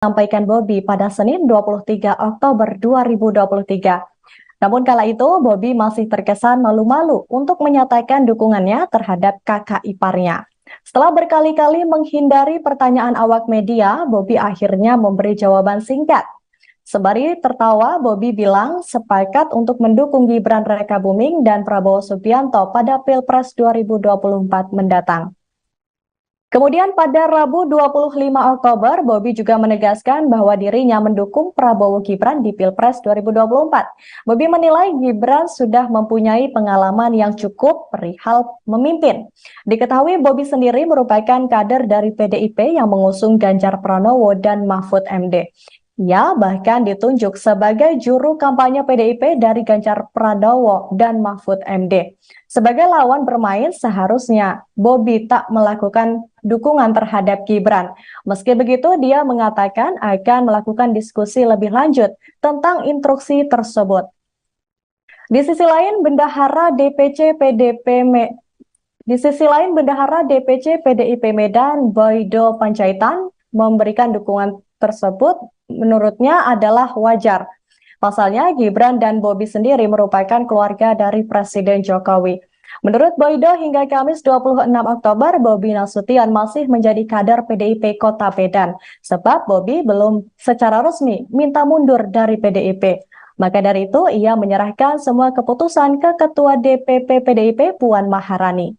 Sampaikan Bobi pada Senin 23 Oktober 2023. Namun kala itu Bobi masih terkesan malu-malu untuk menyatakan dukungannya terhadap kakak iparnya. Setelah berkali-kali menghindari pertanyaan awak media, Bobi akhirnya memberi jawaban singkat. Sembari tertawa, Bobi bilang sepakat untuk mendukung Gibran Rakabuming dan Prabowo Subianto pada Pilpres 2024 mendatang. Kemudian pada Rabu 25 Oktober, Bobi juga menegaskan bahwa dirinya mendukung Prabowo Gibran di Pilpres 2024. Bobi menilai Gibran sudah mempunyai pengalaman yang cukup perihal memimpin. Diketahui Bobi sendiri merupakan kader dari PDIP yang mengusung Ganjar Pranowo dan Mahfud MD. Ia bahkan ditunjuk sebagai juru kampanye PDIP dari Ganjar Pranowo dan Mahfud MD. Sebagai lawan bermain, seharusnya Bobi tak melakukan dukungan terhadap Gibran. Meski begitu, dia mengatakan akan melakukan diskusi lebih lanjut tentang instruksi tersebut. Di sisi lain, Bendahara DPC PDIP Medan, Boydo Panjaitan, memberikan dukungan tersebut menurutnya adalah wajar. Pasalnya, Gibran dan Bobi sendiri merupakan keluarga dari Presiden Jokowi. Menurut Boydo, hingga Kamis 26 Oktober, Bobi Nasution masih menjadi kader PDIP Kota Medan, sebab Bobi belum secara resmi minta mundur dari PDIP. Maka dari itu, ia menyerahkan semua keputusan ke Ketua DPP PDIP Puan Maharani.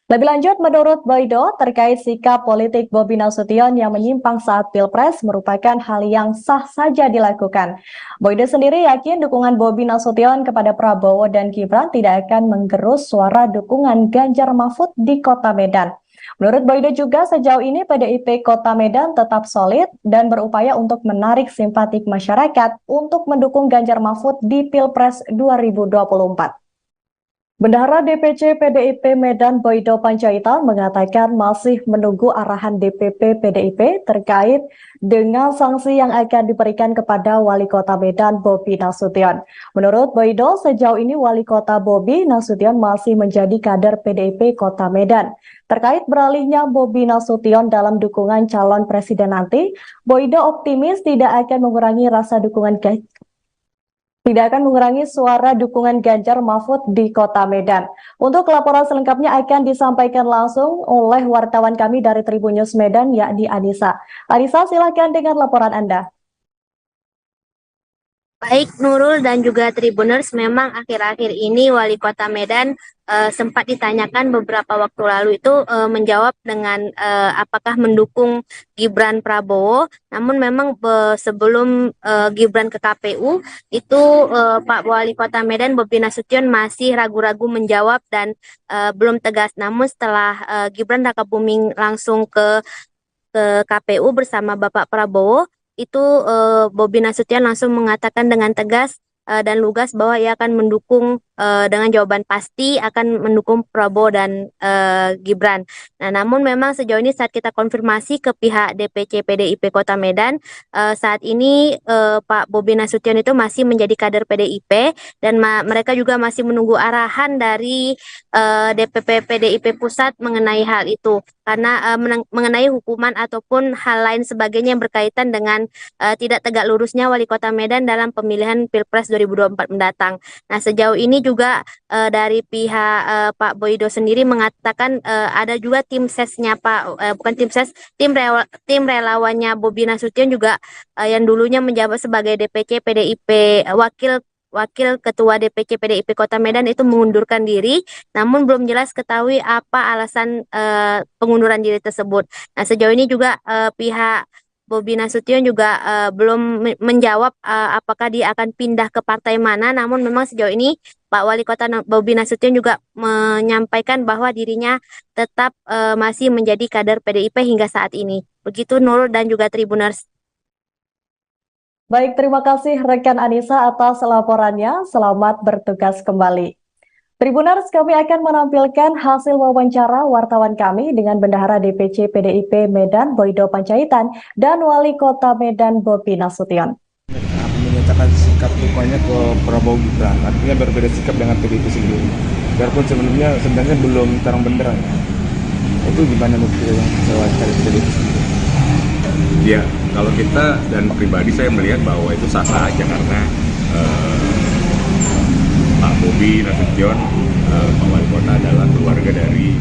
Lebih lanjut, menurut Boydo, terkait sikap politik Bobi Nasution yang menyimpang saat Pilpres merupakan hal yang sah saja dilakukan. Boydo sendiri yakin dukungan Bobi Nasution kepada Prabowo dan Gibran tidak akan menggerus suara dukungan Ganjar Mahfud di Kota Medan. Menurut Boydo juga sejauh ini PDIP Kota Medan tetap solid dan berupaya untuk menarik simpatik masyarakat untuk mendukung Ganjar Mahfud di Pilpres 2024. Bendahara DPC PDIP Medan Boydo Panjaitan mengatakan masih menunggu arahan DPP PDIP terkait dengan sanksi yang akan diberikan kepada Wali Kota Medan Bobi Nasution. Menurut Boydo, sejauh ini Wali Kota Bobi Nasution masih menjadi kader PDIP Kota Medan. Terkait beralihnya Bobi Nasution dalam dukungan calon presiden nanti, Boydo optimis tidak akan mengurangi suara dukungan Ganjar Mahfud di Kota Medan. Untuk laporan selengkapnya akan disampaikan langsung oleh wartawan kami dari Tribun News Medan, yakni Anissa. Anissa, silakan dengan laporan Anda. Baik Nurul dan juga Tribuners, memang akhir-akhir ini Wali Kota Medan sempat ditanyakan beberapa waktu lalu itu menjawab dengan apakah mendukung Gibran Prabowo. Namun memang sebelum Gibran ke KPU itu Pak Wali Kota Medan Bobi Nasution masih ragu-ragu menjawab dan belum tegas. Namun setelah Gibran Rakabuming langsung ke KPU bersama Bapak Prabowo, itu Bobi Nasution langsung mengatakan dengan tegas dan lugas bahwa ia akan mendukung dengan jawaban pasti akan mendukung Prabowo dan Gibran. Nah, namun memang sejauh ini saat kita konfirmasi ke pihak DPC PDIP Kota Medan, saat ini Pak Bobi Nasution itu masih menjadi kader PDIP dan mereka juga masih menunggu arahan dari DPP PDIP Pusat mengenai hal itu. Karena mengenai hukuman ataupun hal lain sebagainya yang berkaitan dengan tidak tegak lurusnya Wali Kota Medan dalam pemilihan Pilpres 2024 mendatang. Nah, sejauh ini juga dari pihak Pak Boydo sendiri mengatakan ada juga tim sesnya bukan tim ses, tim relawannya Bobi Nasution juga yang dulunya menjabat sebagai DPC PDIP Wakil Ketua DPC PDIP Kota Medan itu mengundurkan diri, namun belum jelas ketahui apa alasan pengunduran diri tersebut. Nah, sejauh ini juga pihak Bobi Nasution juga belum menjawab apakah dia akan pindah ke partai mana, namun memang sejauh ini Pak Wali Kota Bobi Nasution juga menyampaikan bahwa dirinya tetap masih menjadi kader PDIP hingga saat ini. Begitu Nurul dan juga Tribuners. Baik, terima kasih rekan Anissa atas laporannya. Selamat bertugas kembali. Tribuners, kami akan menampilkan hasil wawancara wartawan kami dengan Bendahara DPC PDIP Medan Boydo Panjaitan dan Wali Kota Medan Bobi Nasution. Menyatakan sikap dukungannya ke Prabowo Gibran, artinya berbeda sikap dengan PDIP sendiri. Biarpun sebenarnya belum terang benderang. Itu gimana menurut yang wawancara PDIP sendiri? Ya, kalau kita dan pribadi saya melihat bahwa itu sah-sah aja karena Pak Bobi Nasution, Pak Wali Kota adalah keluarga dari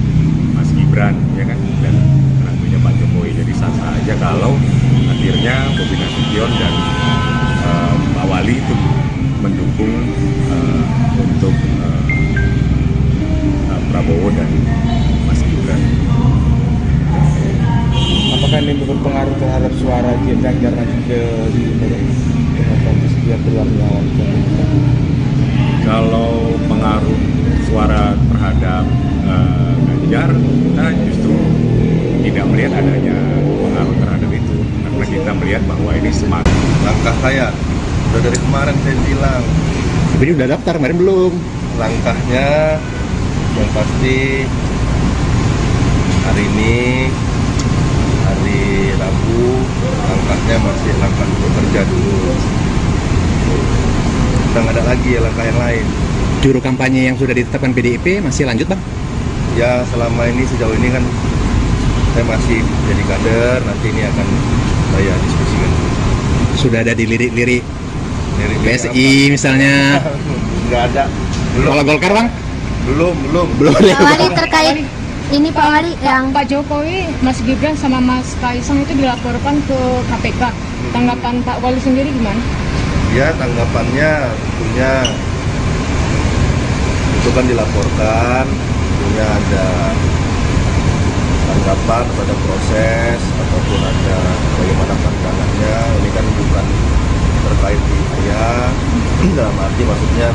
Mas Gibran, ya kan, dan menantunya Pak Jokowi. Jadi sah-sah aja kalau akhirnya Bobi Nasution dan Pak Wali itu mendukung untuk Prabowo dan Mas Gibran. Apakah ini berpengaruh terhadap suara Ganjar nanti ke dia keluarnya wali kota? Kalau pengaruh suara terhadap Ganjar, kita justru tidak melihat adanya pengaruh terhadap itu, karena kita melihat bahwa ini semakin Langkah saya udah dari kemarin saya bilang, Tapi ini udah daftar, kemarin belum. langkahnya yang pasti hari ini, hari Rabu, langkahnya masih langkah bekerja dulu. Udah nggak ada lagi ya langkah yang lain. Juru kampanye yang sudah ditetapkan PDIP masih lanjut, Bang? Ya selama ini, sejauh ini kan saya masih jadi kader, nanti ini akan saya diskusikan. Sudah ada dilirik-lirik Dari PSI misalnya. nggak ada, belum, Kalau Golkar, Bang? belum. Pak Wali, terkait ini Pak Wali yang Pak Jokowi, Mas Gibran sama Mas Kaisang itu dilaporkan ke KPK. Tanggapan Pak Wali sendiri gimana? Ya tanggapannya tentunya itu kan dilaporkan, tentunya ada tanggapan pada proses ataupun ada bagaimana pandangannya. Ini kan bukan terkait di saya, dalam arti maksudnya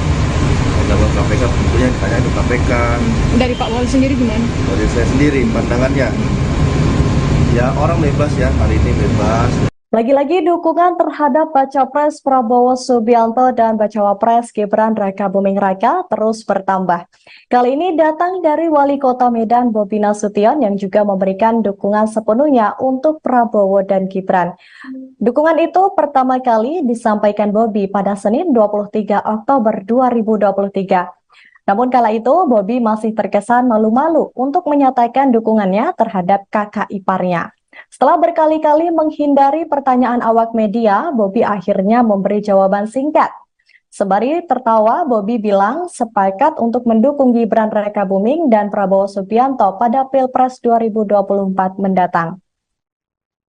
tanggapan KPK tentunya ditanya ke KPK. Dari Pak Wali sendiri gimana? Dari saya sendiri pandangannya, ya orang bebas ya, hari ini bebas. Lagi-lagi dukungan terhadap Baca Pres Prabowo Subianto dan Bacawa Pres Gibran Raka Buming Raka terus bertambah. Kali ini datang dari Wali Kota Medan Bobi Nasution yang juga memberikan dukungan sepenuhnya untuk Prabowo dan Gibran. Dukungan itu pertama kali disampaikan Bobi pada Senin 23 Oktober 2023. Namun kala itu Bobi masih terkesan malu-malu untuk menyatakan dukungannya terhadap kakak iparnya. Setelah berkali-kali menghindari pertanyaan awak media, Bobi akhirnya memberi jawaban singkat. Sembari tertawa, Bobi bilang sepakat untuk mendukung Gibran Raka Buming dan Prabowo Subianto pada Pilpres 2024 mendatang.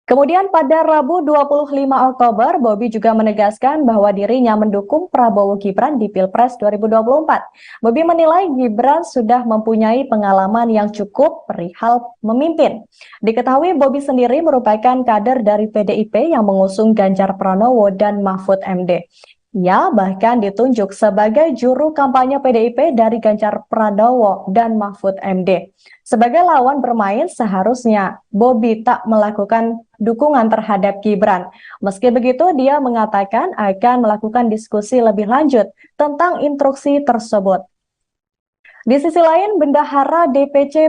Kemudian pada Rabu 25 Oktober, Bobi juga menegaskan bahwa dirinya mendukung Prabowo Gibran di Pilpres 2024. Bobi menilai Gibran sudah mempunyai pengalaman yang cukup perihal memimpin. Diketahui Bobi sendiri merupakan kader dari PDIP yang mengusung Ganjar Pranowo dan Mahfud MD. Ia bahkan ditunjuk sebagai juru kampanye PDIP dari Ganjar Pranowo dan Mahfud MD. Sebagai lawan bermain, seharusnya Bobi tak melakukan dukungan terhadap Gibran. Meski begitu, dia mengatakan akan melakukan diskusi lebih lanjut tentang instruksi tersebut. Di sisi lain, Bendahara DPC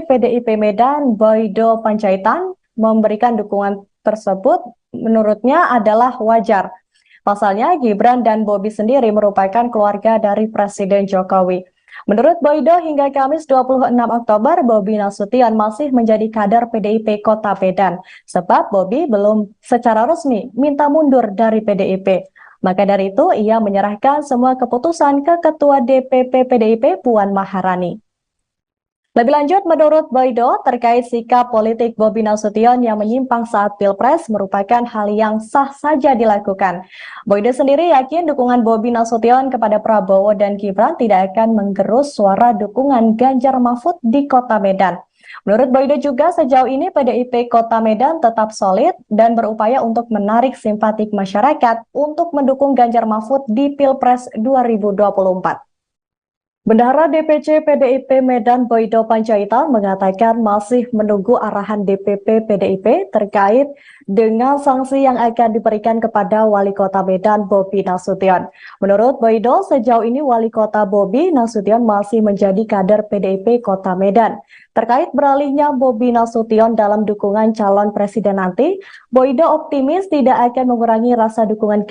PDIP Medan, Boydo Panjaitan, memberikan dukungan tersebut menurutnya adalah wajar. Pasalnya, Gibran dan Bobi sendiri merupakan keluarga dari Presiden Jokowi. Menurut Boydo, hingga Kamis 26 Oktober, Bobi Nasution masih menjadi kader PDIP Kota Medan, sebab Bobi belum secara resmi minta mundur dari PDIP. Maka dari itu, ia menyerahkan semua keputusan ke Ketua DPP PDIP Puan Maharani. Lebih lanjut, menurut Boydo, terkait sikap politik Bobi Nasution yang menyimpang saat Pilpres merupakan hal yang sah saja dilakukan. Boydo sendiri yakin dukungan Bobi Nasution kepada Prabowo dan Gibran tidak akan menggerus suara dukungan Ganjar Mahfud di Kota Medan. Menurut Boydo juga, sejauh ini PDIP Kota Medan tetap solid dan berupaya untuk menarik simpatik masyarakat untuk mendukung Ganjar Mahfud di Pilpres 2024. Bendahara DPC PDIP Medan Boydo Panjaitan mengatakan masih menunggu arahan DPP PDIP terkait dengan sanksi yang akan diberikan kepada Wali Kota Medan Bobi Nasution. Menurut Boydo, sejauh ini Wali Kota Bobi Nasution masih menjadi kader PDIP Kota Medan. Terkait beralihnya Bobi Nasution dalam dukungan calon presiden nanti, Boydo optimis tidak akan mengurangi rasa dukungan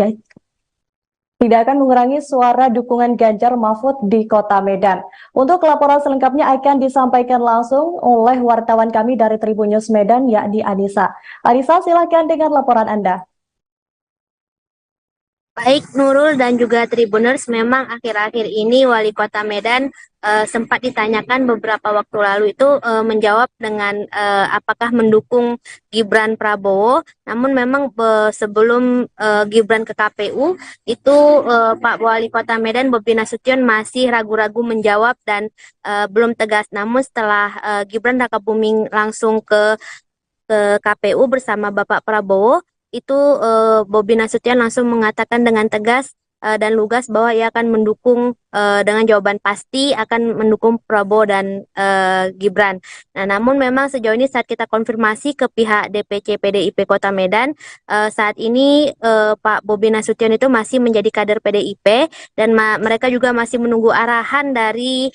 tidak akan mengurangi suara dukungan Ganjar Mahfud di Kota Medan. Untuk laporan selengkapnya akan disampaikan langsung oleh wartawan kami dari Tribun News Medan, yakni Anissa. Anissa, silakan dengan laporan Anda. Baik Nurul dan juga Tribuners, memang akhir-akhir ini Wali Kota Medan sempat ditanyakan beberapa waktu lalu itu menjawab dengan apakah mendukung Gibran Prabowo. Namun memang sebelum Gibran ke KPU itu Pak Wali Kota Medan Bobi Nasution masih ragu-ragu menjawab dan belum tegas. Namun setelah Gibran Rakabuming langsung ke KPU bersama Bapak Prabowo, itu Bobi Nasution langsung mengatakan dengan tegas dan lugas bahwa ia akan mendukung dengan jawaban pasti akan mendukung Prabowo dan Gibran. Nah, namun memang sejauh ini saat kita konfirmasi ke pihak DPC PDIP Kota Medan, saat ini Pak Bobi Nasution itu masih menjadi kader PDIP dan mereka juga masih menunggu arahan dari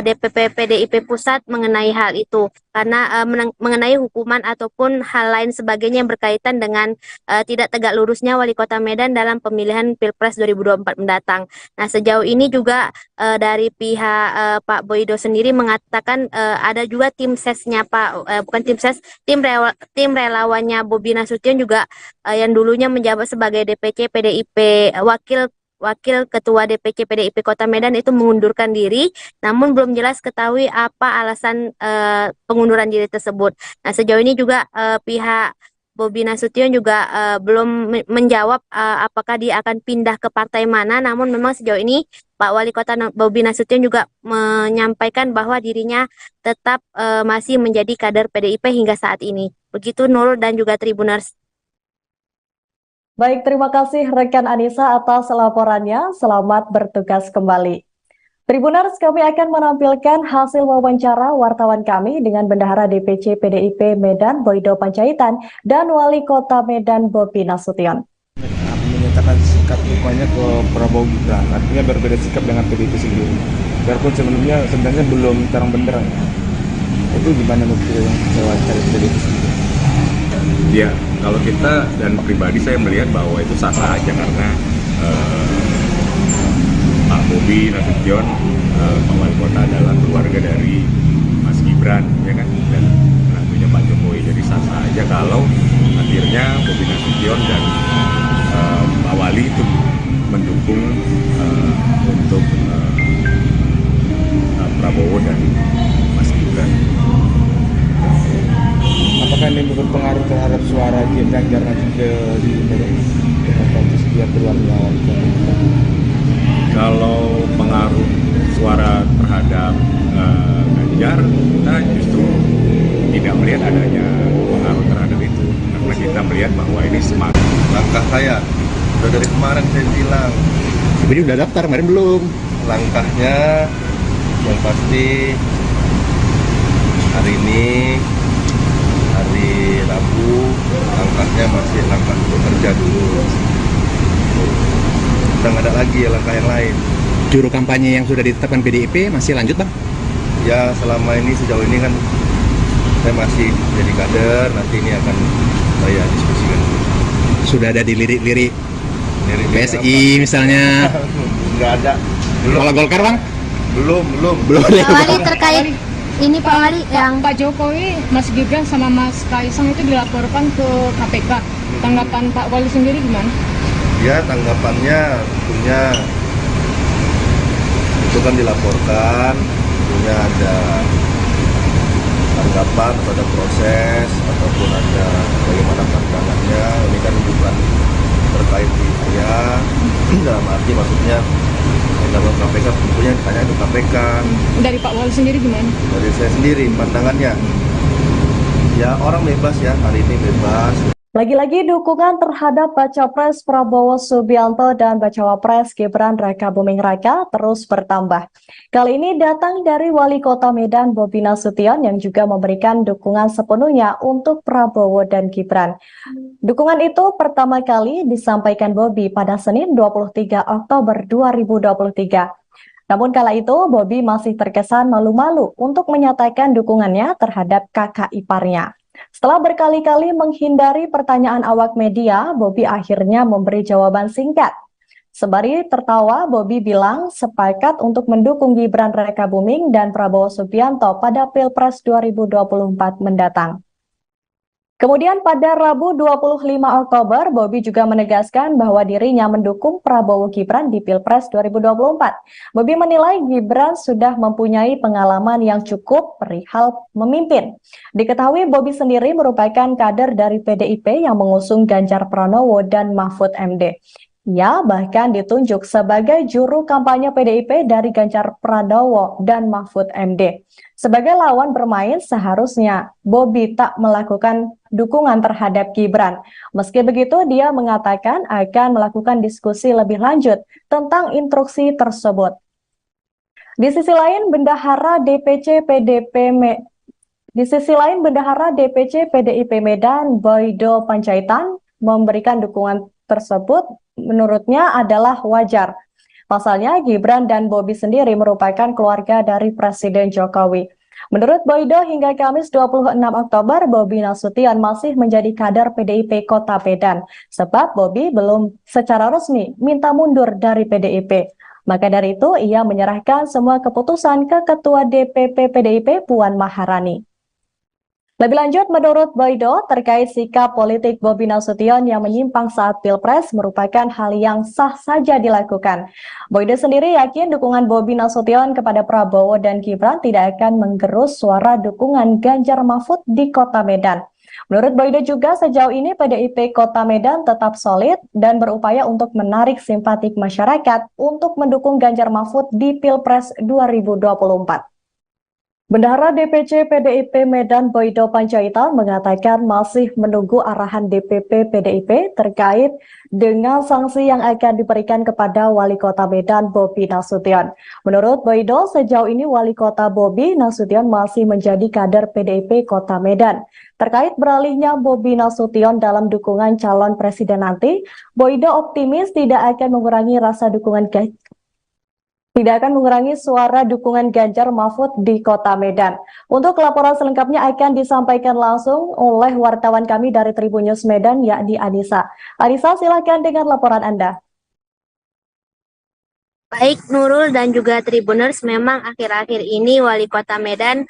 DPP PDIP Pusat mengenai hal itu. Karena mengenai hukuman ataupun hal lain sebagainya yang berkaitan dengan tidak tegak lurusnya Wali Kota Medan dalam pemilihan Pilpres 2024 mendatang. Nah, sejauh ini juga dari pihak Pak Boydo sendiri mengatakan ada juga tim sesnya bukan tim ses, tim relawannya Bobi Nasution juga yang dulunya menjabat sebagai DPC PDIP Wakil Ketua DPC PDIP Kota Medan itu mengundurkan diri, namun belum jelas ketahui apa alasan pengunduran diri tersebut. Nah, sejauh ini juga pihak Bobi Nasution juga belum menjawab apakah dia akan pindah ke partai mana, namun memang sejauh ini Pak Wali Kota Bobi Nasution juga menyampaikan bahwa dirinya tetap masih menjadi kader PDIP hingga saat ini. Begitu Nurul dan juga Tribuners. Baik, terima kasih rekan Anissa atas laporannya. Selamat bertugas kembali. Tribuners, kami akan menampilkan hasil wawancara wartawan kami dengan Bendahara DPC PDIP Medan Boydo Panjaitan dan Wali Kota Medan Bobi Nasution. Menyatakan sikap dukungannya ke Prabowo Gibran, artinya berbeda sikap dengan PDIP sendiri. Biarpun sebenarnya belum terang benderang. Itu gimana menurut yang wawancara PDIP sendiri? Ya, kalau kita dan pribadi saya melihat bahwa itu sah-sah aja karena Pak Bobi Nasution, Pak Wali Kota adalah keluarga dari Mas Gibran, ya kan, dan menantunya Pak Jokowi. Jadi sah-sah aja kalau akhirnya Bobi Nasution dan Pak Wali itu mendukung untuk Prabowo dan Mas Gibran. Apakah ini berpengaruh terhadap suara Ganjar nanti ke dia keluar melawan? Kalau pengaruh suara terhadap Ganjar, kita justru tidak melihat adanya pengaruh terhadap itu, karena kita melihat bahwa ini semakin Langkah saya udah dari kemarin saya bilang, Tapi udah daftar, kemarin belum. langkahnya yang pasti hari ini hari Rabu, langkahnya masih langkah bekerja dulu. Udah nggak ada lagi langkah yang lain. Juru kampanye yang sudah ditetapkan PDIP masih lanjut, Bang? Ya selama ini sejauh ini kan saya masih jadi kader, nanti ini akan saya diskusikan. Sudah ada di lirik-lirik Lirik-lirik PSI misalnya. Nggak ada. Kalau Golkar, Bang? Belum. Belum ada. Pak Wali terkait ini Pak Wali yang Pak Jokowi, Mas Gibran sama Mas Kaisang itu dilaporkan ke KPK. Tanggapan Pak Wali sendiri gimana? Ya tanggapannya tentunya itu kan dilaporkan, tentunya ada tanggapan pada proses ataupun ada bagaimana pandangannya. Ini kan bukan terkait di saya, dalam arti maksudnya dalam KPK tentunya ditanya itu KPK. Dari Pak Wali sendiri gimana? Dari saya sendiri pandangannya, ya orang bebas ya, hari ini bebas. Lagi-lagi dukungan terhadap Baca Pres Prabowo Subianto dan Bacawa Pres Gibran Rakabuming Raka terus bertambah. Kali ini datang dari Wali Kota Medan Bobi Nasution yang juga memberikan dukungan sepenuhnya untuk Prabowo dan Gibran. Dukungan itu pertama kali disampaikan Bobi pada Senin 23 Oktober 2023. Namun kala itu Bobi masih terkesan malu-malu untuk menyatakan dukungannya terhadap kakak iparnya. Setelah berkali-kali menghindari pertanyaan awak media, Bobi akhirnya memberi jawaban singkat. Sembari tertawa, Bobi bilang sepakat untuk mendukung Gibran Rakabuming dan Prabowo Subianto pada Pilpres 2024 mendatang. Kemudian pada Rabu 25 Oktober, Bobi juga menegaskan bahwa dirinya mendukung Prabowo Gibran di Pilpres 2024. Bobi menilai Gibran sudah mempunyai pengalaman yang cukup perihal memimpin. Diketahui Bobi sendiri merupakan kader dari PDIP yang mengusung Ganjar Pranowo dan Mahfud MD. Ia bahkan ditunjuk sebagai juru kampanye PDIP dari Ganjar Pranowo dan Mahfud MD. Sebagai lawan bermain, seharusnya Bobi tak melakukan dukungan terhadap Gibran. Meski begitu, dia mengatakan akan melakukan diskusi lebih lanjut tentang instruksi tersebut. Di sisi lain, Bendahara DPC PDIP Medan, Boydo Panjaitan, memberikan dukungan tersebut menurutnya adalah wajar. Pasalnya, Gibran dan Bobi sendiri merupakan keluarga dari Presiden Jokowi. Menurut Boydo, hingga Kamis 26 Oktober, Bobi Nasution masih menjadi kader PDIP Kota Medan, sebab Bobi belum secara resmi minta mundur dari PDIP. Maka dari itu, ia menyerahkan semua keputusan ke Ketua DPP PDIP Puan Maharani. Lebih lanjut, menurut Boydo, terkait sikap politik Bobi Nasution yang menyimpang saat Pilpres merupakan hal yang sah saja dilakukan. Boydo sendiri yakin dukungan Bobi Nasution kepada Prabowo dan Gibran tidak akan menggerus suara dukungan Ganjar Mahfud di Kota Medan. Menurut Boydo juga sejauh ini PDIP Kota Medan tetap solid dan berupaya untuk menarik simpatik masyarakat untuk mendukung Ganjar Mahfud di Pilpres 2024. Bendahara DPC PDIP Medan Boydo Panjaitan mengatakan masih menunggu arahan DPP PDIP terkait dengan sanksi yang akan diberikan kepada Wali Kota Medan Bobi Nasution. Menurut Boydo, sejauh ini Wali Kota Bobi Nasution masih menjadi kader PDIP Kota Medan. Terkait beralihnya Bobi Nasution dalam dukungan calon presiden nanti, Boydo optimis tidak akan mengurangi suara dukungan Ganjar Mahfud di Kota Medan. Untuk laporan selengkapnya akan disampaikan langsung oleh wartawan kami dari Tribun News Medan, yakni Anissa. Anissa, silakan dengan laporan Anda. Baik Nurul dan juga Tribuners, memang akhir-akhir ini Wali Kota Medan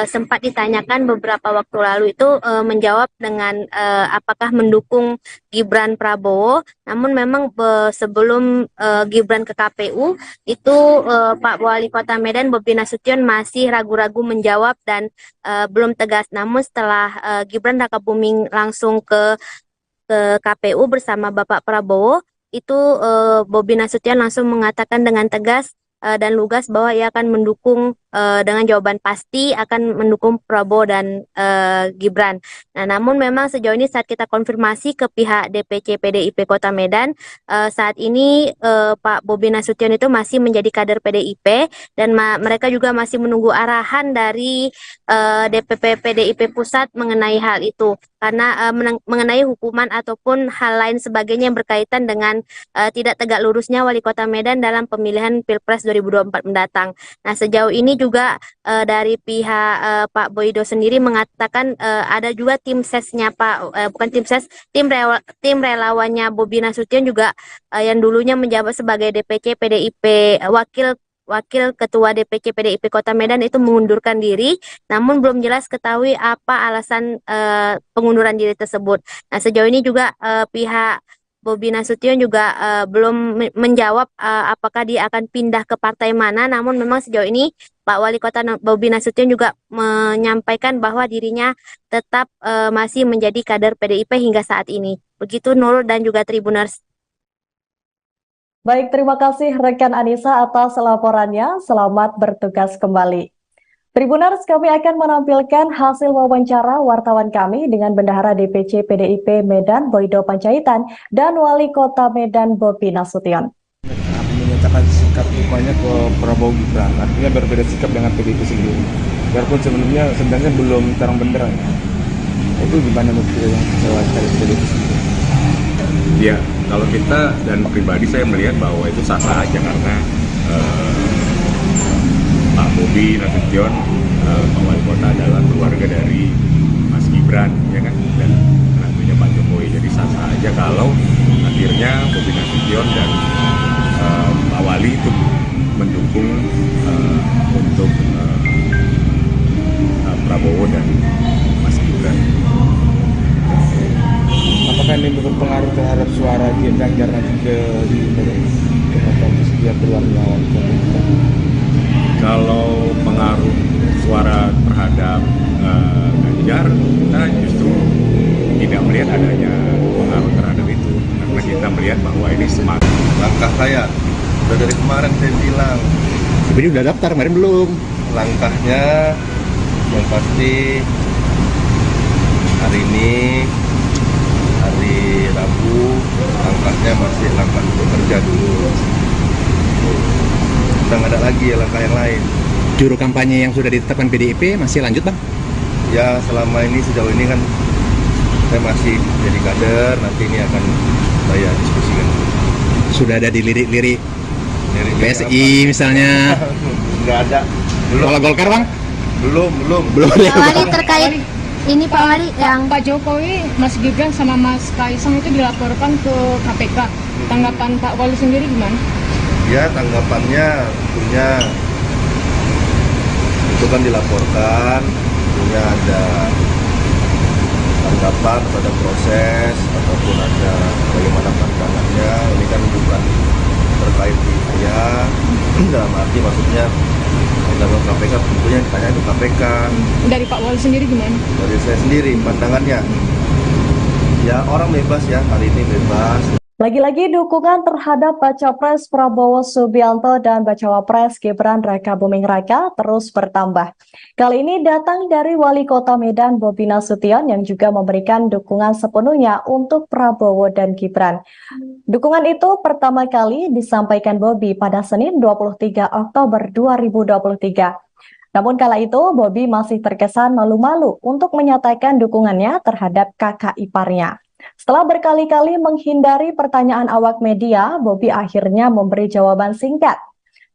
sempat ditanyakan beberapa waktu lalu itu menjawab dengan apakah mendukung Gibran Prabowo. Namun memang sebelum Gibran ke KPU itu Pak Wali Kota Medan Bobi Nasution masih ragu-ragu menjawab dan belum tegas. Namun setelah Gibran Rakabuming langsung ke KPU bersama Bapak Prabowo, itu Bobi Nasution langsung mengatakan dengan tegas dan lugas bahwa ia akan mendukung dengan jawaban pasti akan mendukung Prabowo dan Gibran. Nah, namun memang sejauh ini saat kita konfirmasi ke pihak DPC PDIP Kota Medan, saat ini Pak Bobi Nasution itu masih menjadi kader PDIP dan mereka juga masih menunggu arahan dari DPP PDIP Pusat mengenai hal itu. Karena mengenai hukuman ataupun hal lain sebagainya yang berkaitan dengan tidak tegak lurusnya Wali Kota Medan dalam pemilihan Pilpres 2024 mendatang. Nah, sejauh ini juga dari pihak Pak Boydo sendiri mengatakan ada juga tim sesnya tim relawannya Bobi Nasution juga yang dulunya menjabat sebagai DPC PDIP Wakil Ketua DPC PDIP Kota Medan itu mengundurkan diri, namun belum jelas ketahui apa alasan pengunduran diri tersebut. Nah, sejauh ini juga pihak Bobi Nasution juga belum menjawab apakah dia akan pindah ke partai mana, namun memang sejauh ini Pak Wali Kota Bobi Nasution juga menyampaikan bahwa dirinya tetap masih menjadi kader PDIP hingga saat ini. Begitu Nurul dan juga Tribuners. Baik, terima kasih rekan Anissa atas laporannya. Selamat bertugas kembali. Tribuners, kami akan menampilkan hasil wawancara wartawan kami dengan Bendahara DPC PDIP Medan Boydo Panjaitan dan Wali Kota Medan Bobi Nasution. Menyatakan sikap dukungannya ke Prabowo Gibran, artinya berbeda sikap dengan PDIP sendiri. Biarpun sebenarnya belum terang benderang. Itu gimana menurut yang dari PDIP sendiri? Ya, kalau kita dan pribadi saya melihat bahwa itu sah-sah aja karena Pak Bobi Nasution, Pak Wali Kota adalah keluarga dari Mas Gibran, ya kan, dan menantunya Pak Jokowi. Jadi sah-sah aja kalau akhirnya Bobi Nasution dan Pak Wali itu mendukung untuk Prabowo dan Mas Gibran. Apakah ini berpengaruh terhadap suara Ganjar nanti ke dia keluar melawan pemerintah? Kalau pengaruh suara terhadap Ganjar, kita justru tidak melihat adanya pengaruh terhadap itu, karena kita melihat bahwa ini semakin Langkah saya udah dari kemarin saya bilang, Tapi udah daftar, kemarin belum. langkahnya yang pasti hari ini, hari Rabu, langkahnya masih langkah bekerja dulu. Udah nggak ada lagi langkah yang lain. Juru kampanye yang sudah ditetapkan PDIP masih lanjut, Bang? Ya selama ini, sejauh ini kan saya masih jadi kader, nanti ini akan saya diskusikan. Sudah ada di lirik-lirik Dari PSI misalnya. nggak ada, belum, Kalau Golkar, Bang? belum. Belum ada. Pak Wali terkait ini Pak Wali yang Pak Jokowi, Mas Gibran sama Mas Kaisang itu dilaporkan ke KPK. Tanggapan Pak Wali sendiri gimana? Ya tanggapannya tentunya itu kan dilaporkan, tentunya ada tanggapan pada proses ataupun ada bagaimana pandangannya. Ini kan bukan terkait di saya, dalam arti maksudnya dalam KPK tentunya ditanya ke KPK. Dari Pak Wali sendiri gimana? Dari saya sendiri pandangannya, ya orang bebas ya, hari ini bebas. Lagi-lagi dukungan terhadap Baca Pres Prabowo Subianto dan Bacawa Pres Gibran Raka Buming Raka terus bertambah. Kali ini datang dari Wali Kota Medan Bobi Nasution yang juga memberikan dukungan sepenuhnya untuk Prabowo dan Gibran. Dukungan itu pertama kali disampaikan Bobi pada Senin 23 Oktober 2023. Namun kala itu Bobi masih terkesan malu-malu untuk menyatakan dukungannya terhadap kakak iparnya. Setelah berkali-kali menghindari pertanyaan awak media, Bobi akhirnya memberi jawaban singkat.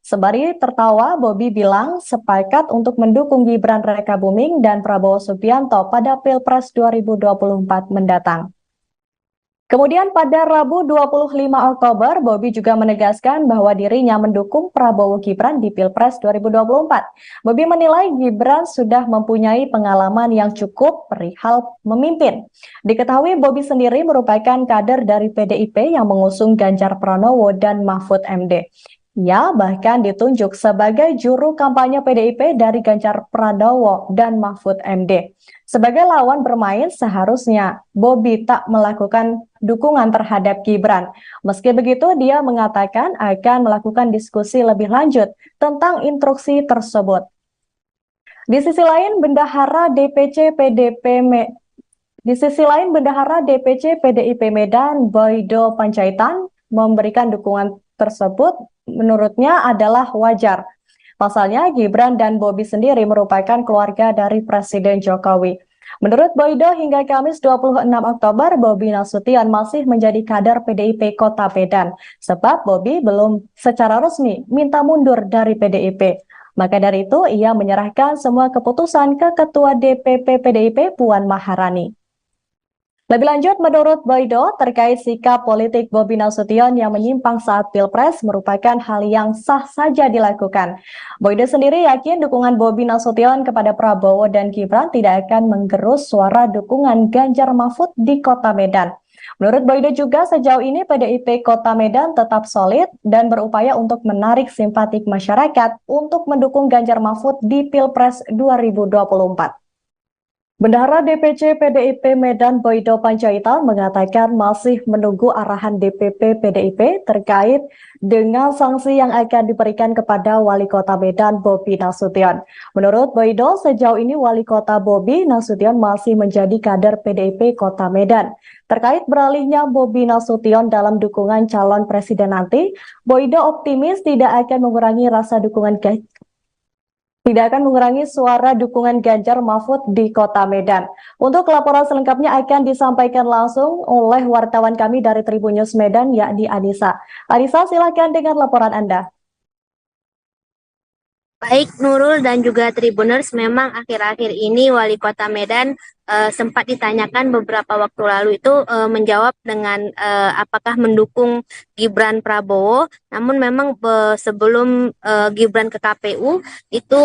Sembari tertawa, Bobi bilang sepakat untuk mendukung Gibran Raka Buming dan Prabowo Subianto pada Pilpres 2024 mendatang. Kemudian pada Rabu 25 Oktober, Bobi juga menegaskan bahwa dirinya mendukung Prabowo Gibran di Pilpres 2024. Bobi menilai Gibran sudah mempunyai pengalaman yang cukup perihal memimpin. Diketahui Bobi sendiri merupakan kader dari PDIP yang mengusung Ganjar Pranowo dan Mahfud MD. Ia bahkan ditunjuk sebagai juru kampanye PDIP dari Ganjar Pranowo dan Mahfud MD. Sebagai lawan bermain, seharusnya Bobi tak melakukan dukungan terhadap Gibran. Meski begitu, dia mengatakan akan melakukan diskusi lebih lanjut tentang instruksi tersebut. Di sisi lain, Bendahara DPC PDIP Medan, Boydo Panjaitan, memberikan dukungan tersebut menurutnya adalah wajar. Pasalnya, Gibran dan Bobi sendiri merupakan keluarga dari Presiden Jokowi. Menurut Boydo, hingga Kamis 26 Oktober, Bobi Nasution masih menjadi kader PDIP Kota Medan, sebab Bobi belum secara resmi minta mundur dari PDIP. Maka dari itu, ia menyerahkan semua keputusan ke Ketua DPP PDIP Puan Maharani. Lebih lanjut, menurut Boydo, terkait sikap politik Bobi Nasution yang menyimpang saat Pilpres merupakan hal yang sah saja dilakukan. Boydo sendiri yakin dukungan Bobi Nasution kepada Prabowo dan Gibran tidak akan menggerus suara dukungan Ganjar Mahfud di Kota Medan. Menurut Boydo juga sejauh ini PDIP Kota Medan tetap solid dan berupaya untuk menarik simpatik masyarakat untuk mendukung Ganjar Mahfud di Pilpres 2024. Bendahara DPC PDIP Medan Boydo Panjaitan mengatakan masih menunggu arahan DPP PDIP terkait dengan sanksi yang akan diberikan kepada Wali Kota Medan Bobi Nasution. Menurut Boydo, sejauh ini Wali Kota Bobi Nasution masih menjadi kader PDIP Kota Medan. Terkait beralihnya Bobi Nasution dalam dukungan calon presiden nanti, Boydo optimis tidak akan mengurangi suara dukungan Ganjar Mahfud di Kota Medan. Untuk laporan selengkapnya akan disampaikan langsung oleh wartawan kami dari Tribun News Medan, yakni Anissa. Anissa, silakan dengan laporan Anda. Baik Nurul dan juga Tribuners, memang akhir-akhir ini Wali Kota Medan sempat ditanyakan beberapa waktu lalu itu menjawab dengan apakah mendukung Gibran Prabowo. Namun memang sebelum Gibran ke KPU itu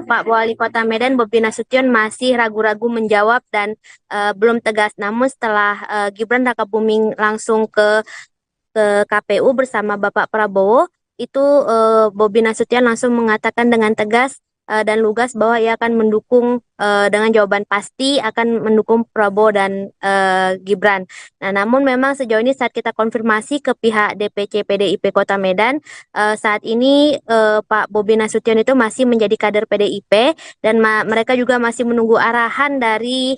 Pak Wali Kota Medan Bobi Nasution masih ragu-ragu menjawab dan belum tegas. Namun setelah Gibran Rakabuming langsung ke KPU bersama Bapak Prabowo, itu Bobi Nasution langsung mengatakan dengan tegas dan lugas bahwa ia akan mendukung dengan jawaban pasti akan mendukung Prabowo dan Gibran. Nah, namun memang sejauh ini saat kita konfirmasi ke pihak DPC PDIP Kota Medan, saat ini Pak Bobi Nasution itu masih menjadi kader PDIP dan mereka juga masih menunggu arahan dari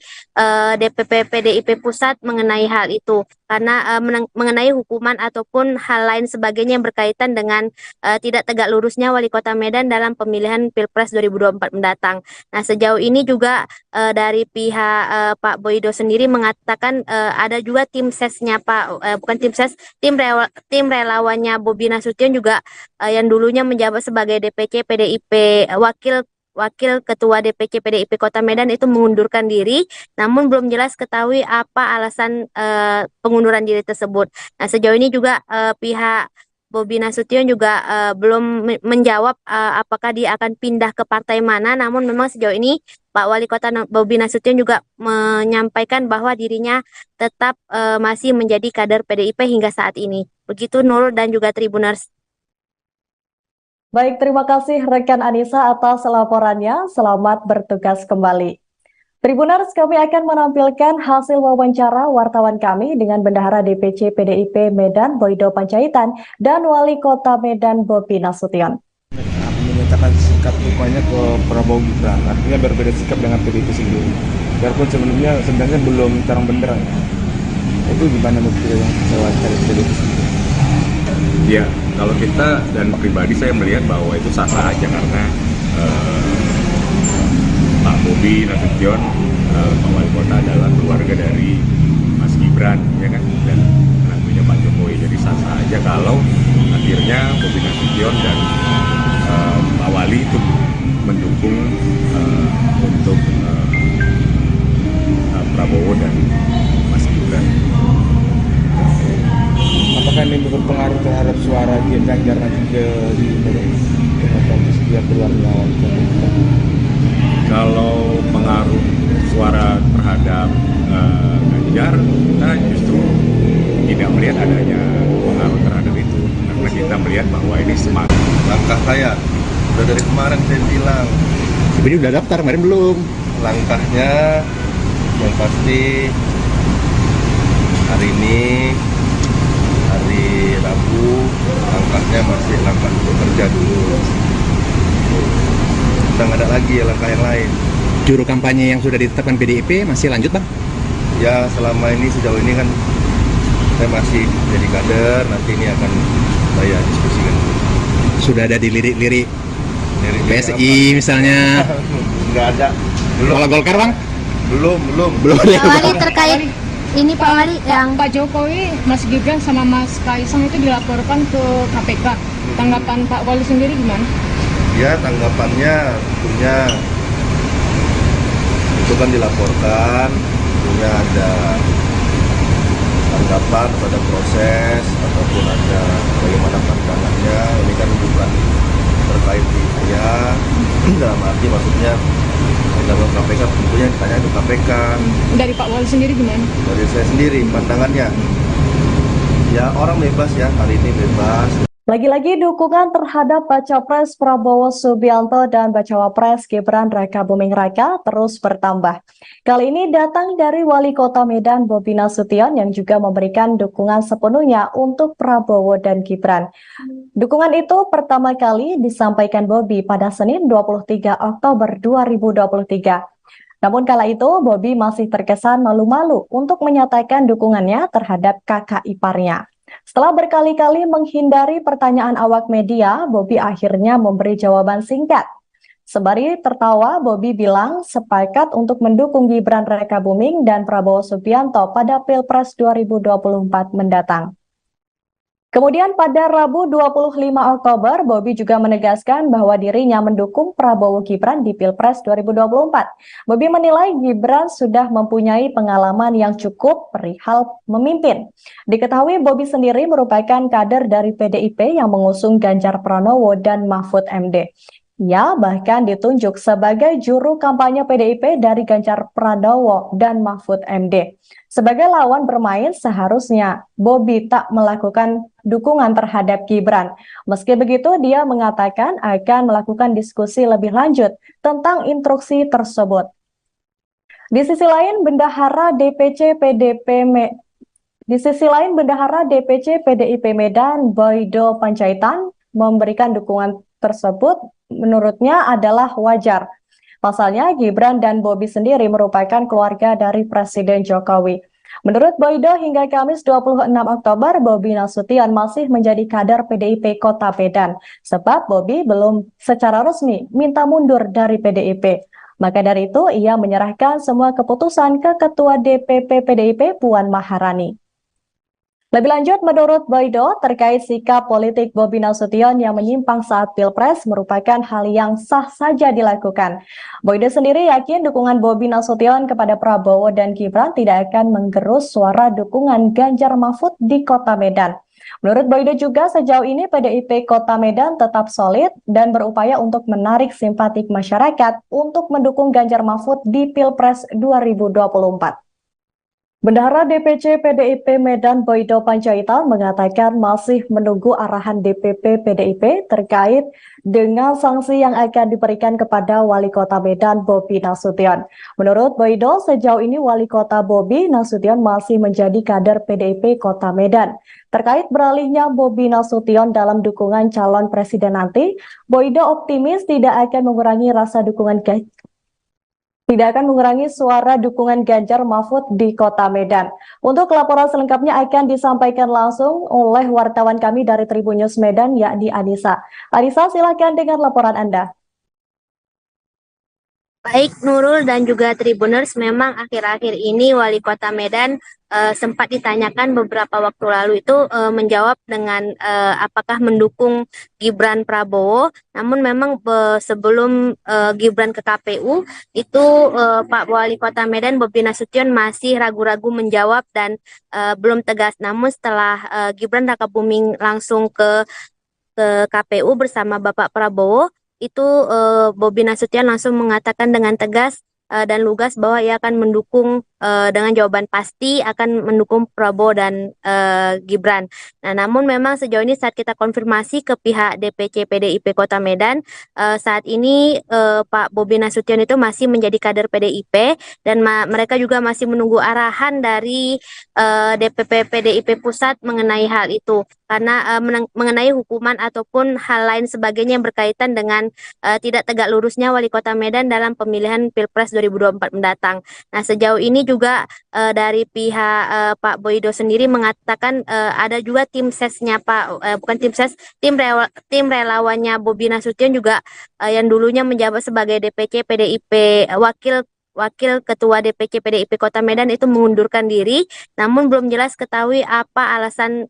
DPP PDIP Pusat mengenai hal itu. Karena mengenai hukuman ataupun hal lain sebagainya yang berkaitan dengan tidak tegak lurusnya Wali Kota Medan dalam pemilihan Pilpres 2024 mendatang. Nah, sejauh ini juga dari pihak Pak Boydo sendiri mengatakan ada juga tim sesnya bukan tim ses, tim relawannya Bobi Nasution juga yang dulunya menjabat sebagai DPC PDIP Wakil Ketua DPC PDIP Kota Medan itu mengundurkan diri, namun belum jelas ketahui apa alasan pengunduran diri tersebut. Nah, sejauh ini juga pihak Bobi Nasution juga belum menjawab apakah dia akan pindah ke partai mana, namun memang sejauh ini Pak Wali Kota Bobi Nasution juga menyampaikan bahwa dirinya tetap masih menjadi kader PDIP hingga saat ini. Begitu Nurul dan juga Tribuners. Baik, terima kasih rekan Anissa atas laporannya. Selamat bertugas kembali. Tribuners, kami akan menampilkan hasil wawancara wartawan kami dengan Bendahara DPC PDIP Medan Boydo Panjaitan dan Wali Kota Medan Bobi Nasution. Menyatakan sikap dukanya ke Prabowo Gibran, artinya berbeda sikap dengan PDIP sendiri. Biarpun sebenarnya belum terang benderang. Itu gimana menurut yang saya cari PDIP sendiri? Ya, kalau kita dan pribadi saya melihat bahwa itu sah-sah aja karena Pak Bobi Nasution, Pak Wali Kota adalah keluarga dari Mas Gibran, ya kan, dan menantunya Pak Jokowi. Jadi sah-sah aja kalau akhirnya Bobi Nasution dan Pak Wali itu mendukung untuk Prabowo dan Mas Gibran. Apakah ini berpengaruh terhadap suara Ganjar nanti ke dia keluar melawan pemerintah? Kalau pengaruh suara terhadap Ganjar, kita justru tidak melihat adanya pengaruh terhadap itu, karena kita melihat bahwa ini semangat. Langkah saya udah dari kemarin saya bilang, Tapi udah daftar, kemarin belum. langkahnya yang pasti hari ini hari Rabu, langkahnya masih langkah bekerja dulu. Kita nggak ada lagi langkah yang lain. Juru kampanye yang sudah ditetapkan PDIP masih lanjut, Bang? Ya selama ini sejauh ini kan saya masih jadi kader, nanti ini akan saya diskusikan. Sudah ada di lirik-lirik Dari PSI misalnya. nggak ada. Kalau Golkar, Bang? Belum. Belum ada. Pak Wali terkait ini Pak Wali yang Pak Jokowi, Mas Gibran sama Mas Kaisang itu dilaporkan ke KPK. Tanggapan Pak Wali sendiri gimana? Ya tanggapannya tentunya itu kan dilaporkan, tentunya ada tanggapan pada proses ataupun ada bagaimana pandangannya. Ini kan bukan terkait di saya, dalam arti maksudnya dalam KPK tentunya ditanya itu KPK. Dari Pak Wali sendiri gimana? Dari saya sendiri pandangannya, ya orang bebas ya, hari ini bebas. Lagi-lagi dukungan terhadap Baca Pres Prabowo Subianto dan Bacawa Pres Gibran Rakabuming Raka terus bertambah. Kali ini datang dari Wali Kota Medan Bobi Nasution yang juga memberikan dukungan sepenuhnya untuk Prabowo dan Gibran. Dukungan itu pertama kali disampaikan Bobi pada Senin 23 Oktober 2023. Namun kala itu Bobi masih terkesan malu-malu untuk menyatakan dukungannya terhadap kakak iparnya. Setelah berkali-kali menghindari pertanyaan awak media, Bobi akhirnya memberi jawaban singkat. Sembari tertawa, Bobi bilang sepakat untuk mendukung Gibran Rakabuming dan Prabowo Subianto pada Pilpres 2024 mendatang. Kemudian pada Rabu 25 Oktober, Bobi juga menegaskan bahwa dirinya mendukung Prabowo Gibran di Pilpres 2024. Bobi menilai Gibran sudah mempunyai pengalaman yang cukup perihal memimpin. Diketahui Bobi sendiri merupakan kader dari PDIP yang mengusung Ganjar Pranowo dan Mahfud MD. Ia bahkan ditunjuk sebagai juru kampanye PDIP dari Ganjar Pranowo dan Mahfud MD. Sebagai lawan bermain, seharusnya Bobi tak melakukan dukungan terhadap Gibran. Meski begitu, dia mengatakan akan melakukan diskusi lebih lanjut tentang instruksi tersebut. Di sisi lain, Bendahara DPC PDIP Medan, Boydo Panjaitan, memberikan dukungan tersebut menurutnya adalah wajar. Pasalnya, Gibran dan Bobi sendiri merupakan keluarga dari Presiden Jokowi. Menurut Boydo, hingga Kamis 26 Oktober, Bobi Nasution masih menjadi kader PDIP Kota Medan, sebab Bobi belum secara resmi minta mundur dari PDIP. Maka dari itu, ia menyerahkan semua keputusan ke Ketua DPP PDIP Puan Maharani. Lebih lanjut, menurut Boydo, terkait sikap politik Bobi Nasution yang menyimpang saat Pilpres merupakan hal yang sah saja dilakukan. Boydo sendiri yakin dukungan Bobi Nasution kepada Prabowo dan Gibran tidak akan menggerus suara dukungan Ganjar Mahfud di Kota Medan. Menurut Boydo juga sejauh ini PDIP Kota Medan tetap solid dan berupaya untuk menarik simpatik masyarakat untuk mendukung Ganjar Mahfud di Pilpres 2024. Bendahara DPC PDIP Medan Boydo Panjaitan mengatakan masih menunggu arahan DPP PDIP terkait dengan sanksi yang akan diberikan kepada Wali Kota Medan Bobi Nasution. Menurut Boydo, sejauh ini Wali Kota Bobi Nasution masih menjadi kader PDIP Kota Medan. Terkait beralihnya Bobi Nasution dalam dukungan calon presiden nanti, Boydo optimis tidak akan mengurangi suara dukungan Ganjar Mahfud di Kota Medan. Untuk laporan selengkapnya akan disampaikan langsung oleh wartawan kami dari Tribun News Medan, yakni Anissa. Anissa, silakan dengan laporan Anda. Baik Nurul dan juga Tribuners, memang akhir-akhir ini Wali Kota Medan sempat ditanyakan beberapa waktu lalu itu menjawab dengan apakah mendukung Gibran Prabowo. Namun memang sebelum Gibran ke KPU itu Pak Wali Kota Medan Bobi Nasution masih ragu-ragu menjawab dan belum tegas. Namun setelah Gibran Rakabuming langsung ke KPU bersama Bapak Prabowo, itu Bobi Nasution langsung mengatakan dengan tegas dan lugas bahwa ia akan mendukung dengan jawaban pasti akan mendukung Prabowo dan Gibran. Nah, namun memang sejauh ini saat kita konfirmasi ke pihak DPC PDIP Kota Medan, saat ini Pak Bobi Nasution itu masih menjadi kader PDIP dan mereka juga masih menunggu arahan dari DPP PDIP Pusat mengenai hal itu. Karena mengenai hukuman ataupun hal lain sebagainya yang berkaitan dengan tidak tegak lurusnya Wali Kota Medan dalam pemilihan Pilpres 2024 mendatang. Nah, sejauh ini juga dari pihak Pak Boydo sendiri mengatakan ada juga tim sesnya tim relawannya Bobi Nasution juga yang dulunya menjabat sebagai DPC PDIP Wakil Ketua DPC PDIP Kota Medan itu mengundurkan diri, namun belum jelas ketahui apa alasan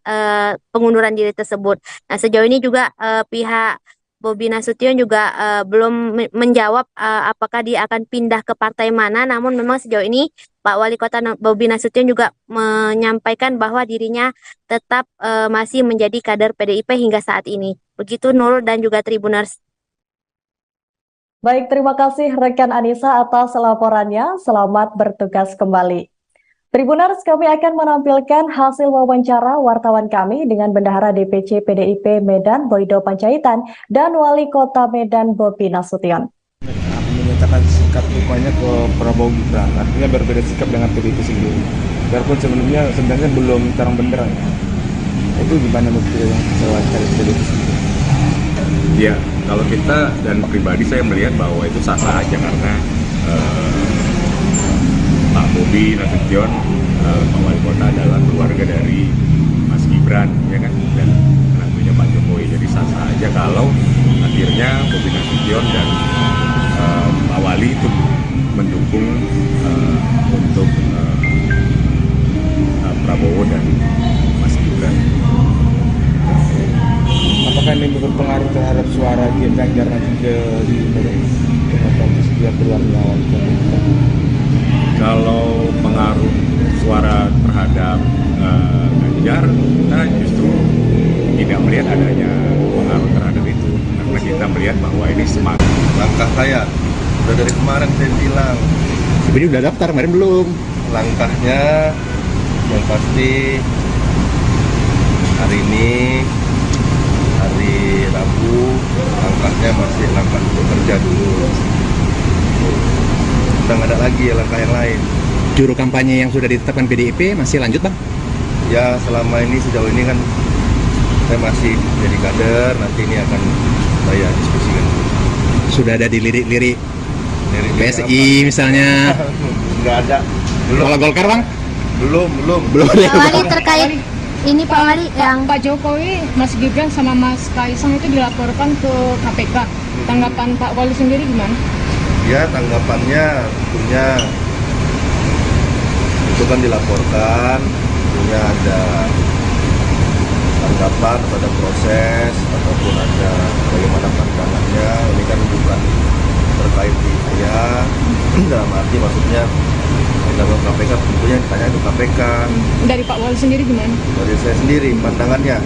pengunduran diri tersebut. Nah, sejauh ini juga pihak Bobi Nasution juga belum menjawab apakah dia akan pindah ke partai mana, namun memang sejauh ini Pak Wali Kota Bobi Nasution juga menyampaikan bahwa dirinya tetap masih menjadi kader PDIP hingga saat ini. Begitu Nurul dan juga Tribuners. Baik, terima kasih rekan Anissa atas laporannya. Selamat bertugas kembali. Tribuners, kami akan menampilkan hasil wawancara wartawan kami dengan Bendahara DPC PDIP Medan Boydo Panjaitan dan Wali Kota Medan Bobi Nasution. Menyatakan sikap dukungannya ke Prabowo Gibran, artinya berbeda sikap dengan PDIP sendiri. Biarpun sebenarnya belum terang benderang. Itu gimana menurut yang saya cari PDIP sendiri? Ya, kalau kita dan pribadi saya melihat bahwa itu sah-sah aja karena Pak Bobi Nasution, Pak Wali Kota adalah keluarga dari Mas Gibran, ya kan, dan tentunya Pak Jokowi. Jadi sah-sah aja kalau akhirnya Bobi Nasution dan Pak Wali itu mendukung untuk Prabowo dan Mas Gibran. kita justru tidak melihat adanya pengaruh terhadap itu, karena kita melihat bahwa ini semangat. Langkah saya udah dari kemarin saya bilang, Tapi ini udah daftar, kemarin belum. langkahnya yang pasti hari ini hari Rabu, langkahnya masih langkah bekerja dulu. Kita nggak ada lagi langkah yang lain. Juru kampanye yang sudah ditetapkan PDIP masih lanjut, Bang? Ya selama ini sejauh ini kan saya masih jadi kader, nanti ini akan saya diskusikan. Sudah ada di lirik-lirik Dari PSI misalnya. nggak ada, belum, Kalau Golkar, Bang? belum. Belum ada. Pak Wali terkait ini Pak Wali yang Pak Jokowi, Mas Gibran sama Mas Kaisang itu dilaporkan ke KPK. Tanggapan Pak Wali sendiri gimana? Ya tanggapannya tentunya itu kan dilaporkan, tentunya ada tanggapan pada proses ataupun ada bagaimana pandangannya. Ini kan bukan terkait di saya, dalam arti maksudnya dalam KPK tentunya ditanya ke KPK. Dari Pak Wali sendiri gimana? Dari saya sendiri pandangannya,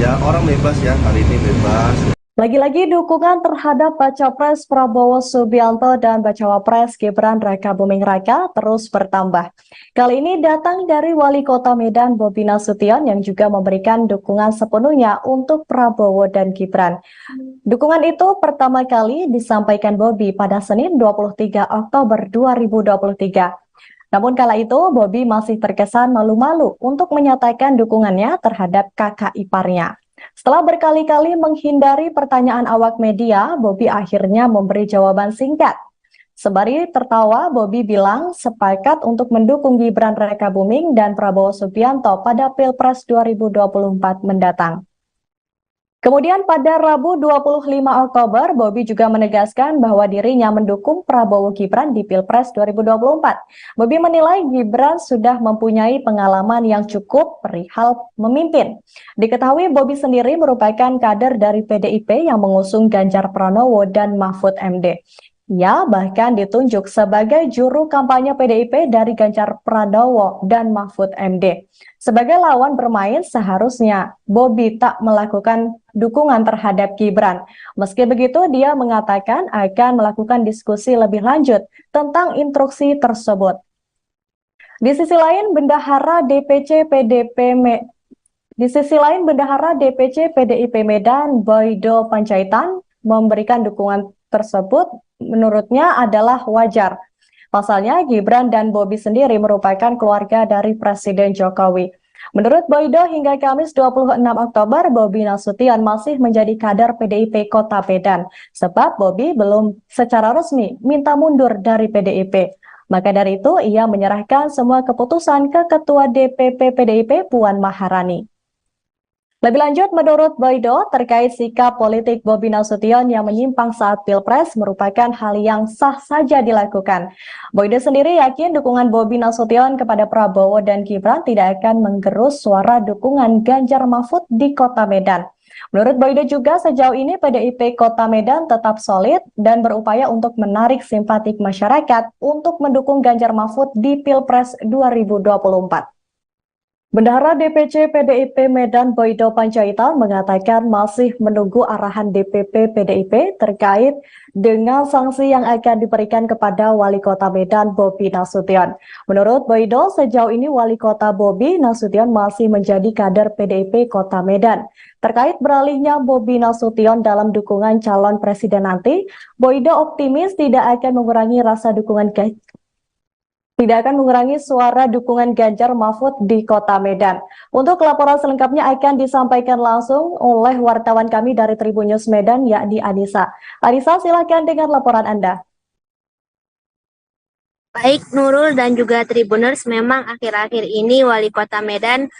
ya orang bebas ya, hari ini bebas. Lagi-lagi dukungan terhadap Baca Pres Prabowo Subianto dan Bacawa Pres Gibran Rakabuming Raka terus bertambah. Kali ini datang dari Wali Kota Medan Bobi Nasution yang juga memberikan dukungan sepenuhnya untuk Prabowo dan Gibran. Dukungan itu pertama kali disampaikan Bobi pada Senin 23 Oktober 2023. Namun kala itu Bobi masih terkesan malu-malu untuk menyatakan dukungannya terhadap kakak iparnya. Setelah berkali-kali menghindari pertanyaan awak media, Bobi akhirnya memberi jawaban singkat. Sembari tertawa, Bobi bilang sepakat untuk mendukung Gibran Rakabuming dan Prabowo Subianto pada Pilpres 2024 mendatang. Kemudian pada Rabu 25 Oktober, Bobi juga menegaskan bahwa dirinya mendukung Prabowo Gibran di Pilpres 2024. Bobi menilai Gibran sudah mempunyai pengalaman yang cukup perihal memimpin. Diketahui Bobi sendiri merupakan kader dari PDIP yang mengusung Ganjar Pranowo dan Mahfud MD. Ia bahkan ditunjuk sebagai juru kampanye PDIP dari Ganjar Pranowo dan Mahfud MD. Sebagai lawan bermain, seharusnya Bobi tak melakukan dukungan terhadap Gibran. Meski begitu, dia mengatakan akan melakukan diskusi lebih lanjut tentang instruksi tersebut. Di sisi lain, Bendahara DPC PDIP Medan, Boydo Panjaitan, memberikan dukungan tersebut menurutnya adalah wajar. Pasalnya, Gibran dan Bobi sendiri merupakan keluarga dari Presiden Jokowi. Menurut Boydo, hingga Kamis 26 Oktober, Bobi Nasution masih menjadi kader PDIP Kota Medan, sebab Bobi belum secara resmi minta mundur dari PDIP. Maka dari itu, ia menyerahkan semua keputusan ke Ketua DPP PDIP Puan Maharani. Lebih lanjut, menurut Boydo, terkait sikap politik Bobi Nasution yang menyimpang saat Pilpres merupakan hal yang sah saja dilakukan. Boydo sendiri yakin dukungan Bobi Nasution kepada Prabowo dan Gibran tidak akan menggerus suara dukungan Ganjar Mahfud di Kota Medan. Menurut Boydo juga, sejauh ini PDIP Kota Medan tetap solid dan berupaya untuk menarik simpatik masyarakat untuk mendukung Ganjar Mahfud di Pilpres 2024. Bendahara DPC PDIP Medan Boydo Panjaitan mengatakan masih menunggu arahan DPP PDIP terkait dengan sanksi yang akan diberikan kepada Wali Kota Medan Bobi Nasution. Menurut Boydo, sejauh ini Wali Kota Bobi Nasution masih menjadi kader PDIP Kota Medan. Terkait beralihnya Bobi Nasution dalam dukungan calon presiden nanti, Boydo optimis tidak akan mengurangi suara dukungan Ganjar Mahfud di Kota Medan. Untuk laporan selengkapnya akan disampaikan langsung oleh wartawan kami dari Tribun News Medan, yakni Anissa. Anissa, silakan dengan laporan Anda. Baik Nurul dan juga Tribuners, memang akhir-akhir ini Wali Kota Medan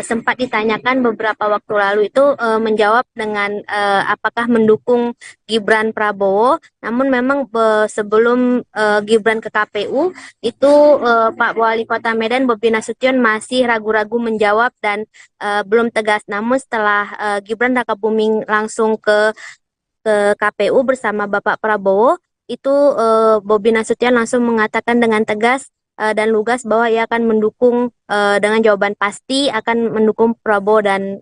sempat ditanyakan beberapa waktu lalu itu menjawab dengan apakah mendukung Gibran Prabowo. Namun memang sebelum Gibran ke KPU itu Pak Wali Kota Medan Bobi Nasution masih ragu-ragu menjawab dan belum tegas. Namun setelah Gibran Rakabuming langsung ke KPU bersama Bapak Prabowo, itu Bobi Nasution langsung mengatakan dengan tegas dan lugas bahwa ia akan mendukung dengan jawaban pasti akan mendukung Prabowo dan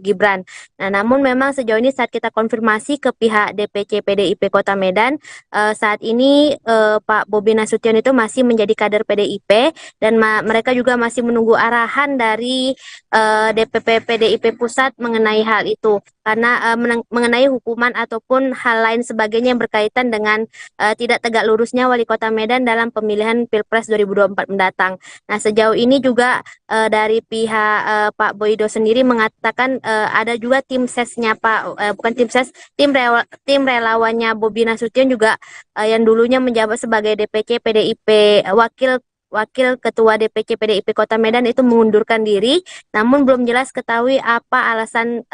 Gibran. Nah, namun memang sejauh ini saat kita konfirmasi ke pihak DPC PDIP Kota Medan, saat ini Pak Bobi Nasution itu masih menjadi kader PDIP dan mereka juga masih menunggu arahan dari DPP PDIP Pusat mengenai hal itu. Karena mengenai hukuman ataupun hal lain sebagainya yang berkaitan dengan tidak tegak lurusnya Wali Kota Medan dalam pemilihan Pilpres 2024 mendatang. Nah, sejauh ini juga dari pihak Pak Boydo sendiri mengatakan ada juga tim sesnya bukan tim ses, tim relawannya Bobi Nasution juga yang dulunya menjabat sebagai DPC PDIP Wakil Ketua DPC PDIP Kota Medan itu mengundurkan diri, namun belum jelas ketahui apa alasan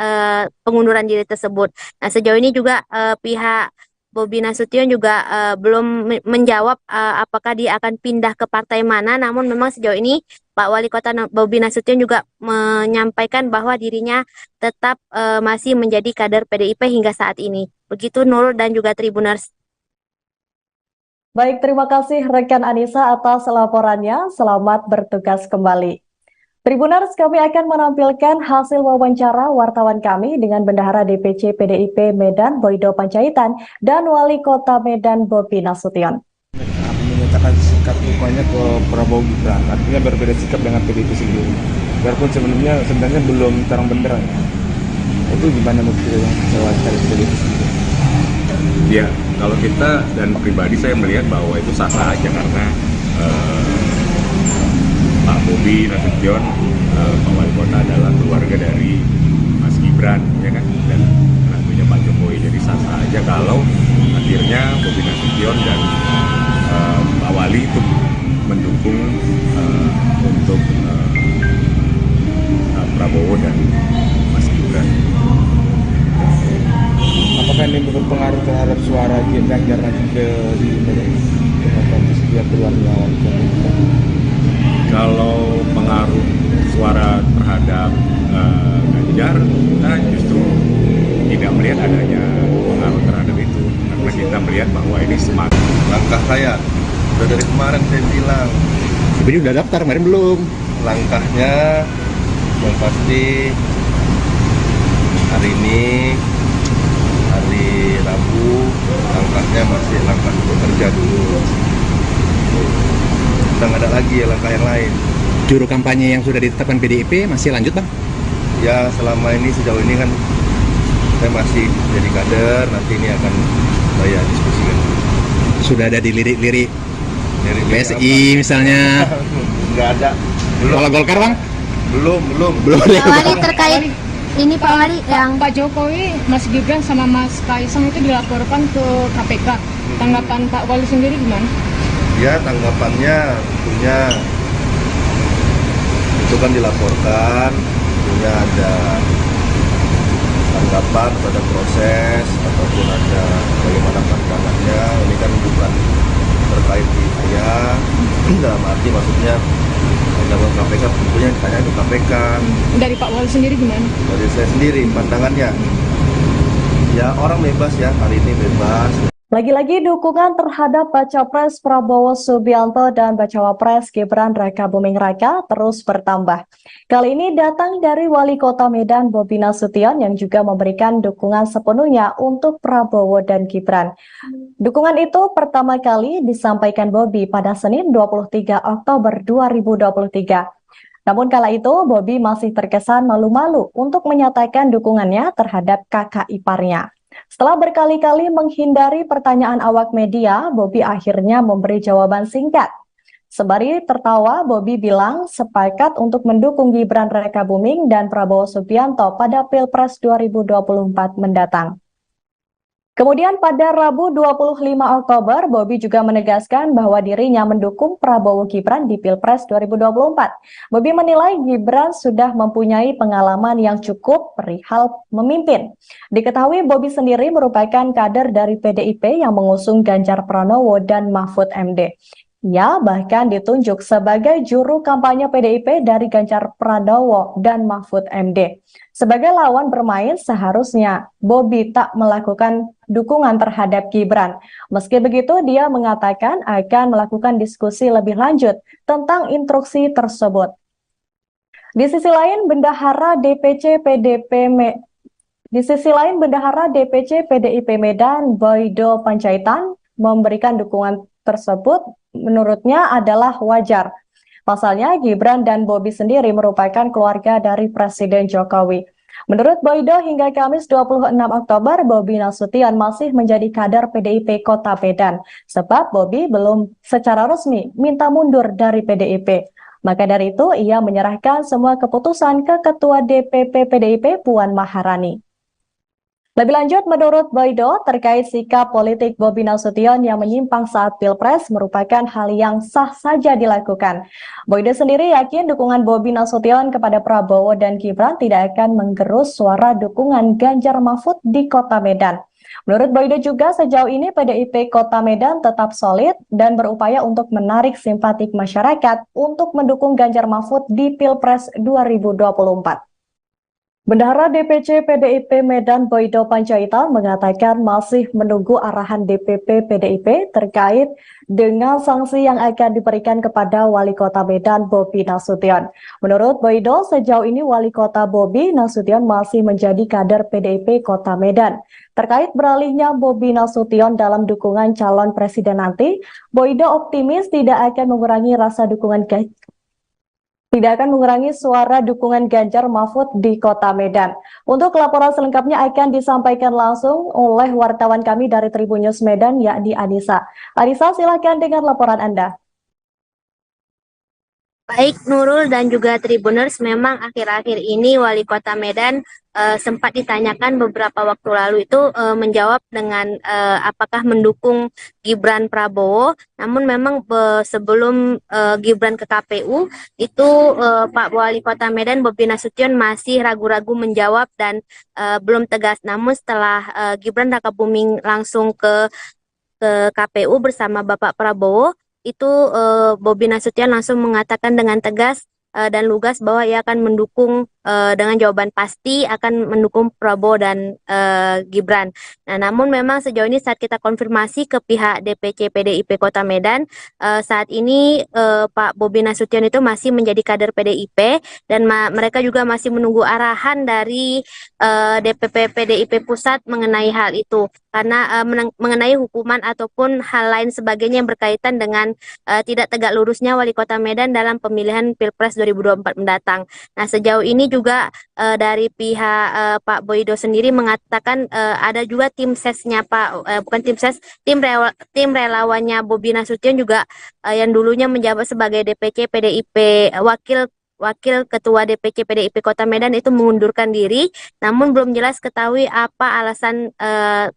pengunduran diri tersebut. Nah, sejauh ini juga pihak Bobi Nasution juga belum menjawab apakah dia akan pindah ke partai mana, namun memang sejauh ini Pak Wali Kota Bobi Nasution juga menyampaikan bahwa dirinya tetap masih menjadi kader PDIP hingga saat ini. Begitu Nurul dan juga Tribuners. Baik, terima kasih rekan Anissa atas laporannya. Selamat bertugas kembali. Tribuners, kami akan menampilkan hasil wawancara wartawan kami dengan Bendahara DPC PDIP Medan Boydo Panjaitan dan Wali Kota Medan Bobi Nasution. Menyatakan sikap dukungannya ke Prabowo Gibran, artinya berbeda sikap dengan PDIP sendiri. Biarpun sebenarnya belum terang benderang. Itu gimana menurut yang wawancara PDIP sendiri? Ya, kalau kita dan pribadi saya melihat bahwa itu sah-sah aja karena Pak Bobi Nasution, Pak Wali Kota adalah keluarga dari Mas Gibran, ya kan, dan tentunya Pak Jokowi. Jadi sah-sah aja kalau akhirnya Bobi Nasution dan Pak Wali itu mendukung untuk Prabowo dan Mas Gibran. Apakah ini berpengaruh terhadap suara Ganjar nanti di setiap keluarga wali kota? Kalau pengaruh suara terhadap Ganjar, kita justru tidak melihat adanya pengaruh terhadap itu, karena kita melihat bahwa ini semakin Langkah saya udah dari kemarin saya bilang, Tapi udah daftar, kemarin belum. langkahnya yang pasti hari ini hari Rabu, langkahnya masih langkah bekerja dulu. Kita nggak ada lagi ya langkah yang lain. Juru kampanye yang sudah ditetapkan PDIP masih lanjut, Bang? Ya selama ini sejauh ini kan saya masih jadi kader, nanti ini akan saya diskusikan. Sudah ada dilirik-lirik Dari PSI misalnya. Nggak ada. Belum. Kalau Golkar, Bang? Belum. Pak Wali terkait ini Pak Wali yang Pak Jokowi, Mas Gibran sama Mas Kaisang itu dilaporkan ke KPK. Tanggapan Pak Wali sendiri gimana? Ya tanggapannya tentunya itu kan dilaporkan, tentunya ada tanggapan pada proses ataupun ada bagaimana pandangannya. Ini kan bukan terkait di saya, dalam arti maksudnya undang-undang KPK tentunya ditanya ke KPK. Dari Pak Wali sendiri gimana? Dari saya sendiri pandangannya, ya orang bebas ya, hari ini bebas. Lagi-lagi dukungan terhadap Baca Pres Prabowo Subianto dan Bacawa Pres Gibran Raka Buming Raka terus bertambah. Kali ini datang dari Wali Kota Medan Bobi Nasution yang juga memberikan dukungan sepenuhnya untuk Prabowo dan Gibran. Dukungan itu pertama kali disampaikan Bobi pada Senin 23 Oktober 2023. Namun kala itu Bobi masih terkesan malu-malu untuk menyatakan dukungannya terhadap kakak iparnya. Setelah berkali-kali menghindari pertanyaan awak media, Bobi akhirnya memberi jawaban singkat. Sembari tertawa, Bobi bilang sepakat untuk mendukung Gibran Raka Buming dan Prabowo Subianto pada Pilpres 2024 mendatang. Kemudian pada Rabu 25 Oktober, Bobi juga menegaskan bahwa dirinya mendukung Prabowo Gibran di Pilpres 2024. Bobi menilai Gibran sudah mempunyai pengalaman yang cukup perihal memimpin. Diketahui Bobi sendiri merupakan kader dari PDIP yang mengusung Ganjar Pranowo dan Mahfud MD. Ia bahkan ditunjuk sebagai juru kampanye PDIP dari Ganjar Pranowo dan Mahfud MD. Sebagai lawan bermain, seharusnya Bobi tak melakukan dukungan terhadap Gibran. Meski begitu, dia mengatakan akan melakukan diskusi lebih lanjut tentang instruksi tersebut. Di sisi lain, Bendahara DPC PDIP Medan, Boydo Panjaitan, memberikan dukungan tersebut menurutnya adalah wajar. Pasalnya, Gibran dan Bobi sendiri merupakan keluarga dari Presiden Jokowi. Menurut Boydo, hingga Kamis 26 Oktober, Bobi Nasution masih menjadi kader PDIP Kota Medan, sebab Bobi belum secara resmi minta mundur dari PDIP. Maka dari itu, ia menyerahkan semua keputusan ke Ketua DPP PDIP Puan Maharani. Lebih lanjut, menurut Boydo, terkait sikap politik Bobi Nasution yang menyimpang saat Pilpres merupakan hal yang sah saja dilakukan. Boydo sendiri yakin dukungan Bobi Nasution kepada Prabowo dan Gibran tidak akan menggerus suara dukungan Ganjar Mahfud di Kota Medan. Menurut Boydo juga, sejauh ini PDIP Kota Medan tetap solid dan berupaya untuk menarik simpatik masyarakat untuk mendukung Ganjar Mahfud di Pilpres 2024. Bendahara DPC PDIP Medan Boydo Panjaitan mengatakan masih menunggu arahan DPP PDIP terkait dengan sanksi yang akan diberikan kepada Wali Kota Medan Bobi Nasution. Menurut Boydo, sejauh ini Wali Kota Bobi Nasution masih menjadi kader PDIP Kota Medan. Terkait beralihnya Bobi Nasution dalam dukungan calon presiden nanti, Boydo optimis tidak akan mengurangi suara dukungan Ganjar Mahfud di Kota Medan. Untuk laporan selengkapnya akan disampaikan langsung oleh wartawan kami dari Tribun News Medan, yakni Anissa. Anissa, silakan dengan laporan Anda. Baik Nurul dan juga Tribuners, memang akhir-akhir ini Wali Kota Medan sempat ditanyakan beberapa waktu lalu itu menjawab dengan apakah mendukung Gibran Prabowo. Namun memang sebelum Gibran ke KPU itu Pak Wali Kota Medan Bobi Nasution masih ragu-ragu menjawab dan belum tegas. Namun setelah Gibran Rakabuming langsung ke KPU bersama Bapak Prabowo, itu Bobi Nasution langsung mengatakan dengan tegas dan lugas bahwa ia akan mendukung dengan jawaban pasti akan mendukung Prabowo dan Gibran. Nah, namun memang sejauh ini saat kita konfirmasi ke pihak DPC PDIP Kota Medan, saat ini Pak Bobi Nasution itu masih menjadi kader PDIP dan mereka juga masih menunggu arahan dari DPP PDIP Pusat mengenai hal itu. Karena mengenai hukuman ataupun hal lain sebagainya yang berkaitan dengan tidak tegak lurusnya Wali Kota Medan dalam pemilihan Pilpres 2024 mendatang. Nah, sejauh ini juga dari pihak Pak Boydo sendiri mengatakan ada juga tim sesnya tim relawannya Bobi Nasution juga yang dulunya menjabat sebagai DPC PDIP Wakil Ketua DPC PDIP Kota Medan itu mengundurkan diri, namun belum jelas ketahui apa alasan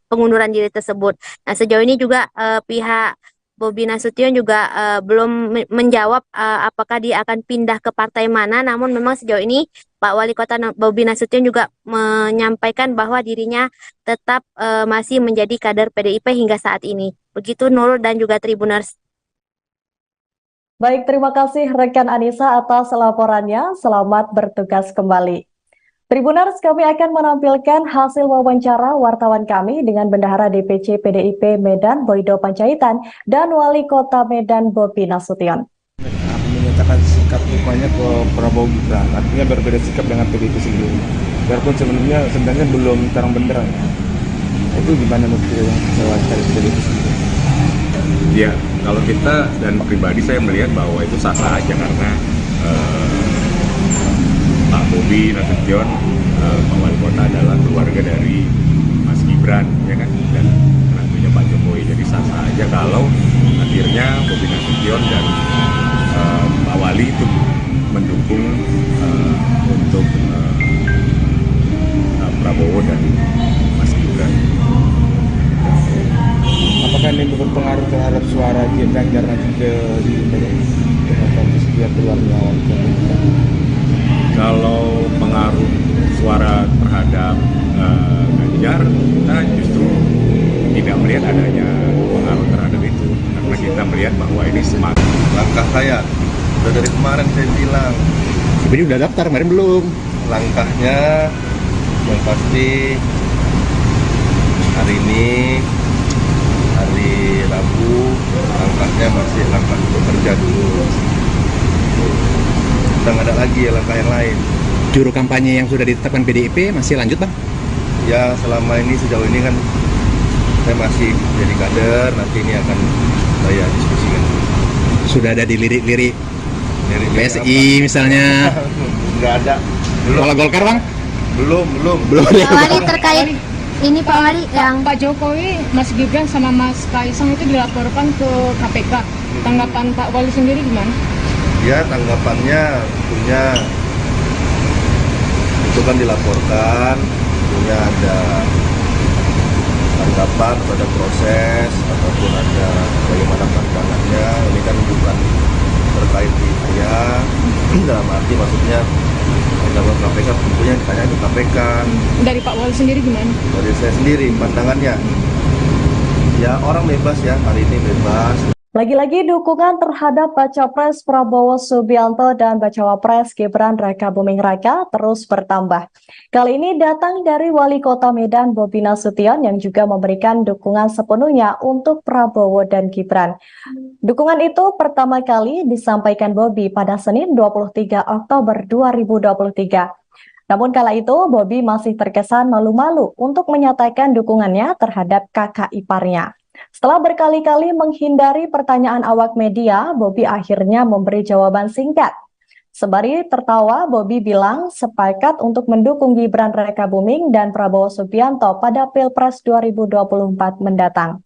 pengunduran diri tersebut. Nah, sejauh ini juga pihak Bobi Nasution juga belum menjawab apakah dia akan pindah ke partai mana, namun memang sejauh ini Pak Wali Kota Bobi Nasution juga menyampaikan bahwa dirinya tetap masih menjadi kader PDIP hingga saat ini. Begitu Nurul dan juga Tribuners. Baik, terima kasih rekan Anissa atas laporannya. Selamat bertugas kembali. Tribuners, kami akan menampilkan hasil wawancara wartawan kami dengan Bendahara DPC PDIP Medan Boydo Panjaitan dan Wali Kota Medan Bobi Nasution. Menyatakan sikap dukungannya ke Prabowo Gibran, artinya berbeda sikap dengan PDIP sendiri. Biarpun sebenarnya belum terang benderang. Itu gimana menurut yang wawancara PDIP sendiri? Ya, kalau kita dan pribadi saya melihat bahwa itu sah-sah aja karena Pak Bobi Nasution, Pak Wali Kota adalah keluarga dari Mas Gibran, ya kan, dan menantunya Pak Jokowi. Jadi sah-sah aja kalau akhirnya Bobi Nasution dan Pak Wali itu mendukung untuk Prabowo dan Mas Gibran. Apakah ini berpengaruh terhadap suara Ganjar nanti di biar keluarnya? Kalau pengaruh suara terhadap Ganjar, kita justru tidak melihat adanya pengaruh terhadap itu, karena kita melihat bahwa ini semakin Langkah saya udah dari kemarin saya bilang. Sebenarnya udah daftar, kemarin belum. langkahnya yang pasti hari ini, hari Rabu, langkahnya masih langkah untuk kerja dulu. Udah nggak ada lagi ya langkah yang lain. Juru kampanye yang sudah ditetapkan PDIP masih lanjut bang? Ya selama ini, sejauh ini kan saya masih jadi kader, nanti ini akan saya diskusikan. Sudah ada dilirik-lirik Dari PSI misalnya? Nggak ada. Kalau Golkar bang? Belum. Pak Wali terkait ini Pak Wali yang Pak Jokowi, Mas Gibran sama Mas Kaisang itu dilaporkan ke KPK. Tanggapan Pak Wali sendiri gimana? Ya tanggapannya tentunya itu kan dilaporkan, tentunya ada tanggapan pada proses ataupun ada bagaimana pandangannya. Ini kan bukan terkait di saya, dalam arti maksudnya dalam KPK tentunya ditanya ke KPK. Dari Pak Wali sendiri gimana? Dari saya sendiri pandangannya, ya orang bebas ya, hari ini bebas. Lagi-lagi dukungan terhadap Baca Pres Prabowo Subianto dan Bacawa Pres Gibran Raka Buming Raka terus bertambah. Kali ini datang dari Wali Kota Medan Bobi Nasution yang juga memberikan dukungan sepenuhnya untuk Prabowo dan Gibran. Dukungan itu pertama kali disampaikan Bobi pada Senin 23 Oktober 2023. Namun kala itu Bobi masih terkesan malu-malu untuk menyatakan dukungannya terhadap kakak iparnya. Setelah berkali-kali menghindari pertanyaan awak media, Bobi akhirnya memberi jawaban singkat. Sembari tertawa, Bobi bilang sepakat untuk mendukung Gibran Raka Buming dan Prabowo Subianto pada Pilpres 2024 mendatang.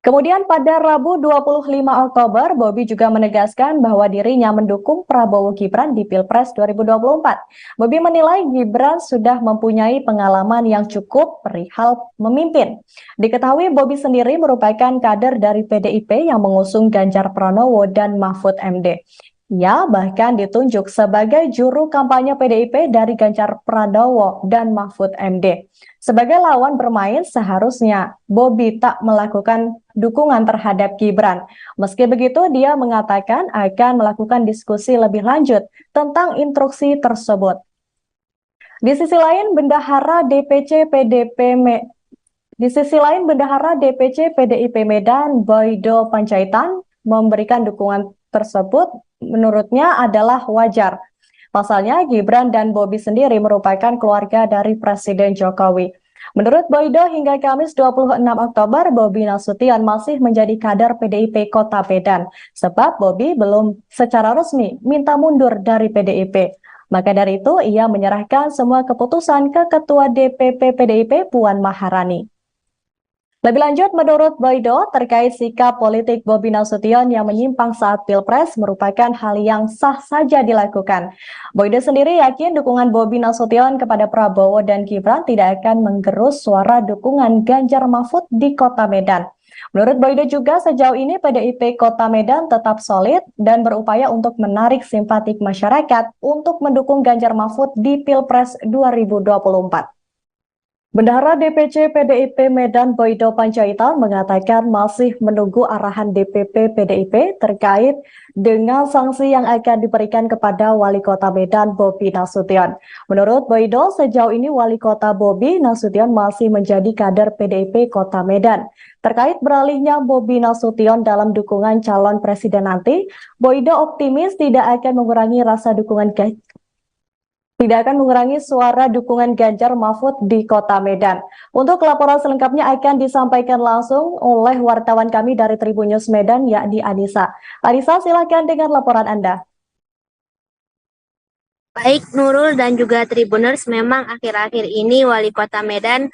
Kemudian pada Rabu 25 Oktober, Bobi juga menegaskan bahwa dirinya mendukung Prabowo Gibran di Pilpres 2024. Bobi menilai Gibran sudah mempunyai pengalaman yang cukup perihal memimpin. Diketahui Bobi sendiri merupakan kader dari PDIP yang mengusung Ganjar Pranowo dan Mahfud MD. Ia bahkan ditunjuk sebagai juru kampanye PDIP dari Ganjar Pranowo dan Mahfud MD. Sebagai lawan bermain, seharusnya Bobi tak melakukan dukungan terhadap Gibran. Meski begitu, dia mengatakan akan melakukan diskusi lebih lanjut tentang instruksi tersebut. Di sisi lain, Bendahara DPC PDIP Medan, Boydo Panjaitan, memberikan dukungan tersebut menurutnya adalah wajar. Pasalnya, Gibran dan Bobi sendiri merupakan keluarga dari Presiden Jokowi. Menurut Boydo, hingga Kamis 26 Oktober, Bobi Nasution masih menjadi kader PDIP Kota Medan, sebab Bobi belum secara resmi minta mundur dari PDIP. Maka dari itu, ia menyerahkan semua keputusan ke Ketua DPP PDIP Puan Maharani. Lebih lanjut, menurut Boydo, terkait sikap politik Bobi Nasution yang menyimpang saat Pilpres merupakan hal yang sah saja dilakukan. Boydo sendiri yakin dukungan Bobi Nasution kepada Prabowo dan Gibran tidak akan menggerus suara dukungan Ganjar Mahfud di Kota Medan. Menurut Boydo juga, sejauh ini PDIP Kota Medan tetap solid dan berupaya untuk menarik simpatik masyarakat untuk mendukung Ganjar Mahfud di Pilpres 2024. Bendahara DPC PDIP Medan Boydo Panjaitan mengatakan masih menunggu arahan DPP PDIP terkait dengan sanksi yang akan diberikan kepada Wali Kota Medan Bobi Nasution. Menurut Boydo, sejauh ini Wali Kota Bobi Nasution masih menjadi kader PDIP Kota Medan. Terkait beralihnya Bobi Nasution dalam dukungan calon presiden nanti, Boydo optimis tidak akan mengurangi suara dukungan Ganjar Mahfud di Kota Medan. Untuk laporan selengkapnya akan disampaikan langsung oleh wartawan kami dari Tribun News Medan, yakni Anissa. Anissa, silakan dengan laporan Anda. Baik Nurul dan juga Tribuners, memang akhir-akhir ini Wali Kota Medan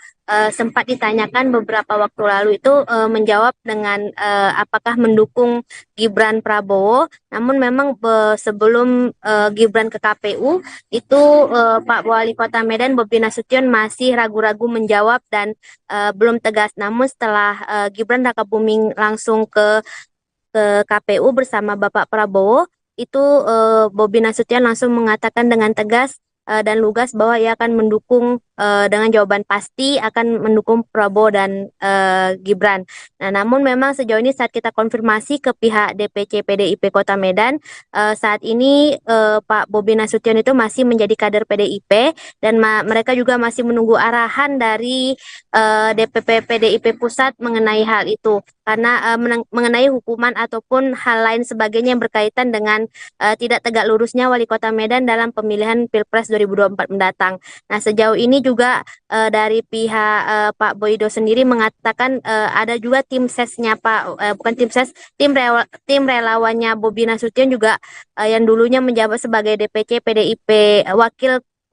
sempat ditanyakan beberapa waktu lalu itu menjawab dengan apakah mendukung Gibran Prabowo. Namun memang sebelum Gibran ke KPU itu Pak Wali Kota Medan Bobi Nasution masih ragu-ragu menjawab dan belum tegas. Namun setelah Gibran Raka Buming langsung ke KPU bersama Bapak Prabowo, itu Bobi Nasution langsung mengatakan dengan tegas dan lugas bahwa ia akan mendukung dengan jawaban pasti akan mendukung Prabowo dan Gibran. Nah, namun memang sejauh ini saat kita konfirmasi ke pihak DPC PDIP Kota Medan, saat ini Pak Bobi Nasution itu masih menjadi kader PDIP dan mereka juga masih menunggu arahan dari DPP PDIP Pusat mengenai hal itu. Karena mengenai hukuman ataupun hal lain sebagainya yang berkaitan dengan tidak tegak lurusnya Wali Kota Medan dalam pemilihan Pilpres 2024 mendatang. Nah, sejauh ini juga dari pihak Pak Boydo sendiri mengatakan ada juga tim sesnya bukan tim ses, tim relawannya Bobi Nasution juga yang dulunya menjabat sebagai DPC PDIP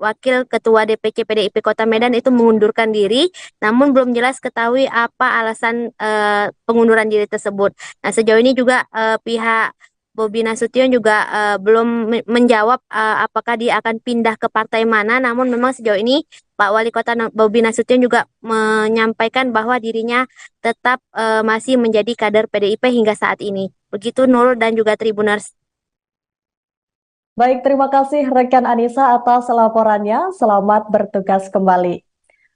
Wakil Ketua DPC PDIP Kota Medan itu mengundurkan diri, namun belum jelas ketahui apa alasan pengunduran diri tersebut. Nah, sejauh ini juga pihak Bobi Nasution juga belum menjawab apakah dia akan pindah ke partai mana, namun memang sejauh ini Pak Wali Kota Bobi Nasution juga menyampaikan bahwa dirinya tetap masih menjadi kader PDIP hingga saat ini. Begitu Nurul dan juga Tribuners. Baik, terima kasih rekan Anissa atas laporannya. Selamat bertugas kembali.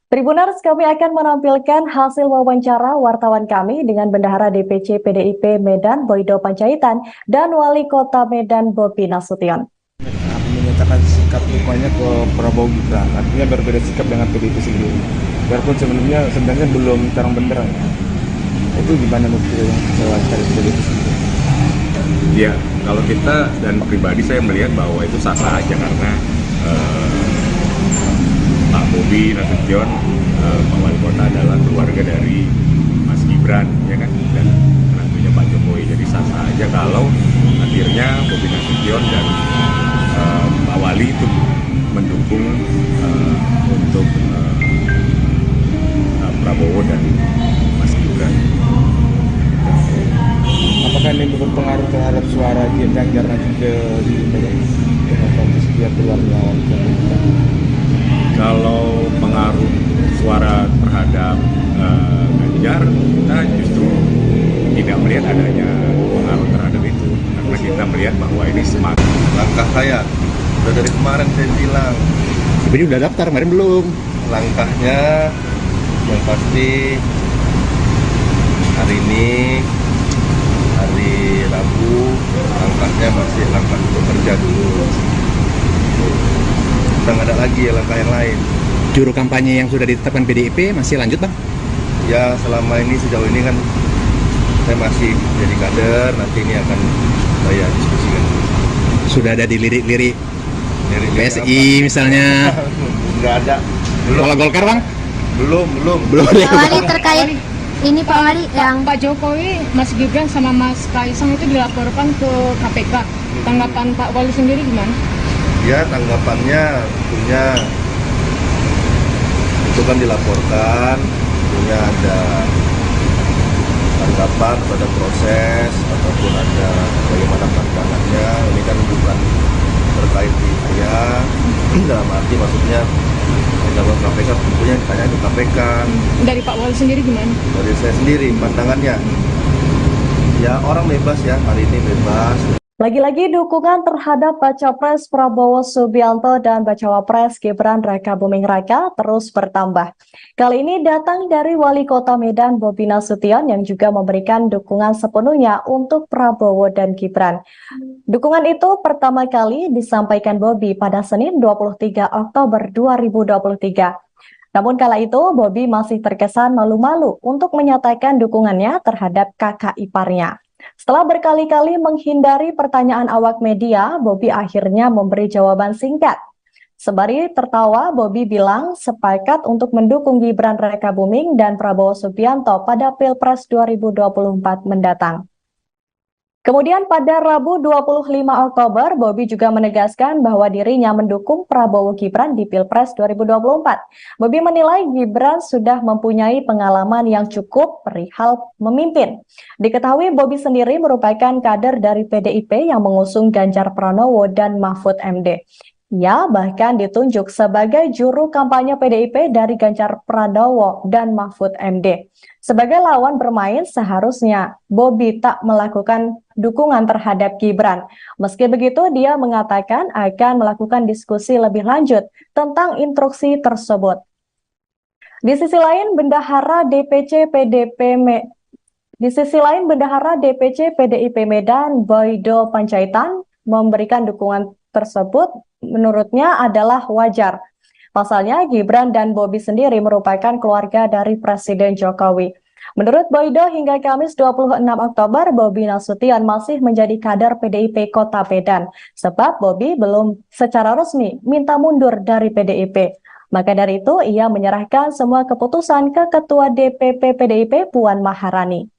Tribuners, kami akan menampilkan hasil wawancara wartawan kami dengan Bendahara DPC PDIP Medan Boydo Panjaitan dan Wali Kota Medan Bobi Nasution. Menyatakan sikap dukungannya ke Prabowo Gibran, artinya berbeda sikap dengan PDIP sendiri. Biarpun sebenarnya belum terang benderang. Itu gimana menurut yang wawancara PDIP sendiri? Ya, kalau kita dan pribadi saya melihat bahwa itu sah-sah aja karena Pak Bobi Nasution, Pak Wali Kota adalah keluarga dari Mas Gibran, ya kan, dan tentunya Pak Jokowi. Jadi sah-sah aja kalau akhirnya Bobi Nasution dan Pak Wali itu mendukung untuk Prabowo dan Mas Gibran. Apakah ini berpengaruh terhadap suara Ganjar nanti ke dia keluarnya? Kalau pengaruh suara terhadap Ganjar, kita justru tidak melihat adanya pengaruh terhadap itu, karena kita melihat bahwa ini semakin Langkah saya udah dari kemarin saya bilang, Ini udah daftar, kemarin belum. langkahnya yang pasti hari ini hari Rabu, langkahnya masih langkah bekerja dulu. Udah nggak ada lagi ya langkah yang lain. Juru kampanye yang sudah ditetapkan PDIP masih lanjut, Bang? Ya selama ini sejauh ini kan saya masih jadi kader, nanti ini akan saya diskusikan. Sudah ada di lirik-lirik Dari PSI misalnya. Nggak ada. Kalau Golkar, Bang? Belum. Pak Wali terkait ini Pak Wali yang Pak Jokowi, Mas Gibran sama Mas Kaisang itu dilaporkan ke KPK. Tanggapan Pak Wali sendiri gimana? Ya tanggapannya tentunya itu kan dilaporkan, tentunya ada tanggapan pada proses ataupun ada bagaimana pandangannya. Ini kan bukan terkait di saya, dalam arti maksudnya dalam KPK tentunya ditanya ke KPK. Dari Pak Wali sendiri gimana? Dari saya sendiri pandangannya, ya orang bebas ya, hari ini bebas. Lagi-lagi dukungan terhadap Baca Pres Prabowo Subianto dan Bacawa Pres Gibran Raka Buming Raka terus bertambah. Kali ini datang dari Wali Kota Medan Bobi Nasution yang juga memberikan dukungan sepenuhnya untuk Prabowo dan Gibran. Dukungan itu pertama kali disampaikan Bobi pada Senin 23 Oktober 2023. Namun kala itu Bobi masih terkesan malu-malu untuk menyatakan dukungannya terhadap kakak iparnya. Setelah berkali-kali menghindari pertanyaan awak media, Bobi akhirnya memberi jawaban singkat. Sembari tertawa, Bobi bilang sepakat untuk mendukung Gibran Raka Buming dan Prabowo Subianto pada Pilpres 2024 mendatang. Kemudian pada Rabu 25 Oktober, Bobi juga menegaskan bahwa dirinya mendukung Prabowo Gibran di Pilpres 2024. Bobi menilai Gibran sudah mempunyai pengalaman yang cukup perihal memimpin. Diketahui Bobi sendiri merupakan kader dari PDIP yang mengusung Ganjar Pranowo dan Mahfud MD. Ia bahkan ditunjuk sebagai juru kampanye PDIP dari Ganjar Pranowo dan Mahfud MD. Sebagai lawan bermain, seharusnya Bobi tak melakukan dukungan terhadap Gibran. Meski begitu, dia mengatakan akan melakukan diskusi lebih lanjut tentang instruksi tersebut. Di sisi lain, Bendahara DPC PDIP Medan Boydo Panjaitan memberikan dukungan tersebut menurutnya adalah wajar. Pasalnya, Gibran dan Bobi sendiri merupakan keluarga dari Presiden Jokowi. Menurut Boydo, hingga Kamis 26 Oktober, Bobi Nasution masih menjadi kader PDIP Kota Medan, sebab Bobi belum secara resmi minta mundur dari PDIP. Maka dari itu, ia menyerahkan semua keputusan ke Ketua DPP PDIP Puan Maharani.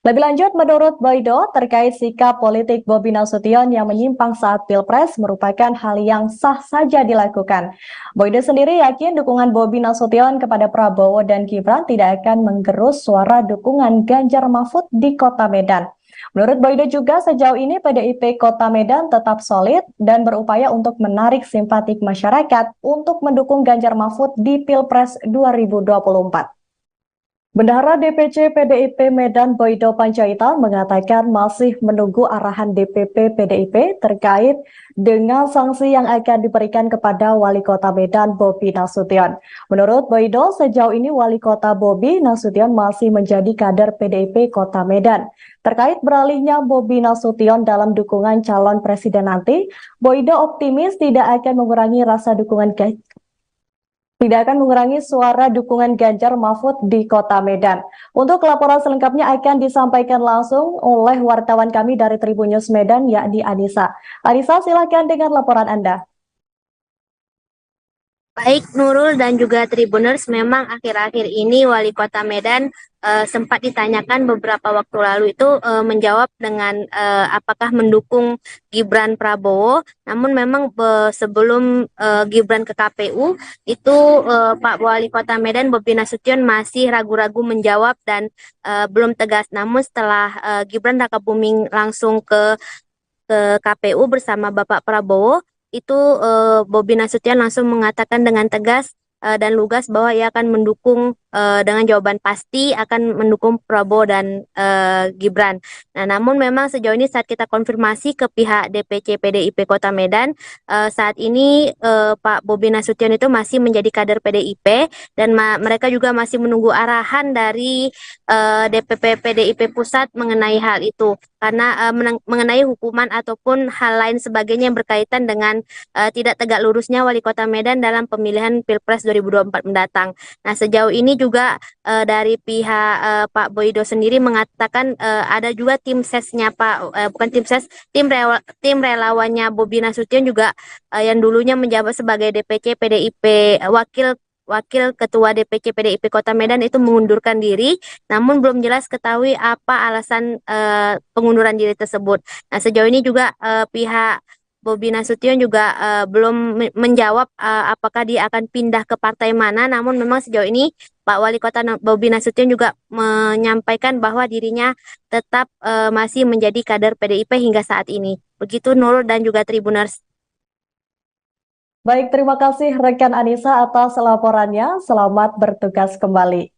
Lebih lanjut, menurut Boydo, terkait sikap politik Bobi Nasution yang menyimpang saat Pilpres merupakan hal yang sah saja dilakukan. Boydo sendiri yakin dukungan Bobi Nasution kepada Prabowo dan Gibran tidak akan menggerus suara dukungan Ganjar Mahfud di Kota Medan. Menurut Boydo juga sejauh ini PDIP Kota Medan tetap solid dan berupaya untuk menarik simpatik masyarakat untuk mendukung Ganjar Mahfud di Pilpres 2024. Bendahara DPC PDIP Medan Boydo Panjaitan mengatakan masih menunggu arahan DPP PDIP terkait dengan sanksi yang akan diberikan kepada Wali Kota Medan Bobi Nasution. Menurut Boydo, sejauh ini Wali Kota Bobi Nasution masih menjadi kader PDIP Kota Medan. Terkait beralihnya Bobi Nasution dalam dukungan calon presiden nanti, Boydo optimis tidak akan mengurangi suara dukungan Ganjar Mahfud di Kota Medan. Untuk laporan selengkapnya akan disampaikan langsung oleh wartawan kami dari Tribun News Medan, yakni Anissa. Anissa, silakan dengan laporan Anda. Baik Nurul dan juga Tribuners, memang akhir-akhir ini Wali Kota Medan sempat ditanyakan beberapa waktu lalu itu menjawab dengan apakah mendukung Gibran Prabowo. Namun memang sebelum Gibran ke KPU itu Pak Wali Kota Medan Bobi Nasution masih ragu-ragu menjawab dan belum tegas. Namun setelah Gibran Rakabuming langsung ke KPU bersama Bapak Prabowo, itu Bobi Nasution langsung mengatakan dengan tegas dan lugas bahwa ia akan mendukung dengan jawaban pasti akan mendukung Prabowo dan Gibran. Nah, namun memang sejauh ini saat kita konfirmasi ke pihak DPC PDIP Kota Medan, saat ini Pak Bobi Nasution itu masih menjadi kader PDIP dan mereka juga masih menunggu arahan dari DPP PDIP Pusat mengenai hal itu. Karena mengenai hukuman ataupun hal lain sebagainya yang berkaitan dengan tidak tegak lurusnya Wali Kota Medan dalam pemilihan Pilpres 2024 mendatang. Nah, sejauh ini juga dari pihak Pak Boydo sendiri mengatakan ada juga tim sesnya tim relawannya Bobi Nasution juga yang dulunya menjabat sebagai DPC PDIP Wakil Ketua DPC PDIP Kota Medan itu mengundurkan diri, namun belum jelas ketahui apa alasan pengunduran diri tersebut. Nah, sejauh ini juga pihak Bobi Nasution juga belum menjawab apakah dia akan pindah ke partai mana, namun memang sejauh ini Pak Wali Kota Bobi Nasution juga menyampaikan bahwa dirinya tetap masih menjadi kader PDIP hingga saat ini. Begitu Nurul dan juga Tribuners. Baik, terima kasih rekan Anissa atas laporannya. Selamat bertugas kembali.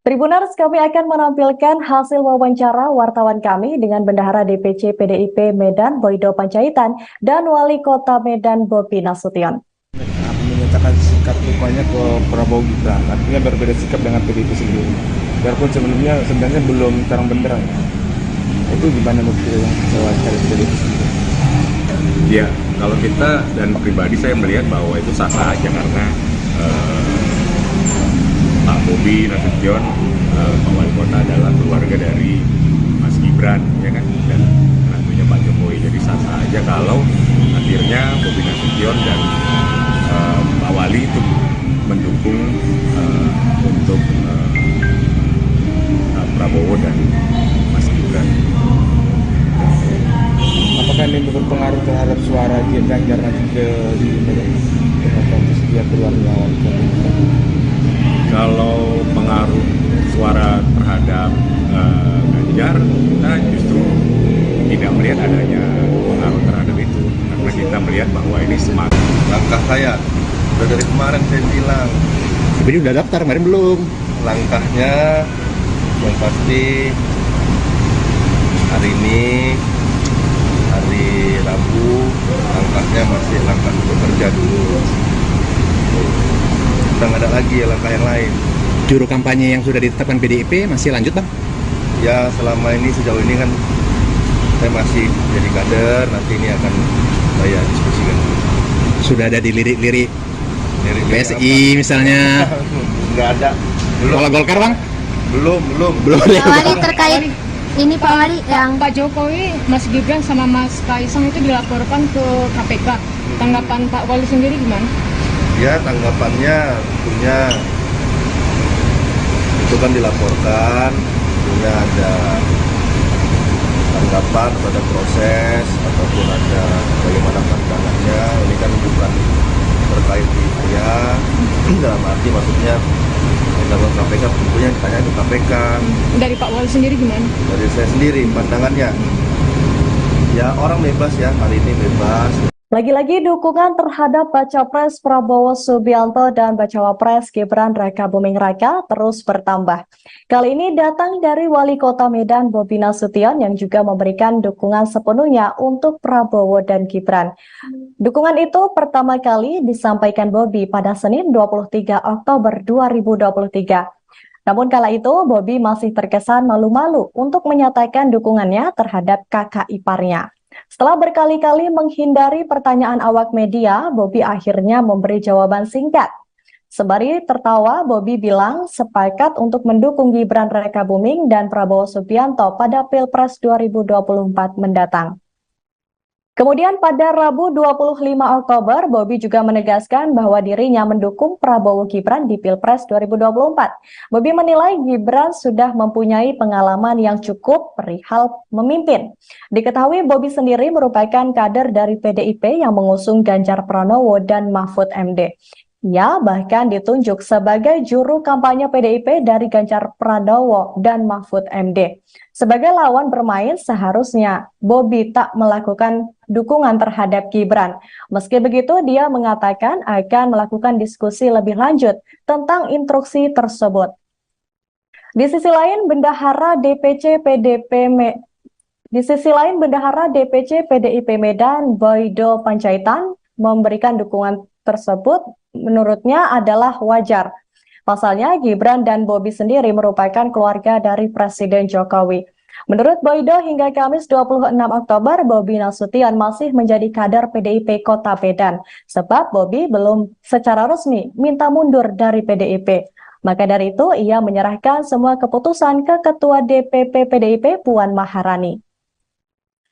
Tribuners, kami akan menampilkan hasil wawancara wartawan kami dengan Bendahara DPC PDIP Medan Boydo Panjaitan dan Wali Kota Medan Bobi Nasution. Menyatakan sikap dukungannya ke Prabowo Gibran, artinya berbeda sikap dengan PDIP sendiri. Biarpun sebenarnya belum terang benderang. Itu gimana menurut wawancara PDIP sendiri? Ya, kalau kita dan pribadi saya melihat bahwa itu sah-sah aja karena Pak Bobi Nasution, Pak Wali Kota adalah keluarga dari Mas Gibran, ya kan, dan tentunya Pak Jokowi. Jadi sah-sah aja kalau akhirnya Bobi Nasution dan Pak Wali itu mendukung untuk Prabowo dan Mas Gibran. Apakah ini berpengaruh terhadap suara Ganjar nanti ke dia keluarnya? Kalau pengaruh suara terhadap Ganjar, kita justru tidak melihat adanya pengaruh terhadap itu, karena kita melihat bahwa ini semakin Langkah saya udah dari kemarin saya bilang, Tapi udah daftar, kemarin belum. langkahnya yang pasti hari ini hari Rabu, langkahnya masih langkah bekerja dulu. udah nggak ada lagi langkah yang lain. Juru kampanye yang sudah ditetapkan PDIP masih lanjut bang? Ya selama ini sejauh ini kan saya masih jadi kader, nanti ini akan saya diskusikan. Sudah ada dilirik-lirik Dari PSI misalnya? Nggak ada. Kalau Golkar bang? Belum. Pak Wali terkait ini Pak Wali yang Pak Jokowi, Mas Gibran sama Mas Kaisang itu dilaporkan ke KPK. Tanggapan Pak Wali sendiri gimana? Ya tanggapannya tentunya itu kan dilaporkan, tentunya ada tanggapan pada proses ataupun ada bagaimana pandangannya. Ini kan bukan terkait di saya, dalam arti maksudnya dalam KPK tentunya ditanya ke KPK. Dari Pak Wali sendiri gimana? Dari saya sendiri pandangannya, ya orang bebas ya, hari ini bebas. Lagi-lagi dukungan terhadap Baca Pres Prabowo Subianto dan Bacawa Pres Gibran Rakabuming Raka terus bertambah. Kali ini datang dari Wali Kota Medan Bobi Nasution yang juga memberikan dukungan sepenuhnya untuk Prabowo dan Gibran. Dukungan itu pertama kali disampaikan Bobi pada Senin 23 Oktober 2023. Namun kala itu Bobi masih terkesan malu-malu untuk menyatakan dukungannya terhadap kakak iparnya. Setelah berkali-kali menghindari pertanyaan awak media, Bobi akhirnya memberi jawaban singkat. Sembari tertawa, Bobi bilang sepakat untuk mendukung Gibran Rakabuming dan Prabowo Subianto pada Pilpres 2024 mendatang. Kemudian pada Rabu 25 Oktober, Bobi juga menegaskan bahwa dirinya mendukung Prabowo Gibran di Pilpres 2024. Bobi menilai Gibran sudah mempunyai pengalaman yang cukup perihal memimpin. Diketahui Bobi sendiri merupakan kader dari PDIP yang mengusung Ganjar Pranowo dan Mahfud MD. Ia bahkan ditunjuk sebagai juru kampanye PDIP dari Ganjar Pranowo dan Mahfud MD. Sebagai lawan bermain, seharusnya Bobi tak melakukan dukungan terhadap Gibran. Meski begitu, dia mengatakan akan melakukan diskusi lebih lanjut tentang instruksi tersebut. Di sisi lain, Bendahara DPC PDIP Medan, Boydo Panjaitan, memberikan dukungan tersebut menurutnya adalah wajar. Pasalnya, Gibran dan Bobi sendiri merupakan keluarga dari Presiden Jokowi. Menurut Boydo, hingga Kamis 26 Oktober, Bobi Nasution masih menjadi kader PDIP Kota Medan, sebab Bobi belum secara resmi minta mundur dari PDIP. Maka dari itu, ia menyerahkan semua keputusan ke Ketua DPP PDIP Puan Maharani.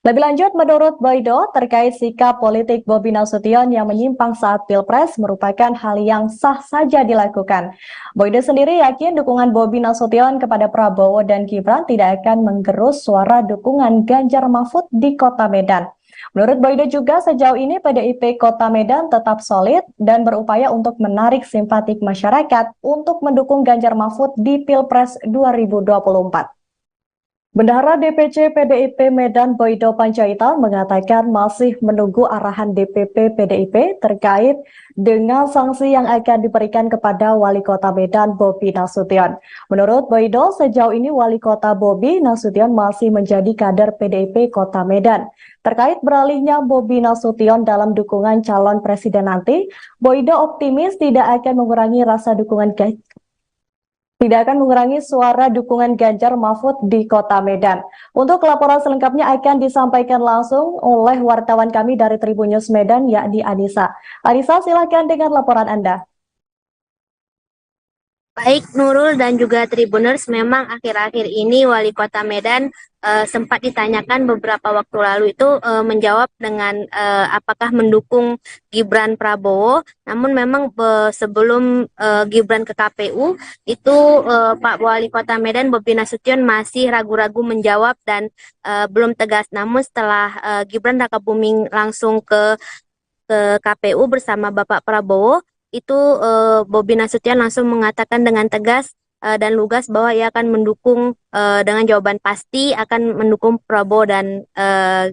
Lebih lanjut, menurut Boydo, terkait sikap politik Bobi Nasution yang menyimpang saat Pilpres merupakan hal yang sah saja dilakukan. Boydo sendiri yakin dukungan Bobi Nasution kepada Prabowo dan Gibran tidak akan menggerus suara dukungan Ganjar Mahfud di Kota Medan. Menurut Boydo juga sejauh ini PDIP Kota Medan tetap solid dan berupaya untuk menarik simpatik masyarakat untuk mendukung Ganjar Mahfud di Pilpres 2024. Bendahara DPC PDIP Medan Boydo Panjaitan mengatakan masih menunggu arahan DPP PDIP terkait dengan sanksi yang akan diberikan kepada Wali Kota Medan Bobi Nasution. Menurut Boydo, sejauh ini Wali Kota Bobi Nasution masih menjadi kader PDIP Kota Medan. Terkait beralihnya Bobi Nasution dalam dukungan calon presiden nanti, Boydo optimis tidak akan mengurangi suara dukungan Ganjar Mahfud di Kota Medan. Untuk laporan selengkapnya akan disampaikan langsung oleh wartawan kami dari Tribun News Medan, yakni Anissa. Anissa, silakan dengan laporan Anda. Baik Nurul dan juga Tribuners, memang akhir-akhir ini Wali Kota Medan sempat ditanyakan beberapa waktu lalu itu menjawab dengan apakah mendukung Gibran Prabowo. Namun memang sebelum Gibran ke KPU itu Pak Wali Kota Medan Bobi Nasution masih ragu-ragu menjawab dan belum tegas. Namun setelah Gibran Rakabuming langsung ke KPU bersama Bapak Prabowo, itu Bobi Nasution langsung mengatakan dengan tegas dan lugas bahwa ia akan mendukung dengan jawaban pasti akan mendukung Prabowo dan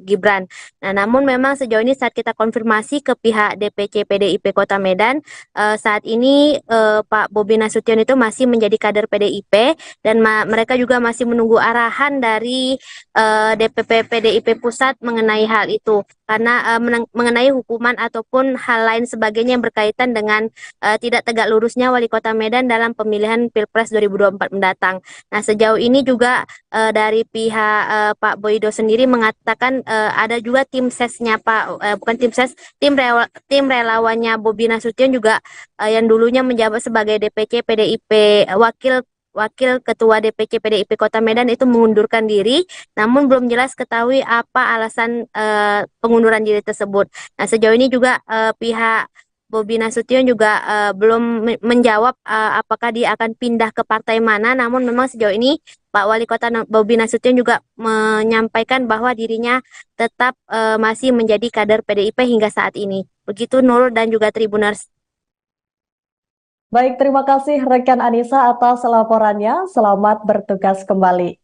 Gibran. Nah, namun memang sejauh ini saat kita konfirmasi ke pihak DPC PDIP Kota Medan, saat ini Pak Bobi Nasution itu masih menjadi kader PDIP dan mereka juga masih menunggu arahan dari DPP PDIP Pusat mengenai hal itu. Karena mengenai hukuman ataupun hal lain sebagainya yang berkaitan dengan tidak tegak lurusnya Wali Kota Medan dalam pemilihan Pilpres 2024 mendatang. Nah, sejauh ini juga dari pihak Pak Boydo sendiri mengatakan ada juga tim sesnya bukan tim ses, tim relawannya Bobi Nasution juga yang dulunya menjabat sebagai DPC PDIP Wakil Ketua DPC PDIP Kota Medan itu mengundurkan diri, namun belum jelas ketahui apa alasan pengunduran diri tersebut. Nah, sejauh ini juga pihak Bobi Nasution juga belum menjawab apakah dia akan pindah ke partai mana, namun memang sejauh ini Pak Wali Kota Bobi Nasution juga menyampaikan bahwa dirinya tetap masih menjadi kader PDIP hingga saat ini. Begitu Nurul dan juga Tribuners. Baik, terima kasih rekan Anissa atas laporannya. Selamat bertugas kembali.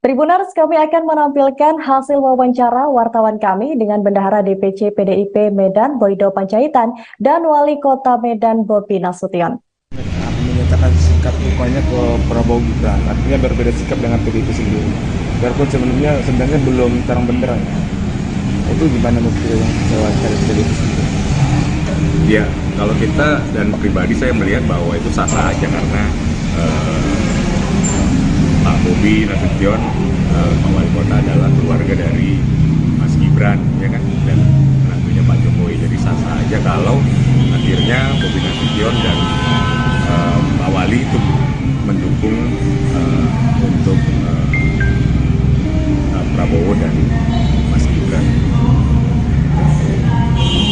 Tribuners, kami akan menampilkan hasil wawancara wartawan kami dengan Bendahara DPC PDIP Medan Boydo Panjaitan dan Wali Kota Medan Bobi Nasution. Menyatakan sikap dukanya ke Prabowo Gibran, artinya berbeda sikap dengan PDIP sendiri. Biarpun sebenarnya belum terang benderang. Itu gimana menurut yang kecewa dari PDIP sendiri? Ya, kalau kita dan pribadi saya melihat bahwa itu sah-sah aja karena Pak Bobi Nasution, Pak Wali Kota adalah keluarga dari Mas Gibran, ya kan, dan menantunya Pak Jokowi. Jadi sah-sah aja kalau akhirnya Bobi Nasution dan Pak Wali itu mendukung untuk Prabowo dan Mas Gibran.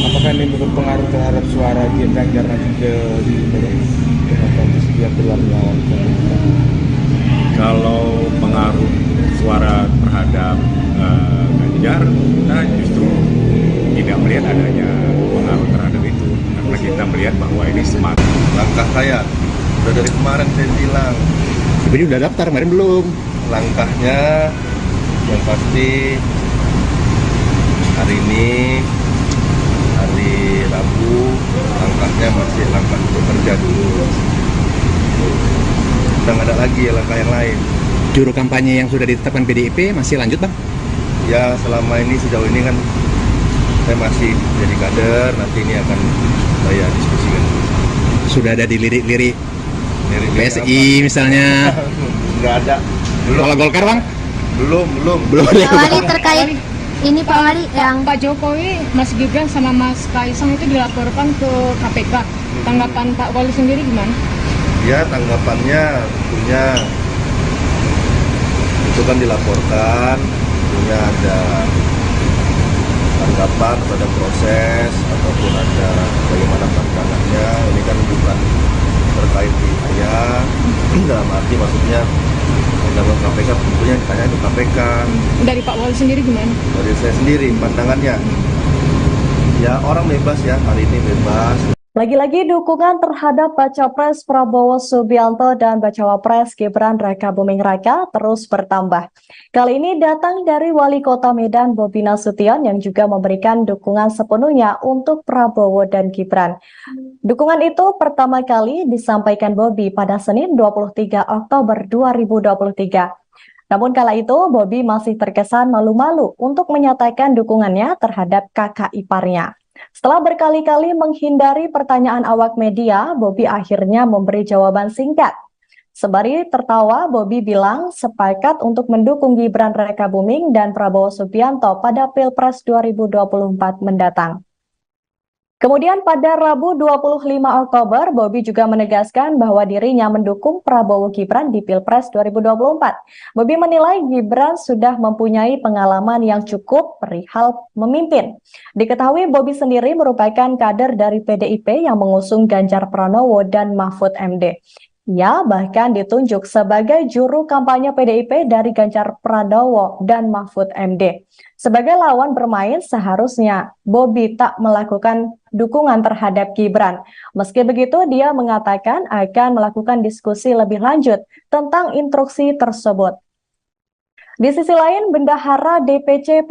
Apakah ini berpengaruh terhadap suara Ganjar nanti di kondisi dia keluar melawan pemerintah? Kalau pengaruh suara terhadap Ganjar, kita justru tidak melihat adanya pengaruh terhadap itu, karena kita melihat bahwa ini smart. Langkah saya udah dari kemarin saya bilang, Tapi udah daftar, kemarin belum. langkahnya yang pasti hari ini hari Rabu, langkahnya masih langkah bekerja dulu. Udah nggak ada lagi ya langkah yang lain. Juru kampanye yang sudah ditetapkan PDIP masih lanjut, Bang? Ya selama ini sejauh ini kan saya masih jadi kader, nanti ini akan saya diskusikan. Sudah ada dilirik-lirik Lirik-lirik PSI misalnya. Nggak ada. Kalau Golkar, Bang? Belum. Pak Wali terkait ini Pak Wali yang Pak Jokowi, Mas Gibran sama Mas Kaisang itu dilaporkan ke KPK. Tanggapan Pak Wali sendiri gimana? Ya tanggapannya tentunya itu kan dilaporkan, tentunya ada tanggapan pada proses ataupun ada bagaimana pandangannya. Ini kan bukan terkait di saya, dalam arti maksudnya dalam KPK tentunya ditanya itu KPK. Dari Pak Wali sendiri gimana? Dari saya sendiri pandangannya, ya orang bebas ya, hari ini bebas. Lagi-lagi dukungan terhadap Baca Pres Prabowo Subianto dan Bacawa Pres Gibran Raka Buming Raka terus bertambah. Kali ini datang dari Wali Kota Medan Bobi Nasution yang juga memberikan dukungan sepenuhnya untuk Prabowo dan Gibran. Dukungan itu pertama kali disampaikan Bobi pada Senin 23 Oktober 2023. Namun kala itu Bobi masih terkesan malu-malu untuk menyatakan dukungannya terhadap kakak iparnya. Setelah berkali-kali menghindari pertanyaan awak media, Bobi akhirnya memberi jawaban singkat. Sembari tertawa, Bobi bilang sepakat untuk mendukung Gibran Raka Buming dan Prabowo Subianto pada Pilpres 2024 mendatang. Kemudian pada Rabu 25 Oktober, Bobi juga menegaskan bahwa dirinya mendukung Prabowo Gibran di Pilpres 2024. Bobi menilai Gibran sudah mempunyai pengalaman yang cukup perihal memimpin. Diketahui Bobi sendiri merupakan kader dari PDIP yang mengusung Ganjar Pranowo dan Mahfud MD. Ia bahkan ditunjuk sebagai juru kampanye PDIP dari Ganjar Pranowo dan Mahfud MD. Sebagai lawan bermain, seharusnya Bobi tak melakukan dukungan terhadap Gibran. Meski begitu, dia mengatakan akan melakukan diskusi lebih lanjut tentang instruksi tersebut. Di sisi lain, Bendahara DPC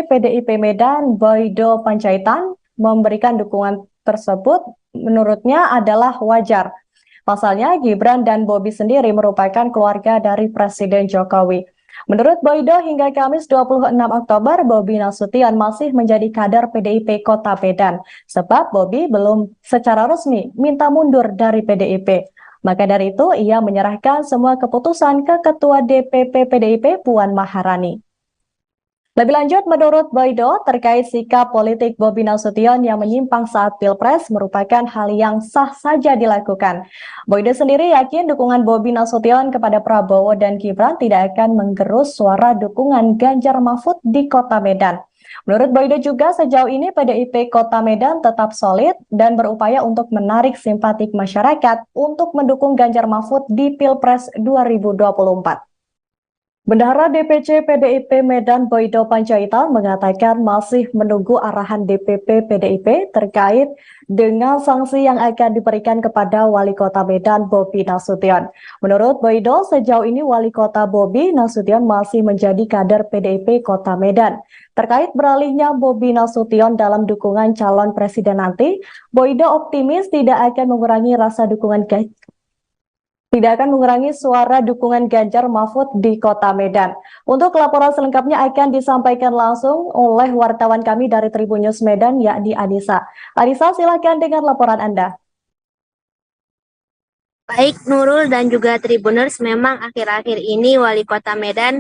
PDIP Medan, Boydo Panjaitan, memberikan dukungan tersebut menurutnya adalah wajar. Pasalnya, Gibran dan Bobi sendiri merupakan keluarga dari Presiden Jokowi. Menurut Boydo, hingga Kamis 26 Oktober, Bobi Nasution masih menjadi kader PDIP Kota Medan, sebab Bobi belum secara resmi minta mundur dari PDIP. Maka dari itu, ia menyerahkan semua keputusan ke Ketua DPP PDIP Puan Maharani. Lebih lanjut, menurut Boydo, terkait sikap politik Bobi Nasution yang menyimpang saat Pilpres merupakan hal yang sah saja dilakukan. Boydo sendiri yakin dukungan Bobi Nasution kepada Prabowo dan Gibran tidak akan menggerus suara dukungan Ganjar Mahfud di Kota Medan. Menurut Boydo juga, sejauh ini PDIP Kota Medan tetap solid dan berupaya untuk menarik simpatik masyarakat untuk mendukung Ganjar Mahfud di Pilpres 2024. Bendahara DPC PDIP Medan Boydo Panjaitan mengatakan masih menunggu arahan DPP PDIP terkait dengan sanksi yang akan diberikan kepada Wali Kota Medan Bobi Nasution. Menurut Boydo, sejauh ini Wali Kota Bobi Nasution masih menjadi kader PDIP Kota Medan. Terkait beralihnya Bobi Nasution dalam dukungan calon presiden nanti, Boydo optimis tidak akan mengurangi suara dukungan Ganjar Mahfud di Kota Medan. Untuk laporan selengkapnya akan disampaikan langsung oleh wartawan kami dari Tribun News Medan, yakni Anissa. Anissa, silakan dengan laporan Anda. Baik Nurul dan juga Tribuners, memang akhir-akhir ini Wali Kota Medan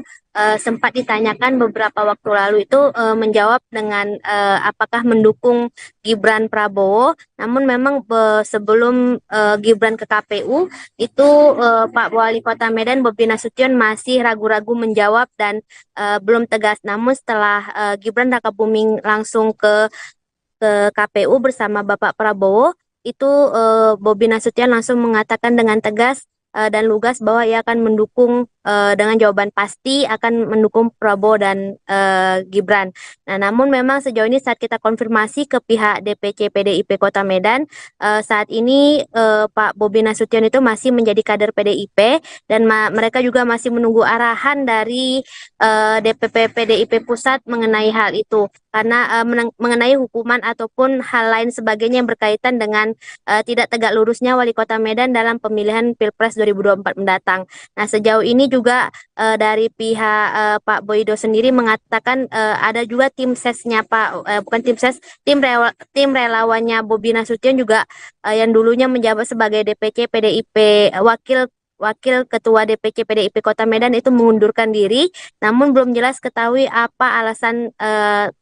sempat ditanyakan beberapa waktu lalu itu menjawab dengan apakah mendukung Gibran Prabowo. Namun memang sebelum Gibran ke KPU itu Pak Wali Kota Medan Bobi Nasution masih ragu-ragu menjawab dan belum tegas. Namun setelah Gibran Rakabuming langsung ke KPU bersama Bapak Prabowo, itu Bobi Nasution langsung mengatakan dengan tegas dan lugas bahwa ia akan mendukung dengan jawaban pasti akan mendukung Prabowo dan Gibran. Nah, namun memang sejauh ini saat kita konfirmasi ke pihak DPC PDIP Kota Medan, saat ini Pak Bobi Nasution itu masih menjadi kader PDIP dan mereka juga masih menunggu arahan dari DPP PDIP Pusat mengenai hal itu. Karena mengenai hukuman ataupun hal lain sebagainya yang berkaitan dengan tidak tegak lurusnya Wali Kota Medan dalam pemilihan Pilpres 2024 mendatang. Nah, sejauh ini juga dari pihak Pak Boydo sendiri mengatakan ada juga tim sesnya tim relawannya Bobi Nasution juga yang dulunya menjabat sebagai DPC PDIP Wakil Ketua DPC PDIP Kota Medan itu mengundurkan diri, namun belum jelas ketahui apa alasan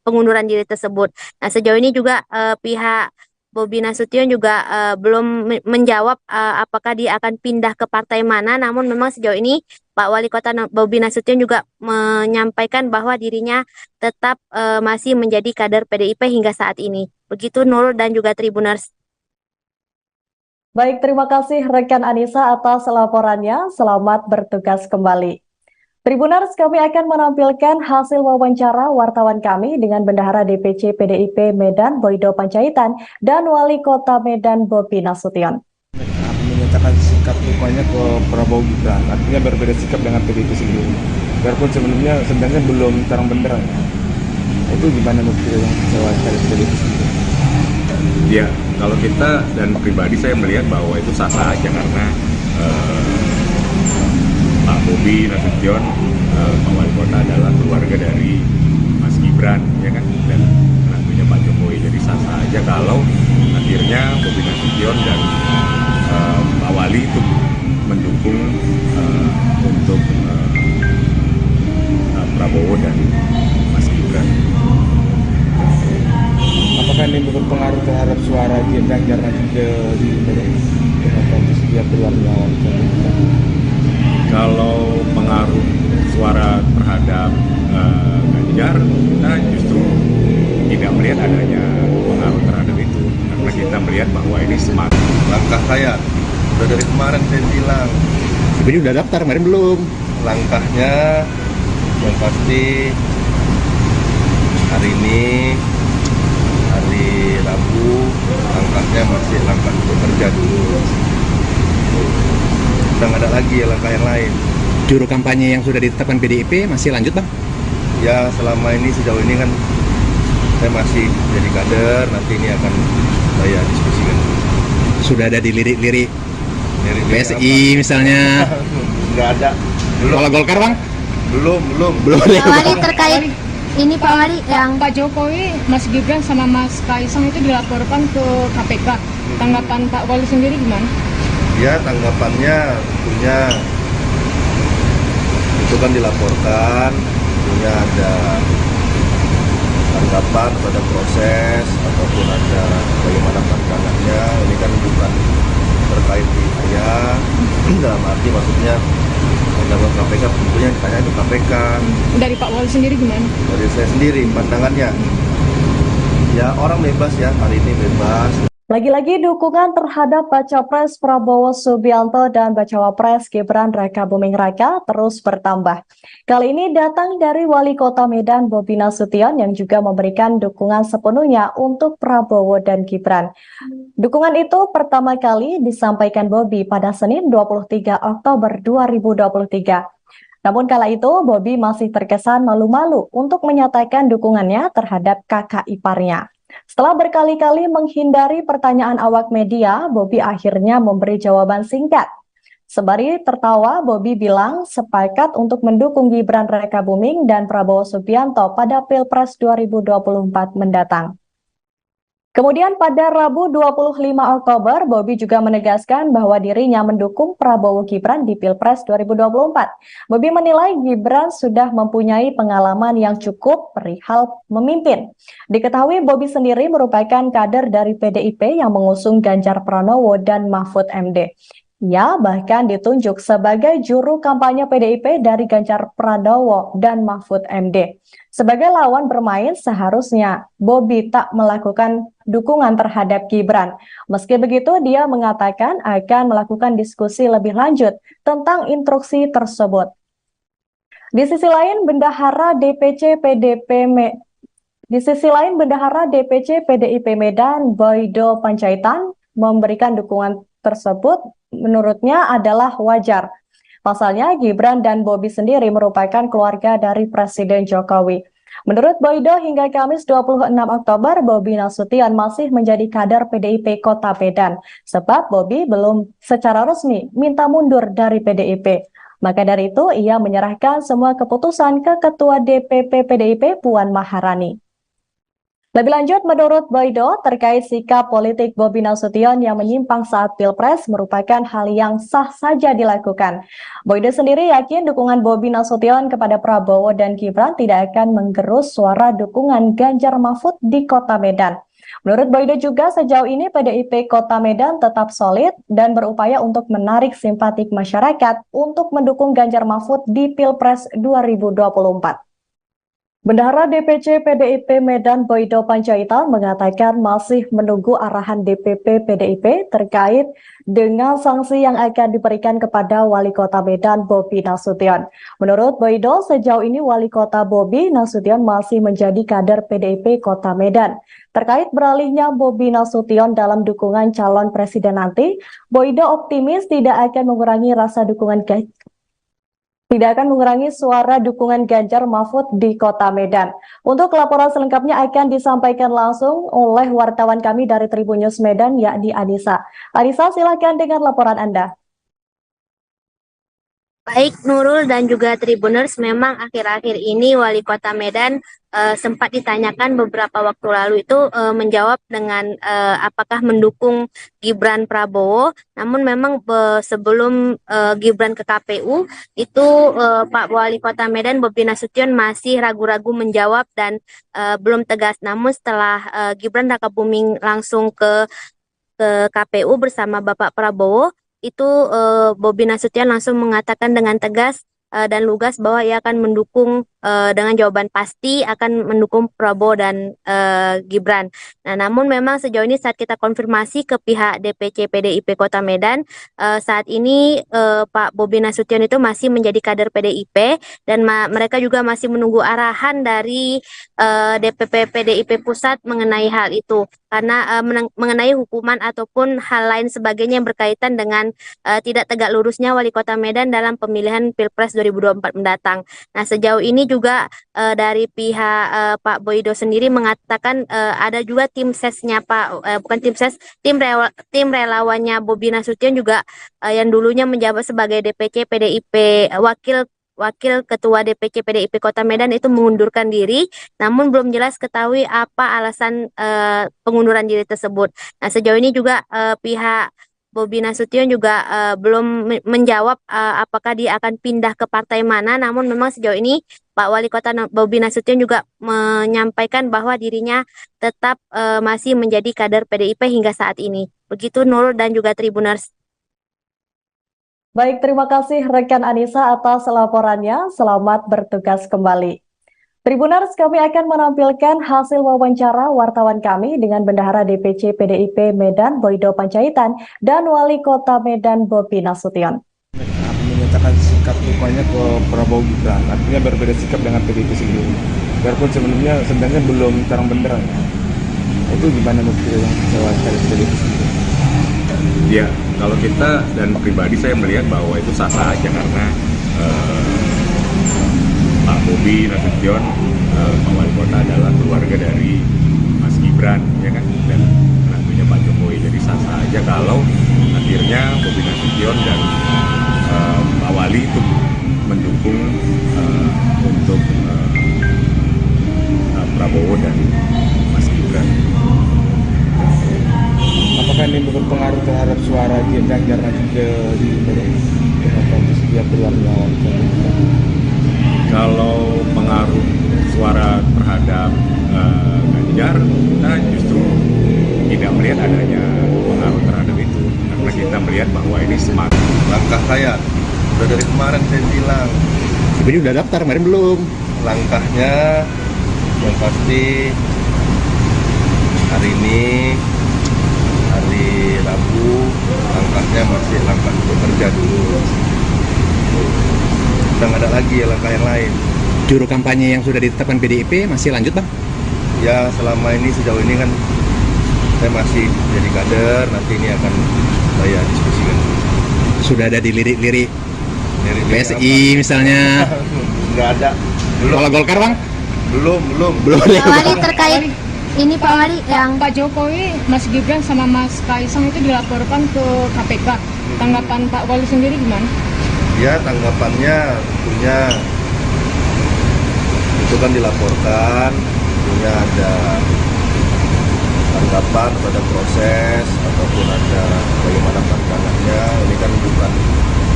pengunduran diri tersebut. Nah, sejauh ini juga pihak Bobi Nasution juga belum menjawab apakah dia akan pindah ke partai mana, namun memang sejauh ini Pak Wali Kota Bobi Nasution juga menyampaikan bahwa dirinya tetap masih menjadi kader PDIP hingga saat ini. Begitu Nurul dan juga Tribuners. Baik, terima kasih rekan Anissa atas laporannya. Selamat bertugas kembali. Tribuners, kami akan menampilkan hasil wawancara wartawan kami dengan Bendahara DPC PDIP Medan Boydo Panjaitan dan Wali Kota Medan Bobi Nasution. Menyatakan sikap dukungannya ke Prabowo Gibran, artinya berbeda sikap dengan PDIP sendiri. Biarpun sebenarnya belum terang benderang. Itu gimana menurut yang wawancara PDIP sendiri? Ya, kalau kita dan pribadi saya melihat bahwa itu sah-sah aja karena Pak Bobi Nasution, Pak Wali Kota adalah keluarga dari Mas Gibran, ya kan, dan menantunya Pak Jokowi. Jadi sah-sah aja kalau akhirnya Bobi Nasution dan Pak Wali itu mendukung untuk Prabowo dan Mas Gibran. Apakah ini berpengaruh terhadap suara Ganjar nanti di setiap keluarnya? Kalau pengaruh suara terhadap Ganjar, kita justru tidak melihat adanya pengaruh terhadap itu, karena kita melihat bahwa ini semakin Langkah saya udah dari kemarin saya bilang, Ini udah daftar, kemarin belum. langkahnya yang pasti hari ini hari Rabu, langkahnya masih langkah bekerja dulu. Udah nggak ada lagi strategi langkah yang lain. Juru kampanye yang sudah ditetapkan PDIP masih lanjut bang? Ya selama ini sejauh ini kan saya masih jadi kader, nanti ini akan saya diskusikan. Sudah ada dilirik-lirik Dari PSI misalnya? Nggak ada. Kalau Golkar bang? Belum. Pak Wali terkait ini Pak Wali yang Pak Jokowi, Mas Gibran sama Mas Kaisang itu dilaporkan ke KPK. Tanggapan Pak Wali sendiri gimana? Ya tanggapannya tentunya itu kan dilaporkan, tentunya ada tanggapan pada proses ataupun ada bagaimana pandangannya. Ini kan bukan terkait di saya, dalam arti maksudnya undang KPK tentunya ditanya ke KPK. Dari Pak Wali sendiri gimana? Dari saya sendiri pandangannya, ya orang bebas ya, hari ini bebas. Lagi-lagi dukungan terhadap Baca Pres Prabowo Subianto dan Bacawa Pres Gibran Rakabuming Raka terus bertambah. Kali ini datang dari Wali Kota Medan Bobi Nasution yang juga memberikan dukungan sepenuhnya untuk Prabowo dan Gibran. Dukungan itu pertama kali disampaikan Bobi pada Senin 23 Oktober 2023. Namun kala itu Bobi masih terkesan malu-malu untuk menyatakan dukungannya terhadap kakak iparnya. Setelah berkali-kali menghindari pertanyaan awak media, Bobi akhirnya memberi jawaban singkat. Sembari tertawa, Bobi bilang sepakat untuk mendukung Gibran Rakabuming dan Prabowo Subianto pada Pilpres 2024 mendatang. Kemudian pada Rabu 25 Oktober, Bobi juga menegaskan bahwa dirinya mendukung Prabowo Gibran di Pilpres 2024. Bobi menilai Gibran sudah mempunyai pengalaman yang cukup perihal memimpin. Diketahui Bobi sendiri merupakan kader dari PDIP yang mengusung Ganjar Pranowo dan Mahfud MD. Ia bahkan ditunjuk sebagai juru kampanye PDIP dari Ganjar Pranowo dan Mahfud MD. Sebagai lawan bermain, seharusnya Bobi tak melakukan dukungan terhadap Gibran. Meski begitu, dia mengatakan akan melakukan diskusi lebih lanjut tentang instruksi tersebut. Di sisi lain, Bendahara DPC PDIP Medan, Boydo Panjaitan, memberikan dukungan tersebut menurutnya adalah wajar. Pasalnya, Gibran dan Bobi sendiri merupakan keluarga dari Presiden Jokowi. Menurut Boydo, hingga Kamis 26 Oktober, Bobi Nasution masih menjadi kader PDIP Kota Medan, sebab Bobi belum secara resmi minta mundur dari PDIP. Maka dari itu, ia menyerahkan semua keputusan ke Ketua DPP PDIP Puan Maharani. Lebih lanjut, menurut Boydo, terkait sikap politik Bobi Nasution yang menyimpang saat Pilpres merupakan hal yang sah saja dilakukan. Boydo sendiri yakin dukungan Bobi Nasution kepada Prabowo dan Gibran tidak akan menggerus suara dukungan Ganjar Mahfud di Kota Medan. Menurut Boydo juga sejauh ini PDIP Kota Medan tetap solid dan berupaya untuk menarik simpatik masyarakat untuk mendukung Ganjar Mahfud di Pilpres 2024. Bendahara DPC PDIP Medan Boydo Panjaitan mengatakan masih menunggu arahan DPP PDIP terkait dengan sanksi yang akan diberikan kepada Wali Kota Medan Bobi Nasution. Menurut Boydo, sejauh ini Wali Kota Bobi Nasution masih menjadi kader PDIP Kota Medan. Terkait beralihnya Bobi Nasution dalam dukungan calon presiden nanti, Boydo optimis tidak akan mengurangi suara dukungan Ganjar Mahfud di Kota Medan. Untuk laporan selengkapnya akan disampaikan langsung oleh wartawan kami dari Tribun News Medan, yakni Anissa. Anissa, silakan dengan laporan Anda. Baik Nurul dan juga Tribuners, memang akhir-akhir ini Wali Kota Medan sempat ditanyakan beberapa waktu lalu itu menjawab dengan apakah mendukung Gibran Prabowo. Namun memang sebelum Gibran ke KPU itu Pak Wali Kota Medan Bobi Nasution masih ragu-ragu menjawab dan belum tegas. Namun setelah Gibran Rakabuming langsung ke KPU bersama Bapak Prabowo, itu Bobi Nasution langsung mengatakan dengan tegas dan lugas bahwa ia akan mendukung dengan jawaban pasti akan mendukung Prabowo dan Gibran. Nah, namun memang sejauh ini saat kita konfirmasi ke pihak DPC PDIP Kota Medan, saat ini Pak Bobi Nasution itu masih menjadi kader PDIP dan mereka juga masih menunggu arahan dari DPP PDIP Pusat mengenai hal itu. Karena mengenai hukuman ataupun hal lain sebagainya yang berkaitan dengan tidak tegak lurusnya Wali Kota Medan dalam pemilihan Pilpres 2024 mendatang. Nah, sejauh ini juga dari pihak Pak Boydo sendiri mengatakan ada juga tim sesnya bukan tim ses, tim relawannya Bobi Nasution juga yang dulunya menjabat sebagai DPC PDIP Wakil Ketua DPC PDIP Kota Medan itu mengundurkan diri, namun belum jelas ketahui apa alasan pengunduran diri tersebut. Nah, sejauh ini juga pihak Bobi Nasution juga belum menjawab apakah dia akan pindah ke partai mana, namun memang sejauh ini Pak Wali Kota Bobi Nasution juga menyampaikan bahwa dirinya tetap masih menjadi kader PDIP hingga saat ini. Begitu Nurul dan juga Tribuners. Baik, terima kasih rekan Anissa atas laporannya. Selamat bertugas kembali. Tribuners, kami akan menampilkan hasil wawancara wartawan kami dengan Bendahara DPC PDIP Medan Boydo Panjaitan dan Wali Kota Medan Bobi Nasution. Menyatakan sikap dukungannya ke Prabowo Gibran, artinya berbeda sikap dengan PDIP sendiri. Biarpun sebenarnya belum terang benderang. Itu gimana menurut yang wawancara PDIP sendiri? Ya, kalau kita dan pribadi saya melihat bahwa itu sah-sah aja karena Pak Bobi Nasution, Pak Wali Kota adalah keluarga dari Mas Gibran, ya kan, dan menantunya Pak Jokowi. Jadi sah-sah aja kalau akhirnya Bobi Nasution dan Pak Wali itu mendukung untuk Prabowo dan Mas Gibran. Apakah ini berpengaruh terhadap suara Ganjar nanti di dia keluar melawan? Kalau pengaruh suara terhadap Ganjar, kita justru tidak melihat adanya pengaruh terhadap itu, karena kita melihat bahwa ini smart. Langkah saya udah dari kemarin saya bilang, Ini udah daftar, kemarin belum. langkahnya yang pasti hari ini hari Rabu, langkahnya masih langkah bekerja dulu. Udah nggak ada lagi ya langkah yang lain. Juru kampanye yang sudah ditetapkan PDIP masih lanjut, Bang? Ya selama ini sejauh ini kan saya masih jadi kader, nanti ini akan saya diskusikan. Sudah ada dilirik-lirik Dari PSI misalnya. Nggak ada. Belum. Kalau Golkar, Bang? Belum. Pak Wali terkait ini Pak Wali yang Pak Jokowi, Mas Gibran sama Mas Kaisang itu dilaporkan ke KPK. Tanggapan Pak Wali sendiri gimana? Ya tanggapannya tentunya itu kan dilaporkan, tentunya ada tanggapan pada proses ataupun ada bagaimana pandangannya. Ini kan bukan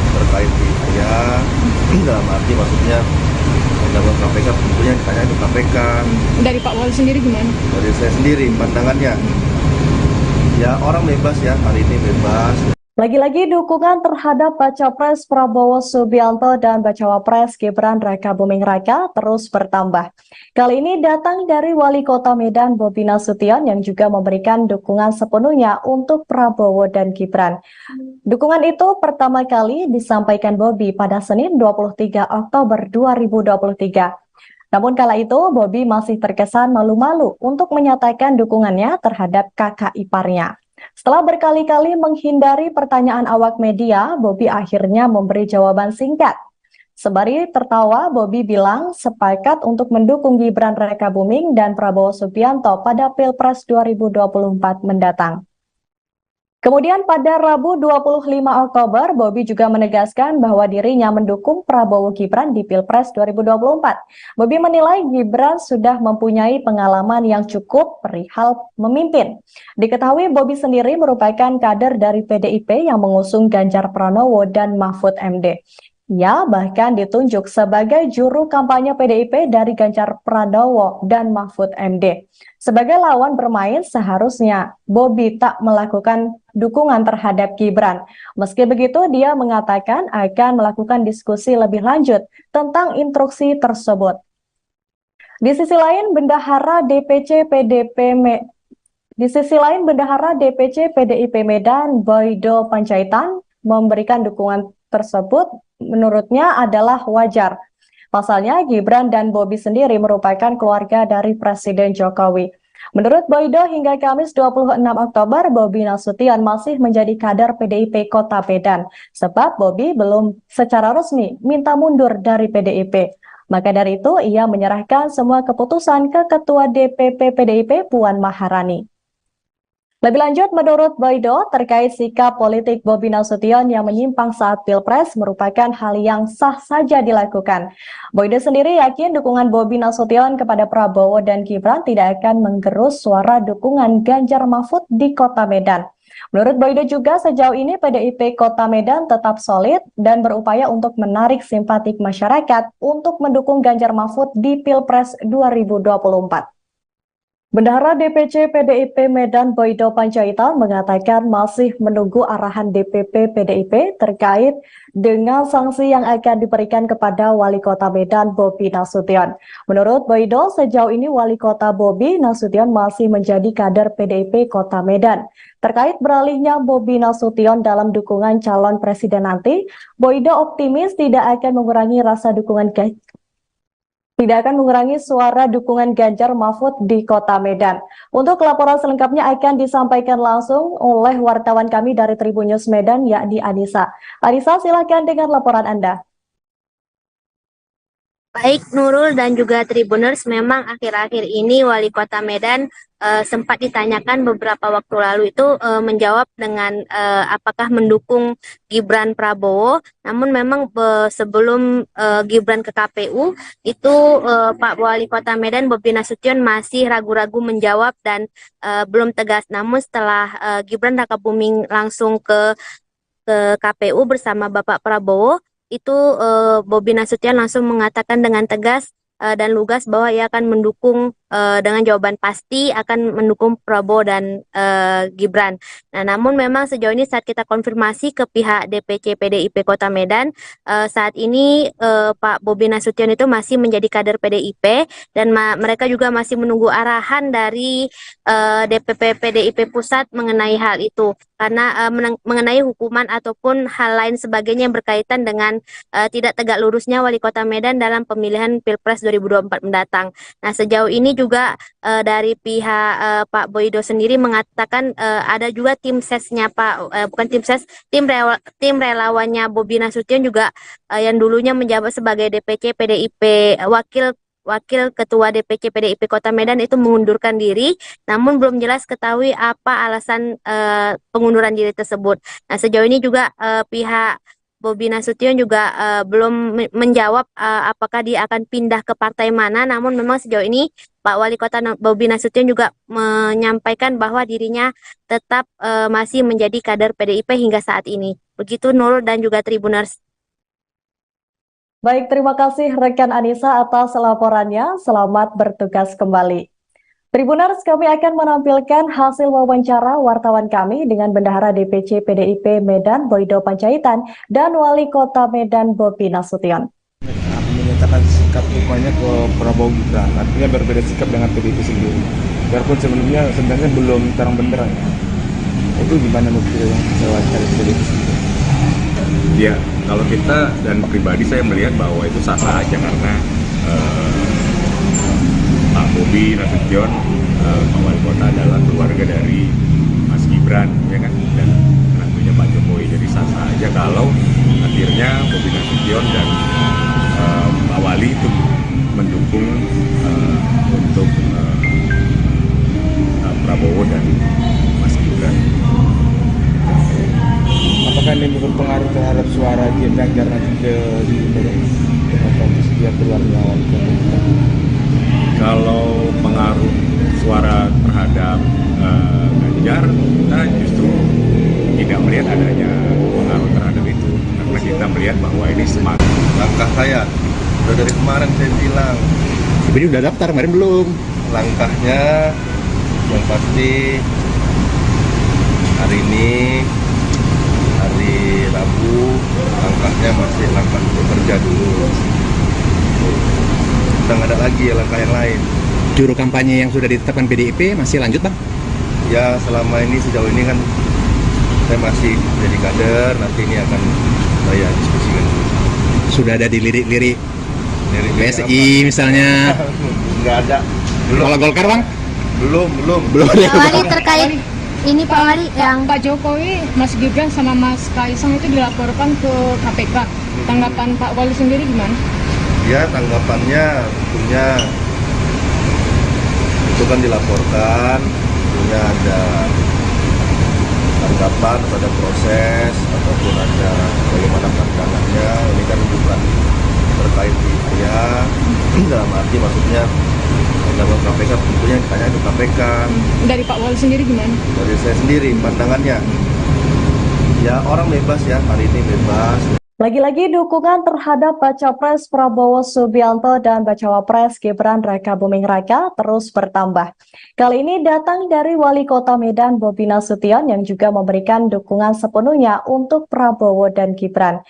terkait di saya, dalam arti maksudnya dalam KPK tentunya ditanya ke KPK. Dari Pak Wali sendiri gimana? Dari saya sendiri pandangannya, ya orang bebas ya, hari ini bebas. Lagi-lagi dukungan terhadap Baca Pres Prabowo Subianto dan Bacawa Pres Gibran Raka Buming Raka terus bertambah. Kali ini datang dari Wali Kota Medan Bobi Nasution yang juga memberikan dukungan sepenuhnya untuk Prabowo dan Gibran. Dukungan itu pertama kali disampaikan Bobi pada Senin 23 Oktober 2023. Namun kala itu Bobi masih terkesan malu-malu untuk menyatakan dukungannya terhadap kakak iparnya. Setelah berkali-kali menghindari pertanyaan awak media, Bobi akhirnya memberi jawaban singkat. Sembari tertawa, Bobi bilang sepakat untuk mendukung Gibran Raka Buming dan Prabowo Subianto pada Pilpres 2024 mendatang. Kemudian pada Rabu 25 Oktober, Bobi juga menegaskan bahwa dirinya mendukung Prabowo Gibran di Pilpres 2024. Bobi menilai Gibran sudah mempunyai pengalaman yang cukup perihal memimpin. Diketahui Bobi sendiri merupakan kader dari PDIP yang mengusung Ganjar Pranowo dan Mahfud MD. Ia bahkan ditunjuk sebagai juru kampanye PDIP dari Ganjar Pranowo dan Mahfud MD. Sebagai lawan bermain, seharusnya Bobi tak melakukan dukungan terhadap Gibran. Meski begitu, dia mengatakan akan melakukan diskusi lebih lanjut tentang instruksi tersebut. Di sisi lain, Bendahara DPC PDIP Medan Boydo Panjaitan memberikan dukungan tersebut menurutnya adalah wajar. Pasalnya, Gibran dan Bobi sendiri merupakan keluarga dari Presiden Jokowi. Menurut Boydo, hingga Kamis 26 Oktober, Bobi Nasution masih menjadi kader PDIP Kota Medan, sebab Bobi belum secara resmi minta mundur dari PDIP. Maka dari itu, ia menyerahkan semua keputusan ke Ketua DPP PDIP Puan Maharani. Lebih lanjut, menurut Boydo, terkait sikap politik Bobi Nasution yang menyimpang saat Pilpres merupakan hal yang sah saja dilakukan. Boydo sendiri yakin dukungan Bobi Nasution kepada Prabowo dan Gibran tidak akan menggerus suara dukungan Ganjar Mahfud di Kota Medan. Menurut Boydo juga, sejauh ini PDIP Kota Medan tetap solid dan berupaya untuk menarik simpatik masyarakat untuk mendukung Ganjar Mahfud di Pilpres 2024. Bendahara DPC PDIP Medan Boydo Panjaitan mengatakan masih menunggu arahan DPP PDIP terkait dengan sanksi yang akan diberikan kepada Wali Kota Medan Bobi Nasution. Menurut Boydo, sejauh ini Wali Kota Bobi Nasution masih menjadi kader PDIP Kota Medan. Terkait beralihnya Bobi Nasution dalam dukungan calon presiden nanti, Boydo optimis tidak akan mengurangi suara dukungan Ganjar Mahfud di Kota Medan. Untuk laporan selengkapnya akan disampaikan langsung oleh wartawan kami dari Tribun News Medan, yakni Anissa. Anissa, silakan dengan laporan Anda. Baik Nurul dan juga Tribuners, memang akhir-akhir ini Wali Kota Medan sempat ditanyakan beberapa waktu lalu itu menjawab dengan apakah mendukung Gibran Prabowo. Namun memang sebelum Gibran ke KPU itu Pak Wali Kota Medan Bobi Nasution masih ragu-ragu menjawab dan belum tegas. Namun setelah Gibran Rakabuming langsung ke KPU bersama Bapak Prabowo, itu Bobi Nasution langsung mengatakan dengan tegas dan lugas bahwa ia akan mendukung dengan jawaban pasti akan mendukung Prabowo dan Gibran. Nah, namun memang sejauh ini saat kita konfirmasi ke pihak DPC PDIP Kota Medan, saat ini Pak Bobi Nasution itu masih menjadi kader PDIP dan mereka juga masih menunggu arahan dari DPP PDIP Pusat mengenai hal itu. Karena mengenai hukuman ataupun hal lain sebagainya yang berkaitan dengan tidak tegak lurusnya Wali Kota Medan dalam pemilihan Pilpres 2024 mendatang. Nah, sejauh ini juga dari pihak Pak Boydo sendiri mengatakan ada juga tim sesnya tim relawannya Bobi Nasution juga yang dulunya menjabat sebagai DPC PDIP Wakil Ketua DPC PDIP Kota Medan itu mengundurkan diri, namun belum jelas ketahui apa alasan pengunduran diri tersebut. Nah, sejauh ini juga pihak Bobi Nasution juga belum menjawab apakah dia akan pindah ke partai mana, namun memang sejauh ini Pak Wali Kota Bobi Nasution juga menyampaikan bahwa dirinya tetap masih menjadi kader PDIP hingga saat ini. Begitu Nurul dan juga Tribuners. Baik, terima kasih rekan Anissa atas laporannya. Selamat bertugas kembali. Tribuners, kami akan menampilkan hasil wawancara wartawan kami dengan Bendahara DPC PDIP Medan Boydo Panjaitan dan Wali Kota Medan Bobi Nasution. Menyatakan sikap dukungannya ke Prabowo Gibran, artinya berbeda sikap dengan PDIP sendiri. Biarpun sebenarnya belum terang benderang. Itu gimana menurut yang wawancara PDIP sendiri? Ya, kalau kita dan pribadi saya melihat bahwa itu sah-sah aja karena Pak Bobi Nasution, Pak Wali Kota adalah keluarga dari Mas Gibran, ya kan, dan tentunya Pak Jokowi. Jadi sah-sah aja kalau akhirnya Bobi Nasution dan Pak Wali itu mendukung untuk Prabowo dan Mas Gibran. Apakah ini berpengaruh terhadap suara Ganjar nanti ke dia keluarnya Wali Kota? Kalau pengaruh suara terhadap Ganjar, kita justru tidak melihat adanya pengaruh terhadap itu, karena kita melihat bahwa ini semakin Langkah saya udah dari kemarin saya bilang, Tapi udah daftar kemarin belum? langkahnya yang pasti hari ini hari Rabu, langkahnya masih langkah bekerja dulu. udah nggak ada lagi ya langkah yang lain. Juru kampanye yang sudah ditetapkan PDIP masih lanjut bang? Ya selama ini sejauh ini kan saya masih jadi kader, nanti ini akan saya diskusikan. Sudah ada dilirik-lirik Dari PSI misalnya? Nggak ada. Kalau Golkar bang? Belum. Pak Wali terkait ini Pak Wali yang Pak Jokowi, Mas Gibran sama Mas Kaisang itu dilaporkan ke KPK. Tanggapan Pak Wali sendiri gimana? Ya tanggapannya tentunya itu kan dilaporkan, tentunya ada tanggapan pada proses ataupun ada bagaimana pandangannya. Ini kan bukan terkait di saya, dalam arti maksudnya undang KPK tentunya ditanya ke KPK. Dari Pak Wali sendiri gimana? Dari saya sendiri pandangannya, ya orang bebas ya, hari ini bebas. Lagi-lagi dukungan terhadap Baca Pres Prabowo Subianto dan Bacawa Pres Gibran Raka Buming Raka terus bertambah. Kali ini datang dari Wali Kota Medan Bobi Nasution yang juga memberikan dukungan sepenuhnya untuk Prabowo dan Gibran.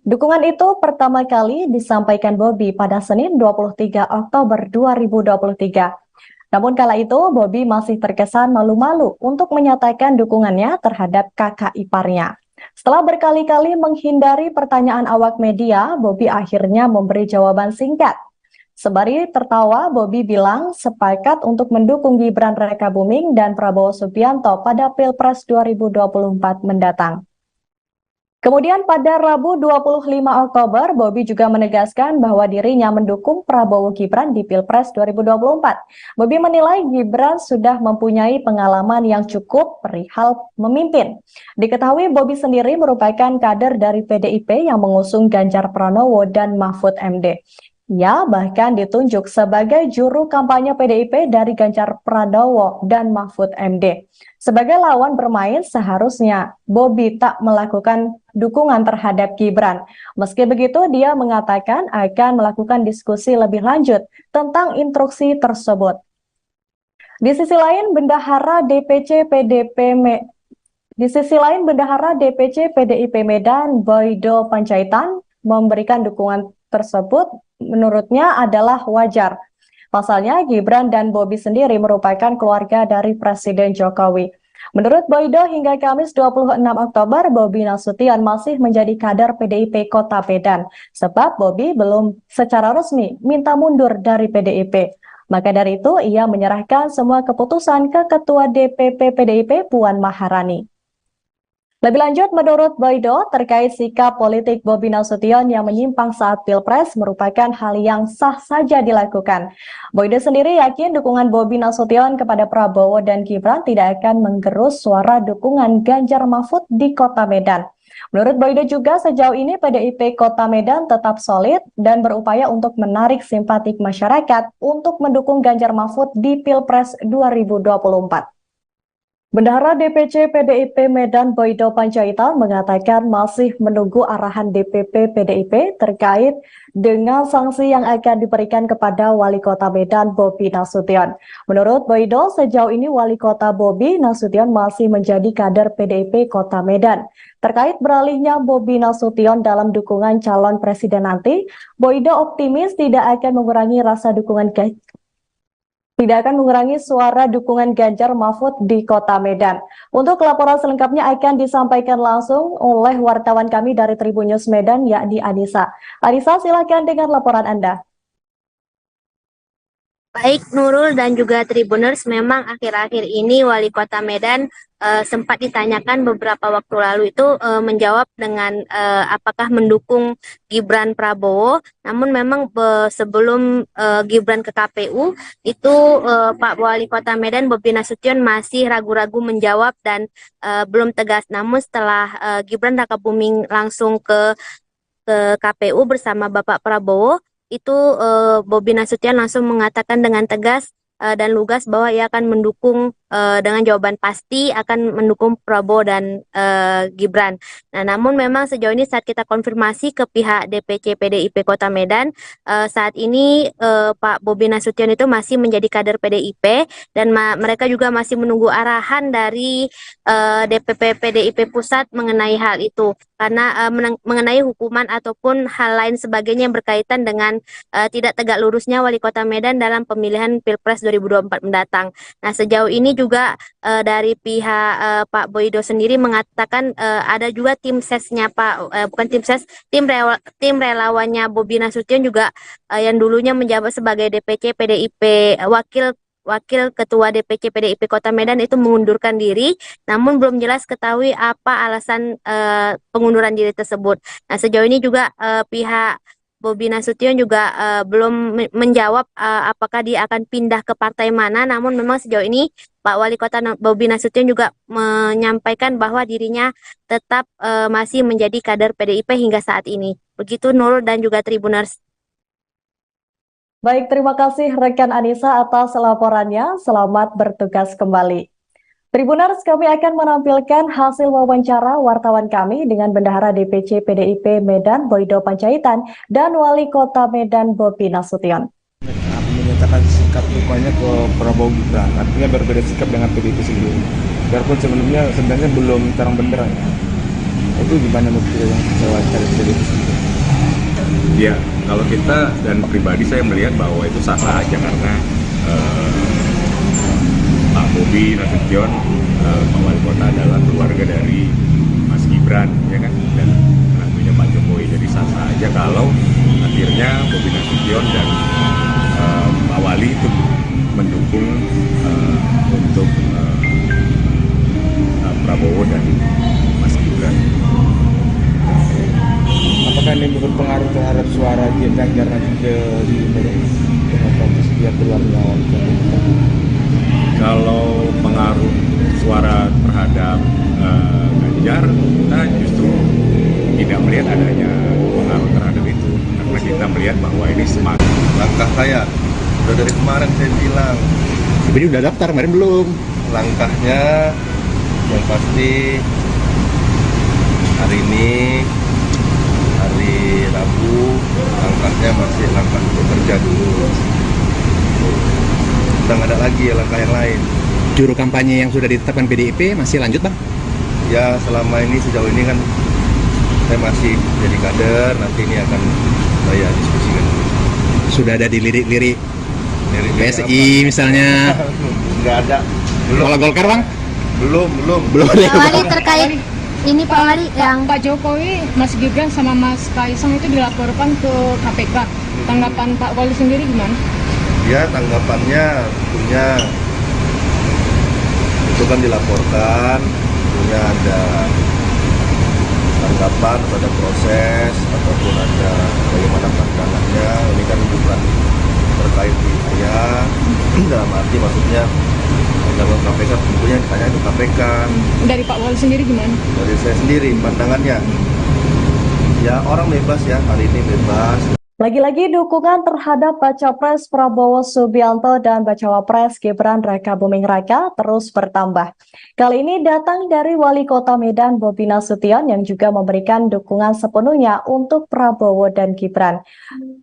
Dukungan itu pertama kali disampaikan Bobi pada Senin 23 Oktober 2023. Namun kala itu Bobi masih terkesan malu-malu untuk menyatakan dukungannya terhadap kakak iparnya. Setelah berkali-kali menghindari pertanyaan awak media, Bobi akhirnya memberi jawaban singkat. Sembari tertawa, Bobi bilang sepakat untuk mendukung Gibran Raka Buming dan Prabowo Subianto pada Pilpres 2024 mendatang. Kemudian pada Rabu 25 Oktober, Bobi juga menegaskan bahwa dirinya mendukung Prabowo Gibran di Pilpres 2024. Bobi menilai Gibran sudah mempunyai pengalaman yang cukup perihal memimpin. Diketahui Bobi sendiri merupakan kader dari PDIP yang mengusung Ganjar Pranowo dan Mahfud MD. Ia bahkan ditunjuk sebagai juru kampanye PDIP dari Ganjar Pranowo dan Mahfud MD. Sebagai lawan bermain, seharusnya Bobi tak melakukan dukungan terhadap Gibran. Meski begitu, dia mengatakan akan melakukan diskusi lebih lanjut tentang instruksi tersebut. Di sisi lain, Bendahara DPC PDIP Medan, Boydo Panjaitan, memberikan dukungan tersebut menurutnya adalah wajar. Pasalnya, Gibran dan Bobi sendiri merupakan keluarga dari Presiden Jokowi. Menurut Boydo, hingga Kamis 26 Oktober, Bobi Nasution masih menjadi kader PDIP Kota Medan, sebab Bobi belum secara resmi minta mundur dari PDIP. Maka dari itu, ia menyerahkan semua keputusan ke Ketua DPP PDIP Puan Maharani. Lebih lanjut, menurut Boydo, terkait sikap politik Bobi Nasution yang menyimpang saat Pilpres merupakan hal yang sah saja dilakukan. Boydo sendiri yakin dukungan Bobi Nasution kepada Prabowo dan Gibran tidak akan menggerus suara dukungan Ganjar Mahfud di Kota Medan. Menurut Boydo juga sejauh ini PDIP Kota Medan tetap solid dan berupaya untuk menarik simpatik masyarakat untuk mendukung Ganjar Mahfud di Pilpres 2024. Bendahara DPC PDIP Medan Boydo Panjaitan mengatakan masih menunggu arahan DPP PDIP terkait dengan sanksi yang akan diberikan kepada Wali Kota Medan Bobi Nasution. Menurut Boydo, sejauh ini Wali Kota Bobi Nasution masih menjadi kader PDIP Kota Medan. Terkait beralihnya Bobi Nasution dalam dukungan calon presiden nanti, Boydo optimis tidak akan mengurangi suara dukungan Ganjar Mahfud di Kota Medan. Untuk laporan selengkapnya akan disampaikan langsung oleh wartawan kami dari Tribun News Medan, yakni Anissa. Anissa, silakan dengan laporan Anda. Baik Nurul dan juga Tribuners, memang akhir-akhir ini Wali Kota Medan sempat ditanyakan beberapa waktu lalu itu menjawab dengan apakah mendukung Gibran Prabowo. Namun memang sebelum Gibran ke KPU itu Pak Wali Kota Medan Bobi Nasution masih ragu-ragu menjawab dan belum tegas. Namun setelah Gibran Raka Buming langsung ke KPU bersama Bapak Prabowo, itu Bobi Nasution langsung mengatakan dengan tegas dan lugas bahwa ia akan mendukung dengan jawaban pasti akan mendukung Prabowo dan Gibran. Nah, namun memang sejauh ini saat kita konfirmasi ke pihak DPC PDIP Kota Medan, saat ini Pak Bobi Nasution itu masih menjadi kader PDIP dan mereka juga masih menunggu arahan dari DPP PDIP Pusat mengenai hal itu. Karena mengenai hukuman ataupun hal lain sebagainya yang berkaitan dengan tidak tegak lurusnya Wali Kota Medan dalam pemilihan Pilpres 2024 mendatang. Nah, sejauh ini juga dari pihak Pak Boydo sendiri mengatakan ada juga tim sesnya bukan tim ses, tim relawannya Bobi Nasution juga yang dulunya menjabat sebagai DPC PDIP Wakil Ketua DPC PDIP Kota Medan itu mengundurkan diri, namun belum jelas ketahui apa alasan pengunduran diri tersebut. Nah, sejauh ini juga pihak Bobi Nasution juga belum menjawab apakah dia akan pindah ke partai mana, namun memang sejauh ini Pak Wali Kota Bobi Nasution juga menyampaikan bahwa dirinya tetap masih menjadi kader PDIP hingga saat ini. Begitu Nurul dan juga Tribuners. Baik, terima kasih rekan Anissa atas laporannya. Selamat bertugas kembali. Tribuners, kami akan menampilkan hasil wawancara wartawan kami dengan Bendahara DPC PDIP Medan Boydo Panjaitan dan Wali Kota Medan Bobi Nasution. Menyatakan sikap dukungannya ke Prabowo Gibran, artinya berbeda sikap dengan PDIP sendiri. Biarpun sebenarnya belum terang benderang. Itu gimana menurut yang wawancara PDIP sendiri? Ya, kalau kita dan pribadi saya melihat bahwa itu sah-sah aja karena Pak Bobi Nasution, Pak Wali Kota adalah keluarga dari Mas Gibran, ya kan, dan menantunya Pak Jokowi. Jadi sah-sah aja kalau akhirnya Bobi Nasution dan Pak Wali itu mendukung untuk Prabowo dan Mas Gibran. Apakah ini berpengaruh terhadap suara Ganjar nanti ke demokratis dia keluar lawan? Kalau pengaruh suara terhadap Ganjar, kita justru tidak melihat adanya pengaruh terhadap itu, karena kita melihat bahwa ini semakin Langkah saya udah dari kemarin saya bilang, Tapi udah daftar, kemarin belum. langkahnya yang pasti hari ini hari Rabu, langkahnya masih langkah bekerja dulu. Udah nggak ada lagi langkah yang lain. Juru kampanye yang sudah ditetapkan PDIP masih lanjut, Bang? Ya selama ini sejauh ini kan saya masih jadi kader, nanti ini akan saya diskusikan. Sudah ada di lirik-lirik Dari PSI misalnya. Nggak ada. Belum. Kalau Golkar, Bang? Belum. Belum ada. Pak Wali terkait ini Pak Wali yang Pak Jokowi, Mas Gibran sama Mas Kaisang itu dilaporkan ke KPK. Tanggapan Pak Wali sendiri gimana? Ya tanggapannya tentunya itu kan dilaporkan, tentunya ada tanggapan pada proses ataupun ada bagaimana pandangannya. Ini kan bukan terkait di saya, dalam arti maksudnya undang KPK tentunya yang ditanya itu KPK. Dari Pak Wali sendiri gimana? Dari saya sendiri pandangannya, ya orang bebas ya, hari ini bebas. Lagi-lagi dukungan terhadap Baca Pres Prabowo Subianto dan Bacawa Pres Gibran Raka Buming Raka terus bertambah. Kali ini datang dari Wali Kota Medan Bobi Nasution yang juga memberikan dukungan sepenuhnya untuk Prabowo dan Gibran.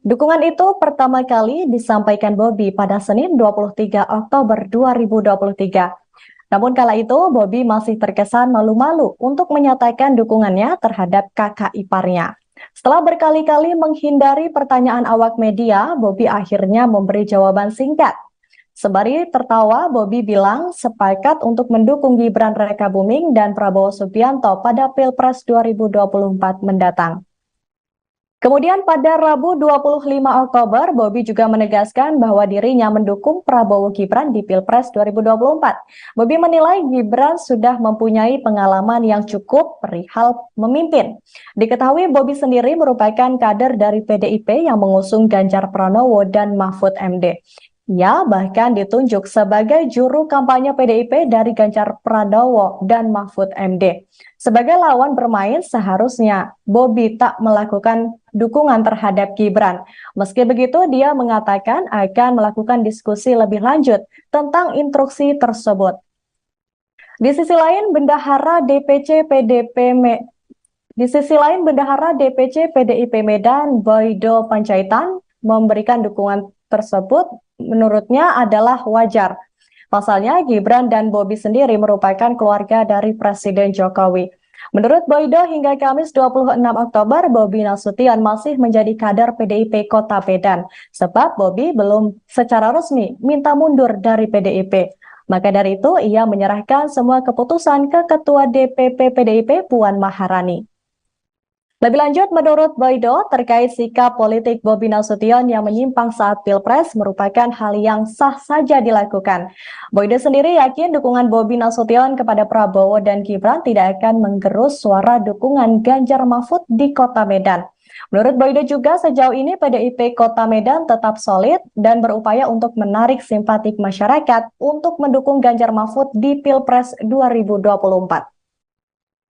Dukungan itu pertama kali disampaikan Bobi pada Senin 23 Oktober 2023. Namun kala itu Bobi masih terkesan malu-malu untuk menyatakan dukungannya terhadap kakak iparnya. Setelah berkali-kali menghindari pertanyaan awak media, Bobi akhirnya memberi jawaban singkat. Sembari tertawa, Bobi bilang sepakat untuk mendukung Gibran Raka Buming dan Prabowo Subianto pada Pilpres 2024 mendatang. Kemudian pada Rabu 25 Oktober, Bobi juga menegaskan bahwa dirinya mendukung Prabowo Gibran di Pilpres 2024. Bobi menilai Gibran sudah mempunyai pengalaman yang cukup perihal memimpin. Diketahui Bobi sendiri merupakan kader dari PDIP yang mengusung Ganjar Pranowo dan Mahfud MD. Ia bahkan ditunjuk sebagai juru kampanye PDIP dari Ganjar Pranowo dan Mahfud MD. Sebagai lawan bermain, seharusnya Bobi tak melakukan dukungan terhadap Gibran. Meski begitu, dia mengatakan akan melakukan diskusi lebih lanjut tentang instruksi tersebut. Di sisi lain, Bendahara DPC PDIP Medan, Boydo Panjaitan, memberikan dukungan tersebut menurutnya adalah wajar. Pasalnya, Gibran dan Bobi sendiri merupakan keluarga dari Presiden Jokowi. Menurut Boydo, hingga Kamis 26 Oktober, Bobi Nasution masih menjadi kader PDIP Kota Medan, sebab Bobi belum secara resmi minta mundur dari PDIP. Maka dari itu, ia menyerahkan semua keputusan ke Ketua DPP PDIP Puan Maharani. Lebih lanjut, menurut Boydo, terkait sikap politik Bobi Nasution yang menyimpang saat Pilpres merupakan hal yang sah saja dilakukan. Boydo sendiri yakin dukungan Bobi Nasution kepada Prabowo dan Gibran tidak akan menggerus suara dukungan Ganjar Mahfud di Kota Medan. Menurut Boydo juga, sejauh ini PDIP Kota Medan tetap solid dan berupaya untuk menarik simpatik masyarakat untuk mendukung Ganjar Mahfud di Pilpres 2024.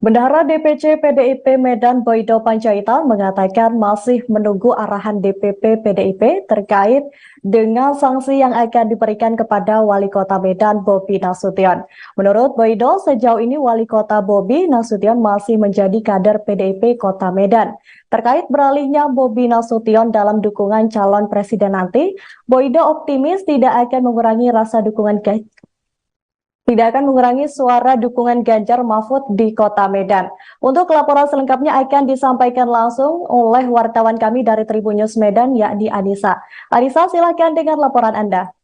Bendahara DPC PDIP Medan Boydo Panjaitan mengatakan masih menunggu arahan DPP PDIP terkait dengan sanksi yang akan diberikan kepada Wali Kota Medan Bobi Nasution. Menurut Boydo, sejauh ini Wali Kota Bobi Nasution masih menjadi kader PDIP Kota Medan. Terkait beralihnya Bobi Nasution dalam dukungan calon presiden nanti, Boydo optimis tidak akan mengurangi suara dukungan Ganjar Mahfud di Kota Medan. Untuk laporan selengkapnya akan disampaikan langsung oleh wartawan kami dari Tribun News Medan, yakni Anissa. Anissa, silakan dengan laporan Anda.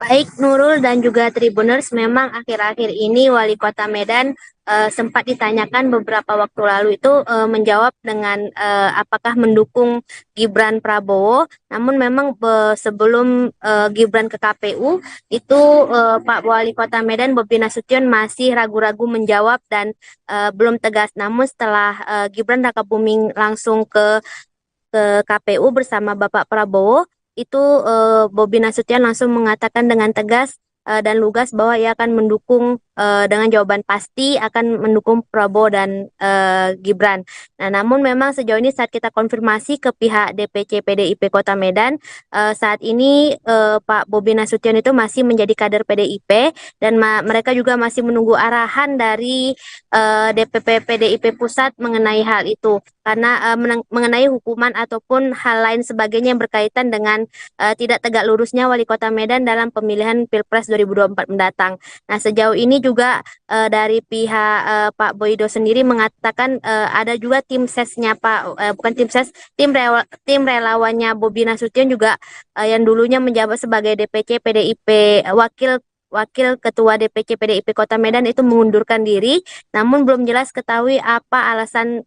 Baik Nurul dan juga Tribuners, memang akhir-akhir ini Wali Kota Medan sempat ditanyakan beberapa waktu lalu itu menjawab dengan apakah mendukung Gibran Prabowo. Namun memang sebelum Gibran ke KPU itu Pak Wali Kota Medan Bobi Nasution masih ragu-ragu menjawab dan belum tegas. Namun setelah Gibran Rakabuming langsung ke KPU bersama Bapak Prabowo, itu Bobi Nasution langsung mengatakan dengan tegas dan lugas bahwa ia akan mendukung dengan jawaban pasti akan mendukung Prabowo dan Gibran. Nah, namun memang sejauh ini saat kita konfirmasi ke pihak DPC PDIP Kota Medan, saat ini Pak Bobi Nasution itu masih menjadi kader PDIP dan mereka juga masih menunggu arahan dari DPP PDIP Pusat mengenai hal itu. Karena mengenai hukuman ataupun hal lain sebagainya yang berkaitan dengan tidak tegak lurusnya Wali Kota Medan dalam pemilihan Pilpres 2024 mendatang. Nah, sejauh ini juga dari pihak Pak Boydo sendiri mengatakan ada juga tim sesnya tim relawannya Bobi Nasution juga yang dulunya menjabat sebagai DPC PDIP Wakil Ketua DPC PDIP Kota Medan itu mengundurkan diri, namun belum jelas ketahui apa alasan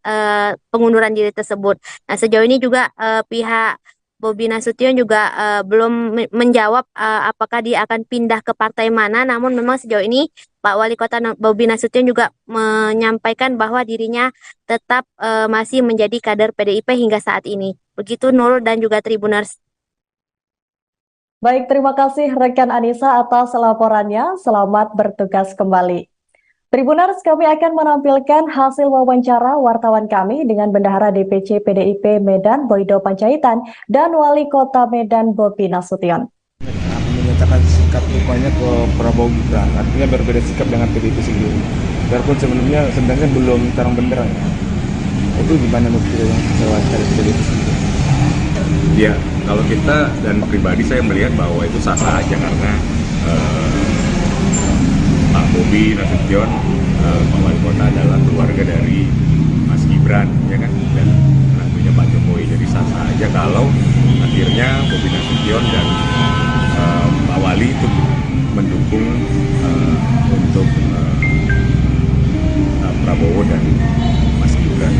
pengunduran diri tersebut. Nah, sejauh ini juga pihak Bobi Nasution juga belum menjawab apakah dia akan pindah ke partai mana, namun memang sejauh ini Pak Wali Kota Bobi Nasution juga menyampaikan bahwa dirinya tetap masih menjadi kader PDIP hingga saat ini. Begitu Nurul dan juga Tribuners. Baik, terima kasih rekan Anissa atas laporannya. Selamat bertugas kembali. Tribuners, kami akan menampilkan hasil wawancara wartawan kami dengan Bendahara DPC PDIP Medan Boydo Panjaitan dan Wali Kota Medan Bobi Nasution. Menyatakan sikap dukungannya ke Prabowo Gibran, artinya berbeda sikap dengan PDIP sendiri. Biarpun sebenarnya belum terang benderang. Itu gimana menurut yang cari PDIP sendiri? Ya, kalau kita dan pribadi saya melihat bahwa itu sah-sah aja karena Pak Bobi Nasution, Pak Wali Kota adalah keluarga dari Mas Gibran, ya kan, dan tentunya Pak Jokowi. Jadi sah-sah aja kalau akhirnya Bobi Nasution dan Pak Wali itu mendukung untuk Prabowo dan Mas Gibran.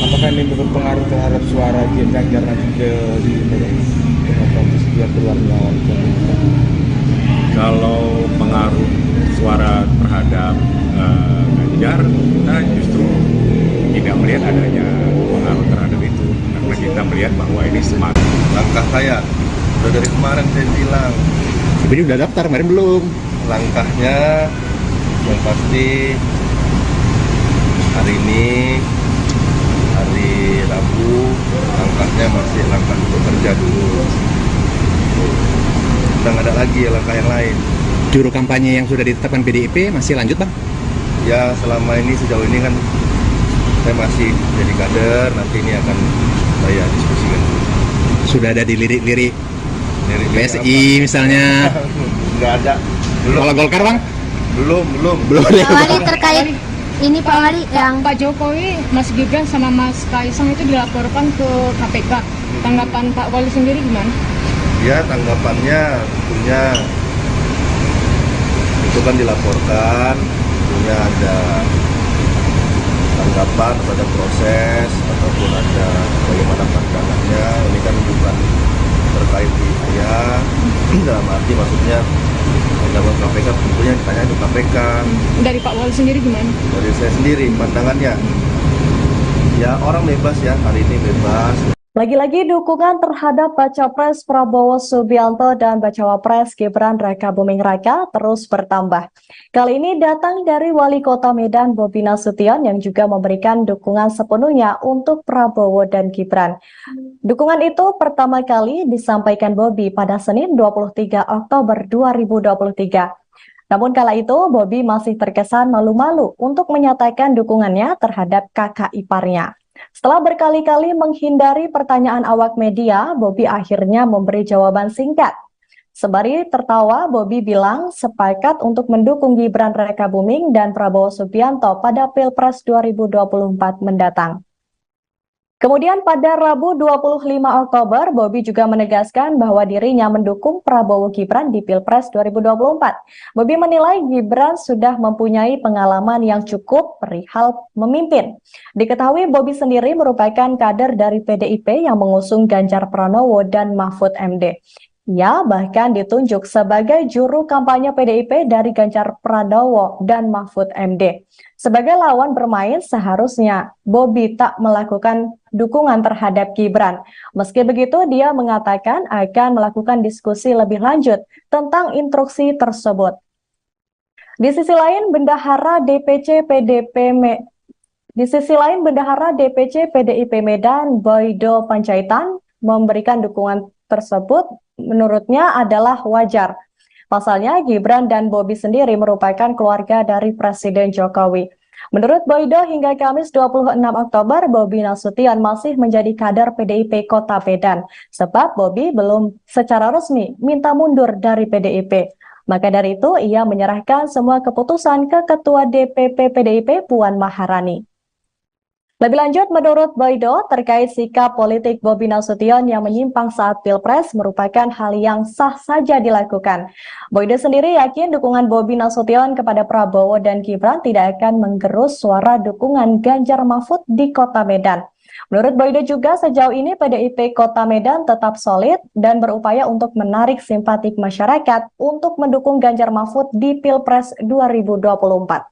Apakah ini berpengaruh terhadap suara Ganjar nanti di demokratis dia keluarnya? Kalau pengaruh suara terhadap Ganjar, kita justru tidak melihat adanya pengaruh terhadap itu, karena kita melihat melihat bahwa ini semakin Langkah saya udah dari kemarin saya bilang, Ini udah daftar, kemarin belum. langkahnya yang pasti hari ini hari Rabu, langkahnya masih langkah bekerja dulu. Udah nggak ada lagi langkah yang lain. Juru kampanye yang sudah ditetapkan PDIP masih lanjut, Bang? Ya selama ini sejauh ini kan saya masih jadi kader, nanti ini akan saya diskusikan. Sudah ada di lirik-lirik Dari PSI misalnya. nggak ada. Belum, Kalau Golkar, Bang? belum. Belum ya, Pak Bang? Wali terkait ini Pak Wali yang Pak Jokowi, Mas Gibran sama Mas Kaisang itu dilaporkan ke KPK. Tanggapan Pak Wali sendiri gimana? Ya tanggapannya tentunya itu kan dilaporkan, tentunya ada tanggapan pada proses ataupun ada bagaimana pandangannya. Ini kan bukan terkait di saya, dalam arti maksudnya dalam KPK tentunya ditanya ke KPK. Dari Pak Wali sendiri gimana? Dari saya sendiri pandangannya, ya orang bebas ya, hari ini bebas. Lagi-lagi dukungan terhadap Baca Pres Prabowo Subianto dan Bacawa Pres Gibran Raka Buming Raka terus bertambah. Kali ini datang dari Wali Kota Medan Bobi Nasution yang juga memberikan dukungan sepenuhnya untuk Prabowo dan Gibran. Dukungan itu pertama kali disampaikan Bobi pada Senin 23 Oktober 2023. Namun kala itu Bobi masih terkesan malu-malu untuk menyatakan dukungannya terhadap kakak iparnya. Setelah berkali-kali menghindari pertanyaan awak media, Bobi akhirnya memberi jawaban singkat. Sembari tertawa, Bobi bilang sepakat untuk mendukung Gibran Raka Buming dan Prabowo Subianto pada Pilpres 2024 mendatang. Kemudian pada Rabu 25 Oktober, Bobi juga menegaskan bahwa dirinya mendukung Prabowo Gibran di Pilpres 2024. Bobi menilai Gibran sudah mempunyai pengalaman yang cukup perihal memimpin. Diketahui Bobi sendiri merupakan kader dari PDIP yang mengusung Ganjar Pranowo dan Mahfud MD. Ia bahkan ditunjuk sebagai juru kampanye PDIP dari Ganjar Pranowo dan Mahfud MD. Sebagai lawan bermain, seharusnya Bobi tak melakukan dukungan terhadap Gibran. Meski begitu, dia mengatakan akan melakukan diskusi lebih lanjut tentang instruksi tersebut. Di sisi lain, Bendahara DPC PDIP Medan, Boydo Panjaitan, memberikan dukungan tersebut menurutnya adalah wajar. Pasalnya, Gibran dan Bobi sendiri merupakan keluarga dari Presiden Jokowi. Menurut Boydo, hingga Kamis 26 Oktober, Bobi Nasution masih menjadi kader PDIP Kota Medan, sebab Bobi belum secara resmi minta mundur dari PDIP. Maka dari itu, ia menyerahkan semua keputusan ke Ketua DPP PDIP Puan Maharani. Lebih lanjut, menurut Boydo, terkait sikap politik Bobi Nasution yang menyimpang saat Pilpres merupakan hal yang sah saja dilakukan. Boydo sendiri yakin dukungan Bobi Nasution kepada Prabowo dan Gibran tidak akan menggerus suara dukungan Ganjar Mahfud di Kota Medan. Menurut Boydo juga sejauh ini PDIP Kota Medan tetap solid dan berupaya untuk menarik simpatik masyarakat untuk mendukung Ganjar Mahfud di Pilpres 2024.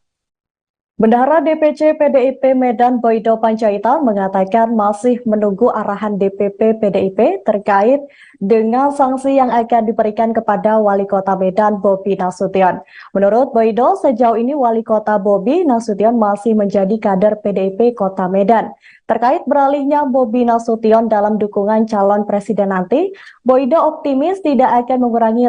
Bendahara DPC PDIP Medan Boydo Panjaitan mengatakan masih menunggu arahan DPP PDIP terkait dengan sanksi yang akan diberikan kepada Wali Kota Medan Bobi Nasution. Menurut Boydo, sejauh ini Wali Kota Bobi Nasution masih menjadi kader PDIP Kota Medan. Terkait beralihnya Bobi Nasution dalam dukungan calon presiden nanti, Boydo optimis tidak akan mengurangi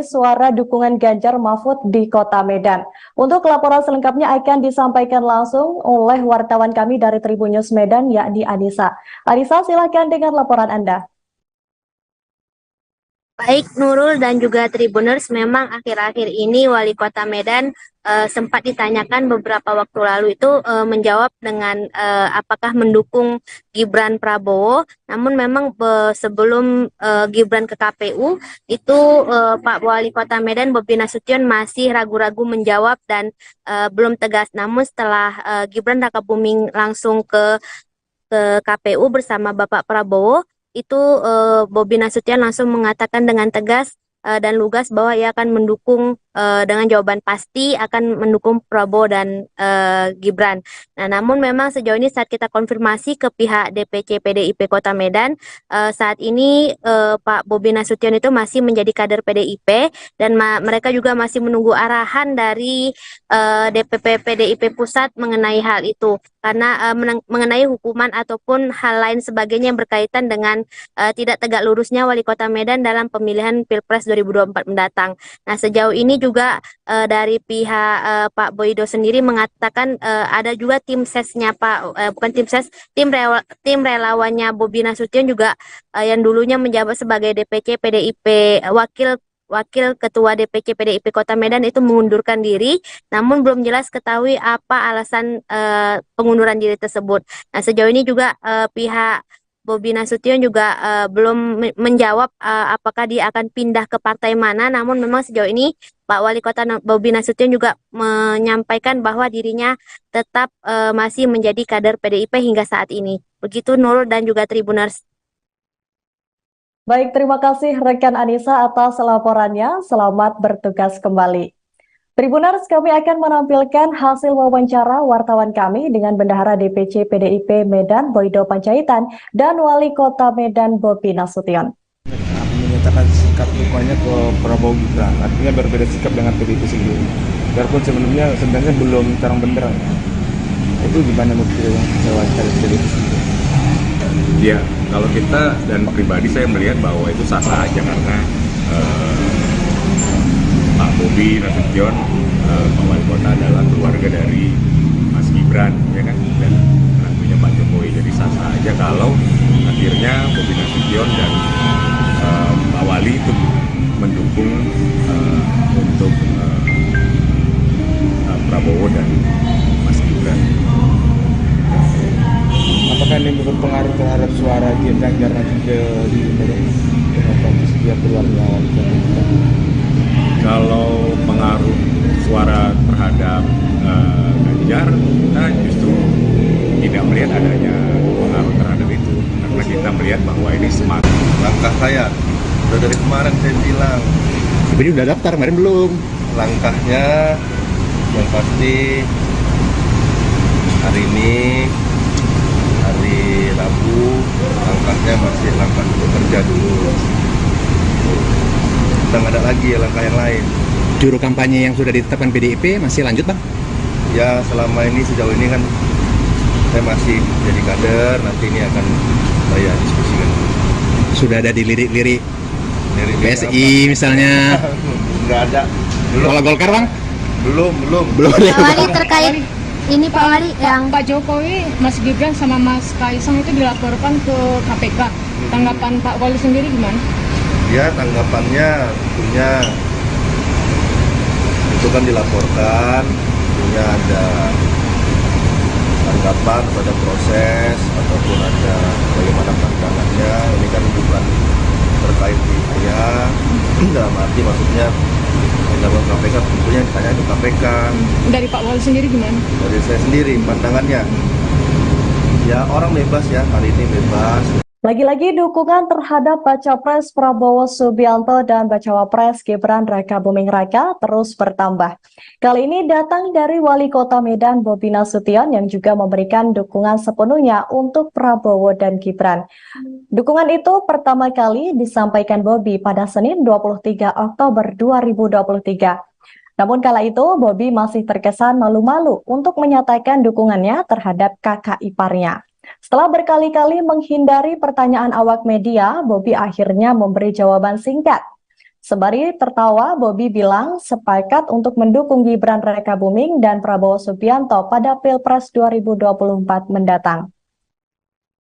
suara dukungan Ganjar Mahfud di Kota Medan. Untuk laporan selengkapnya akan disampaikan langsung oleh wartawan kami dari Tribun News Medan, yakni Anissa. Anissa, silakan dengan laporan Anda. Baik Nurul dan juga Tribuners, memang akhir-akhir ini Wali Kota Medan sempat ditanyakan beberapa waktu lalu itu menjawab dengan apakah mendukung Gibran Prabowo. Namun memang sebelum Gibran ke KPU itu Pak Wali Kota Medan Bobi Nasution masih ragu-ragu menjawab dan belum tegas. Namun setelah Gibran Raka Buming langsung ke KPU bersama Bapak Prabowo, itu Bobi Nasution langsung mengatakan dengan tegas dan lugas bahwa ia akan mendukung dengan jawaban pasti akan mendukung Prabowo dan Gibran. Nah, namun memang sejauh ini saat kita konfirmasi ke pihak DPC PDIP Kota Medan, saat ini Pak Bobi Nasution itu masih menjadi kader PDIP dan mereka juga masih menunggu arahan dari DPP PDIP Pusat mengenai hal itu. Karena mengenai hukuman ataupun hal lain sebagainya yang berkaitan dengan tidak tegak lurusnya Wali Kota Medan dalam pemilihan Pilpres 2024 mendatang. Nah, sejauh ini juga dari pihak Pak Boydo sendiri mengatakan ada juga tim sesnya bukan tim ses, tim relawannya Bobi Nasution juga yang dulunya menjabat sebagai DPC PDIP Wakil Ketua DPC PDIP Kota Medan itu mengundurkan diri, namun belum jelas ketahui apa alasan pengunduran diri tersebut. Nah, sejauh ini juga pihak Bobi Nasution juga belum menjawab apakah dia akan pindah ke partai mana, namun memang sejauh ini Pak Wali Kota Bobi Nasution juga menyampaikan bahwa dirinya tetap masih menjadi kader PDIP hingga saat ini. Begitu Nurul dan juga Tribuners. Baik, terima kasih rekan Anissa atas laporannya. Selamat bertugas kembali. Tribuners, kami akan menampilkan hasil wawancara wartawan kami dengan Bendahara DPC PDIP Medan Boydo Panjaitan dan Wali Kota Medan Bobi Nasution. Menyatakan sikap dukungannya ke Prabowo Gibran, artinya berbeda sikap dengan PDIP sendiri. Biarpun sebenarnya belum terang benderang. Itu gimana menurut yang saya wawancara PDIP sendiri? Ya, kalau kita dan pribadi saya melihat bahwa itu sah-sah aja karena Pak Bobi Nasution, Pak Wali Kota adalah keluarga dari Mas Gibran, ya kan, dan tentunya Pak Jokowi. Jadi sah-sah aja kalau akhirnya Bobi Nasution dan Pak Wali itu mendukung untuk Prabowo dan Mas Gibran. Apakah ini berpengaruh terhadap suara Ganjar nanti di kompetisi dia keluarnya wali kota? Kalau pengaruh suara terhadap Ganjar, kita justru tidak melihat adanya pengaruh terhadap itu, karena kita melihat bahwa ini semakin Langkah saya udah dari kemarin saya bilang, Tapi udah daftar, kemarin belum. langkahnya yang pasti hari ini hari Rabu, langkahnya masih langkah bekerja dulu. Udah nggak ada lagi ya langkah yang lain. Juru kampanye yang sudah ditetapkan PDIP masih lanjut, Bang? Ya selama ini sejauh ini kan saya masih jadi kader, nanti ini akan saya diskusikan. Sudah ada dilirik-lirik Dari PSI misalnya. Nggak ada. Kalau Golkar, Bang? Belum. Pak Wali terkait ini Pak Wali yang Pak Jokowi, Mas Gibran sama Mas Kaisang itu dilaporkan ke KPK. Tanggapan Pak Wali sendiri gimana? Ya tanggapannya tentunya itu kan dilaporkan, tentunya ada tanggapan pada proses ataupun ada bagaimana pandangannya. Ini kan bukan terkait di saya, dalam arti maksudnya dalam KPK tentunya ditanya ke KPK. Dari Pak Wali sendiri gimana? Dari saya sendiri pandangannya, ya orang bebas ya, hari ini bebas. Lagi-lagi dukungan terhadap Baca Pres Prabowo Subianto dan Bacawa Pres Gibran Raka Buming Raka terus bertambah. Kali ini datang dari Wali Kota Medan Bobi Nasution yang juga memberikan dukungan sepenuhnya untuk Prabowo dan Gibran. Dukungan itu pertama kali disampaikan Bobi pada Senin 23 Oktober 2023. Namun kala itu Bobi masih terkesan malu-malu untuk menyatakan dukungannya terhadap kakak iparnya. Setelah berkali-kali menghindari pertanyaan awak media, Bobi akhirnya memberi jawaban singkat. Sembari tertawa, Bobi bilang sepakat untuk mendukung Gibran Raka Buming dan Prabowo Subianto pada Pilpres 2024 mendatang.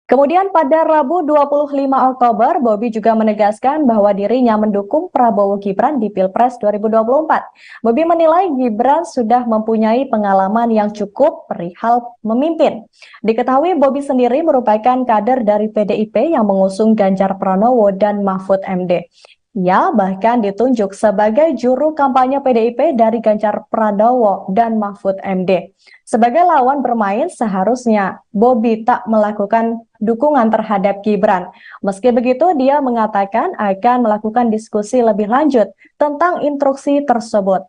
Kemudian pada Rabu 25 Oktober, Bobi juga menegaskan bahwa dirinya mendukung Prabowo Gibran di Pilpres 2024. Bobi menilai Gibran sudah mempunyai pengalaman yang cukup perihal memimpin. Diketahui Bobi sendiri merupakan kader dari PDIP yang mengusung Ganjar Pranowo dan Mahfud MD. Ia bahkan ditunjuk sebagai juru kampanye PDIP dari Ganjar Pranowo dan Mahfud MD. Sebagai lawan bermain, seharusnya Bobi tak melakukan dukungan terhadap Gibran. Meski begitu, dia mengatakan akan melakukan diskusi lebih lanjut tentang instruksi tersebut.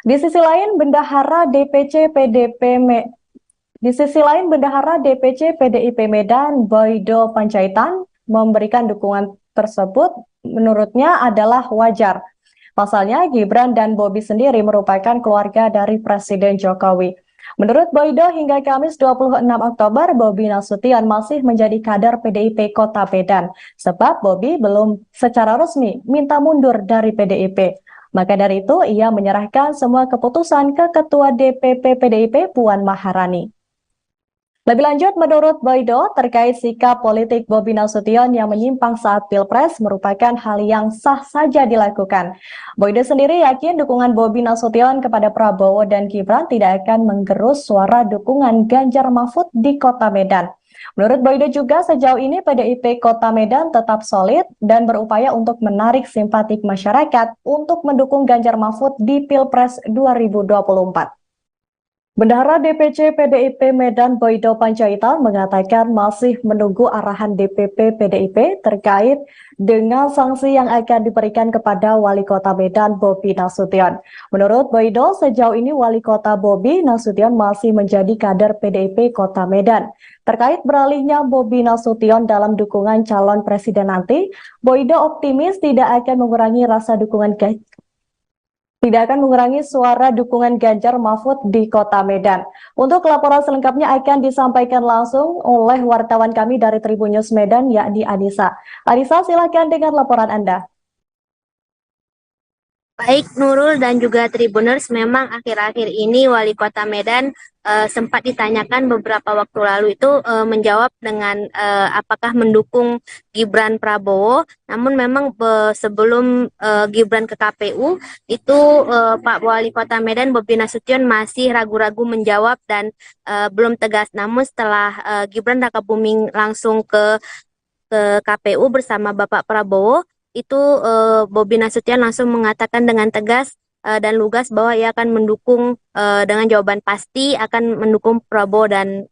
Di sisi lain, Bendahara DPC PDIP Medan, Boydo Panjaitan, memberikan dukungan tersebut menurutnya adalah wajar. Pasalnya, Gibran dan Bobi sendiri merupakan keluarga dari Presiden Jokowi. Menurut Boydo, hingga Kamis 26 Oktober, Bobi Nasution masih menjadi kader PDIP Kota Medan, sebab Bobi belum secara resmi minta mundur dari PDIP. Maka dari itu, ia menyerahkan semua keputusan ke Ketua DPP PDIP Puan Maharani. Lebih lanjut, menurut Boydo, terkait sikap politik Bobi Nasution yang menyimpang saat Pilpres merupakan hal yang sah saja dilakukan. Boydo sendiri yakin dukungan Bobi Nasution kepada Prabowo dan Gibran tidak akan menggerus suara dukungan Ganjar Mahfud di Kota Medan. Menurut Boydo juga, sejauh ini PDIP Kota Medan tetap solid dan berupaya untuk menarik simpatik masyarakat untuk mendukung Ganjar Mahfud di Pilpres 2024. Bendahara DPC PDIP Medan Boydo Panjaitan mengatakan masih menunggu arahan DPP PDIP terkait dengan sanksi yang akan diberikan kepada Wali Kota Medan Bobi Nasution. Menurut Boydo, sejauh ini Wali Kota Bobi Nasution masih menjadi kader PDIP Kota Medan. Terkait beralihnya Bobi Nasution dalam dukungan calon presiden nanti, Boydo optimis tidak akan mengurangi suara dukungan Ganjar Mahfud di Kota Medan. Untuk laporan selengkapnya akan disampaikan langsung oleh wartawan kami dari Tribun News Medan, yakni Anissa. Anissa, silakan dengan laporan Anda. Baik Nurul dan juga Tribuners, memang akhir-akhir ini Wali Kota Medan sempat ditanyakan beberapa waktu lalu itu menjawab dengan apakah mendukung Gibran Prabowo. Namun memang sebelum Gibran ke KPU itu Pak Wali Kota Medan Bobi Nasution masih ragu-ragu menjawab dan belum tegas. Namun setelah Gibran Rakabuming langsung ke KPU bersama Bapak Prabowo, itu Bobi Nasution langsung mengatakan dengan tegas dan lugas bahwa ia akan mendukung dengan jawaban pasti akan mendukung Prabowo dan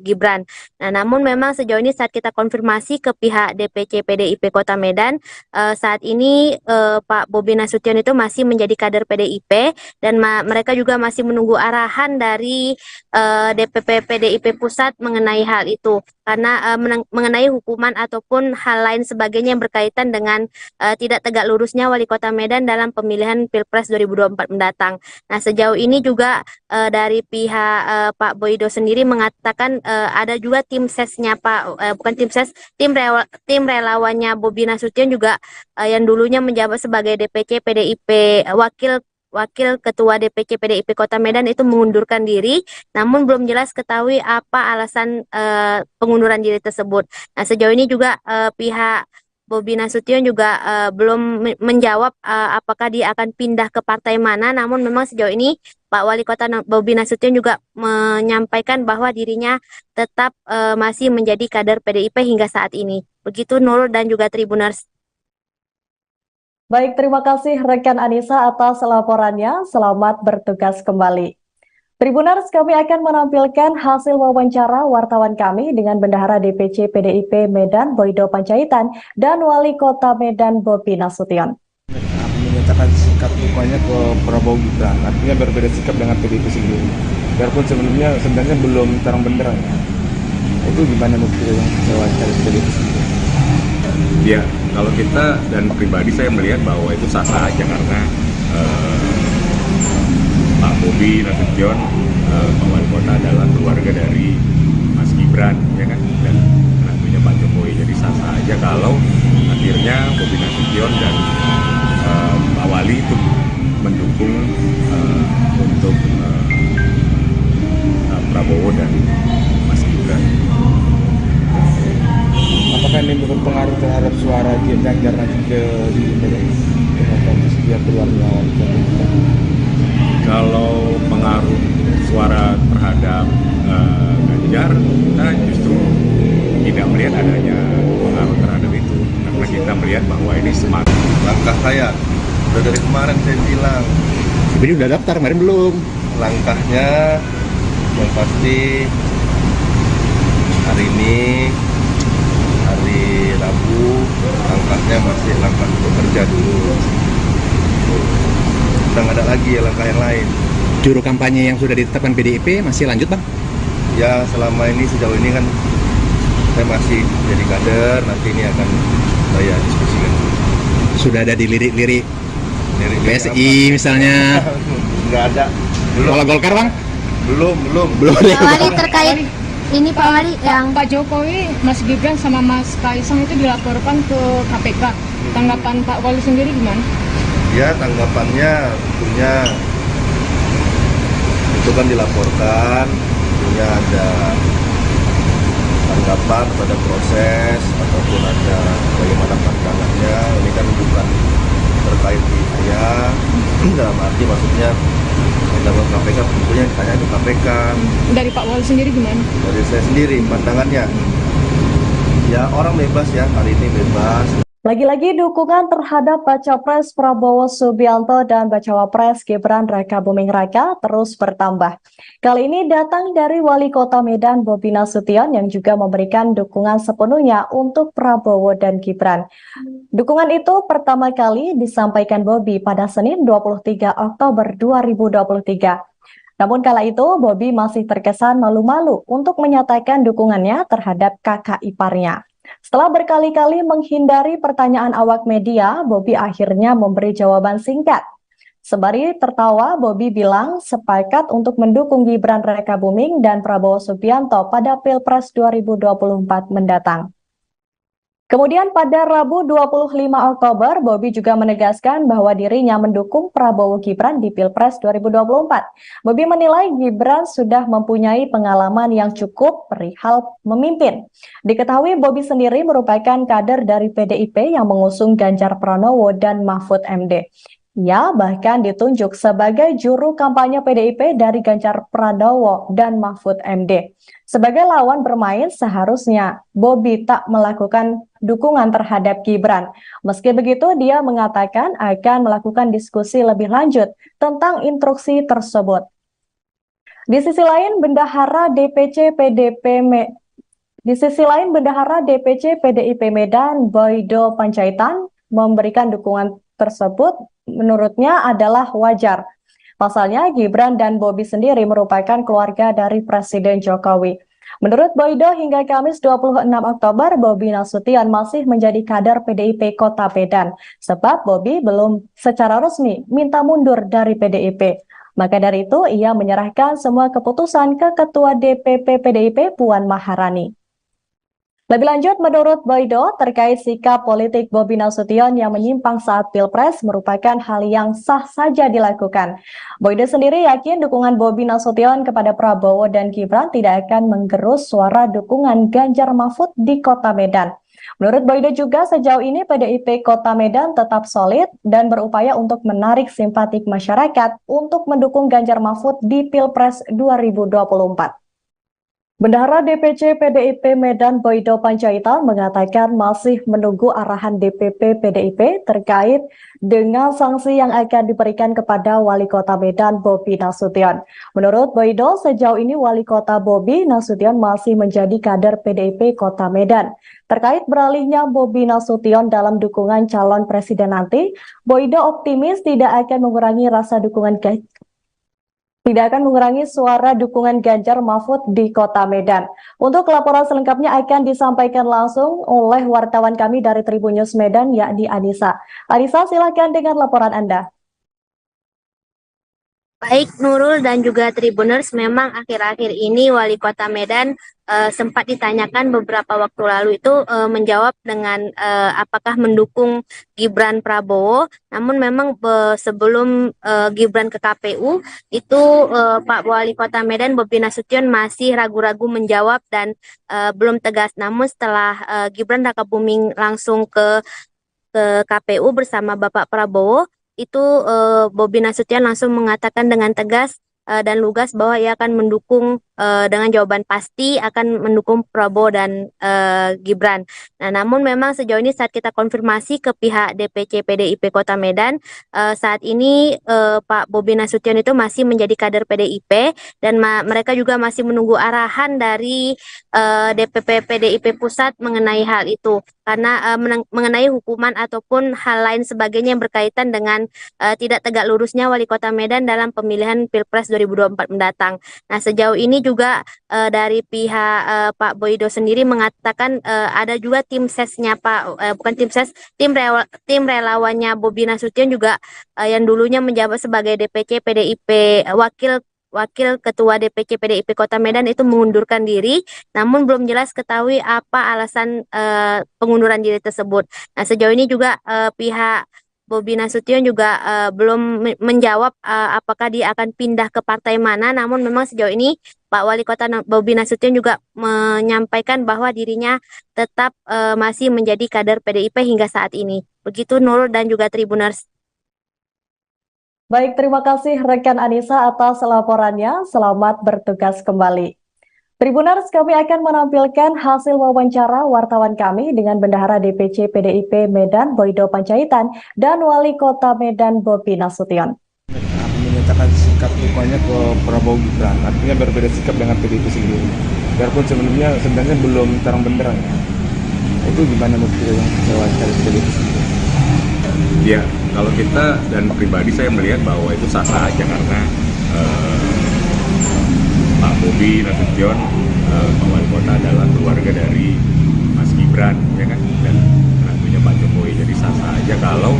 Gibran. Nah, namun memang sejauh ini saat kita konfirmasi ke pihak DPC PDIP Kota Medan, saat ini Pak Bobi Nasution itu masih menjadi kader PDIP dan mereka juga masih menunggu arahan dari DPP PDIP Pusat mengenai hal itu. Karena mengenai hukuman ataupun hal lain sebagainya yang berkaitan dengan tidak tegak lurusnya Wali Kota Medan dalam pemilihan Pilpres 2024 mendatang. Nah, sejauh ini juga dari pihak Pak Boydo sendiri mengatakan ada juga tim sesnya tim relawannya Bobi Nasution juga yang dulunya menjabat sebagai DPC PDIP Wakil Ketua DPC PDIP Kota Medan itu mengundurkan diri, namun belum jelas ketahui apa alasan pengunduran diri tersebut. Nah, sejauh ini juga pihak Bobi Nasution juga belum menjawab apakah dia akan pindah ke partai mana, namun memang sejauh ini Pak Wali Kota Bobi Nasution juga menyampaikan bahwa dirinya tetap masih menjadi kader PDIP hingga saat ini. Begitu Nurul dan juga Tribuners. Baik, terima kasih rekan Anissa atas laporannya. Selamat bertugas kembali. Tribuners, kami akan menampilkan hasil wawancara wartawan kami dengan Bendahara DPC PDIP Medan Boydo Panjaitan dan Wali Kota Medan Bobi Nasution. Menyatakan sikap dukungannya ke Prabowo Gibran, artinya berbeda sikap dengan PDIP sendiri. Biarpun sebenarnya belum terang benderang. Itu gimana menurut yang wawancara PDIP sendiri? Ya, kalau kita dan pribadi saya melihat bahwa itu sah-sah aja karena Pak Bobi Nasution, Pak Wali Kota adalah keluarga dari Mas Gibran, ya kan, dan menantunya Pak Jokowi. Jadi sah-sah aja kalau akhirnya Bobi Nasution dan Pak Wali itu mendukung untuk Prabowo dan Mas Gibran. Apakah ini berpengaruh terhadap suara Ganjar nanti di dia keluarnya? Kalau pengaruh suara terhadap Ganjar, kita justru tidak melihat adanya pengaruh terhadap itu, karena kita melihat bahwa ini semangat. Langkah saya udah dari kemarin saya bilang. Tapi udah daftar kemarin belum? Langkahnya yang pasti hari ini hari Rabu, langkahnya masih langkah bekerja dulu. udah nggak ada lagi ya langkah yang lain. Juru kampanye yang sudah ditetapkan PDIP masih lanjut bang? Ya selama ini sejauh ini kan saya masih jadi kader, nanti ini akan saya diskusikan. Sudah ada dilirik-lirik Dari PSI misalnya? nggak ada. Kalau Golkar bang? Belum. Pak Wali terkait ini Pak Wali yang Pak Jokowi, Mas Gibran sama Mas Kaisang itu dilaporkan ke KPK. Tanggapan Pak Wali sendiri gimana? Ya tanggapannya tentunya itu kan dilaporkan, tentunya ada tanggapan pada proses ataupun ada bagaimana pandangannya. Ini kan bukan terkait di saya, dalam arti maksudnya dalam KPK tentunya ditanya ke KPK. Dari Pak Wali sendiri gimana? Dari saya sendiri pandangannya, ya orang bebas ya, hari ini bebas. Lagi-lagi dukungan terhadap Baca Pres Prabowo Subianto dan Bacawa Pres Gibran Rakabuming Raka terus bertambah. Kali ini datang dari Wali Kota Medan Bobi Nasution yang juga memberikan dukungan sepenuhnya untuk Prabowo dan Gibran. Dukungan itu pertama kali disampaikan Bobi pada Senin 23 Oktober 2023. Namun kala itu Bobi masih terkesan malu-malu untuk menyatakan dukungannya terhadap kakak iparnya. Setelah berkali-kali menghindari pertanyaan awak media, Bobi akhirnya memberi jawaban singkat. Sembari tertawa, Bobi bilang sepakat untuk mendukung Gibran Rakabuming dan Prabowo Subianto pada Pilpres 2024 mendatang. Kemudian pada Rabu 25 Oktober, Bobi juga menegaskan bahwa dirinya mendukung Prabowo Gibran di Pilpres 2024. Bobi menilai Gibran sudah mempunyai pengalaman yang cukup perihal memimpin. Diketahui Bobi sendiri merupakan kader dari PDIP yang mengusung Ganjar Pranowo dan Mahfud MD. Ia bahkan ditunjuk sebagai juru kampanye PDIP dari Ganjar Pranowo dan Mahfud MD. Sebagai lawan bermain, seharusnya Bobi tak melakukan dukungan terhadap Gibran. Meski begitu, dia mengatakan akan melakukan diskusi lebih lanjut tentang instruksi tersebut. Di sisi lain, Bendahara DPC PDIP Medan, Boydo Panjaitan, memberikan dukungan tersebut menurutnya adalah wajar. Pasalnya, Gibran dan Bobi sendiri merupakan keluarga dari Presiden Jokowi. Menurut Boydo, hingga Kamis 26 Oktober, Bobi Nasution masih menjadi kader PDIP Kota Medan, sebab Bobi belum secara resmi minta mundur dari PDIP. Maka dari itu, ia menyerahkan semua keputusan ke Ketua DPP PDIP Puan Maharani. Lebih lanjut, menurut Boydo, terkait sikap politik Bobi Nasution yang menyimpang saat Pilpres merupakan hal yang sah saja dilakukan. Boydo sendiri yakin dukungan Bobi Nasution kepada Prabowo dan Gibran tidak akan menggerus suara dukungan Ganjar Mahfud di Kota Medan. Menurut Boydo juga, sejauh ini PDIP Kota Medan tetap solid dan berupaya untuk menarik simpatik masyarakat untuk mendukung Ganjar Mahfud di Pilpres 2024. Bendahara DPC PDIP Medan Boydo Panjaitan mengatakan masih menunggu arahan DPP PDIP terkait dengan sanksi yang akan diberikan kepada Wali Kota Medan Bobi Nasution. Menurut Boydo, sejauh ini Wali Kota Bobi Nasution masih menjadi kader PDIP Kota Medan. Terkait beralihnya Bobi Nasution dalam dukungan calon presiden nanti, Boydo optimis tidak akan mengurangi suara dukungan Ganjar Mahfud di Kota Medan. Untuk laporan selengkapnya akan disampaikan langsung oleh wartawan kami dari Tribun News Medan, yakni Anissa. Anissa, silakan dengan laporan Anda. Baik Nurul dan juga Tribuners, memang akhir-akhir ini Wali Kota Medan sempat ditanyakan beberapa waktu lalu itu menjawab dengan apakah mendukung Gibran Prabowo. Namun memang sebelum Gibran ke KPU itu Pak Wali Kota Medan Bobi Nasution masih ragu-ragu menjawab dan belum tegas. Namun setelah Gibran Rakabuming langsung ke KPU bersama Bapak Prabowo, itu Bobi Nasution langsung mengatakan dengan tegas dan lugas bahwa ia akan mendukung dengan jawaban pasti akan mendukung Prabowo dan Gibran. Nah, namun memang sejauh ini saat kita konfirmasi ke pihak DPC PDIP Kota Medan, saat ini Pak Bobi Nasution itu masih menjadi kader PDIP dan mereka juga masih menunggu arahan dari DPP PDIP Pusat mengenai hal itu karena mengenai hukuman ataupun hal lain sebagainya yang berkaitan dengan tidak tegak lurusnya Wali Kota Medan dalam pemilihan Pilpres 2024 mendatang. Nah, sejauh ini juga dari pihak Pak Boydo sendiri mengatakan ada juga tim sesnya bukan tim ses, tim relawannya Bobi Nasution juga yang dulunya menjabat sebagai DPC PDIP Wakil Ketua DPC PDIP Kota Medan itu mengundurkan diri, namun belum jelas ketahui apa alasan pengunduran diri tersebut. Nah, sejauh ini juga pihak Bobi Nasution juga belum menjawab apakah dia akan pindah ke partai mana, namun memang sejauh ini Pak Wali Kota Bobi Nasution juga menyampaikan bahwa dirinya tetap masih menjadi kader PDIP hingga saat ini. Begitu Nurul dan juga Tribuners. Baik, terima kasih rekan Anissa atas laporannya. Selamat bertugas kembali. Tribuners, kami akan menampilkan hasil wawancara wartawan kami dengan Bendahara DPC PDIP Medan Boydo Panjaitan dan Wali Kota Medan Bobi Nasution. Menyatakan sikap dukungannya ke Prabowo Gibran, artinya berbeda sikap dengan PDIP sendiri. Biarpun sebenarnya belum terang benderang. Itu gimana menurut yang wawancara PDIP sendiri? Ya, kalau kita dan pribadi saya melihat bahwa itu sah-sah aja karena Pak Bobi Nasution, Pak Wali Kota adalah keluarga dari Mas Gibran, ya kan, dan tentunya Pak Jokowi. Jadi sah-sah aja kalau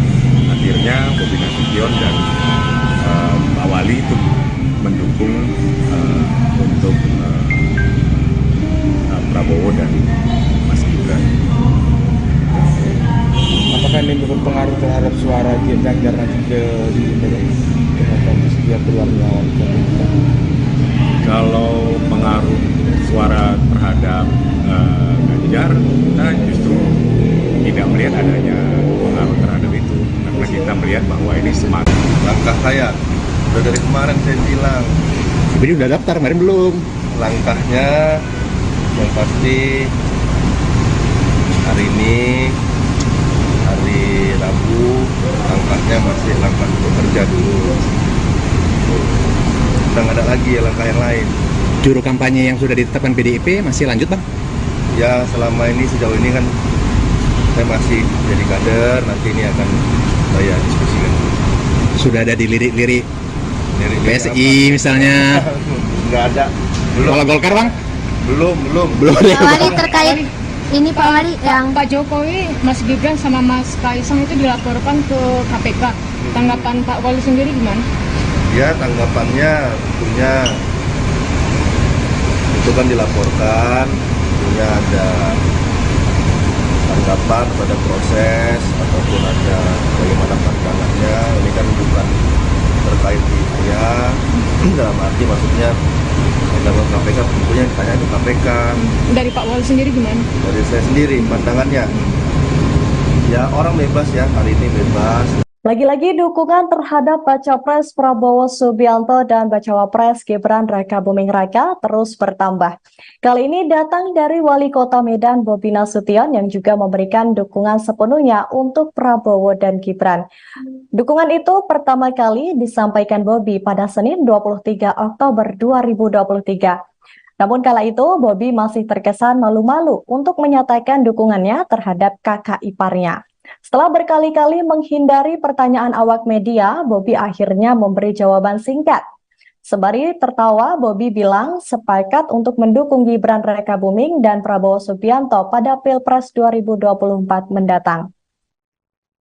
akhirnya Bobi Nasution dan Pak Wali itu mendukung untuk Prabowo dan Mas Gibran. Apakah ini berpengaruh terhadap suara Ganjar nanti ke dia keluarnya? Kalau pengaruh suara terhadap Ganjar, kita justru tidak melihat adanya pengaruh terhadap itu karena kita melihat bahwa ini semakin Langkah saya udah dari kemarin saya bilang, Jadi udah daftar, kemarin belum. langkahnya yang pasti hari ini hari Rabu, langkahnya masih langkah bekerja dulu. Udah nggak ada lagi ya langkah yang lain. Juru kampanye yang sudah ditetapkan PDIP masih lanjut, Bang? Ya selama ini sejauh ini kan saya masih jadi kader, nanti ini akan saya diskusikan. Sudah ada dilirik-lirik Dari PSI misalnya. Nggak ada. Belum. Kalau Golkar, Bang? Belum. Pak Wali terkait ini Pak Wali yang Pak Jokowi, Mas Gibran sama Mas Kaisang itu dilaporkan ke KPK. Tanggapan Pak Wali sendiri gimana? Ya tanggapannya tentunya itu kan dilaporkan, tentunya ada tanggapan pada proses ataupun ada bagaimana pandangannya. Ini kan bukan terkait di saya, dalam arti maksudnya dalam KPK tentunya ditanya ke KPK. Dari Pak Wali sendiri gimana? Dari saya sendiri pandangannya, ya orang bebas ya, hari ini bebas. Lagi-lagi dukungan terhadap Baca Pres Prabowo Subianto dan Bacawa Pres Gibran Raka Buming Raka terus bertambah. Kali ini datang dari Wali Kota Medan Bobi Nasution yang juga memberikan dukungan sepenuhnya untuk Prabowo dan Gibran. Dukungan itu pertama kali disampaikan Bobi pada Senin 23 Oktober 2023. Namun kala itu Bobi masih terkesan malu-malu untuk menyatakan dukungannya terhadap kakak iparnya. Setelah berkali-kali menghindari pertanyaan awak media, Bobi akhirnya memberi jawaban singkat. Sembari tertawa, Bobi bilang sepakat untuk mendukung Gibran Raka Buming dan Prabowo Subianto pada Pilpres 2024 mendatang.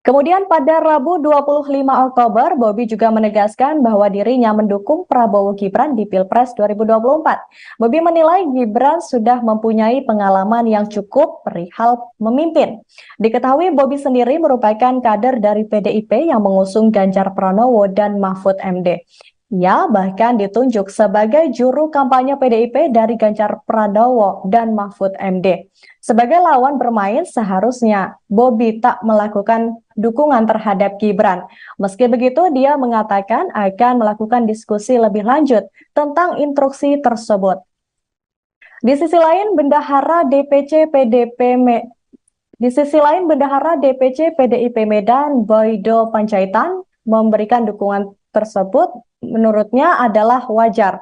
Kemudian pada Rabu 25 Oktober, Bobi juga menegaskan bahwa dirinya mendukung Prabowo Gibran di Pilpres 2024. Bobi menilai Gibran sudah mempunyai pengalaman yang cukup perihal memimpin. Diketahui Bobi sendiri merupakan kader dari PDIP yang mengusung Ganjar Pranowo dan Mahfud MD. Ia bahkan ditunjuk sebagai juru kampanye PDIP dari Ganjar Pranowo dan Mahfud MD. Sebagai lawan bermain, seharusnya Bobi tak melakukan dukungan terhadap Gibran. Meski begitu, dia mengatakan akan melakukan diskusi lebih lanjut tentang instruksi tersebut. Di sisi lain, Bendahara DPC PDIP Medan, Boydo Panjaitan, memberikan dukungan tersebut menurutnya adalah wajar.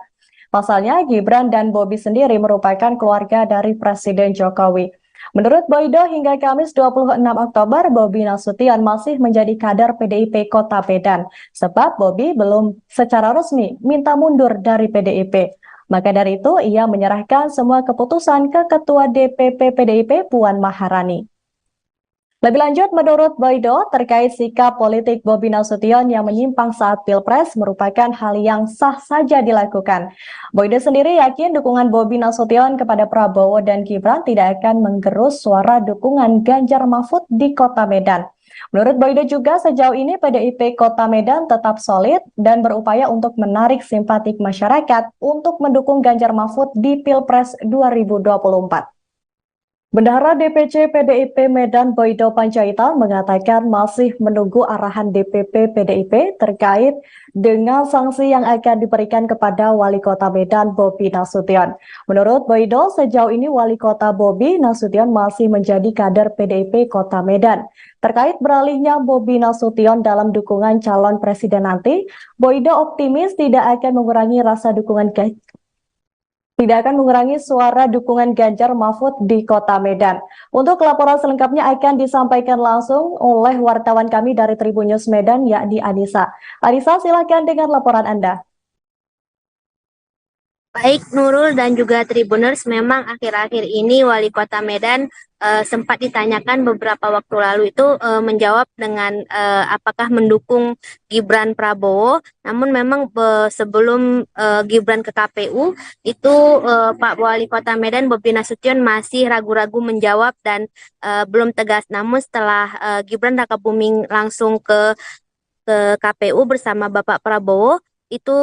Pasalnya, Gibran dan Bobi sendiri merupakan keluarga dari Presiden Jokowi. Menurut Boydo, hingga Kamis 26 Oktober, Bobi Nasution masih menjadi kader PDIP Kota Medan, sebab Bobi belum secara resmi minta mundur dari PDIP. Maka dari itu, ia menyerahkan semua keputusan ke Ketua DPP PDIP Puan Maharani. Lebih lanjut, menurut Boydo, terkait sikap politik Bobi Nasution yang menyimpang saat Pilpres merupakan hal yang sah saja dilakukan. Boydo sendiri yakin dukungan Bobi Nasution kepada Prabowo dan Gibran tidak akan menggerus suara dukungan Ganjar Mahfud di Kota Medan. Menurut Boydo juga, sejauh ini PDIP Kota Medan tetap solid dan berupaya untuk menarik simpatik masyarakat untuk mendukung Ganjar Mahfud di Pilpres 2024. Bendahara DPC PDIP Medan Boydo Panjaitan mengatakan masih menunggu arahan DPP PDIP terkait dengan sanksi yang akan diberikan kepada Wali Kota Medan Bobi Nasution. Menurut Boydo, sejauh ini Wali Kota Bobi Nasution masih menjadi kader PDIP Kota Medan. Terkait beralihnya Bobi Nasution dalam dukungan calon presiden nanti, Boydo optimis tidak akan mengurangi suara dukungan Ganjar Mahfud di Kota Medan. Untuk laporan selengkapnya akan disampaikan langsung oleh wartawan kami dari Tribun News Medan, yakni Anissa. Anissa, silakan dengan laporan Anda. Baik Nurul dan juga Tribuners, memang akhir-akhir ini Wali Kota Medan sempat ditanyakan beberapa waktu lalu itu menjawab dengan apakah mendukung Gibran Prabowo. Namun memang sebelum Gibran ke KPU itu Pak Wali Kota Medan Bobi Nasution masih ragu-ragu menjawab dan belum tegas. Namun setelah Gibran Rakabuming langsung ke KPU bersama Bapak Prabowo, itu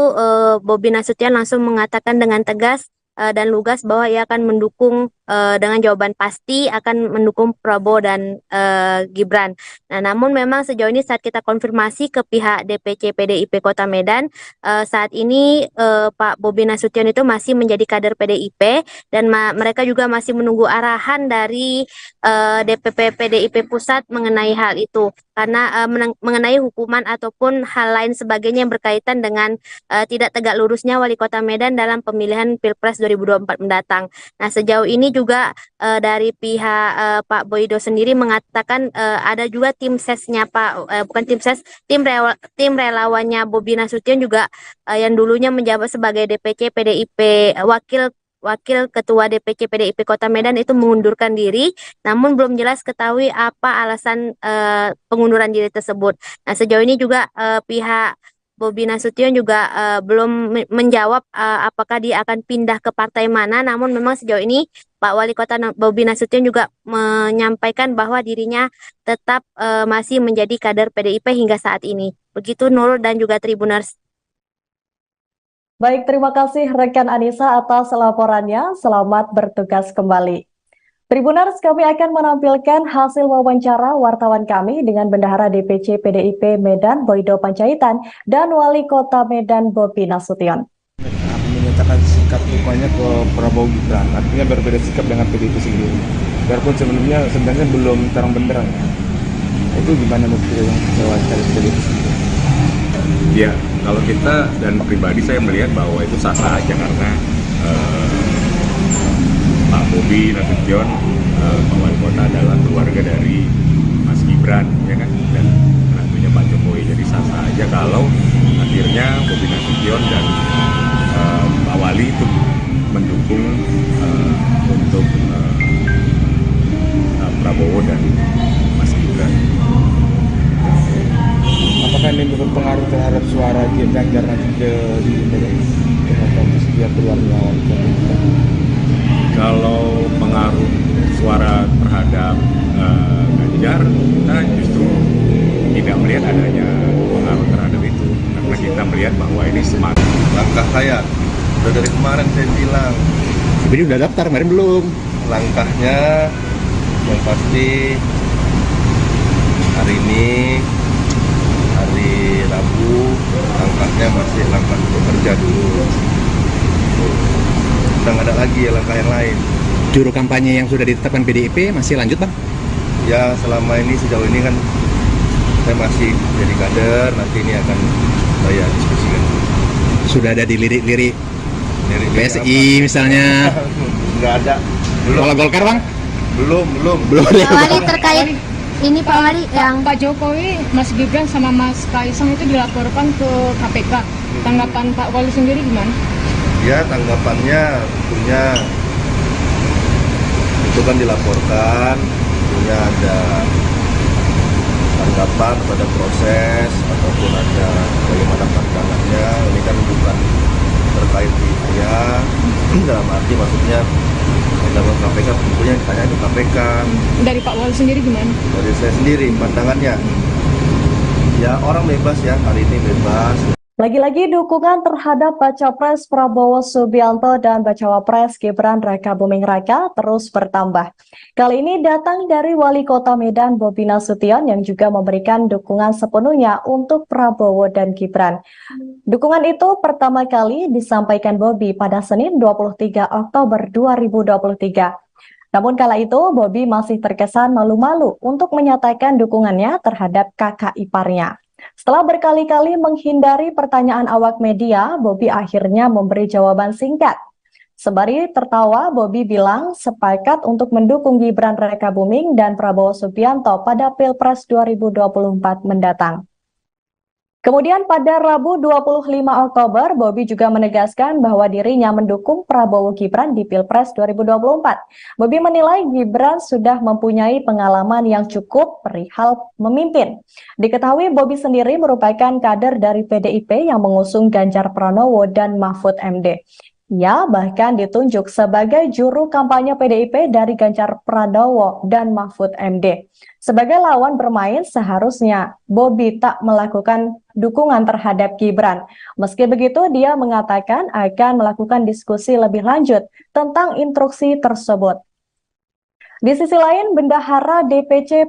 Bobi Nasution langsung mengatakan dengan tegas dan lugas bahwa ia akan mendukung dengan jawaban pasti akan mendukung Prabowo dan Gibran. Nah, namun memang sejauh ini saat kita konfirmasi ke pihak DPC PDIP Kota Medan, saat ini Pak Bobi Nasution itu masih menjadi kader PDIP dan mereka juga masih menunggu arahan dari DPP PDIP Pusat mengenai hal itu. Karena mengenai hukuman ataupun hal lain sebagainya yang berkaitan dengan tidak tegak lurusnya Wali Kota Medan dalam pemilihan Pilpres 2024 mendatang. Nah, sejauh ini juga dari pihak Pak Boydo sendiri mengatakan ada juga tim sesnya tim relawannya Bobi Nasution juga yang dulunya menjabat sebagai DPC PDIP Wakil Ketua DPC PDIP Kota Medan itu mengundurkan diri, namun belum jelas ketahui apa alasan pengunduran diri tersebut. Nah, sejauh ini juga pihak Bobi Nasution juga belum menjawab apakah dia akan pindah ke partai mana, namun memang sejauh ini Pak Wali Kota Bobi Nasution juga menyampaikan bahwa dirinya tetap masih menjadi kader PDIP hingga saat ini. Begitu Nurul dan juga Tribuners. Baik, terima kasih rekan Anissa atas laporannya. Selamat bertugas kembali. Tribuners, kami akan menampilkan hasil wawancara wartawan kami dengan Bendahara DPC PDIP Medan Boydo Panjaitan dan Wali Kota Medan Bobi Nasution. Menyatakan sikap dukungannya ke Prabowo Gibran, artinya berbeda sikap dengan PDIP sendiri. Biarpun sebenarnya belum terang benderang. Itu gimana menurut yang wawancara PDIP sendiri? Ya, kalau kita dan pribadi saya melihat bahwa itu sah-sah aja karena Pak Bobi Nasution, Pak Wali Kota adalah keluarga dari Mas Gibran, ya kan, dan menantunya Pak Jokowi. Jadi sah-sah aja kalau akhirnya Bobi Nasution dan Pak Wali itu mendukung untuk Prabowo dan Mas Gibran. Apakah ini berpengaruh terhadap suara Ganjar nanti di setiap keluarnya? Kalau pengaruh suara terhadap Ganjar, kita justru tidak melihat adanya pengaruh terhadap itu, karena kita melihat melihat bahwa ini semakin Langkah saya udah dari kemarin saya bilang, Jadi udah daftar, kemarin belum. langkahnya yang pasti hari ini, hari Rabu, langkahnya masih langkah untuk kerja dulu. Udah nggak ada lagi ya langkah yang lain. Juru kampanye yang sudah ditetapkan PDIP masih lanjut bang? Ya selama ini, sejauh ini kan saya masih jadi kader, nanti ini akan saya diskusikan. Sudah ada dilirik-lirik Dari PSI misalnya. Nggak ada. Belum. Kalau Golkar bang? Belum. Pak Wali terkait ini Pak Wali yang Pak Jokowi, Mas Gibran sama Mas Kaisang itu dilaporkan ke KPK. Tanggapan Pak Wali sendiri gimana? Ya tanggapannya tentunya itu kan dilaporkan, tentunya ada tanggapan pada proses ataupun ada bagaimana pandangannya. Ini kan bukan terkait di saya, dalam arti maksudnya dalam KPK tentunya ditanya ke KPK. Dari Pak Wali sendiri gimana? Dari saya sendiri pandangannya, ya orang bebas ya, hari ini bebas. Lagi-lagi dukungan terhadap Baca Pres Prabowo Subianto dan Bacawa Pres Gibran Raka Buming Raka terus bertambah. Kali ini datang dari Wali Kota Medan Bobi Nasution yang juga memberikan dukungan sepenuhnya untuk Prabowo dan Gibran. Dukungan itu pertama kali disampaikan Bobi pada Senin 23 Oktober 2023. Namun kala itu Bobi masih terkesan malu-malu untuk menyatakan dukungannya terhadap kakak iparnya. Setelah berkali-kali menghindari pertanyaan awak media, Bobi akhirnya memberi jawaban singkat. Sembari tertawa, Bobi bilang sepakat untuk mendukung Gibran Raka Buming dan Prabowo Subianto pada Pilpres 2024 mendatang. Kemudian pada Rabu 25 Oktober, Bobi juga menegaskan bahwa dirinya mendukung Prabowo Gibran di Pilpres 2024. Bobi menilai Gibran sudah mempunyai pengalaman yang cukup perihal memimpin. Diketahui Bobi sendiri merupakan kader dari PDIP yang mengusung Ganjar Pranowo dan Mahfud MD. Ia bahkan ditunjuk sebagai juru kampanye PDIP dari Ganjar Pranowo dan Mahfud MD. Sebagai lawan bermain, seharusnya Bobi tak melakukan dukungan terhadap Gibran. Meski begitu, dia mengatakan akan melakukan diskusi lebih lanjut tentang instruksi tersebut. Di sisi lain, Bendahara DPC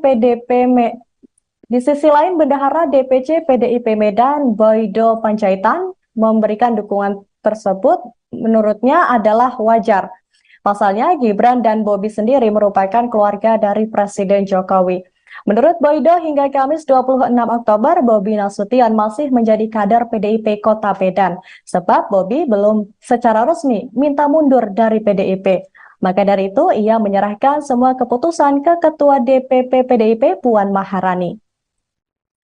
PDIP Medan, Boydo Panjaitan, memberikan dukungan tersebut menurutnya adalah wajar. Pasalnya, Gibran dan Bobi sendiri merupakan keluarga dari Presiden Jokowi. Menurut Boydo, hingga Kamis 26 Oktober, Bobi Nasution masih menjadi kader PDIP Kota Medan, sebab Bobi belum secara resmi minta mundur dari PDIP. Maka dari itu, ia menyerahkan semua keputusan ke Ketua DPP PDIP Puan Maharani.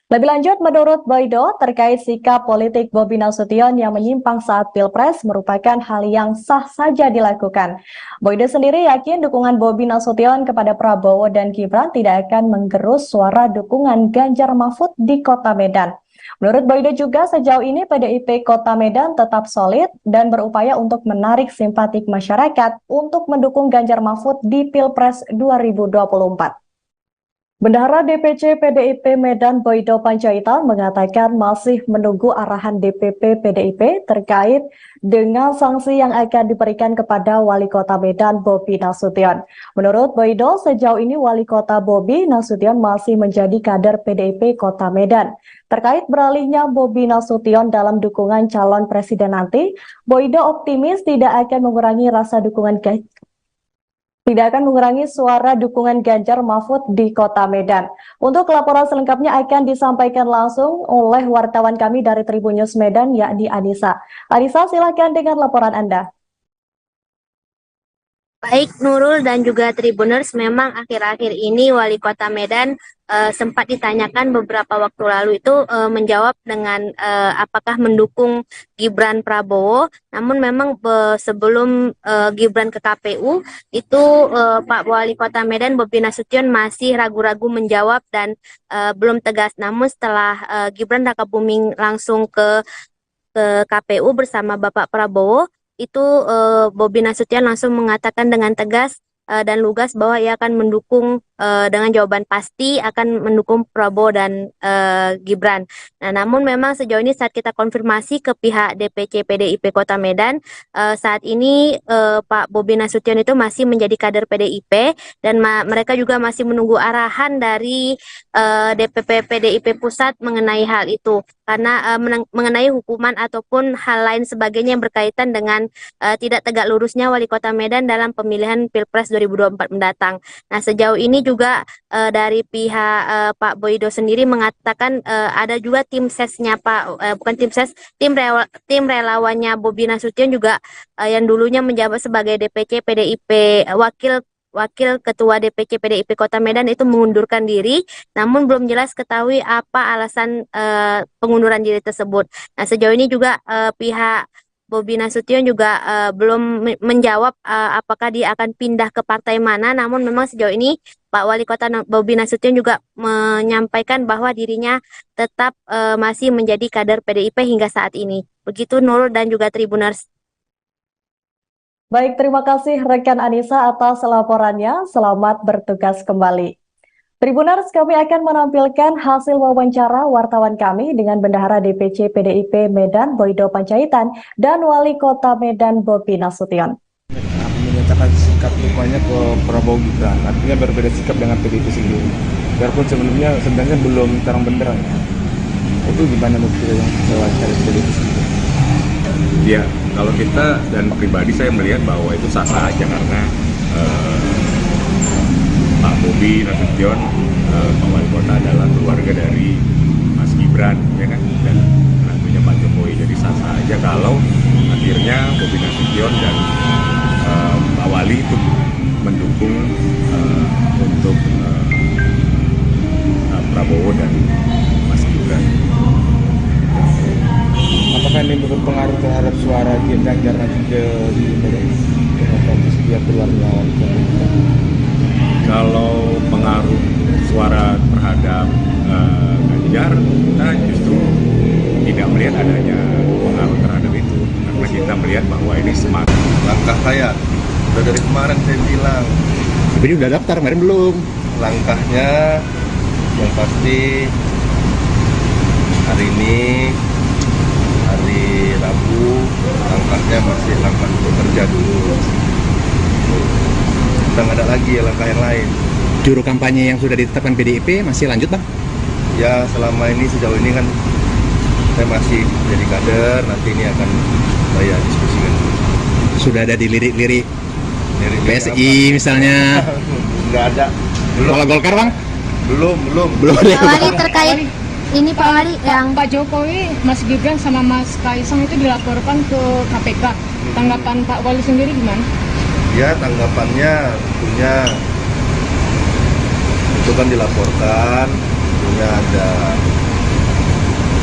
Lebih lanjut, menurut Boydo, terkait sikap politik Bobi Nasution yang menyimpang saat Pilpres merupakan hal yang sah saja dilakukan. Boydo sendiri yakin dukungan Bobi Nasution kepada Prabowo dan Gibran tidak akan menggerus suara dukungan Ganjar Mahfud di Kota Medan. Menurut Boydo juga, sejauh ini PDIP Kota Medan tetap solid dan berupaya untuk menarik simpatik masyarakat untuk mendukung Ganjar Mahfud di Pilpres 2024. Bendahara DPC PDIP Medan Boydo Panjaitan mengatakan masih menunggu arahan DPP PDIP terkait dengan sanksi yang akan diberikan kepada Wali Kota Medan Bobi Nasution. Menurut Boydo, sejauh ini Wali Kota Bobi Nasution masih menjadi kader PDIP Kota Medan. Terkait beralihnya Bobi Nasution dalam dukungan calon presiden nanti, Boydo optimis tidak akan mengurangi suara dukungan Ganjar Mahfud di Kota Medan. Untuk laporan selengkapnya akan disampaikan langsung oleh wartawan kami dari Tribun News Medan, yakni Anissa. Anissa, silakan dengan laporan Anda. Baik Nurul dan juga Tribuners, memang akhir-akhir ini Wali Kota Medan sempat ditanyakan beberapa waktu lalu itu menjawab dengan apakah mendukung Gibran Prabowo. Namun memang sebelum Gibran ke KPU itu Pak Wali Kota Medan Bobi Nasution masih ragu-ragu menjawab dan belum tegas. Namun setelah Gibran Raka Buming langsung ke KPU bersama Bapak Prabowo, itu Bobi Nasution langsung mengatakan dengan tegas dan lugas bahwa ia akan mendukung dengan jawaban pasti akan mendukung Prabowo dan Gibran. Nah, namun memang sejauh ini saat kita konfirmasi ke pihak DPC PDIP Kota Medan, saat ini Pak Bobi Nasution itu masih menjadi kader PDIP dan mereka juga masih menunggu arahan dari DPP PDIP Pusat mengenai hal itu. Karena mengenai hukuman ataupun hal lain sebagainya yang berkaitan dengan tidak tegak lurusnya Wali Kota Medan dalam pemilihan Pilpres 2024 mendatang. Nah, sejauh ini juga dari pihak Pak Boydo sendiri mengatakan ada juga tim sesnya bukan tim ses, tim relawannya Bobi Nasution juga yang dulunya menjabat sebagai DPC PDIP Wakil Ketua DPC PDIP Kota Medan itu mengundurkan diri, namun belum jelas ketahui apa alasan pengunduran diri tersebut. Nah, sejauh ini juga pihak Bobi Nasution juga belum menjawab apakah dia akan pindah ke partai mana, namun memang sejauh ini Pak Wali Kota Bobi Nasution juga menyampaikan bahwa dirinya tetap masih menjadi kader PDIP hingga saat ini. Begitu Nurul dan juga Tribuners. Baik, terima kasih rekan Anissa atas laporannya. Selamat bertugas kembali. Tribuners, kami akan menampilkan hasil wawancara wartawan kami dengan Bendahara DPC PDIP Medan Boydo Panjaitan dan Wali Kota Medan Bobi Nasution. Menyatakan sikap dukungannya ke Prabowo Gibran, artinya berbeda sikap dengan PDIP sendiri. Biarpun sebenarnya belum terang benderang. Itu gimana menurut yang wawancara PDIP sendiri? Ya, kalau kita dan pribadi saya melihat bahwa itu sah-sah aja karena Pak Bobi Nasution, Pak Wali Kota adalah keluarga dari Mas Gibran, ya kan, dan tentunya Pak Jokowi. Jadi sah-sah aja kalau akhirnya Bobi Nasution dan Pak Wali itu mendukung untuk Prabowo dan Mas Gibran. Apakah ini berpengaruh terhadap suara Ganjar nanti ke dia keluar melawan? Kalau pengaruh suara terhadap Ganjar, kita justru tidak melihat adanya pengaruh terhadap itu, karena kita melihat bahwa ini semakin Langkah saya udah dari kemarin saya bilang, Tapi udah daftar, kemarin belum. langkahnya yang pasti hari ini hari Rabu, langkahnya masih langkah bekerja dulu. Kita nggak ada lagi langkah yang lain. Juru kampanye yang sudah ditetapkan PDIP masih lanjut, Bang? Ya selama ini sejauh ini kan saya masih jadi kader, nanti ini akan saya diskusikan. Sudah ada di lirik-lirik Dari PSI misalnya. Nggak ada. Belum. Kalau Golkar, Bang? Belum. Belum ada. Pak Wali terkait ini Pak Wali yang Pak Jokowi, Mas Gibran sama Mas Kaisang itu dilaporkan ke KPK. Tanggapan Pak Wali sendiri gimana? Ya tanggapannya tentunya itu kan dilaporkan, tentunya ada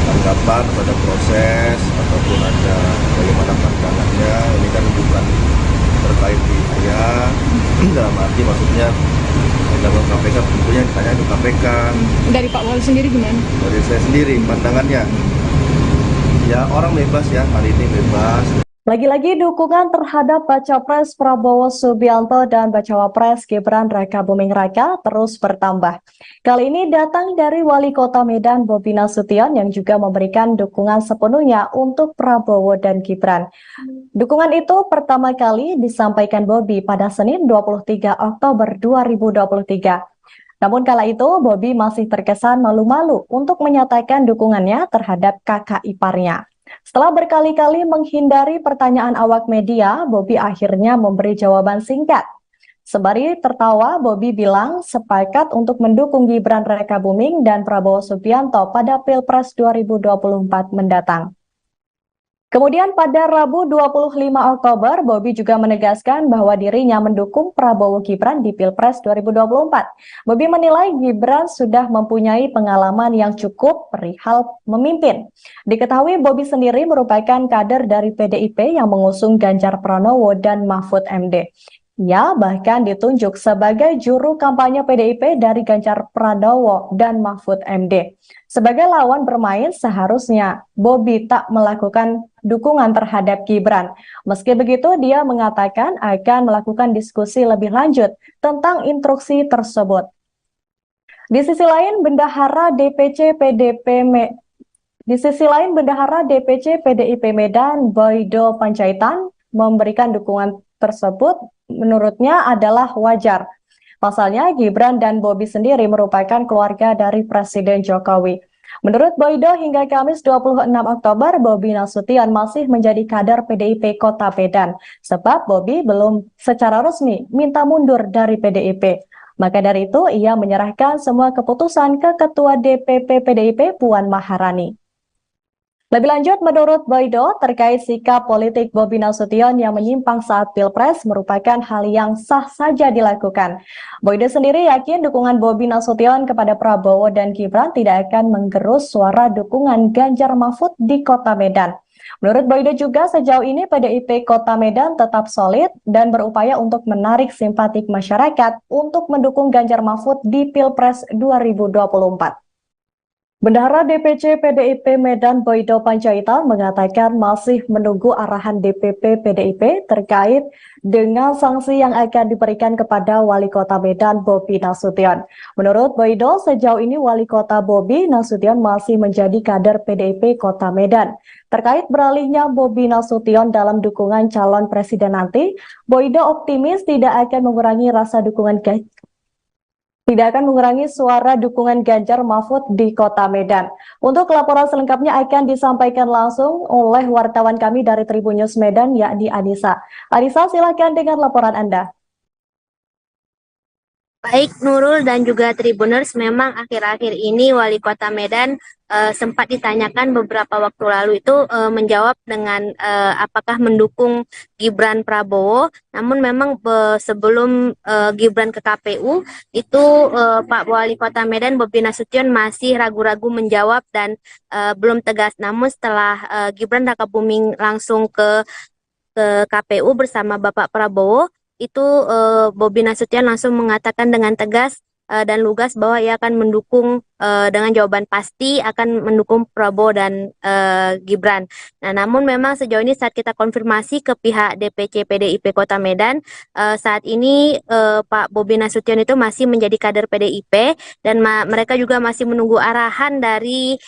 tanggapan pada proses ataupun ada bagaimana pandangannya. Ini kan bukan terkait di saya, dalam arti maksudnya dalam KPK tentunya ditanya ke KPK. Dari Pak Wali sendiri gimana? Dari saya sendiri pandangannya, ya orang bebas ya, hari ini bebas. Lagi-lagi dukungan terhadap Baca Pres Prabowo Subianto dan Bacawa Pres Gibran Raka Buming Raka terus bertambah. Kali ini datang dari Wali Kota Medan Bobi Nasution yang juga memberikan dukungan sepenuhnya untuk Prabowo dan Gibran. Dukungan itu pertama kali disampaikan Bobi pada Senin 23 Oktober 2023. Namun kala itu Bobi masih terkesan malu-malu untuk menyatakan dukungannya terhadap kakak iparnya. Setelah berkali-kali menghindari pertanyaan awak media, Bobi akhirnya memberi jawaban singkat. Sembari tertawa, Bobi bilang sepakat untuk mendukung Gibran Raka Buming dan Prabowo Subianto pada Pilpres 2024 mendatang. Kemudian pada Rabu 25 Oktober, Bobi juga menegaskan bahwa dirinya mendukung Prabowo Gibran di Pilpres 2024. Bobi menilai Gibran sudah mempunyai pengalaman yang cukup perihal memimpin. Diketahui Bobi sendiri merupakan kader dari PDIP yang mengusung Ganjar Pranowo dan Mahfud MD. Ia bahkan ditunjuk sebagai juru kampanye PDIP dari Ganjar Pranowo dan Mahfud MD. Sebagai lawan bermain, seharusnya Bobi tak melakukan dukungan terhadap Gibran. Meski begitu, dia mengatakan akan melakukan diskusi lebih lanjut tentang instruksi tersebut. Di sisi lain, Bendahara DPC PDIP Medan, Boydo Panjaitan, memberikan dukungan tersebut menurutnya adalah wajar. Pasalnya, Gibran dan Bobi sendiri merupakan keluarga dari Presiden Jokowi. Menurut Boydo, hingga Kamis 26 Oktober, Bobi Nasution masih menjadi kader PDIP Kota Medan, sebab Bobi belum secara resmi minta mundur dari PDIP. Maka dari itu, ia menyerahkan semua keputusan ke Ketua DPP PDIP Puan Maharani. Lebih lanjut, menurut Boydo, terkait sikap politik Bobi Nasution yang menyimpang saat Pilpres merupakan hal yang sah saja dilakukan. Boydo sendiri yakin dukungan Bobi Nasution kepada Prabowo dan Gibran tidak akan menggerus suara dukungan Ganjar Mahfud di Kota Medan. Menurut Boydo juga sejauh ini PDIP Kota Medan tetap solid dan berupaya untuk menarik simpatik masyarakat untuk mendukung Ganjar Mahfud di Pilpres 2024. Bendahara DPC PDIP Medan Boydo Panjaitan mengatakan masih menunggu arahan DPP PDIP terkait dengan sanksi yang akan diberikan kepada Wali Kota Medan Bobi Nasution. Menurut Boydo, sejauh ini Wali Kota Bobi Nasution masih menjadi kader PDIP Kota Medan. Terkait beralihnya Bobi Nasution dalam dukungan calon presiden nanti, Boydo optimis tidak akan mengurangi suara dukungan Ganjar Mahfud di Kota Medan. Untuk laporan selengkapnya akan disampaikan langsung oleh wartawan kami dari Tribun News Medan, yakni Anissa. Anissa, silakan dengan laporan Anda. Baik Nurul dan juga Tribuners, memang akhir-akhir ini Wali Kota Medan sempat ditanyakan beberapa waktu lalu itu menjawab dengan apakah mendukung Gibran Prabowo. Namun memang sebelum Gibran ke KPU itu Pak Wali Kota Medan Bobi Nasution masih ragu-ragu menjawab dan belum tegas. Namun setelah Gibran Rakabuming langsung ke KPU bersama Bapak Prabowo, itu Bobi Nasution langsung mengatakan dengan tegas dan lugas bahwa ia akan mendukung dengan jawaban pasti akan mendukung Prabowo dan Gibran. Nah, namun memang sejauh ini saat kita konfirmasi ke pihak DPC PDIP Kota Medan, saat ini Pak Bobi Nasution itu masih menjadi kader PDIP dan mereka juga masih menunggu arahan dari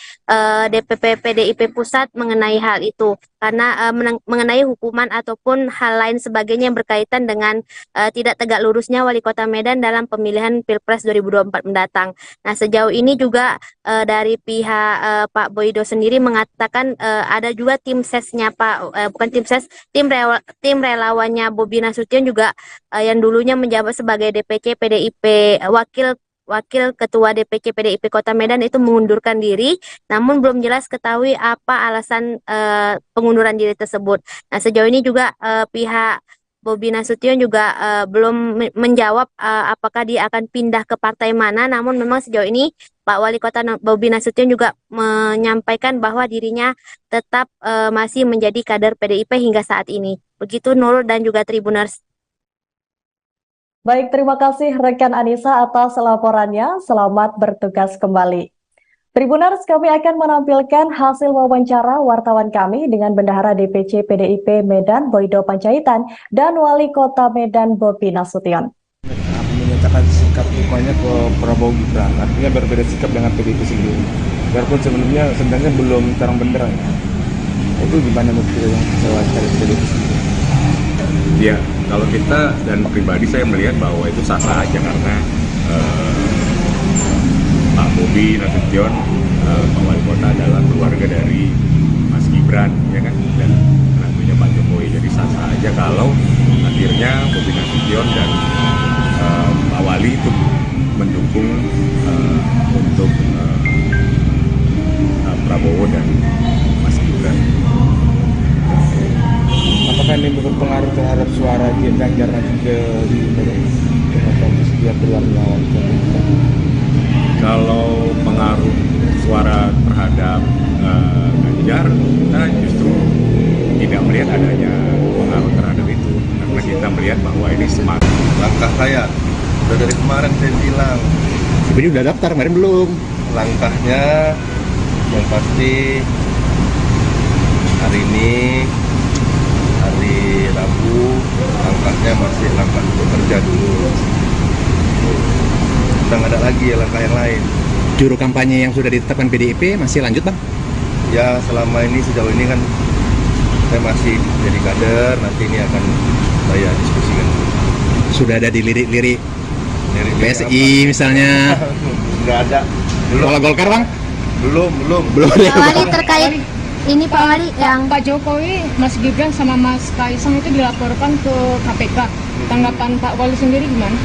DPP PDIP Pusat mengenai hal itu. Karena mengenai hukuman ataupun hal lain sebagainya yang berkaitan dengan tidak tegak lurusnya Wali Kota Medan dalam pemilihan Pilpres 2024 mendatang. Nah, sejauh ini juga dari pihak Pak Boydo sendiri mengatakan ada juga tim sesnya tim relawannya Bobi Nasution juga yang dulunya menjabat sebagai DPC PDIP Wakil Ketua DPC PDIP Kota Medan itu mengundurkan diri, namun belum jelas ketahui apa alasan pengunduran diri tersebut. Nah, sejauh ini juga pihak Bobi Nasution juga belum menjawab apakah dia akan pindah ke partai mana, namun memang sejauh ini Pak Wali Kota Bobi Nasution juga menyampaikan bahwa dirinya tetap masih menjadi kader PDIP hingga saat ini. Begitu Nurul dan juga Tribuners. Baik, terima kasih rekan Anissa atas laporannya. Selamat bertugas kembali. Tribuners, kami akan menampilkan hasil wawancara wartawan kami dengan Bendahara DPC PDIP Medan Boydo Panjaitan dan Wali Kota Medan Bobi Nasution. Menyatakan sikap dukungannya ke Prabowo Gibran, artinya berbeda sikap dengan PDIP sendiri. Biarpun sebenarnya belum terang benderang. Itu gimana menurut yang saya PDIP sendiri? Ya, kalau kita dan pribadi saya melihat bahwa itu sah-sah aja karena Pak Bobi Nasution, Pak Wali Kota adalah keluarga dari Mas Gibran, ya kan, dan tentunya Pak Jokowi. Jadi sah-sah aja kalau akhirnya Bobi Nasution dan Pak Wali itu mendukung untuk Prabowo dan Mas Gibran. Apakah ini berpengaruh terhadap suara Ganjar nanti di dia keluar melawan? Kalau pengaruh suara terhadap Ganjar, kita justru tidak melihat adanya pengaruh terhadap itu, karena kita melihat bahwa ini semakin Langkah saya udah dari kemarin saya bilang, Ini udah daftar, kemarin belum. langkahnya yang pasti hari ini hari Rabu, langkahnya masih langkah bekerja dulu. Sudah nggak ada lagi langkah yang lain. Juru kampanye yang sudah ditetapkan PDIP masih lanjut bang? Ya selama ini sejauh ini kan saya masih jadi kader, nanti ini akan saya diskusikan. Sudah ada dilirik-lirik Dari PSI misalnya? Nggak ada. Belum. Kalau Golkar bang? Belum. Pak Wali terkait ini Pak Wali yang Pak Jokowi, Mas Gibran sama Mas Kaisang itu dilaporkan ke KPK. Tanggapan Pak Wali sendiri gimana?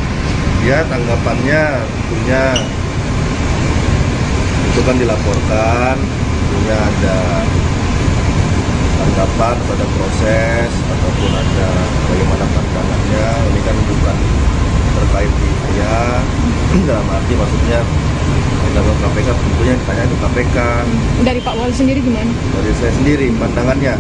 Ya tanggapannya tentunya itu kan dilaporkan, tentunya ada tanggapan pada proses ataupun ada bagaimana pandangannya. Ini kan bukan terkait di saya, dalam arti maksudnya kita ke KPK tentunya ditanya ke KPK. Dari Pak Wali sendiri gimana? Dari saya sendiri pandangannya,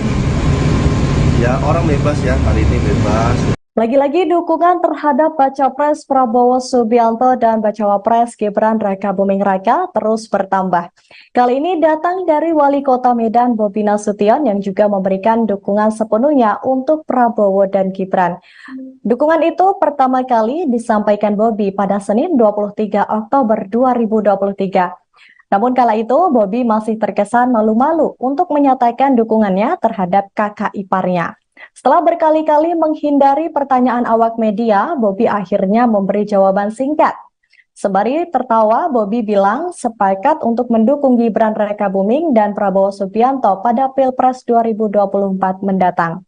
ya orang bebas ya, hari ini bebas. Lagi-lagi dukungan terhadap Baca Pres Prabowo Subianto dan Bacawa Pres Gibran Rakabuming Raka terus bertambah. Kali ini datang dari Wali Kota Medan Bobi Nasution yang juga memberikan dukungan sepenuhnya untuk Prabowo dan Gibran. Dukungan itu pertama kali disampaikan Bobi pada Senin 23 Oktober 2023. Namun kala itu Bobi masih terkesan malu-malu untuk menyatakan dukungannya terhadap kakak iparnya. Setelah berkali-kali menghindari pertanyaan awak media, Bobi akhirnya memberi jawaban singkat. Sembari tertawa, Bobi bilang sepakat untuk mendukung Gibran Rakabuming dan Prabowo Subianto pada Pilpres 2024 mendatang.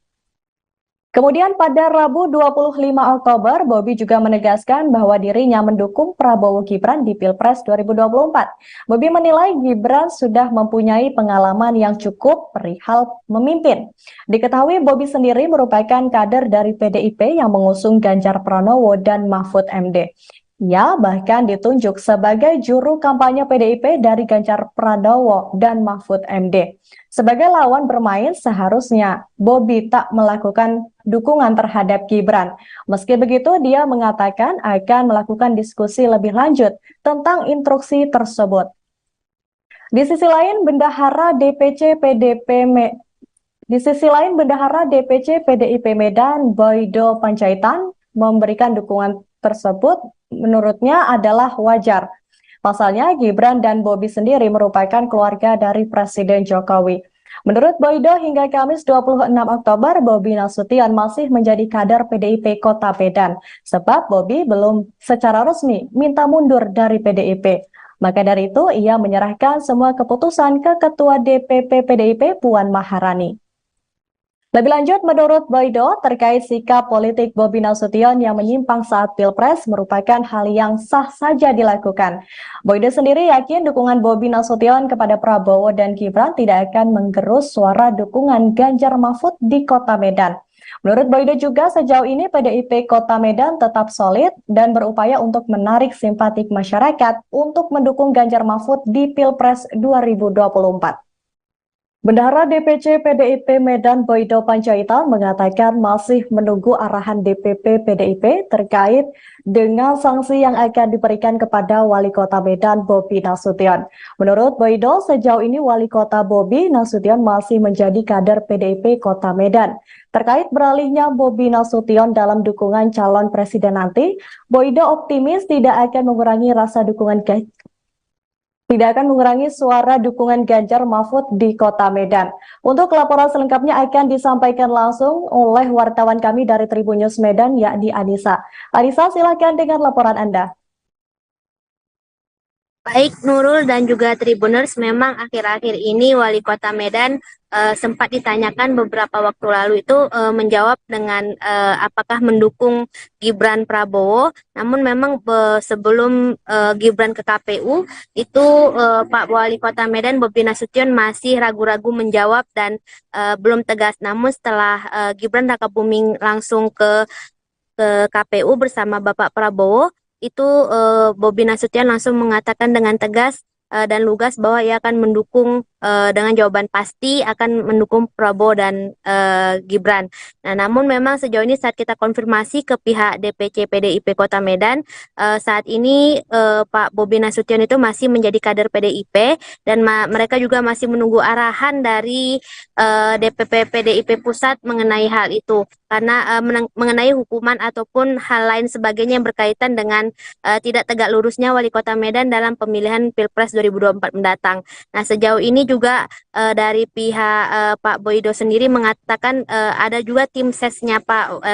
Kemudian pada Rabu 25 Oktober, Bobi juga menegaskan bahwa dirinya mendukung Prabowo Gibran di Pilpres 2024. Bobi menilai Gibran sudah mempunyai pengalaman yang cukup perihal memimpin. Diketahui Bobi sendiri merupakan kader dari PDIP yang mengusung Ganjar Pranowo dan Mahfud MD. Ia bahkan ditunjuk sebagai juru kampanye PDIP dari Ganjar Pranowo dan Mahfud MD. Sebagai lawan bermain, seharusnya Bobi tak melakukan dukungan terhadap Gibran. Meski begitu, dia mengatakan akan melakukan diskusi lebih lanjut tentang instruksi tersebut. Di sisi lain, Bendahara DPC PDIP Medan, Boydo Panjaitan, memberikan dukungan tersebut menurutnya adalah wajar. Pasalnya, Gibran dan Bobi sendiri merupakan keluarga dari Presiden Jokowi. Menurut Boydo, hingga Kamis 26 Oktober, Bobi Nasution masih menjadi kader PDIP Kota Medan, sebab Bobi belum secara resmi minta mundur dari PDIP. Maka dari itu, ia menyerahkan semua keputusan ke Ketua DPP PDIP Puan Maharani. Lebih lanjut, menurut Boydo, terkait sikap politik Bobi Nasution yang menyimpang saat Pilpres merupakan hal yang sah saja dilakukan. Boydo sendiri yakin dukungan Bobi Nasution kepada Prabowo dan Gibran tidak akan menggerus suara dukungan Ganjar Mahfud di Kota Medan. Menurut Boydo juga, sejauh ini PDIP Kota Medan tetap solid dan berupaya untuk menarik simpatik masyarakat untuk mendukung Ganjar Mahfud di Pilpres 2024. Bendahara DPC PDIP Medan Boydo Panjaitan mengatakan masih menunggu arahan DPP PDIP terkait dengan sanksi yang akan diberikan kepada Wali Kota Medan Bobi Nasution. Menurut Boydo, sejauh ini Wali Kota Bobi Nasution masih menjadi kader PDIP Kota Medan. Terkait beralihnya Bobi Nasution dalam dukungan calon presiden nanti, Boydo optimis tidak akan mengurangi suara dukungan Ganjar Mahfud di Kota Medan. Untuk laporan selengkapnya akan disampaikan langsung oleh wartawan kami dari Tribun News Medan, yakni Anissa. Anissa, silakan dengan laporan Anda. Baik Nurul dan juga Tribuners, memang akhir-akhir ini Wali Kota Medan sempat ditanyakan beberapa waktu lalu itu menjawab dengan apakah mendukung Gibran Prabowo. Namun memang sebelum Gibran ke KPU itu Pak Wali Kota Medan Bobi Nasution masih ragu-ragu menjawab dan belum tegas. Namun setelah Gibran Rakabuming langsung ke KPU bersama Bapak Prabowo, itu Bobi Nasution langsung mengatakan dengan tegas dan lugas bahwa ia akan mendukung dengan jawaban pasti akan mendukung Prabowo dan Gibran. Nah, namun memang sejauh ini saat kita konfirmasi ke pihak DPC PDIP Kota Medan, saat ini Pak Bobi Nasution itu masih menjadi kader PDIP dan mereka juga masih menunggu arahan dari DPP PDIP Pusat mengenai hal itu karena mengenai hukuman ataupun hal lain sebagainya yang berkaitan dengan tidak tegak lurusnya Wali Kota Medan dalam pemilihan Pilpres 2024 mendatang. Nah, sejauh ini juga dari pihak Pak Boydo sendiri mengatakan ada juga tim sesnya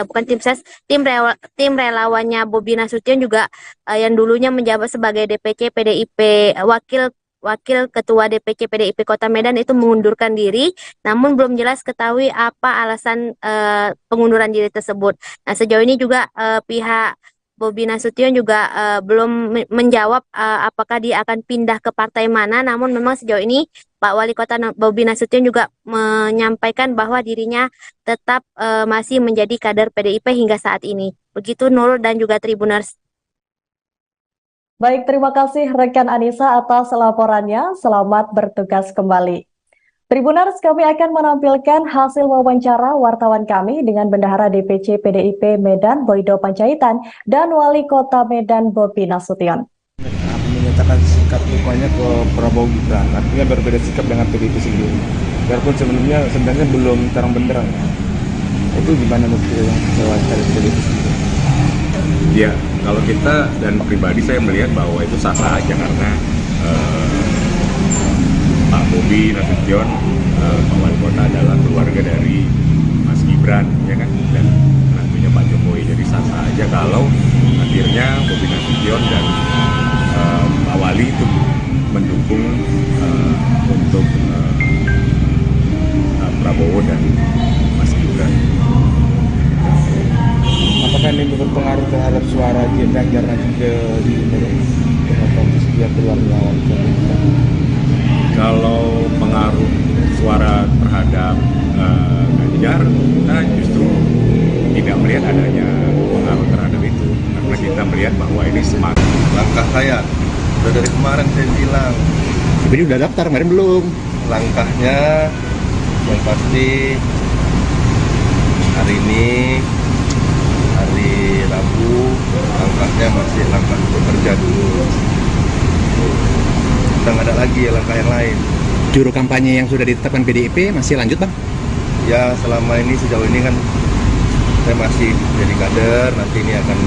bukan tim ses, tim relawannya Bobi Nasution juga yang dulunya menjabat sebagai DPC PDIP Wakil Ketua DPC PDIP Kota Medan itu mengundurkan diri, namun belum jelas ketahui apa alasan pengunduran diri tersebut. Nah, sejauh ini juga pihak Bobi Nasution juga belum menjawab apakah dia akan pindah ke partai mana, namun memang sejauh ini Pak Wali Kota Bobi Nasution juga menyampaikan bahwa dirinya tetap masih menjadi kader PDIP hingga saat ini. Begitu Nurul dan juga Tribuners. Baik, terima kasih rekan Anissa atas laporannya. Selamat bertugas kembali. Tribuners, kami akan menampilkan hasil wawancara wartawan kami dengan Bendahara DPC PDIP Medan Boydo Panjaitan dan Wali Kota Medan Bobi Nasution. Menyatakan sikap dukungannya ke Prabowo Gibran, artinya berbeda sikap dengan PDIP sendiri. Biarpun sebenarnya belum terang benderang. Itu gimana menurut yang wawancara PDIP sendiri? Ya, kalau kita dan pribadi saya melihat bahwa itu sah-sah aja karena Pak Bobi Nasution, Pak Wali Kota adalah keluarga dari Mas Gibran, ya kan, dan menantunya Pak Jokowi. Jadi sah-sah aja kalau akhirnya Bobi Nasution dan Pak Wali itu mendukung untuk Prabowo dan Mas Gibran. Apakah ini berpengaruh terhadap suara Gibran karena juga di otomatis dia keluar melawan pemerintah? Kalau pengaruh suara terhadap Ganjar, kita justru tidak melihat adanya pengaruh terhadap itu karena kita melihat bahwa ini semakin Langkah saya udah dari kemarin saya bilang, Tapi udah daftar, kemarin belum. langkahnya yang pasti hari ini hari Rabu, langkahnya masih langkah bekerja dulu. Udah nggak ada lagi ya langkah yang lain. Juru kampanye yang sudah ditetapkan PDIP masih lanjut, Bang? Ya selama ini sejauh ini kan saya masih jadi kader, nanti ini akan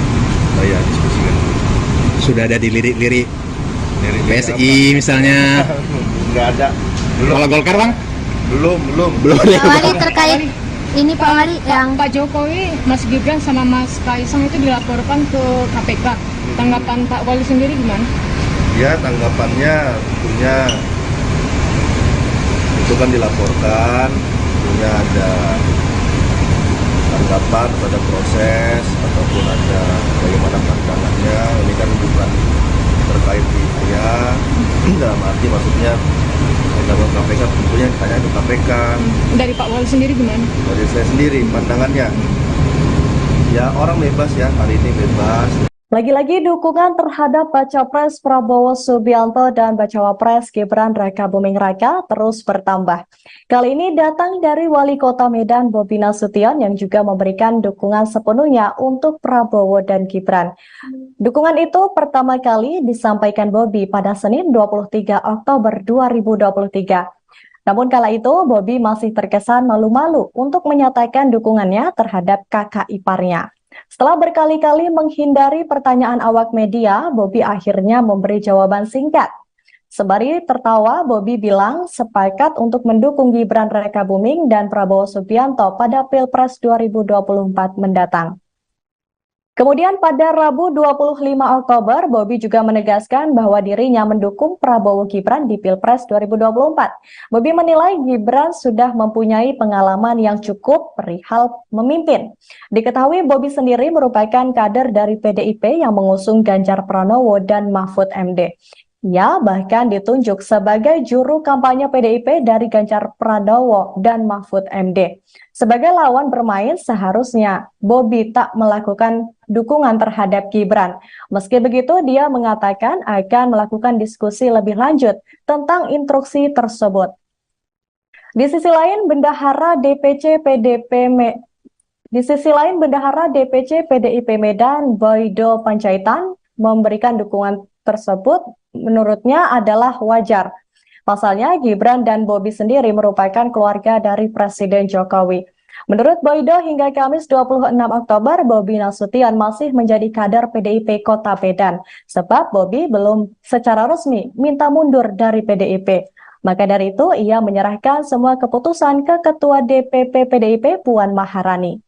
saya diskusikan. Sudah ada dilirik-lirik Dari PSI misalnya. Nggak ada. Kalau Golkar, Bang? Belum. Pak Wali terkait ini Pak Wali yang Pak Jokowi, Mas Gibran sama Mas Kaisang itu dilaporkan ke KPK. Tanggapan Pak Wali sendiri gimana? Ya tanggapannya tentunya itu kan dilaporkan, tentunya ada tanggapan pada proses ataupun ada bagaimana pandangannya. Ini kan bukan terkait di saya, dalam arti maksudnya tanggapan KPK tentunya ditanya ke KPK. Dari Pak Wali sendiri gimana? Dari saya sendiri pandangannya, ya orang bebas ya, hari ini bebas. Lagi-lagi dukungan terhadap Baca Pres Prabowo Subianto dan Bacawa Pres Gibran Raka Buming Raka terus bertambah. Kali ini datang dari Wali Kota Medan Bobi Nasution yang juga memberikan dukungan sepenuhnya untuk Prabowo dan Gibran. Dukungan itu pertama kali disampaikan Bobi pada Senin 23 Oktober 2023. Namun kala itu Bobi masih terkesan malu-malu untuk menyatakan dukungannya terhadap kakak iparnya. Setelah berkali-kali menghindari pertanyaan awak media, Bobi akhirnya memberi jawaban singkat. Sembari tertawa, Bobi bilang sepakat untuk mendukung Gibran Raka Buming dan Prabowo Subianto pada Pilpres 2024 mendatang. Kemudian pada Rabu 25 Oktober, Bobi juga menegaskan bahwa dirinya mendukung Prabowo Gibran di Pilpres 2024. Bobi menilai Gibran sudah mempunyai pengalaman yang cukup perihal memimpin. Diketahui Bobi sendiri merupakan kader dari PDIP yang mengusung Ganjar Pranowo dan Mahfud MD. Ia bahkan ditunjuk sebagai juru kampanye PDIP dari Ganjar Pranowo dan Mahfud MD. Sebagai lawan bermain, seharusnya Bobi tak melakukan dukungan terhadap Gibran. Meski begitu, dia mengatakan akan melakukan diskusi lebih lanjut tentang instruksi tersebut. Di sisi lain, Bendahara DPC PDIP Medan, Boydo Panjaitan, memberikan dukungan tersebut menurutnya adalah wajar. Pasalnya, Gibran dan Bobi sendiri merupakan keluarga dari Presiden Jokowi. Menurut Boydo, hingga Kamis 26 Oktober, Bobi Nasution masih menjadi kader PDIP Kota Medan, sebab Bobi belum secara resmi minta mundur dari PDIP. Maka dari itu, ia menyerahkan semua keputusan ke Ketua DPP PDIP Puan Maharani.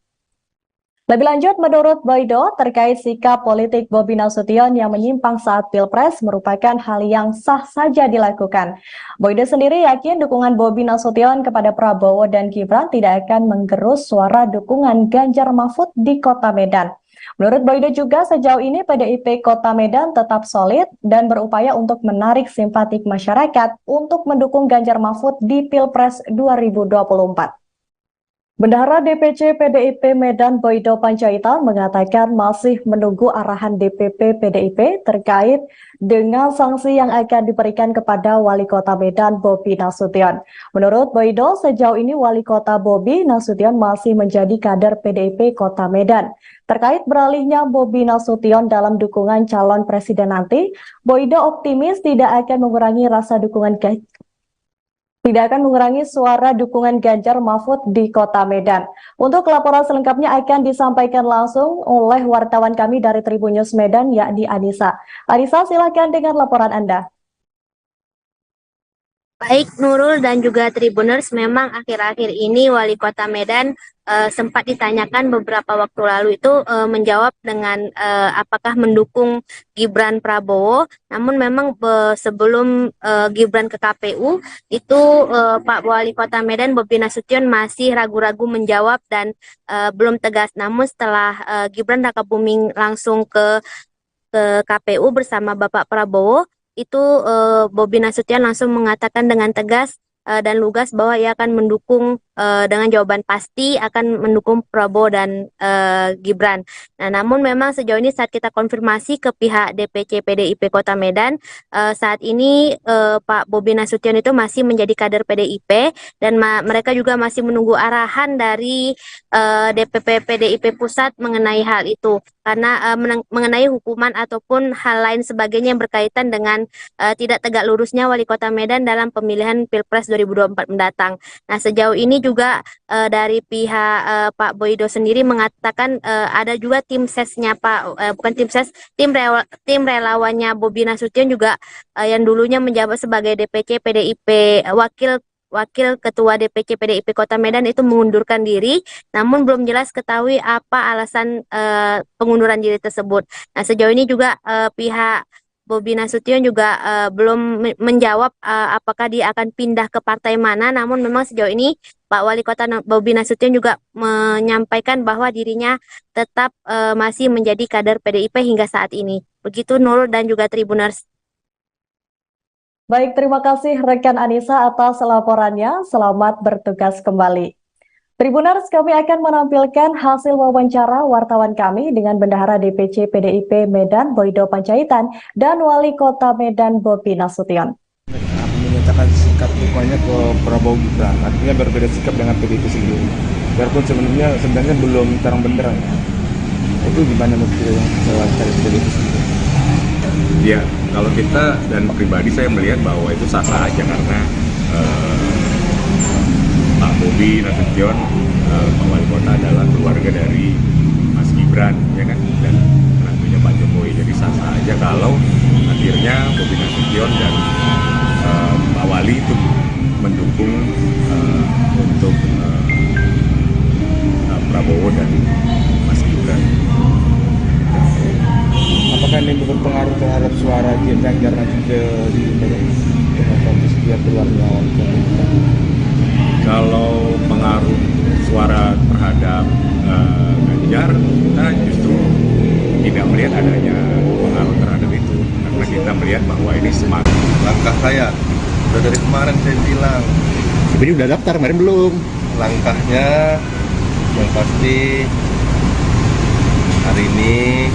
Lebih lanjut, menurut Boydo, terkait sikap politik Bobi Nasution yang menyimpang saat Pilpres merupakan hal yang sah saja dilakukan. Boydo sendiri yakin dukungan Bobi Nasution kepada Prabowo dan Gibran tidak akan menggerus suara dukungan Ganjar Mahfud di Kota Medan. Menurut Boydo juga, sejauh ini PDIP Kota Medan tetap solid dan berupaya untuk menarik simpatik masyarakat untuk mendukung Ganjar Mahfud di Pilpres 2024. Bendahara DPC PDIP Medan Boydo Panjaitan mengatakan masih menunggu arahan DPP PDIP terkait dengan sanksi yang akan diberikan kepada Wali Kota Medan Bobi Nasution. Menurut Boydo, sejauh ini Wali Kota Bobi Nasution masih menjadi kader PDIP Kota Medan. Terkait beralihnya Bobi Nasution dalam dukungan calon presiden nanti, Boydo optimis tidak akan mengurangi suara dukungan Ganjar Mahfud di Kota Medan. Untuk laporan selengkapnya akan disampaikan langsung oleh wartawan kami dari Tribun News Medan, yakni Anissa. Anissa, silakan dengan laporan Anda. Baik Nurul dan juga Tribuners, memang akhir-akhir ini Wali Kota Medan sempat ditanyakan beberapa waktu lalu itu menjawab dengan apakah mendukung Gibran Prabowo. Namun memang sebelum Gibran ke KPU itu Pak Wali Kota Medan Bobi Nasution masih ragu-ragu menjawab dan belum tegas. Namun setelah Gibran Rakabuming langsung ke KPU bersama Bapak Prabowo, itu Bobi Nasution langsung mengatakan dengan tegas dan lugas bahwa ia akan mendukung dengan jawaban pasti akan mendukung Prabowo dan Gibran. Nah, namun memang sejauh ini saat kita konfirmasi ke pihak DPC PDIP Kota Medan, saat ini Pak Bobi Nasution itu masih menjadi kader PDIP dan mereka juga masih menunggu arahan dari DPP PDIP Pusat mengenai hal itu. Karena mengenai hukuman ataupun hal lain sebagainya yang berkaitan dengan tidak tegak lurusnya Wali Kota Medan dalam pemilihan Pilpres 2024 mendatang. Nah, sejauh ini juga dari pihak Pak Boydo sendiri mengatakan ada juga tim sesnya tim relawannya Bobi Nasution juga yang dulunya menjabat sebagai DPC PDIP Wakil Ketua DPC PDIP Kota Medan itu mengundurkan diri, namun belum jelas ketahui apa alasan pengunduran diri tersebut. Nah, sejauh ini juga pihak Bobi Nasution juga belum menjawab apakah dia akan pindah ke partai mana, namun memang sejauh ini Pak Wali Kota Bobi Nasution juga menyampaikan bahwa dirinya tetap masih menjadi kader PDIP hingga saat ini. Begitu Nurul dan juga Tribuners. Baik, terima kasih rekan Anissa atas laporannya. Selamat bertugas kembali. Tribuners, kami akan menampilkan hasil wawancara wartawan kami dengan Bendahara DPC PDIP Medan Boydo Panjaitan dan Wali Kota Medan Bobi Nasution. Menyatakan sikap dukungannya ke Prabowo Gibran, artinya berbeda sikap dengan PDIP sendiri. Biarpun sebenarnya belum terang benderang. Itu gimana menurut yang wawancara PDIP sendiri? Ya, kalau kita dan pribadi saya melihat bahwa itu sah-sah aja karena Pak Bobi Nasution, Pak Wali Kota adalah keluarga dari Mas Gibran, ya kan, dan menantunya Pak Jokowi. Jadi sah-sah aja kalau akhirnya Bobi Nasution dan Pak Wali itu mendukung untuk Prabowo dan Mas Gibran. Apakah ini berpengaruh terhadap suara Ganjar nanti di dia keluarnya? Kalau pengaruh suara terhadap Ganjar, kita justru tidak melihat adanya pengaruh terhadap itu, karena kita melihat bahwa ini semakin Langkah saya udah dari kemarin saya bilang, Sebenarnya udah daftar, kemarin belum. langkahnya Yang pasti hari ini,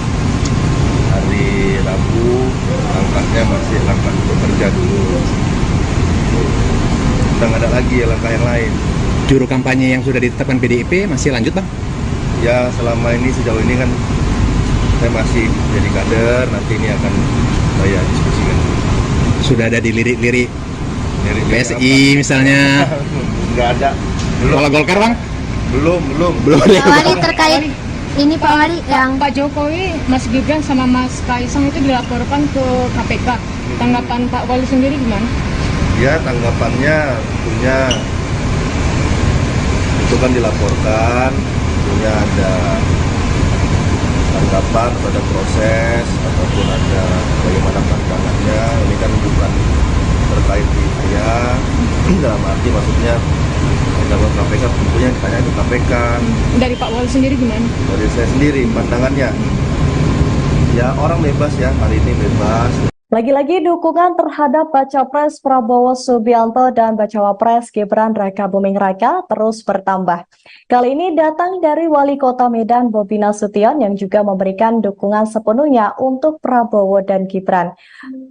hari Rabu, langkahnya masih langkah bekerja dulu. Kita nggak ada lagi langkah yang lain. Juru kampanye yang sudah ditetapkan PDIP masih lanjut bang? Ya selama ini, sejauh ini kan saya masih jadi kader, nanti ini akan saya diskusikan. Sudah ada di lirik-lirik Dari PSI misalnya? Nggak ada. Kalau Golkar bang? Belum. Pak Wali, terkait ini Pak Wali yang Pak Jokowi, Mas Gibran sama Mas Kaisang itu dilaporkan ke KPK. Tanggapan Pak Wali sendiri gimana? Ya tanggapannya tentunya itu kan dilaporkan, tentunya ada tanggapan pada proses ataupun ada bagaimana pandangannya. Ini kan bukan terkait di saya, dalam arti maksudnya dalam KPK tentunya yang ditanya itu KPK. Dari Pak Wali sendiri gimana? Dari saya sendiri pandangannya, ya orang bebas ya, hari ini bebas. Lagi-lagi dukungan terhadap Baca Pres Prabowo Subianto dan Bacawa Pres Gibran Raka Buming Raka terus bertambah. Kali ini datang dari Wali Kota Medan Bobi Nasution yang juga memberikan dukungan sepenuhnya untuk Prabowo dan Gibran.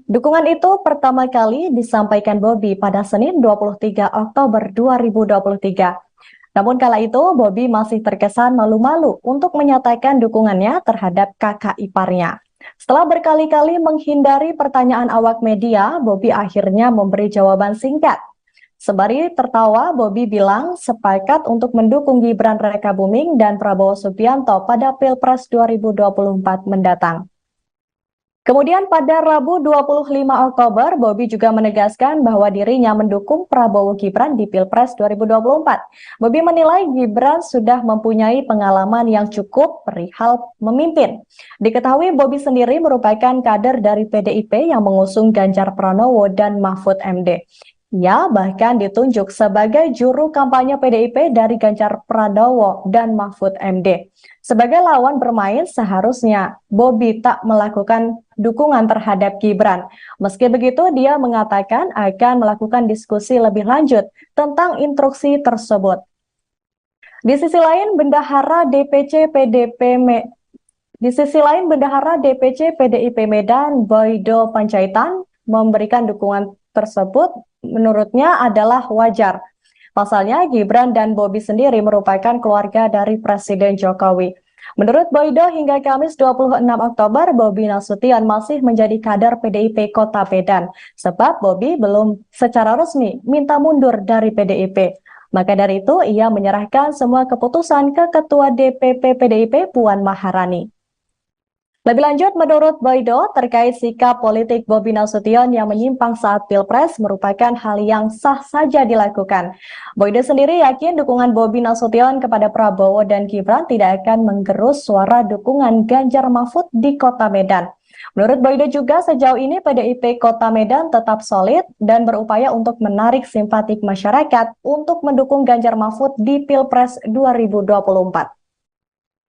Dukungan itu pertama kali disampaikan Bobi pada Senin 23 Oktober 2023. Namun kala itu Bobi masih terkesan malu-malu untuk menyatakan dukungannya terhadap kakak iparnya. Setelah berkali-kali menghindari pertanyaan awak media, Bobi akhirnya memberi jawaban singkat. Sembari tertawa, Bobi bilang sepakat untuk mendukung Gibran Raka Buming dan Prabowo Subianto pada Pilpres 2024 mendatang. Kemudian pada Rabu 25 Oktober, Bobi juga menegaskan bahwa dirinya mendukung Prabowo Gibran di Pilpres 2024. Bobi menilai Gibran sudah mempunyai pengalaman yang cukup perihal memimpin. Diketahui Bobi sendiri merupakan kader dari PDIP yang mengusung Ganjar Pranowo dan Mahfud MD. Ia bahkan ditunjuk sebagai juru kampanye PDIP dari Ganjar Pranowo dan Mahfud MD. Sebagai lawan bermain, seharusnya Bobi tak melakukan dukungan terhadap Gibran. Meski begitu, dia mengatakan akan melakukan diskusi lebih lanjut tentang instruksi tersebut. Di sisi lain, Bendahara DPC PDIP Medan, Boydo Panjaitan, memberikan dukungan tersebut menurutnya adalah wajar. Pasalnya, Gibran dan Bobi sendiri merupakan keluarga dari Presiden Jokowi. Menurut Boydo, hingga Kamis 26 Oktober, Bobi Nasution masih menjadi kader PDIP Kota Medan, sebab Bobi belum secara resmi minta mundur dari PDIP. Maka dari itu, ia menyerahkan semua keputusan ke Ketua DPP PDIP Puan Maharani. Lebih lanjut, menurut Boydo, terkait sikap politik Bobi Nasution yang menyimpang saat Pilpres merupakan hal yang sah saja dilakukan. Boydo sendiri yakin dukungan Bobi Nasution kepada Prabowo dan Gibran tidak akan menggerus suara dukungan Ganjar Mahfud di Kota Medan. Menurut Boydo juga sejauh ini PDIP Kota Medan tetap solid dan berupaya untuk menarik simpatik masyarakat untuk mendukung Ganjar Mahfud di Pilpres 2024.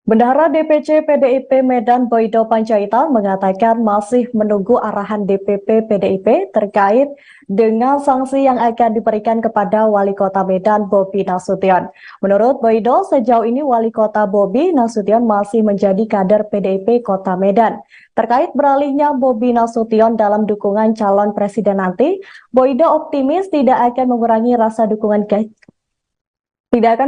Bendahara DPC PDIP Medan Boydo Panjaitan mengatakan masih menunggu arahan DPP PDIP terkait dengan sanksi yang akan diberikan kepada Wali Kota Medan Bobi Nasution. Menurut Boydo, sejauh ini Wali Kota Bobi Nasution masih menjadi kader PDIP Kota Medan. Terkait beralihnya Bobi Nasution dalam dukungan calon presiden nanti, Boydo optimis tidak akan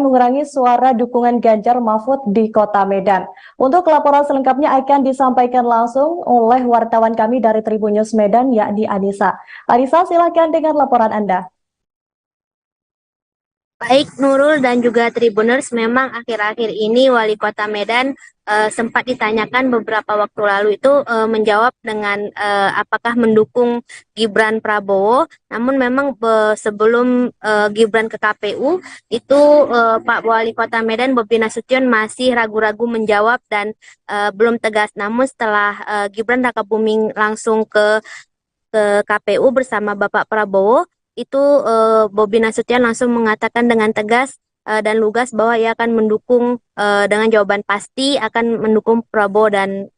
mengurangi suara dukungan Ganjar Mahfud di Kota Medan. Untuk laporan selengkapnya akan disampaikan langsung oleh wartawan kami dari Tribun News Medan, yakni Anissa. Anissa, silakan dengan laporan Anda. Baik Nurul dan juga Tribuners, memang akhir-akhir ini Wali Kota Medan sempat ditanyakan beberapa waktu lalu itu menjawab dengan apakah mendukung Gibran Prabowo. Namun memang sebelum Gibran ke KPU itu Pak Wali Kota Medan Bobi Nasution masih ragu-ragu menjawab dan belum tegas. Namun setelah Gibran Raka Buming langsung ke KPU bersama Bapak Prabowo, itu Bobi Nasution langsung mengatakan dengan tegas dan lugas bahwa ia akan mendukung dengan jawaban pasti akan mendukung Prabowo dan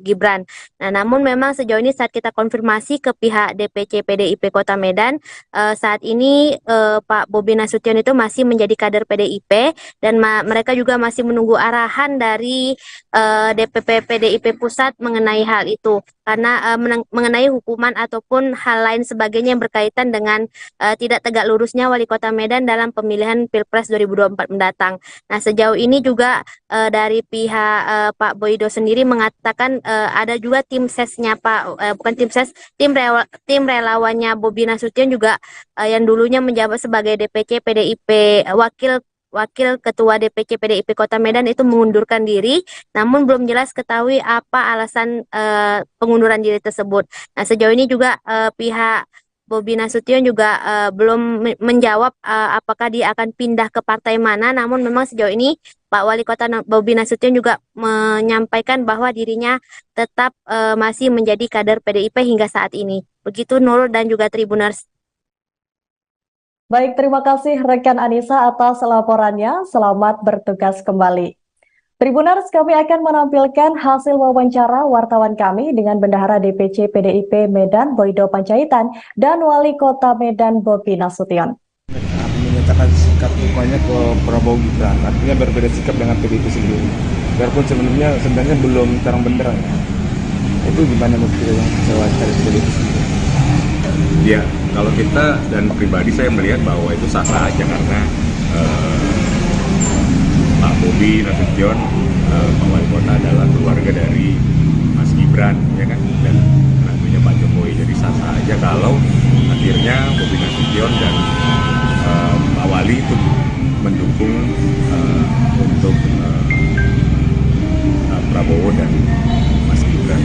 Gibran. Nah, namun memang sejauh ini saat kita konfirmasi ke pihak DPC PDIP Kota Medan, saat ini Pak Bobi Nasution itu masih menjadi kader PDIP dan mereka juga masih menunggu arahan dari DPP PDIP Pusat mengenai hal itu. Karena mengenai hukuman ataupun hal lain sebagainya yang berkaitan dengan tidak tegak lurusnya Wali Kota Medan dalam pemilihan Pilpres 2024 mendatang. Nah, sejauh ini juga dari pihak Pak Boydo sendiri mengatakan ada juga tim sesnya bukan tim ses, tim relawannya Bobi Nasution juga yang dulunya menjabat sebagai DPC PDIP Wakil Ketua DPC PDIP Kota Medan itu mengundurkan diri, namun belum jelas ketahui apa alasan pengunduran diri tersebut. Nah, sejauh ini juga pihak Bobi Nasution juga belum menjawab apakah dia akan pindah ke partai mana, namun memang sejauh ini Pak Wali Kota Bobi Nasution juga menyampaikan bahwa dirinya tetap masih menjadi kader PDIP hingga saat ini. Begitu Nurul dan juga Tribuners. Baik, terima kasih rekan Anissa atas laporannya. Selamat bertugas kembali. Tribuners, kami akan menampilkan hasil wawancara wartawan kami dengan Bendahara DPC PDIP Medan Boydo Panjaitan dan Wali Kota Medan Bobi Nasution. Menyatakan sikap dukanya ke Prabowo Gibran, artinya berbeda sikap dengan PDIP sendiri. Biarpun sebenarnya belum terang benderang. Itu gimana menurut yang saya wawancara PDIP sendiri? Ya, kalau kita dan pribadi saya melihat bahwa itu sah-sah aja karena Pak Bobi Nasution, Pak Wali Kota adalah keluarga dari Mas Gibran, ya kan, dan tentunya Pak Jokowi. Jadi sah-sah aja kalau akhirnya Bobi Nasution dan Pak Wali itu mendukung untuk Prabowo dan Mas Gibran.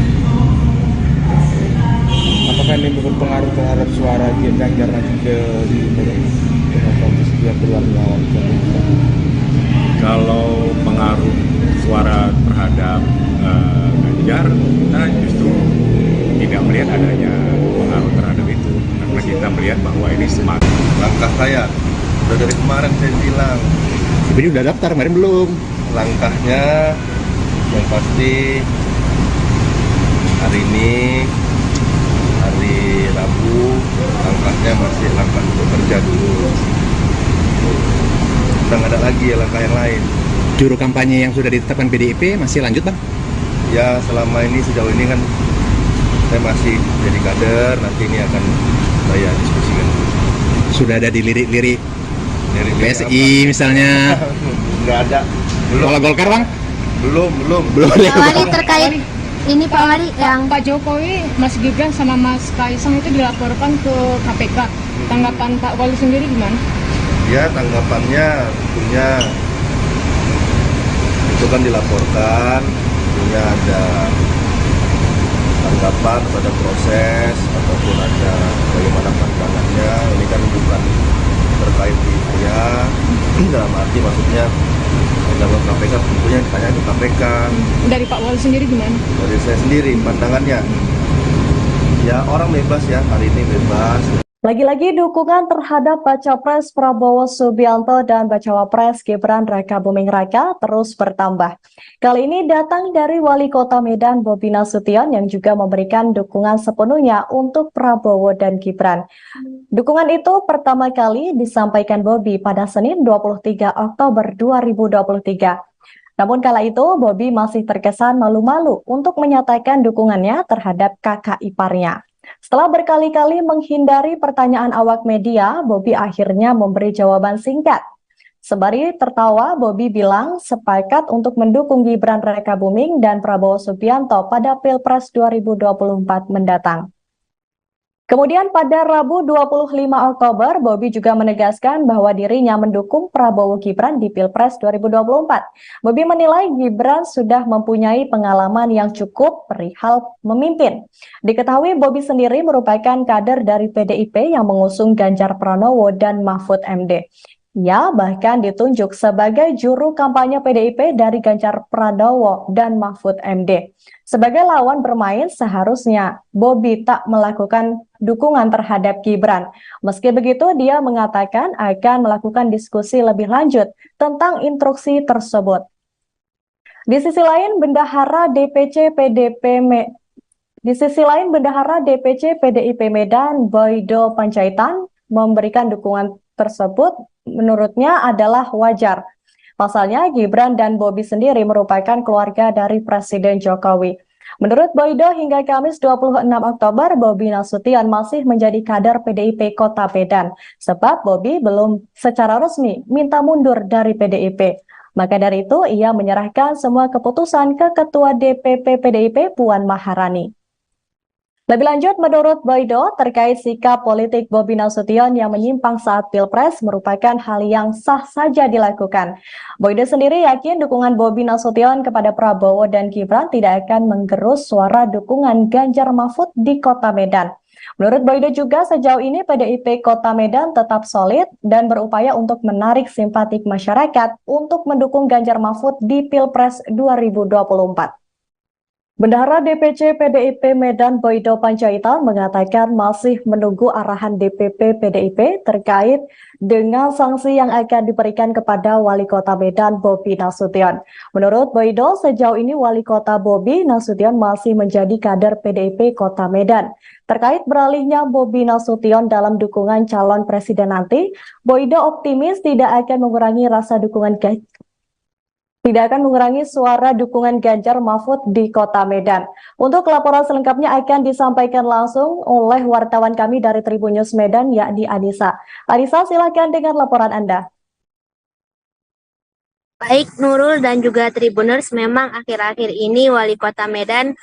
Apakah ini berpengaruh terhadap suara Ganjar nanti ke dia keluarnya? Kalau pengaruh suara terhadap Ganjar, kita justru tidak melihat adanya pengaruh terhadap itu, karena kita melihat bahwa ini semakin Langkah saya udah dari kemarin saya bilang, Tapi udah daftar, kemarin belum. langkahnya yang pasti hari ini hari Rabu, langkahnya masih langkah bekerja dulu. Udah nggak ada lagi langkah yang lain. Juru kampanye yang sudah ditetapkan PDIP masih lanjut, Bang? Ya selama ini sejauh ini kan saya masih jadi kader, nanti ini akan saya diskusikan. Sudah ada di lirik-lirik Dari PSI misalnya. Nggak ada. Kalau Golkar, Bang? Belum. Pak Wali terkait ini Pak Wali yang Pak Jokowi, Mas Gibran sama Mas Kaisang itu dilaporkan ke KPK. Tanggapan Pak Wali sendiri gimana? Ya tanggapannya tentunya itu kan dilaporkan, tentunya ada tanggapan pada proses ataupun ada bagaimana pandangannya. Ini kan bukan terkait di saya, dalam arti maksudnya dalam KPK tentunya ditanya ke KPK. Dari Pak Wali sendiri gimana? Dari saya sendiri pandangannya, ya orang bebas ya, hari ini bebas. Lagi-lagi dukungan terhadap Baca Pres Prabowo Subianto dan Bacawa Pres Gibran Raka Buming Raka terus bertambah. Kali ini datang dari Wali Kota Medan Bobi Nasution yang juga memberikan dukungan sepenuhnya untuk Prabowo dan Gibran. Dukungan itu pertama kali disampaikan Bobi pada Senin 23 Oktober 2023. Namun kala itu Bobi masih terkesan malu-malu untuk menyatakan dukungannya terhadap kakak iparnya. Setelah berkali-kali menghindari pertanyaan awak media, Bobi akhirnya memberi jawaban singkat. Sembari tertawa, Bobi bilang sepakat untuk mendukung Gibran Raka Buming dan Prabowo Subianto pada Pilpres 2024 mendatang. Kemudian pada Rabu 25 Oktober, Bobi juga menegaskan bahwa dirinya mendukung Prabowo Gibran di Pilpres 2024. Bobi menilai Gibran sudah mempunyai pengalaman yang cukup perihal memimpin. Diketahui Bobi sendiri merupakan kader dari PDIP yang mengusung Ganjar Pranowo dan Mahfud MD. Ia bahkan ditunjuk sebagai juru kampanye PDIP dari Ganjar Pranowo dan Mahfud MD. Sebagai lawan bermain, seharusnya Bobi tak melakukan dukungan terhadap Gibran. Meski begitu, dia mengatakan akan melakukan diskusi lebih lanjut tentang instruksi tersebut. Di sisi lain, Bendahara DPC PDIP Medan, Boydo Panjaitan, memberikan dukungan tersebut menurutnya adalah wajar. Pasalnya, Gibran dan Bobi sendiri merupakan keluarga dari Presiden Jokowi. Menurut Boydo, hingga Kamis 26 Oktober, Bobi Nasution masih menjadi kader PDIP Kota Medan, sebab Bobi belum secara resmi minta mundur dari PDIP. Maka dari itu, ia menyerahkan semua keputusan ke Ketua DPP PDIP Puan Maharani. Lebih lanjut, menurut Boydo, terkait sikap politik Bobi Nasution yang menyimpang saat Pilpres merupakan hal yang sah saja dilakukan. Boydo sendiri yakin dukungan Bobi Nasution kepada Prabowo dan Gibran tidak akan menggerus suara dukungan Ganjar Mahfud di Kota Medan. Menurut Boydo juga, sejauh ini PDIP Kota Medan tetap solid dan berupaya untuk menarik simpatik masyarakat untuk mendukung Ganjar Mahfud di Pilpres 2024. Bendahara DPC PDIP Medan Boydo Panjaitan mengatakan masih menunggu arahan DPP PDIP terkait dengan sanksi yang akan diberikan kepada Wali Kota Medan Bobi Nasution. Menurut Boydo, sejauh ini Wali Kota Bobi Nasution masih menjadi kader PDIP Kota Medan. Terkait beralihnya Bobi Nasution dalam dukungan calon presiden nanti, Boydo optimis tidak akan mengurangi suara dukungan Ganjar Mahfud di Kota Medan. Untuk laporan selengkapnya akan disampaikan langsung oleh wartawan kami dari Tribun News Medan, yakni Anissa. Anissa, silakan dengan laporan Anda. Baik Nurul dan juga Tribuners, memang akhir-akhir ini Wali Kota Medan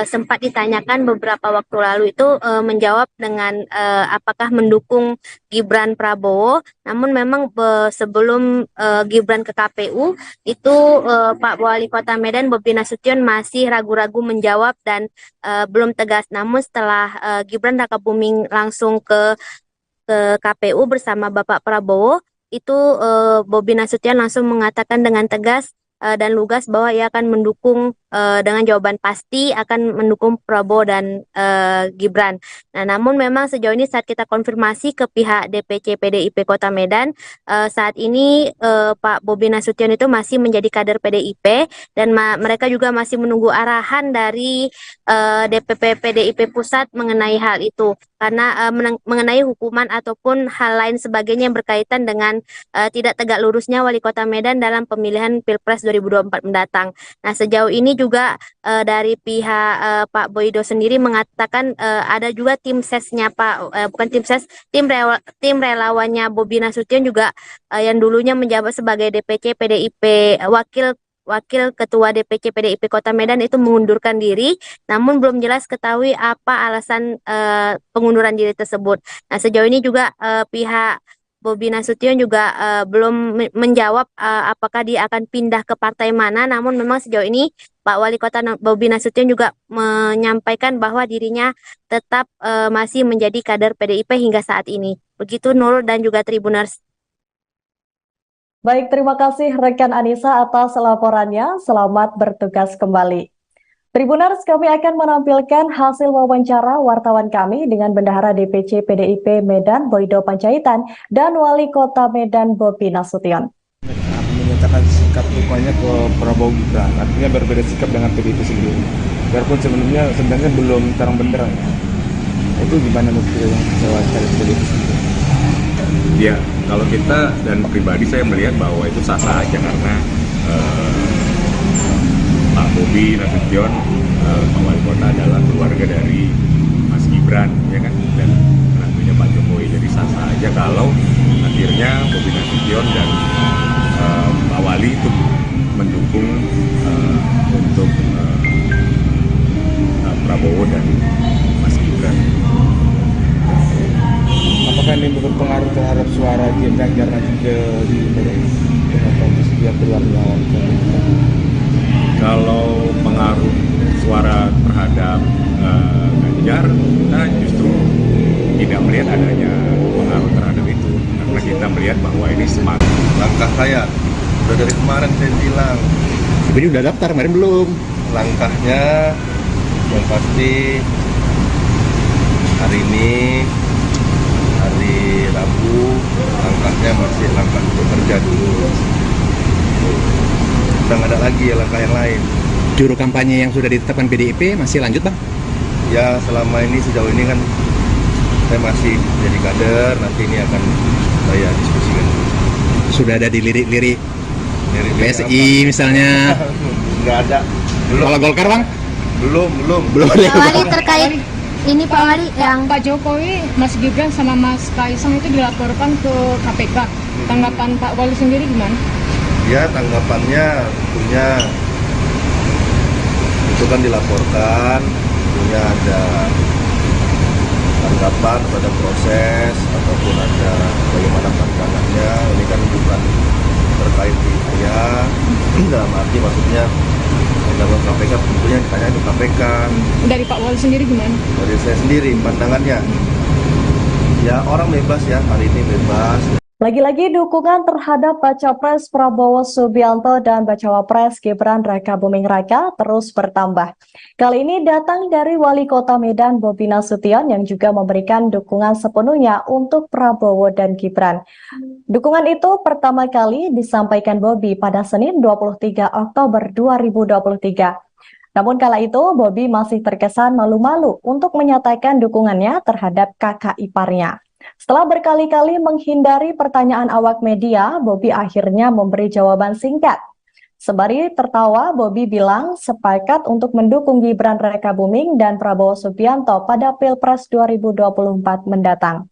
sempat ditanyakan beberapa waktu lalu itu menjawab dengan apakah mendukung Gibran Prabowo. Namun memang sebelum Gibran ke KPU itu Pak Wali Kota Medan Bobi Nasution masih ragu-ragu menjawab dan belum tegas. Namun setelah Gibran Rakabuming langsung ke KPU bersama Bapak Prabowo, itu Bobi Nasution langsung mengatakan dengan tegas dan lugas bahwa ia akan mendukung dengan jawaban pasti akan mendukung Prabowo dan Gibran. Nah, namun memang sejauh ini saat kita konfirmasi ke pihak DPC PDIP Kota Medan, saat ini Pak Bobi Nasution itu masih menjadi kader PDIP dan mereka juga masih menunggu arahan dari DPP PDIP Pusat mengenai hal itu. Karena mengenai hukuman ataupun hal lain sebagainya yang berkaitan dengan tidak tegak lurusnya Wali Kota Medan dalam pemilihan Pilpres 2024 mendatang. Nah, sejauh ini juga dari pihak Pak Boydo sendiri mengatakan ada juga tim sesnya tim relawannya Bobi Nasution juga yang dulunya menjabat sebagai DPC PDIP Wakil Ketua DPC PDIP Kota Medan itu mengundurkan diri, namun belum jelas ketahui apa alasan pengunduran diri tersebut. Nah, sejauh ini juga pihak Bobi Nasution juga belum menjawab apakah dia akan pindah ke partai mana, namun memang sejauh ini Pak Wali Kota Bobi Nasution juga menyampaikan bahwa dirinya tetap masih menjadi kader PDIP hingga saat ini. Begitu Nurul dan juga Tribuners. Baik, terima kasih rekan Anissa atas laporannya. Selamat bertugas kembali. Tribuners, kami akan menampilkan hasil wawancara wartawan kami dengan Bendahara DPC PDIP Medan Boydo Panjaitan dan Wali Kota Medan Bobi Nasution. Menyatakan sikap dukungannya ke Prabowo Gibran, artinya berbeda sikap dengan PDIP sendiri. Biarpun sebenarnya belum terang benderang. Itu gimana menurut yang wawancara PDIP sendiri? Ya, kalau kita dan pribadi saya melihat bahwa itu sah-sah aja karena Pak Bobi Nasution, Pak Wali Kota adalah keluarga dari Mas Gibran, ya kan, dan menantunya Pak Jokowi. Jadi sah-sah aja kalau akhirnya Bobi Nasution dan Pak Wali itu mendukung untuk Prabowo dan Mas Gibran. Apakah ini berpengaruh terhadap suara Ganjar nanti di dia keluar lawan? Kalau pengaruh suara terhadap Ganjar, kita justru tidak melihat adanya pengaruh terhadap itu, karena kita melihat bahwa ini semakin Langkah saya udah dari kemarin saya bilang, Tapi udah daftar, kemarin belum. langkahnya yang pasti hari ini, hari Rabu, langkahnya masih langkah untuk kerja dulu. Udah nggak ada lagi ya langkah yang lain. Juru kampanye yang sudah ditetapkan PDIP masih lanjut bang? Ya selama ini sejauh ini kan saya masih jadi kader, nanti ini akan saya diskusikan. Sudah ada dilirik-lirik Dari PSI misalnya. nggak ada, belum, Kalau Golkar bang? belum. Pak Wali terkait ini Pak Wali yang Pak Jokowi, Mas Gibran sama Mas Kaisang itu dilaporkan ke KPK. Tanggapan Pak Wali sendiri gimana? Ya tanggapannya tentunya itu kan dilaporkan, tentunya ada tanggapan pada proses ataupun ada bagaimana pandangannya. Ini kan bukan terkait di saya, dalam arti maksudnya dalam KPK tentunya ditanya ke KPK. Dari Pak Wali sendiri gimana? Dari saya sendiri pandangannya, ya orang bebas ya, hari ini bebas. Lagi-lagi dukungan terhadap Baca Pres Prabowo Subianto dan Bacawa Pres Gibran Raka Buming Raka terus bertambah. Kali ini datang dari Wali Kota Medan Bobi Nasution yang juga memberikan dukungan sepenuhnya untuk Prabowo dan Gibran. Dukungan itu pertama kali disampaikan Bobi pada Senin 23 Oktober 2023. Namun kala itu Bobi masih terkesan malu-malu untuk menyatakan dukungannya terhadap kakak iparnya. Setelah berkali-kali menghindari pertanyaan awak media, Bobi akhirnya memberi jawaban singkat. Sembari tertawa, Bobi bilang sepakat untuk mendukung Gibran Raka Buming dan Prabowo Subianto pada Pilpres 2024 mendatang.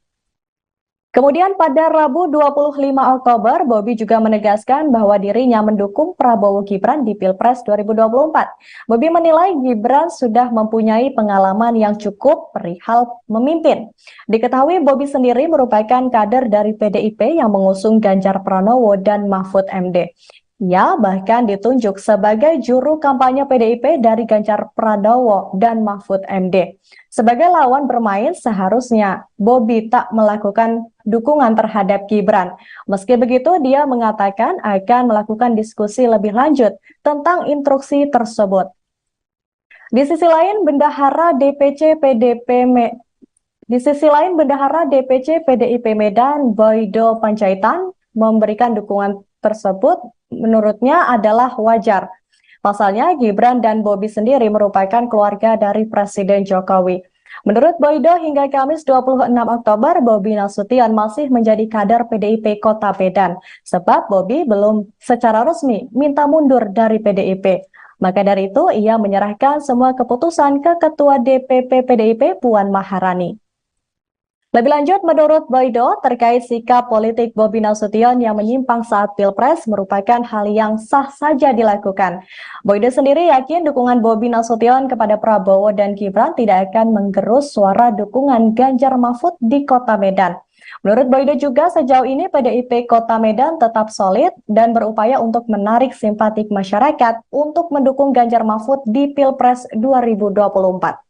Kemudian pada Rabu 25 Oktober, Bobi juga menegaskan bahwa dirinya mendukung Prabowo Gibran di Pilpres 2024. Bobi menilai Gibran sudah mempunyai pengalaman yang cukup perihal memimpin. Diketahui Bobi sendiri merupakan kader dari PDIP yang mengusung Ganjar Pranowo dan Mahfud MD. Ia bahkan ditunjuk sebagai juru kampanye PDIP dari Ganjar Pranowo dan Mahfud MD. Sebagai lawan bermain, seharusnya Bobi tak melakukan dukungan terhadap Gibran. Meski begitu, dia mengatakan akan melakukan diskusi lebih lanjut tentang instruksi tersebut. Di sisi lain, Bendahara DPC PDIP Medan, Boydo Panjaitan, memberikan dukungan tersebut menurutnya adalah wajar. Pasalnya, Gibran dan Bobi sendiri merupakan keluarga dari Presiden Jokowi. Menurut Boydo, hingga Kamis 26 Oktober, Bobi Nasution masih menjadi kader PDIP Kota Medan, sebab Bobi belum secara resmi minta mundur dari PDIP. Maka dari itu, ia menyerahkan semua keputusan ke Ketua DPP PDIP Puan Maharani. Lebih lanjut, menurut Boydo, terkait sikap politik Bobi Nasution yang menyimpang saat Pilpres merupakan hal yang sah saja dilakukan. Boydo sendiri yakin dukungan Bobi Nasution kepada Prabowo dan Gibran tidak akan menggerus suara dukungan Ganjar Mahfud di Kota Medan. Menurut Boydo juga sejauh ini PDIP Kota Medan tetap solid dan berupaya untuk menarik simpatik masyarakat untuk mendukung Ganjar Mahfud di Pilpres 2024.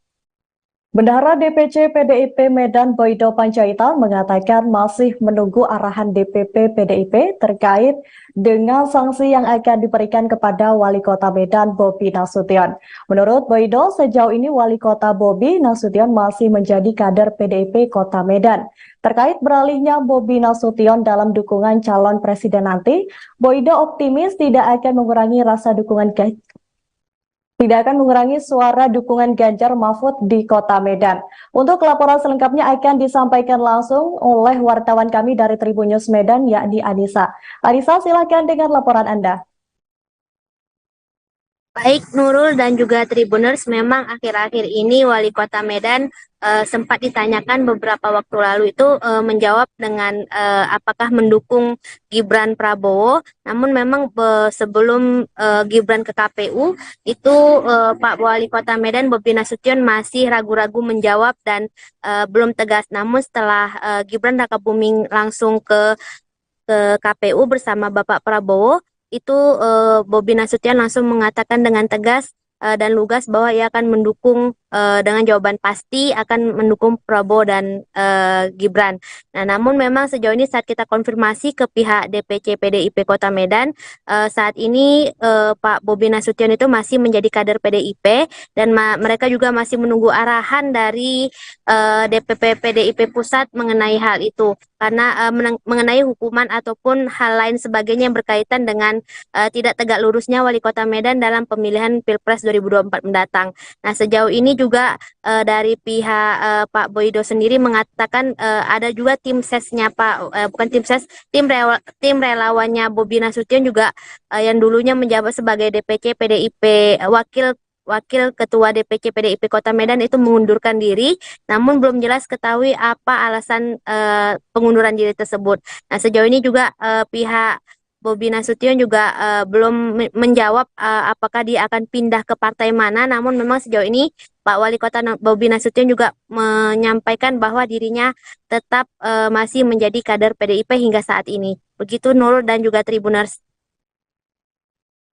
Bendahara DPC PDIP Medan Boydo Panjaitan mengatakan masih menunggu arahan DPP PDIP terkait dengan sanksi yang akan diberikan kepada Wali Kota Medan Bobi Nasution. Menurut Boydo, sejauh ini Wali Kota Bobi Nasution masih menjadi kader PDIP Kota Medan. Terkait beralihnya Bobi Nasution dalam dukungan calon presiden nanti, Boydo optimis tidak akan mengurangi suara dukungan Ganjar Mahfud di Kota Medan. Untuk laporan selengkapnya akan disampaikan langsung oleh wartawan kami dari Tribun News Medan, yakni Anissa. Anissa, silakan dengan laporan Anda. Baik Nurul dan juga Tribuners, memang akhir-akhir ini Wali Kota Medan sempat ditanyakan beberapa waktu lalu itu menjawab dengan apakah mendukung Gibran Prabowo. Namun memang sebelum Gibran ke KPU itu Pak Wali Kota Medan Bobi Nasution masih ragu-ragu menjawab dan belum tegas. Namun setelah Gibran Raka Buming langsung ke KPU bersama Bapak Prabowo, itu Bobi Nasution langsung mengatakan dengan tegas dan lugas bahwa ia akan mendukung dengan jawaban pasti akan mendukung Prabowo dan Gibran. Nah, namun memang sejauh ini saat kita konfirmasi ke pihak DPC PDIP Kota Medan, saat ini Pak Bobi Nasution itu masih menjadi kader PDIP dan mereka juga masih menunggu arahan dari DPP PDIP Pusat mengenai hal itu. Karena mengenai hukuman ataupun hal lain sebagainya yang berkaitan dengan tidak tegak lurusnya Wali Kota Medan dalam pemilihan Pilpres 2024 mendatang. Nah, sejauh ini juga dari pihak Pak Boydo sendiri mengatakan ada juga tim sesnya bukan tim ses, tim relawannya Bobi Nasution juga yang dulunya menjabat sebagai DPC PDIP Wakil Ketua DPC PDIP Kota Medan itu mengundurkan diri, namun belum jelas ketahui apa alasan pengunduran diri tersebut. Nah, sejauh ini juga pihak Bobi Nasution juga belum menjawab apakah dia akan pindah ke partai mana, namun memang sejauh ini Pak Wali Kota Bobi Nasution juga menyampaikan bahwa dirinya tetap masih menjadi kader PDIP hingga saat ini. Begitu Nurul dan juga Tribuners.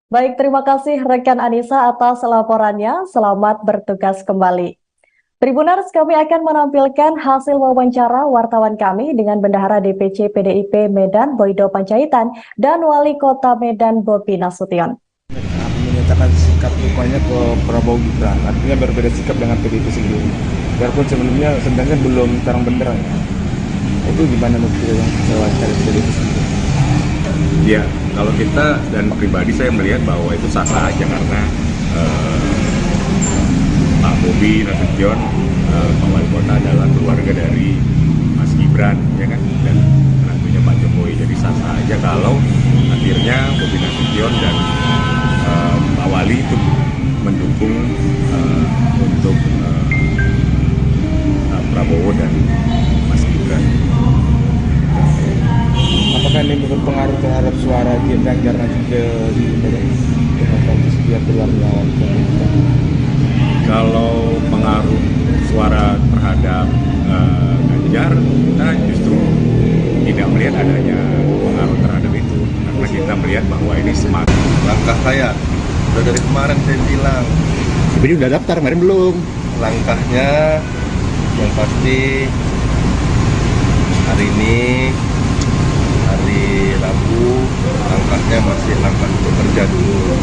Baik, terima kasih rekan Anissa atas laporannya. Selamat bertugas kembali. Tribuners, kami akan menampilkan hasil wawancara wartawan kami dengan Bendahara DPC PDIP Medan Boydo Panjaitan dan Wali Kota Medan Bobi Nasution. Menyatakan sikap dukanya ke Prabowo Gibran, artinya berbeda sikap dengan PDIP sendiri. Biarpun sebenarnya belum terang benderang. Itu gimana menurut yang wawancara PDIP sendiri? Ya, kalau kita dan pribadi saya melihat bahwa itu sah-sah aja karena Pak Bobi Nasution, Pak Wali Kota adalah keluarga dari Mas Gibran, ya kan, dan tentunya Pak Jokowi. Jadi sah-sah aja kalau akhirnya Bobi Nasution dan Pak Wali itu mendukung untuk Prabowo dan Mas Gibran. Apakah ini berpengaruh terhadap suara Ganjar nanti ke dia keluar melawan? Kalau pengaruh suara terhadap Ganjar, kita justru tidak melihat adanya pengaruh terhadap itu, karena kita melihat bahwa ini semakin Langkah saya udah dari kemarin saya bilang, Tapi udah daftar, kemarin belum. langkahnya yang pasti hari ini hari Rabu, langkahnya masih langkah bekerja dulu.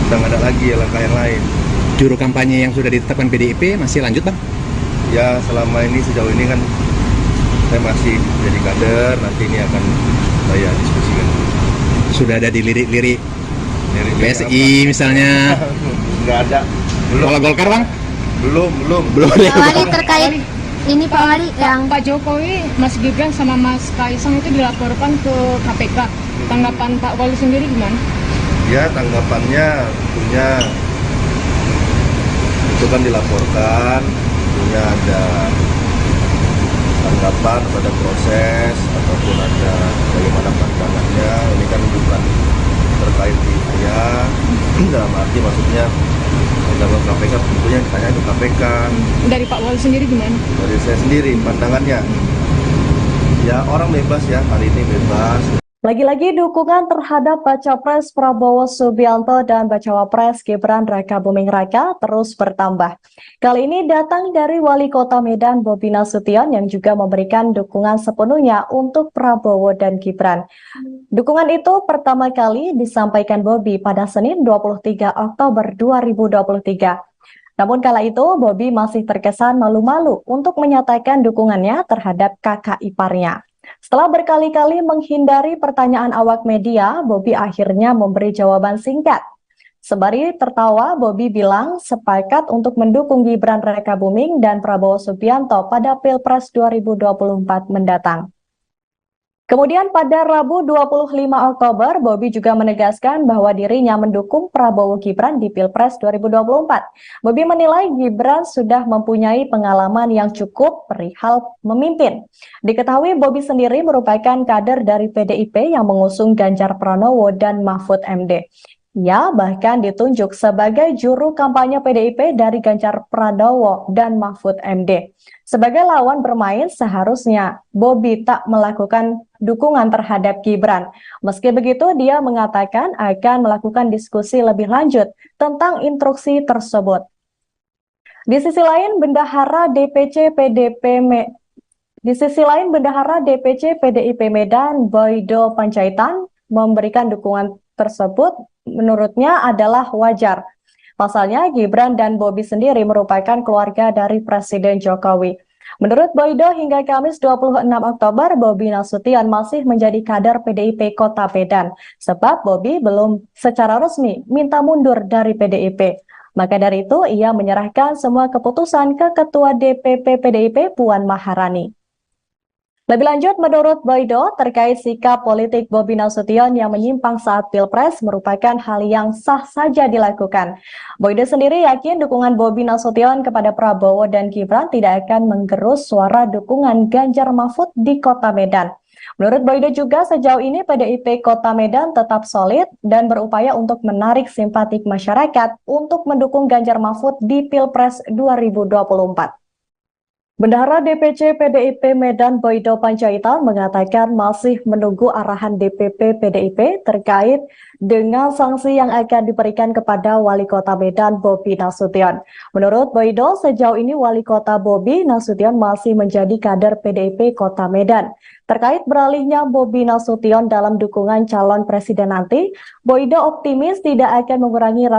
Udah nggak ada lagi ya langkah yang lain. Juru kampanye yang sudah ditetapkan PDIP masih lanjut, Bang? Ya selama ini sejauh ini kan saya masih jadi kader, nanti ini akan saya diskusikan. Sudah ada di lirik-lirik Lirik-lirik PSI misalnya. Nggak ada. Belum. Kalau Golkar, Bang? Belum. Pak Wali terkait ini Pak Wali yang Pak Jokowi, Mas Gibran sama Mas Kaisang itu dilaporkan ke KPK. Tanggapan Pak Wali sendiri gimana? Ya tanggapannya tentunya itu kan dilaporkan, tentunya ada tanggapan pada proses ataupun ada bagaimana pandangannya. Ini kan bukan terkait di saya, dalam arti maksudnya dalam KPK tentunya ditanya itu KPK. Dari Pak Wali sendiri gimana? Dari saya sendiri pandangannya, ya orang bebas ya, hari ini bebas. Lagi-lagi dukungan terhadap Baca Pres Prabowo Subianto dan Bacawa Pres Gibran Raka Buming Raka terus bertambah. Kali ini datang dari Wali Kota Medan Bobi Nasution yang juga memberikan dukungan sepenuhnya untuk Prabowo dan Gibran. Dukungan itu pertama kali disampaikan Bobi pada Senin 23 Oktober 2023. Namun kala itu Bobi masih terkesan malu-malu untuk menyatakan dukungannya terhadap kakak iparnya. Setelah berkali-kali menghindari pertanyaan awak media, Bobi akhirnya memberi jawaban singkat. Sembari tertawa, Bobi bilang sepakat untuk mendukung Gibran Raka Buming dan Prabowo Subianto pada Pilpres 2024 mendatang. Kemudian pada Rabu 25 Oktober, Bobi juga menegaskan bahwa dirinya mendukung Prabowo Gibran di Pilpres 2024. Bobi menilai Gibran sudah mempunyai pengalaman yang cukup perihal memimpin. Diketahui Bobi sendiri merupakan kader dari PDIP yang mengusung Ganjar Pranowo dan Mahfud MD. Ia bahkan ditunjuk sebagai juru kampanye PDIP dari Ganjar Pranowo dan Mahfud MD. Sebagai lawan bermain, seharusnya Bobi tak melakukan dukungan terhadap Gibran. Meski begitu, dia mengatakan akan melakukan diskusi lebih lanjut tentang instruksi tersebut. Di sisi lain, Bendahara DPC PDIP Medan Boydo Panjaitan memberikan dukungan tersebut menurutnya adalah wajar. Pasalnya, Gibran dan Bobi sendiri merupakan keluarga dari Presiden Jokowi. Menurut Boydo, hingga Kamis 26 Oktober, Bobi Nasution masih menjadi kader PDIP Kota Medan, sebab Bobi belum secara resmi minta mundur dari PDIP. Maka dari itu, ia menyerahkan semua keputusan ke Ketua DPP PDIP Puan Maharani. Lebih lanjut, menurut Boydo, terkait sikap politik Bobi Nasution yang menyimpang saat Pilpres merupakan hal yang sah saja dilakukan. Boydo sendiri yakin dukungan Bobi Nasution kepada Prabowo dan Gibran tidak akan menggerus suara dukungan Ganjar Mahfud di Kota Medan. Menurut Boydo juga sejauh ini PDIP Kota Medan tetap solid dan berupaya untuk menarik simpatik masyarakat untuk mendukung Ganjar Mahfud di Pilpres 2024. Bendahara DPC PDIP Medan Boydo Panjaitan mengatakan masih menunggu arahan DPP PDIP terkait dengan sanksi yang akan diberikan kepada Wali Kota Medan Bobi Nasution. Menurut Boydo, sejauh ini Wali Kota Bobi Nasution masih menjadi kader PDIP Kota Medan. Terkait beralihnya Bobi Nasution dalam dukungan calon presiden nanti, Boydo optimis tidak akan mengurangi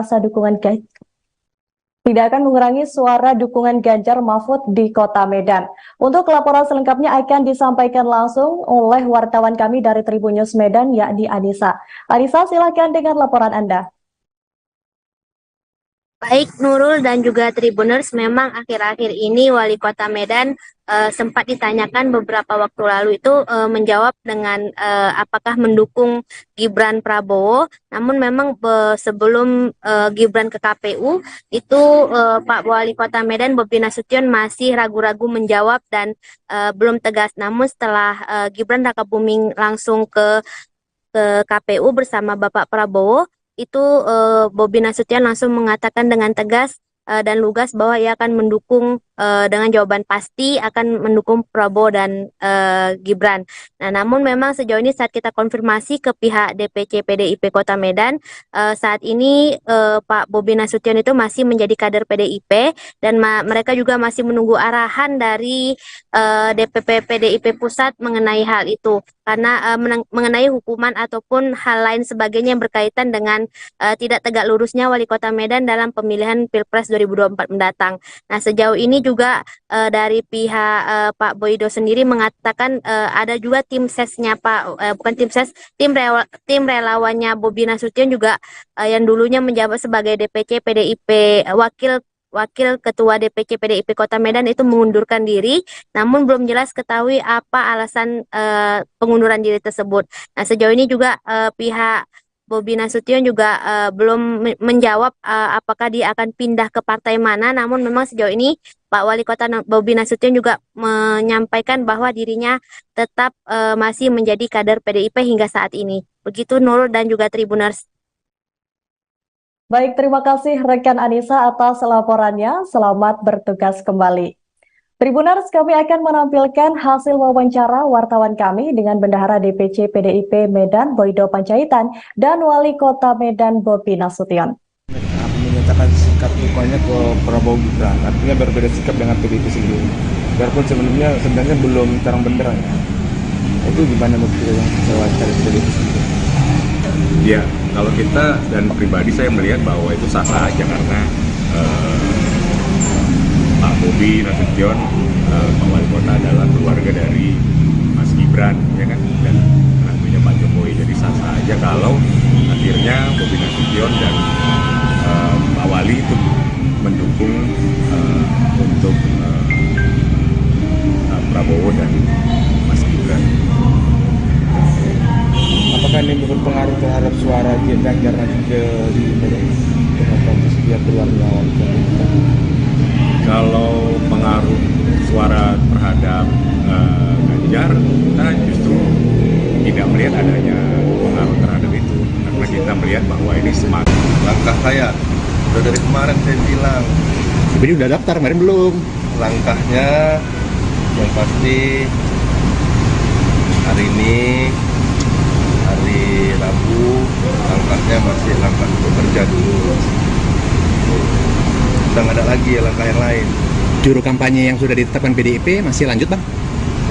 suara dukungan Ganjar Mahfud di Kota Medan. Untuk laporan selengkapnya akan disampaikan langsung oleh wartawan kami dari Tribun News Medan, yakni Anissa. Anissa, silakan dengan laporan Anda. Baik Nurul dan juga Tribuners, memang akhir-akhir ini Wali Kota Medan sempat ditanyakan beberapa waktu lalu itu menjawab dengan apakah mendukung Gibran Prabowo. Namun memang sebelum Gibran ke KPU itu Pak Wali Kota Medan Bobi Nasution masih ragu-ragu menjawab dan belum tegas. Namun setelah Gibran Rakabuming langsung ke KPU bersama Bapak Prabowo, itu Bobi Nasution langsung mengatakan dengan tegas dan lugas bahwa ia akan mendukung dengan jawaban pasti akan mendukung Prabowo dan Gibran. Nah, namun memang sejauh ini saat kita konfirmasi ke pihak DPC PDIP Kota Medan, saat ini Pak Bobi Nasution itu masih menjadi kader PDIP dan mereka juga masih menunggu arahan dari DPP PDIP Pusat mengenai hal itu. Karena mengenai hukuman ataupun hal lain sebagainya yang berkaitan dengan tidak tegak lurusnya Wali Kota Medan dalam pemilihan Pilpres 2024 mendatang. Nah, sejauh ini juga dari pihak Pak Boydo sendiri mengatakan ada juga tim sesnya tim relawannya Bobi Nasution juga yang dulunya menjabat sebagai DPC PDIP Wakil Ketua DPC PDIP Kota Medan itu mengundurkan diri, namun belum jelas ketahui apa alasan pengunduran diri tersebut. Nah, sejauh ini juga pihak Bobi Nasution juga belum menjawab apakah dia akan pindah ke partai mana, namun memang sejauh ini Pak Wali Kota Bobi Nasution juga menyampaikan bahwa dirinya tetap masih menjadi kader PDIP hingga saat ini. Begitu Nurul dan juga Tribuners. Baik, terima kasih rekan Anissa atas laporannya. Selamat bertugas kembali. Tribuners, kami akan menampilkan hasil wawancara wartawan kami dengan Bendahara DPC PDIP Medan Boydo Panjaitan dan Wali Kota Medan Bobi Nasution. Menyatakan sikap dukungannya ke Prabowo Gibran, artinya berbeda sikap dengan PDIP sendiri. Biarpun sebenarnya belum terang benderang. Itu gimana menurut yang saya cari PDIP sendiri? Ya, kalau kita dan pribadi saya melihat bahwa itu sah-sah aja karena Pak Bobi Nasution, Pak Wali Kota adalah keluarga dari Mas Gibran, ya kan, dan tentunya Pak Jokowi. Jadi sah-sah aja kalau akhirnya Bobi Nasution dan Pak Wali itu mendukung untuk Prabowo dan Mas Gibran. Apakah ini berpengaruh terhadap suara Ganjar nanti ke dia keluarnya? Kalau pengaruh suara terhadap Ganjar, kita justru tidak melihat adanya pengaruh terhadap itu, karena kita melihat bahwa ini semakin Langkah saya udah dari kemarin saya bilang, Tapi udah daftar, kemarin belum. langkahnya yang pasti hari ini hari Rabu, langkahnya masih langkah bekerja dulu. udah nggak ada lagi langkah yang lain. Juru kampanye yang sudah ditetapkan PDIP masih lanjut bang?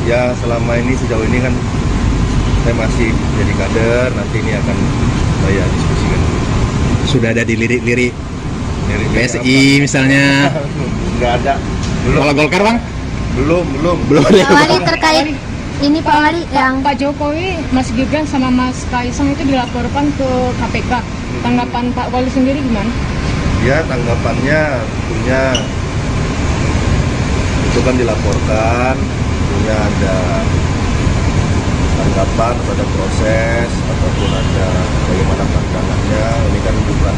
Ya selama ini sejauh ini kan saya masih jadi kader, nanti ini akan saya diskusikan. Sudah ada di lirik-lirik Dari PSI misalnya? Nggak ada. Kalau Golkar bang? Belum. Pak Wali terkait ini Pak Wali yang Pak Jokowi, Mas Gibran sama Mas Kaisang itu dilaporkan ke KPK. Tanggapan Pak Wali sendiri gimana? Ya tanggapannya tentunya itu kan dilaporkan, tentunya ada tanggapan pada proses ataupun ada bagaimana pandangannya. Ini kan bukan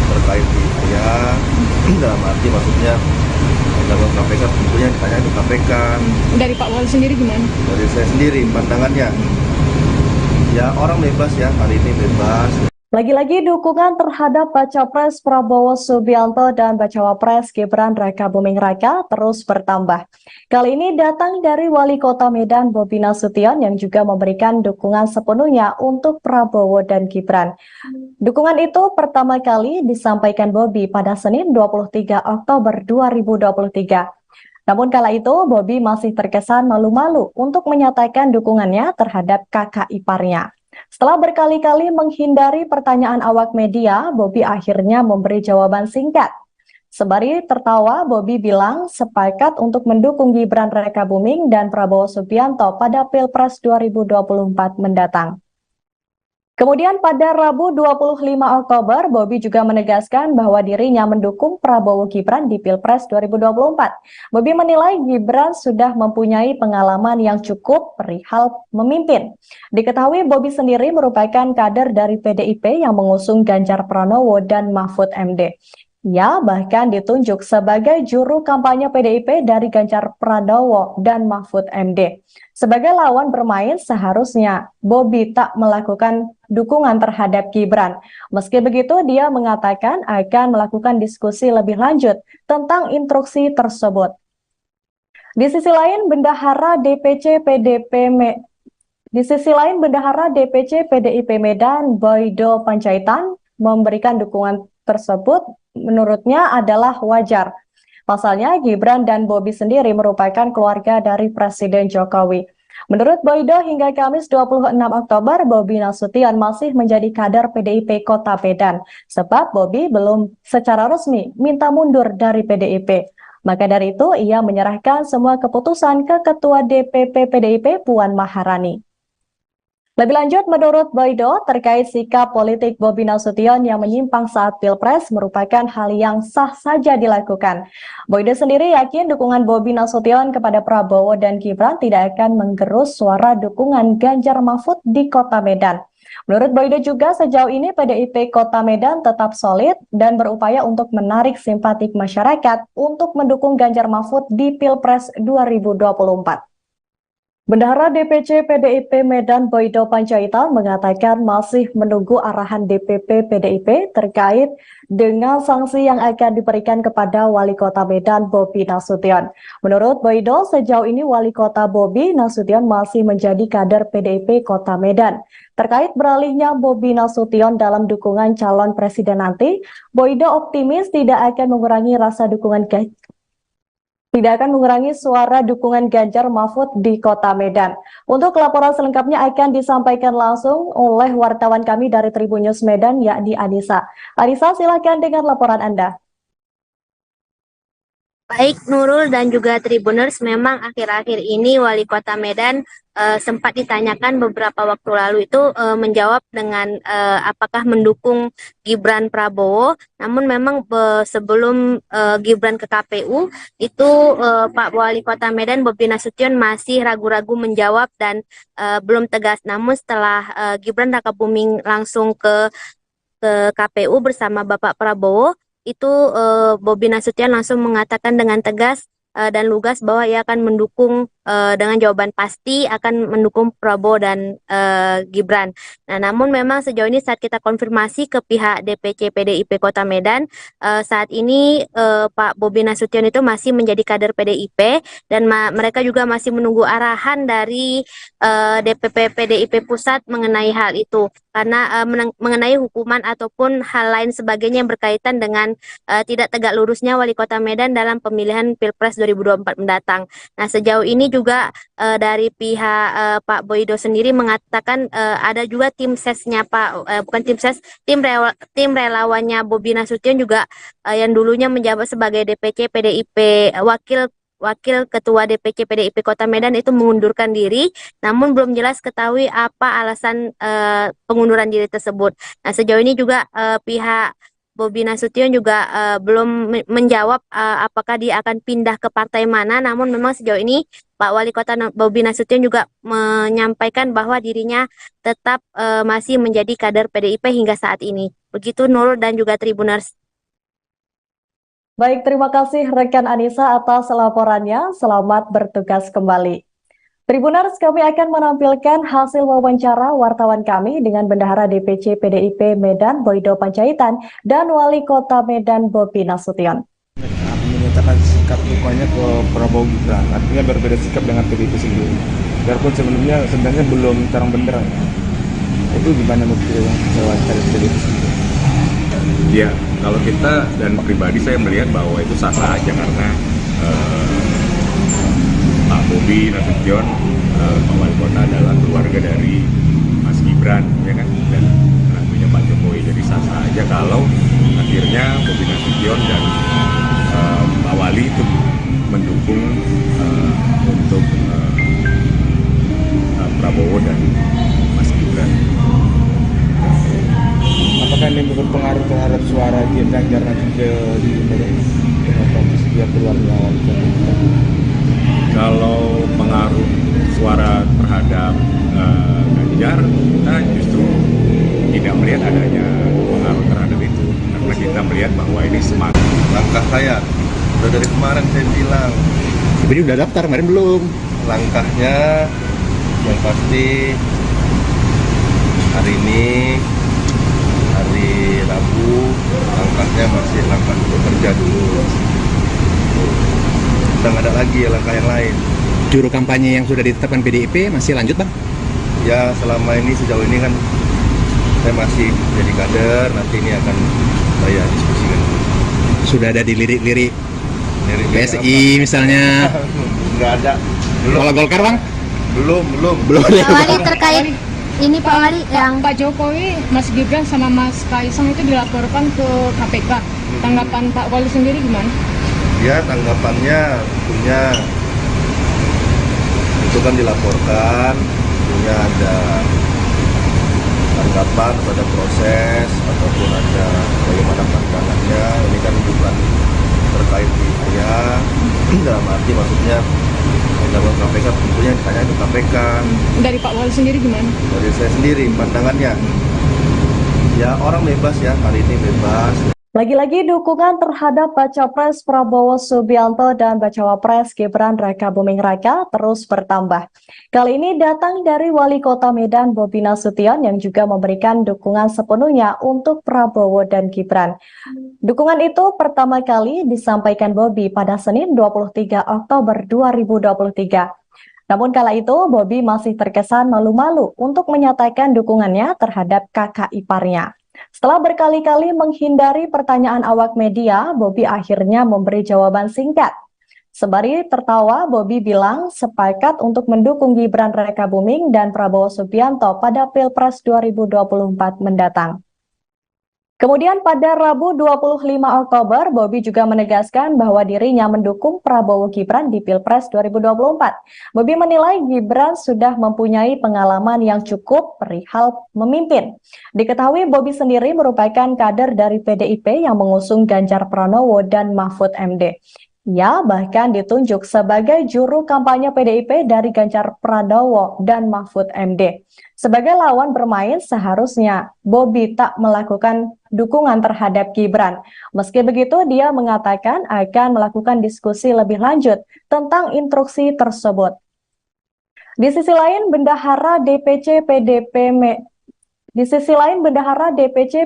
terkait di saya, dalam arti maksudnya dalam KPK tentunya ditanya itu KPK. Dari Pak Wali sendiri gimana? Dari saya sendiri pandangannya, ya orang bebas ya, hari ini bebas. Lagi-lagi dukungan terhadap Baca Pres Prabowo Subianto dan Bacawa Pres Gibran Rakabuming Raka terus bertambah. Kali ini datang dari Wali Kota Medan Bobi Nasution yang juga memberikan dukungan sepenuhnya untuk Prabowo dan Gibran. Dukungan itu pertama kali disampaikan Bobi pada Senin 23 Oktober 2023. Namun kala itu Bobi masih terkesan malu-malu untuk menyatakan dukungannya terhadap kakak iparnya. Setelah berkali-kali menghindari pertanyaan awak media, Bobi akhirnya memberi jawaban singkat. Sembari tertawa, Bobi bilang sepakat untuk mendukung Gibran Rakabuming dan Prabowo Subianto pada Pilpres 2024 mendatang. Kemudian pada Rabu 25 Oktober, Bobi juga menegaskan bahwa dirinya mendukung Prabowo Gibran di Pilpres 2024. Bobi menilai Gibran sudah mempunyai pengalaman yang cukup perihal memimpin. Diketahui Bobi sendiri merupakan kader dari PDIP yang mengusung Ganjar Pranowo dan Mahfud MD. Ia bahkan ditunjuk sebagai juru kampanye PDIP dari Ganjar Pranowo dan Mahfud MD. Sebagai lawan bermain, seharusnya Bobi tak melakukan dukungan terhadap Gibran. Meski begitu, dia mengatakan akan melakukan diskusi lebih lanjut tentang instruksi tersebut. Di sisi lain, Bendahara DPC PDIP Medan, Boydo Panjaitan, memberikan dukungan tersebut menurutnya adalah wajar. Pasalnya, Gibran dan Bobi sendiri merupakan keluarga dari Presiden Jokowi. Menurut Boydo, hingga Kamis 26 Oktober, Bobi Nasution masih menjadi kader PDIP Kota Medan, sebab Bobi belum secara resmi minta mundur dari PDIP. Maka dari itu, ia menyerahkan semua keputusan ke Ketua DPP PDIP Puan Maharani. Lebih lanjut, menurut Boydo, terkait sikap politik Bobi Nasution yang menyimpang saat Pilpres merupakan hal yang sah saja dilakukan. Boydo sendiri yakin dukungan Bobi Nasution kepada Prabowo dan Gibran tidak akan menggerus suara dukungan Ganjar Mahfud di Kota Medan. Menurut Boydo juga sejauh ini PDIP Kota Medan tetap solid dan berupaya untuk menarik simpatik masyarakat untuk mendukung Ganjar Mahfud di Pilpres 2024. Bendahara DPC PDIP Medan Boydo Panjaitan mengatakan masih menunggu arahan DPP PDIP terkait dengan sanksi yang akan diberikan kepada Wali Kota Medan Bobi Nasution. Menurut Boydo, sejauh ini Wali Kota Bobi Nasution masih menjadi kader PDIP Kota Medan. Terkait beralihnya Bobi Nasution dalam dukungan calon presiden nanti, Boydo optimis tidak akan mengurangi suara dukungan Ganjar Mahfud di Kota Medan. Untuk laporan selengkapnya akan disampaikan langsung oleh wartawan kami dari Tribun News Medan, yakni Anissa. Anissa, silakan dengan laporan Anda. Baik Nurul dan juga Tribuners, memang akhir-akhir ini Wali Kota Medan sempat ditanyakan beberapa waktu lalu itu menjawab dengan apakah mendukung Gibran Prabowo. Namun memang sebelum Gibran ke KPU itu Pak Wali Kota Medan Bobi Nasution masih ragu-ragu menjawab dan belum tegas. Namun setelah Gibran Rakabuming langsung ke KPU bersama Bapak Prabowo, itu Bobi Nasution langsung mengatakan dengan tegas dan lugas bahwa ia akan mendukung dengan jawaban pasti akan mendukung Prabowo dan Gibran. Nah, namun memang sejauh ini saat kita konfirmasi ke pihak DPC PDIP Kota Medan, saat ini Pak Bobi Nasution itu masih menjadi kader PDIP dan mereka juga masih menunggu arahan dari DPP PDIP Pusat mengenai hal itu. Karena mengenai hukuman ataupun hal lain sebagainya yang berkaitan dengan tidak tegak lurusnya Wali Kota Medan dalam pemilihan Pilpres 2024 mendatang. Nah, sejauh ini juga dari pihak Pak Boydo sendiri mengatakan ada juga tim sesnya bukan tim ses, tim relawannya Bobi Nasution juga yang dulunya menjabat sebagai DPC PDIP Wakil Ketua DPC PDIP Kota Medan itu mengundurkan diri, namun belum jelas ketahui apa alasan pengunduran diri tersebut. Nah, sejauh ini juga pihak Bobi Nasution juga belum menjawab apakah dia akan pindah ke partai mana, namun memang sejauh ini Pak Wali Kota Bobi Nasution juga menyampaikan bahwa dirinya tetap masih menjadi kader PDIP hingga saat ini. Begitu Nurul dan juga Tribuners. Baik, terima kasih rekan Anissa atas laporannya. Selamat bertugas kembali. Tribuners, kami akan menampilkan hasil wawancara wartawan kami dengan Bendahara DPC PDIP Medan Boydo Panjaitan dan Wali Kota Medan Bobi Nasution. Menyatakan sikap dukungannya ke Prabowo Gibran, artinya berbeda sikap dengan PDIP sendiri. Biarpun sebenarnya belum terang benderang. Itu gimana menurut yang wawancara PDIP sendiri? Ya, kalau kita dan pribadi saya melihat bahwa itu sah-sah aja karena Pak Bobi Nasution, Pak Wali Kota adalah keluarga dari Mas Gibran, ya kan, dan tentunya Pak Jokowi. Jadi sah-sah aja kalau akhirnya Bobi Nasution dan Pak Wali itu mendukung untuk Prabowo dan Mas Gibran. Apakah ini berpengaruh terhadap suara Ganjar nanti di kompetisi dia keluar lawan? Kalau pengaruh suara terhadap Ganjar, kita justru tidak melihat adanya pengaruh terhadap itu, karena kita melihat bahwa ini semakin Langkah saya udah dari kemarin saya bilang, Tapi udah daftar, kemarin belum. langkahnya yang pasti hari ini hari Rabu, langkahnya masih langkah bekerja dulu. Udah nggak ada lagi ya langkah yang lain. Juru kampanye yang sudah ditetapkan PDIP masih lanjut, Bang? Ya selama ini sejauh ini kan saya masih jadi kader, nanti ini akan saya diskusikan. Sudah ada dilirik-lirik Dari PSI misalnya. Nggak ada. Kalau Golkar, Bang? Belum. Pak Wali terkait ini Pak Wali yang Pak Jokowi, Mas Gibran sama Mas Kaisang itu dilaporkan ke KPK. Tanggapan Pak Wali sendiri gimana? Ya tanggapannya tentunya itu kan dilaporkan, tentunya ada tanggapan pada proses ataupun ada bagaimana pandangannya. Ini kan bukan terkait di saya, dalam arti maksudnya dalam KPK tentunya ditanya ke KPK. Dari Pak Wali sendiri gimana? Dari saya sendiri pandangannya, ya orang bebas ya, hari ini bebas. Lagi-lagi dukungan terhadap Baca Pres Prabowo Subianto dan Bacawa Pres Gibran Raka Buming Raka terus bertambah. Kali ini datang dari Wali Kota Medan Bobi Nasution yang juga memberikan dukungan sepenuhnya untuk Prabowo dan Gibran. Dukungan itu pertama kali disampaikan Bobi pada Senin 23 Oktober 2023. Namun kala itu Bobi masih terkesan malu-malu untuk menyatakan dukungannya terhadap kakak iparnya. Setelah berkali-kali menghindari pertanyaan awak media, Bobi akhirnya memberi jawaban singkat. Sembari tertawa, Bobi bilang sepakat untuk mendukung Gibran Raka Buming dan Prabowo Subianto pada Pilpres 2024 mendatang. Kemudian pada Rabu 25 Oktober, Bobi juga menegaskan bahwa dirinya mendukung Prabowo Gibran di Pilpres 2024. Bobi menilai Gibran sudah mempunyai pengalaman yang cukup perihal memimpin. Diketahui Bobi sendiri merupakan kader dari PDIP yang mengusung Ganjar Pranowo dan Mahfud MD. Ia bahkan ditunjuk sebagai juru kampanye PDIP dari Ganjar Pranowo dan Mahfud MD. Sebagai lawan bermain, seharusnya Bobi tak melakukan dukungan terhadap Gibran. Meski begitu, dia mengatakan akan melakukan diskusi lebih lanjut tentang instruksi tersebut. Di sisi lain, Bendahara DPC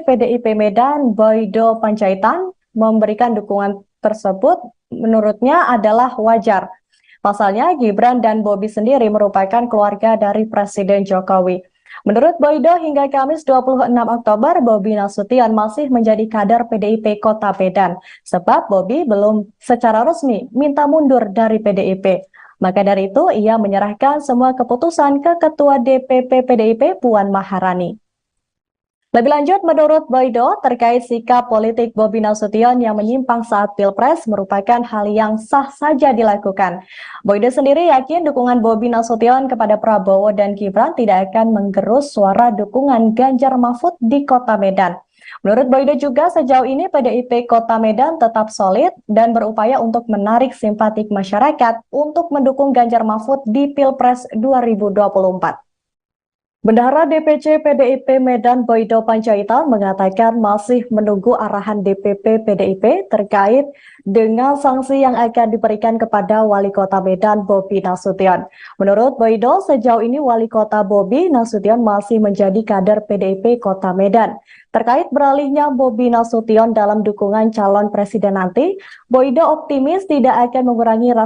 PDIP Medan, Boydo Panjaitan, memberikan dukungan tersebut menurutnya adalah wajar. Pasalnya, Gibran dan Bobi sendiri merupakan keluarga dari Presiden Jokowi. Menurut Boydo, hingga Kamis 26 Oktober, Bobi Nasution masih menjadi kader PDIP Kota Medan, sebab Bobi belum secara resmi minta mundur dari PDIP. Maka dari itu, ia menyerahkan semua keputusan ke Ketua DPP PDIP Puan Maharani. Lebih lanjut, menurut Boydo, terkait sikap politik Bobi Nasution yang menyimpang saat Pilpres merupakan hal yang sah saja dilakukan. Boydo sendiri yakin dukungan Bobi Nasution kepada Prabowo dan Gibran tidak akan menggerus suara dukungan Ganjar Mahfud di Kota Medan. Menurut Boydo juga, sejauh ini PDIP Kota Medan tetap solid dan berupaya untuk menarik simpatik masyarakat untuk mendukung Ganjar Mahfud di Pilpres 2024. Bendahara DPC PDIP Medan Boydo Panjaitan mengatakan masih menunggu arahan DPP PDIP terkait dengan sanksi yang akan diberikan kepada Wali Kota Medan Bobi Nasution. Menurut Boydo, sejauh ini Wali Kota Bobi Nasution masih menjadi kader PDIP Kota Medan. Terkait beralihnya Bobi Nasution dalam dukungan calon presiden nanti, Boydo optimis tidak akan mengurangi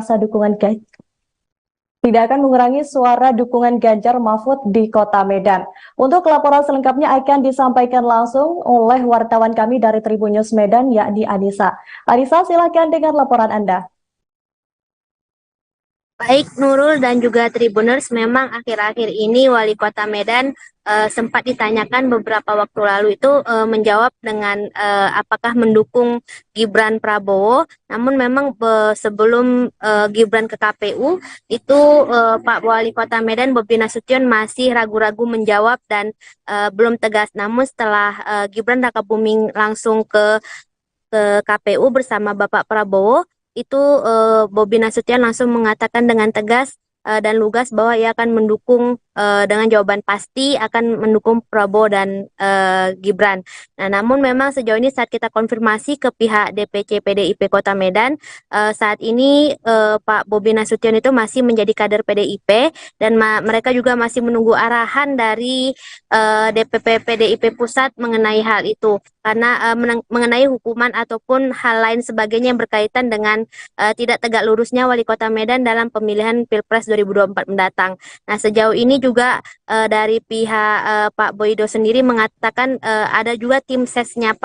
suara dukungan Ganjar Mahfud di Kota Medan. Untuk laporan selengkapnya akan disampaikan langsung oleh wartawan kami dari Tribun News Medan, yakni Anissa. Anissa, silakan dengan laporan Anda. Baik Nurul dan juga Tribuners, memang akhir-akhir ini Wali Kota Medan sempat ditanyakan beberapa waktu lalu itu menjawab dengan apakah mendukung Gibran Prabowo. Namun memang sebelum Gibran ke KPU itu Pak Wali Kota Medan Bobi Nasution masih ragu-ragu menjawab dan belum tegas. Namun setelah Gibran Rakabuming langsung ke KPU bersama Bapak Prabowo, itu Bobi Nasution langsung mengatakan dengan tegas dan lugas bahwa ia akan mendukung dengan jawaban pasti akan mendukung Prabowo dan Gibran. Nah, namun memang sejauh ini saat kita konfirmasi ke pihak DPC PDIP Kota Medan, saat ini Pak Bobi Nasution itu masih menjadi kader PDIP dan mereka juga masih menunggu arahan dari DPP PDIP Pusat mengenai hal itu. Karena mengenai hukuman ataupun hal lain sebagainya yang berkaitan dengan tidak tegak lurusnya Wali Kota Medan dalam pemilihan Pilpres 2024 mendatang. Nah, sejauh ini juga dari pihak Pak Boydo sendiri mengatakan ada juga tim sesnya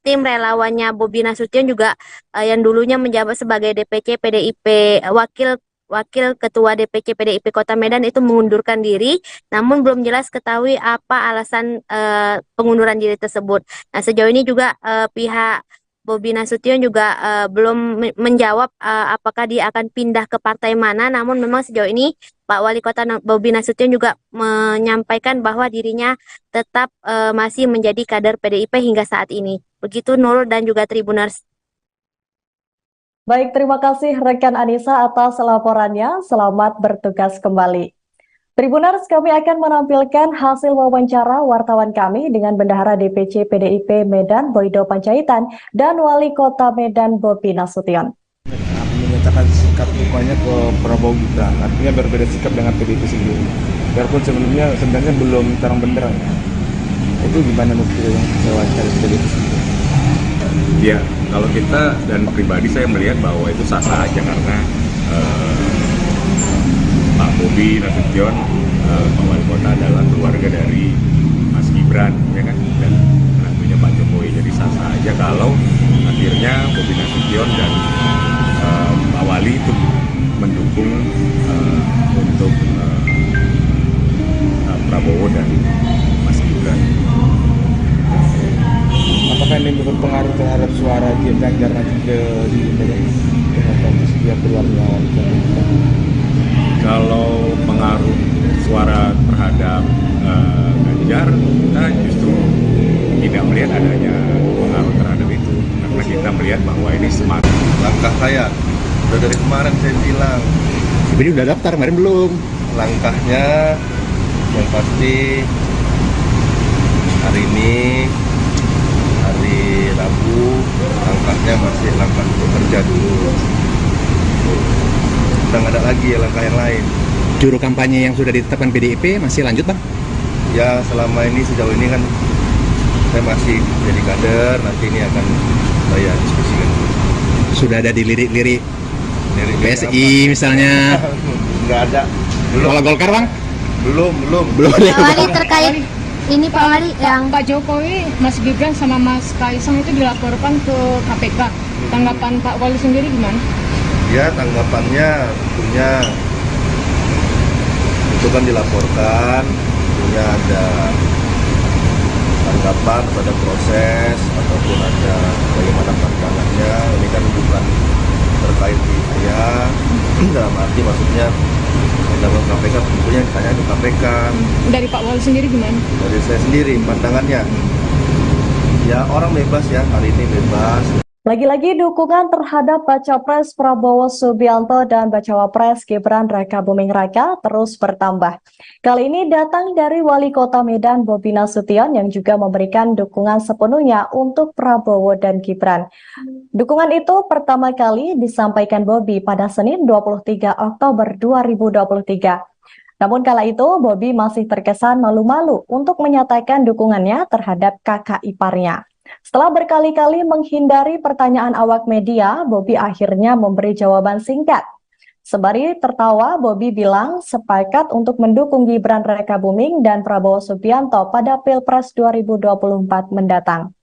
tim relawannya Bobi Nasution juga yang dulunya menjabat sebagai DPC PDIP Wakil Ketua DPC PDIP Kota Medan itu mengundurkan diri, namun belum jelas ketahui apa alasan pengunduran diri tersebut. Nah, sejauh ini juga pihak Bobi Nasution juga belum menjawab apakah dia akan pindah ke partai mana, namun memang sejauh ini Pak Wali Kota Bobi Nasution juga menyampaikan bahwa dirinya tetap masih menjadi kader PDIP hingga saat ini. Begitu Nurul dan juga Tribuners. Baik, terima kasih rekan Anissa atas laporannya. Selamat bertugas kembali. Tribuners, kami akan menampilkan hasil wawancara wartawan kami dengan Bendahara DPC PDIP Medan Boydo Panjaitan dan Wali Kota Medan Bobi Nasution. Menyatakan sikap dukungannya ke Prabowo Gibran, artinya berbeda sikap dengan PDIP sendiri. Biarpun sebenarnya belum terang benderang. Itu gimana menurut yang wawancara PDIP sendiri? Ya, kalau kita dan pribadi saya melihat bahwa itu sah-sah aja karena Pak Bobi Nasution, Pak Wali Kota adalah keluarga dari Mas Gibran, ya kan, dan tentunya Pak Jokowi. Jadi sah-sah aja kalau akhirnya Bobi Nasution dan Pak Wali itu mendukung untuk Prabowo dan Mas Gibran. Apakah ini berpengaruh terhadap suara Ganjar nanti di setiap keluarnya? Kalau pengaruh suara terhadap Ganjar, kita justru tidak melihat adanya pengaruh terhadap itu, karena kita melihat bahwa ini semakin Langkah saya udah dari kemarin saya bilang, Jadi udah daftar kemarin belum? langkahnya yang pasti hari ini hari Rabu, langkahnya masih langkah bekerja dulu. udah nggak ada lagi ya langkah yang lain. Juru kampanye yang sudah ditetapkan PDIP masih lanjut bang? Ya selama ini sejauh ini kan saya masih jadi kader, nanti ini akan saya diskusikan. Sudah ada dilirik-lirik Dari PSI misalnya? Nggak ada. Kalau Golkar bang? Belum. Pak Wali terkait ini Pak Wali yang Pak Jokowi, Mas Gibran sama Mas Kaisang itu dilaporkan ke KPK. Tanggapan Pak Wali sendiri gimana? Ya tanggapannya tentunya itu kan dilaporkan, tentunya ada tanggapan pada proses ataupun ada bagaimana pandangannya. Ini kan bukan terkait di saya, dalam arti maksudnya dalam KPK tentunya ditanya ke KPK. Dari Pak Wali sendiri gimana? Dari saya sendiri pandangannya, ya orang bebas ya, hari ini bebas. Lagi-lagi dukungan terhadap Baca Pres Prabowo Subianto dan Bacawa Pres Gibran Raka Buming Raka terus bertambah. Kali ini datang dari Wali Kota Medan Bobi Nasution yang juga memberikan dukungan sepenuhnya untuk Prabowo dan Gibran. Dukungan itu pertama kali disampaikan Bobi pada Senin 23 Oktober 2023. Namun kala itu Bobi masih terkesan malu-malu untuk menyatakan dukungannya terhadap kakak iparnya. Setelah berkali-kali menghindari pertanyaan awak media, Bobi akhirnya memberi jawaban singkat. Sembari tertawa, Bobi bilang sepakat untuk mendukung Gibran Raka Buming dan Prabowo Subianto pada Pilpres 2024 mendatang.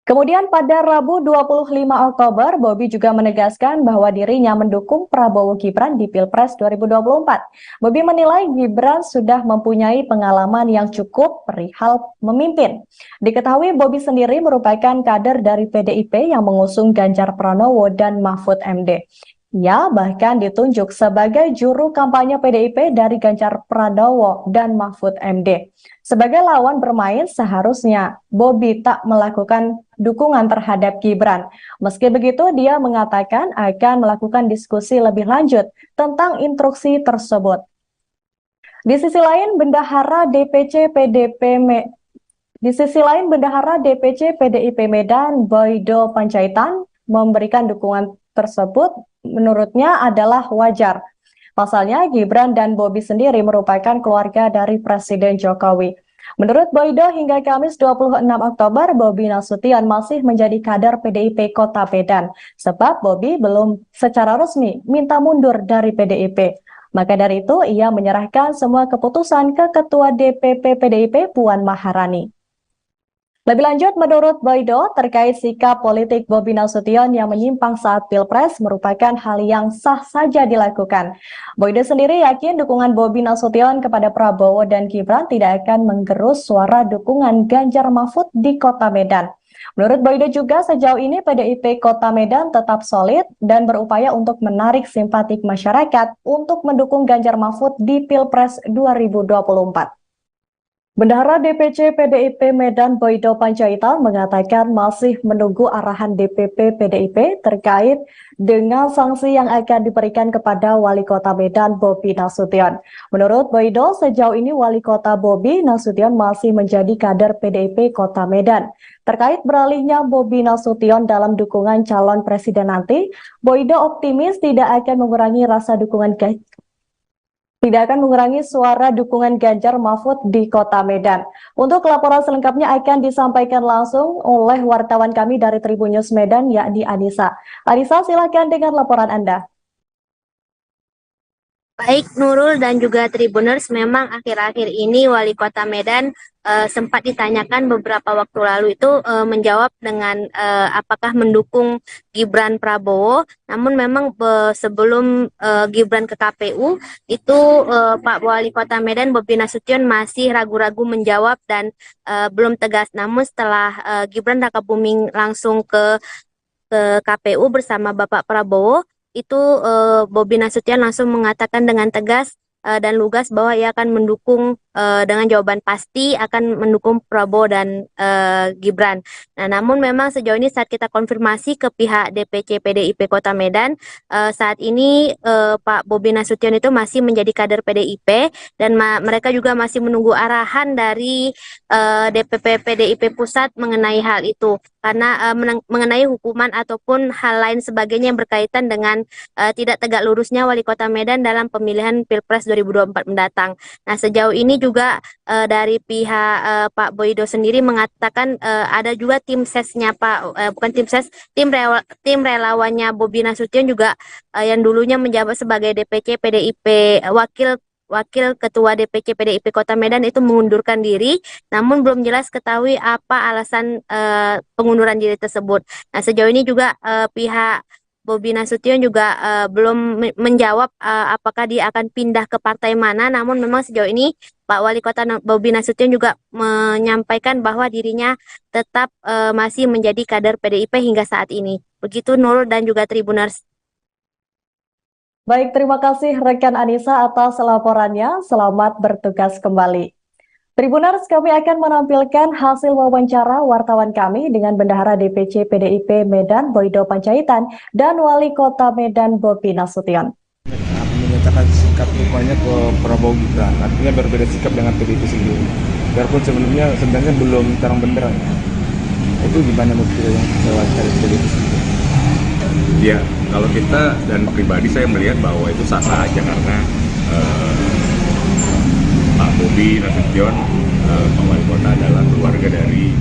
Kemudian pada Rabu 25 Oktober, Bobi juga menegaskan bahwa dirinya mendukung Prabowo Gibran di Pilpres 2024. Bobi menilai Gibran sudah mempunyai pengalaman yang cukup perihal memimpin. Diketahui Bobi sendiri merupakan kader dari PDIP yang mengusung Ganjar Pranowo dan Mahfud MD. Ia bahkan ditunjuk sebagai juru kampanye PDIP dari Ganjar Pranowo dan Mahfud MD. Sebagai lawan bermain, seharusnya Bobi tak melakukan dukungan terhadap Gibran. Meski begitu, dia mengatakan akan melakukan diskusi lebih lanjut tentang instruksi tersebut. Di sisi lain, Bendahara DPC PDIP Medan, Boydo Panjaitan, memberikan dukungan tersebut menurutnya adalah wajar. Pasalnya, Gibran dan Bobi sendiri merupakan keluarga dari Presiden Jokowi. Menurut Boydo, hingga Kamis 26 Oktober, Bobi Nasution masih menjadi kader PDIP Kota Medan, sebab Bobi belum secara resmi minta mundur dari PDIP. Maka dari itu, ia menyerahkan semua keputusan ke Ketua DPP PDIP Puan Maharani. Lebih lanjut, menurut Boydo, terkait sikap politik Bobi Nasution yang menyimpang saat Pilpres merupakan hal yang sah saja dilakukan. Boydo sendiri yakin dukungan Bobi Nasution kepada Prabowo dan Gibran tidak akan menggerus suara dukungan Ganjar Mahfud di Kota Medan. Menurut Boydo juga sejauh ini PDIP Kota Medan tetap solid dan berupaya untuk menarik simpatik masyarakat untuk mendukung Ganjar Mahfud di Pilpres 2024. Bendahara DPC PDIP Medan Boydo Panjaitan mengatakan masih menunggu arahan DPP PDIP terkait dengan sanksi yang akan diberikan kepada Wali Kota Medan Bobi Nasution. Menurut Boydo, sejauh ini Wali Kota Bobi Nasution masih menjadi kader PDIP Kota Medan. Terkait beralihnya Bobi Nasution dalam dukungan calon presiden nanti, Boydo optimis tidak akan mengurangi suara dukungan Ganjar Mahfud di Kota Medan. Untuk laporan selengkapnya akan disampaikan langsung oleh wartawan kami dari Tribun News Medan, yakni Anissa. Anissa, silakan dengan laporan Anda. Baik Nurul dan juga Tribuners, memang akhir-akhir ini Wali Kota Medan sempat ditanyakan beberapa waktu lalu itu menjawab dengan apakah mendukung Gibran Prabowo. Namun memang sebelum Gibran ke KPU itu Pak Wali Kota Medan Bobi Nasution masih ragu-ragu menjawab dan belum tegas. Namun setelah Gibran Raka Buming langsung ke KPU bersama Bapak Prabowo, itu Bobi Nasution langsung mengatakan dengan tegas dan lugas bahwa ia akan mendukung dengan jawaban pasti akan mendukung Prabowo dan Gibran. Nah, namun memang sejauh ini saat kita konfirmasi ke pihak DPC PDIP Kota Medan, saat ini Pak Bobi Nasution itu masih menjadi kader PDIP dan mereka juga masih menunggu arahan dari DPP PDIP Pusat mengenai hal itu. Karena mengenai hukuman ataupun hal lain sebagainya yang berkaitan dengan tidak tegak lurusnya Wali Kota Medan dalam pemilihan Pilpres 2024 mendatang. Nah, sejauh ini juga dari pihak Pak Boydo sendiri mengatakan ada juga tim sesnya bukan tim ses, tim relawannya Bobi Nasution juga yang dulunya menjabat sebagai DPC PDIP Wakil Ketua DPC PDIP Kota Medan itu mengundurkan diri, namun belum jelas ketahui apa alasan pengunduran diri tersebut. Nah, sejauh ini juga pihak Bobi Nasution juga belum menjawab apakah dia akan pindah ke partai mana, namun memang sejauh ini Pak Wali Kota Bobi Nasution juga menyampaikan bahwa dirinya tetap masih menjadi kader PDIP hingga saat ini. Begitu Nurul dan juga Tribuners. Baik, terima kasih rekan Anissa atas laporannya. Selamat bertugas kembali. Tribuners, kami akan menampilkan hasil wawancara wartawan kami dengan Bendahara DPC PDIP Medan Boydo Panjaitan dan Wali Kota Medan Bobi Nasution. Menyatakan sikap dukungannya ke Prabowo Gibran, artinya berbeda sikap dengan PDIP sendiri. Biarpun sebenarnya belum terang benderang. Itu gimana menurut yang wawancara PDIP sendiri? Ya, kalau kita dan pribadi saya melihat bahwa itu sah-sah aja karena Pak Bobi Nasution, Pak Wali Kota adalah keluarga dari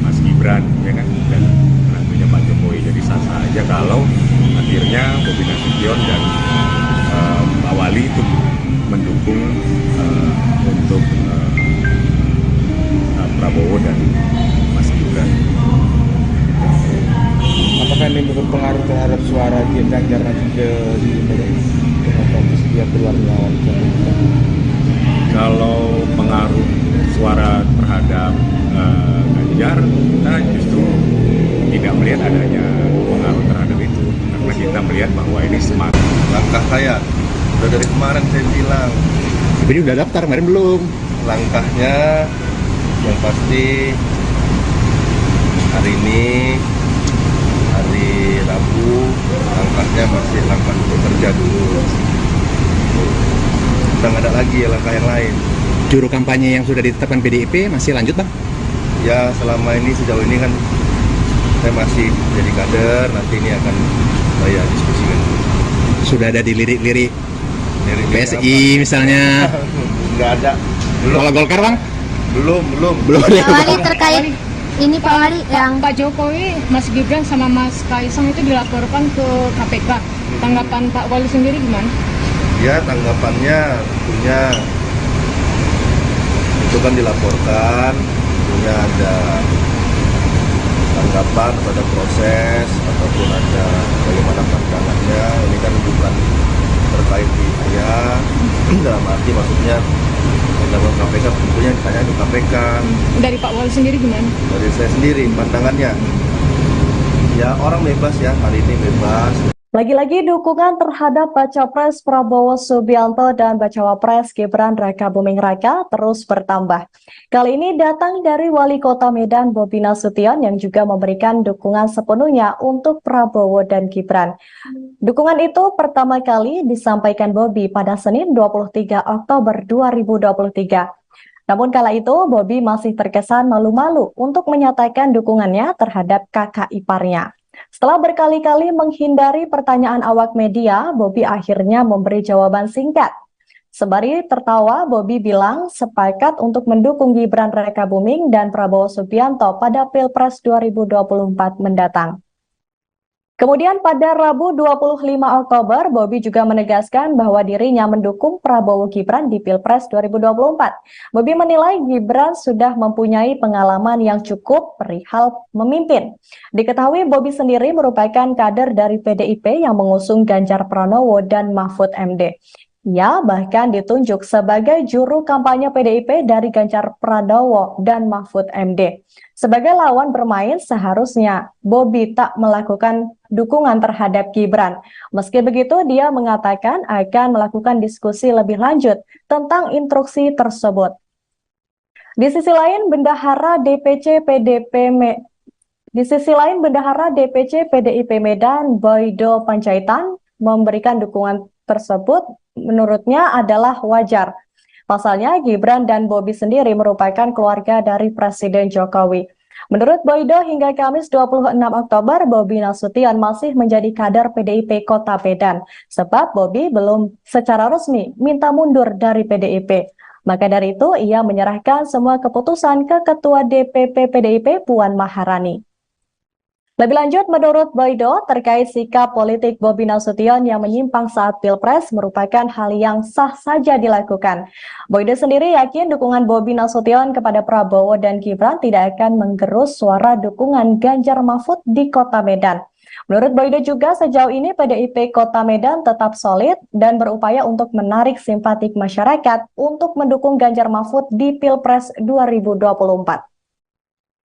Mas Gibran, ya kan, dan tentunya Pak Jokowi. Jadi sah-sah aja kalau akhirnya Bobi Nasution dan Pak Wali itu mendukung untuk Prabowo dan Mas Gibran. Apakah ini berpengaruh terhadap suara Ganjar nanti ke dia keluarnya? Kalau pengaruh suara terhadap Ganjar, kita justru tidak melihat adanya pengaruh terhadap itu, karena kita melihat bahwa ini semangat. Langkah saya udah dari kemarin saya bilang, Tapi udah daftar, kemarin belum. langkahnya yang pasti hari ini hari Rabu, langkahnya masih langkah bekerja dulu. Udah nggak ada lagi langkah yang lain. Juru kampanye yang sudah ditetapkan PDIP masih lanjut, Bang? Ya selama ini sejauh ini kan saya masih jadi kader, nanti ini akan saya diskusikan. Sudah ada di lirik-lirik Dari PSI misalnya. Nggak ada. Belum. Kalau Golkar, Bang? Belum. Belum ada. Pak Wali terkait ini Pak Wali yang Pak Jokowi, Mas Gibran sama Mas Kaisang itu dilaporkan ke KPK. Tanggapan Pak Wali sendiri gimana? Ya tanggapannya tentunya itu kan dilaporkan, tentunya ada tanggapan pada proses ataupun ada bagaimana pandangannya. Ini kan bukan terkait di saya, dalam arti maksudnya dalam KPK tentunya ditanya ke KPK. Dari Pak Wali sendiri gimana? Dari saya sendiri pandangannya, ya orang bebas ya, hari ini bebas. Lagi-lagi dukungan terhadap Baca Pres Prabowo Subianto dan Bacawa Pres Gibran Raka Buming Raka terus bertambah. Kali ini datang dari Wali Kota Medan Bobi Nasution yang juga memberikan dukungan sepenuhnya untuk Prabowo dan Gibran. Dukungan itu pertama kali disampaikan Bobi pada Senin 23 Oktober 2023. Namun kala itu Bobi masih terkesan malu-malu untuk menyatakan dukungannya terhadap kakak iparnya. Setelah berkali-kali menghindari pertanyaan awak media, Bobi akhirnya memberi jawaban singkat. Sembari tertawa, Bobi bilang sepakat untuk mendukung Gibran Raka Buming dan Prabowo Subianto pada Pilpres 2024 mendatang. Kemudian pada Rabu 25 Oktober, Bobi juga menegaskan bahwa dirinya mendukung Prabowo Gibran di Pilpres 2024. Bobi menilai Gibran sudah mempunyai pengalaman yang cukup perihal memimpin. Diketahui Bobi sendiri merupakan kader dari PDIP yang mengusung Ganjar Pranowo dan Mahfud MD. Ia bahkan ditunjuk sebagai juru kampanye PDIP dari Ganjar Pranowo dan Mahfud MD. Sebagai lawan bermain, seharusnya Bobi tak melakukan dukungan terhadap Gibran. Meski begitu, dia mengatakan akan melakukan diskusi lebih lanjut tentang instruksi tersebut. Di sisi lain, Bendahara DPC PDIP Medan, Boydo Panjaitan, memberikan dukungan tersebut menurutnya adalah wajar. Pasalnya, Gibran dan Bobi sendiri merupakan keluarga dari Presiden Jokowi. Menurut Boydo, hingga Kamis 26 Oktober, Bobi Nasution masih menjadi kader PDIP Kota Medan, sebab Bobi belum secara resmi minta mundur dari PDIP. Maka dari itu, ia menyerahkan semua keputusan ke Ketua DPP PDIP Puan Maharani. Lebih lanjut, menurut Boydo, terkait sikap politik Bobi Nasution yang menyimpang saat Pilpres merupakan hal yang sah saja dilakukan. Boydo sendiri yakin dukungan Bobi Nasution kepada Prabowo dan Gibran tidak akan menggerus suara dukungan Ganjar Mahfud di Kota Medan. Menurut Boydo juga sejauh ini PDIP Kota Medan tetap solid dan berupaya untuk menarik simpatik masyarakat untuk mendukung Ganjar Mahfud di Pilpres 2024.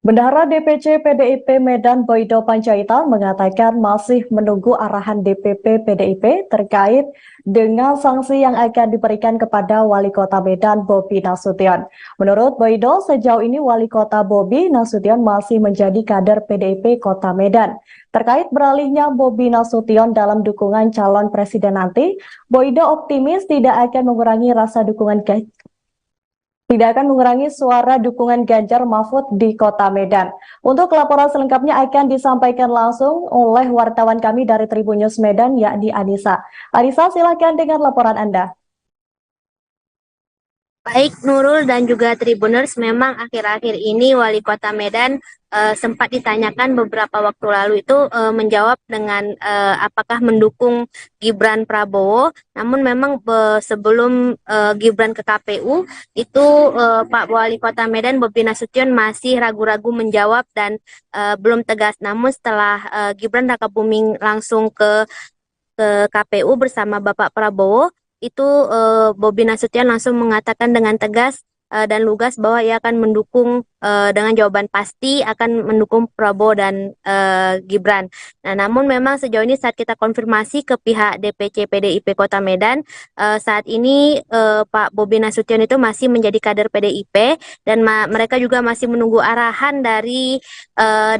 Bendahara DPC PDIP Medan Boydo Panjaitan mengatakan masih menunggu arahan DPP PDIP terkait dengan sanksi yang akan diberikan kepada Wali Kota Medan Bobi Nasution. Menurut Boydo, sejauh ini Wali Kota Bobi Nasution masih menjadi kader PDIP Kota Medan. Terkait beralihnya Bobi Nasution dalam dukungan calon presiden nanti, Boydo optimis tidak akan mengurangi suara dukungan Ganjar Mahfud di Kota Medan. Untuk laporan selengkapnya akan disampaikan langsung oleh wartawan kami dari Tribun News Medan, yakni Anissa. Anissa, silakan dengan laporan Anda. Baik Nurul dan juga Tribuners, memang akhir-akhir ini Wali Kota Medan sempat ditanyakan beberapa waktu lalu itu menjawab dengan apakah mendukung Gibran Prabowo. Namun memang sebelum Gibran ke KPU itu Pak Wali Kota Medan Bobi Nasution masih ragu-ragu menjawab dan belum tegas. Namun setelah Gibran Rakabuming langsung ke KPU bersama Bapak Prabowo, itu Bobi Nasution langsung mengatakan dengan tegas dan lugas bahwa ia akan mendukung dengan jawaban pasti akan mendukung Prabowo dan Gibran. Nah, namun memang sejauh ini saat kita konfirmasi ke pihak DPC PDIP Kota Medan, saat ini Pak Bobi Nasution itu masih menjadi kader PDIP dan mereka juga masih menunggu arahan dari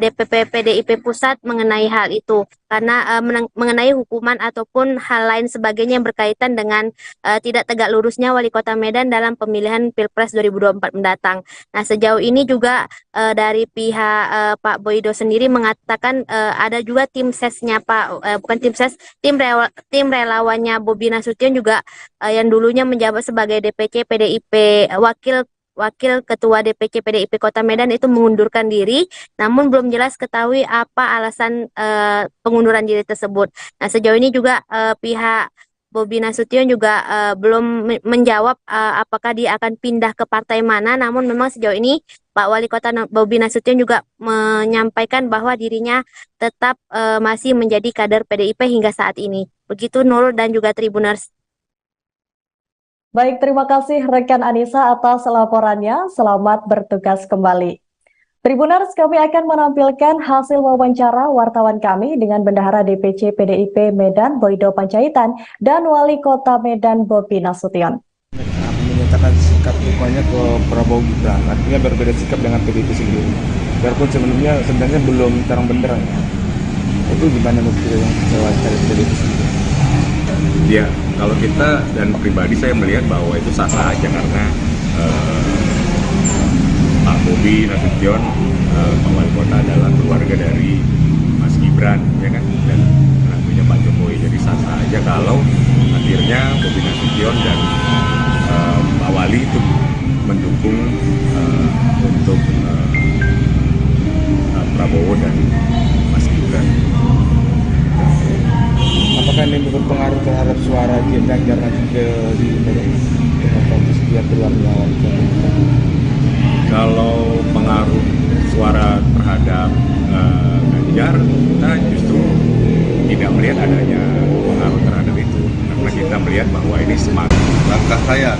DPP PDIP Pusat mengenai hal itu. Karena mengenai hukuman ataupun hal lain sebagainya yang berkaitan dengan tidak tegak lurusnya Wali Kota Medan dalam pemilihan Pilpres 2024 mendatang. Nah, sejauh ini juga dari pihak Pak Boydo sendiri mengatakan ada juga tim sesnya tim relawannya Bobi Nasution juga yang dulunya menjabat sebagai DPC PDIP Wakil Ketua DPC PDIP Kota Medan itu mengundurkan diri, namun belum jelas ketahui apa alasan pengunduran diri tersebut. Nah, sejauh ini juga pihak Bobi Nasution juga belum menjawab apakah dia akan pindah ke partai mana, namun memang sejauh ini Pak Wali Kota Bobi Nasution juga menyampaikan bahwa dirinya tetap masih menjadi kader PDIP hingga saat ini. Begitu Nurul dan juga Tribuners. Baik, terima kasih rekan Anissa atas laporannya. Selamat bertugas kembali. Tribuners, kami akan menampilkan hasil wawancara wartawan kami dengan Bendahara DPC PDIP Medan Boydo Panjaitan dan Wali Kota Medan Bobi Nasution. Menyatakan sikap dukungannya ke Prabowo Gibran, artinya berbeda sikap dengan PDIP sendiri. Biarpun sebenarnya belum terang benderang. Itu gimana menurut yang wawancara PDIP sendiri? Ya, kalau kita dan pribadi saya melihat bahwa itu sah-sah aja karena Pak Bobi Nasution, Pak Wali Kota adalah keluarga dari Mas Gibran, ya kan, dan tentunya Pak Jokowi. Jadi sah-sah aja kalau akhirnya Bobi Nasution dan Pak Wali itu mendukung untuk Prabowo dan Mas Gibran. Apakah ini berpengaruh terhadap suara Ganjar nanti di setiap keluarga Wali Kota? Kalau pengaruh suara terhadap Ganjar, kita justru tidak melihat adanya pengaruh terhadap itu, karena kita melihat bahwa ini semakin Langkah saya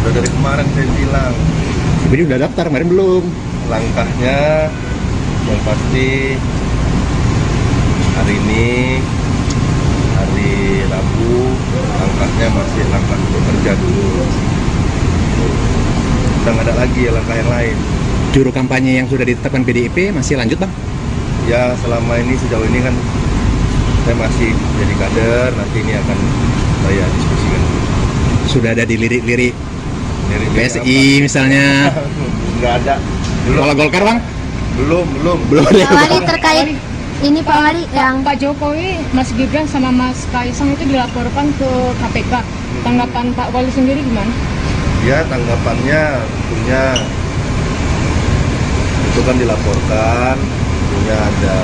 udah dari kemarin saya bilang, Tapi udah daftar, kemarin belum. langkahnya yang pasti hari ini hari Rabu, langkahnya masih langkah bekerja dulu. udah nggak ada lagi langkah yang lain. Juru kampanye yang sudah ditetapkan PDIP masih lanjut bang? Ya selama ini sejauh ini kan saya masih jadi kader, nanti ini akan saya diskusikan. Sudah ada dilirik-lirik Dari PSI misalnya? Nggak ada. Kalau Golkar bang? Belum. Pak Wali terkait ini Pak Wali yang Pak Jokowi, Mas Gibran sama Mas Kaisang itu dilaporkan ke KPK. Tanggapan Pak Wali sendiri gimana? Ya tanggapannya tentunya itu kan dilaporkan, tentunya ada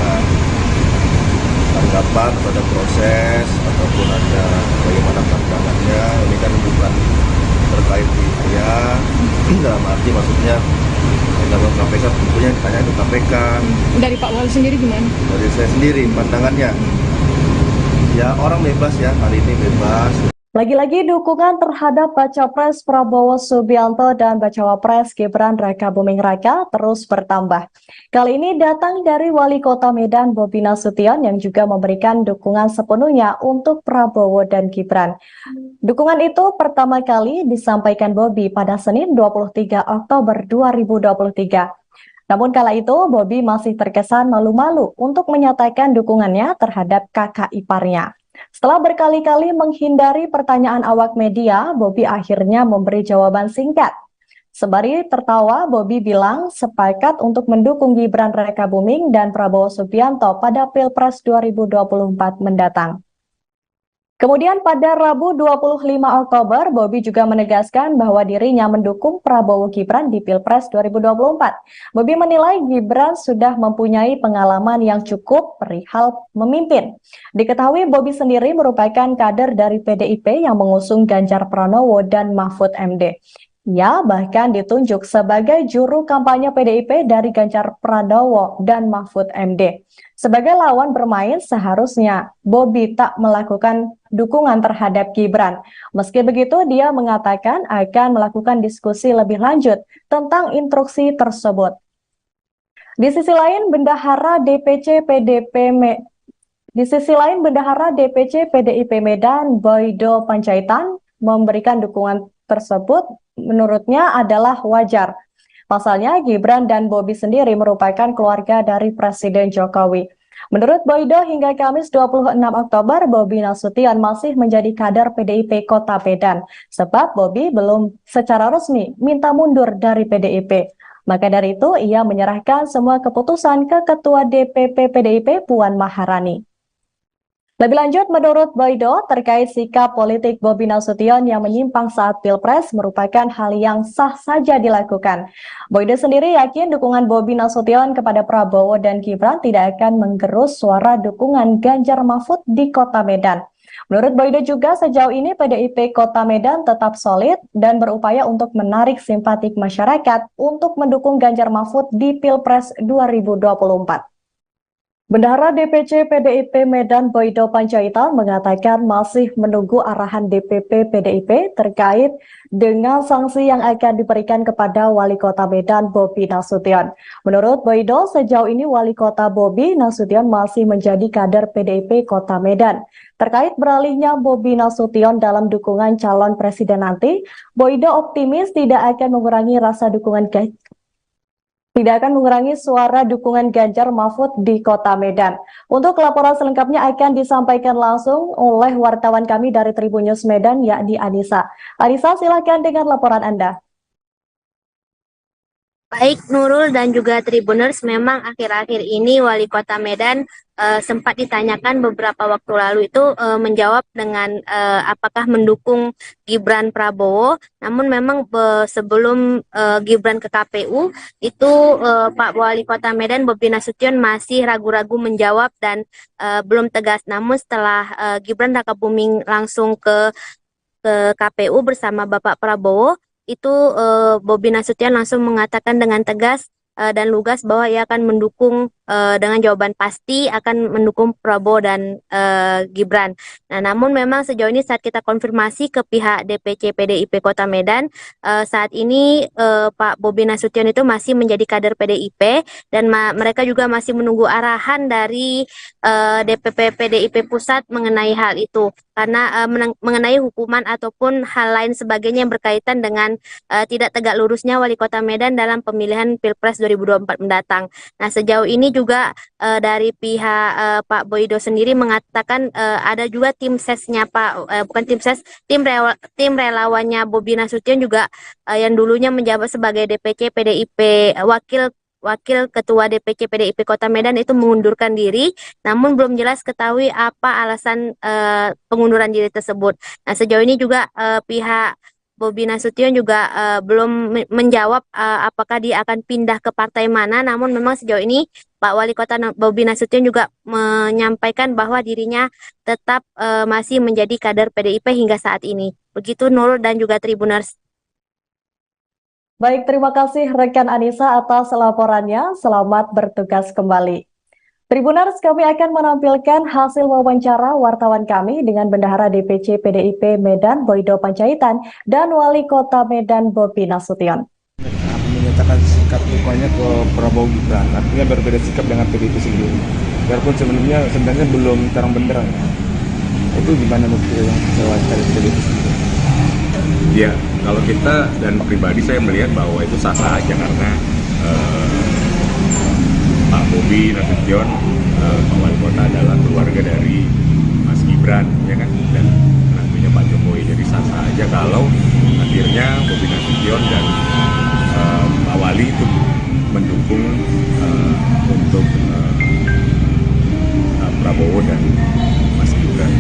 tanggapan pada proses ataupun ada bagaimana pandangannya. Ini kan bukan terkait di saya, dalam arti maksudnya dalam KPK tentunya ditanya ke KPK. Dari Pak Wali sendiri gimana? Dari saya sendiri pandangannya, ya orang bebas ya, hari ini bebas. Lagi-lagi dukungan terhadap Baca Pres Prabowo Subianto dan Bacawa Pres Gibran Rakabuming Raka terus bertambah. Kali ini datang dari Wali Kota Medan Bobi Nasution yang juga memberikan dukungan sepenuhnya untuk Prabowo dan Gibran. Dukungan itu pertama kali disampaikan Bobi pada Senin 23 Oktober 2023. Namun kala itu Bobi masih terkesan malu-malu untuk menyatakan dukungannya terhadap kakak iparnya. Setelah berkali-kali menghindari pertanyaan awak media, Bobi akhirnya memberi jawaban singkat. Sembari tertawa, Bobi bilang sepakat untuk mendukung Gibran Rakabuming dan Prabowo Subianto pada Pilpres 2024 mendatang. Kemudian pada Rabu 25 Oktober, Bobi juga menegaskan bahwa dirinya mendukung Prabowo Gibran di Pilpres 2024. Bobi menilai Gibran sudah mempunyai pengalaman yang cukup perihal memimpin. Diketahui Bobi sendiri merupakan kader dari PDIP yang mengusung Ganjar Pranowo dan Mahfud MD. Ia bahkan ditunjuk sebagai juru kampanye PDIP dari Ganjar Pranowo dan Mahfud MD. Sebagai lawan bermain, seharusnya Bobi tak melakukan dukungan terhadap Gibran. Meski begitu, dia mengatakan akan melakukan diskusi lebih lanjut tentang instruksi tersebut. Di sisi lain, Bendahara DPC PDIP Medan, Boydo Panjaitan, memberikan dukungan tersebut menurutnya adalah wajar. Pasalnya, Gibran dan Bobi sendiri merupakan keluarga dari Presiden Jokowi. Menurut Boydo, hingga Kamis 26 Oktober, Bobi Nasution masih menjadi kader PDIP Kota Medan, sebab Bobi belum secara resmi minta mundur dari PDIP. Maka dari itu, ia menyerahkan semua keputusan ke Ketua DPP PDIP Puan Maharani. Lebih lanjut, menurut Boydo, terkait sikap politik Bobi Nasution yang menyimpang saat Pilpres merupakan hal yang sah saja dilakukan. Boydo sendiri yakin dukungan Bobi Nasution kepada Prabowo dan Gibran tidak akan menggerus suara dukungan Ganjar Mahfud di Kota Medan. Menurut Boydo juga, sejauh ini PDIP Kota Medan tetap solid dan berupaya untuk menarik simpatik masyarakat untuk mendukung Ganjar Mahfud di Pilpres 2024. Bendahara DPC PDIP Medan Boydo Panjaitan mengatakan masih menunggu arahan DPP PDIP terkait dengan sanksi yang akan diberikan kepada Wali Kota Medan Bobi Nasution. Menurut Boydo, sejauh ini Wali Kota Bobi Nasution masih menjadi kader PDIP Kota Medan. Terkait beralihnya Bobi Nasution dalam dukungan calon presiden nanti, Boydo optimis tidak akan mengurangi suara dukungan Ganjar Mahfud di Kota Medan. Untuk laporan selengkapnya akan disampaikan langsung oleh wartawan kami dari Tribun News Medan, yakni Anissa. Anissa, silakan dengan laporan Anda. Baik Nurul dan juga Tribuners, memang akhir-akhir ini Wali Kota Medan sempat ditanyakan beberapa waktu lalu itu menjawab dengan apakah mendukung Gibran Prabowo. Namun memang sebelum Gibran ke KPU itu Pak Wali Kota Medan Bobi Nasution masih ragu-ragu menjawab dan belum tegas. Namun setelah Gibran Rakabuming langsung ke KPU bersama Bapak Prabowo, itu Bobi Nasution langsung mengatakan dengan tegas dan lugas bahwa ia akan mendukung dengan jawaban pasti akan mendukung Prabowo dan Gibran. Nah, namun memang sejauh ini saat kita konfirmasi ke pihak DPC PDIP Kota Medan, saat ini Pak Bobi Nasution itu masih menjadi kader PDIP dan mereka juga masih menunggu arahan dari DPP PDIP Pusat mengenai hal itu. Karena mengenai hukuman ataupun hal lain sebagainya yang berkaitan dengan tidak tegak lurusnya Wali Kota Medan dalam pemilihan Pilpres 2024 mendatang. Nah, sejauh ini juga dari pihak Pak Boydo sendiri mengatakan ada juga tim sesnya bukan tim ses, tim relawannya Bobi Nasution juga yang dulunya menjabat sebagai DPC PDIP Wakil Ketua DPC PDIP Kota Medan itu mengundurkan diri, namun belum jelas ketahui apa alasan pengunduran diri tersebut. Nah, sejauh ini juga pihak Bobi Nasution juga belum menjawab apakah dia akan pindah ke partai mana, namun memang sejauh ini Pak Wali Kota Bobi Nasution juga menyampaikan bahwa dirinya tetap masih menjadi kader PDIP hingga saat ini. Begitu Nurul dan juga Tribuners. Baik, terima kasih rekan Anissa atas laporannya. Selamat bertugas kembali. Tribuners, kami akan menampilkan hasil wawancara wartawan kami dengan Bendahara DPC PDIP Medan Boydo Panjaitan dan Wali Kota Medan Bobi Nasution. Menyatakan sikap dukanya ke Prabowo Gibran, artinya berbeda sikap dengan PDIP sendiri. Biarpun sebenarnya belum terang benderang. Itu gimana menurut yang wawancara PDIP sendiri? Ya, kalau kita dan pribadi saya melihat bahwa itu sah-sah aja karena Pak Bobi Nasution, Pak Wali Kota adalah keluarga dari Mas Gibran, ya kan, dan menantunya Pak Jokowi. Jadi sah-sah aja kalau akhirnya Bobi Nasution dan Pak Wali itu mendukung untuk Prabowo dan Mas Gibran.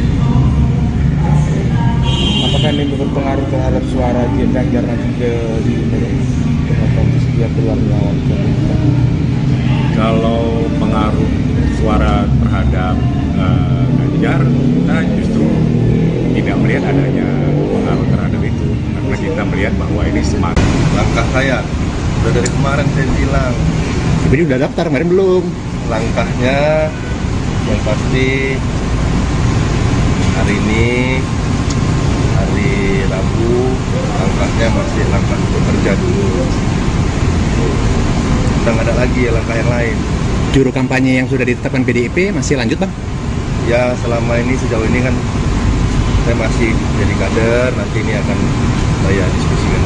Apakah ini berpengaruh terhadap suara Ganjar nanti ke dia keluar melawan? Kalau pengaruh suara terhadap Ganjar, kita justru tidak melihat adanya pengaruh terhadap itu, karena kita melihat bahwa ini semakin Langkah saya udah dari kemarin saya bilang, Jadi udah daftar, kemarin belum. langkahnya yang pasti hari ini hari Rabu, langkahnya masih langkah bekerja dulu. Udah nggak ada lagi ya langkah yang lain. Juru kampanye yang sudah ditetapkan PDIP masih lanjut, Bang? Ya selama ini sejauh ini kan saya masih jadi kader, nanti ini akan saya diskusikan.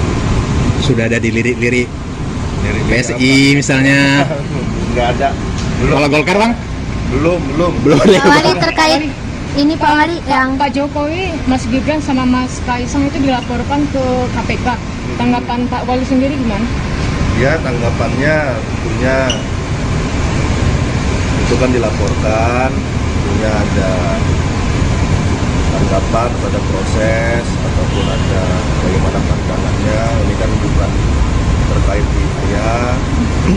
Sudah ada di lirik-lirik Dari PSI misalnya. Nggak ada. Kalau Golkar, Bang? Belum. Pak Wali terkait ini Pak Wali yang Pak Jokowi, Mas Gibran sama Mas Kaisang itu dilaporkan ke KPK. Tanggapan Pak Wali sendiri gimana? Ya tanggapannya tentunya itu kan dilaporkan, tentunya ada tanggapan pada proses ataupun ada bagaimana pandangannya. Ini kan bukan terkait di saya,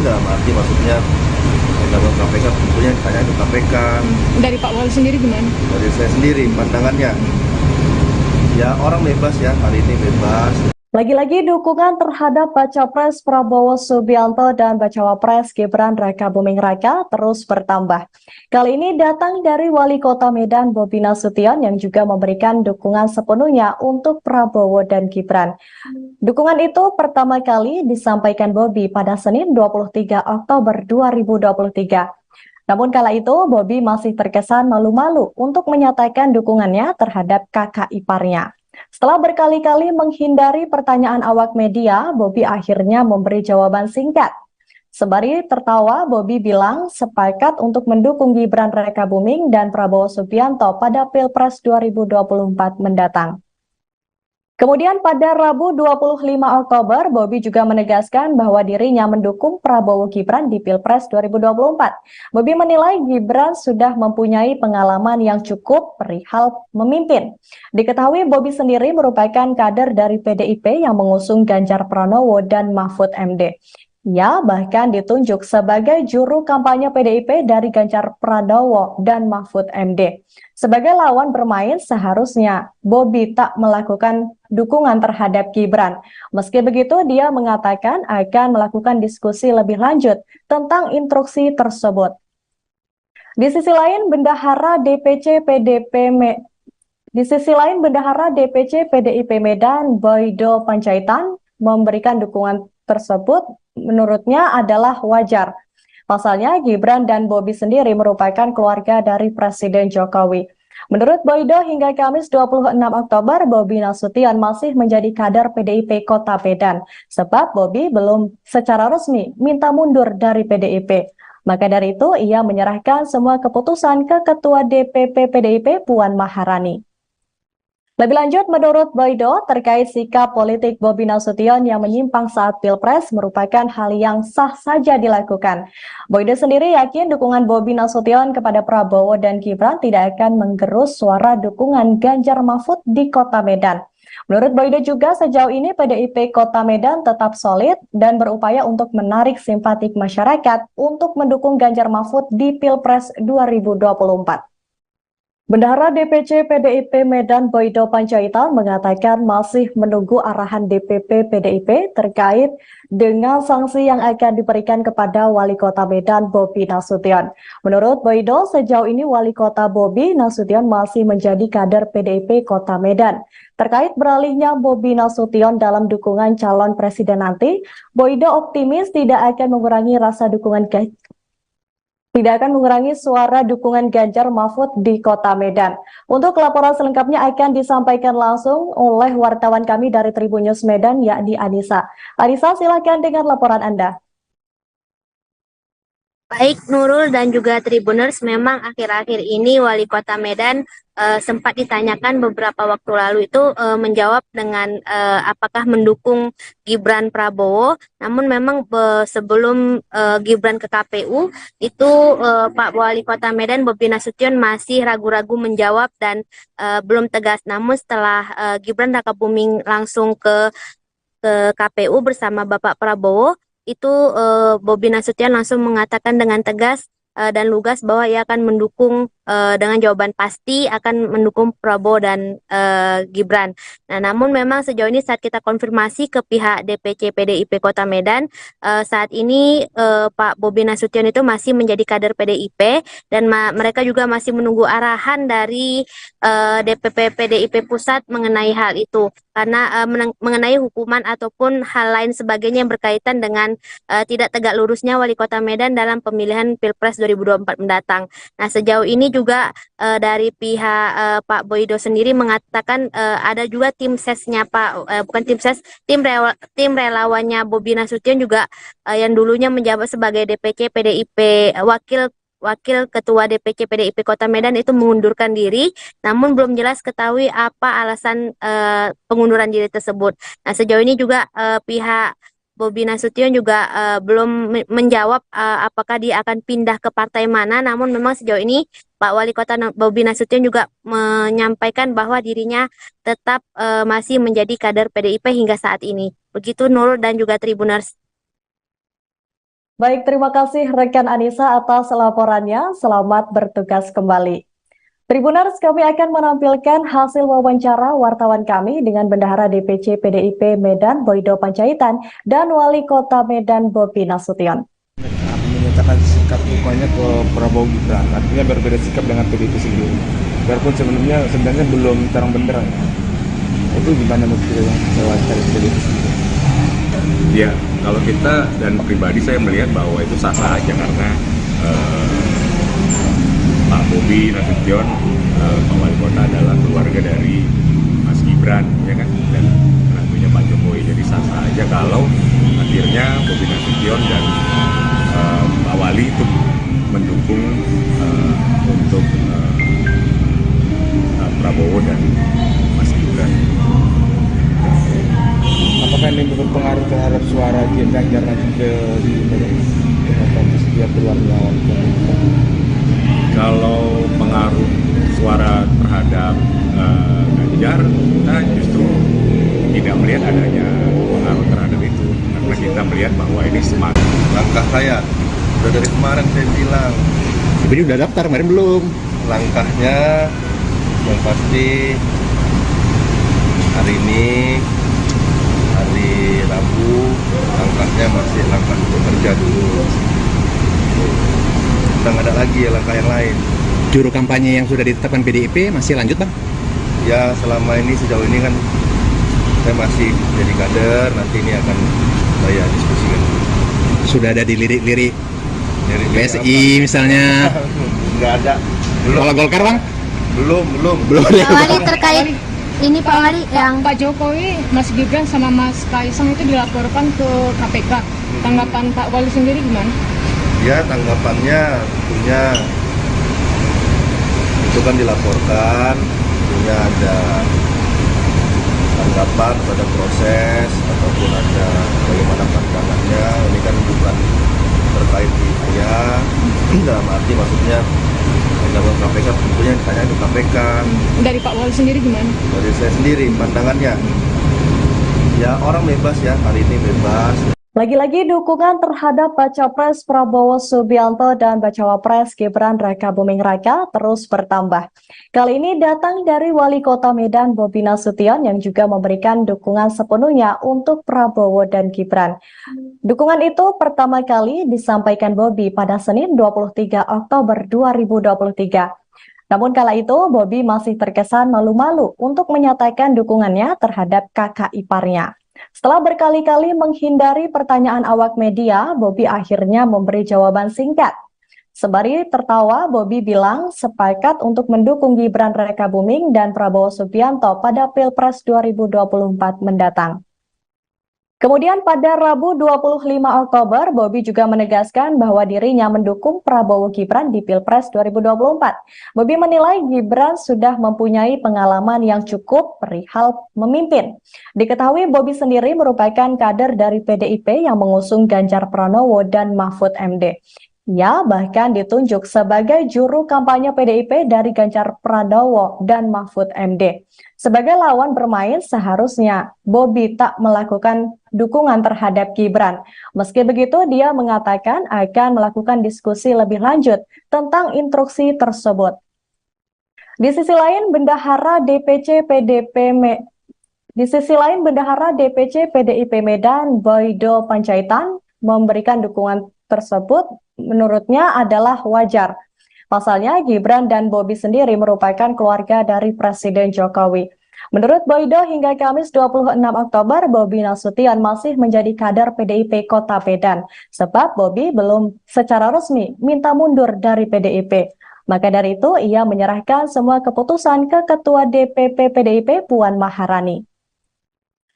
dalam arti maksudnya dalam KPK tentunya ditanya ke KPK. Dari Pak Wali sendiri gimana? Dari saya sendiri pandangannya, ya orang bebas ya, hari ini bebas. Lagi-lagi dukungan terhadap Baca Pres Prabowo Subianto dan Bacawa Pres Gibran Raka Buming Raka terus bertambah. Kali ini datang dari Wali Kota Medan Bobi Nasution yang juga memberikan dukungan sepenuhnya untuk Prabowo dan Gibran. Dukungan itu pertama kali disampaikan Bobi pada Senin 23 Oktober 2023. Namun kala itu Bobi masih terkesan malu-malu untuk menyatakan dukungannya terhadap kakak iparnya. Setelah berkali-kali menghindari pertanyaan awak media, Bobi akhirnya memberi jawaban singkat. Sembari tertawa, Bobi bilang sepakat untuk mendukung Gibran Raka Buming dan Prabowo Subianto pada Pilpres 2024 mendatang. Kemudian pada Rabu 25 Oktober, Bobi juga menegaskan bahwa dirinya mendukung Prabowo Gibran di Pilpres 2024. Bobi menilai Gibran sudah mempunyai pengalaman yang cukup perihal memimpin. Diketahui Bobi sendiri merupakan kader dari PDIP yang mengusung Ganjar Pranowo dan Mahfud MD. Ia bahkan ditunjuk sebagai juru kampanye PDIP dari Ganjar Pranowo dan Mahfud MD. Sebagai lawan bermain, seharusnya Bobi tak melakukan dukungan terhadap Gibran. Meski begitu, dia mengatakan akan melakukan diskusi lebih lanjut tentang instruksi tersebut. Di sisi lain, Bendahara DPC PDIP Medan Boydo Panjaitan memberikan dukungan tersebut menurutnya adalah wajar. Pasalnya, Gibran dan Bobi sendiri merupakan keluarga dari Presiden Jokowi. Menurut Boydo, hingga Kamis 26 Oktober, Bobi Nasution masih menjadi kader PDIP Kota Medan, sebab Bobi belum secara resmi minta mundur dari PDIP. Maka dari itu, ia menyerahkan semua keputusan ke Ketua DPP PDIP Puan Maharani. Lebih lanjut, menurut Boydo, terkait sikap politik Bobi Nasution yang menyimpang saat Pilpres merupakan hal yang sah saja dilakukan. Boydo sendiri yakin dukungan Bobi Nasution kepada Prabowo dan Gibran tidak akan menggerus suara dukungan Ganjar Mahfud di Kota Medan. Menurut Boydo juga, sejauh ini PDIP Kota Medan tetap solid dan berupaya untuk menarik simpatik masyarakat untuk mendukung Ganjar Mahfud di Pilpres 2024. Bendahara DPC PDIP Medan Boydo Panjaitan mengatakan masih menunggu arahan DPP PDIP terkait dengan sanksi yang akan diberikan kepada Wali Kota Medan Bobi Nasution. Menurut Boydo, sejauh ini Wali Kota Bobi Nasution masih menjadi kader PDIP Kota Medan. Terkait beralihnya Bobi Nasution dalam dukungan calon presiden nanti, Boydo optimis tidak akan mengurangi suara dukungan Ganjar Mahfud di Kota Medan. Untuk laporan selengkapnya akan disampaikan langsung oleh wartawan kami dari Tribun News Medan, yakni Anissa. Anissa, silakan dengan laporan Anda. Baik Nurul dan juga Tribuners, memang akhir-akhir ini Wali Kota Medan sempat ditanyakan beberapa waktu lalu itu menjawab dengan apakah mendukung Gibran Prabowo. Namun memang sebelum Gibran ke KPU itu Pak Wali Kota Medan Bobi Nasution masih ragu-ragu menjawab dan belum tegas. Namun setelah Gibran Rakabuming langsung ke KPU bersama Bapak Prabowo, itu Bobi Nasution langsung mengatakan dengan tegas dan lugas bahwa ia akan mendukung dengan jawaban pasti akan mendukung Prabowo dan Gibran. Nah, namun memang sejauh ini saat kita konfirmasi ke pihak DPC PDIP Kota Medan, saat ini Pak Bobi Nasution itu masih menjadi kader PDIP dan mereka juga masih menunggu arahan dari DPP PDIP Pusat mengenai hal itu. Karena mengenai hukuman ataupun hal lain sebagainya yang berkaitan dengan tidak tegak lurusnya Wali Kota Medan dalam pemilihan Pilpres 2024 mendatang. Nah, sejauh ini juga dari pihak Pak Boydo sendiri mengatakan ada juga tim sesnya tim relawannya Bobi Nasution juga yang dulunya menjabat sebagai DPC PDIP Wakil Ketua DPC PDIP Kota Medan itu mengundurkan diri, namun belum jelas ketahui apa alasan pengunduran diri tersebut. Nah, sejauh ini juga pihak Bobi Nasution juga belum menjawab apakah dia akan pindah ke partai mana, namun memang sejauh ini Pak Wali Kota Bobi Nasution juga menyampaikan bahwa dirinya tetap masih menjadi kader PDIP hingga saat ini. Begitu Nurul dan juga Tribuners. Baik, terima kasih rekan Anissa atas laporannya. Selamat bertugas kembali. Tribuners, kami akan menampilkan hasil wawancara wartawan kami dengan Bendahara DPC PDIP Medan Boydo Panjaitan dan Wali Kota Medan Bobi Nasution. Menyatakan sikap dukungannya ke Prabowo Gibran, artinya berbeda sikap dengan PDIP sendiri. Biarpun sebenarnya belum terang benderang. Itu gimana menurut yang wawancara PDIP sendiri? Ya, kalau kita dan pribadi saya melihat bahwa itu sah-sah aja karena Pak Bobi Nasution, Pak Wali Kota adalah keluarga dari Mas Gibran, ya kan, dan tentunya Pak Jokowi. Jadi sah-sah aja kalau akhirnya Bobi Nasution dan Pak Wali itu mendukung untuk Prabowo dan Mas Gibran. Apakah ini berpengaruh terhadap suara Ganjar nanti ke dia keluar melawan? Kalau pengaruh suara terhadap Ganjar, kita justru tidak melihat adanya pengaruh terhadap itu, karena kita melihat bahwa ini semakin Langkah saya udah dari kemarin saya bilang, Tapi udah daftar, kemarin belum. langkahnya yang pasti hari ini hari Rabu, langkahnya masih langkah bekerja dulu. udah nggak ada lagi langkah yang lain. Juru kampanye yang sudah ditetapkan PDIP masih lanjut bang? Ya selama ini sejauh ini kan saya masih jadi kader, nanti ini akan saya diskusikan. Sudah ada di lirik-lirik Dari PSI misalnya? Nggak ada. Kalau Golkar bang? Belum. Pak Wali terkait ini Pak Wali yang Pak Jokowi, Mas Gibran sama Mas Kaisang itu dilaporkan ke KPK. Tanggapan Pak Wali sendiri gimana? Ya tanggapannya tentunya itu kan dilaporkan, tentunya ada tanggapan pada proses ataupun ada bagaimana pandangannya. Ini kan bukan terkait di saya, dalam arti maksudnya undang KPK tentunya ditanya ke KPK. Dari Pak Wali sendiri gimana? Dari saya sendiri pandangannya, ya orang bebas ya, hari ini bebas. Lagi-lagi dukungan terhadap Baca Pres Prabowo Subianto dan Bacawa Pres Gibran Raka Buming Raka terus bertambah. Kali ini datang dari Wali Kota Medan Bobi Nasution yang juga memberikan dukungan sepenuhnya untuk Prabowo dan Gibran. Dukungan itu pertama kali disampaikan Bobi pada Senin 23 Oktober 2023. Namun kala itu Bobi masih terkesan malu-malu untuk menyatakan dukungannya terhadap kakak iparnya. Setelah berkali-kali menghindari pertanyaan awak media, Bobi akhirnya memberi jawaban singkat. Sembari tertawa, Bobi bilang sepakat untuk mendukung Gibran Raka Buming dan Prabowo Subianto pada Pilpres 2024 mendatang. Kemudian pada Rabu 25 Oktober, Bobi juga menegaskan bahwa dirinya mendukung Prabowo Gibran di Pilpres 2024. Bobi menilai Gibran sudah mempunyai pengalaman yang cukup perihal memimpin. Diketahui Bobi sendiri merupakan kader dari PDIP yang mengusung Ganjar Pranowo dan Mahfud MD. Ia bahkan ditunjuk sebagai juru kampanye PDIP dari Ganjar Pranowo dan Mahfud MD. Sebagai lawan bermain, seharusnya Bobi tak melakukan dukungan terhadap Gibran. Meski begitu, dia mengatakan akan melakukan diskusi lebih lanjut tentang instruksi tersebut. Di sisi lain, Bendahara DPC PDIP Medan, Boydo Panjaitan, memberikan dukungan tersebut menurutnya adalah wajar. Pasalnya, Gibran dan Bobi sendiri merupakan keluarga dari Presiden Jokowi. Menurut Boydo, hingga Kamis 26 Oktober, Bobi Nasution masih menjadi kader PDIP Kota Medan, sebab Bobi belum secara resmi minta mundur dari PDIP. Maka dari itu, ia menyerahkan semua keputusan ke Ketua DPP PDIP Puan Maharani.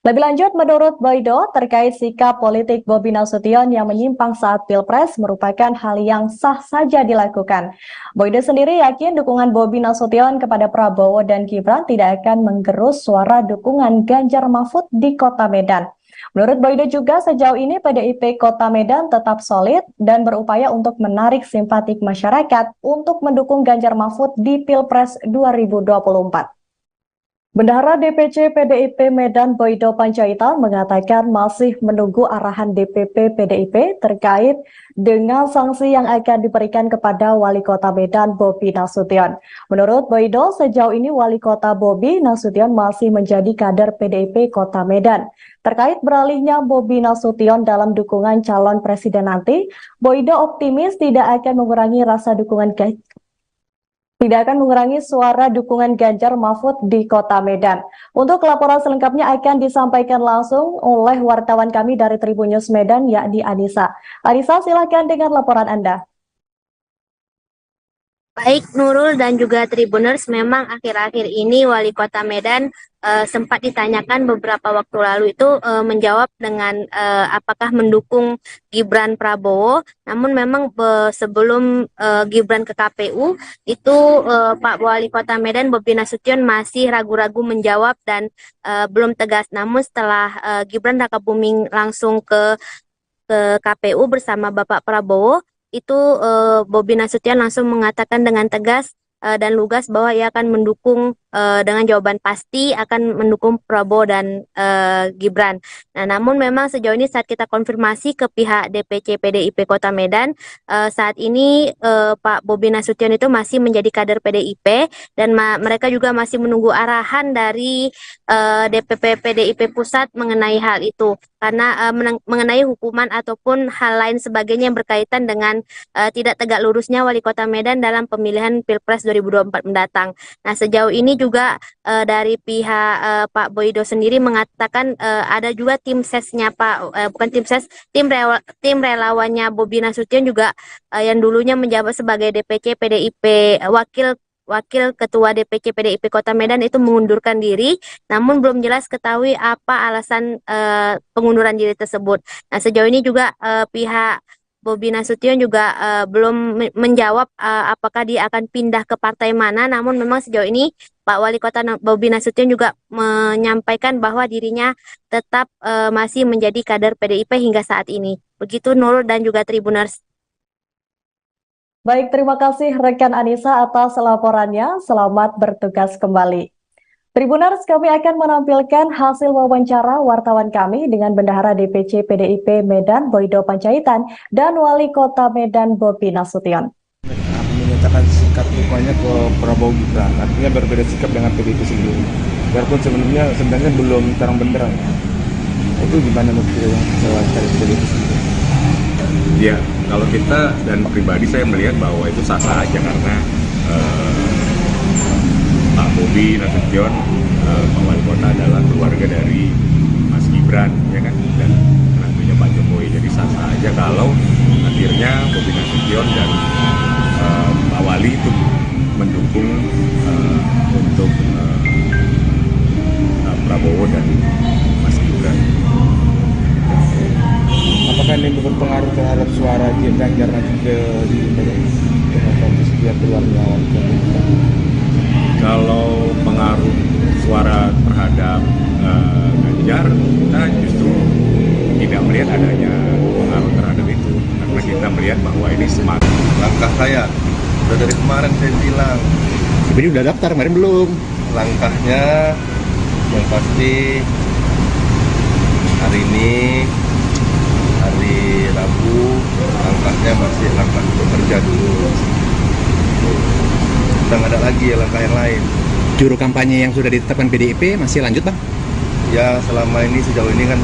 Lebih lanjut, menurut Boydo, terkait sikap politik Bobi Nasution yang menyimpang saat Pilpres merupakan hal yang sah saja dilakukan. Boydo sendiri yakin dukungan Bobi Nasution kepada Prabowo dan Gibran tidak akan menggerus suara dukungan Ganjar Mahfud di Kota Medan. Menurut Boydo juga sejauh ini PDIP Kota Medan tetap solid dan berupaya untuk menarik simpatik masyarakat untuk mendukung Ganjar Mahfud di Pilpres 2024. Bendahara DPC PDIP Medan Boydo Panjaitan mengatakan masih menunggu arahan DPP PDIP terkait dengan sanksi yang akan diberikan kepada Wali Kota Medan Bobi Nasution. Menurut Boydo, sejauh ini Wali Kota Bobi Nasution masih menjadi kader PDIP Kota Medan. Terkait beralihnya Bobi Nasution dalam dukungan calon presiden nanti, Boydo optimis tidak akan mengurangi suara dukungan Ganjar Mahfud di Kota Medan. Untuk laporan selengkapnya akan disampaikan langsung oleh wartawan kami dari Tribun News Medan, yakni Anissa. Anissa, silakan dengan laporan Anda. Baik Nurul dan juga Tribuners, memang akhir-akhir ini Wali Kota Medan sempat ditanyakan beberapa waktu lalu itu menjawab dengan apakah mendukung Gibran Prabowo. Namun memang sebelum Gibran ke KPU itu Pak Wali Kota Medan Bobi Nasution masih ragu-ragu menjawab dan belum tegas. Namun setelah Gibran Raka Buming langsung ke KPU bersama Bapak Prabowo, itu Bobi Nasution langsung mengatakan dengan tegas dan lugas bahwa ia akan mendukung dengan jawaban pasti akan mendukung Prabowo dan Gibran. Nah, namun memang sejauh ini saat kita konfirmasi ke pihak DPC PDIP Kota Medan, saat ini Pak Bobi Nasution itu masih menjadi kader PDIP dan mereka juga masih menunggu arahan dari DPP PDIP Pusat mengenai hal itu. Karena mengenai hukuman ataupun hal lain sebagainya yang berkaitan dengan tidak tegak lurusnya Wali Kota Medan dalam pemilihan Pilpres 2024 mendatang. Nah, sejauh ini juga dari pihak Pak Boydo sendiri mengatakan ada juga tim sesnya bukan tim ses, tim relawannya Bobi Nasution juga yang dulunya menjabat sebagai DPC PDIP Wakil Ketua DPC PDIP Kota Medan itu mengundurkan diri, namun belum jelas ketahui apa alasan pengunduran diri tersebut. Nah, sejauh ini juga pihak Bobi Nasution juga belum menjawab apakah dia akan pindah ke partai mana, namun memang sejauh ini Pak Wali Kota Bobi Nasution juga menyampaikan bahwa dirinya tetap masih menjadi kader PDIP hingga saat ini. Begitu Nurul dan juga Tribuners. Baik, terima kasih rekan Anissa atas laporannya. Selamat bertugas kembali. Tribuners, kami akan menampilkan hasil wawancara wartawan kami dengan Bendahara DPC PDIP Medan Boydo Panjaitan dan Wali Kota Medan Bobi Nasution. Menyatakan sikap dukungannya ke Prabowo Gibran, artinya berbeda sikap dengan PDIP sendiri. Biarpun sebenarnya belum terang benderang. Itu gimana menurut yang cari PDIP sendiri? Ya, kalau kita dan pribadi saya melihat bahwa itu sah-sah aja karena Pak Bobi Nasution, Pak Wali Kota adalah keluarga dari Mas Gibran, ya kan, dan menantunya Pak Jokowi. Jadi sah-sah aja kalau akhirnya Bobi Nasution dan Pak Wali itu mendukung untuk Prabowo dan Mas Gibran. Apakah ini berpengaruh terhadap suara Ganjar nanti di setiap keluarnya? Kalau pengaruh suara terhadap Ganjar, kita justru tidak melihat adanya pengaruh terhadap itu, karena kita melihat bahwa ini semakin Langkah saya udah dari kemarin saya bilang, Sebenarnya udah daftar, kemarin belum. langkahnya yang pasti hari ini hari Rabu, langkahnya masih langkah bekerja dulu. Udah nggak ada lagi langkah yang lain. Juru kampanye yang sudah ditetapkan PDIP masih lanjut, Bang? Ya selama ini sejauh ini kan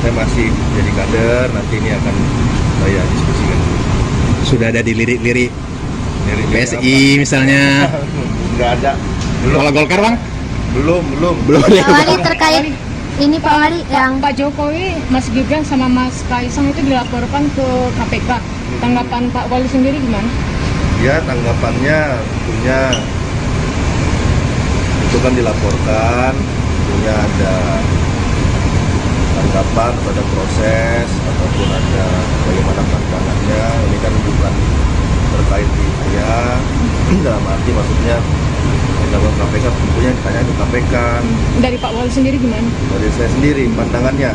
saya masih jadi kader, nanti ini akan saya diskusikan. Sudah ada di lirik-lirik Dari PSI misalnya. Nggak ada. Kalau Golkar, Bang? Belum. Pak Wali terkait ini Pak Wali yang Pak Jokowi, Mas Gibran sama Mas Kaisang itu dilaporkan ke KPK. Tanggapan Pak Wali sendiri gimana? Ya tanggapannya tentunya itu kan dilaporkan, tentunya ada tanggapan pada proses ataupun ada bagaimana pandangannya. Ini kan bukan terkait di saya, dalam arti maksudnya dalam KPK tentunya ditanya ke KPK. Dari Pak Wali sendiri gimana? Dari saya sendiri pandangannya,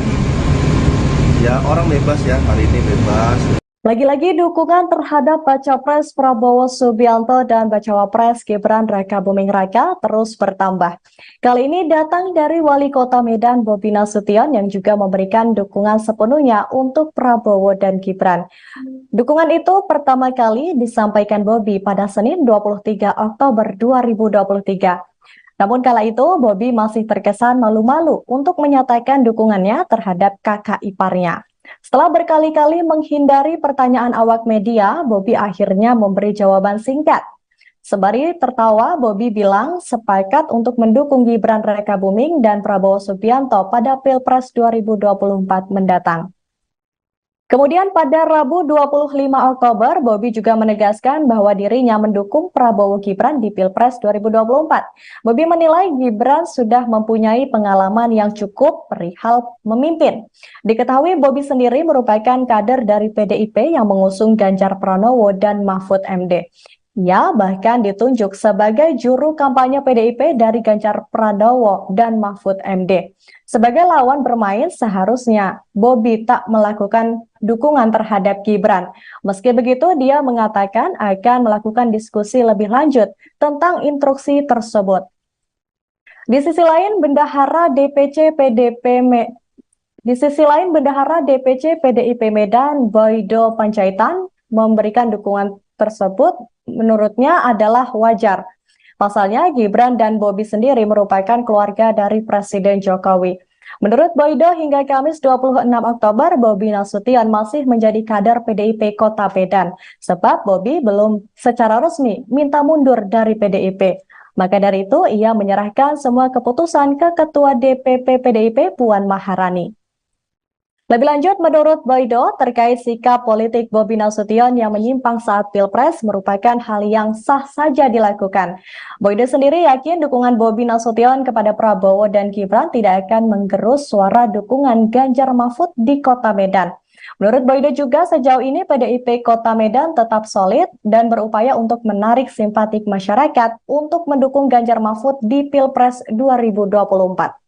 ya orang bebas ya, hari ini bebas. Lagi-lagi dukungan terhadap Baca Pres Prabowo Subianto dan Bacawa Pres Gibran Raka Buming Raka terus bertambah. Kali ini datang dari Wali Kota Medan Bobi Nasution yang juga memberikan dukungan sepenuhnya untuk Prabowo dan Gibran. Dukungan itu pertama kali disampaikan Bobi pada Senin 23 Oktober 2023. Namun kala itu Bobi masih terkesan malu-malu untuk menyatakan dukungannya terhadap kakak iparnya. Setelah berkali-kali menghindari pertanyaan awak media, Bobi akhirnya memberi jawaban singkat. Sembari tertawa, Bobi bilang sepakat untuk mendukung Gibran Raka Buming dan Prabowo Subianto pada Pilpres 2024 mendatang. Kemudian pada Rabu 25 Oktober, Bobi juga menegaskan bahwa dirinya mendukung Prabowo Gibran di Pilpres 2024. Bobi menilai Gibran sudah mempunyai pengalaman yang cukup perihal memimpin. Diketahui Bobi sendiri merupakan kader dari PDIP yang mengusung Ganjar Pranowo dan Mahfud MD. Ia bahkan ditunjuk sebagai juru kampanye PDIP dari Ganjar Pranowo dan Mahfud MD. Sebagai lawan bermain, seharusnya Bobi tak melakukan dukungan terhadap Gibran. Meski begitu, dia mengatakan akan melakukan diskusi lebih lanjut tentang instruksi tersebut. Di sisi lain, Bendahara DPC PDIP Medan Boydo Panjaitan memberikan dukungan tersebut menurutnya adalah wajar. Pasalnya, Gibran dan Bobi sendiri merupakan keluarga dari Presiden Jokowi. Menurut Boydo, hingga Kamis 26 Oktober, Bobi Nasution masih menjadi kader PDIP Kota Medan, sebab Bobi belum secara resmi minta mundur dari PDIP. Maka dari itu, ia menyerahkan semua keputusan ke Ketua DPP PDIP Puan Maharani. Lebih lanjut, menurut Boydo, terkait sikap politik Bobi Nasution yang menyimpang saat Pilpres merupakan hal yang sah saja dilakukan. Boydo sendiri yakin dukungan Bobi Nasution kepada Prabowo dan Gibran tidak akan menggerus suara dukungan Ganjar Mahfud di Kota Medan. Menurut Boydo juga, sejauh ini PDIP Kota Medan tetap solid dan berupaya untuk menarik simpatik masyarakat untuk mendukung Ganjar Mahfud di Pilpres 2024.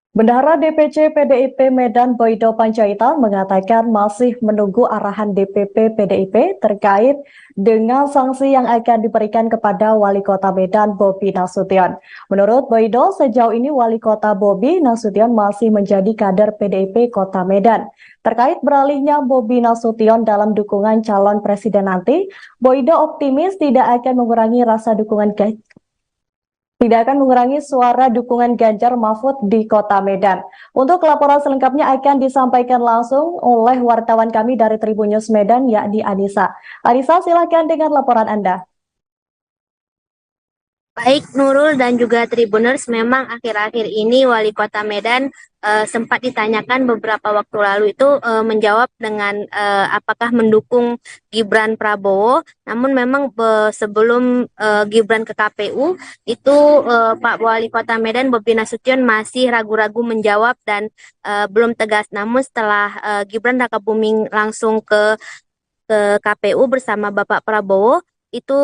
Bendahara DPC PDIP Medan Boydo Panjaitan mengatakan masih menunggu arahan DPP PDIP terkait dengan sanksi yang akan diberikan kepada Wali Kota Medan Bobi Nasution. Menurut Boydo, sejauh ini Wali Kota Bobi Nasution masih menjadi kader PDIP Kota Medan. Terkait beralihnya Bobi Nasution dalam dukungan calon presiden nanti, Boydo optimis tidak akan mengurangi suara dukungan Ganjar Mahfud di Kota Medan. Untuk laporan selengkapnya akan disampaikan langsung oleh wartawan kami dari Tribun News Medan, yakni Anissa. Anissa, silakan dengan laporan Anda. Baik Nurul dan juga Tribuners, memang akhir-akhir ini Wali Kota Medan sempat ditanyakan beberapa waktu lalu itu menjawab dengan apakah mendukung Gibran Prabowo. Namun memang sebelum Gibran ke KPU itu Pak Wali Kota Medan Bobi Nasution masih ragu-ragu menjawab dan belum tegas. Namun setelah Gibran Rakabuming langsung ke KPU bersama Bapak Prabowo, itu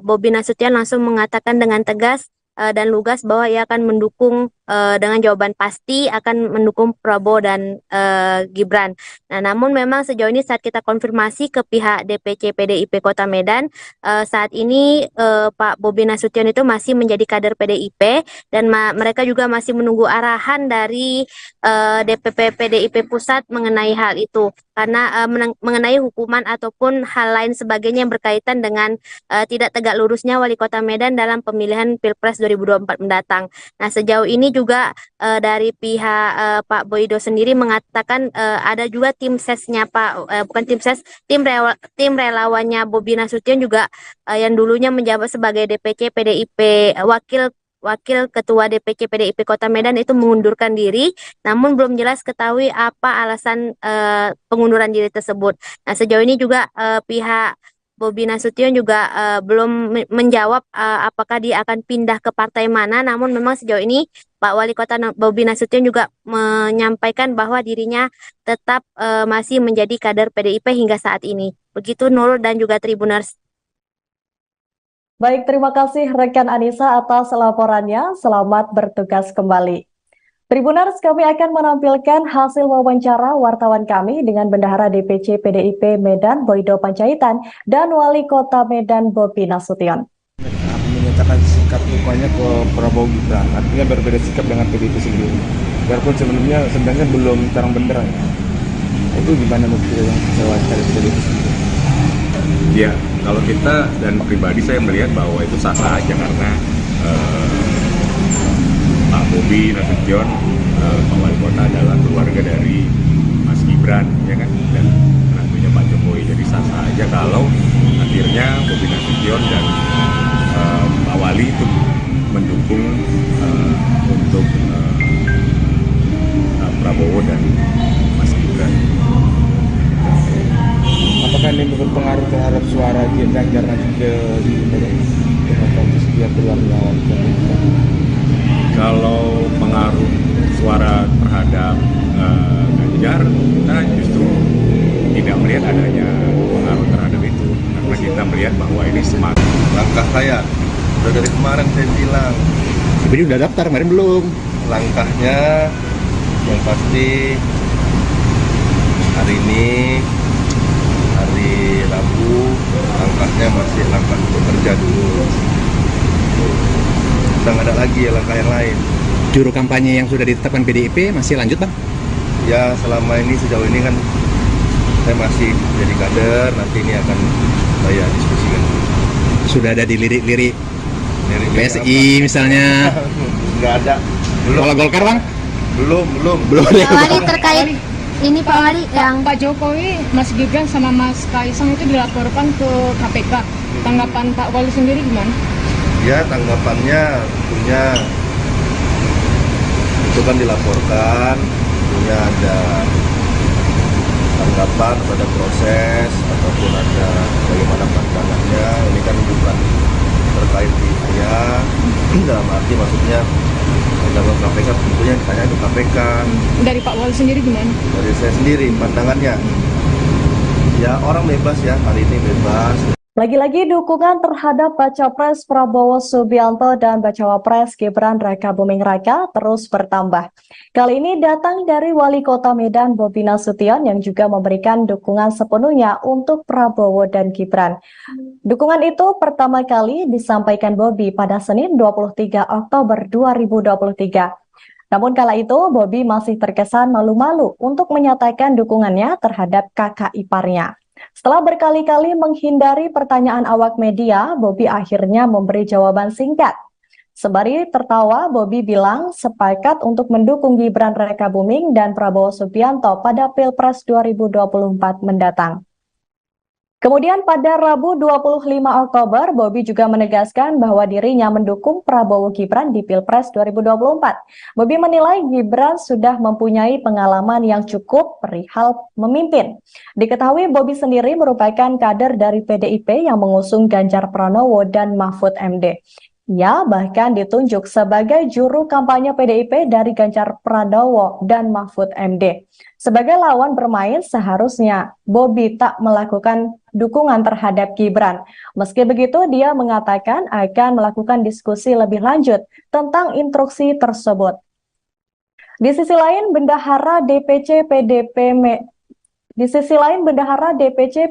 Bobi Nasution langsung mengatakan dengan tegas dan lugas bahwa ia akan mendukung dengan jawaban pasti akan mendukung Prabowo dan Gibran. Nah, namun memang sejauh ini saat kita konfirmasi ke pihak DPC PDIP Kota Medan, saat ini Pak Bobi Nasution itu masih menjadi kader PDIP dan mereka juga masih menunggu arahan dari DPP PDIP Pusat mengenai hal itu. Karena mengenai hukuman ataupun hal lain sebagainya yang berkaitan dengan tidak tegak lurusnya Wali Kota Medan dalam pemilihan Pilpres 2024 mendatang. Nah, sejauh ini juga dari pihak Pak Boydo sendiri mengatakan ada juga tim sesnya tim relawannya Bobi Nasution juga yang dulunya menjabat sebagai DPC PDIP Wakil Ketua DPC PDIP Kota Medan itu mengundurkan diri, namun belum jelas ketahui apa alasan pengunduran diri tersebut. Nah, sejauh ini juga pihak Bobi Nasution juga belum menjawab apakah dia akan pindah ke partai mana, namun memang sejauh ini Pak Wali Kota Bobi Nasution juga menyampaikan bahwa dirinya tetap masih menjadi kader PDIP hingga saat ini. Begitu Nurul dan juga Tribuners. Baik, terima kasih rekan Anissa atas laporannya. Selamat bertugas kembali. Tribuners, kami akan menampilkan hasil wawancara wartawan kami dengan Bendahara DPC PDIP Medan Boydo Panjaitan dan Wali Kota Medan Bobi Nasution. Menyatakan sikap dukungannya ke Prabowo Gibran, artinya berbeda sikap dengan PDIP sendiri. Biarpun sebenarnya belum terang benderang. Itu gimana menurut yang wawancara PDIP sendiri? Ya, kalau kita dan pribadi saya melihat bahwa itu sah-sah aja karena Pak Bobi Nasution, Pak Wali Kota adalah keluarga dari Mas Gibran, ya kan, dan tentunya Pak Jokowi. Jadi sah-sah aja kalau akhirnya Bobi Nasution dan Pak Wali itu mendukung untuk Prabowo dan Mas Gibran. Apakah ini berpengaruh terhadap suara Ganjar nanti ke dia keluar melawan? Kalau pengaruh suara terhadap Ganjar, kita justru tidak melihat adanya pengaruh terhadap itu, karena kita melihat bahwa ini semakin Langkah saya udah dari kemarin saya bilang, Tapi udah daftar, kemarin belum. langkahnya yang pasti hari ini hari Rabu, langkahnya masih langkah bekerja dulu. Kita nggak ada lagi langkah yang lain. Juru kampanye yang sudah ditetapkan PDIP masih lanjut bang? Ya selama ini sejauh ini kan saya masih jadi kader, nanti ini akan saya diskusikan. Sudah ada di lirik-lirik Lirik-lirik PSI misalnya? Nggak ada. Belum. Kalau Golkar bang? Belum. Belum ya? Pak Wali terkait ini Pak Wali yang Pak Jokowi, Mas Gibran sama Mas Kaisang itu dilaporkan ke KPK. Tanggapan Pak Wali sendiri gimana? Ya tanggapannya tentunya itu kan dilaporkan, tentunya ada tanggapan pada proses ataupun ada bagaimana pandangannya. Ini kan bukan terkait di saya, dalam arti maksudnya dalam KPK tentunya ditanya itu KPK. Dari Pak Wali sendiri gimana? Dari saya sendiri pandangannya, ya orang bebas ya, hari ini bebas. Lagi-lagi dukungan terhadap Baca Pres Prabowo Subianto dan Bacawa Pres Gibran Raka Buming Raka terus bertambah. Kali ini datang dari Wali Kota Medan Bobi Nasution yang juga memberikan dukungan sepenuhnya untuk Prabowo dan Gibran. Dukungan itu pertama kali disampaikan Bobi pada Senin 23 Oktober 2023. Namun kala itu Bobi masih terkesan malu-malu untuk menyatakan dukungannya terhadap kakak iparnya. Setelah berkali-kali menghindari pertanyaan awak media, Bobi akhirnya memberi jawaban singkat. Sembari tertawa, Bobi bilang sepakat untuk mendukung Gibran Raka Buming dan Prabowo Subianto pada Pilpres 2024 mendatang. Kemudian pada Rabu 25 Oktober, Bobi juga menegaskan bahwa dirinya mendukung Prabowo Gibran di Pilpres 2024. Bobi menilai Gibran sudah mempunyai pengalaman yang cukup perihal memimpin. Diketahui Bobi sendiri merupakan kader dari PDIP yang mengusung Ganjar Pranowo dan Mahfud MD. Ia bahkan ditunjuk sebagai juru kampanye PDIP dari Ganjar Pranowo dan Mahfud MD. Sebagai lawan bermain, seharusnya Bobi tak melakukan dukungan terhadap Gibran. Meski begitu, dia mengatakan akan melakukan diskusi lebih lanjut tentang instruksi tersebut. Di sisi lain, Bendahara DPC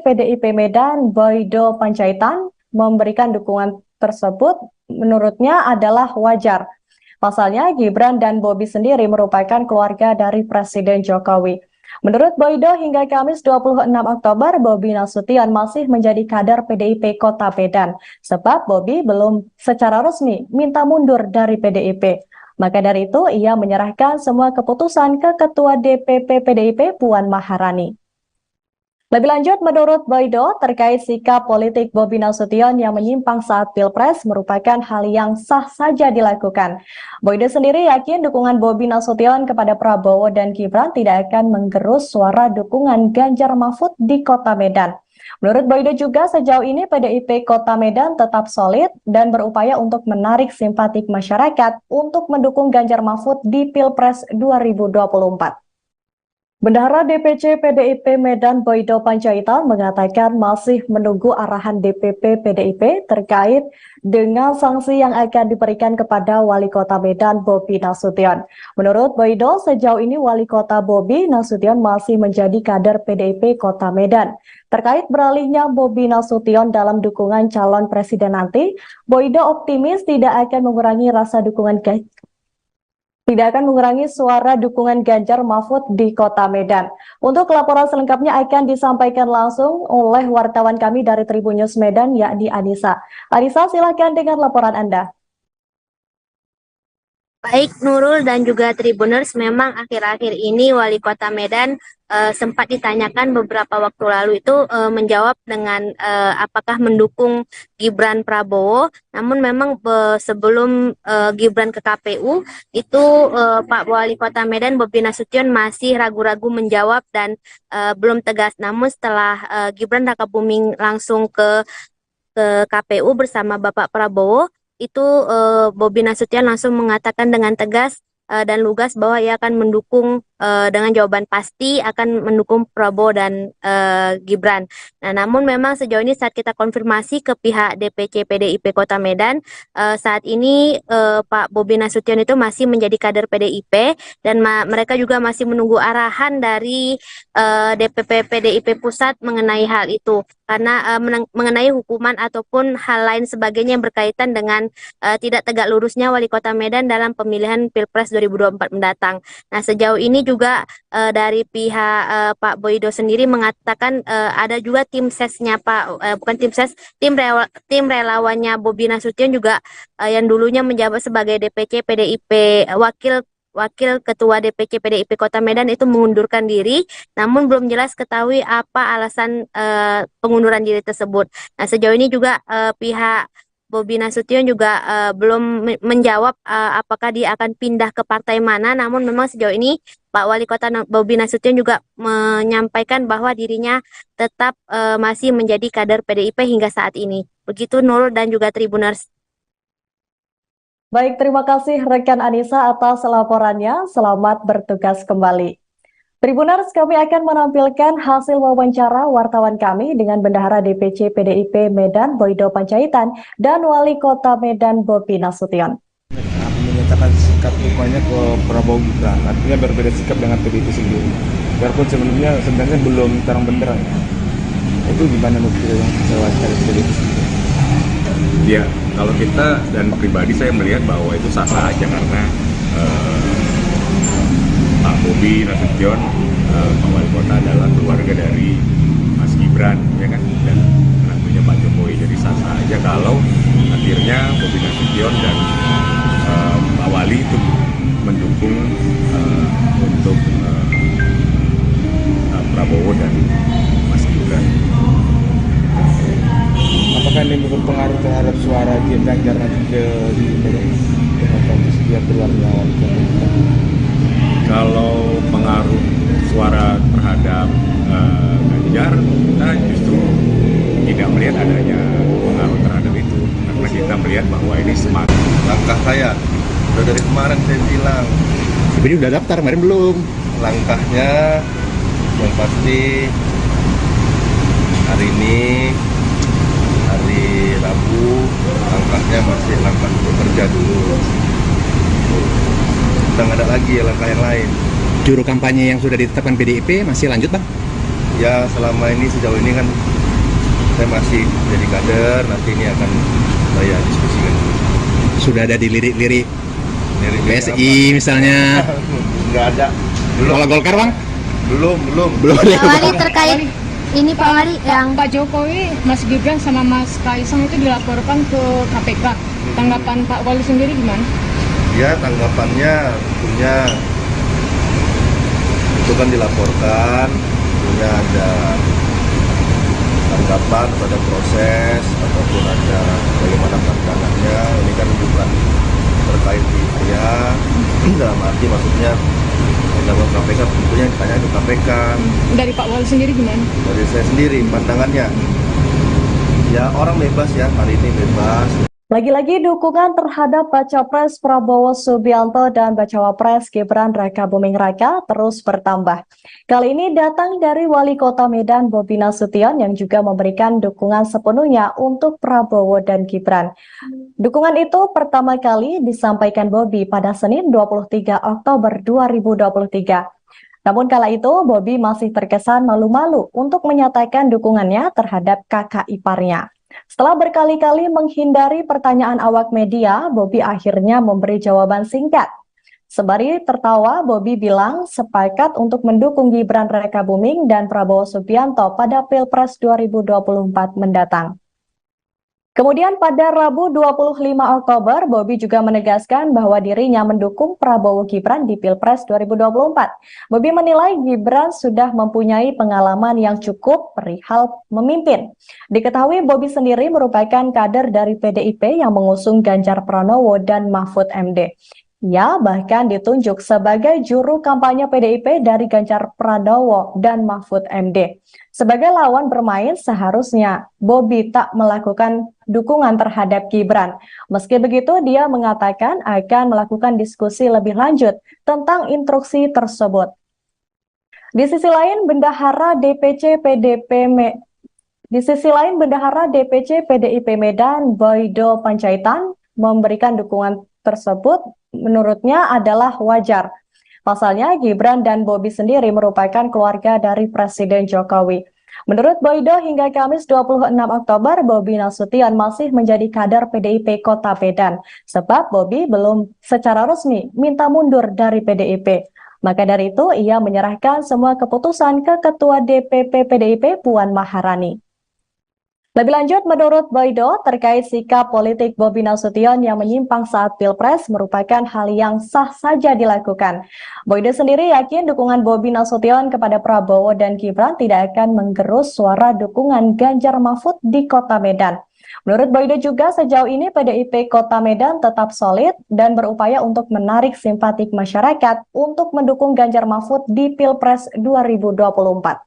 PDIP Medan, Boydo Panjaitan, memberikan dukungan tersebut menurutnya adalah wajar. Pasalnya, Gibran dan Bobi sendiri merupakan keluarga dari Presiden Jokowi. Menurut Boydo, hingga Kamis 26 Oktober, Bobi Nasution masih menjadi kader PDIP Kota Medan, sebab Bobi belum secara resmi minta mundur dari PDIP. Maka dari itu, ia menyerahkan semua keputusan ke Ketua DPP PDIP Puan Maharani. Lebih lanjut, menurut Boydo, terkait sikap politik Bobi Nasution yang menyimpang saat Pilpres merupakan hal yang sah saja dilakukan. Boydo sendiri yakin dukungan Bobi Nasution kepada Prabowo dan Gibran tidak akan menggerus suara dukungan Ganjar Mahfud di Kota Medan. Menurut Boydo juga sejauh ini PDIP Kota Medan tetap solid dan berupaya untuk menarik simpatik masyarakat untuk mendukung Ganjar Mahfud di Pilpres 2024. Bendahara DPC PDIP Medan Boydo Panjaitan mengatakan masih menunggu arahan DPP PDIP terkait dengan sanksi yang akan diberikan kepada Wali Kota Medan Bobi Nasution. Menurut Boydo, sejauh ini Wali Kota Bobi Nasution masih menjadi kader PDIP Kota Medan. Terkait beralihnya Bobi Nasution dalam dukungan calon presiden nanti, Boydo optimis tidak akan mengurangi suara dukungan Ganjar Mahfud di Kota Medan. Untuk laporan selengkapnya akan disampaikan langsung oleh wartawan kami dari Tribun News Medan, yakni Anissa. Anissa, silakan dengan laporan Anda. Baik Nurul dan juga Tribuners, memang akhir-akhir ini Wali Kota Medan sempat ditanyakan beberapa waktu lalu itu menjawab dengan apakah mendukung Gibran Prabowo. Namun memang sebelum Gibran ke KPU itu Pak Wali Kota Medan Bobi Nasution masih ragu-ragu menjawab dan belum tegas. Namun setelah Gibran Raka Buming langsung ke KPU bersama Bapak Prabowo, itu Bobi Nasution langsung mengatakan dengan tegas dan lugas bahwa ia akan mendukung dengan jawaban pasti akan mendukung Prabowo dan Gibran. Nah, namun memang sejauh ini saat kita konfirmasi ke pihak DPC PDIP Kota Medan, saat ini Pak Bobi Nasution itu masih menjadi kader PDIP dan mereka juga masih menunggu arahan dari DPP PDIP Pusat mengenai hal itu. Karena mengenai hukuman ataupun hal lain sebagainya yang berkaitan dengan tidak tegak lurusnya Wali Kota Medan dalam pemilihan Pilpres 2024 mendatang. Nah, sejauh ini juga dari pihak Pak Boydo sendiri mengatakan ada juga tim sesnya bukan tim ses, tim relawannya Bobi Nasution juga yang dulunya menjabat sebagai DPC PDIP Wakil Ketua DPC PDIP Kota Medan itu mengundurkan diri, namun belum jelas ketahui apa alasan pengunduran diri tersebut. Nah, sejauh ini juga pihak Bobi Nasution juga belum menjawab apakah dia akan pindah ke partai mana, namun memang sejauh ini Pak Wali Kota Bobi Nasution juga menyampaikan bahwa dirinya tetap masih menjadi kader PDIP hingga saat ini. Begitu Nurul dan juga Tribuners. Baik, terima kasih rekan Anissa atas laporannya. Selamat bertugas kembali. Tribuners, kami akan menampilkan hasil wawancara wartawan kami dengan Bendahara DPC PDIP Medan Boydo Panjaitan dan Wali Kota Medan Bobi Nasution. Menyatakan sikap dukungannya ke Prabowo Gibran, artinya berbeda sikap dengan PDIP sendiri. Biarpun sebenarnya belum terang benderang. Itu gimana menurut yang wawancara PDIP sendiri? Ya, kalau kita dan pribadi saya melihat bahwa itu sah-sah aja karena Pak Bobi Nasution, Pak Wali Kota adalah keluarga dari Mas Gibran, ya kan, dan tentunya Pak Jokowi. Jadi sah-sah aja kalau akhirnya Bobi Nasution dan Pak Wali itu mendukung untuk Prabowo dan Mas Gibran. Apakah ini berpengaruh terhadap suara Ganjar nanti ke dia keluarnya? Kalau pengaruh suara terhadap Ganjar, kita justru tidak melihat adanya pengaruh terhadap itu, karena kita melihat bahwa ini semakin Langkah saya udah dari kemarin saya bilang, Tapi udah daftar, kemarin belum. langkahnya yang pasti hari ini hari Rabu, langkahnya masih langkah bekerja dulu. Udah nggak ada lagi langkah yang lain. Juru kampanye yang sudah ditetapkan PDIP masih lanjut, Bang? Ya selama ini sejauh ini kan saya masih jadi kader, nanti ini akan saya diskusikan. Sudah ada di lirik-lirik Dari PSI misalnya. Nggak ada. Belum. Kalau Golkar, Bang? Belum. Pak Wali terkait ini Pak Wali yang Pak Jokowi, Mas Gibran sama Mas Kaisang itu dilaporkan ke KPK. Tanggapan Pak Wali sendiri gimana? Ya tanggapannya tentunya itu kan dilaporkan, tentunya ada tanggapan pada proses ataupun ada bagaimana pandangannya. Ini kan bukan terkait di saya, dalam arti maksudnya dalam KPK tentunya ditanya ke KPK. Dari Pak Wali sendiri gimana? Dari saya sendiri pandangannya, ya orang bebas ya, hari ini bebas. Lagi-lagi dukungan terhadap Baca Pres Prabowo Subianto dan Bacawa Pres Gibran Raka Buming Raka terus bertambah. Kali ini datang dari Wali Kota Medan Bobi Nasution yang juga memberikan dukungan sepenuhnya untuk Prabowo dan Gibran. Dukungan itu pertama kali disampaikan Bobi pada Senin 23 Oktober 2023. Namun kala itu Bobi masih terkesan malu-malu untuk menyatakan dukungannya terhadap kakak iparnya. Setelah berkali-kali menghindari pertanyaan awak media, Bobi akhirnya memberi jawaban singkat. Sembari tertawa, Bobi bilang sepakat untuk mendukung Gibran Raka Buming dan Prabowo Subianto pada Pilpres 2024 mendatang. Kemudian pada Rabu 25 Oktober, Bobi juga menegaskan bahwa dirinya mendukung Prabowo Gibran di Pilpres 2024. Bobi menilai Gibran sudah mempunyai pengalaman yang cukup perihal memimpin. Diketahui Bobi sendiri merupakan kader dari PDIP yang mengusung Ganjar Pranowo dan Mahfud MD. Ia bahkan ditunjuk sebagai juru kampanye PDIP dari Ganjar Pranowo dan Mahfud MD. Sebagai lawan bermain, seharusnya Bobi tak melakukan dukungan terhadap Gibran. Meski begitu, dia mengatakan akan melakukan diskusi lebih lanjut tentang instruksi tersebut. Di sisi lain, Bendahara DPC PDIP Medan, Boydo Panjaitan, memberikan dukungan tersebut menurutnya adalah wajar. Pasalnya, Gibran dan Bobi sendiri merupakan keluarga dari Presiden Jokowi. Menurut Boydo, hingga Kamis 26 Oktober, Bobi Nasution masih menjadi kader PDIP Kota Medan, sebab Bobi belum secara resmi minta mundur dari PDIP. Maka dari itu, ia menyerahkan semua keputusan ke Ketua DPP PDIP Puan Maharani. Lebih lanjut, menurut Boydo, terkait sikap politik Bobi Nasution yang menyimpang saat Pilpres merupakan hal yang sah saja dilakukan. Boydo sendiri yakin dukungan Bobi Nasution kepada Prabowo dan Gibran tidak akan menggerus suara dukungan Ganjar Mahfud di Kota Medan. Menurut Boydo juga, sejauh ini PDIP Kota Medan tetap solid dan berupaya untuk menarik simpatik masyarakat untuk mendukung Ganjar Mahfud di Pilpres 2024.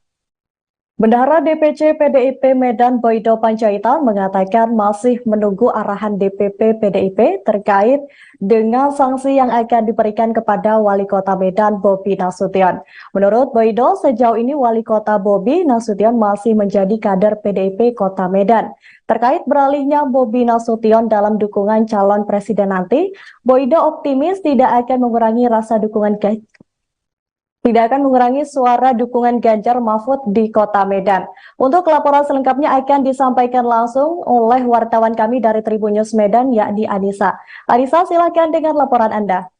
Bendahara DPC PDIP Medan Boydo Panjaitan mengatakan masih menunggu arahan DPP PDIP terkait dengan sanksi yang akan diberikan kepada Wali Kota Medan Bobi Nasution. Menurut Boydo, sejauh ini Wali Kota Bobi Nasution masih menjadi kader PDIP Kota Medan. Terkait beralihnya Bobi Nasution dalam dukungan calon presiden nanti, Boydo optimis tidak akan mengurangi suara dukungan Ganjar Mahfud di Kota Medan. Untuk laporan selengkapnya akan disampaikan langsung oleh wartawan kami dari Tribun News Medan, yakni Anissa. Anissa, silakan dengan laporan Anda.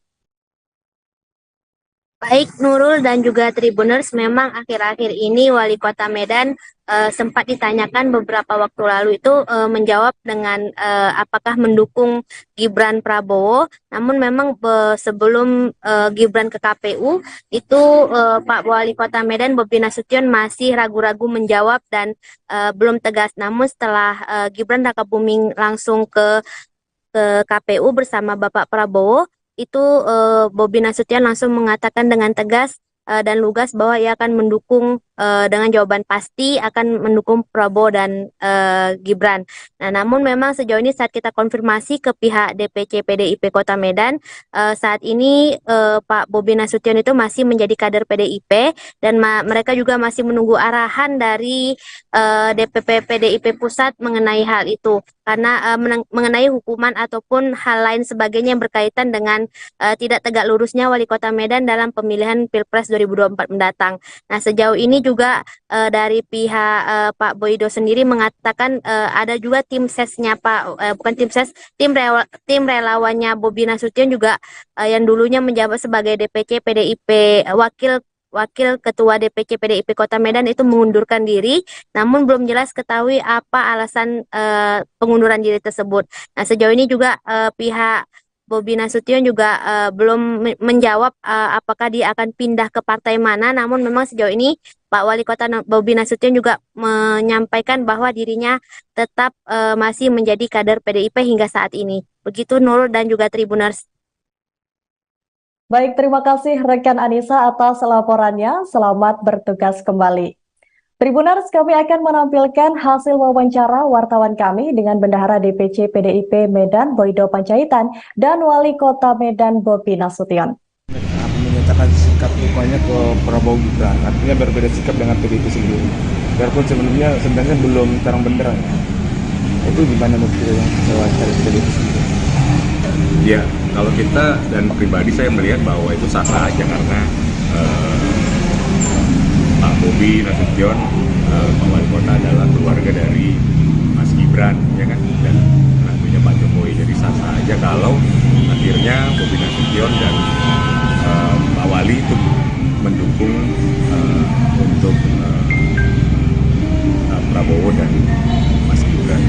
Baik Nurul dan juga Tribuners, memang akhir-akhir ini Wali Kota Medan sempat ditanyakan beberapa waktu lalu itu menjawab dengan apakah mendukung Gibran Prabowo. Namun memang sebelum Gibran ke KPU itu Pak Wali Kota Medan Bobi Nasution masih ragu-ragu menjawab dan belum tegas. Namun setelah Gibran Rakabuming langsung ke KPU bersama Bapak Prabowo, itu Bobi Nasution langsung mengatakan dengan tegas dan lugas bahwa ia akan mendukung dengan jawaban pasti akan mendukung Prabowo dan Gibran. Nah, namun memang sejauh ini saat kita konfirmasi ke pihak DPC PDIP Kota Medan, saat ini Pak Bobi Nasution itu masih menjadi kader PDIP dan mereka juga masih menunggu arahan dari DPP PDIP Pusat mengenai hal itu. Karena mengenai hukuman ataupun hal lain sebagainya yang berkaitan dengan tidak tegak lurusnya Wali Kota Medan dalam pemilihan Pilpres 2024 mendatang. Nah, sejauh ini juga dari pihak Pak Boydo sendiri mengatakan ada juga tim sesnya tim relawannya Bobi Nasution juga yang dulunya menjabat sebagai DPC PDIP Wakil Ketua DPC PDIP Kota Medan itu mengundurkan diri, namun belum jelas ketahui apa alasan pengunduran diri tersebut. Nah, sejauh ini juga pihak Bobi Nasution juga belum menjawab apakah dia akan pindah ke partai mana, namun memang sejauh ini Pak Wali Kota Bobi Nasution juga menyampaikan bahwa dirinya tetap masih menjadi kader PDIP hingga saat ini. Begitu Nurul dan juga Tribuners. Baik, terima kasih rekan Anissa atas laporannya. Selamat bertugas kembali. Tribuners, kami akan menampilkan hasil wawancara wartawan kami dengan Bendahara DPC PDIP Medan Boydo Panjaitan dan Wali Kota Medan Bobi Nasution. Menyatakan sikap dukungannya ke Prabowo Gibran, artinya berbeda sikap dengan PDIP sendiri. Biarpun sebenarnya belum terang benderang. Itu gimana menurut yang wawancara PDIP sendiri? Ya, kalau kita dan pribadi saya melihat bahwa itu sah-sah aja karena Pak Bobi Nasution, Pak Wali Kota adalah keluarga dari Mas Gibran, ya kan, dan tentunya Pak Jokowi. Jadi sah-sah aja kalau akhirnya Bobi Nasution dan Pak Wali itu mendukung untuk Prabowo dan Mas Gibran.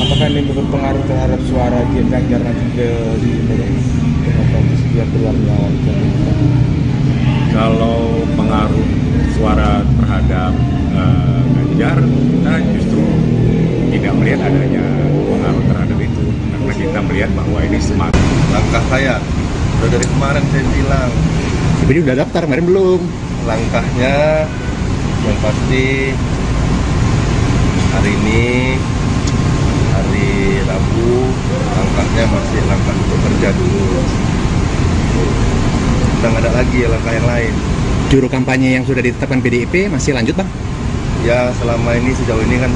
Apakah ini berpengaruh terhadap suara Ganjar nanti di demokratis dia keluarnya? Kalau pengaruh suara terhadap Ganjar, kita justru tidak melihat adanya pengaruh terhadap itu, karena kita melihat bahwa ini semakin Langkah saya udah dari kemarin saya bilang, Tapi udah daftar, kemarin belum. langkahnya yang pasti hari ini hari Rabu, langkahnya masih langkah untuk kerja dulu. sudah nggak ada lagi langkah yang lain. Juru kampanye yang sudah ditetapkan PDIP masih lanjut bang? Ya selama ini sejauh ini kan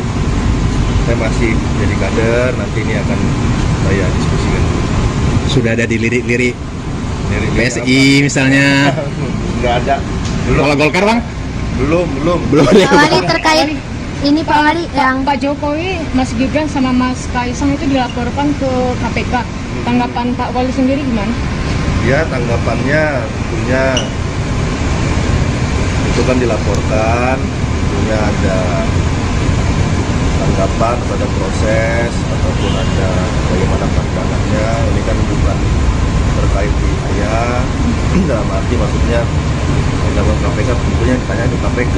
saya masih jadi kader, nanti ini akan saya diskusikan. Sudah ada dilirik-lirik Dari PSI misalnya? nggak ada. Belum. Kalau Golkar bang? Belum. Pak Wali terkait ini Pak Wali yang Pak Jokowi, Mas Gibran sama Mas Kaisang itu dilaporkan ke KPK. Tanggapan Pak Wali sendiri gimana? Ya tanggapannya tentunya itu kan dilaporkan, tentunya ada tanggapan pada proses ataupun ada bagaimana pandangannya. Ini kan bukan terkait di saya, dalam arti maksudnya dalam KPK tentunya ditanya ke KPK.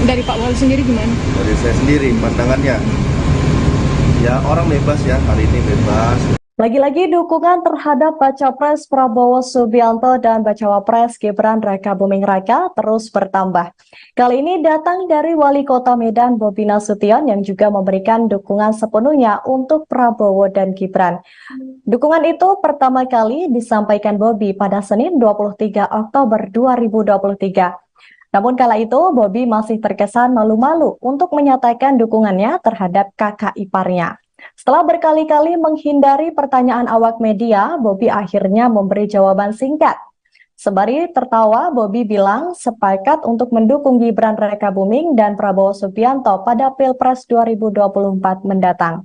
Dari Pak Wali sendiri gimana? Dari saya sendiri pandangannya, ya orang bebas ya, hari ini bebas. Lagi-lagi dukungan terhadap Baca Pres Prabowo Subianto dan Bacawa Pres Gibran Raka Buming Raka terus bertambah. Kali ini datang dari Wali Kota Medan Bobi Nasution yang juga memberikan dukungan sepenuhnya untuk Prabowo dan Gibran. Dukungan itu pertama kali disampaikan Bobi pada Senin 23 Oktober 2023. Namun kala itu Bobi masih terkesan malu-malu untuk menyatakan dukungannya terhadap kakak iparnya. Setelah berkali-kali menghindari pertanyaan awak media, Bobi akhirnya memberi jawaban singkat. Sembari tertawa, Bobi bilang sepakat untuk mendukung Gibran Raka Buming dan Prabowo Subianto pada Pilpres 2024 mendatang.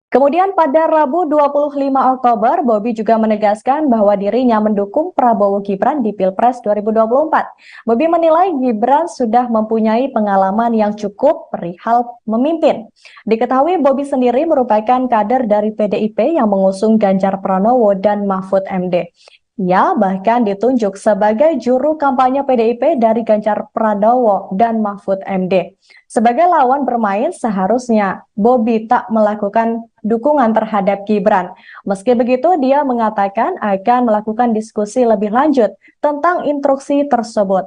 Kemudian pada Rabu 25 Oktober, Bobi juga menegaskan bahwa dirinya mendukung Prabowo Gibran di Pilpres 2024. Bobi menilai Gibran sudah mempunyai pengalaman yang cukup perihal memimpin. Diketahui Bobi sendiri merupakan kader dari PDIP yang mengusung Ganjar Pranowo dan Mahfud MD. Ia bahkan ditunjuk sebagai juru kampanye PDIP dari Ganjar Pranowo dan Mahfud MD. Sebagai lawan bermain, seharusnya Bobi tak melakukan dukungan terhadap Gibran. Meski begitu, dia mengatakan akan melakukan diskusi lebih lanjut tentang instruksi tersebut.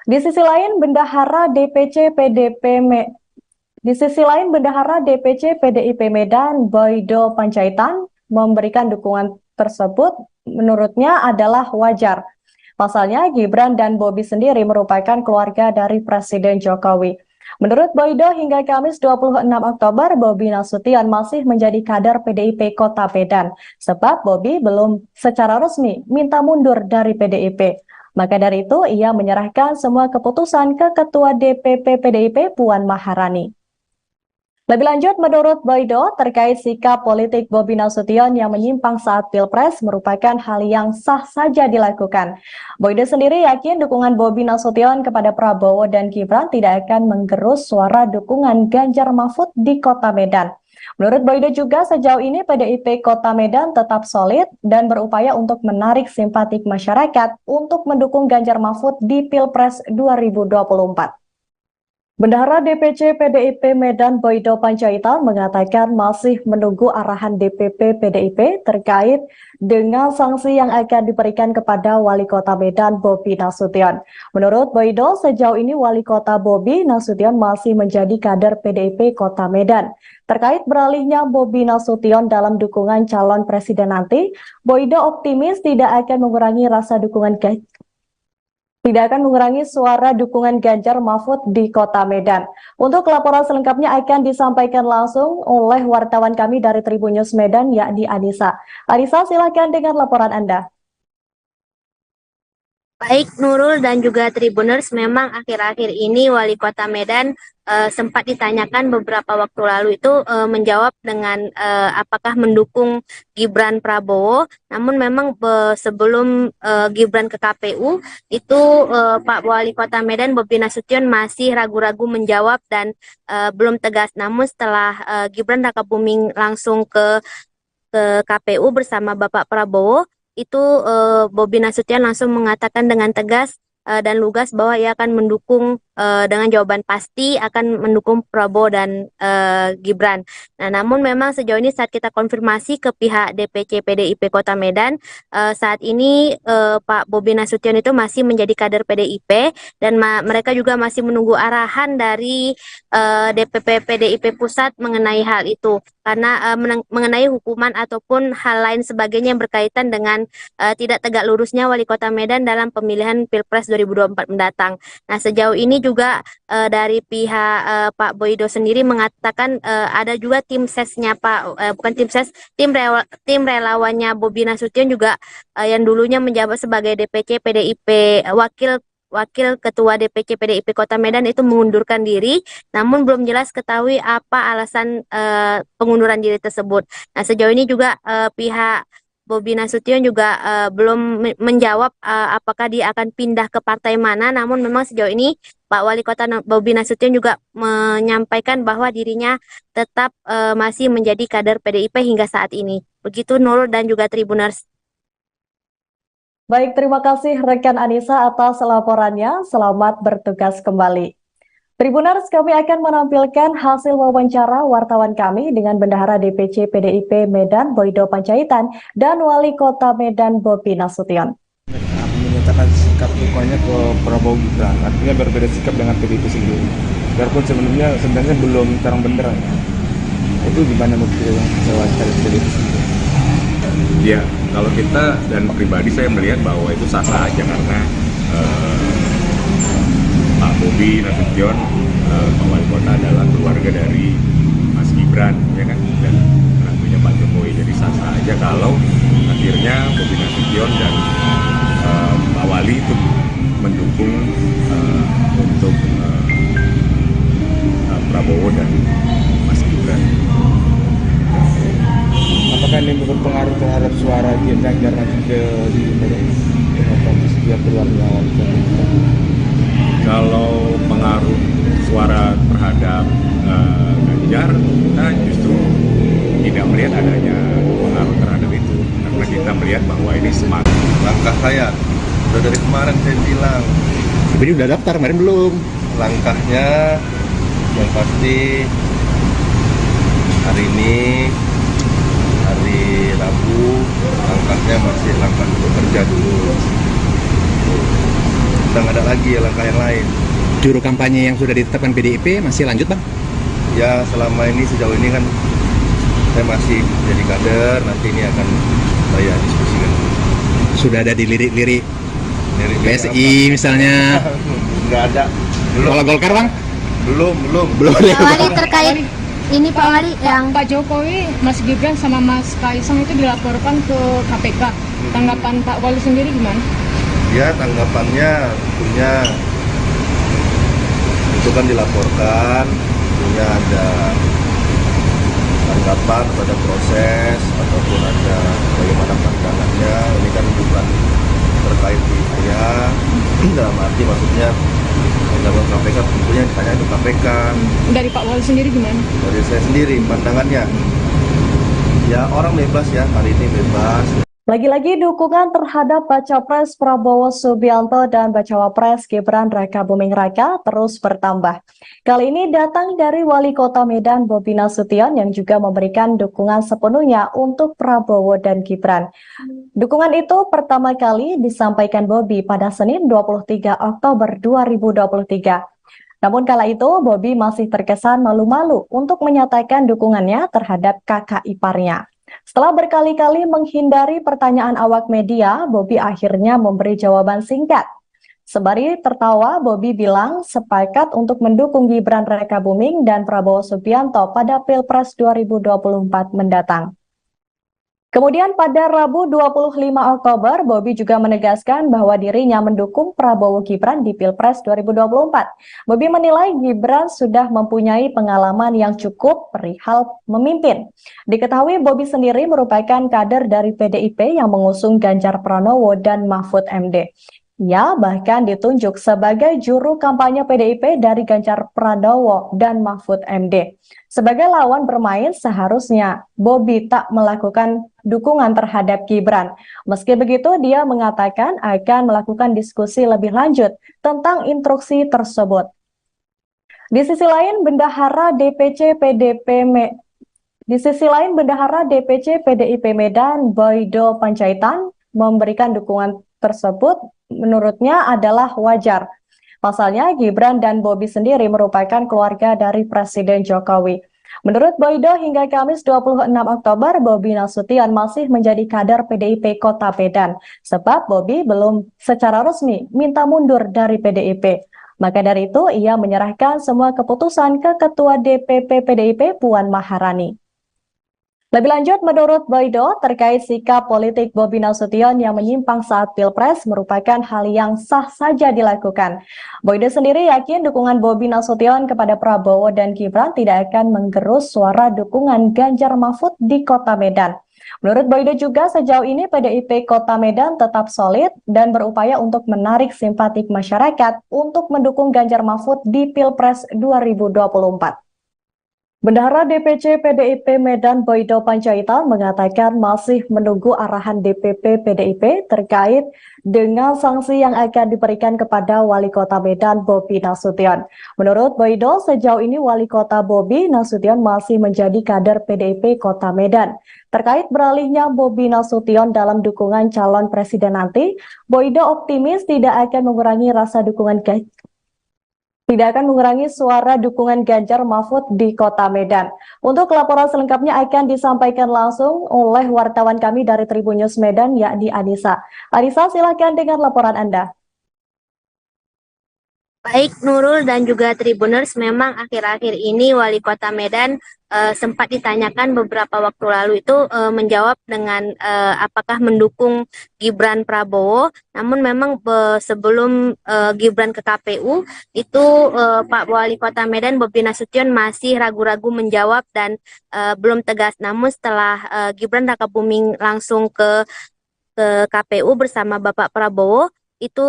Di sisi lain, Bendahara DPC PDIP Medan, Boydo Panjaitan, memberikan dukungan tersebut menurutnya adalah wajar. Pasalnya, Gibran dan Bobi sendiri merupakan keluarga dari Presiden Jokowi. Menurut Boydo, hingga Kamis 26 Oktober, Bobi Nasution masih menjadi kader PDIP Kota Medan, sebab Bobi belum secara resmi minta mundur dari PDIP. Maka dari itu, ia menyerahkan semua keputusan ke Ketua DPP PDIP Puan Maharani. Lebih lanjut, menurut Boydo, terkait sikap politik Bobi Nasution yang menyimpang saat Pilpres merupakan hal yang sah saja dilakukan. Boydo sendiri yakin dukungan Bobi Nasution kepada Prabowo dan Gibran tidak akan menggerus suara dukungan Ganjar Mahfud di Kota Medan. Menurut Boydo juga, sejauh ini PDIP Kota Medan tetap solid dan berupaya untuk menarik simpatik masyarakat untuk mendukung Ganjar Mahfud di Pilpres 2024. Bendahara DPC PDIP Medan Boydo Panjaitan mengatakan masih menunggu arahan DPP PDIP terkait dengan sanksi yang akan diberikan kepada Wali Kota Medan Bobi Nasution. Menurut Boydo, sejauh ini Wali Kota Bobi Nasution masih menjadi kader PDIP Kota Medan. Terkait beralihnya Bobi Nasution dalam dukungan calon presiden nanti, Boydo optimis tidak akan mengurangi suara dukungan Ganjar Mahfud di Kota Medan. Untuk laporan selengkapnya akan disampaikan langsung oleh wartawan kami dari Tribun News Medan, yakni Anissa. Anissa, silakan dengan laporan Anda. Baik Nurul dan juga Tribuners, memang akhir-akhir ini Wali Kota Medan sempat ditanyakan beberapa waktu lalu itu menjawab dengan apakah mendukung Gibran Prabowo. Namun memang sebelum Gibran ke KPU itu Pak Wali Kota Medan Bobi Nasution masih ragu-ragu menjawab dan belum tegas. Namun setelah Gibran Raka Buming langsung ke KPU bersama Bapak Prabowo, itu Bobi Nasution langsung mengatakan dengan tegas dan lugas bahwa ia akan mendukung dengan jawaban pasti akan mendukung Prabowo dan Gibran. Nah, namun memang sejauh ini saat kita konfirmasi ke pihak DPC PDIP Kota Medan, saat ini Pak Bobi Nasution itu masih menjadi kader PDIP dan mereka juga masih menunggu arahan dari DPP PDIP Pusat mengenai hal itu. Karena mengenai hukuman ataupun hal lain sebagainya yang berkaitan dengan tidak tegak lurusnya Wali Kota Medan dalam pemilihan Pilpres 2024 mendatang. Nah, sejauh ini juga dari pihak Pak Boydo sendiri mengatakan ada juga tim sesnya bukan tim ses, tim relawannya Bobi Nasution juga yang dulunya menjabat sebagai DPC PDIP Wakil Ketua DPC PDIP Kota Medan itu mengundurkan diri, namun belum jelas ketahui apa alasan pengunduran diri tersebut. Nah, sejauh ini juga pihak Bobi Nasution juga belum menjawab apakah dia akan pindah ke partai mana, namun memang sejauh ini Pak Wali Kota Bobi Nasution juga menyampaikan bahwa dirinya tetap masih menjadi kader PDIP hingga saat ini. Begitu Nurul dan juga Tribuners. Baik, terima kasih rekan Anissa atas laporannya. Selamat bertugas kembali. Tribuners, kami akan menampilkan hasil wawancara wartawan kami dengan Bendahara DPC PDIP Medan Boydo Panjaitan dan Wali Kota Medan Bobi Nasution. Menyatakan sikap dukanya ke Prabowo Gibran, artinya berbeda sikap dengan PDIP sendiri. Biarpun sebenarnya belum terang benderang. Itu gimana menurut yang wawancara PDIP sendiri? Ya, kalau kita dan pribadi saya melihat bahwa itu sah-sah aja karena Pak Bobi Nasution, Pak Wali Kota adalah keluarga dari Mas Gibran, ya kan, dan menantunya Pak Jokowi. Jadi sah-sah aja kalau akhirnya Bobi Nasution dan Pak Wali itu mendukung untuk Prabowo dan Mas Gibran. Apakah ini berpengaruh terhadap suara Ganjar nanti ke dia keluar melawan? Kalau pengaruh suara terhadap Ganjar, kita justru tidak melihat adanya pengaruh terhadap itu, karena kita melihat bahwa ini semakin Langkah saya udah dari kemarin saya bilang, Tapi udah daftar, kemarin belum. langkahnya yang pasti hari ini hari Rabu, langkahnya masih langkah bekerja dulu. Udah nggak ada lagi ya langkah yang lain. Juru kampanye yang sudah ditetapkan PDIP masih lanjut, Bang? Ya selama ini sejauh ini kan saya masih jadi kader, nanti ini akan saya diskusikan. Sudah ada dilirik-lirik Dari PSI misalnya. Nggak ada. Kalau Golkar, Bang? Belum. Pak Wali terkait ini Pak Wali yang Pak Jokowi, Mas Gibran sama Mas Kaisang itu dilaporkan ke KPK. Tanggapan Pak Wali sendiri gimana? Ya tanggapannya tentunya itu kan dilaporkan, tentunya ada tanggapan pada proses ataupun ada bagaimana pandangannya. Ini kan bukan terkait di saya, dalam arti maksudnya undang KPK tentunya ditanya itu KPK. Dari Pak Wali sendiri gimana? Dari saya sendiri pandangannya, ya orang bebas ya, hari ini bebas. Lagi-lagi dukungan terhadap Baca Pres Prabowo Subianto dan Bacawa Pres Gibran Raka Buming Raka terus bertambah. Kali ini datang dari Wali Kota Medan Bobi Nasution yang juga memberikan dukungan sepenuhnya untuk Prabowo dan Gibran. Dukungan itu pertama kali disampaikan Bobi pada Senin 23 Oktober 2023. Namun kala itu Bobi masih terkesan malu-malu untuk menyatakan dukungannya terhadap kakak iparnya. Setelah berkali-kali menghindari pertanyaan awak media, Bobi akhirnya memberi jawaban singkat. Sembari tertawa, Bobi bilang sepakat untuk mendukung Gibran Raka Buming dan Prabowo Subianto pada Pilpres 2024 mendatang. Kemudian pada Rabu 25 Oktober, Bobi juga menegaskan bahwa dirinya mendukung Prabowo Gibran di Pilpres 2024. Bobi menilai Gibran sudah mempunyai pengalaman yang cukup perihal memimpin. Diketahui Bobi sendiri merupakan kader dari PDIP yang mengusung Ganjar Pranowo dan Mahfud MD. Ia bahkan ditunjuk sebagai juru kampanye PDIP dari Ganjar Pranowo dan Mahfud MD. Sebagai lawan bermain, seharusnya Bobi tak melakukan dukungan terhadap Gibran. Meski begitu, dia mengatakan akan melakukan diskusi lebih lanjut tentang instruksi tersebut. Di sisi lain, Bendahara DPC PDIP Medan Boydo Panjaitan memberikan dukungan tersebut menurutnya adalah wajar. Pasalnya, Gibran dan Bobi sendiri merupakan keluarga dari Presiden Jokowi. Menurut Boydo, hingga Kamis 26 Oktober, Bobi Nasution masih menjadi kader PDIP Kota Medan, sebab Bobi belum secara resmi minta mundur dari PDIP. Maka dari itu, ia menyerahkan semua keputusan ke Ketua DPP PDIP Puan Maharani. Lebih lanjut, menurut Boydo, terkait sikap politik Bobi Nasution yang menyimpang saat Pilpres merupakan hal yang sah saja dilakukan. Boydo sendiri yakin dukungan Bobi Nasution kepada Prabowo dan Gibran tidak akan menggerus suara dukungan Ganjar Mahfud di Kota Medan. Menurut Boydo juga sejauh ini PDIP Kota Medan tetap solid dan berupaya untuk menarik simpatik masyarakat untuk mendukung Ganjar Mahfud di Pilpres 2024. Bendahara DPC PDIP Medan Boydo Panjaitan mengatakan masih menunggu arahan DPP PDIP terkait dengan sanksi yang akan diberikan kepada Wali Kota Medan Bobi Nasution. Menurut Boydo, sejauh ini Wali Kota Bobi Nasution masih menjadi kader PDIP Kota Medan. Terkait beralihnya Bobi Nasution dalam dukungan calon presiden nanti, Boydo optimis tidak akan mengurangi suara dukungan Ganjar Mahfud di Kota Medan. Untuk laporan selengkapnya akan disampaikan langsung oleh wartawan kami dari Tribun News Medan, yakni Anissa. Anissa, silakan dengan laporan Anda. Baik Nurul dan juga Tribuners, memang akhir-akhir ini Wali Kota Medan sempat ditanyakan beberapa waktu lalu itu menjawab dengan apakah mendukung Gibran Prabowo. Namun memang sebelum Gibran ke KPU itu Pak Wali Kota Medan Bobi Nasution masih ragu-ragu menjawab dan belum tegas. Namun setelah Gibran Rakabuming langsung ke KPU bersama Bapak Prabowo, itu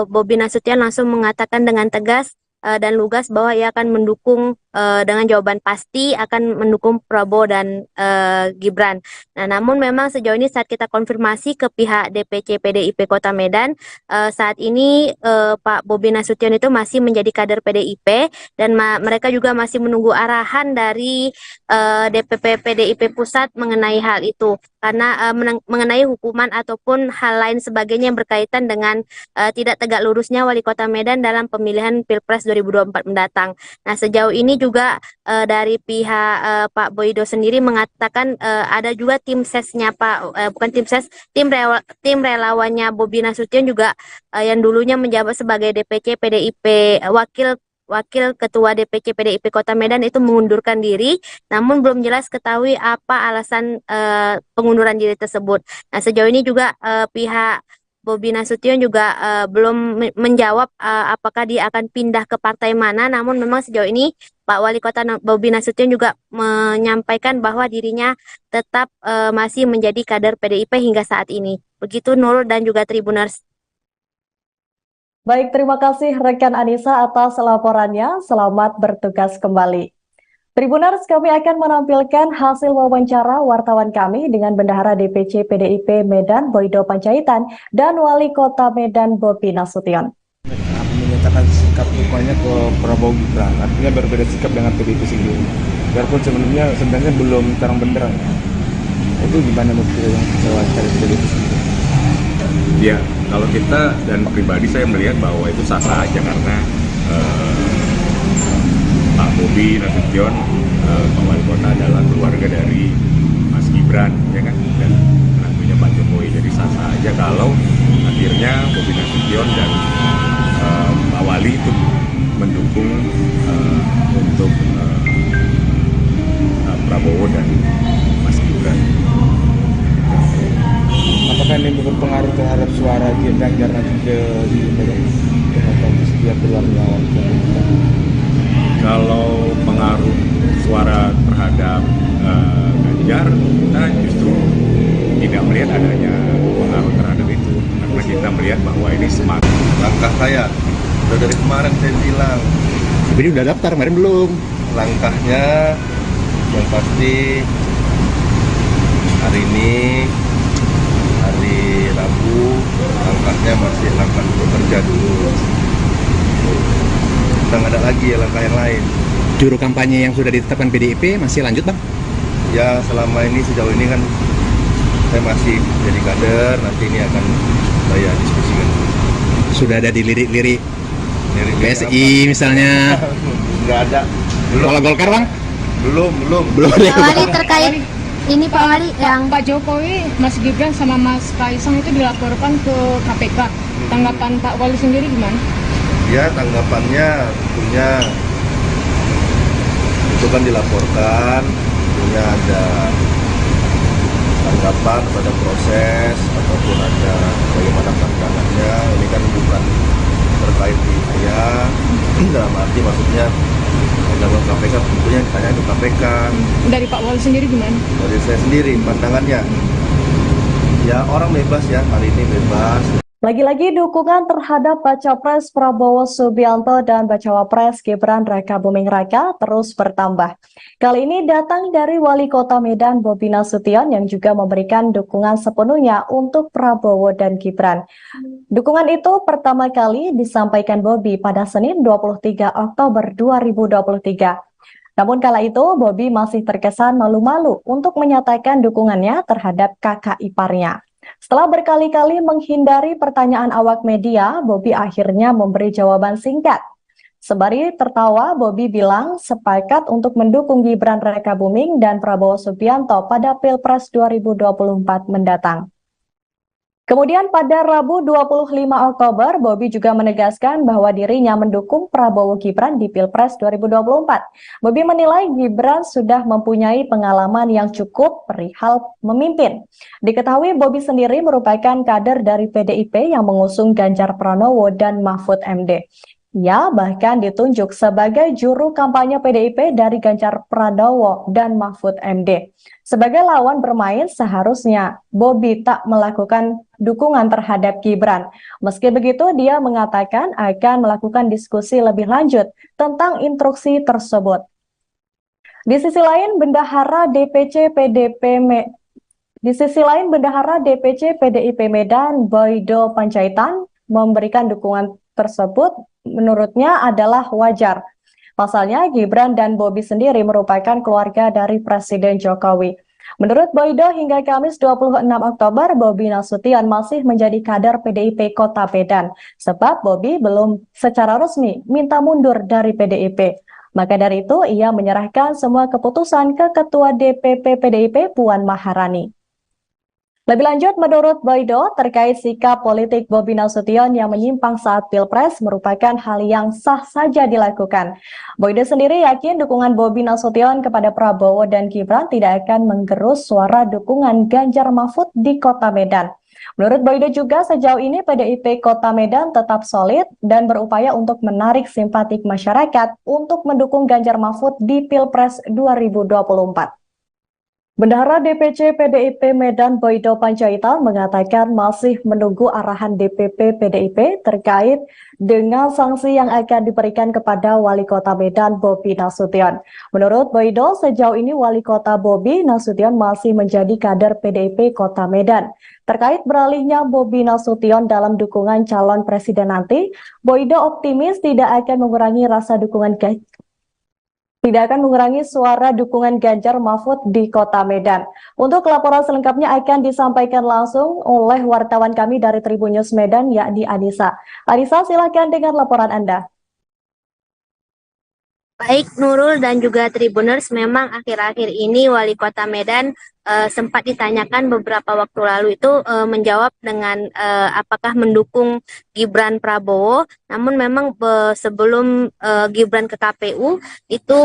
Bobi Nasution langsung mengatakan dengan tegas dan lugas bahwa ia akan mendukung dengan jawaban pasti akan mendukung Prabowo dan Gibran. Nah, namun memang sejauh ini saat kita konfirmasi ke pihak DPC PDIP Kota Medan, saat ini Pak Bobi Nasution itu masih menjadi kader PDIP dan mereka juga masih menunggu arahan dari DPP PDIP Pusat mengenai hal itu. Karena mengenai hukuman ataupun hal lain sebagainya yang berkaitan dengan tidak tegak lurusnya Wali Kota Medan dalam pemilihan Pilpres 2024 mendatang. Nah, sejauh ini juga dari pihak Pak Boydo sendiri mengatakan ada juga tim sesnya tim relawannya Bobi Nasution juga yang dulunya menjabat sebagai DPC PDIP Wakil Ketua DPC PDIP Kota Medan itu mengundurkan diri, namun belum jelas ketahui apa alasan pengunduran diri tersebut. Nah, sejauh ini juga pihak Bobi Nasution juga belum menjawab apakah dia akan pindah ke partai mana, namun memang sejauh ini Pak Wali Kota Bobi Nasution juga menyampaikan bahwa dirinya tetap masih menjadi kader PDIP hingga saat ini. Begitu Nurul dan juga Tribuners. Baik, terima kasih rekan Anissa atas laporannya. Selamat bertugas kembali. Tribuners, kami akan menampilkan hasil wawancara wartawan kami dengan Bendahara DPC PDIP Medan Boydo Panjaitan dan Wali Kota Medan Bobi Nasution. Menyatakan sikap dukungannya ke Prabowo Gibran, artinya berbeda sikap dengan PDIP sendiri. Biarpun sebenarnya belum terang benderang. Itu gimana menurut yang wawancara PDIP sendiri? Ya, kalau kita dan pribadi saya melihat bahwa itu sah-sah aja karena Pak Bobi Nasution, Pak Wali Kota adalah keluarga dari Mas Gibran, ya kan, dan tentunya Pak Jokowi. Jadi sah-sah aja kalau akhirnya Bobi Nasution dan Pak Wali itu mendukung untuk Prabowo dan Mas Gibran. Apakah ini berpengaruh terhadap suara Ganjar nanti ke setiap keluarnya? Kalau pengaruh suara terhadap Ganjar, kita justru tidak melihat adanya pengaruh terhadap itu, karena kita melihat bahwa ini semangat. Langkah saya udah dari kemarin saya bilang. Tapi ini udah daftar, kemarin belum. Langkahnya yang pasti hari ini, hari Rabu, langkahnya masih langkah bekerja dulu. udah nggak ada lagi langkah yang lain. Juru kampanye yang sudah ditetapkan PDIP masih lanjut bang? Ya selama ini sejauh ini kan saya masih jadi kader, nanti ini akan saya diskusikan. Sudah ada dilirik-lirik Dari PSI misalnya? Nggak ada. Kalau Golkar bang? Belum. Belum ada. Pak Wali terkait ini Pak Wali yang Pak Jokowi, Mas Gibran sama Mas Kaisang itu dilaporkan ke KPK. Tanggapan Pak Wali sendiri gimana? Ya tanggapannya tentunya itu kan dilaporkan, tentunya ada tanggapan pada proses ataupun ada bagaimana pandangannya. Ini kan bukan terkait di saya, dalam arti maksudnya undang KPK tentunya ditanya ke KPK. Dari Pak Wali sendiri gimana? Dari saya sendiri pandangannya, ya orang bebas ya, hari ini bebas. Lagi-lagi dukungan terhadap Baca Pres Prabowo Subianto dan Bacawa Pres Gibran Rakabuming Raka terus bertambah. Kali ini datang dari Wali Kota Medan Bobi Nasution yang juga memberikan dukungan sepenuhnya untuk Prabowo dan Gibran. Dukungan itu pertama kali disampaikan Bobi pada Senin 23 Oktober 2023. Namun kala itu Bobi masih terkesan malu-malu untuk menyatakan dukungannya terhadap kakak iparnya. Setelah berkali-kali menghindari pertanyaan awak media, Bobi akhirnya memberi jawaban singkat. Sembari tertawa, Bobi bilang sepakat untuk mendukung Gibran Rakabuming dan Prabowo Subianto pada Pilpres 2024 mendatang. Kemudian pada Rabu 25 Oktober, Bobi juga menegaskan bahwa dirinya mendukung Prabowo Gibran di Pilpres 2024. Bobi menilai Gibran sudah mempunyai pengalaman yang cukup perihal memimpin. Diketahui Bobi sendiri merupakan kader dari PDIP yang mengusung Ganjar Pranowo dan Mahfud MD. Ia bahkan ditunjuk sebagai juru kampanye PDIP dari Ganjar Pranowo dan Mahfud MD. Sebagai lawan bermain, seharusnya Bobi tak melakukan dukungan terhadap Gibran. Meski begitu, dia mengatakan akan melakukan diskusi lebih lanjut tentang instruksi tersebut. Di sisi lain, Bendahara DPC PDIP Medan, Boydo Panjaitan, memberikan dukungan tersebut menurutnya adalah wajar. Pasalnya, Gibran dan Bobi sendiri merupakan keluarga dari Presiden Jokowi. Menurut Boydo, hingga Kamis 26 Oktober, Bobi Nasution masih menjadi kader PDIP Kota Medan, sebab Bobi belum secara resmi minta mundur dari PDIP. Maka dari itu, ia menyerahkan semua keputusan ke Ketua DPP PDIP Puan Maharani. Lebih lanjut, menurut Boydo, terkait sikap politik Bobi Nasution yang menyimpang saat Pilpres merupakan hal yang sah saja dilakukan. Boydo sendiri yakin dukungan Bobi Nasution kepada Prabowo dan Gibran tidak akan menggerus suara dukungan Ganjar Mahfud di Kota Medan. Menurut Boydo juga, sejauh ini PDIP Kota Medan tetap solid dan berupaya untuk menarik simpatik masyarakat untuk mendukung Ganjar Mahfud di Pilpres 2024. Bendahara DPC PDIP Medan Boydo Panjaitan mengatakan masih menunggu arahan DPP PDIP terkait dengan sanksi yang akan diberikan kepada Wali Kota Medan Bobi Nasution. Menurut Boydo, sejauh ini Wali Kota Bobi Nasution masih menjadi kader PDIP Kota Medan. Terkait beralihnya Bobi Nasution dalam dukungan calon presiden nanti, Boydo optimis tidak akan mengurangi suara dukungan Ganjar Mahfud di Kota Medan. Untuk laporan selengkapnya akan disampaikan langsung oleh wartawan kami dari Tribun News Medan, yakni Anissa. Anissa, silakan dengan laporan Anda. Baik Nurul dan juga Tribuners, memang akhir-akhir ini Wali Kota Medan sempat ditanyakan beberapa waktu lalu itu menjawab dengan apakah mendukung Gibran Prabowo. Namun memang sebelum Gibran ke KPU itu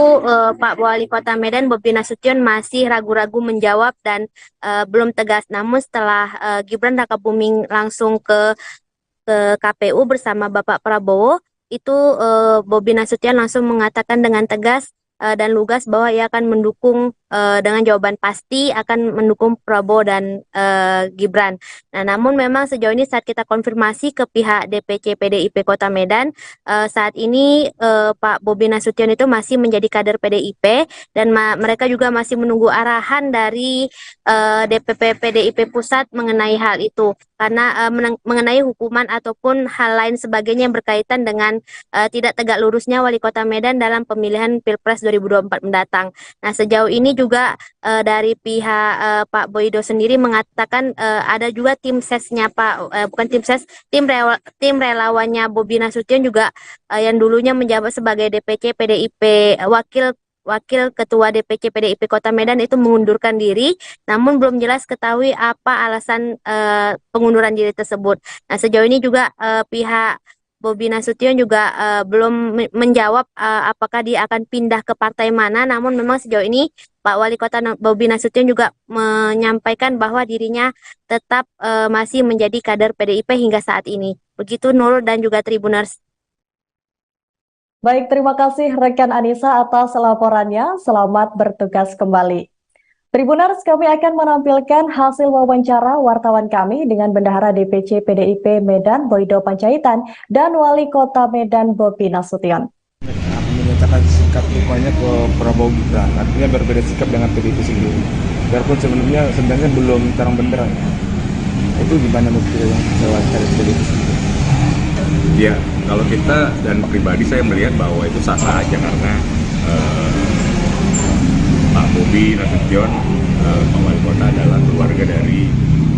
Pak Wali Kota Medan Bobi Nasution masih ragu-ragu menjawab dan belum tegas. Namun setelah Gibran Rakabuming langsung ke KPU bersama Bapak Prabowo, itu Bobi Nasution langsung mengatakan dengan tegas dan lugas bahwa ia akan mendukung dengan jawaban pasti akan mendukung Prabowo dan Gibran. Nah, namun memang sejauh ini saat kita konfirmasi ke pihak DPC PDIP Kota Medan, saat ini Pak Bobi Nasution itu masih menjadi kader PDIP dan mereka juga masih menunggu arahan dari DPP PDIP Pusat mengenai hal itu. Karena mengenai hukuman ataupun hal lain sebagainya yang berkaitan dengan tidak tegak lurusnya Wali Kota Medan dalam pemilihan Pilpres 2024 mendatang. Nah, sejauh ini juga dari pihak Pak Boydo sendiri mengatakan ada juga tim sesnya bukan tim ses, tim relawannya Bobi Nasution juga yang dulunya menjabat sebagai DPC PDIP Wakil Ketua DPC PDIP Kota Medan itu mengundurkan diri, namun belum jelas ketahui apa alasan pengunduran diri tersebut. Nah, sejauh ini juga pihak Bobi Nasution juga belum menjawab apakah dia akan pindah ke partai mana, namun memang sejauh ini Pak Wali Kota Bobi Nasution juga menyampaikan bahwa dirinya tetap masih menjadi kader PDIP hingga saat ini. Begitu Nurul dan juga Tribuners. Baik, terima kasih rekan Anissa atas laporannya. Selamat bertugas kembali. Tribuners, kami akan menampilkan hasil wawancara wartawan kami dengan Bendahara DPC PDIP Medan Boydo Panjaitan dan Wali Kota Medan Bobi Nasution. Menyatakan sikap dukungannya ke Prabowo Gibran, artinya berbeda sikap dengan PDIP sendiri. Biarpun sebenarnya belum terang benderang. Itu gimana menurut yang wawancara PDIP sendiri? Ya, kalau kita dan pribadi saya melihat bahwa itu sah-sah aja karena Pak Bobi Nasution, Pak Wali Kota adalah keluarga dari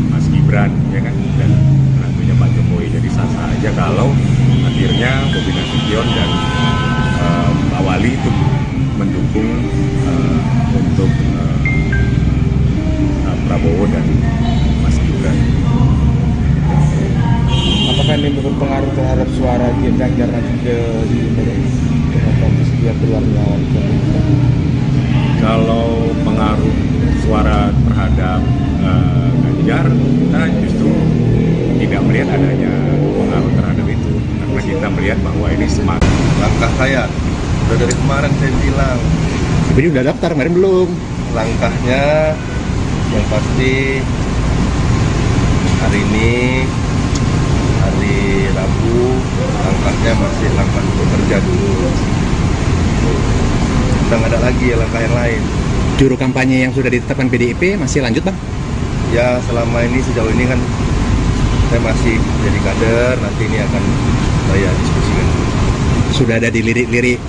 Mas Gibran, ya kan, dan tentunya Pak Jokowi. Jadi sah-sah aja kalau akhirnya Bobi Nasution dan Pak Wali itu mendukung untuk Prabowo dan Mas Gibran. Apakah ini berpengaruh terhadap suara Ganjar nanti ke dia keluarnya Wali Kota? Kalau pengaruh suara terhadap Ganjar, kita justru tidak melihat adanya pengaruh terhadap itu, karena kita melihat bahwa ini semakin Langkah saya udah dari kemarin saya bilang, Tapi udah daftar, kemarin belum. langkahnya yang pasti hari ini hari Rabu, langkahnya masih langkah bekerja dulu. Udah nggak ada lagi ya langkah yang lain. Juru kampanye yang sudah ditetapkan PDIP masih lanjut, Bang? Ya selama ini sejauh ini kan saya masih jadi kader, nanti ini akan saya diskusikan. Sudah ada dilirik-lirik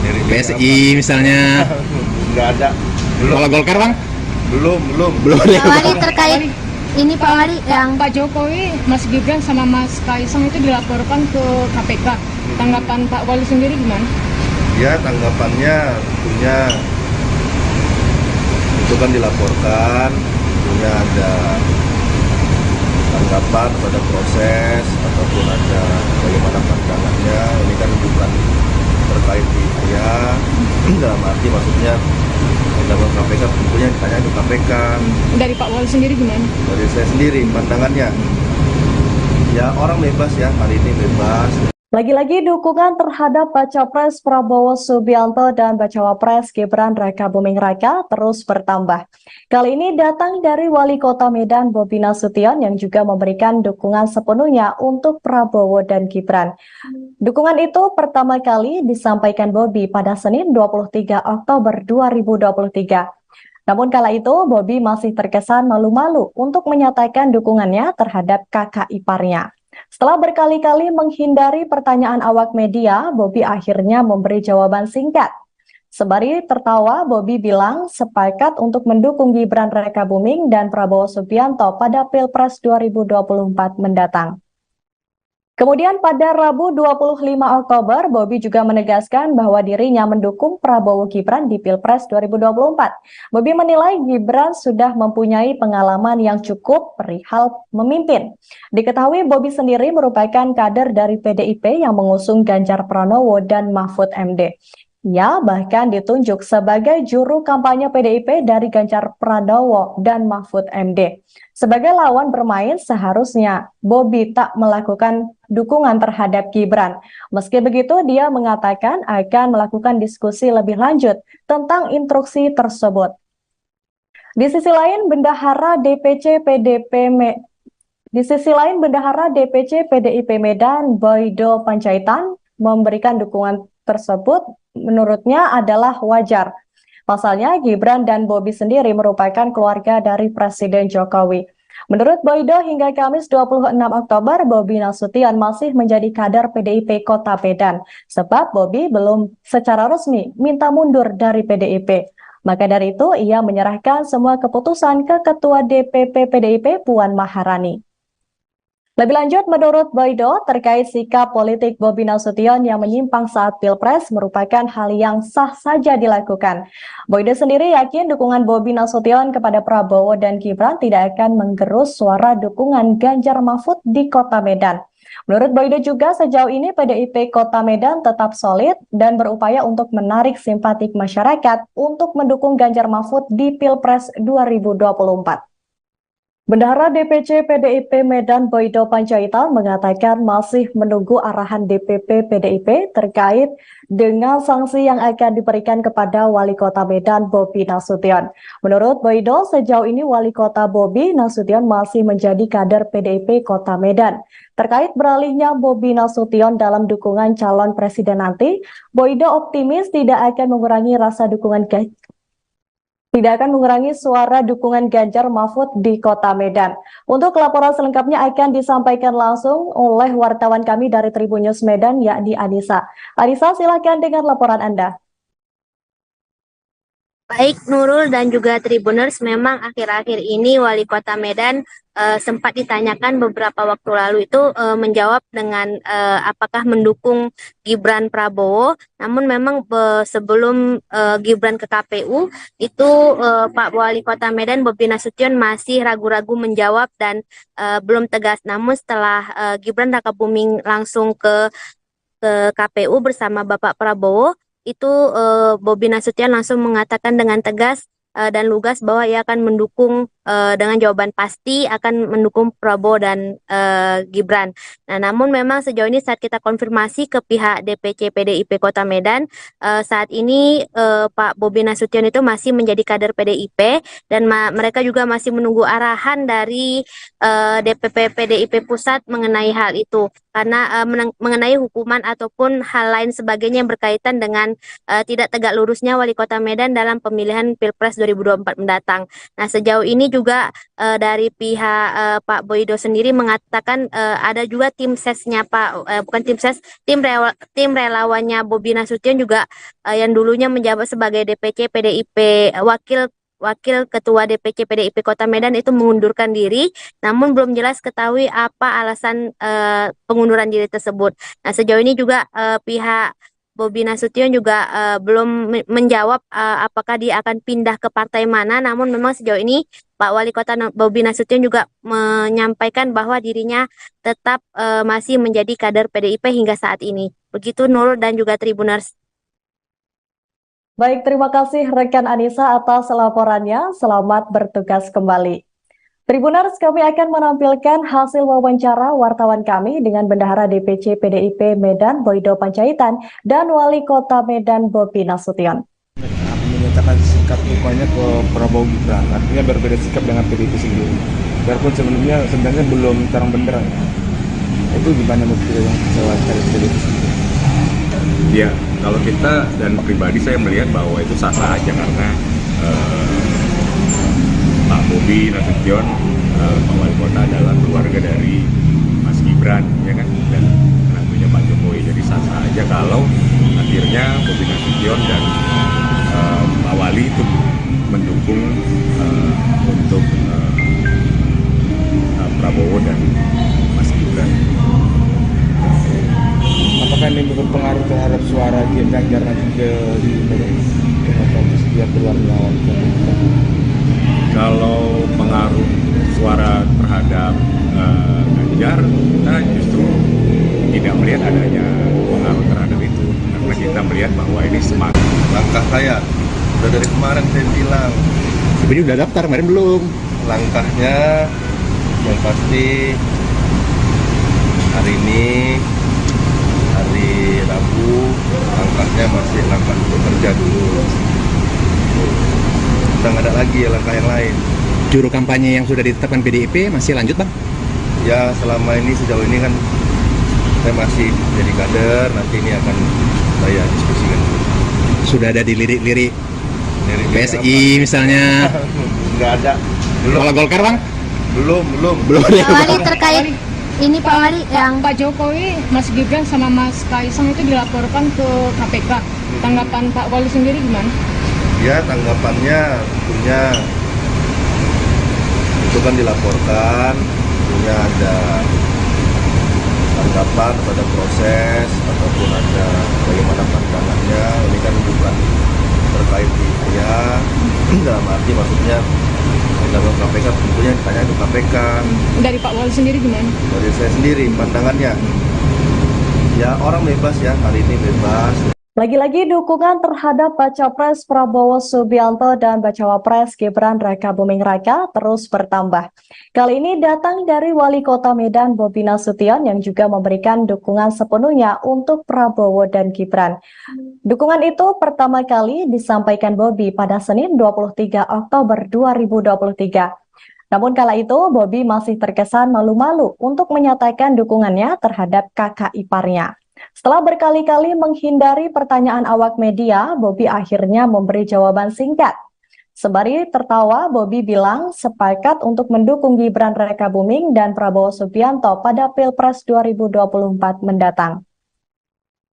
Dari PSI misalnya. Nggak ada. Belum. Kalau Golkar, Bang? Belum. Pak Wali terkait ini Pak Wali yang Pak Jokowi, Mas Gibran sama Mas Kaisang itu dilaporkan ke KPK. Tanggapan Pak Wali sendiri gimana? Ya tanggapannya tentunya itu kan dilaporkan, tentunya ada tanggapan pada proses ataupun ada bagaimana pandangannya. Ini kan bukan terkait di saya, dalam arti maksudnya dalam KPK tentunya ditanya ke KPK. Dari Pak Wali sendiri gimana? Dari saya sendiri pandangannya, ya orang bebas ya, hari ini bebas. Lagi-lagi dukungan terhadap Baca Pres Prabowo Subianto dan Bacawa Pres Gibran Raka Buming Raka terus bertambah. Kali ini datang dari Wali Kota Medan Bobi Nasution yang juga memberikan dukungan sepenuhnya untuk Prabowo dan Gibran. Dukungan itu pertama kali disampaikan Bobi pada Senin 23 Oktober 2023. Namun kala itu Bobi masih terkesan malu-malu untuk menyatakan dukungannya terhadap kakak iparnya. Setelah berkali-kali menghindari pertanyaan awak media, Bobi akhirnya memberi jawaban singkat. Sembari tertawa, Bobi bilang sepakat untuk mendukung Gibran Raka Buming dan Prabowo Subianto pada Pilpres 2024 mendatang. Kemudian pada Rabu 25 Oktober, Bobi juga menegaskan bahwa dirinya mendukung Prabowo Gibran di Pilpres 2024. Bobi menilai Gibran sudah mempunyai pengalaman yang cukup perihal memimpin. Diketahui Bobi sendiri merupakan kader dari PDIP yang mengusung Ganjar Pranowo dan Mahfud MD. Ia bahkan ditunjuk sebagai juru kampanye PDIP dari Ganjar Pranowo dan Mahfud MD. Sebagai lawan bermain, seharusnya Bobi tak melakukan dukungan terhadap Gibran. Meski begitu, dia mengatakan akan melakukan diskusi lebih lanjut tentang instruksi tersebut. Di sisi lain, Bendahara DPC PDIP Medan, Boydo Panjaitan, memberikan dukungan tersebut menurutnya adalah wajar. Pasalnya, Gibran dan Bobi sendiri merupakan keluarga dari Presiden Jokowi. Menurut Boydo, hingga Kamis 26 Oktober, Bobi Nasution masih menjadi kader PDIP Kota Medan, sebab Bobi belum secara resmi minta mundur dari PDIP. Maka dari itu, ia menyerahkan semua keputusan ke Ketua DPP PDIP Puan Maharani. Lebih lanjut, menurut Boydo, terkait sikap politik Bobi Nasution yang menyimpang saat Pilpres merupakan hal yang sah saja dilakukan. Boydo sendiri yakin dukungan Bobi Nasution kepada Prabowo dan Gibran tidak akan menggerus suara dukungan Ganjar Mahfud di Kota Medan. Menurut Boydo juga, sejauh ini PDIP Kota Medan tetap solid dan berupaya untuk menarik simpatik masyarakat untuk mendukung Ganjar Mahfud di Pilpres 2024. Bendahara DPC PDIP Medan Boydo Panjaitan mengatakan masih menunggu arahan DPP PDIP terkait dengan sanksi yang akan diberikan kepada Wali Kota Medan Bobi Nasution. Menurut Boydo, sejauh ini Wali Kota Bobi Nasution masih menjadi kader PDIP Kota Medan. Terkait beralihnya Bobi Nasution dalam dukungan calon presiden nanti, Boydo optimis tidak akan mengurangi suara dukungan Ganjar Mahfud di Kota Medan. Untuk laporan selengkapnya akan disampaikan langsung oleh wartawan kami dari Tribun News Medan, yakni Anissa. Anissa, silakan dengan laporan Anda. Baik Nurul dan juga Tribuners, memang akhir-akhir ini Wali Kota Medan sempat ditanyakan beberapa waktu lalu itu menjawab dengan apakah mendukung Gibran Prabowo. Namun memang sebelum Gibran ke KPU itu Pak Wali Kota Medan Bobi Nasution masih ragu-ragu menjawab dan belum tegas. Namun setelah Gibran Rakabuming langsung ke KPU bersama Bapak Prabowo, itu Bobi Nasution langsung mengatakan dengan tegas dan lugas bahwa ia akan mendukung dengan jawaban pasti akan mendukung Prabowo dan Gibran. Nah, namun memang sejauh ini saat kita konfirmasi ke pihak DPC PDIP Kota Medan, saat ini Pak Bobi Nasution itu masih menjadi kader PDIP dan mereka juga masih menunggu arahan dari DPP PDIP Pusat mengenai hal itu. Karena mengenai hukuman ataupun hal lain sebagainya yang berkaitan dengan tidak tegak lurusnya Wali Kota Medan dalam pemilihan Pilpres 2024 mendatang. Nah, sejauh ini juga dari pihak Pak Boydo sendiri mengatakan ada juga tim sesnya tim relawannya Bobi Nasution juga yang dulunya menjabat sebagai DPC PDIP Wakil Ketua DPC PDIP Kota Medan itu mengundurkan diri, namun belum jelas ketahui apa alasan pengunduran diri tersebut. Nah, sejauh ini juga pihak Bobi Nasution juga belum menjawab apakah dia akan pindah ke partai mana, namun memang sejauh ini Pak Wali Kota Bobi Nasution juga menyampaikan bahwa dirinya tetap masih menjadi kader PDIP hingga saat ini. Begitu Nurul dan juga Tribuners. Baik, terima kasih rekan Anissa atas laporannya. Selamat bertugas kembali. Tribuners, kami akan menampilkan hasil wawancara wartawan kami dengan Bendahara DPC PDIP Medan Boydo Panjaitan dan Wali Kota Medan Bobi Nasution. Menyatakan sikap dukungannya ke Prabowo Gibran, artinya berbeda sikap dengan PDIP sendiri. Biarpun sebenarnya belum terang benderang. Itu gimana menurut yang saya PDIP sendiri? Ya, kalau kita dan pribadi saya melihat bahwa itu sah-sah aja karena Pak Bobi Nasution, Pak Wali Kota adalah keluarga dari Mas Gibran, ya kan, dan menantunya Pak Jokowi. Jadi sah-sah aja kalau akhirnya Bobi Nasution dan Pak Wali itu mendukung untuk Prabowo dan Mas Gibran. Apakah ini berpengaruh terhadap suara Ganjar nanti ke dia keluar melawan? Kalau pengaruh suara terhadap Ganjar, kita justru tidak melihat adanya pengaruh terhadap itu, karena kita melihat bahwa ini semakin Langkah saya udah dari kemarin saya bilang, Tapi udah daftar, kemarin belum. langkahnya yang pasti hari ini hari Rabu, langkahnya masih langkah bekerja dulu. Udah nggak ada lagi lagi langkah yang lain. Juru kampanye yang sudah ditetapkan PDIP masih lanjut bang? Ya selama ini sejauh ini kan saya masih jadi kader, nanti ini akan saya diskusikan. Sudah ada dilirik-lirik Dari PSI misalnya? Nggak ada. Kalau Golkar bang? Belum. Pak Wali terkait ini Pak Wali yang Pak Jokowi, Mas Gibran sama Mas Kaisang itu dilaporkan ke KPK. Tanggapan Pak Wali sendiri gimana? Ya tanggapannya tentunya itu kan dilaporkan, tentunya ada tanggapan pada proses ataupun ada bagaimana pandangannya. Ini kan bukan terkait di saya, dalam arti maksudnya dalam KPK tentunya ditanya ke KPK. Dari Pak Wali sendiri gimana? Dari saya sendiri pandangannya, ya orang bebas ya, hari ini bebas. Lagi-lagi dukungan terhadap Baca Pres Prabowo Subianto dan Bacawa Pres Gibran Raka Buming Raka terus bertambah. Kali ini datang dari Wali Kota Medan Bobi Nasution yang juga memberikan dukungan sepenuhnya untuk Prabowo dan Gibran. Dukungan itu pertama kali disampaikan Bobi pada Senin 23 Oktober 2023. Namun kala itu Bobi masih terkesan malu-malu untuk menyatakan dukungannya terhadap kakak iparnya. Setelah berkali-kali menghindari pertanyaan awak media, Bobi akhirnya memberi jawaban singkat. Sembari tertawa, Bobi bilang sepakat untuk mendukung Gibran Raka Buming dan Prabowo Subianto pada Pilpres 2024 mendatang.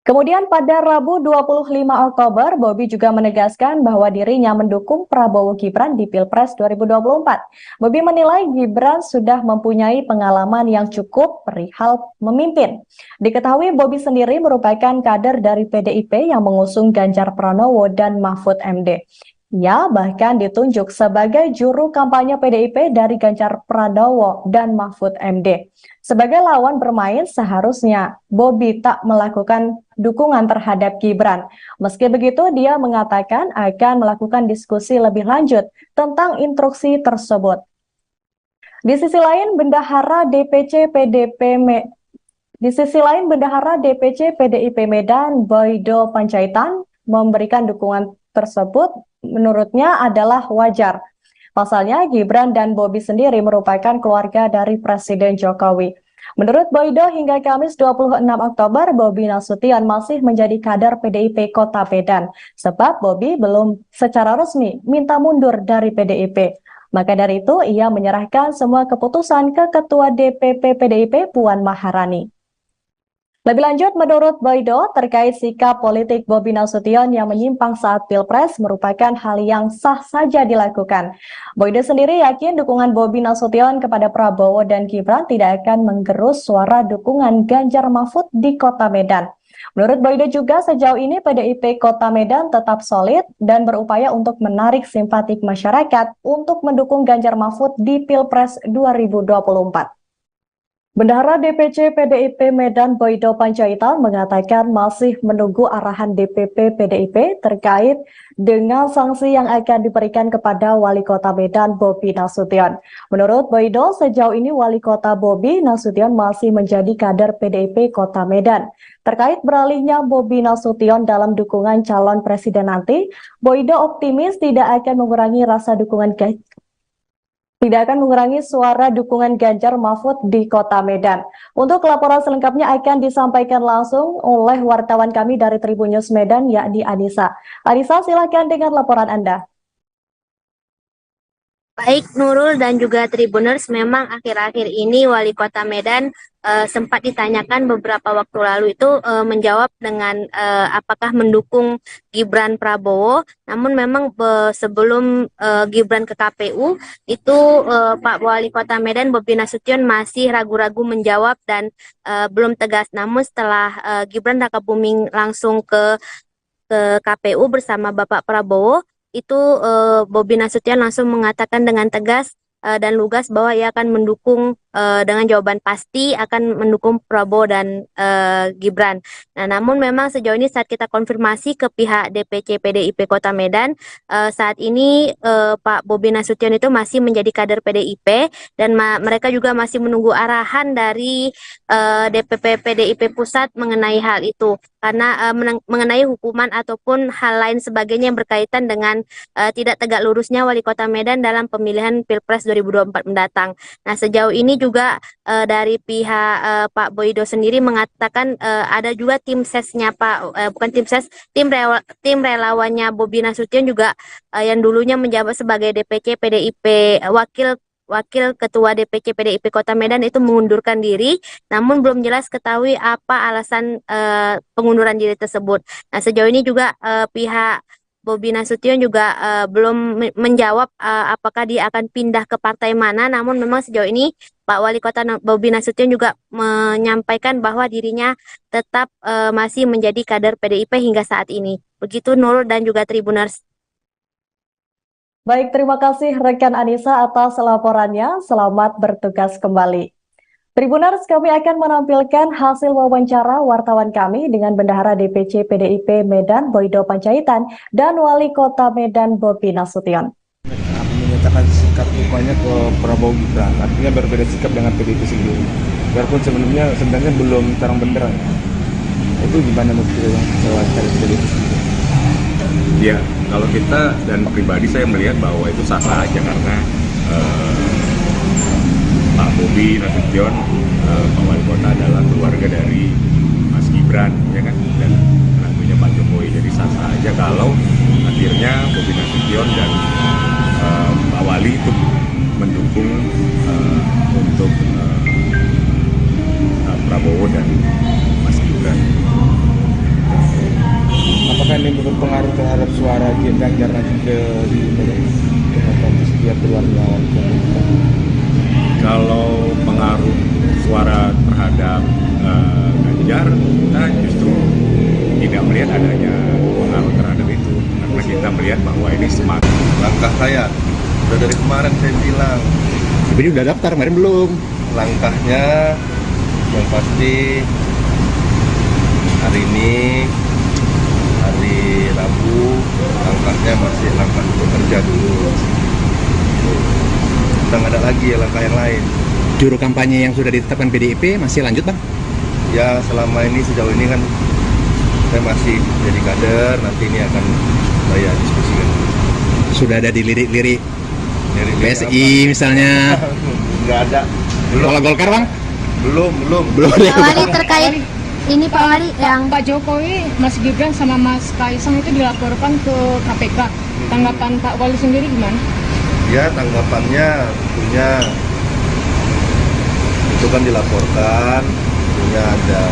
Kemudian pada Rabu 25 Oktober, Bobi juga menegaskan bahwa dirinya mendukung Prabowo Gibran di Pilpres 2024. Bobi menilai Gibran sudah mempunyai pengalaman yang cukup perihal memimpin. Diketahui Bobi sendiri merupakan kader dari PDIP yang mengusung Ganjar Pranowo dan Mahfud MD. Ia bahkan ditunjuk sebagai juru kampanye PDIP dari Ganjar Pranowo dan Mahfud MD. Sebagai lawan bermain, seharusnya Bobi tak melakukan dukungan terhadap Gibran. Meski begitu, dia mengatakan akan melakukan diskusi lebih lanjut tentang instruksi tersebut. Di sisi lain, Bendahara DPC PDIP Medan, Boydo Panjaitan, memberikan dukungan tersebut menurutnya adalah wajar. Pasalnya, Gibran dan Bobi sendiri merupakan keluarga dari Presiden Jokowi. Menurut Boydo, hingga Kamis 26 Oktober, Bobi Nasution masih menjadi kader PDIP Kota Medan, sebab Bobi belum secara resmi minta mundur dari PDIP. Maka dari itu, ia menyerahkan semua keputusan ke Ketua DPP PDIP Puan Maharani. Lebih lanjut, menurut Boydo, terkait sikap politik Bobi Nasution yang menyimpang saat Pilpres merupakan hal yang sah saja dilakukan. Boydo sendiri yakin dukungan Bobi Nasution kepada Prabowo dan Gibran tidak akan menggerus suara dukungan Ganjar Mahfud di Kota Medan. Menurut Boydo juga sejauh ini PDIP Kota Medan tetap solid dan berupaya untuk menarik simpatik masyarakat untuk mendukung Ganjar Mahfud di Pilpres 2024. Bendahara DPC PDIP Medan Boydo Panjaitan mengatakan masih menunggu arahan DPP PDIP terkait dengan sanksi yang akan diberikan kepada Wali Kota Medan Bobi Nasution. Menurut Boydo, sejauh ini Wali Kota Bobi Nasution masih menjadi kader PDIP Kota Medan. Terkait beralihnya Bobi Nasution dalam dukungan calon presiden nanti, Boydo optimis tidak akan mengurangi suara dukungan Ganjar Mahfud di Kota Medan. Untuk laporan selengkapnya akan disampaikan langsung oleh wartawan kami dari Tribun News Medan, yakni Anissa. Anissa, silakan dengan laporan Anda. Baik Nurul dan juga Tribuners, memang akhir-akhir ini Wali Kota Medan sempat ditanyakan beberapa waktu lalu itu menjawab dengan apakah mendukung Gibran Prabowo. Namun memang sebelum Gibran ke KPU itu Pak Wali Kota Medan Bobi Nasution masih ragu-ragu menjawab dan belum tegas. Namun setelah Gibran Raka Buming langsung ke KPU bersama Bapak Prabowo, itu Bobi Nasution langsung mengatakan dengan tegas dan lugas bahwa ia akan mendukung dengan jawaban pasti akan mendukung Prabowo dan Gibran. Nah, namun memang sejauh ini saat kita konfirmasi ke pihak DPC PDIP Kota Medan, saat ini Pak Bobi Nasution itu masih menjadi kader PDIP dan mereka juga masih menunggu arahan dari DPP PDIP Pusat mengenai hal itu. Karena mengenai hukuman ataupun hal lain sebagainya yang berkaitan dengan tidak tegak lurusnya Wali Kota Medan dalam pemilihan Pilpres 2024 mendatang. Nah, sejauh ini juga dari pihak Pak Boydo sendiri mengatakan ada juga tim sesnya bukan tim ses, tim relawannya Bobi Nasution juga yang dulunya menjabat sebagai DPC PDIP Wakil Ketua DPC PDIP Kota Medan itu mengundurkan diri, namun belum jelas ketahui apa alasan pengunduran diri tersebut. Nah, sejauh ini juga pihak Bobi Nasution juga belum menjawab apakah dia akan pindah ke partai mana, namun memang sejauh ini Pak Wali Kota Bobi Nasution juga menyampaikan bahwa dirinya tetap masih menjadi kader PDIP hingga saat ini. Begitu Nurul dan juga Tribuners. Baik, terima kasih rekan Anissa atas laporannya. Selamat bertugas kembali. Tribuners, kami akan menampilkan hasil wawancara wartawan kami dengan Bendahara DPC PDIP Medan Boydo Panjaitan dan Wali Kota Medan Bobi Nasution. Menyatakan sikap dukanya ke Prabowo Gibran, artinya berbeda sikap dengan PDIP sendiri. Biarpun sebenarnya belum terang benderang. Itu gimana menurut wawancara PDIP sendiri? Ya, kalau kita dan pribadi saya melihat bahwa itu sah-sah aja karena Pak Bobi Nasution, Pak Wali Kota adalah keluarga dari Mas Gibran, ya kan, dan tentunya Pak Jokowi. Jadi sah-sah aja kalau akhirnya Bobi Nasution dan Pak Wali itu mendukung untuk Prabowo dan Mas Gibran. Apakah ini berpengaruh terhadap suara Ganjar nanti ke setiap keluarga? Kalau pengaruh suara terhadap Ganjar, kita justru tidak melihat adanya pengaruh terhadap itu, karena kita melihat bahwa ini semakin Langkah saya udah dari kemarin saya bilang, Tapi udah daftar, kemarin belum. langkahnya yang pasti hari ini hari Rabu, langkahnya masih langkah bekerja dulu. Kita nggak ada lagi langkah yang lain. Juru kampanye yang sudah ditetapkan PDIP masih lanjut, Bang? Ya selama ini sejauh ini kan saya masih jadi kader, nanti ini akan saya diskusikan. Sudah ada dilirik-lirik Dari PSI misalnya. Nggak ada. Belum. Kalau Golkar, Bang? Belum. Pak Wali terkait ini Pak Wali yang Pak Jokowi, Mas Gibran sama Mas Kaisang itu dilaporkan ke KPK. Tanggapan Pak Wali sendiri gimana? Ya tanggapannya tentunya itu kan dilaporkan, tentunya ada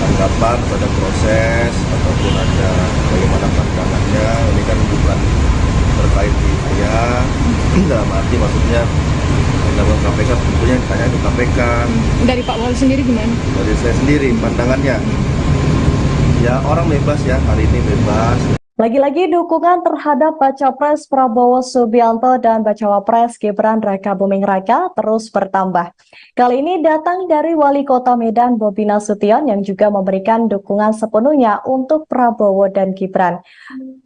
tanggapan pada proses ataupun ada bagaimana pandangannya. Ini kan bukan terkait di saya, dalam arti maksudnya dalam KPK tentunya ditanya ke KPK. Dari Pak Wali sendiri gimana? Dari saya sendiri pandangannya, ya orang bebas ya, hari ini bebas. Lagi-lagi dukungan terhadap Baca Pres Prabowo Subianto dan Bacawa Pres Gibran Raka Buming Raka terus bertambah. Kali ini datang dari Wali Kota Medan Bobi Nasution yang juga memberikan dukungan sepenuhnya untuk Prabowo dan Gibran.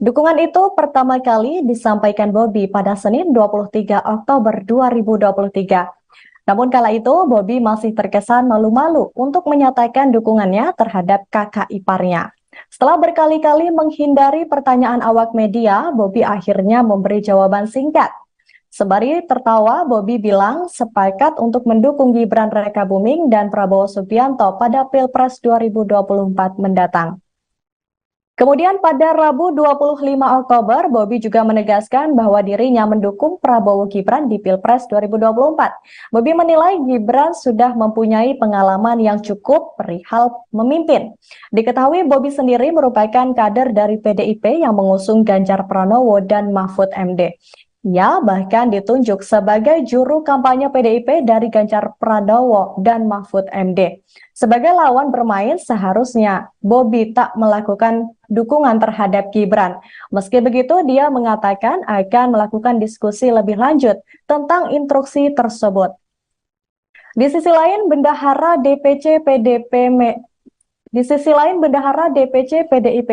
Dukungan itu pertama kali disampaikan Bobi pada Senin 23 Oktober 2023. Namun kala itu Bobi masih terkesan malu-malu untuk menyatakan dukungannya terhadap kakak iparnya. Setelah berkali-kali menghindari pertanyaan awak media, Bobi akhirnya memberi jawaban singkat. Sembari tertawa, Bobi bilang sepakat untuk mendukung Gibran Raka Buming dan Prabowo Subianto pada Pilpres 2024 mendatang. Kemudian pada Rabu 25 Oktober, Bobi juga menegaskan bahwa dirinya mendukung Prabowo Gibran di Pilpres 2024. Bobi menilai Gibran sudah mempunyai pengalaman yang cukup perihal memimpin. Diketahui Bobi sendiri merupakan kader dari PDIP yang mengusung Ganjar Pranowo dan Mahfud MD. Ia bahkan ditunjuk sebagai juru kampanye PDIP dari Ganjar Pranowo dan Mahfud MD. Sebagai lawan bermain, seharusnya Bobi tak melakukan dukungan terhadap Gibran. Meski begitu, dia mengatakan akan melakukan diskusi lebih lanjut tentang instruksi tersebut. Di sisi lain, Bendahara DPC PDIP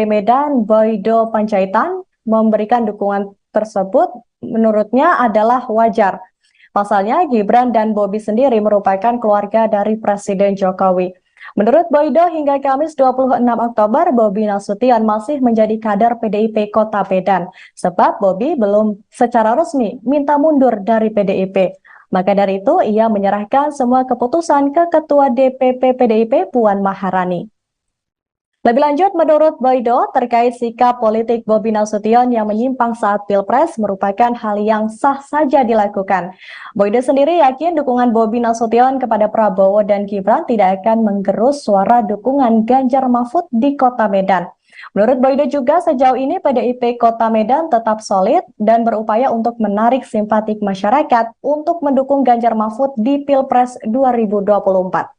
Medan, Boydo Panjaitan, memberikan dukungan tersebut menurutnya adalah wajar. Pasalnya, Gibran dan Bobi sendiri merupakan keluarga dari Presiden Jokowi. Menurut Boydo, hingga Kamis 26 Oktober, Bobi Nasution masih menjadi kader PDIP Kota Medan, sebab Bobi belum secara resmi minta mundur dari PDIP. Maka dari itu, ia menyerahkan semua keputusan ke Ketua DPP PDIP Puan Maharani. Lebih lanjut, menurut Boydo, terkait sikap politik Bobi Nasution yang menyimpang saat Pilpres merupakan hal yang sah saja dilakukan. Boydo sendiri yakin dukungan Bobi Nasution kepada Prabowo dan Gibran tidak akan menggerus suara dukungan Ganjar Mahfud di Kota Medan. Menurut Boydo juga, sejauh ini PDIP Kota Medan tetap solid dan berupaya untuk menarik simpatik masyarakat untuk mendukung Ganjar Mahfud di Pilpres 2024.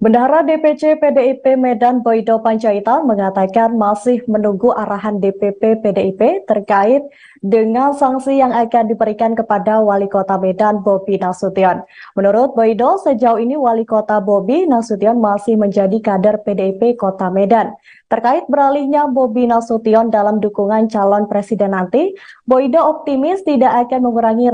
Bendahara DPC PDIP Medan Boydo Panjaitan mengatakan masih menunggu arahan DPP PDIP terkait dengan sanksi yang akan diberikan kepada Wali Kota Medan Bobi Nasution. Menurut Boydo, sejauh ini Wali Kota Bobi Nasution masih menjadi kader PDIP Kota Medan. Terkait beralihnya Bobi Nasution dalam dukungan calon presiden nanti, Boydo optimis tidak akan mengurangi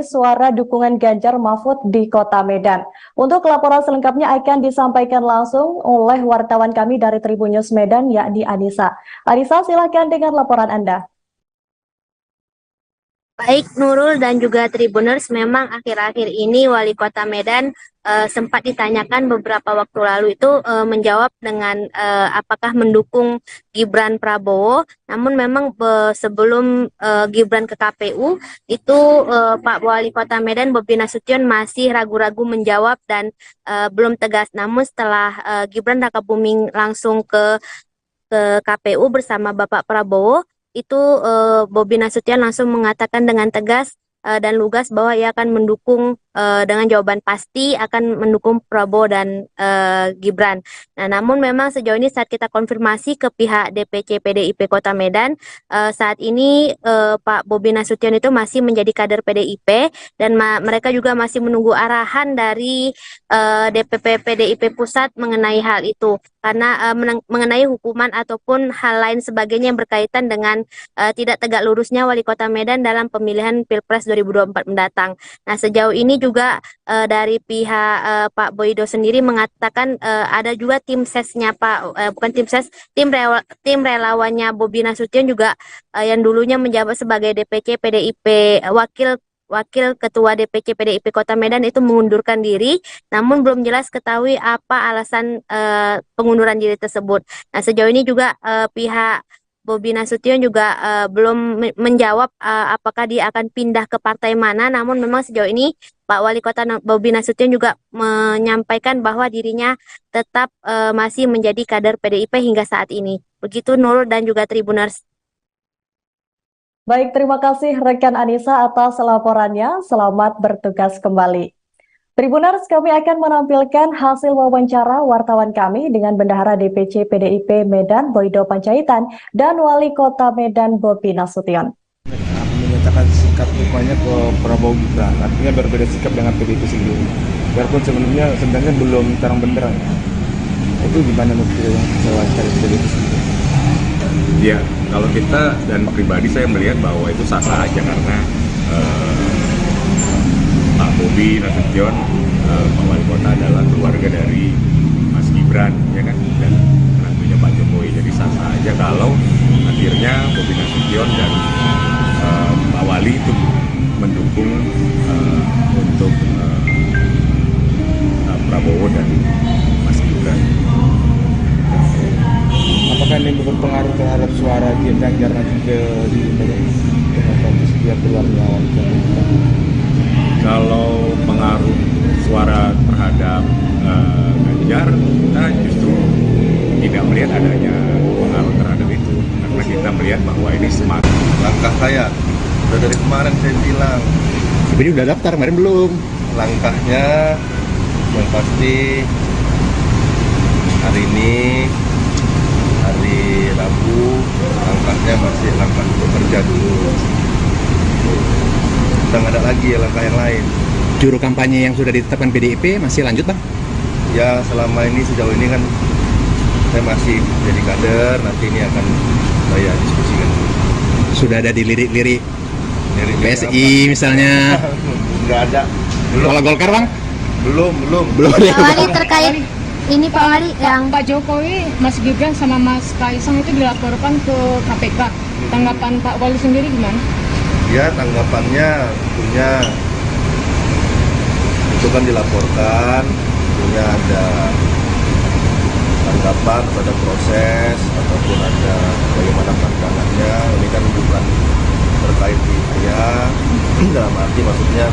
suara dukungan Ganjar Mahfud di Kota Medan. Untuk laporan selengkapnya akan disampaikan langsung oleh wartawan kami dari Tribun News Medan, yakni Anissa. Anissa, silakan dengan laporan Anda. Baik Nurul dan juga Tribuners, memang akhir-akhir ini Wali Kota Medan sempat ditanyakan beberapa waktu lalu itu menjawab dengan apakah mendukung Gibran Prabowo. Namun memang sebelum Gibran ke KPU itu Pak Wali Kota Medan Bobi Nasution masih ragu-ragu menjawab dan belum tegas. Namun setelah Gibran Rakabuming langsung ke KPU bersama Bapak Prabowo, itu Bobi Nasution langsung mengatakan dengan tegas dan lugas bahwa ia akan mendukung dengan jawaban pasti akan mendukung Prabowo dan Gibran. Nah, namun memang sejauh ini saat kita konfirmasi ke pihak DPC PDIP Kota Medan, saat ini Pak Bobi Nasution itu masih menjadi kader PDIP dan mereka juga masih menunggu arahan dari DPP PDIP Pusat mengenai hal itu. Karena mengenai hukuman ataupun hal lain sebagainya yang berkaitan dengan tidak tegak lurusnya Wali Kota Medan dalam pemilihan Pilpres 2024 mendatang. Nah, sejauh ini juga dari pihak Pak Boydo sendiri mengatakan ada juga tim sesnya tim relawannya Bobi Nasution juga yang dulunya menjabat sebagai DPC PDIP Wakil Ketua DPC PDIP Kota Medan itu mengundurkan diri, namun belum jelas ketahui apa alasan pengunduran diri tersebut. Nah, sejauh ini juga pihak Bobi Nasution juga belum menjawab apakah dia akan pindah ke partai mana, namun memang sejauh ini Pak Wali Kota Bobi Nasution juga menyampaikan bahwa dirinya tetap masih menjadi kader PDIP hingga saat ini. Begitu Nurul dan juga Tribuners. Baik, terima kasih rekan Anissa atas laporannya. Selamat bertugas kembali. Tribuners, kami akan menampilkan hasil wawancara wartawan kami dengan Bendahara DPC PDIP Medan Boydo Panjaitan dan Wali Kota Medan Bobi Nasution. Menyatakan sikap dukungannya ke Prabowo Gibran, artinya berbeda sikap dengan PDIP sendiri. Biarpun sebenarnya belum terang benderang. Itu gimana menurut yang wawancara PDIP sendiri? Ya, kalau kita dan pribadi saya melihat bahwa itu sah-sah aja karena Pak Bobi Nasution, Pak Wali Kota adalah keluarga dari Mas Gibran, ya kan, dan menantunya Pak Jokowi. Jadi sah-sah aja kalau akhirnya Bobi Nasution dan Pak Wali itu mendukung untuk Prabowo dan Mas Gibran. Apakah ini berpengaruh terhadap suara Ganjar nanti di setiap keluarnya? Kalau pengaruh suara terhadap Ganjar, kita justru tidak melihat adanya pengaruh terhadap itu, karena kita melihat bahwa ini semakin Langkah saya udah dari kemarin saya bilang, Ini udah daftar, kemarin belum. langkahnya yang pasti hari ini hari Rabu, langkahnya masih langkah bekerja dulu. Kita udah nggak ada lagi ya langkah yang lain. Juru kampanye yang sudah ditetapkan PDIP masih lanjut bang? Ya selama ini sejauh ini kan saya masih jadi kader, nanti ini akan saya diskusikan. Sudah ada dilirik-lirik Dari PSI misalnya? Nggak ada. Kalau Golkar bang? Belum. Pak Wali terkait ini Pak Wali yang Pak Jokowi, Mas Gibran sama Mas Kaisang itu dilaporkan ke KPK. Tanggapan Pak Wali sendiri gimana? Ya tanggapannya tentunya itu kan dilaporkan, tentunya ada tanggapan pada proses ataupun ada bagaimana pandangannya. Ini kan bukan terkait di saya, dalam arti maksudnya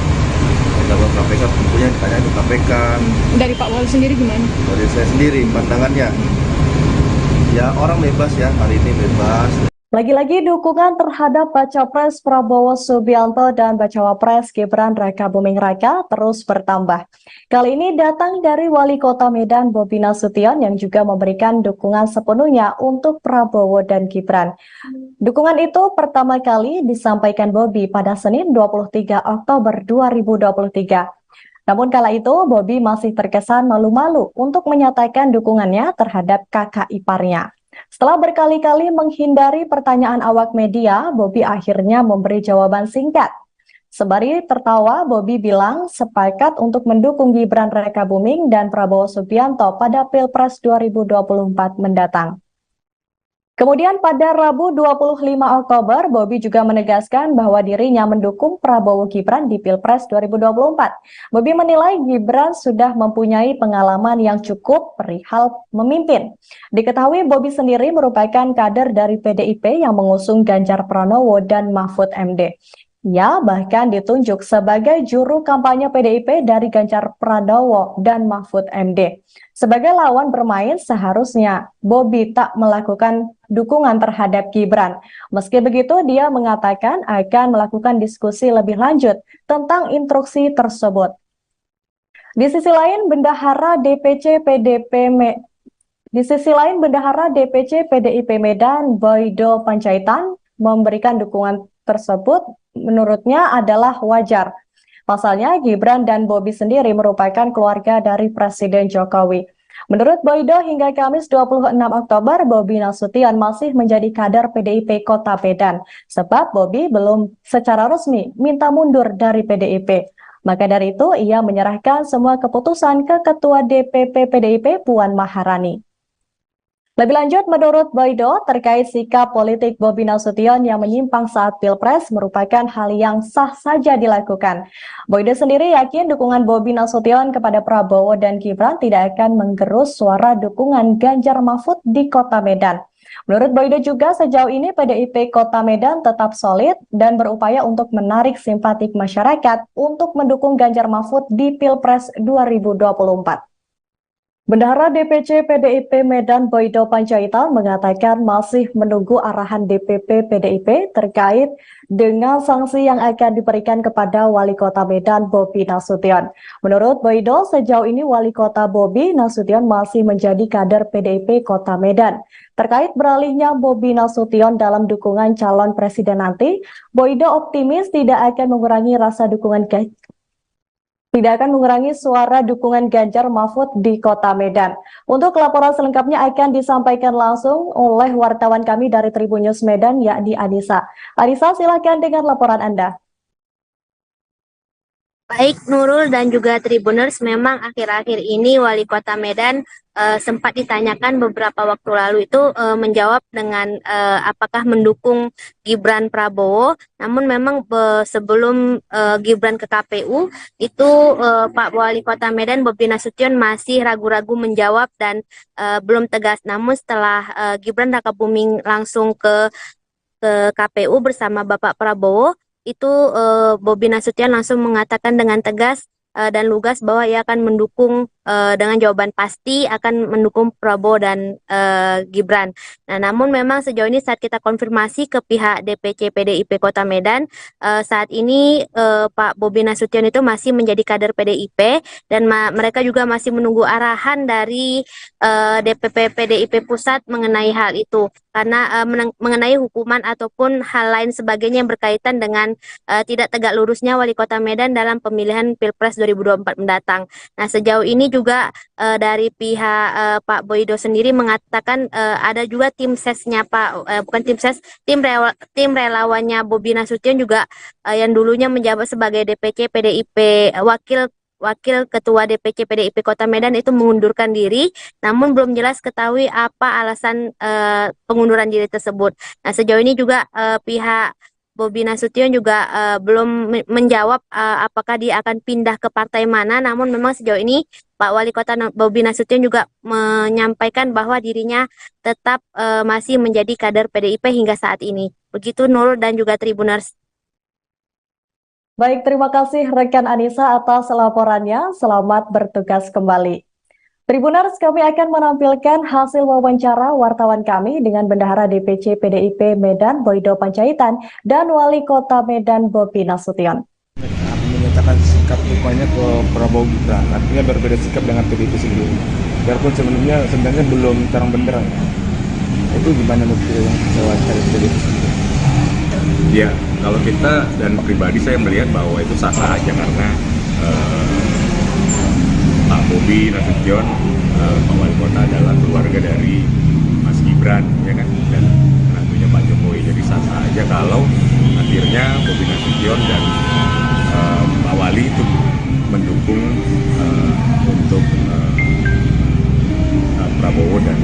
dalam KPK tentunya ditanya ke KPK. Dari Pak Wali sendiri gimana? Dari saya sendiri pandangannya, ya orang bebas ya, hari ini bebas. Lagi-lagi dukungan terhadap Baca Pres Prabowo Subianto dan Bacawa Pres Gibran Rakabuming Raka terus bertambah. Kali ini datang dari Wali Kota Medan Bobi Nasution yang juga memberikan dukungan sepenuhnya untuk Prabowo dan Gibran. Dukungan itu pertama kali disampaikan Bobi pada Senin 23 Oktober 2023. Namun kala itu Bobi masih terkesan malu-malu untuk menyatakan dukungannya terhadap kakak iparnya. Setelah berkali-kali menghindari pertanyaan awak media, Bobi akhirnya memberi jawaban singkat. Sembari tertawa, Bobi bilang sepakat untuk mendukung Gibran Rakabuming dan Prabowo Subianto pada Pilpres 2024 mendatang. Kemudian pada Rabu 25 Oktober, Bobi juga menegaskan bahwa dirinya mendukung Prabowo Gibran di Pilpres 2024. Bobi menilai Gibran sudah mempunyai pengalaman yang cukup perihal memimpin. Diketahui Bobi sendiri merupakan kader dari PDIP yang mengusung Ganjar Pranowo dan Mahfud MD. Ia bahkan ditunjuk sebagai juru kampanye PDIP dari Ganjar Pranowo dan Mahfud MD. Sebagai lawan bermain, seharusnya Bobi tak melakukan dukungan terhadap Gibran. Meski begitu, dia mengatakan akan melakukan diskusi lebih lanjut tentang instruksi tersebut. Di sisi lain, Bendahara DPC PDIP Medan, Boydo Panjaitan, memberikan dukungan tersebut menurutnya adalah wajar. Pasalnya, Gibran dan Bobi sendiri merupakan keluarga dari Presiden Jokowi. Menurut Boydo, hingga Kamis 26 Oktober, Bobi Nasution masih menjadi kader PDIP Kota Medan, sebab Bobi belum secara resmi minta mundur dari PDIP. Maka dari itu, ia menyerahkan semua keputusan ke Ketua DPP PDIP Puan Maharani. Lebih lanjut, menurut Boydo, terkait sikap politik Bobi Nasution yang menyimpang saat Pilpres merupakan hal yang sah saja dilakukan. Boydo sendiri yakin dukungan Bobi Nasution kepada Prabowo dan Gibran tidak akan menggerus suara dukungan Ganjar Mahfud di Kota Medan. Menurut Boydo juga sejauh ini PDIP Kota Medan tetap solid dan berupaya untuk menarik simpatik masyarakat untuk mendukung Ganjar Mahfud di Pilpres 2024. Bendahara DPC PDIP Medan Boydo Panjaitan mengatakan masih menunggu arahan DPP PDIP terkait dengan sanksi yang akan diberikan kepada Wali Kota Medan Bobi Nasution. Menurut Boydo, sejauh ini Wali Kota Bobi Nasution masih menjadi kader PDIP Kota Medan. Terkait beralihnya Bobi Nasution dalam dukungan calon presiden nanti, Boydo optimis tidak akan mengurangi suara dukungan Ganjar Mahfud di Kota Medan. Untuk laporan selengkapnya akan disampaikan langsung oleh wartawan kami dari Tribun News Medan, yakni Anissa. Anissa, silakan dengan laporan Anda. Baik Nurul dan juga Tribuners, memang akhir-akhir ini Wali Kota Medan sempat ditanyakan beberapa waktu lalu itu menjawab dengan apakah mendukung Gibran Prabowo. Namun memang sebelum Gibran ke KPU itu Pak Wali Kota Medan Bobi Nasution masih ragu-ragu menjawab dan belum tegas. Namun setelah Gibran Rakabuming langsung ke KPU bersama Bapak Prabowo, itu Bobi Nasution langsung mengatakan dengan tegas dan lugas bahwa ia akan mendukung dengan jawaban pasti akan mendukung Prabowo dan Gibran. Nah, namun memang sejauh ini saat kita konfirmasi ke pihak DPC PDIP Kota Medan, saat ini Pak Bobi Nasution itu masih menjadi kader PDIP dan mereka juga masih menunggu arahan dari DPP PDIP Pusat mengenai hal itu. Karena mengenai hukuman ataupun hal lain sebagainya yang berkaitan dengan tidak tegak lurusnya Wali Kota Medan dalam pemilihan Pilpres 2024 mendatang. Nah, sejauh ini juga dari pihak Pak Boydo sendiri mengatakan ada juga tim sesnya bukan tim ses, tim relawannya Bobi Nasution juga yang dulunya menjabat sebagai DPC PDIP Wakil Ketua DPC PDIP Kota Medan itu mengundurkan diri, namun belum jelas ketahui apa alasan pengunduran diri tersebut. Nah, sejauh ini juga pihak Bobi Nasution juga belum menjawab apakah dia akan pindah ke partai mana, namun memang sejauh ini Pak Wali Kota Bobi Nasution juga menyampaikan bahwa dirinya tetap masih menjadi kader PDIP hingga saat ini. Begitu Nurul dan juga Tribuners. Baik, terima kasih rekan Anissa atas laporannya. Selamat bertugas kembali. Tribuners, kami akan menampilkan hasil wawancara wartawan kami dengan Bendahara DPC PDIP Medan Boydo Panjaitan dan Wali Kota Medan Bobi Nasution. Menyatakan sikap dukungannya ke Prabowo Gibran, artinya berbeda sikap dengan PDIP sendiri. Biarpun sebenarnya belum terang benderang. Itu gimana menurut yang wawancara PDIP sendiri? Ya, kalau kita dan pribadi saya melihat bahwa itu sah-sah aja karena Pak Bobi Nasution, Pak Wali Kota adalah keluarga dari Mas Gibran, ya kan, dan tentunya Pak Jokowi. Jadi sah-sah aja kalau akhirnya Bobi Nasution dan Pak Wali itu mendukung untuk Prabowo dan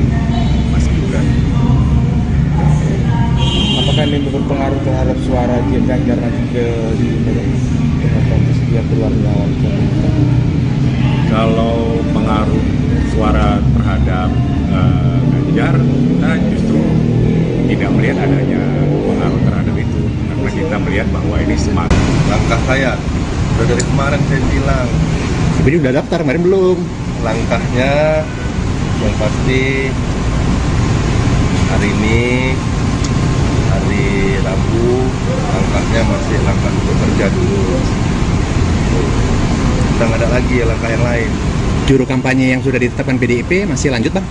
Mas Gibran. Apakah ini berpengaruh terhadap suara Ganjar nanti ke dia keluar lawan? Kalau pengaruh suara terhadap Ganjar, kita justru tidak melihat adanya pengaruh terhadap itu, karena kita melihat bahwa ini smart. Langkah saya udah dari kemarin saya bilang, Tapi udah daftar, kemarin belum. langkahnya yang pasti hari ini hari Rabu, langkahnya masih langkah bekerja dulu. Udah nggak ada lagi ya langkah yang lain. Juru kampanye yang sudah ditetapkan PDIP masih lanjut, Bang?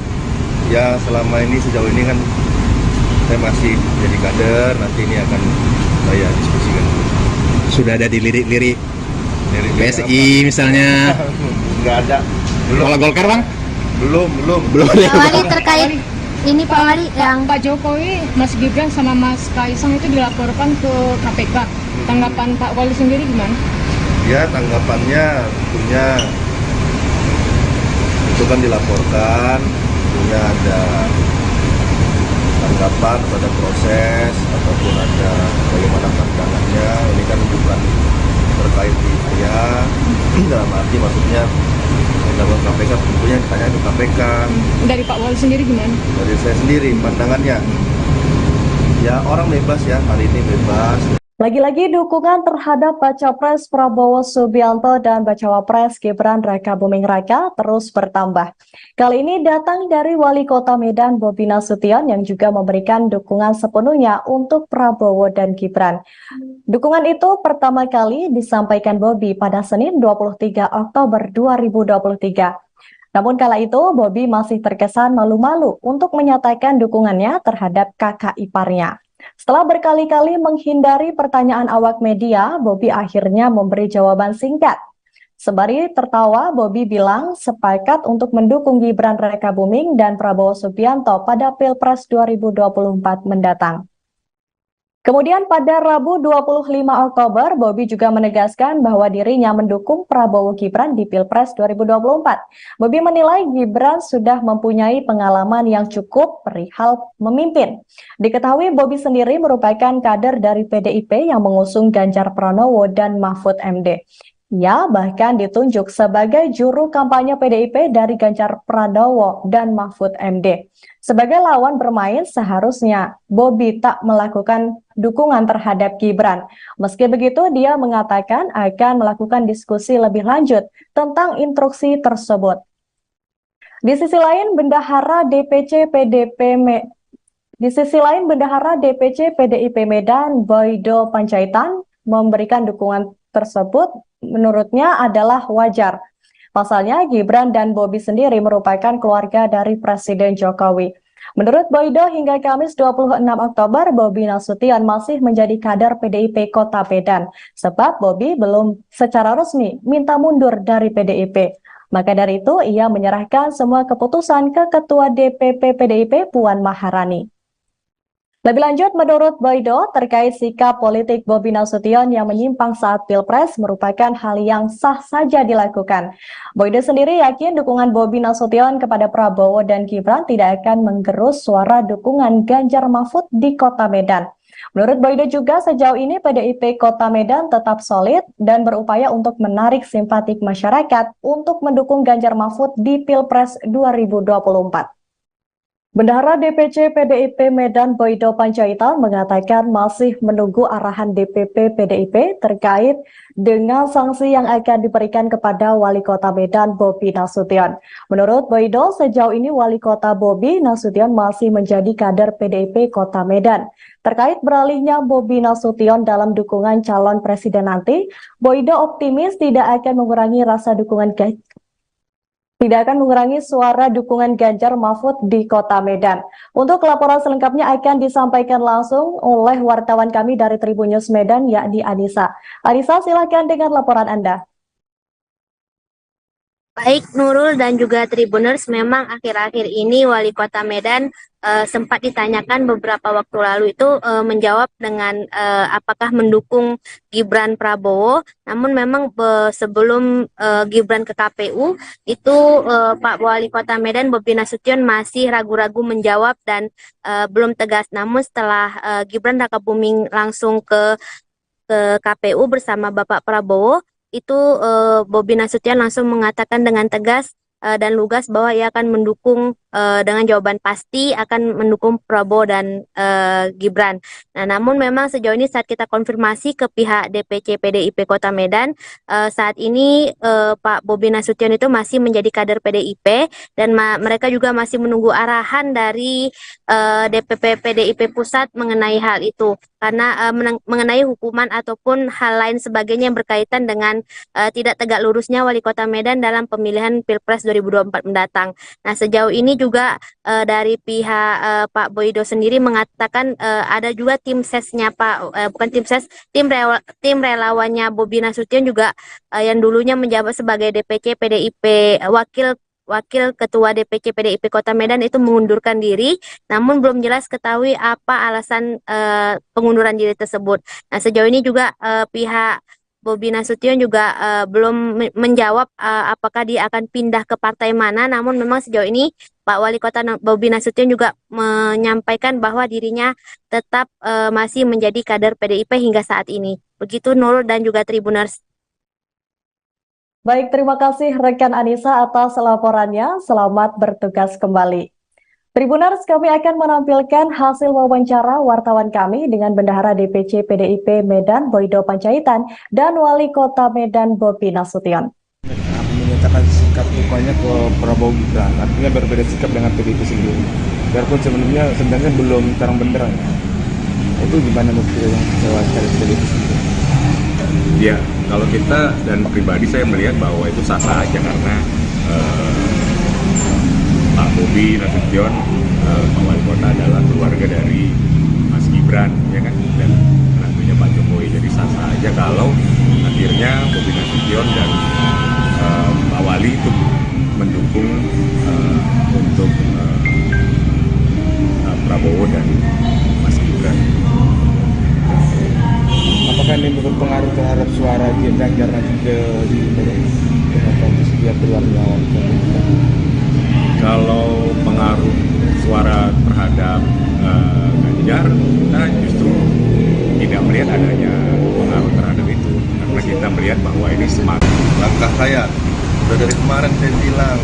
Ya selama ini sejauh ini kan saya masih jadi kader, nanti ini akan saya diskusikan. Sudah ada di lirik-lirik Dari PSI misalnya. Nggak ada. Kalau Golkar, Bang? Belum. Pak Wali terkait ini Pak Wali yang Pak Jokowi, Mas Gibran sama Mas Kaisang itu dilaporkan ke KPK. Tanggapan Pak Wali sendiri gimana? Ya tanggapannya tentunya itu kan dilaporkan, tentunya ada tanggapan pada proses ataupun ada bagaimana pandangannya. Ini kan bukan terkait di saya, dalam arti maksudnya dalam KPK tentunya ditanya itu KPK. Dari Pak Wali sendiri gimana? Dari saya sendiri pandangannya, ya orang bebas ya, hari ini bebas. Lagi-lagi dukungan terhadap Baca Pres Prabowo Subianto dan Bacawa Pres Gibran Raka Buming Raka terus bertambah. Kali ini datang dari Wali Kota Medan Bobi Nasution yang juga memberikan dukungan sepenuhnya untuk Prabowo dan Gibran. Dukungan itu pertama kali disampaikan Bobi pada Senin 23 Oktober 2023. Namun kala itu Bobi masih terkesan malu-malu untuk menyatakan dukungannya terhadap kakak iparnya. Setelah berkali-kali menghindari pertanyaan awak media, Bobi akhirnya memberi jawaban singkat. Sembari tertawa, Bobi bilang sepakat untuk mendukung Gibran Raka Buming dan Prabowo Subianto pada Pilpres 2024 mendatang. Kemudian pada Rabu 25 Oktober, Bobi juga menegaskan bahwa dirinya mendukung Prabowo Gibran di Pilpres 2024. Bobi menilai Gibran sudah mempunyai pengalaman yang cukup perihal memimpin. Diketahui Bobi sendiri merupakan kader dari PDIP yang mengusung Ganjar Pranowo dan Mahfud MD. Ia bahkan ditunjuk sebagai juru kampanye PDIP dari Ganjar Pranowo dan Mahfud MD. Sebagai lawan bermain, seharusnya Bobi tak melakukan dukungan terhadap Gibran. Meski begitu, dia mengatakan akan melakukan diskusi lebih lanjut tentang instruksi tersebut. Di sisi lain, Bendahara DPC PDIP Medan Boydo Panjaitan memberikan dukungan tersebut menurutnya adalah wajar. Pasalnya, Gibran dan Bobi sendiri merupakan keluarga dari Presiden Jokowi. Menurut Boydo, hingga Kamis 26 Oktober, Bobi Nasution masih menjadi kader PDIP Kota Medan, sebab Bobi belum secara resmi minta mundur dari PDIP. Maka dari itu, ia menyerahkan semua keputusan ke Ketua DPP PDIP Puan Maharani. Lebih lanjut, menurut Boydo, terkait sikap politik Bobi Nasution yang menyimpang saat Pilpres merupakan hal yang sah saja dilakukan. Boydo sendiri yakin dukungan Bobi Nasution kepada Prabowo dan Gibran tidak akan menggerus suara dukungan Ganjar Mahfud di Kota Medan. Menurut Boydo juga, sejauh ini PDIP Kota Medan tetap solid dan berupaya untuk menarik simpatik masyarakat untuk mendukung Ganjar Mahfud di Pilpres 2024. Bendahara DPC PDIP Medan Boydo Panjaitan mengatakan masih menunggu arahan DPP PDIP terkait dengan sanksi yang akan diberikan kepada Wali Kota Medan Bobi Nasution. Menurut Boydo, sejauh ini Wali Kota Bobi Nasution masih menjadi kader PDIP Kota Medan. Terkait beralihnya Bobi Nasution dalam dukungan calon presiden nanti, Boydo optimis tidak akan mengurangi suara dukungan Ganjar Mahfud di Kota Medan. Untuk laporan selengkapnya akan disampaikan langsung oleh wartawan kami dari Tribun News Medan, yakni Anissa. Anissa, silakan dengan laporan Anda. Baik Nurul dan juga Tribuners, memang akhir-akhir ini Wali Kota Medan sempat ditanyakan beberapa waktu lalu itu menjawab dengan apakah mendukung Gibran Prabowo. Namun memang sebelum Gibran ke KPU itu Pak Wali Kota Medan Bobi Nasution masih ragu-ragu menjawab dan belum tegas. Namun setelah Gibran Rakabuming langsung ke KPU bersama Bapak Prabowo, itu Bobi Nasution langsung mengatakan dengan tegas dan lugas bahwa ia akan mendukung dengan jawaban pasti akan mendukung Prabowo dan Gibran. Nah, namun memang sejauh ini saat kita konfirmasi ke pihak DPC PDIP Kota Medan, saat ini Pak Bobi Nasution itu masih menjadi kader PDIP dan mereka juga masih menunggu arahan dari DPP PDIP Pusat mengenai hal itu. Karena mengenai hukuman ataupun hal lain sebagainya yang berkaitan dengan tidak tegak lurusnya Wali Kota Medan dalam pemilihan Pilpres 2024 mendatang. Nah, sejauh ini juga dari pihak Pak Boydo sendiri mengatakan ada juga tim sesnya tim relawannya Bobi Nasution juga yang dulunya menjabat sebagai DPC PDIP Wakil Ketua DPC PDIP Kota Medan itu mengundurkan diri, namun belum jelas ketahui apa alasan pengunduran diri tersebut. Nah, sejauh ini juga pihak Bobi Nasution juga belum menjawab apakah dia akan pindah ke partai mana, namun memang sejauh ini Pak Wali Kota Bobi Nasution juga menyampaikan bahwa dirinya tetap masih menjadi kader PDIP hingga saat ini. Begitu Nurul dan juga Tribuners. Baik, terima kasih rekan Anissa atas laporannya. Selamat bertugas kembali. Tribuners, kami akan menampilkan hasil wawancara wartawan kami dengan Bendahara DPC PDIP Medan Boydo Panjaitan dan Wali Kota Medan Bobi Nasution. Menyatakan sikap dukanya ke Prabowo Gibran, artinya berbeda sikap dengan PDIP sendiri. Biarpun sebenarnya belum terang benderang. Itu gimana menurut yang wawancara PDIP sendiri? Ya, kalau kita dan pribadi saya melihat bahwa itu sah-sah aja karena Pak Bobi Nasution, Pak Wali Kota adalah keluarga dari Mas Gibran, ya kan, dan tentunya Pak Jokowi. Jadi sah-sah aja kalau akhirnya Bobi Nasution dan Pak Wali itu mendukung untuk Prabowo dan Mas Gibran. Apakah ini berpengaruh terhadap suara Ganjar nanti di kompetisi dia keluar lawan? Kalau pengaruh suara terhadap Ganjar, kita justru tidak melihat adanya pengaruh terhadap itu, karena kita melihat bahwa ini semakin Langkah saya udah dari kemarin saya bilang,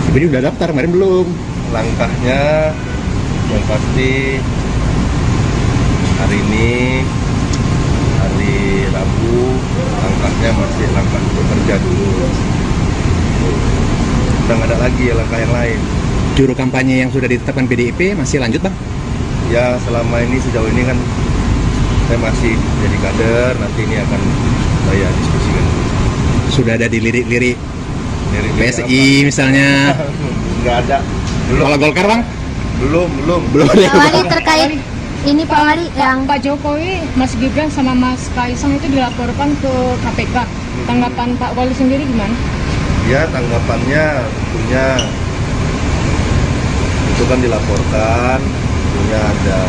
Tapi udah daftar, kemarin belum. langkahnya yang pasti hari ini hari Rabu, langkahnya masih langkah bekerja dulu. udah nggak ada lagi langkah yang lain. Juru kampanye yang sudah ditetapkan PDIP masih lanjut bang? Ya selama ini sejauh ini kan saya masih jadi kader, nanti ini akan saya diskusikan. Sudah ada di lirik-lirik Dari PSI misalnya? Nggak ada. Belum. Kalau Golkar bang? Belum. Pak Wali terkait ini Pak Wali yang Pak Jokowi, Mas Gibran sama Mas Kaisang itu dilaporkan ke KPK. Tanggapan Pak Wali sendiri gimana? Ya tanggapannya tentunya itu kan dilaporkan, tentunya ada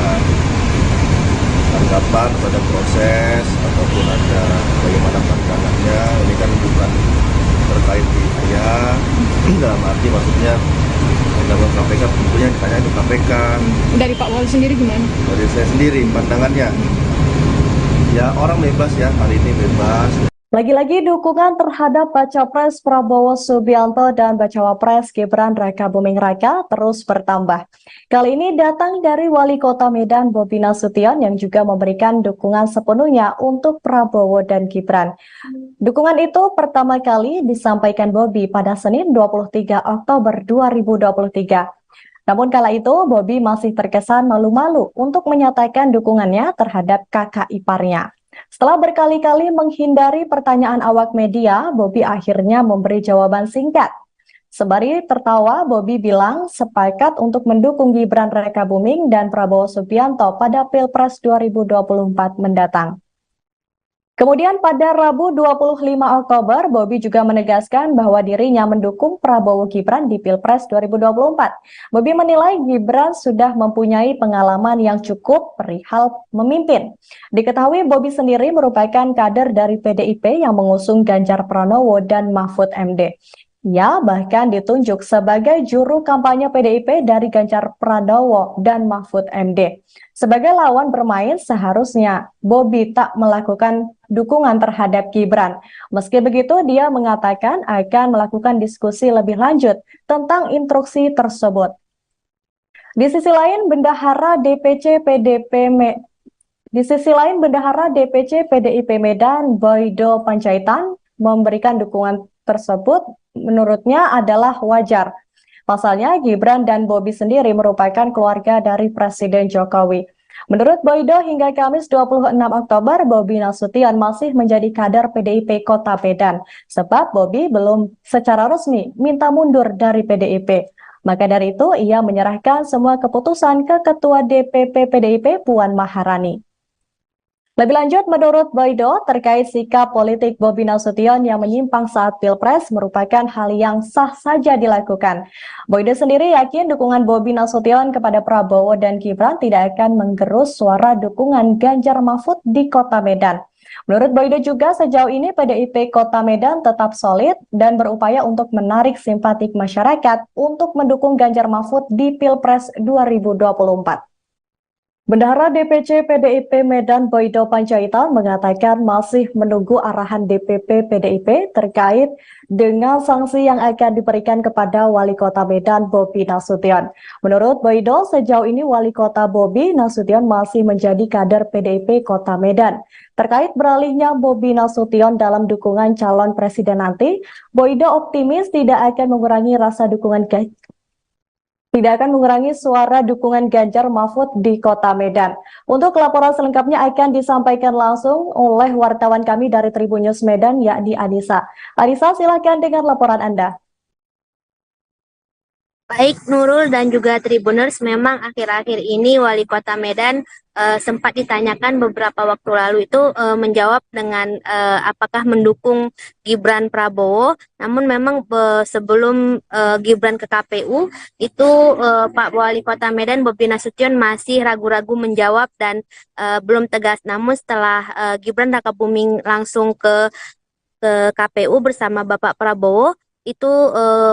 tanggapan pada proses ataupun ada bagaimana pandangannya. Ini kan bukan terkait di saya, dalam arti maksudnya undang-undang KPK tentunya ditanya itu KPK. Dari Pak Wali sendiri gimana? Dari saya sendiri pandangannya, ya orang bebas ya, hari ini bebas. Lagi-lagi dukungan terhadap Baca Pres Prabowo Subianto dan Bacawa Pres Gibran Rakabuming Raka terus bertambah. Kali ini datang dari Wali Kota Medan Bobi Nasution yang juga memberikan dukungan sepenuhnya untuk Prabowo dan Gibran. Dukungan itu pertama kali disampaikan Bobi pada Senin 23 Oktober 2023. Namun kala itu Bobi masih terkesan malu-malu untuk menyatakan dukungannya terhadap kakak iparnya. Setelah berkali-kali menghindari pertanyaan awak media, Bobi akhirnya memberi jawaban singkat. Sembari tertawa, Bobi bilang sepakat untuk mendukung Gibran Rakabuming dan Prabowo Subianto pada Pilpres 2024 mendatang. Kemudian pada Rabu 25 Oktober, Bobi juga menegaskan bahwa dirinya mendukung Prabowo Gibran di Pilpres 2024. Bobi menilai Gibran sudah mempunyai pengalaman yang cukup perihal memimpin. Diketahui Bobi sendiri merupakan kader dari PDIP yang mengusung Ganjar Pranowo dan Mahfud MD. Ia bahkan ditunjuk sebagai juru kampanye PDIP dari Ganjar Pranowo dan Mahfud MD. Sebagai lawan bermain, seharusnya Bobi tak melakukan dukungan terhadap Gibran. Meski begitu, dia mengatakan akan melakukan diskusi lebih lanjut tentang instruksi tersebut. Di sisi lain, Bendahara DPC PDIP Medan, Boydo Panjaitan, memberikan dukungan tersebut menurutnya adalah wajar. Pasalnya, Gibran dan Bobi sendiri merupakan keluarga dari Presiden Jokowi. Menurut Boydo, hingga Kamis 26 Oktober, Bobi Nasution masih menjadi kader PDIP Kota Medan, sebab Bobi belum secara resmi minta mundur dari PDIP. Maka dari itu, ia menyerahkan semua keputusan ke Ketua DPP PDIP Puan Maharani. Lebih lanjut, menurut Boydo, terkait sikap politik Bobi Nasution yang menyimpang saat Pilpres merupakan hal yang sah saja dilakukan. Boydo sendiri yakin dukungan Bobi Nasution kepada Prabowo dan Gibran tidak akan menggerus suara dukungan Ganjar Mahfud di Kota Medan. Menurut Boydo juga sejauh ini PDIP Kota Medan tetap solid dan berupaya untuk menarik simpatik masyarakat untuk mendukung Ganjar Mahfud di Pilpres 2024. Bendahara DPC PDIP Medan Boydo Panjaitan mengatakan masih menunggu arahan DPP PDIP terkait dengan sanksi yang akan diberikan kepada Wali Kota Medan Bobi Nasution. Menurut Boydo, sejauh ini Wali Kota Bobi Nasution masih menjadi kader PDIP Kota Medan. Terkait beralihnya Bobi Nasution dalam dukungan calon presiden nanti, Boydo optimis tidak akan mengurangi suara dukungan Ganjar Mahfud di Kota Medan. Untuk laporan selengkapnya akan disampaikan langsung oleh wartawan kami dari Tribun News Medan, yakni Anissa. Anissa, silakan dengan laporan Anda. Baik Nurul dan juga Tribuners, memang akhir-akhir ini Wali Kota Medan sempat ditanyakan beberapa waktu lalu itu menjawab dengan apakah mendukung Gibran Prabowo. Namun memang sebelum Gibran ke KPU itu Pak Wali Kota Medan Bobi Nasution masih ragu-ragu menjawab dan belum tegas. Namun setelah Gibran Rakabuming langsung ke KPU bersama Bapak Prabowo, itu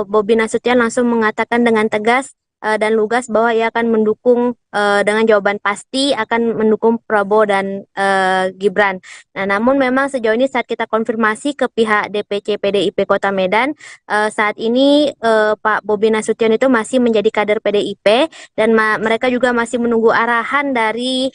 Bobi Nasution langsung mengatakan dengan tegas dan lugas bahwa ia akan mendukung dengan jawaban pasti akan mendukung Prabowo dan Gibran. Nah, namun memang sejauh ini saat kita konfirmasi ke pihak DPC PDIP Kota Medan, saat ini Pak Bobi Nasution itu masih menjadi kader PDIP dan mereka juga masih menunggu arahan dari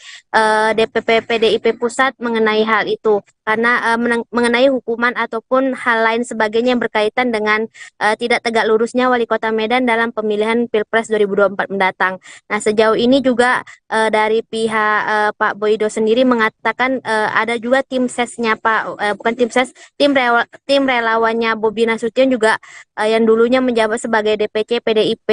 DPP PDIP Pusat mengenai hal itu. Karena mengenai hukuman ataupun hal lain sebagainya yang berkaitan dengan tidak tegak lurusnya Wali Kota Medan dalam pemilihan Pilpres 2024 mendatang. Nah, sejauh ini juga dari pihak Pak Boydo sendiri mengatakan ada juga tim sesnya bukan tim ses, tim relawannya Bobi Nasution juga yang dulunya menjabat sebagai DPC PDIP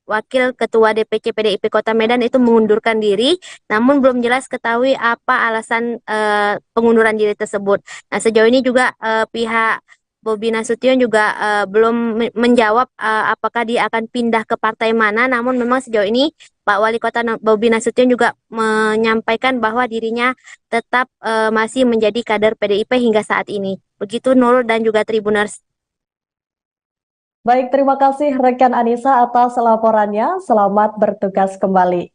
Wakil Ketua DPC PDIP Kota Medan itu mengundurkan diri, namun belum jelas ketahui apa alasan pengunduran diri tersebut. Nah, sejauh ini juga pihak Bobi Nasution juga belum menjawab apakah dia akan pindah ke partai mana, namun memang sejauh ini Pak Wali Kota Bobi Nasution juga menyampaikan bahwa dirinya tetap masih menjadi kader PDIP hingga saat ini. Begitu Nurul dan juga Tribuners. Baik, terima kasih rekan Anissa atas laporannya. Selamat bertugas kembali.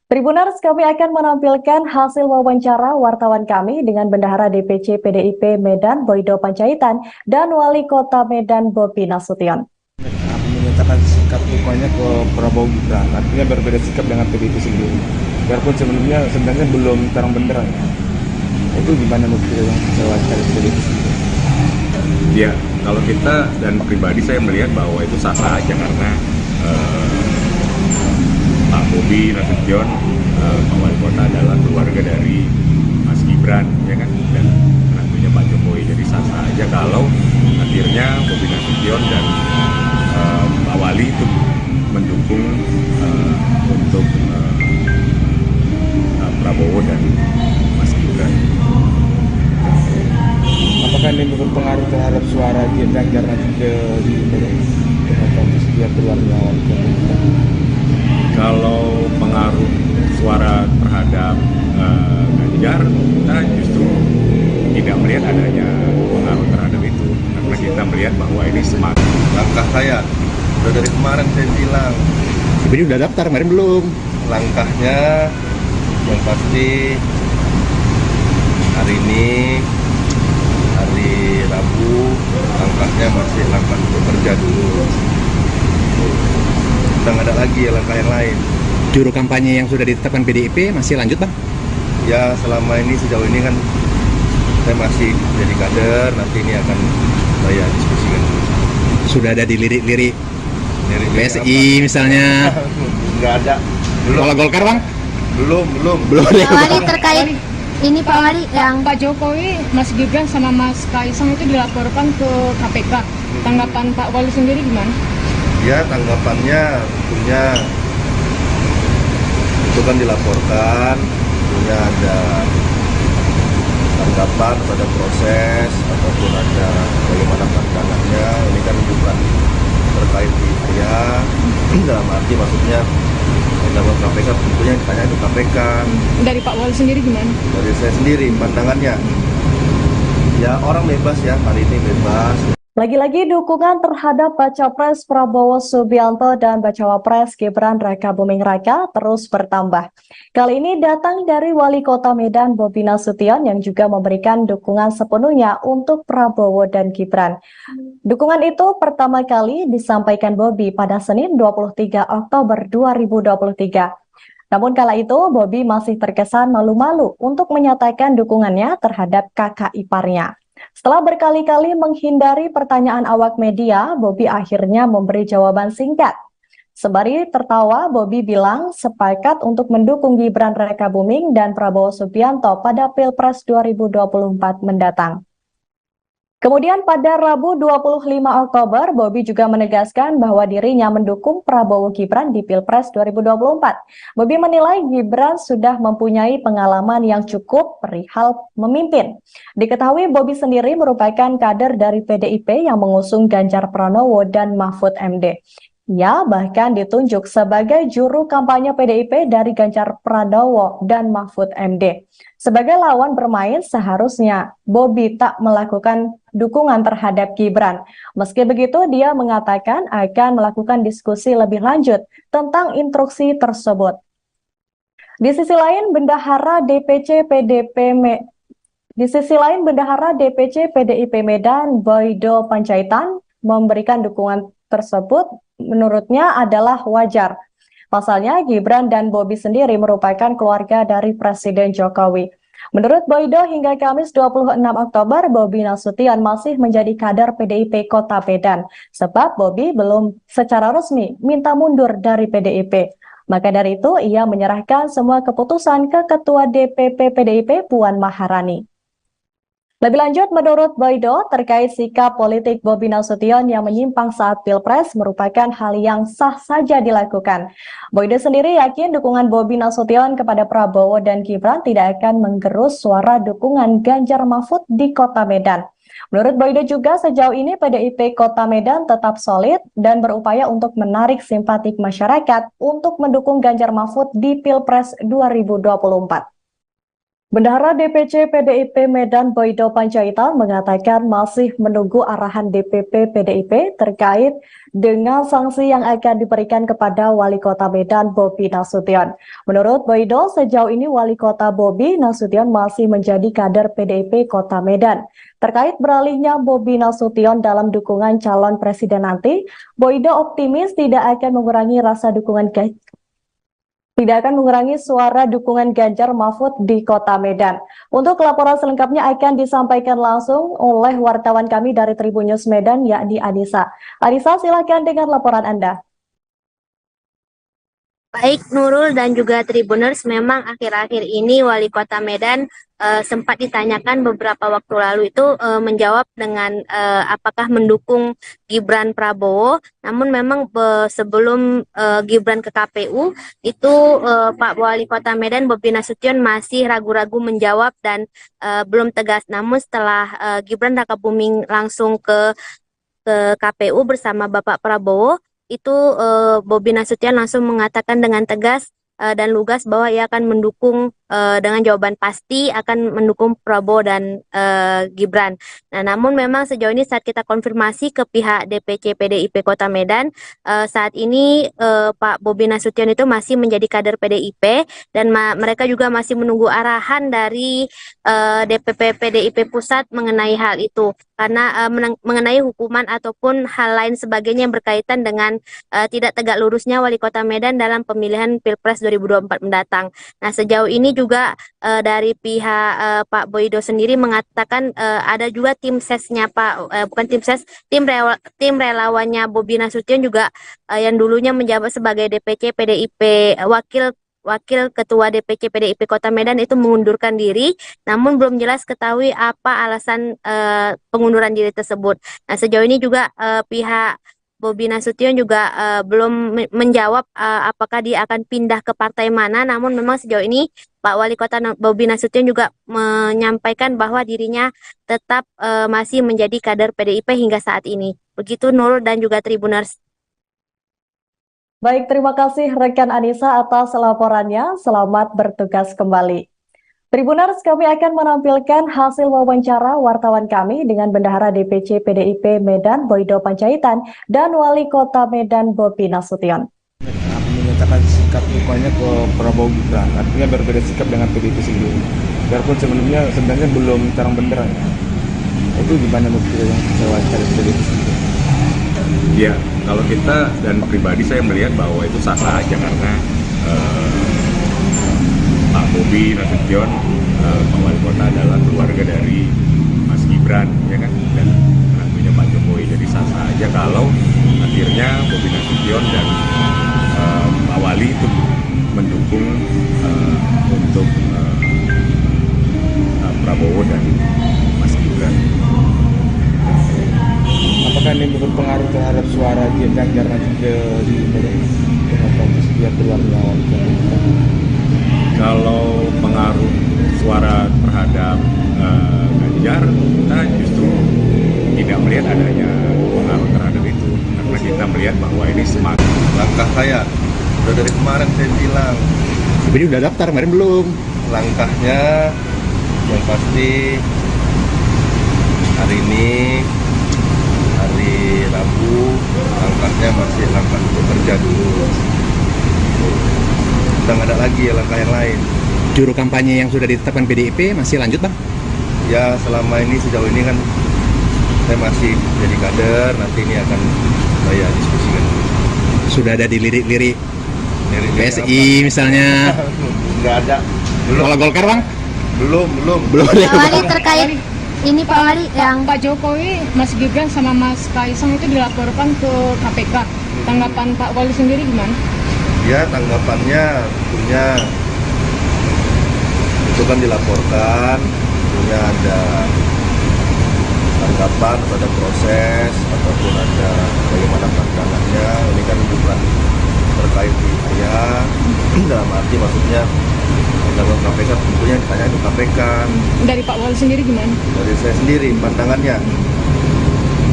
Tribuners, kami akan menampilkan hasil wawancara wartawan kami dengan Bendahara DPC PDIP Medan Boydo Panjaitan dan Wali Kota Medan Bobi Nasution. Menyatakan sikap dukanya ke Prabowo Gibran, artinya berbeda sikap dengan PDIP sendiri. Biarpun sebenarnya belum terang benderang. Itu gimana menurut yang kecewa dari PDIP sendiri? Ya, kalau kita dan pribadi saya melihat bahwa itu sah-sah aja karena Pak Bobi Nasution, Pak Wali Kota adalah keluarga dari Mas Gibran, ya kan, dan tentunya Pak Jokowi. Jadi sah-sah aja kalau akhirnya Bobi Nasution dan Pak Wali itu mendukung untuk Prabowo dan Mas Gibran. Apakah ini berpengaruh terhadap suara Ganjar nanti di dia keluarnya wali kota? Kalau pengaruh suara terhadap Ganjar, kita justru tidak melihat adanya pengaruh terhadap itu, karena kita melihat bahwa ini semakin Langkah saya udah dari kemarin saya bilang, Ini udah daftar, kemarin belum. langkahnya yang pasti hari ini hari Rabu, langkahnya masih langkah bekerja dulu. Udah nggak ada lagi langkah yang lain. Juru kampanye yang sudah ditetapkan PDIP masih lanjut, Bang? Ya selama ini sejauh ini kan saya masih jadi kader, nanti ini akan saya diskusikan. Sudah ada dilirik-lirik Dari PSI misalnya. Nggak ada. Belum. Kalau Golkar, Bang? Belum. Pak Wali terkait ini Pak Wali yang Pak Jokowi, Mas Gibran sama Mas Kaisang itu dilaporkan ke KPK. Tanggapan Pak Wali sendiri gimana? Ya tanggapannya tentunya itu kan dilaporkan, tentunya ada tanggapan pada proses ataupun ada bagaimana pandangannya. Ini kan bukan terkait di saya, dalam arti maksudnya dalam KPK tentunya ditanya ke KPK. Dari Pak Wali sendiri gimana? Dari saya sendiri pandangannya, ya orang bebas ya, hari ini bebas. Lagi-lagi dukungan terhadap Baca Pres Prabowo Subianto dan Bacawa Pres Gibran Raka Buming Raka terus bertambah. Kali ini datang dari Wali Kota Medan Bobi Nasution yang juga memberikan dukungan sepenuhnya untuk Prabowo dan Gibran. Dukungan itu pertama kali disampaikan Bobi pada Senin 23 Oktober 2023. Namun kala itu Bobi masih terkesan malu-malu untuk menyatakan dukungannya terhadap kakak iparnya. Setelah berkali-kali menghindari pertanyaan awak media, Bobi akhirnya memberi jawaban singkat. Sembari tertawa, Bobi bilang sepakat untuk mendukung Gibran Raka Buming dan Prabowo Subianto pada Pilpres 2024 mendatang. Kemudian pada Rabu 25 Oktober, Bobi juga menegaskan bahwa dirinya mendukung Prabowo Gibran di Pilpres 2024. Bobi menilai Gibran sudah mempunyai pengalaman yang cukup perihal memimpin. Diketahui Bobi sendiri merupakan kader dari PDIP yang mengusung Ganjar Pranowo dan Mahfud MD. Ia bahkan ditunjuk sebagai juru kampanye PDIP dari Ganjar Pranowo dan Mahfud MD. Sebagai lawan bermain, seharusnya Bobi tak melakukan dukungan terhadap Gibran. Meski begitu, dia mengatakan akan melakukan diskusi lebih lanjut tentang instruksi tersebut. Di sisi lain, Bendahara DPC PDIP Medan, Boydo Panjaitan, memberikan dukungan tersebut menurutnya adalah wajar. Pasalnya, Gibran dan Bobi sendiri merupakan keluarga dari Presiden Jokowi. Menurut Boydo, hingga Kamis 26 Oktober, Bobi Nasution masih menjadi kader PDIP Kota Medan, sebab Bobi belum secara resmi minta mundur dari PDIP. Maka dari itu, ia menyerahkan semua keputusan ke Ketua DPP PDIP Puan Maharani. Lebih lanjut, menurut Boydo, terkait sikap politik Bobi Nasution yang menyimpang saat Pilpres merupakan hal yang sah saja dilakukan. Boydo sendiri yakin dukungan Bobi Nasution kepada Prabowo dan Gibran tidak akan menggerus suara dukungan Ganjar Mahfud di Kota Medan. Menurut Boydo juga sejauh ini PDIP Kota Medan tetap solid dan berupaya untuk menarik simpatik masyarakat untuk mendukung Ganjar Mahfud di Pilpres 2024. Bendahara DPC PDIP Medan Boydo Panjaitan mengatakan masih menunggu arahan DPP PDIP terkait dengan sanksi yang akan diberikan kepada Wali Kota Medan Bobi Nasution. Menurut Boydo, sejauh ini Wali Kota Bobi Nasution masih menjadi kader PDIP Kota Medan. Terkait beralihnya Bobi Nasution dalam dukungan calon presiden nanti, Boydo optimis tidak akan mengurangi suara dukungan Ganjar Mahfud di Kota Medan. Untuk laporan selengkapnya akan disampaikan langsung oleh wartawan kami dari Tribun News Medan, yakni Anissa. Anissa, silakan dengan laporan Anda. Baik Nurul dan juga Tribuners, memang akhir-akhir ini Wali Kota Medan sempat ditanyakan beberapa waktu lalu itu menjawab dengan apakah mendukung Gibran Prabowo. Namun memang sebelum Gibran ke KPU itu Pak Wali Kota Medan Bobi Nasution masih ragu-ragu menjawab dan belum tegas. Namun setelah Gibran Rakabuming langsung ke KPU bersama Bapak Prabowo, itu Bobi Nasution langsung mengatakan dengan tegas dan lugas bahwa ia akan mendukung dengan jawaban pasti akan mendukung Prabowo dan Gibran. Nah, namun memang sejauh ini saat kita konfirmasi ke pihak DPC PDIP Kota Medan, saat ini Pak Bobi Nasution itu masih menjadi kader PDIP dan mereka juga masih menunggu arahan dari DPP PDIP Pusat mengenai hal itu. Karena mengenai hukuman ataupun hal lain sebagainya yang berkaitan dengan tidak tegak lurusnya Wali Kota Medan dalam pemilihan Pilpres 2024 mendatang. Nah, sejauh ini juga dari pihak Pak Boydo sendiri mengatakan ada juga tim sesnya tim relawannya Bobi Nasution juga yang dulunya menjabat sebagai DPC PDIP Wakil Ketua DPC PDIP Kota Medan itu mengundurkan diri, namun belum jelas ketahui apa alasan pengunduran diri tersebut. Nah, sejauh ini juga pihak Bobi Nasution juga belum menjawab apakah dia akan pindah ke partai mana, namun memang sejauh ini Pak Wali Kota Bobi Nasution juga menyampaikan bahwa dirinya tetap masih menjadi kader PDIP hingga saat ini. Begitu Nurul dan juga Tribuners. Baik, terima kasih rekan Anissa atas laporannya. Selamat bertugas kembali. Tribuners, kami akan menampilkan hasil wawancara wartawan kami dengan Bendahara DPC PDIP Medan Boydo Panjaitan dan Wali Kota Medan Bobi Nasution. Menyatakan sikap dukungannya ke Prabowo Gibran, artinya berbeda sikap dengan PDIP sendiri. Biarpun sebenarnya belum terang benderang. Itu gimana menurut yang wawancara PDIP sendiri? Ya, kalau kita dan pribadi saya melihat bahwa itu sah-sah aja karena Pak Bobi Nasution, Pak Wali Kota adalah keluarga dari Mas Gibran, ya kan, dan menantunya Pak Jokowi. Jadi sah-sah aja kalau akhirnya Bobi Nasution dan Pak Wali itu mendukung untuk Prabowo dan Mas Gibran. Apakah ini berpengaruh terhadap suara Ganjar nanti di dia keluar lawan? Kalau pengaruh suara terhadap Ganjar, kita justru tidak melihat adanya pengaruh terhadap itu, karena kita melihat bahwa ini semakin Langkah saya udah dari kemarin saya bilang, Tapi udah daftar kemarin belum? langkahnya yang pasti hari ini hari Rabu, langkahnya masih langkah bekerja dulu. udah nggak ada lagi ya langkah yang lain. Juru kampanye yang sudah ditetapkan PDIP masih lanjut bang? Ya selama ini sejauh ini kan saya masih jadi kader, nanti ini akan saya diskusikan. Sudah ada dilirik-lirik Dari PSI misalnya? Nggak ada. Belum. Kalau Golkar bang? Belum. Pak Wali terkait ini Pak Wali yang Pak Jokowi, Mas Gibran sama Mas Kaisang itu dilaporkan ke KPK. Tanggapan Pak Wali sendiri gimana? Ya tanggapannya tentunya itu kan dilaporkan, tentunya ada tanggapan pada proses ataupun ada bagaimana pandangannya. Ini kan bukan terkait di saya, dalam arti maksudnya undang-undang KPK tentunya ditanya ke KPK. Dari Pak Wali sendiri gimana? Dari saya sendiri pandangannya,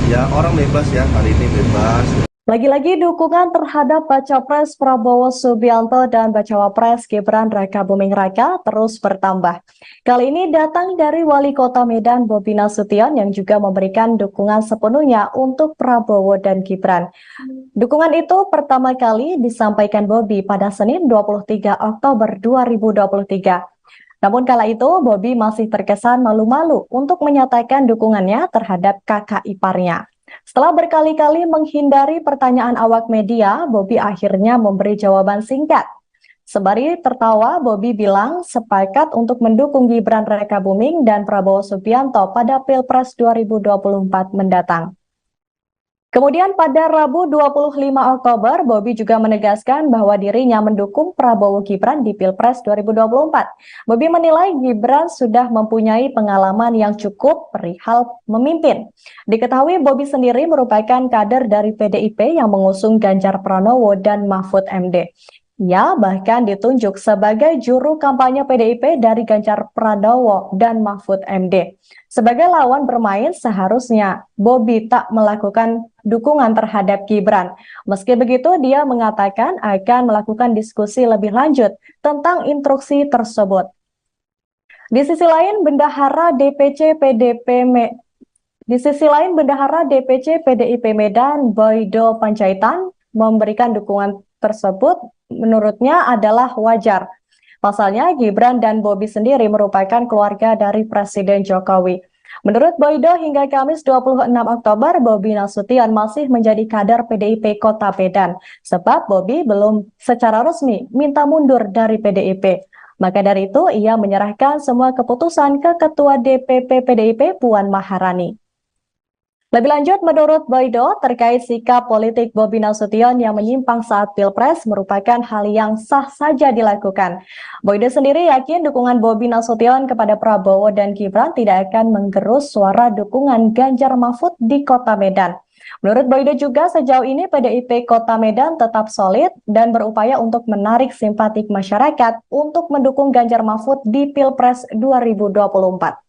ya orang bebas ya, hari ini bebas. Lagi-lagi dukungan terhadap Baca Pres Prabowo Subianto dan Bacawa Pres Gibran Raka Buming Raka terus bertambah. Kali ini datang dari Wali Kota Medan Bobi Nasution yang juga memberikan dukungan sepenuhnya untuk Prabowo dan Gibran. Dukungan itu pertama kali disampaikan Bobi pada Senin 23 Oktober 2023. Namun kala itu Bobi masih terkesan malu-malu untuk menyatakan dukungannya terhadap kakak iparnya. Setelah berkali-kali menghindari pertanyaan awak media, Bobi akhirnya memberi jawaban singkat. Sembari tertawa, Bobi bilang sepakat untuk mendukung Gibran Raka Buming dan Prabowo Subianto pada Pilpres 2024 mendatang. Kemudian pada Rabu 25 Oktober, Bobi juga menegaskan bahwa dirinya mendukung Prabowo Gibran di Pilpres 2024. Bobi menilai Gibran sudah mempunyai pengalaman yang cukup perihal memimpin. Diketahui Bobi sendiri merupakan kader dari PDIP yang mengusung Ganjar Pranowo dan Mahfud MD. Ia bahkan ditunjuk sebagai juru kampanye PDIP dari Ganjar Pranowo dan Mahfud MD. Sebagai lawan bermain, seharusnya Bobi tak melakukan dukungan terhadap Gibran. Meski begitu, dia mengatakan akan melakukan diskusi lebih lanjut tentang instruksi tersebut. Di sisi lain, Bendahara DPC PDIP Medan, Boydo Panjaitan, memberikan dukungan tersebut menurutnya adalah wajar. Pasalnya, Gibran dan Bobi sendiri merupakan keluarga dari Presiden Jokowi. Menurut Boydo, hingga Kamis 26 Oktober, Bobi Nasution masih menjadi kader PDIP Kota Medan, sebab Bobi belum secara resmi minta mundur dari PDIP. Maka dari itu, ia menyerahkan semua keputusan ke Ketua DPP PDIP Puan Maharani. Lebih lanjut, menurut Boydo, terkait sikap politik Bobi Nasution yang menyimpang saat Pilpres merupakan hal yang sah saja dilakukan. Boydo sendiri yakin dukungan Bobi Nasution kepada Prabowo dan Gibran tidak akan menggerus suara dukungan Ganjar Mahfud di Kota Medan. Menurut Boydo juga, sejauh ini PDIP Kota Medan tetap solid dan berupaya untuk menarik simpatik masyarakat untuk mendukung Ganjar Mahfud di Pilpres 2024.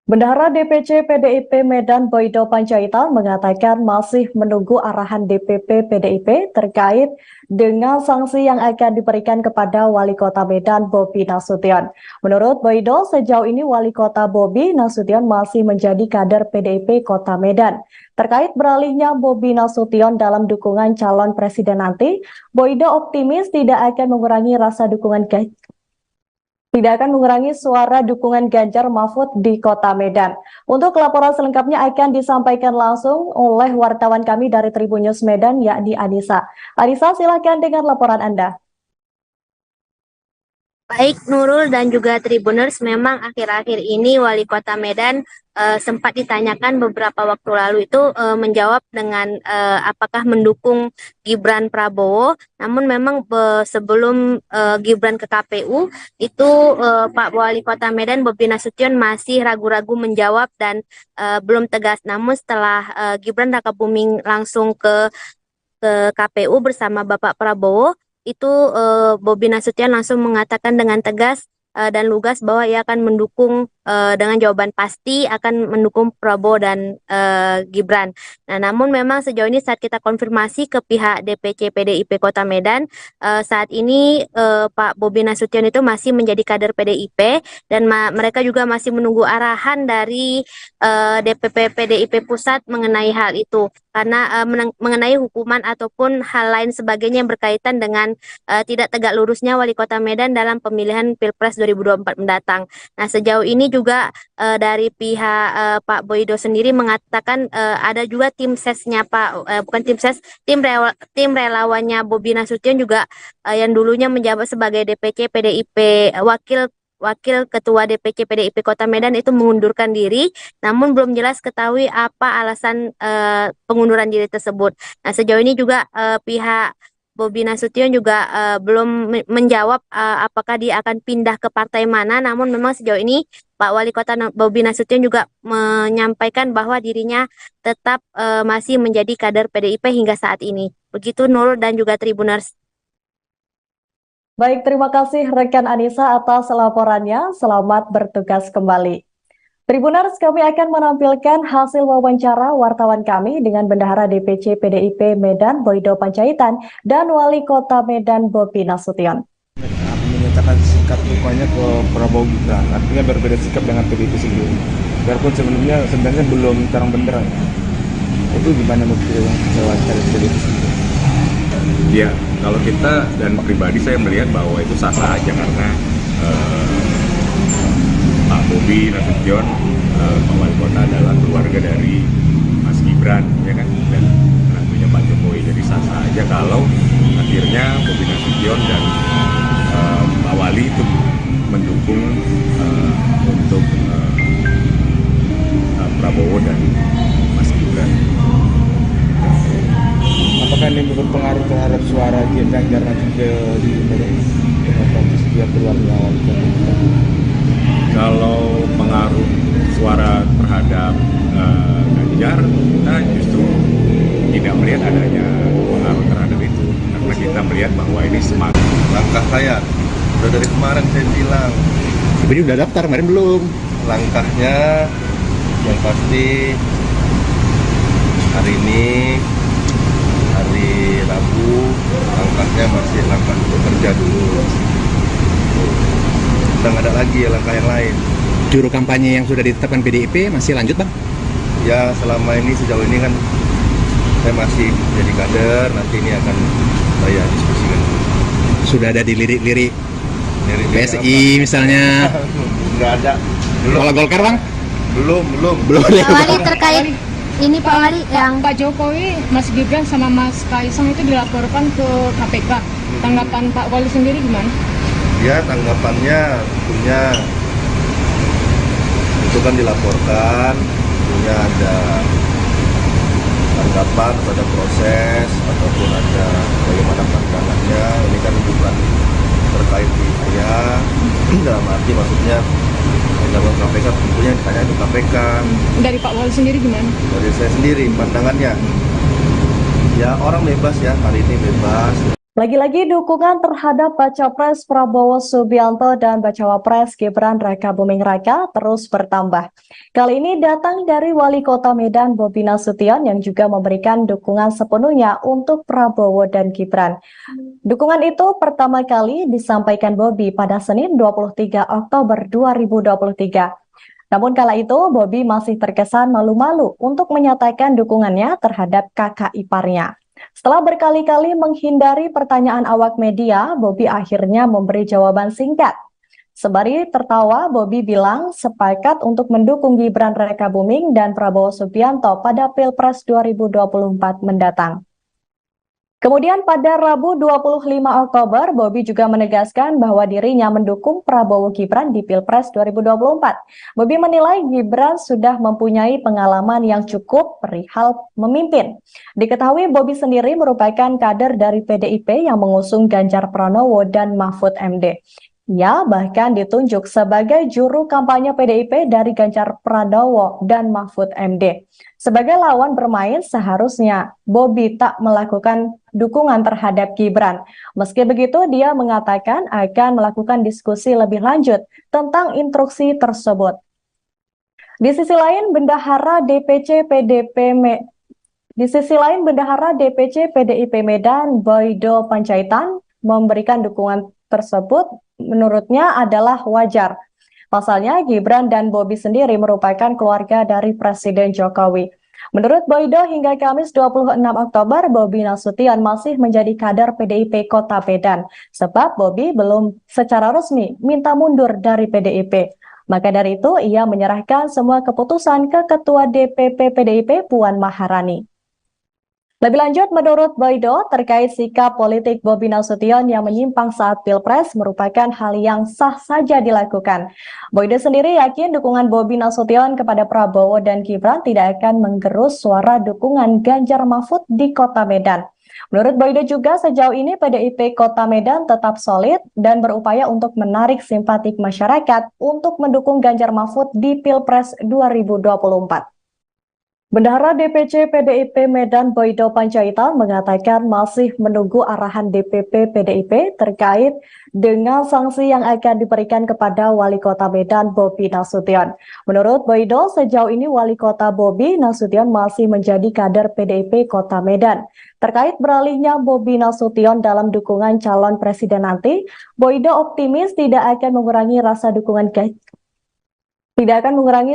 Bendahara DPC PDIP Medan Boydo Panjaitan mengatakan masih menunggu arahan DPP PDIP terkait dengan sanksi yang akan diberikan kepada Wali Kota Medan Bobi Nasution. Menurut Boydo, sejauh ini Wali Kota Bobi Nasution masih menjadi kader PDIP Kota Medan. Terkait beralihnya Bobi Nasution dalam dukungan calon presiden nanti, Boydo optimis tidak akan mengurangi suara dukungan Ganjar Mahfud di Kota Medan. Untuk laporan selengkapnya akan disampaikan langsung oleh wartawan kami dari Tribun News Medan, yakni Anissa. Anissa, silakan dengan laporan Anda. Baik Nurul dan juga Tribuners, memang akhir-akhir ini Wali Kota Medan sempat ditanyakan beberapa waktu lalu itu menjawab dengan apakah mendukung Gibran Prabowo. Namun memang sebelum Gibran ke KPU itu Pak Wali Kota Medan Bobi Nasution masih ragu-ragu menjawab dan belum tegas. Namun setelah Gibran Raka Buming langsung ke KPU bersama Bapak Prabowo, itu Bobi Nasution langsung mengatakan dengan tegas dan lugas bahwa ia akan mendukung dengan jawaban pasti akan mendukung Prabowo dan Gibran. Nah, namun memang sejauh ini saat kita konfirmasi ke pihak DPC PDIP Kota Medan, saat ini Pak Bobi Nasution itu masih menjadi kader PDIP dan mereka juga masih menunggu arahan dari DPP PDIP Pusat mengenai hal itu. Karena mengenai hukuman ataupun hal lain sebagainya yang berkaitan dengan tidak tegak lurusnya Wali Kota Medan dalam pemilihan Pilpres 2024 mendatang. Nah, sejauh ini juga dari pihak Pak Boydo sendiri mengatakan ada juga tim sesnya bukan tim ses, tim relawannya Bobi Nasution juga yang dulunya menjabat sebagai DPC PDIP Wakil Ketua DPC PDIP Kota Medan itu mengundurkan diri, namun belum jelas ketahui apa alasan pengunduran diri tersebut. Nah, sejauh ini juga pihak Bobi Nasution juga belum menjawab apakah dia akan pindah ke partai mana, namun memang sejauh ini Pak Wali Kota Bobi Nasution juga menyampaikan bahwa dirinya tetap masih menjadi kader PDIP hingga saat ini. Begitu Nurul dan juga Tribuners. Baik, terima kasih rekan Anissa atas laporannya. Selamat bertugas kembali. Tribuners, kami akan menampilkan hasil wawancara wartawan kami dengan Bendahara DPC PDIP Medan Boydo Panjaitan dan Wali Kota Medan Bobi Nasution. Menyatakan sikap dukungannya ke Prabowo Gibran, artinya berbeda sikap dengan PDIP sendiri. Biarpun sebenarnya belum terang benderang. Itu gimana menurut yang wawancara PDIP sendiri? Ya, kalau kita dan pribadi saya melihat bahwa itu sah-sah aja karena Pak Bobi Nasution, Pak Wali Kota adalah keluarga dari Mas Gibran, ya kan, dan tentunya Pak Jokowi. Jadi sah-sah aja kalau akhirnya Bobi Nasution dan Pak Wali itu mendukung untuk Prabowo dan Mas Gibran. Apakah ini berpengaruh terhadap suara Ganjar nanti di dia keluarnya? Kalau pengaruh suara terhadap Ganjar, kita justru tidak melihat adanya pengaruh terhadap itu, karena kita melihat bahwa ini semakin Langkah saya udah dari kemarin saya bilang, Tapi udah daftar, kemarin belum. langkahnya yang pasti hari ini hari Rabu, langkahnya masih langkah bekerja dulu. Udah nggak ada lagi langkah yang lain. Juru kampanye yang sudah ditetapkan PDIP masih lanjut, Bang? Ya selama ini sejauh ini kan saya masih jadi kader, nanti ini akan saya diskusikan. Sudah ada di lirik-lirik Lirik-lirik PSI misalnya. Nggak ada. Kalau Golkar, Bang? Belum. Belum. Pak Wali terkait ini Pak Wali yang Pak Jokowi, Mas Gibran sama Mas Kaisang itu dilaporkan ke KPK. Tanggapan Pak Wali sendiri gimana? Ya tanggapannya tentunya itu kan dilaporkan, tentunya ada tanggapan pada proses ataupun ada bagaimana pandangannya. Ini kan bukan terkait di saya, dalam arti maksudnya dalam KPK tentunya yang ditanya itu KPK. Dari Pak Wali sendiri gimana? Dari saya sendiri pandangannya, ya orang bebas ya, hari ini bebas. Lagi-lagi dukungan terhadap Baca Pres Prabowo Subianto dan Bacawa Pres Gibran Raka Buming Raka terus bertambah. Kali ini datang dari Wali Kota Medan Bobi Nasution yang juga memberikan dukungan sepenuhnya untuk Prabowo dan Gibran. Dukungan itu pertama kali disampaikan Bobi pada Senin 23 Oktober 2023. Namun kala itu Bobi masih terkesan malu-malu untuk menyatakan dukungannya terhadap kakak iparnya. Setelah berkali-kali menghindari pertanyaan awak media, Bobi akhirnya memberi jawaban singkat. Sembari tertawa, Bobi bilang sepakat untuk mendukung Gibran Raka Buming dan Prabowo Subianto pada Pilpres 2024 mendatang. Kemudian pada Rabu 25 Oktober, Bobi juga menegaskan bahwa dirinya mendukung Prabowo Gibran di Pilpres 2024. Bobi menilai Gibran sudah mempunyai pengalaman yang cukup perihal memimpin. Diketahui Bobi sendiri merupakan kader dari PDIP yang mengusung Ganjar Pranowo dan Mahfud MD. Ia bahkan ditunjuk sebagai juru kampanye PDIP dari Ganjar Pranowo dan Mahfud MD. Sebagai lawan bermain, seharusnya Bobi tak melakukan dukungan terhadap Gibran. Meski begitu, dia mengatakan akan melakukan diskusi lebih lanjut tentang instruksi tersebut. Di sisi lain, Bendahara DPC PDIP Medan, Boydo Panjaitan, memberikan dukungan tersebut menurutnya adalah wajar. Pasalnya, Gibran dan Bobi sendiri merupakan keluarga dari Presiden Jokowi. Menurut Boydo, hingga Kamis 26 Oktober, Bobi Nasution masih menjadi kader PDIP Kota Medan, sebab Bobi belum secara resmi minta mundur dari PDIP. Maka dari itu, ia menyerahkan semua keputusan ke Ketua DPP PDIP Puan Maharani. Lebih lanjut, menurut Boydo, terkait sikap politik Bobi Nasution yang menyimpang saat Pilpres merupakan hal yang sah saja dilakukan. Boydo sendiri yakin dukungan Bobi Nasution kepada Prabowo dan Gibran tidak akan menggerus suara dukungan Ganjar Mahfud di Kota Medan. Menurut Boydo juga, sejauh ini PDIP Kota Medan tetap solid dan berupaya untuk menarik simpatik masyarakat untuk mendukung Ganjar Mahfud di Pilpres 2024. Bendahara DPC PDIP Medan Boydo Panjaitan mengatakan masih menunggu arahan DPP PDIP terkait dengan sanksi yang akan diberikan kepada Wali Kota Medan Bobi Nasution. Menurut Boydo, sejauh ini Wali Kota Bobi Nasution masih menjadi kader PDIP Kota Medan. Terkait beralihnya Bobi Nasution dalam dukungan calon presiden nanti, Boydo optimis tidak akan mengurangi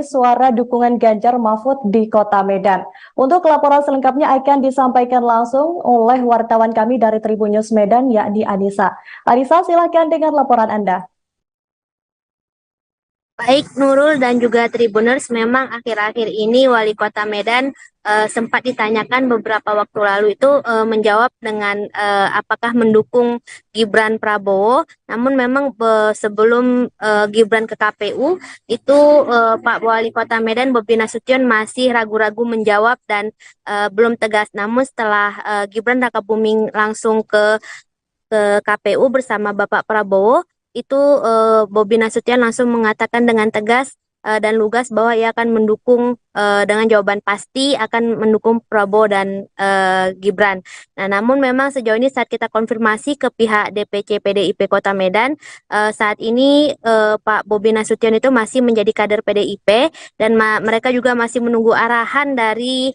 suara dukungan Ganjar Mahfud di Kota Medan. Untuk laporan selengkapnya akan disampaikan langsung oleh wartawan kami dari Tribun News Medan, yakni Anissa. Anissa, silakan dengan laporan Anda. Baik Nurul dan juga Tribuners, memang akhir-akhir ini Wali Kota Medan sempat ditanyakan beberapa waktu lalu itu menjawab dengan apakah mendukung Gibran Prabowo. Namun memang sebelum Gibran ke KPU itu Pak Wali Kota Medan Bobi Nasution masih ragu-ragu menjawab dan belum tegas. Namun setelah Gibran Rakabuming langsung ke KPU bersama Bapak Prabowo, itu Bobi Nasution langsung mengatakan dengan tegas dan lugas bahwa ia akan mendukung dengan jawaban pasti akan mendukung Prabowo dan Gibran. Nah, namun memang sejauh ini saat kita konfirmasi ke pihak DPC PDIP Kota Medan, saat ini Pak Bobi Nasution itu masih menjadi kader PDIP dan mereka juga masih menunggu arahan dari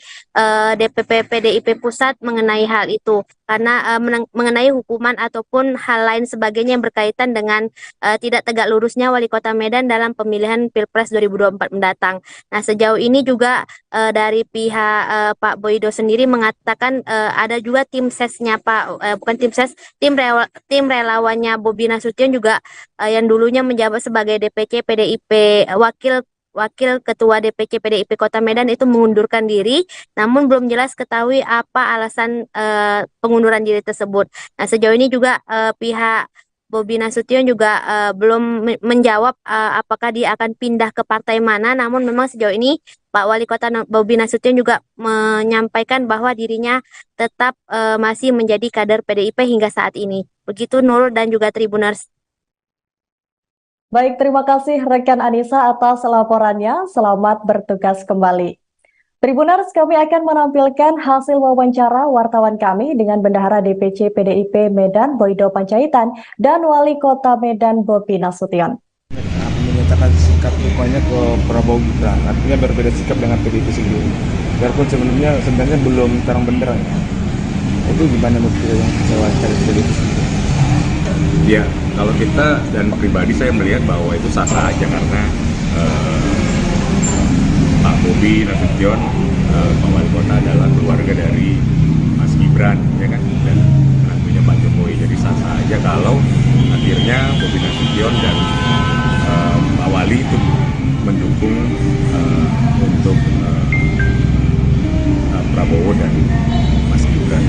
DPP PDIP Pusat mengenai hal itu. Karena mengenai hukuman ataupun hal lain sebagainya yang berkaitan dengan tidak tegak lurusnya Wali Kota Medan dalam pemilihan Pilpres 2024 mendatang. Nah, sejauh ini juga dari pihak Pak Boydo sendiri mengatakan ada juga tim sesnya tim relawannya Bobi Nasution juga yang dulunya menjabat sebagai DPC PDIP Wakil Ketua DPC PDIP Kota Medan itu mengundurkan diri, namun belum jelas ketahui apa alasan pengunduran diri tersebut. Nah, sejauh ini juga pihak Bobi Nasution juga belum menjawab apakah dia akan pindah ke partai mana, namun memang sejauh ini Pak Wali Kota Bobi Nasution juga menyampaikan bahwa dirinya tetap masih menjadi kader PDIP hingga saat ini. Begitu Nurul dan juga Tribuners. Baik, terima kasih rekan Anissa atas laporannya. Selamat bertugas kembali. Tribuners, kami akan menampilkan hasil wawancara wartawan kami dengan Bendahara DPC PDIP Medan Boydo Panjaitan dan Wali Kota Medan Bobi Nasution. Menyatakan sikap dukungannya ke Prabowo Gibran, artinya berbeda sikap dengan PDIP sendiri. Biarpun sebenarnya belum terang benderang. Itu gimana menurut yang kecewa dari PDIP sendiri? Ya, kalau kita dan pribadi saya melihat bahwa itu sah-sah aja karena Pak Bobi Nasution, Pak Wali Kota adalah keluarga dari Mas Gibran, ya kan, dan tentunya Pak Jokowi. Jadi sah-sah aja kalau akhirnya Bobi Nasution dan Pak Wali itu mendukung untuk Prabowo dan Mas Gibran.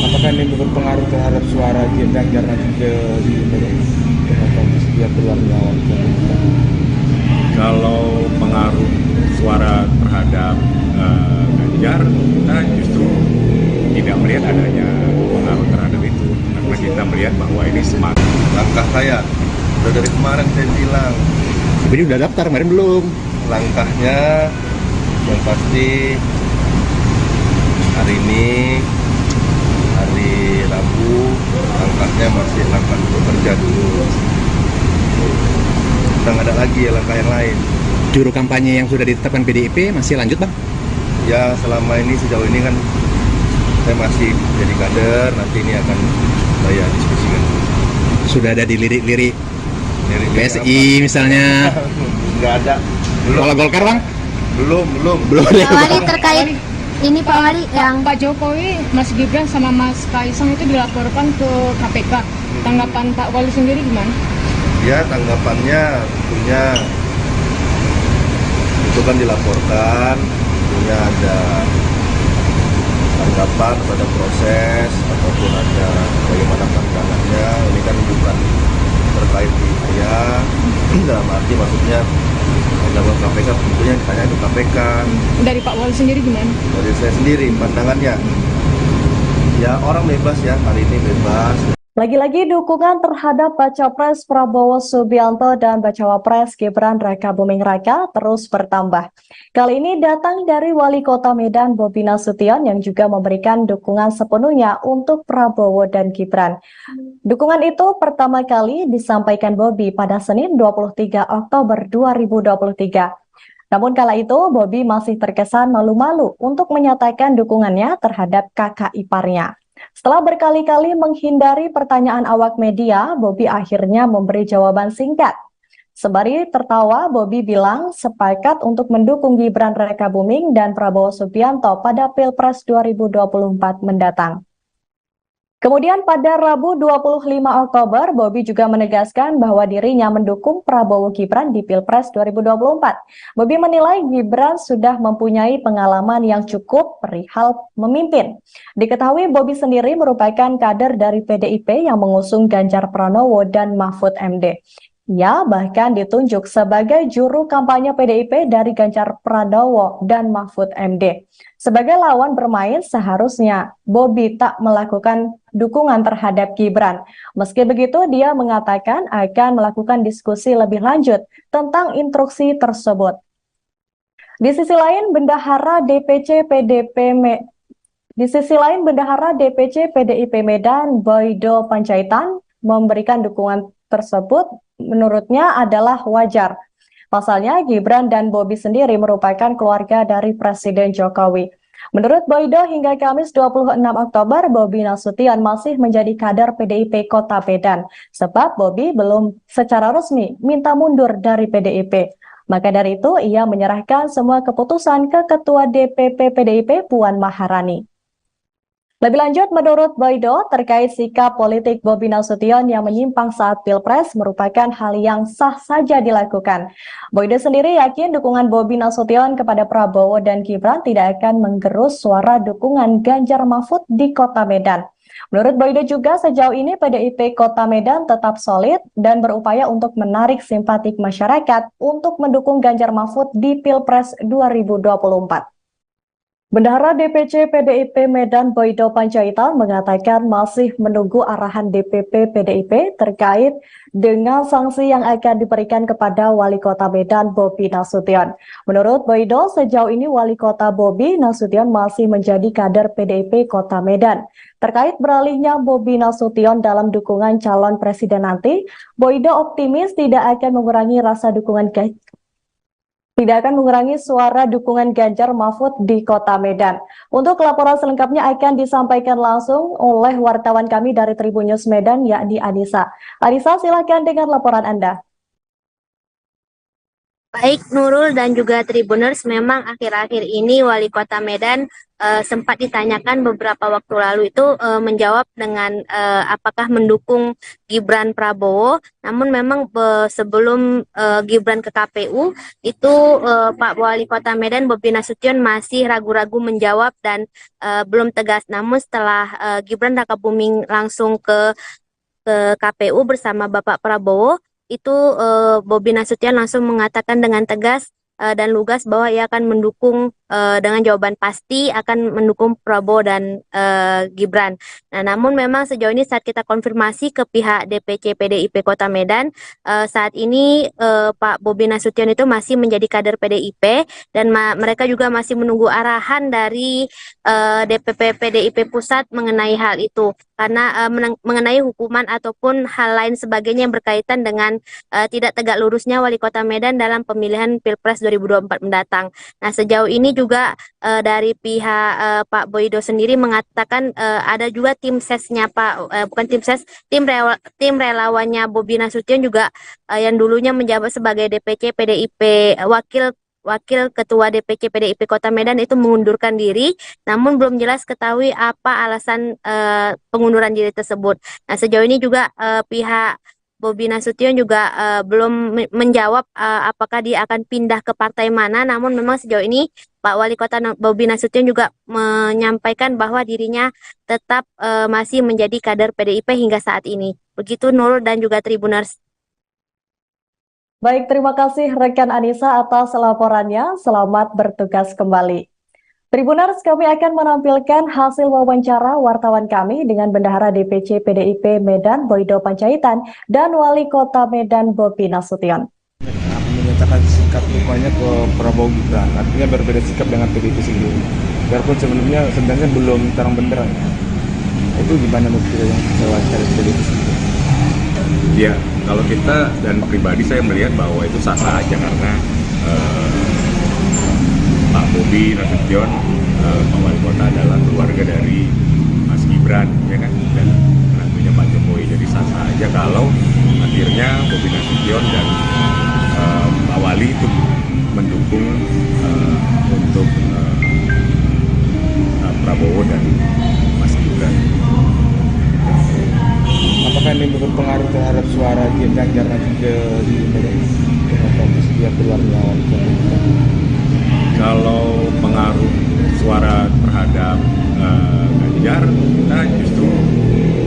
Apakah ini berpengaruh terhadap suara Ganjar nanti di dia keluar melawan? Kalau pengaruh suara terhadap Ganjar, kita justru tidak melihat adanya pengaruh terhadap itu, karena kita melihat bahwa ini semakin Langkah saya udah dari kemarin saya bilang, Tapi ini udah daftar, kemarin belum. langkahnya yang pasti hari ini hari Rabu, langkahnya masih langkah bekerja dulu. Kita udah nggak ada lagi ya langkah yang lain. Juru kampanye yang sudah ditetapkan PDIP masih lanjut bang? Ya selama ini sejauh ini kan saya masih jadi kader, nanti ini akan saya diskusikan. Sudah ada dilirik-lirik Dari PSI misalnya? Nggak ada. Kalau Golkar bang? Belum. Pak Wali terkait ini Pak Wali yang Pak Jokowi, Mas Gibran sama Mas Kaisang itu dilaporkan ke KPK. Tanggapan Pak Wali sendiri gimana? Ya tanggapannya tentunya itu kan dilaporkan, tentunya ada tanggapan pada proses ataupun ada bagaimana pandangannya. Ini kan bukan terkait di saya, dalam arti maksudnya dalam KPK tentunya ditanya ke KPK. Dari Pak Wali sendiri gimana? Dari saya sendiri pandangannya, ya orang bebas ya, hari ini bebas. Lagi-lagi dukungan terhadap Baca Pres Prabowo Subianto dan Bacawa Pres Gibran Raka Buming Raka terus bertambah. Kali ini datang dari Wali Kota Medan Bobi Nasution yang juga memberikan dukungan sepenuhnya untuk Prabowo dan Gibran. Dukungan itu pertama kali disampaikan Bobi pada Senin 23 Oktober 2023. Namun kala itu Bobi masih terkesan malu-malu untuk menyatakan dukungannya terhadap kakak iparnya. Setelah berkali-kali menghindari pertanyaan awak media, Bobi akhirnya memberi jawaban singkat. Sembari tertawa, Bobi bilang sepakat untuk mendukung Gibran Raka Buming dan Prabowo Subianto pada Pilpres 2024 mendatang. Kemudian pada Rabu 25 Oktober, Bobi juga menegaskan bahwa dirinya mendukung Prabowo Gibran di Pilpres 2024. Bobi menilai Gibran sudah mempunyai pengalaman yang cukup perihal memimpin. Diketahui Bobi sendiri merupakan kader dari PDIP yang mengusung Ganjar Pranowo dan Mahfud MD. Ia bahkan ditunjuk sebagai juru kampanye PDIP dari Ganjar Pranowo dan Mahfud MD. Sebagai lawan bermain, seharusnya Bobi tak melakukan dukungan terhadap Gibran. Meski begitu, dia mengatakan akan melakukan diskusi lebih lanjut tentang instruksi tersebut. Di sisi lain, Bendahara DPC PDIP Medan, Boydo Panjaitan, memberikan dukungan tersebut menurutnya adalah wajar. Pasalnya, Gibran dan Bobi sendiri merupakan keluarga dari Presiden Jokowi. Menurut Boydo, hingga Kamis 26 Oktober, Bobi Nasution masih menjadi kader PDIP Kota Medan, sebab Bobi belum secara resmi minta mundur dari PDIP. Maka dari itu, ia menyerahkan semua keputusan ke Ketua DPP PDIP Puan Maharani. Lebih lanjut, menurut Boydo, terkait sikap politik Bobi Nasution yang menyimpang saat Pilpres merupakan hal yang sah saja dilakukan. Boydo sendiri yakin dukungan Bobi Nasution kepada Prabowo dan Gibran tidak akan menggerus suara dukungan Ganjar Mahfud di Kota Medan. Menurut Boydo juga, sejauh ini PDIP Kota Medan tetap solid dan berupaya untuk menarik simpatik masyarakat untuk mendukung Ganjar Mahfud di Pilpres 2024. Bendahara DPC PDIP Medan Boydo Panjaitan mengatakan masih menunggu arahan DPP PDIP terkait dengan sanksi yang akan diberikan kepada Wali Kota Medan Bobi Nasution. Menurut Boydo, sejauh ini Wali Kota Bobi Nasution masih menjadi kader PDIP Kota Medan. Terkait beralihnya Bobi Nasution dalam dukungan calon presiden nanti, Boydo optimis tidak akan mengurangi suara dukungan Ganjar Mahfud di Kota Medan. Untuk laporan selengkapnya akan disampaikan langsung oleh wartawan kami dari Tribun News Medan, yakni Anissa. Anissa, silakan dengan laporan Anda. Baik Nurul dan juga Tribuners, memang akhir-akhir ini Wali Kota Medan sempat ditanyakan beberapa waktu lalu itu menjawab dengan apakah mendukung Gibran Prabowo. Namun memang sebelum Gibran ke KPU itu Pak Wali Kota Medan Bobi Nasution masih ragu-ragu menjawab dan belum tegas. Namun setelah Gibran Raka Buming langsung ke KPU bersama Bapak Prabowo, itu Bobi Nasution langsung mengatakan dengan tegas dan lugas bahwa ia akan mendukung dengan jawaban pasti akan mendukung Prabowo dan Gibran. Nah, namun memang sejauh ini saat kita konfirmasi ke pihak DPC PDIP Kota Medan, saat ini Pak Bobi Nasution itu masih menjadi kader PDIP dan mereka juga masih menunggu arahan dari DPP PDIP Pusat mengenai hal itu. Karena mengenai hukuman ataupun hal lain sebagainya yang berkaitan dengan tidak tegak lurusnya Wali Kota Medan dalam pemilihan Pilpres 2024 mendatang. Nah, sejauh ini juga dari pihak Pak Boydo sendiri mengatakan ada juga tim sesnya bukan tim ses, tim relawannya Bobi Nasution juga yang dulunya menjabat sebagai DPC PDIP Wakil Ketua DPC PDIP Kota Medan itu mengundurkan diri, namun belum jelas ketahui apa alasan pengunduran diri tersebut. Nah, sejauh ini juga pihak Bobi Nasution juga belum menjawab apakah dia akan pindah ke partai mana, namun memang sejauh ini Pak Wali Kota Bobi Nasution juga menyampaikan bahwa dirinya tetap masih menjadi kader PDIP hingga saat ini. Begitu Nurul dan juga Tribuners. Baik, terima kasih rekan Anissa atas laporannya. Selamat bertugas kembali. Tribuners, kami akan menampilkan hasil wawancara wartawan kami dengan Bendahara DPC PDIP Medan Boydo Panjaitan dan Wali Kota Medan Bobi Nasution. Menyatakan sikap dukungannya ke Prabowo Gibran, artinya berbeda sikap dengan PDIP sendiri. Biarpun sebenarnya belum terang benderang. Itu gimana menurut yang wawancara PDIP sendiri? Ya, kalau kita dan pribadi saya melihat bahwa itu sah-sah aja karena Pak Bobi Nasution, Pak Wali Kota adalah keluarga dari Mas Gibran, ya kan, dan menantunya Pak Jokowi. Jadi sah-sah aja kalau akhirnya Bobi Nasution dan Pak Wali itu mendukung untuk Prabowo dan Mas Gibran. Apakah ini berpengaruh terhadap suara Ganjar nanti di dia keluarnya wali kota? Kalau pengaruh suara terhadap Ganjar, kita justru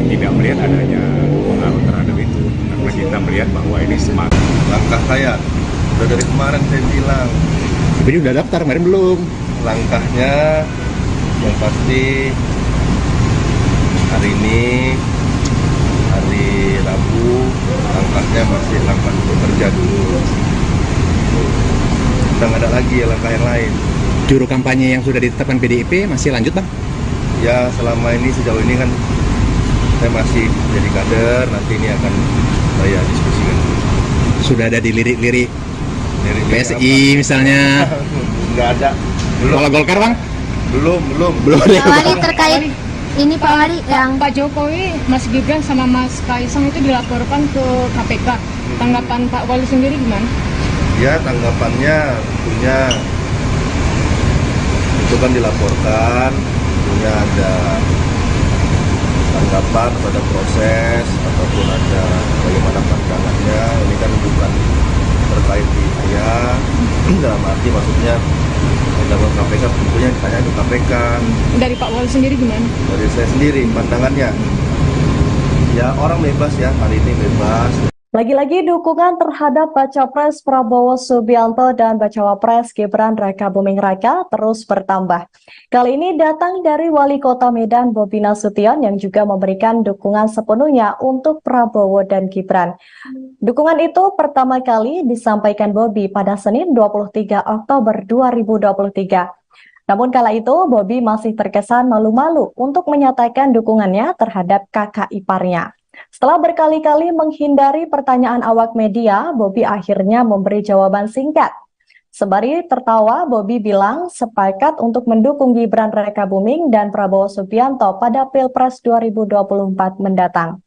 tidak melihat adanya pengaruh terhadap itu, karena kita melihat bahwa ini semakin Langkah saya udah dari kemarin saya bilang, Tapi udah daftar, kemarin belum. langkahnya yang pasti hari ini hari Rabu, langkahnya masih langkah bekerja dulu. Udah nggak ada lagi ya langkah yang lain. Juru kampanye yang sudah ditetapkan PDIP masih lanjut, Bang? Ya selama ini sejauh ini kan saya masih jadi kader, nanti ini akan saya diskusikan. Sudah ada dilirik-lirik Dari PSI misalnya. Nggak ada. Belum. Kalau Golkar, Bang? Belum. Pak Wali terkait ini Pak Wali yang Pak Jokowi, Mas Gibran sama Mas Kaisang itu dilaporkan ke KPK. Tanggapan Pak Wali sendiri gimana? Ya tanggapannya tentunya itu kan dilaporkan, tentunya ada tanggapan pada proses ataupun ada bagaimana pandangannya. Ini kan bukan terkait di saya, dalam arti maksudnya dalam KPK tentunya ditanya ke KPK. Dari Pak Wali sendiri gimana? Dari saya sendiri pandangannya, ya orang bebas ya, hari ini bebas. Lagi-lagi dukungan terhadap Baca Pres Prabowo Subianto dan Bacawa Pres Gibran Raka Buming Raka terus bertambah. Kali ini datang dari Wali Kota Medan Bobi Nasution yang juga memberikan dukungan sepenuhnya untuk Prabowo dan Gibran. Dukungan itu pertama kali disampaikan Bobi pada Senin 23 Oktober 2023. Namun kala itu Bobi masih terkesan malu-malu untuk menyatakan dukungannya terhadap kakak iparnya. Setelah berkali-kali menghindari pertanyaan awak media, Bobi akhirnya memberi jawaban singkat. Sembari tertawa, Bobi bilang sepakat untuk mendukung Gibran Raka Buming dan Prabowo Subianto pada Pilpres 2024 mendatang.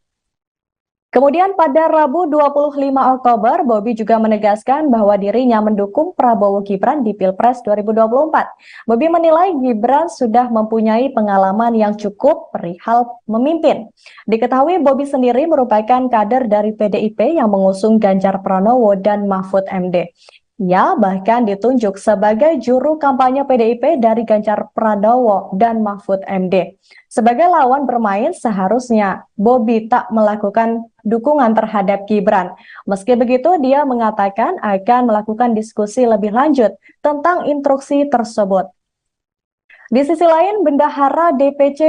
Kemudian pada Rabu 25 Oktober, Bobi juga menegaskan bahwa dirinya mendukung Prabowo Gibran di Pilpres 2024. Bobi menilai Gibran sudah mempunyai pengalaman yang cukup perihal memimpin. Diketahui Bobi sendiri merupakan kader dari PDIP yang mengusung Ganjar Pranowo dan Mahfud MD. Ia bahkan ditunjuk sebagai juru kampanye PDIP dari Ganjar Pranowo dan Mahfud MD. Sebagai lawan bermain, seharusnya Bobi tak melakukan dukungan terhadap Gibran. Meski begitu, dia mengatakan akan melakukan diskusi lebih lanjut tentang instruksi tersebut. Di sisi lain, Bendahara DPC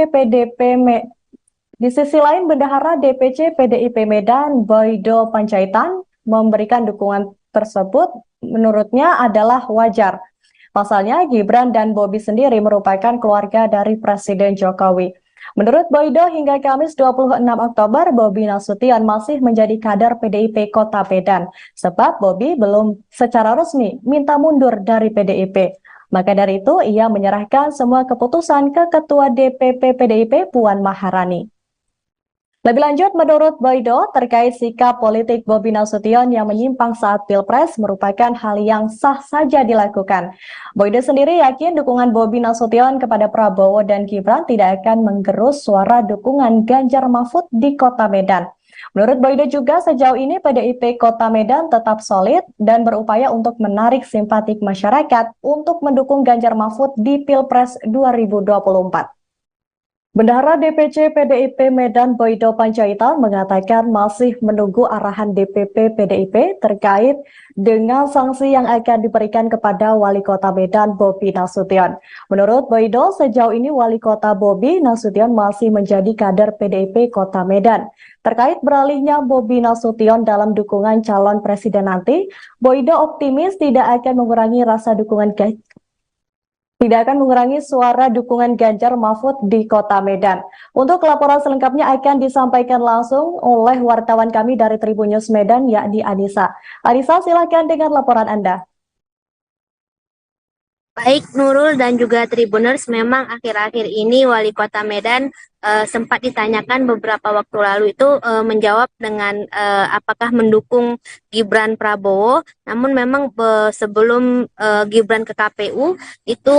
PDIP Medan Boydo Panjaitan memberikan dukungan tersebut menurutnya adalah wajar. Pasalnya, Gibran dan Bobi sendiri merupakan keluarga dari Presiden Jokowi. Menurut Boydo, hingga Kamis 26 Oktober, Bobi Nasution masih menjadi kader PDIP Kota Medan, sebab Bobi belum secara resmi minta mundur dari PDIP. Maka dari itu, ia menyerahkan semua keputusan ke Ketua DPP PDIP Puan Maharani. Lebih lanjut, menurut Boydo, terkait sikap politik Bobi Nasution yang menyimpang saat Pilpres merupakan hal yang sah saja dilakukan. Boydo sendiri yakin dukungan Bobi Nasution kepada Prabowo dan Gibran tidak akan menggerus suara dukungan Ganjar Mahfud di Kota Medan. Menurut Boydo juga, sejauh ini PDIP Kota Medan tetap solid dan berupaya untuk menarik simpatik masyarakat untuk mendukung Ganjar Mahfud di Pilpres 2024. Bendahara DPC PDIP Medan Boydo Panjaitan mengatakan masih menunggu arahan DPP PDIP terkait dengan sanksi yang akan diberikan kepada Wali Kota Medan Bobi Nasution. Menurut Boydo, sejauh ini Wali Kota Bobi Nasution masih menjadi kader PDIP Kota Medan. Terkait beralihnya Bobi Nasution dalam dukungan calon presiden nanti, Boydo optimis tidak akan mengurangi suara dukungan Ganjar Mahfud di Kota Medan. Untuk laporan selengkapnya akan disampaikan langsung oleh wartawan kami dari Tribun News Medan, yakni Anissa. Anissa, silakan dengan laporan Anda. Baik Nurul dan juga Tribuners, memang akhir-akhir ini Wali Kota Medan sempat ditanyakan beberapa waktu lalu itu menjawab dengan apakah mendukung Gibran Prabowo. Namun memang sebelum Gibran ke KPU itu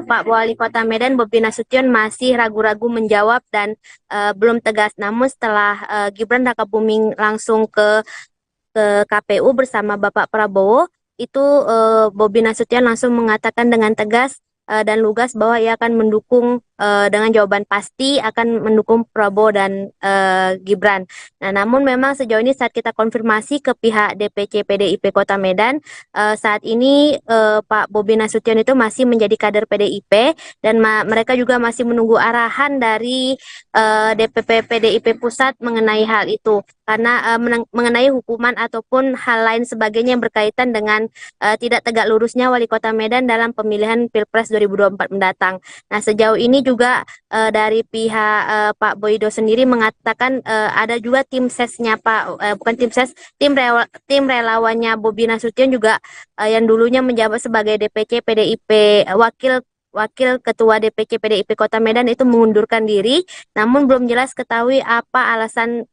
Pak Wali Kota Medan Bobi Nasution masih ragu-ragu menjawab dan belum tegas. Namun setelah Gibran Rakabuming langsung ke KPU bersama Bapak Prabowo, itu Bobi Nasution langsung mengatakan dengan tegas dan lugas bahwa ia akan mendukung dengan jawaban pasti akan mendukung Prabowo dan Gibran. Nah, namun memang sejauh ini saat kita konfirmasi ke pihak DPC PDIP Kota Medan, saat ini Pak Bobi Nasution itu masih menjadi kader PDIP dan mereka juga masih menunggu arahan dari DPP PDIP Pusat mengenai hal itu. Karena mengenai hukuman ataupun hal lain sebagainya yang berkaitan dengan tidak tegak lurusnya Wali Kota Medan dalam pemilihan Pilpres 2024 mendatang. Nah, sejauh ini juga dari pihak Pak Boydo sendiri mengatakan ada juga tim sesnya tim relawannya Bobi Nasution juga yang dulunya menjabat sebagai DPC PDIP Wakil Ketua DPC PDIP Kota Medan itu mengundurkan diri, namun belum jelas ketahui apa alasan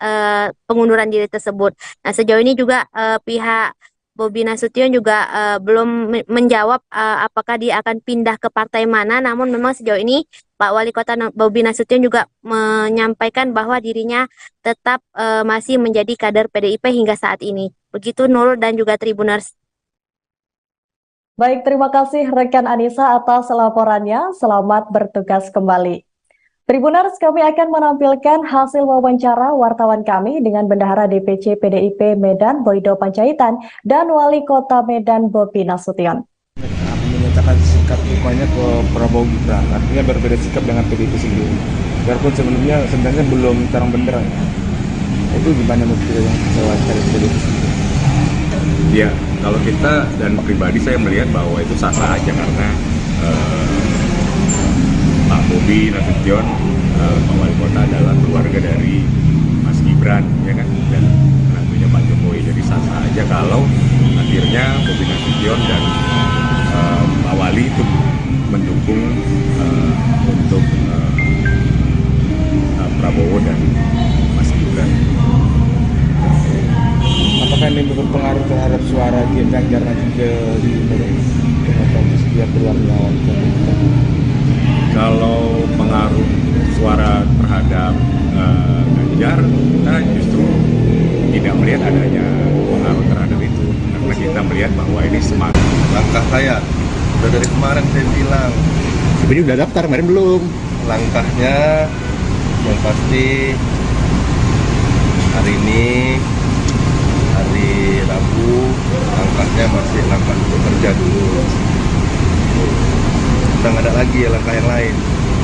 pengunduran diri tersebut. Nah, sejauh ini juga pihak Bobi Nasution juga belum menjawab apakah dia akan pindah ke partai mana, namun memang sejauh ini Pak Wali Kota Bobi Nasution juga menyampaikan bahwa dirinya tetap masih menjadi kader PDIP hingga saat ini. Begitu Nurul dan juga Tribuners. Baik, terima kasih rekan Anissa atas laporannya. Selamat bertugas kembali. Tribuners, kami akan menampilkan hasil wawancara wartawan kami dengan Bendahara DPC PDIP Medan Boydo Panjaitan dan Wali Kota Medan Bobi Nasution. Menyatakan sikap dukungannya ke Prabowo Gibran, artinya berbeda sikap dengan PDIP sendiri. Biarpun sebenarnya belum terang benderang. Itu gimana menurut yang wawancara PDIP sendiri? Ya, kalau kita dan pribadi saya melihat bahwa itu sah-sah aja karena Pak Bobi Nasution, Pak Wali Kota adalah keluarga dari Mas Gibran, ya kan, dan menantunya Pak Jokowi. Jadi sah-sah aja kalau akhirnya Bobi Nasution dan Pak Wali itu mendukung untuk Prabowo dan Mas Gibran. Apakah ini berpengaruh terhadap suara Ganjar nanti ke dia keluar melawan? Kalau pengaruh suara terhadap Ganjar, kita justru tidak melihat adanya pengaruh terhadap itu, karena kita melihat bahwa ini semakin Langkah saya udah dari kemarin saya bilang, Tapi udah daftar, kemarin belum. langkahnya yang pasti hari ini hari Rabu, langkahnya masih langkah bekerja dulu. Udah nggak ada lagi lagi langkah yang lain.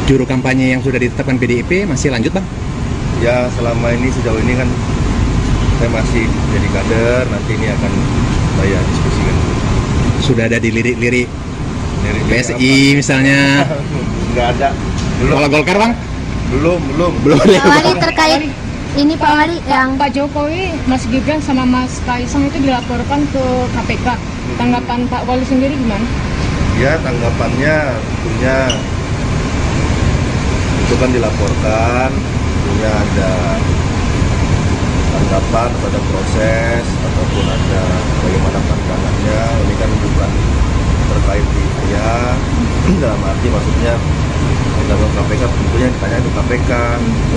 Juru kampanye yang sudah ditetapkan PDIP masih lanjut bang? Ya selama ini sejauh ini kan saya masih jadi kader, nanti ini akan saya diskusikan. Sudah ada di lirik-lirik Dari PSI misalnya? Nggak ada. Belum. Kalau Golkar bang? Belum. Belum ya Pak bang? Wali terkait ini Pak Wali yang Pak Jokowi, Mas Gibran sama Mas Kaisang itu dilaporkan ke KPK. Tanggapan Pak Wali sendiri gimana? Ya tanggapannya tentunya itu kan dilaporkan, tentunya ada tanggapan pada proses ataupun ada bagaimana pandangannya. Ini kan bukan terkait di saya, dalam arti maksudnya undang-undang KPK tentunya ditanya itu KPK.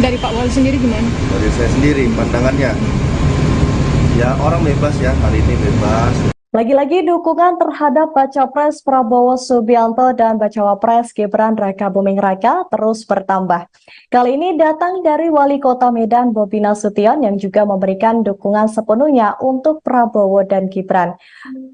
Dari Pak Wali sendiri gimana? Dari saya sendiri pandangannya, ya orang bebas ya, hari ini bebas. Lagi-lagi dukungan terhadap Baca Pres Prabowo Subianto dan Bacawa Pres Gibran Raka Buming Raka terus bertambah. Kali ini datang dari Wali Kota Medan Bobi Nasution yang juga memberikan dukungan sepenuhnya untuk Prabowo dan Gibran.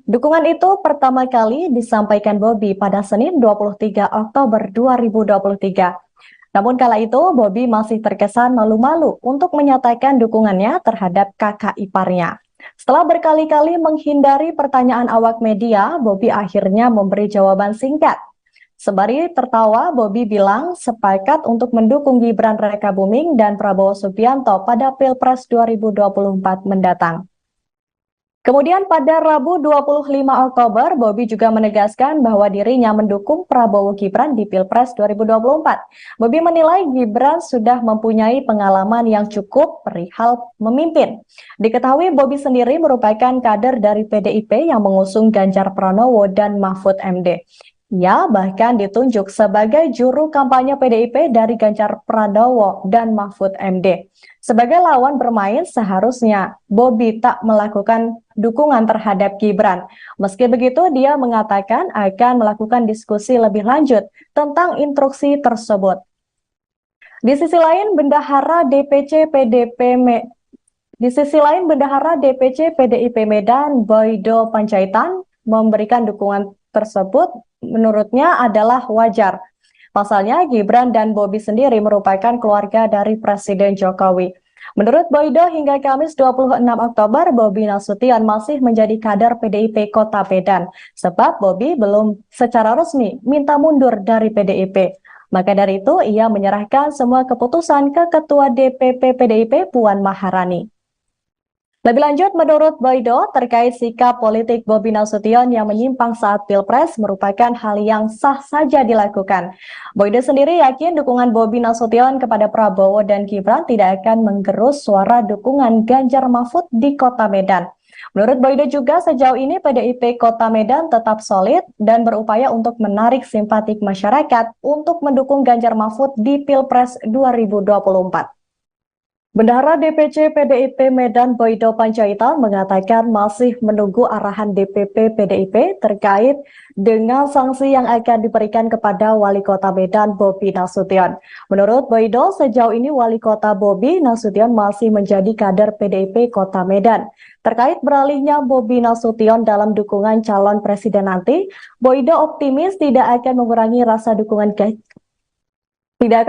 Dukungan itu pertama kali disampaikan Bobi pada Senin 23 Oktober 2023. Namun kala itu Bobi masih terkesan malu-malu untuk menyatakan dukungannya terhadap kakak iparnya. Setelah berkali-kali menghindari pertanyaan awak media, Bobi akhirnya memberi jawaban singkat. Sembari tertawa, Bobi bilang sepakat untuk mendukung Gibran Raka Buming dan Prabowo Subianto pada Pilpres 2024 mendatang. Kemudian pada Rabu 25 Oktober, Bobi juga menegaskan bahwa dirinya mendukung Prabowo Gibran di Pilpres 2024. Bobi menilai Gibran sudah mempunyai pengalaman yang cukup perihal memimpin. Diketahui Bobi sendiri merupakan kader dari PDIP yang mengusung Ganjar Pranowo dan Mahfud MD. Ia bahkan ditunjuk sebagai juru kampanye PDIP dari Ganjar Pranowo dan Mahfud MD. Sebagai lawan bermain, seharusnya Bobi tak melakukan dukungan terhadap Gibran. Meski begitu, dia mengatakan akan melakukan diskusi lebih lanjut tentang instruksi tersebut. Di sisi lain, Bendahara DPC PDIP Medan, Boydo Panjaitan, memberikan dukungan tersebut menurutnya adalah wajar. Pasalnya, Gibran dan Bobi sendiri merupakan keluarga dari Presiden Jokowi. Menurut Boydo, hingga Kamis 26 Oktober, Bobi Nasution masih menjadi kader PDIP Kota Medan, sebab Bobi belum secara resmi minta mundur dari PDIP. Maka dari itu, ia menyerahkan semua keputusan ke Ketua DPP PDIP Puan Maharani. Lebih lanjut, menurut Boydo, terkait sikap politik Bobi Nasution yang menyimpang saat Pilpres merupakan hal yang sah saja dilakukan. Boydo sendiri yakin dukungan Bobi Nasution kepada Prabowo dan Gibran tidak akan menggerus suara dukungan Ganjar Mahfud di Kota Medan. Menurut Boydo juga sejauh ini PDIP Kota Medan tetap solid dan berupaya untuk menarik simpatik masyarakat untuk mendukung Ganjar Mahfud di Pilpres 2024. Bendahara DPC PDIP Medan Boydo Panjaitan mengatakan masih menunggu arahan DPP PDIP terkait dengan sanksi yang akan diberikan kepada Wali Kota Medan Bobi Nasution. Menurut Boydo, sejauh ini Wali Kota Bobi Nasution masih menjadi kader PDIP Kota Medan. Terkait beralihnya Bobi Nasution dalam dukungan calon presiden nanti, Boydo optimis tidak akan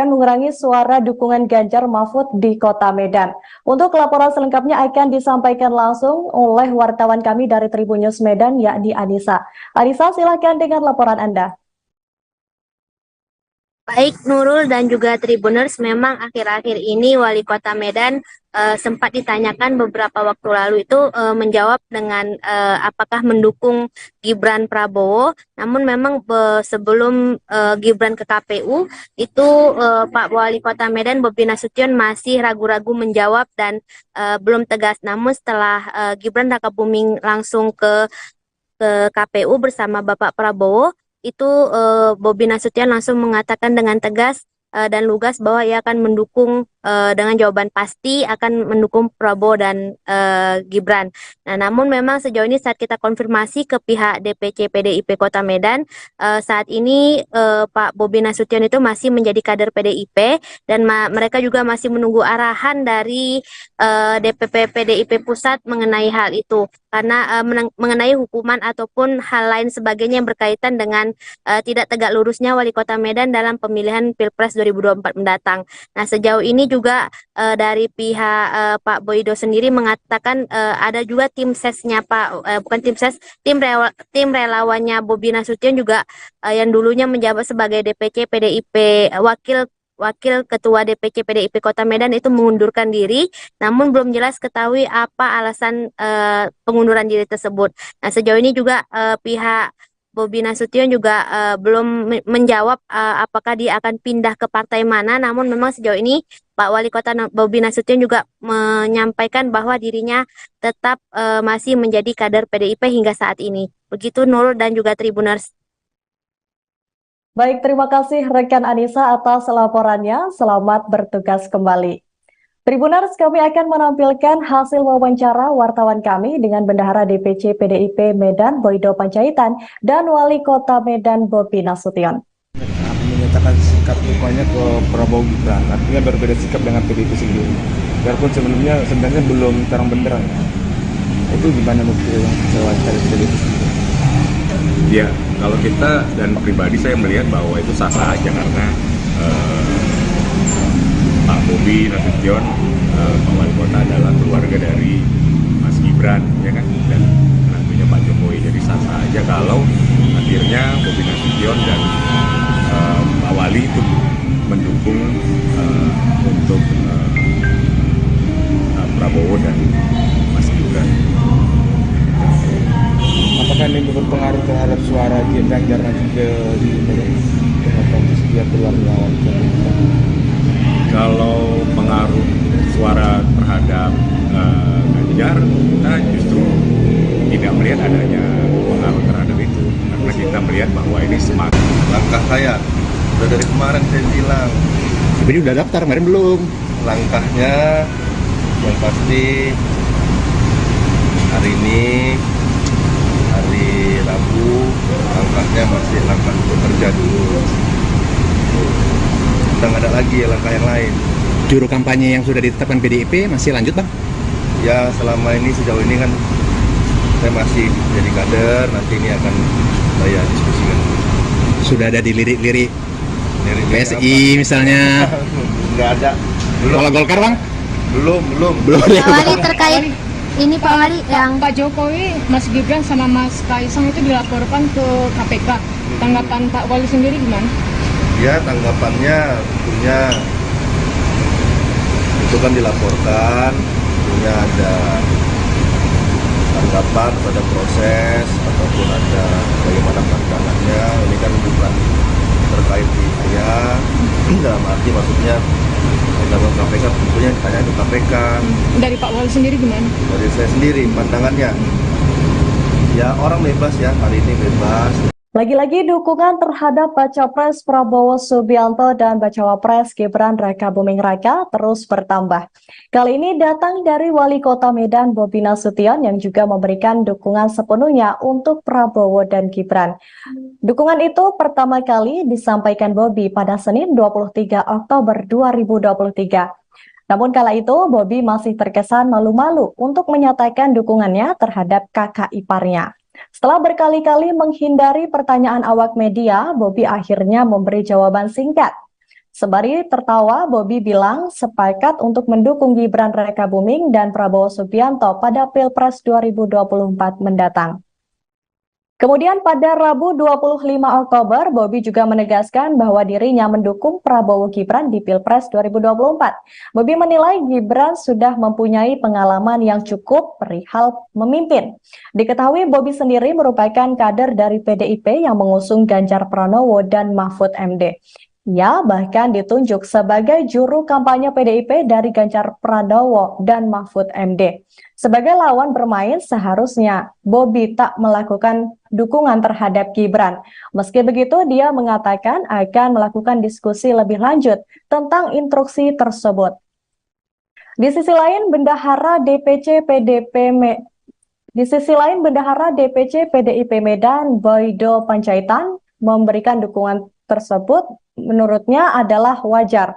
mengurangi suara dukungan Ganjar Mahfud di Kota Medan. Untuk laporan selengkapnya akan disampaikan langsung oleh wartawan kami dari Tribun News Medan, yakni Anissa. Anissa, silakan dengan laporan Anda. Baik Nurul dan juga Tribuners, memang akhir-akhir ini Wali Kota Medan sempat ditanyakan beberapa waktu lalu itu menjawab dengan apakah mendukung Gibran Prabowo. Namun memang sebelum Gibran ke KPU itu Pak Wali Kota Medan Bobi Nasution masih ragu-ragu menjawab dan belum tegas. Namun setelah Gibran Raka Buming langsung ke KPU bersama Bapak Prabowo, itu Bobi Nasution langsung mengatakan dengan tegas dan lugas bahwa ia akan mendukung dengan jawaban pasti akan mendukung Prabowo dan Gibran. Nah, namun memang sejauh ini saat kita konfirmasi ke pihak DPC PDIP Kota Medan, saat ini Pak Bobi Nasution itu masih menjadi kader PDIP dan mereka juga masih menunggu arahan dari DPP PDIP Pusat mengenai hal itu. Karena mengenai hukuman ataupun hal lain sebagainya yang berkaitan dengan tidak tegak lurusnya Wali Kota Medan dalam pemilihan Pilpres 2024 mendatang. Nah, sejauh ini juga dari pihak Pak Boydo sendiri mengatakan ada juga tim sesnya bukan tim ses, tim relawannya Bobi Nasution juga yang dulunya menjabat sebagai DPC PDIP Wakil Ketua DPC PDIP Kota Medan itu mengundurkan diri, namun belum jelas ketahui apa alasan pengunduran diri tersebut. Nah, sejauh ini juga pihak Bobi Nasution juga belum menjawab apakah dia akan pindah ke partai mana, namun memang sejauh ini Pak Wali Kota Bobi Nasution juga menyampaikan bahwa dirinya tetap masih menjadi kader PDIP hingga saat ini. Begitu Nurul dan juga Tribuners. Baik, terima kasih rekan Anissa atas laporannya. Selamat bertugas kembali. Tribuners, kami akan menampilkan hasil wawancara wartawan kami dengan Bendahara DPC PDIP Medan Boydo Panjaitan dan Wali Kota Medan Bobi Nasution. Menyatakan sikap dukanya ke Prabowo Gibran, artinya berbeda sikap dengan PDIP sendiri. Biarpun sebenarnya belum terang benderang. Itu gimana menurut wawancara PDIP sendiri? Ya, kalau kita dan pribadi saya melihat bahwa itu sah-sah aja karena Pak Bobi Nasution, Pak Wali Kota adalah keluarga dari Mas Gibran, ya kan, dan tentunya Pak Jokowi. Jadi sah-sah aja kalau akhirnya Bobi Nasution dan Pak Wali itu mendukung untuk Prabowo dan Mas Gibran. Apakah ini berpengaruh terhadap suara Ganjar nanti di dia keluar melawan? Kalau pengaruh suara terhadap Ganjar, kita justru tidak melihat adanya pengaruh terhadap itu, karena kita melihat bahwa ini semakin Langkah saya udah dari kemarin saya bilang, Tapi udah daftar, kemarin belum. langkahnya yang pasti hari ini hari Rabu, langkahnya masih langkah bekerja dulu. Udah nggak ada lagi langkah yang lain. Juru kampanye yang sudah ditetapkan PDIP masih lanjut, Bang? Ya selama ini sejauh ini kan saya masih jadi kader, nanti ini akan saya diskusikan. Sudah ada di lirik-lirik Dari PSI misalnya. Nggak ada. Belum. Kalau Golkar, Bang? Belum. Pak Wali terkait ini Pak Wali yang Pak Jokowi, Mas Gibran sama Mas Kaisang itu dilaporkan ke KPK. Tanggapan Pak Wali sendiri gimana? Ya tanggapannya tentunya itu kan dilaporkan, tentunya ada tanggapan pada proses ataupun ada bagaimana pandangannya. Ini kan bukan terkait di saya, dalam arti maksudnya dalam KPK tentunya ditanya ke KPK. Dari Pak Wali sendiri gimana? Dari saya sendiri pandangannya, ya orang bebas ya, hari ini bebas. Lagi-lagi dukungan terhadap Baca Pres Prabowo Subianto dan Bacawa Pres Gibran Raka Buming Raka terus bertambah. Kali ini datang dari Wali Kota Medan Bobi Nasution yang juga memberikan dukungan sepenuhnya untuk Prabowo dan Gibran. Dukungan itu pertama kali disampaikan Bobi pada Senin 23 Oktober 2023. Namun kala itu Bobi masih terkesan malu-malu untuk menyatakan dukungannya terhadap kakak iparnya. Setelah berkali-kali menghindari pertanyaan awak media, Bobi akhirnya memberi jawaban singkat. Sembari tertawa, Bobi bilang sepakat untuk mendukung Gibran Raka Buming dan Prabowo Subianto pada Pilpres 2024 mendatang. Kemudian pada Rabu 25 Oktober, Bobi juga menegaskan bahwa dirinya mendukung Prabowo Gibran di Pilpres 2024. Bobi menilai Gibran sudah mempunyai pengalaman yang cukup perihal memimpin. Diketahui Bobi sendiri merupakan kader dari PDIP yang mengusung Ganjar Pranowo dan Mahfud MD. Ia bahkan ditunjuk sebagai juru kampanye PDIP dari Ganjar Pranowo dan Mahfud MD. Sebagai lawan bermain, seharusnya Bobi tak melakukan dukungan terhadap Gibran. Meski begitu, dia mengatakan akan melakukan diskusi lebih lanjut tentang instruksi tersebut. Di sisi lain, Bendahara DPC PDIP Medan, Boydo Panjaitan, memberikan dukungan tersebut menurutnya adalah wajar.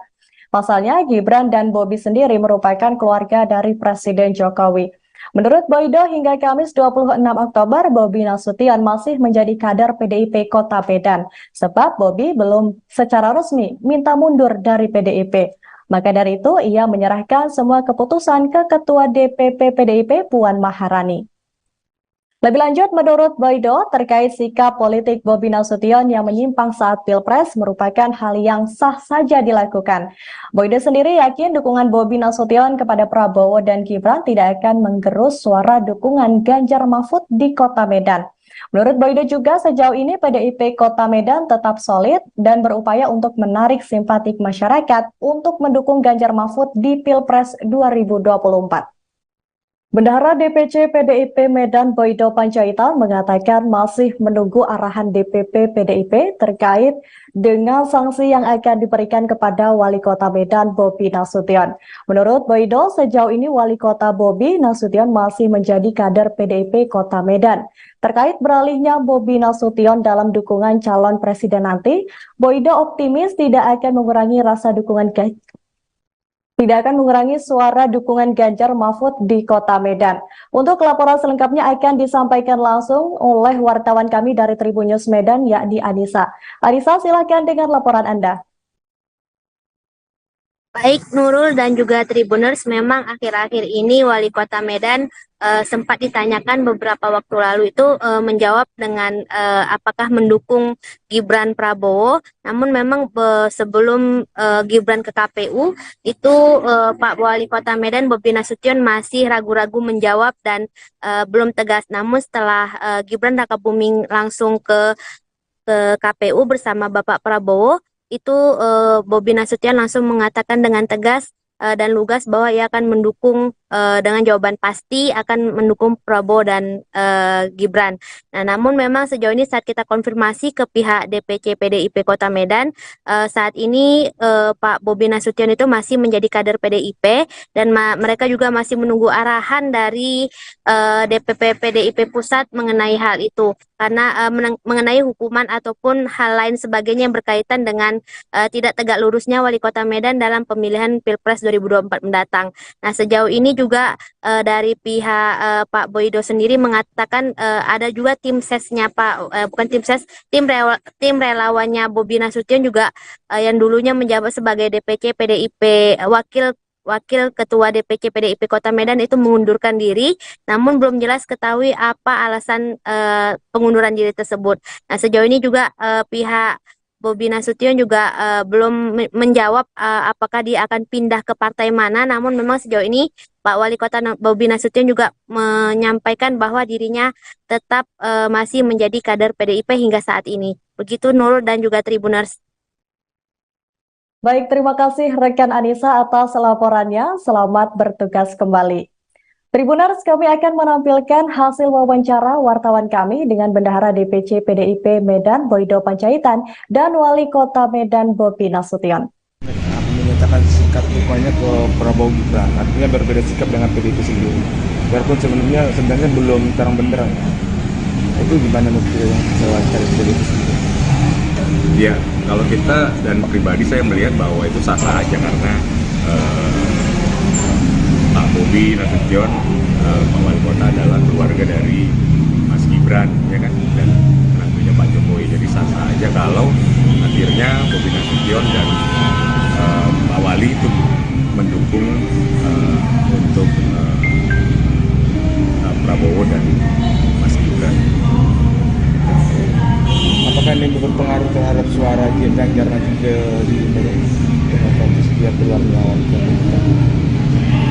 Pasalnya, Gibran dan Bobi sendiri merupakan keluarga dari Presiden Jokowi. Menurut Boydo, hingga Kamis 26 Oktober, Bobi Nasution masih menjadi kader PDIP Kota Medan, sebab Bobi belum secara resmi minta mundur dari PDIP. Maka dari itu, ia menyerahkan semua keputusan ke Ketua DPP PDIP Puan Maharani. Lebih lanjut, menurut Boydo, terkait sikap politik Bobi Nasution yang menyimpang saat Pilpres merupakan hal yang sah saja dilakukan. Boydo sendiri yakin dukungan Bobi Nasution kepada Prabowo dan Gibran tidak akan menggerus suara dukungan Ganjar Mahfud di Kota Medan. Menurut Boydo juga, sejauh ini PDIP Kota Medan tetap solid dan berupaya untuk menarik simpatik masyarakat untuk mendukung Ganjar Mahfud di Pilpres 2024. Bendahara DPC PDIP Medan Boydo Panjaitan mengatakan masih menunggu arahan DPP PDIP terkait dengan sanksi yang akan diberikan kepada Wali Kota Medan Bobi Nasution. Menurut Boydo, sejauh ini Wali Kota Bobi Nasution masih menjadi kader PDIP Kota Medan. Terkait beralihnya Bobi Nasution dalam dukungan calon presiden nanti, Boydo optimis tidak akan mengurangi suara dukungan Ganjar Mahfud di Kota Medan. Untuk laporan selengkapnya akan disampaikan langsung oleh wartawan kami dari Tribun News Medan, yakni Anissa. Anissa, silakan dengan laporan Anda. Baik Nurul dan juga Tribuners, memang akhir-akhir ini Wali Kota Medan sempat ditanyakan beberapa waktu lalu itu menjawab dengan apakah mendukung Gibran Prabowo. Namun memang sebelum Gibran ke KPU itu Pak Wali Kota Medan Bobi Nasution masih ragu-ragu menjawab dan belum tegas. Namun setelah Gibran Rakabuming langsung ke KPU bersama Bapak Prabowo, itu Bobi Nasution langsung mengatakan dengan tegas dan lugas bahwa ia akan mendukung dengan jawaban pasti akan mendukung Prabowo dan Gibran. Nah, namun memang sejauh ini saat kita konfirmasi ke pihak DPC PDIP Kota Medan, saat ini Pak Bobi Nasution itu masih menjadi kader PDIP dan mereka juga masih menunggu arahan dari DPP PDIP Pusat mengenai hal itu. Karena mengenai hukuman ataupun hal lain sebagainya yang berkaitan dengan tidak tegak lurusnya Wali Kota Medan dalam pemilihan Pilpres 2024 mendatang. Nah, sejauh ini juga dari pihak Pak Boydo sendiri mengatakan ada juga tim sesnya tim relawannya Bobi Nasution juga yang dulunya menjabat sebagai DPC PDIP Wakil Ketua DPC PDIP Kota Medan itu mengundurkan diri, namun belum jelas ketahui apa alasan pengunduran diri tersebut. Nah, sejauh ini juga pihak Bobi Nasution juga belum menjawab apakah dia akan pindah ke partai mana, namun memang sejauh ini Pak Wali Kota Bobi Nasution juga menyampaikan bahwa dirinya tetap masih menjadi kader PDIP hingga saat ini. Begitu Nurul dan juga Tribuners. Baik, terima kasih rekan Anissa atas laporannya. Selamat bertugas kembali. Tribuners, kami akan menampilkan hasil wawancara wartawan kami dengan Bendahara DPC PDIP Medan Boydo Panjaitan dan Wali Kota Medan Bobi Nasution. Menyatakan sikap dukungannya ke Prabowo Gibran, artinya berbeda sikap dengan PDIP sendiri. Biarpun sebenarnya belum terang benderang. Itu gimana menurut yang wawancara PDIP sendiri? Ya, kalau kita dan pribadi saya melihat bahwa itu sah-sah aja karena Pak Bobi Nasution, Pak Wali Kota adalah keluarga dari Mas Gibran, ya kan, dan tentunya Pak Jokowi. Jadi sah-sah aja kalau akhirnya Bobi Nasution dan Pak Wali itu mendukung untuk Prabowo dan Mas Gibran. Apakah ini berpengaruh terhadap suara Ganjar nanti di kondisi dia keluar melawan?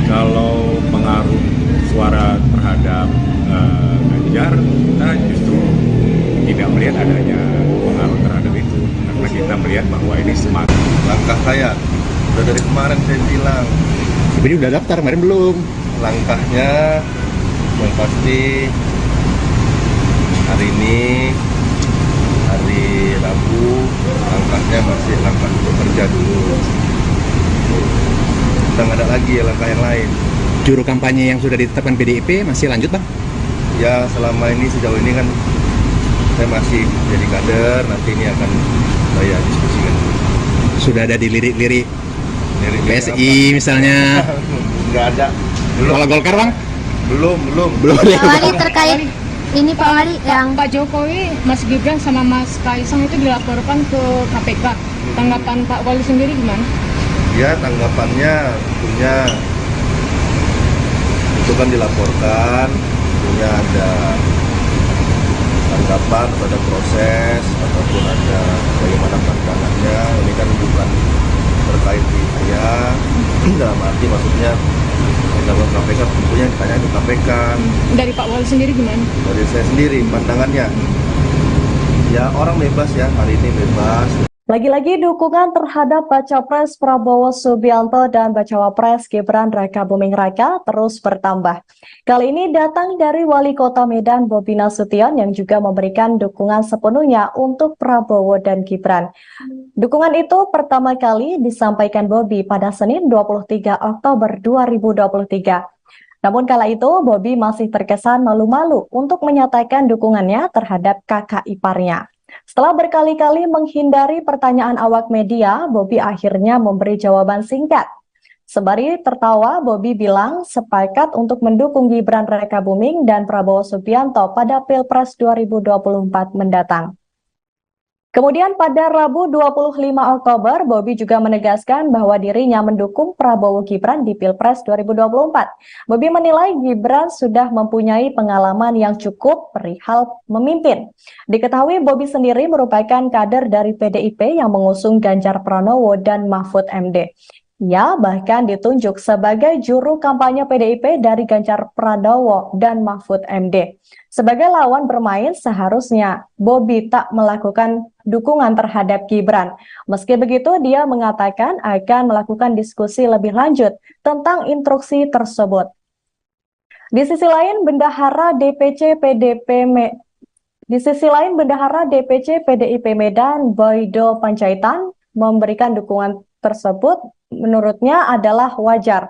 Kalau pengaruh suara terhadap Ganjar, kita justru tidak melihat adanya pengaruh terhadap itu, karena kita melihat bahwa ini semakin Langkah saya udah dari kemarin saya bilang, Tapi udah daftar, kemarin belum. langkahnya yang pasti hari ini hari Rabu, langkahnya masih langkah bekerja dulu. udah nggak ada lagi ya langkah yang lain. Juru kampanye yang sudah ditetapkan PDIP masih lanjut bang? Ya selama ini sejauh ini kan saya masih jadi kader, nanti ini akan saya diskusikan. Sudah ada dilirik-lirik Dari PSI misalnya? Nggak ada. Belum. Kalau Golkar bang? Belum. Pak Wali terkait ini Pak Wali yang Pak Jokowi, Mas Gibran sama Mas Kaisang itu dilaporkan ke KPK. Tanggapan Pak Wali sendiri gimana? Ya tanggapannya tentunya itu kan dilaporkan, tentunya ada tanggapan pada proses ataupun ada bagaimana pandangannya. Ini kan bukan terkait di saya, dalam arti maksudnya dalam KPK tentunya ditanya ke KPK. Dari Pak Wali sendiri gimana? Dari saya sendiri pandangannya, ya orang bebas ya, hari ini bebas. Lagi-lagi dukungan terhadap Baca Pres Prabowo Subianto dan Bacawa Pres Gibran Rakabuming Raka terus bertambah. Kali ini datang dari Wali Kota Medan Bobi Nasution yang juga memberikan dukungan sepenuhnya untuk Prabowo dan Gibran. Dukungan itu pertama kali disampaikan Bobi pada Senin 23 Oktober 2023. Namun kala itu Bobi masih terkesan malu-malu untuk menyatakan dukungannya terhadap kakak iparnya. Setelah berkali-kali menghindari pertanyaan awak media, Bobi akhirnya memberi jawaban singkat. Sembari tertawa, Bobi bilang sepakat untuk mendukung Gibran Rakabuming dan Prabowo Subianto pada Pilpres 2024 mendatang. Kemudian pada Rabu 25 Oktober, Bobi juga menegaskan bahwa dirinya mendukung Prabowo Gibran di Pilpres 2024. Bobi menilai Gibran sudah mempunyai pengalaman yang cukup perihal memimpin. Diketahui Bobi sendiri merupakan kader dari PDIP yang mengusung Ganjar Pranowo dan Mahfud MD. Ia bahkan ditunjuk sebagai juru kampanye PDIP dari Ganjar Pranowo dan Mahfud MD. Sebagai lawan bermain, seharusnya Bobi tak melakukan dukungan terhadap Gibran. Meski begitu, dia mengatakan akan melakukan diskusi lebih lanjut tentang instruksi tersebut. Di sisi lain, Bendahara DPC PDIP Medan, Boydo Panjaitan, memberikan dukungan tersebut menurutnya adalah wajar.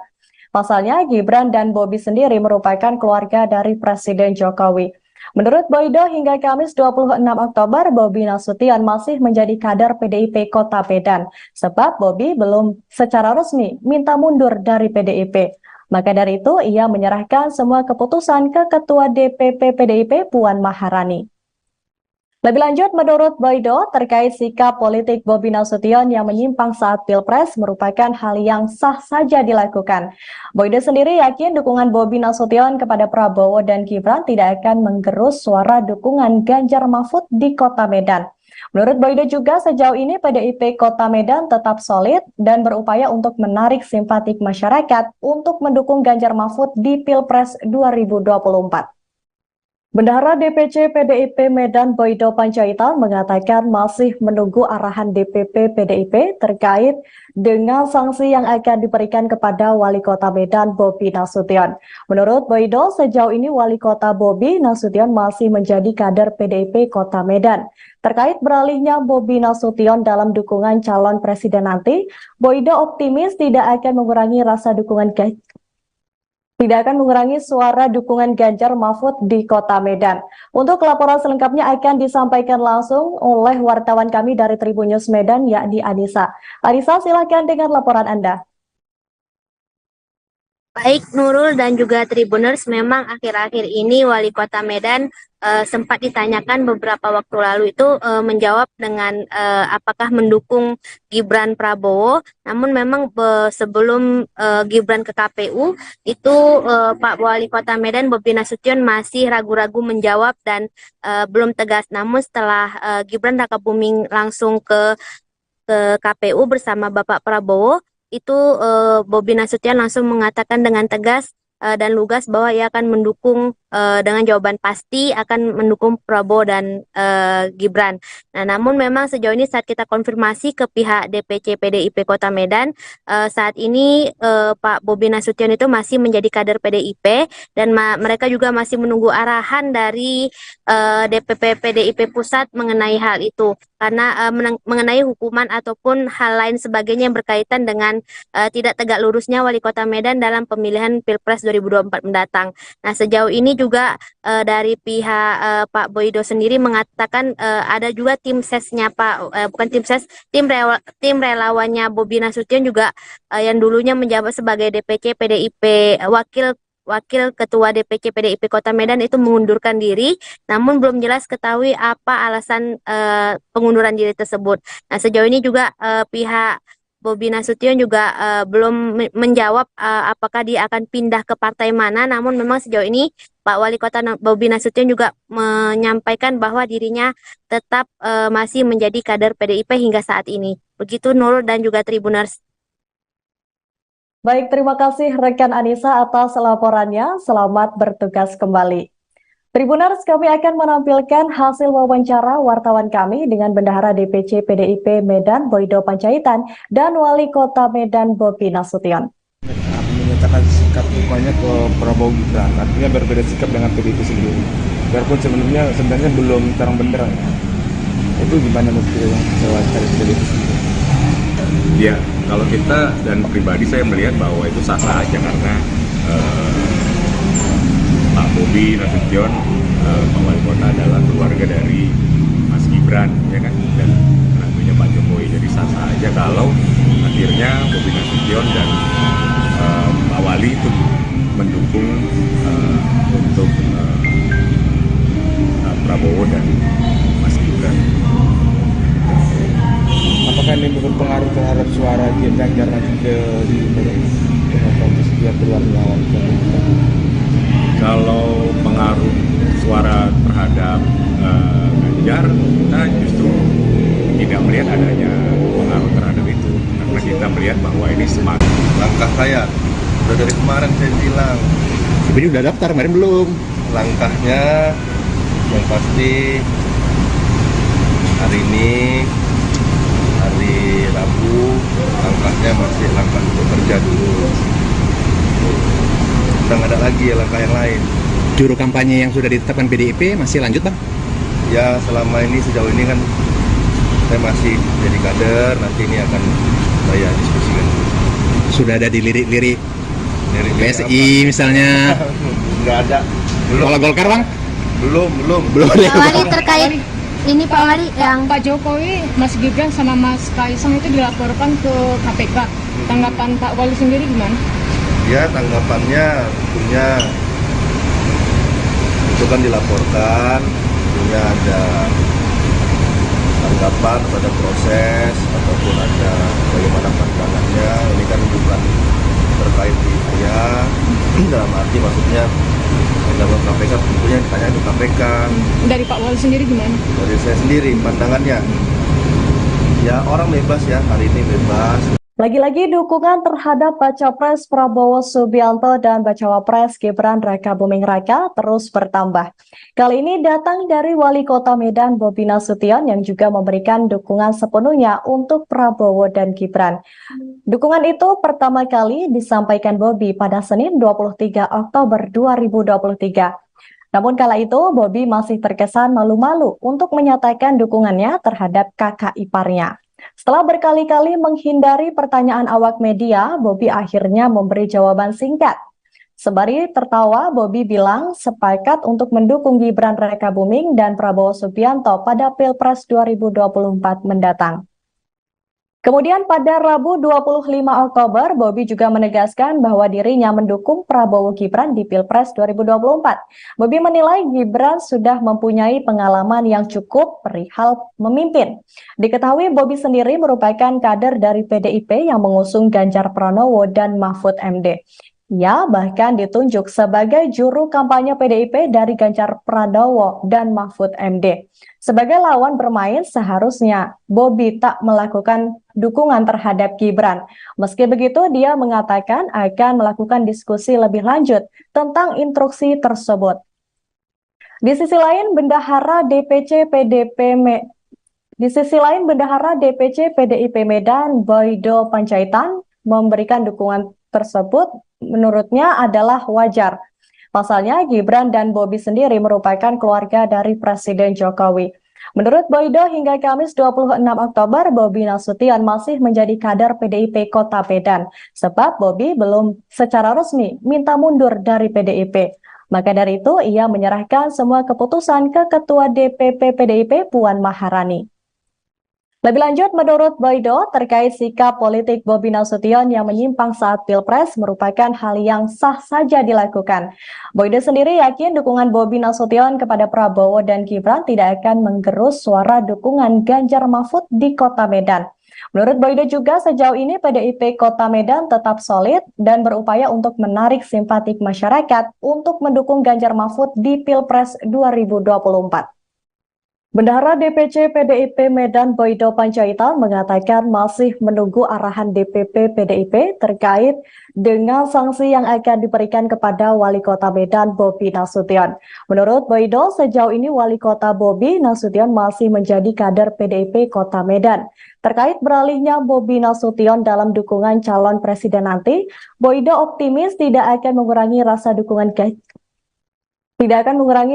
Pasalnya, Gibran dan Bobi sendiri merupakan keluarga dari Presiden Jokowi. Menurut Boydo, hingga Kamis 26 Oktober, Bobi Nasution masih menjadi kader PDIP Kota Medan, sebab Bobi belum secara resmi minta mundur dari PDIP. Maka dari itu, ia menyerahkan semua keputusan ke Ketua DPP PDIP Puan Maharani. Lebih lanjut, menurut Boydo, terkait sikap politik Bobi Nasution yang menyimpang saat Pilpres merupakan hal yang sah saja dilakukan. Boydo sendiri yakin dukungan Bobi Nasution kepada Prabowo dan Gibran tidak akan menggerus suara dukungan Ganjar Mahfud di Kota Medan. Menurut Boydo juga sejauh ini PDIP Kota Medan tetap solid dan berupaya untuk menarik simpatik masyarakat untuk mendukung Ganjar Mahfud di Pilpres 2024. Bendahara DPC PDIP Medan Boydo Panjaitan mengatakan masih menunggu arahan DPP PDIP terkait dengan sanksi yang akan diberikan kepada Wali Kota Medan Bobi Nasution. Menurut Boydo, sejauh ini Wali Kota Bobi Nasution masih menjadi kader PDIP Kota Medan. Terkait beralihnya Bobi Nasution dalam dukungan calon presiden nanti, Boydo optimis tidak akan mengurangi suara dukungan Ganjar Mahfud di Kota Medan. Untuk laporan selengkapnya akan disampaikan langsung oleh wartawan kami dari Tribun News Medan, yakni Anissa. Anissa, silakan dengan laporan Anda. Baik Nurul dan juga Tribuners, memang akhir-akhir ini Wali Kota Medan sempat ditanyakan beberapa waktu lalu itu menjawab dengan apakah mendukung Gibran Prabowo. Namun memang sebelum Gibran ke KPU itu Pak Wali Kota Medan Bobi Nasution masih ragu-ragu menjawab dan belum tegas. Namun setelah Gibran Rakabuming langsung ke KPU bersama Bapak Prabowo, itu Bobi Nasution langsung mengatakan dengan tegas dan lugas bahwa ia akan mendukung dengan jawaban pasti akan mendukung Prabowo dan Gibran. Nah, namun memang sejauh ini saat kita konfirmasi ke pihak DPC PDIP Kota Medan, saat ini Pak Bobi Nasution itu masih menjadi kader PDIP dan mereka juga masih menunggu arahan dari DPP PDIP Pusat mengenai hal itu karena mengenai hukuman ataupun hal lain sebagainya yang berkaitan dengan tidak tegak lurusnya Wali Kota Medan dalam pemilihan Pilpres 2024 mendatang. Nah, sejauh ini juga dari pihak Pak Boydo sendiri mengatakan ada juga tim sesnya bukan tim ses, tim relawannya Bobi Nasution juga yang dulunya menjabat sebagai DPC PDIP Wakil Ketua DPC PDIP Kota Medan itu mengundurkan diri, namun belum jelas ketahui apa alasan pengunduran diri tersebut. Nah, sejauh ini juga pihak Bobi Nasution juga belum menjawab apakah dia akan pindah ke partai mana, namun memang sejauh ini Pak Wali Kota Bobi Nasution juga menyampaikan bahwa dirinya tetap masih menjadi kader PDIP hingga saat ini. Begitu Nurul dan juga Tribuners. Baik, terima kasih rekan Anissa atas laporannya. Selamat bertugas kembali. Tribuners, kami akan menampilkan hasil wawancara wartawan kami dengan Bendahara DPC PDIP Medan Boydo Panjaitan dan Wali Kota Medan Bobi Nasution. Menyatakan sikap dukungannya ke Prabowo Gibran, artinya berbeda sikap dengan PDIP sendiri. Biarpun sebenarnya belum terang benderang. Itu gimana menurut yang wawancara PDIP sendiri? Ya, kalau kita dan pribadi saya melihat bahwa itu sah-sah aja karena Pak Bobi Nasution, Pak Wali Kota adalah keluarga dari Mas Gibran, ya kan, dan menantunya Pak Jokowi. Jadi sah-sah aja kalau akhirnya Bobi Nasution dan Pak Wali itu mendukung untuk Prabowo dan Mas Gibran. Apakah ini berpengaruh terhadap suara Ganjar nanti ke dia keluar melawan? Kalau pengaruh suara terhadap Ganjar, kita justru tidak melihat adanya pengaruh terhadap itu karena kita melihat bahwa ini semakin Langkah saya udah dari kemarin saya bilang, Tapi udah daftar, kemarin belum. langkahnya yang pasti hari ini hari Rabu, langkahnya masih langkah untuk kerja dulu. Udah nggak ada lagi ya langkah yang lain. Juru kampanye yang sudah ditetapkan PDIP masih lanjut, Bang? Ya selama ini sejauh ini kan saya masih jadi kader, nanti ini akan saya diskusikan. Sudah ada dilirik-lirik Dari PSI misalnya. Nggak ada. Kalau Golkar, Bang? Belum. Pak Wali terkait ini Pak Wali yang Pak Jokowi, Mas Gibran sama Mas Kaisang itu dilaporkan ke KPK. Tanggapan Pak Wali sendiri gimana? Ya tanggapannya tentunya itu kan dilaporkan, tentunya ada tanggapan pada proses ataupun ada bagaimana pandangannya. Ini kan bukan terkait di saya, dalam arti maksudnya dalam KPK tentunya ditanya ke KPK. Dari Pak Wali sendiri gimana? Dari saya sendiri pandangannya, ya orang bebas ya, hari ini bebas. Lagi-lagi dukungan terhadap Baca Pres Prabowo Subianto dan Bacawa Pres Gibran Raka Buming Raka terus bertambah. Kali ini datang dari Wali Kota Medan Bobi Nasution yang juga memberikan dukungan sepenuhnya untuk Prabowo dan Gibran. Dukungan itu pertama kali disampaikan Bobi pada Senin 23 Oktober 2023. Namun kala itu Bobi masih terkesan malu-malu untuk menyatakan dukungannya terhadap kakak iparnya. Setelah berkali-kali menghindari pertanyaan awak media, Bobi akhirnya memberi jawaban singkat. Sembari tertawa, Bobi bilang sepakat untuk mendukung Gibran Raka Buming dan Prabowo Subianto pada Pilpres 2024 mendatang. Kemudian pada Rabu 25 Oktober, Bobi juga menegaskan bahwa dirinya mendukung Prabowo Gibran di Pilpres 2024. Bobi menilai Gibran sudah mempunyai pengalaman yang cukup perihal memimpin. Diketahui Bobi sendiri merupakan kader dari PDIP yang mengusung Ganjar Pranowo dan Mahfud MD. Ia bahkan ditunjuk sebagai juru kampanye PDIP dari Ganjar Pranowo dan Mahfud MD. Sebagai lawan bermain, seharusnya Bobi tak melakukan dukungan terhadap Gibran. Meski begitu, dia mengatakan akan melakukan diskusi lebih lanjut tentang instruksi tersebut. Di sisi lain, Bendahara DPC PDIP Medan, Boydo Panjaitan, memberikan dukungan tersebut menurutnya adalah wajar. Pasalnya, Gibran dan Bobi sendiri merupakan keluarga dari Presiden Jokowi. Menurut Boydo, hingga Kamis 26 Oktober, Bobi Nasution masih menjadi kader PDIP Kota Medan, sebab Bobi belum secara resmi minta mundur dari PDIP. Maka dari itu, ia menyerahkan semua keputusan ke Ketua DPP PDIP Puan Maharani. Lebih lanjut, menurut Boydo, terkait sikap politik Bobi Nasution yang menyimpang saat Pilpres merupakan hal yang sah saja dilakukan. Boydo sendiri yakin dukungan Bobi Nasution kepada Prabowo dan Gibran tidak akan menggerus suara dukungan Ganjar Mahfud di Kota Medan. Menurut Boydo juga, sejauh ini PDIP Kota Medan tetap solid dan berupaya untuk menarik simpatik masyarakat untuk mendukung Ganjar Mahfud di Pilpres 2024. Bendahara DPC PDIP Medan Boydo Panjaitan mengatakan masih menunggu arahan DPP PDIP terkait dengan sanksi yang akan diberikan kepada Wali Kota Medan Bobi Nasution. Menurut Boydo, sejauh ini Wali Kota Bobi Nasution masih menjadi kader PDIP Kota Medan. Terkait beralihnya Bobi Nasution dalam dukungan calon presiden nanti, Boydo optimis tidak akan mengurangi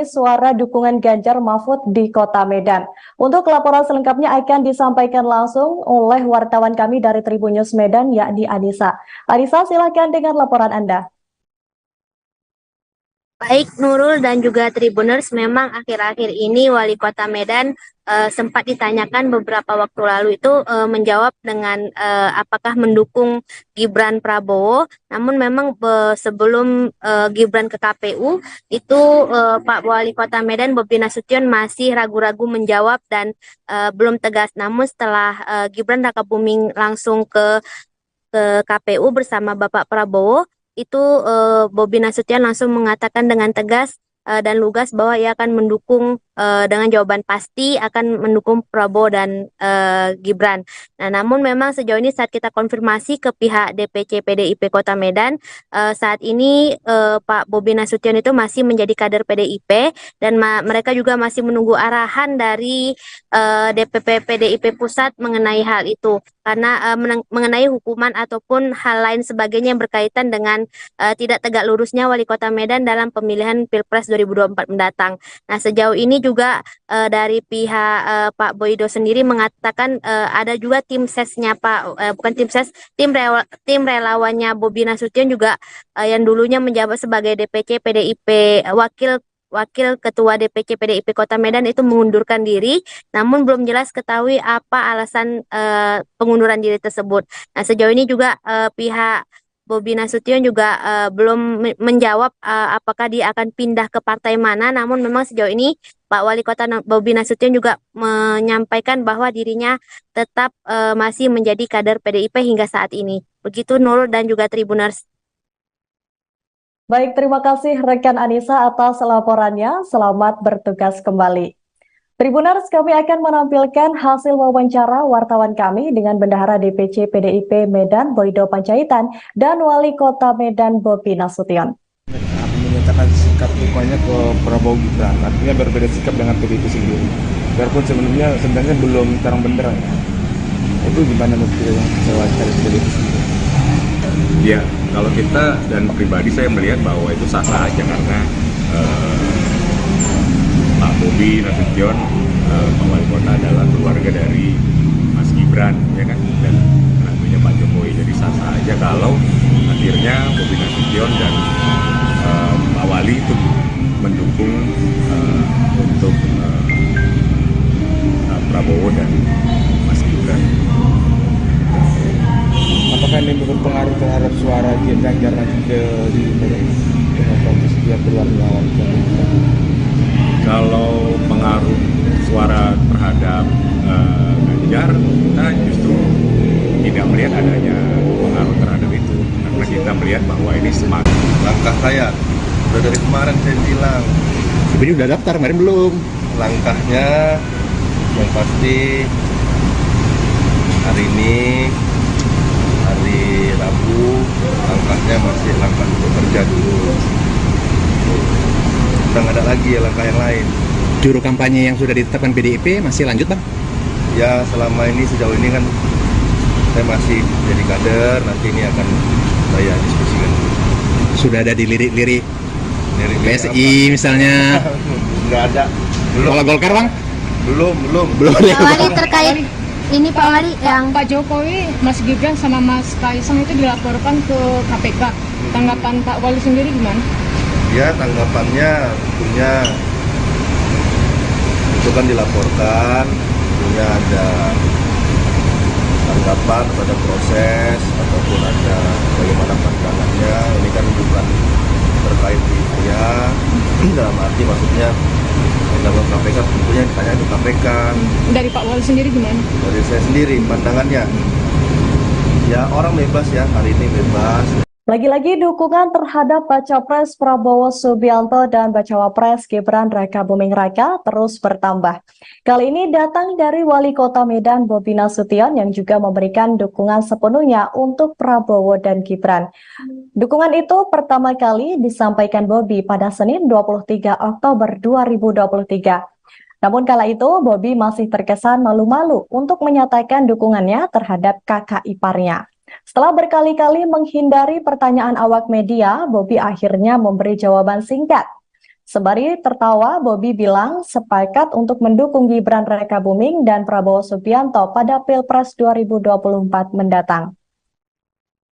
suara dukungan Ganjar Mahfud di Kota Medan. Untuk laporan selengkapnya akan disampaikan langsung oleh wartawan kami dari Tribun News Medan, yakni Anissa. Anissa, silakan dengan laporan Anda. Baik Nurul dan juga Tribuners, memang akhir-akhir ini Wali Kota Medan sempat ditanyakan beberapa waktu lalu itu menjawab dengan apakah mendukung Gibran Prabowo. Namun memang sebelum Gibran ke KPU itu Pak Wali Kota Medan Bobi Nasution masih ragu-ragu menjawab dan belum tegas. Namun setelah Gibran Rakabuming langsung ke KPU bersama Bapak Prabowo, itu Bobi Nasution langsung mengatakan dengan tegas dan lugas bahwa ia akan mendukung dengan jawaban pasti akan mendukung Prabowo dan Gibran. Nah, namun memang sejauh ini saat kita konfirmasi ke pihak DPC PDIP Kota Medan, saat ini Pak Bobi Nasution itu masih menjadi kader PDIP dan mereka juga masih menunggu arahan dari DPP PDIP Pusat mengenai hal itu. Karena mengenai hukuman ataupun hal lain sebagainya yang berkaitan dengan tidak tegak lurusnya Wali Kota Medan dalam pemilihan Pilpres 2024 mendatang. Nah, sejauh ini juga dari pihak Pak Boydo sendiri mengatakan ada juga tim sesnya tim relawannya Bobi Nasution juga yang dulunya menjabat sebagai DPC PDIP Wakil Ketua DPC PDIP Kota Medan itu mengundurkan diri, namun belum jelas ketahui apa alasan pengunduran diri tersebut. Nah, sejauh ini juga pihak Bobi Nasution juga belum menjawab apakah dia akan pindah ke partai mana, namun memang sejauh ini Pak Wali Kota Bobi Nasution juga menyampaikan bahwa dirinya tetap masih menjadi kader PDIP hingga saat ini. Begitu Nurul dan juga Tribuners. Baik, terima kasih rekan Anissa atas laporannya. Selamat bertugas kembali. Tribuners, kami akan menampilkan hasil wawancara wartawan kami dengan Bendahara DPC PDIP Medan Boydo Panjaitan dan Wali Kota Medan Bobi Nasution. Menyatakan sikap dukungannya ke Prabowo Gibran, artinya berbeda sikap dengan PDIP sendiri. Biarpun sebenarnya belum terang benderang. Itu gimana menurut yang saya cari PDIP sendiri? Ya, kalau kita dan pribadi saya melihat bahwa itu sah-sah aja karena Pak Bobi Nasution, Pak Wali Kota adalah keluarga dari Mas Gibran, ya kan, dan menantunya Pak Jokowi. Jadi sah-sah aja kalau akhirnya Bobi Nasution dan Pak Wali itu mendukung untuk Prabowo dan Mas Gibran. Apakah ini berpengaruh terhadap suara Ganjar nanti di Demokratis dia keluar melawan? Kalau pengaruh suara terhadap Ganjar, kita justru tidak melihat adanya pengaruh terhadap itu, karena kita melihat bahwa ini semakin Langkah saya udah dari kemarin saya bilang, Ini udah daftar, kemarin belum. langkahnya yang pasti hari ini, hari Rabu, langkahnya masih langkah untuk kerja dulu. Udah nggak ada lagi ya langkah yang lain. Juru kampanye yang sudah ditetapkan PDIP masih lanjut bang? Ya selama ini, sejauh ini kan saya masih jadi kader, nanti ini akan saya diskusikan. Sudah ada dilirik-lirik Dari PSI misalnya? Nggak ada. Belum. Kalau Golkar bang? Belum. Pak Wali terkait ini Pak Wali yang Pak Jokowi, Mas Gibran sama Mas Kaisang itu dilaporkan ke KPK. Tanggapan Pak Wali sendiri gimana? Ya tanggapannya tentunya itu kan dilaporkan, tentunya ada tanggapan pada proses ataupun ada bagaimana pandangannya. Ini kan bukan terkait di saya, dalam arti maksudnya dalam KPK tentunya ditanya ke KPK. Dari Pak Wali sendiri gimana? Dari saya sendiri pandangannya, ya orang bebas ya, hari ini bebas. Lagi-lagi dukungan terhadap Baca Pres Prabowo Subianto dan Bacawa Pres Gibran Raka Buming Raka terus bertambah. Kali ini datang dari Wali Kota Medan Bobi Nasution yang juga memberikan dukungan sepenuhnya untuk Prabowo dan Gibran. Dukungan itu pertama kali disampaikan Bobi pada Senin 23 Oktober 2023. Namun kala itu Bobi masih terkesan malu-malu untuk menyatakan dukungannya terhadap kakak iparnya. Setelah berkali-kali menghindari pertanyaan awak media, Bobi akhirnya memberi jawaban singkat. Sembari tertawa, Bobi bilang sepakat untuk mendukung Gibran Raka Buming dan Prabowo Subianto pada Pilpres 2024 mendatang.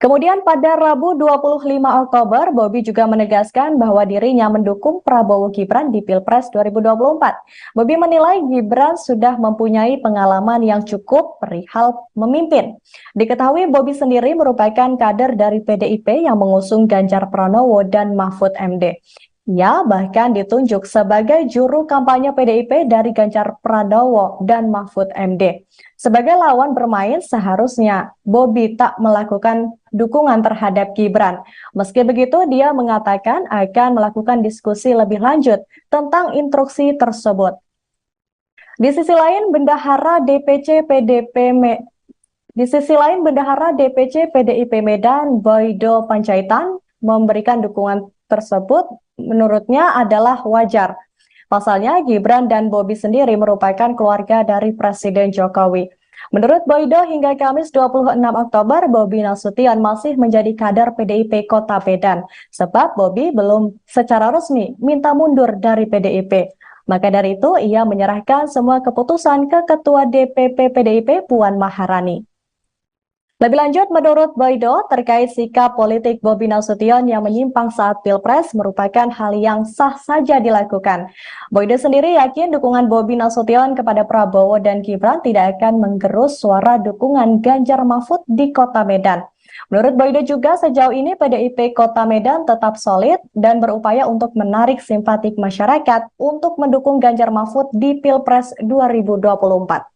Kemudian pada Rabu 25 Oktober, Bobi juga menegaskan bahwa dirinya mendukung Prabowo Gibran di Pilpres 2024. Bobi menilai Gibran sudah mempunyai pengalaman yang cukup perihal memimpin. Diketahui Bobi sendiri merupakan kader dari PDIP yang mengusung Ganjar Pranowo dan Mahfud MD. Ia bahkan ditunjuk sebagai juru kampanye PDIP dari Ganjar Pranowo dan Mahfud MD. Sebagai lawan bermain, seharusnya Bobi tak melakukan dukungan terhadap Gibran. Meski begitu, dia mengatakan akan melakukan diskusi lebih lanjut tentang instruksi tersebut. Di sisi lain, Bendahara DPC PDIP Medan, Boydo Panjaitan, memberikan dukungan tersebut menurutnya adalah wajar. Pasalnya, Gibran dan Bobi sendiri merupakan keluarga dari Presiden Jokowi. Menurut Boydo, hingga Kamis 26 Oktober, Bobi Nasution masih menjadi kader PDIP Kota Medan, sebab Bobi belum secara resmi minta mundur dari PDIP. Maka dari itu, ia menyerahkan semua keputusan ke Ketua DPP PDIP Puan Maharani. Lebih lanjut, menurut Boydo, terkait sikap politik Bobi Nasution yang menyimpang saat Pilpres merupakan hal yang sah saja dilakukan. Boydo sendiri yakin dukungan Bobi Nasution kepada Prabowo dan Gibran tidak akan menggerus suara dukungan Ganjar Mahfud di Kota Medan. Menurut Boydo juga sejauh ini PDIP Kota Medan tetap solid dan berupaya untuk menarik simpatik masyarakat untuk mendukung Ganjar Mahfud di Pilpres 2024.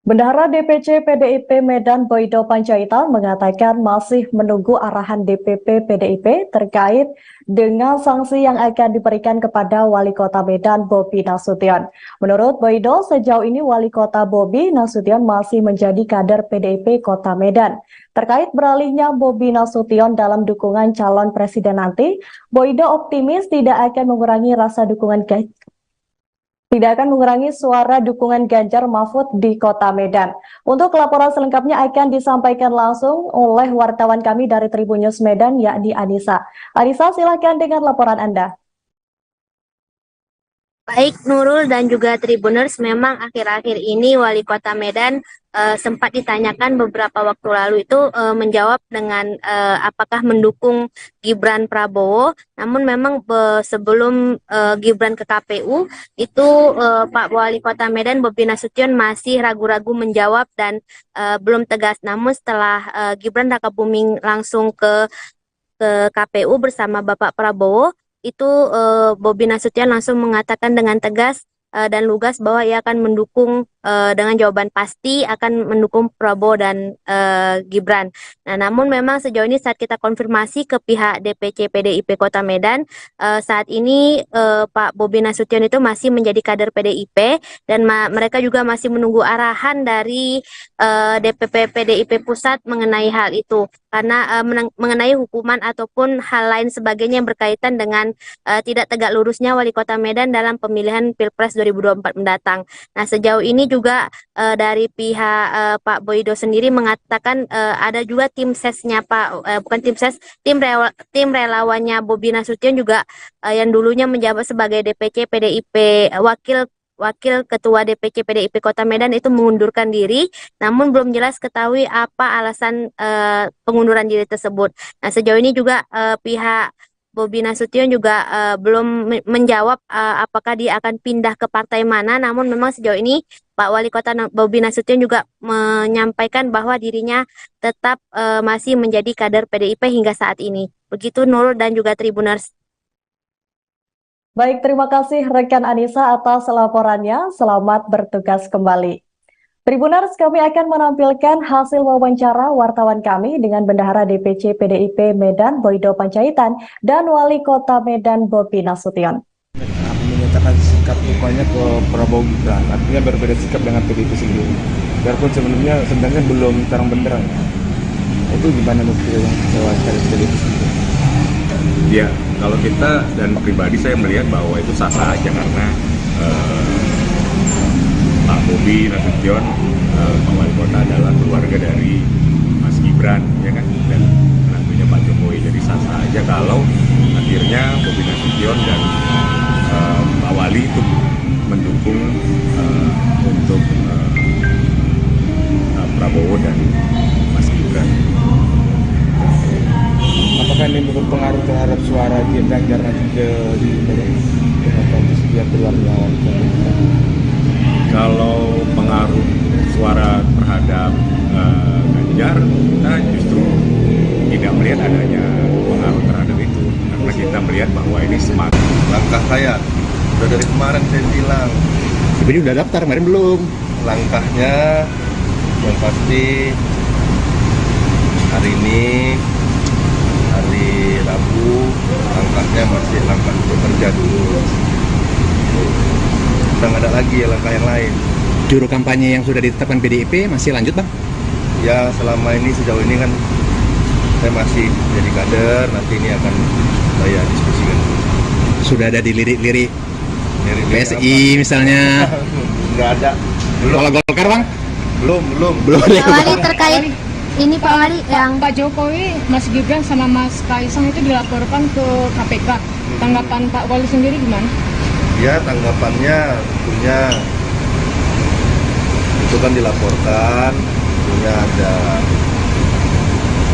Bendahara DPC PDIP Medan Boydo Panjaitan mengatakan masih menunggu arahan DPP PDIP terkait dengan sanksi yang akan diberikan kepada Wali Kota Medan Bobi Nasution. Menurut Boydo, sejauh ini Wali Kota Bobi Nasution masih menjadi kader PDIP Kota Medan. Terkait beralihnya Bobi Nasution dalam dukungan calon presiden nanti, Boydo optimis tidak akan mengurangi suara dukungan Ganjar Mahfud di Kota Medan. Untuk laporan selengkapnya akan disampaikan langsung oleh wartawan kami dari Tribun News Medan, yakni Anissa. Anissa, silakan dengan laporan Anda. Baik Nurul dan juga Tribuners, memang akhir-akhir ini Wali Kota Medan sempat ditanyakan beberapa waktu lalu itu menjawab dengan apakah mendukung Gibran Prabowo. Namun memang sebelum Gibran ke KPU itu Pak Wali Kota Medan Bobi Nasution masih ragu-ragu menjawab dan belum tegas. Namun setelah Gibran Raka Buming langsung ke KPU bersama Bapak Prabowo, itu Bobi Nasution langsung mengatakan dengan tegas dan lugas bahwa ia akan mendukung dengan jawaban pasti akan mendukung Prabowo dan Gibran. Nah, namun memang sejauh ini saat kita konfirmasi ke pihak DPC PDIP Kota Medan, saat ini Pak Bobi Nasution itu masih menjadi kader PDIP dan mereka juga masih menunggu arahan dari DPP PDIP Pusat mengenai hal itu. Karena mengenai hukuman ataupun hal lain sebagainya yang berkaitan dengan tidak tegak lurusnya Wali Kota Medan dalam pemilihan Pilpres 2024 mendatang. Nah, sejauh ini juga dari pihak Pak Boydo sendiri mengatakan ada juga tim sesnya bukan tim ses, tim relawannya Bobi Nasution juga yang dulunya menjabat sebagai DPC PDIP Wakil Ketua DPC PDIP Kota Medan itu mengundurkan diri, namun belum jelas ketahui apa alasan pengunduran diri tersebut. Nah, sejauh ini juga pihak Bobi Nasution juga belum menjawab apakah dia akan pindah ke partai mana, namun memang sejauh ini Pak Wali Kota Bobi Nasution juga menyampaikan bahwa dirinya tetap masih menjadi kader PDIP hingga saat ini. Begitu Nurul dan juga Tribuners. Baik, terima kasih rekan Anissa atas laporannya. Selamat bertugas kembali. Tribuners, kami akan menampilkan hasil wawancara wartawan kami dengan Bendahara DPC PDIP Medan Boydo Panjaitan dan Wali Kota Medan Bobi Nasution. Menyatakan sikap dukanya ke Prabowo Gibran, artinya berbeda sikap dengan PDIP sendiri. Biarpun sebenarnya belum terang benderang. Itu gimana menurut yang kecewa dari PDIP sendiri? Ya, kalau kita dan pribadi saya melihat bahwa itu sah-sah aja karena Pak Bobi Nasution, Pak Wali Kota adalah keluarga dari Mas Gibran, ya kan, dan menantunya Pak Jokowi. Jadi sah-sah aja kalau akhirnya Bobi Nasution dan Pak Wali itu mendukung untuk Prabowo dan Mas Gibran. Apakah ini berpengaruh terhadap suara Ganjar nanti di dia keluarnya? Kalau pengaruh suara terhadap Ganjar, kita justru tidak melihat adanya pengaruh terhadap itu, karena kita melihat bahwa ini semangat. Langkah saya udah dari kemarin saya bilang, Tapi udah daftar, kemarin belum. langkahnya yang pasti hari ini hari Rabu, langkahnya masih langkah bekerja dulu. Udah nggak ada lagi langkah yang lain. Juru kampanye yang sudah ditetapkan PDIP masih lanjut, Bang? Ya selama ini sejauh ini kan saya masih jadi kader, nanti ini akan saya diskusikan. Sudah ada dilirik-lirik Dari PSI misalnya. Nggak ada. Belum. Kalau Golkar, Bang? Belum. Belum ada. Pak Wali terkait ini Pak Wali yang Pak Jokowi, Mas Gibran sama Mas Kaisang itu dilaporkan ke KPK. Tanggapan Pak Wali sendiri gimana? Ya tanggapannya tentunya itu kan dilaporkan, tentunya ada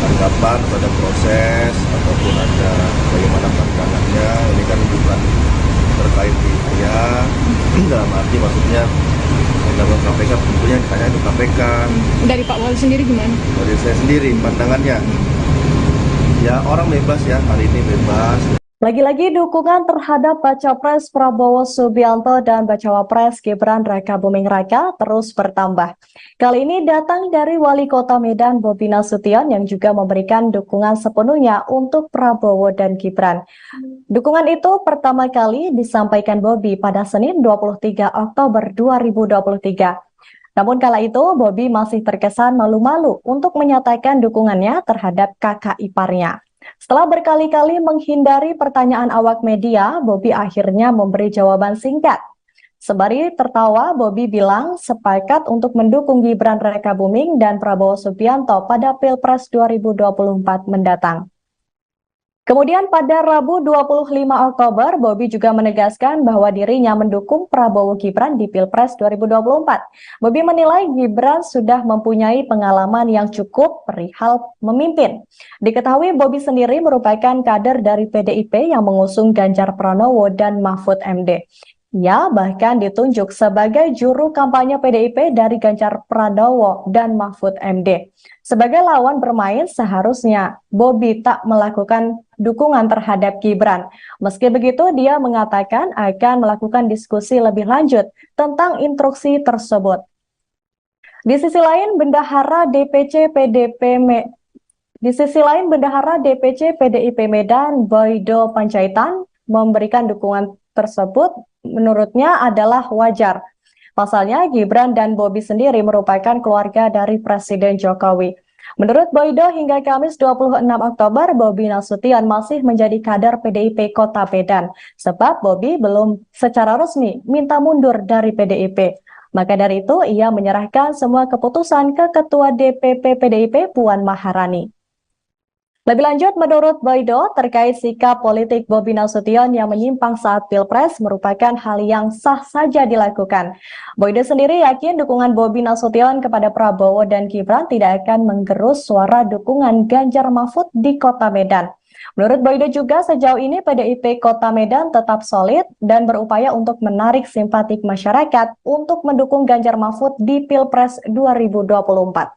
tanggapan pada proses ataupun ada bagaimana pandangannya. Ini kan bukan terkait di saya, dalam arti maksudnya dalam KPK tentunya ditanya itu KPK. Dari Pak Wali sendiri gimana? Dari saya sendiri pandangannya, ya orang bebas ya, hari ini bebas. Lagi-lagi dukungan terhadap Baca Pres Prabowo Subianto dan Bacawa Pres Gibran Raka Buming Raka terus bertambah. Kali ini datang dari Wali Kota Medan Bobi Nasution yang juga memberikan dukungan sepenuhnya untuk Prabowo dan Gibran. Dukungan itu pertama kali disampaikan Bobi pada Senin 23 Oktober 2023. Namun kala itu Bobi masih terkesan malu-malu untuk menyatakan dukungannya terhadap kakak iparnya. Setelah berkali-kali menghindari pertanyaan awak media, Bobi akhirnya memberi jawaban singkat. Sembari tertawa, Bobi bilang sepakat untuk mendukung Gibran Raka Buming dan Prabowo Subianto pada Pilpres 2024 mendatang. Kemudian pada Rabu 25 Oktober, Bobi juga menegaskan bahwa dirinya mendukung Prabowo Gibran di Pilpres 2024. Bobi menilai Gibran sudah mempunyai pengalaman yang cukup perihal memimpin. Diketahui Bobi sendiri merupakan kader dari PDIP yang mengusung Ganjar Pranowo dan Mahfud MD. Ia bahkan ditunjuk sebagai juru kampanye PDIP dari Ganjar Pranowo dan Mahfud MD. Sebagai lawan bermain, seharusnya Bobi tak melakukan dukungan terhadap Gibran. Meski begitu, dia mengatakan akan melakukan diskusi lebih lanjut tentang instruksi tersebut. Di sisi lain, Bendahara DPC PDIP Medan, Boydo Panjaitan, memberikan dukungan tersebut menurutnya adalah wajar. Pasalnya, Gibran dan Bobi sendiri merupakan keluarga dari Presiden Jokowi. Menurut Boydo, hingga Kamis 26 Oktober, Bobi Nasution masih menjadi kader PDIP Kota Medan, sebab Bobi belum secara resmi minta mundur dari PDIP. Maka dari itu, ia menyerahkan semua keputusan ke Ketua DPP PDIP Puan Maharani. Lebih lanjut, menurut Boydo, terkait sikap politik Bobi Nasution yang menyimpang saat Pilpres merupakan hal yang sah saja dilakukan. Boydo sendiri yakin dukungan Bobi Nasution kepada Prabowo dan Gibran tidak akan menggerus suara dukungan Ganjar Mahfud di Kota Medan. Menurut Boydo juga, sejauh ini PDIP Kota Medan tetap solid dan berupaya untuk menarik simpatik masyarakat untuk mendukung Ganjar Mahfud di Pilpres 2024.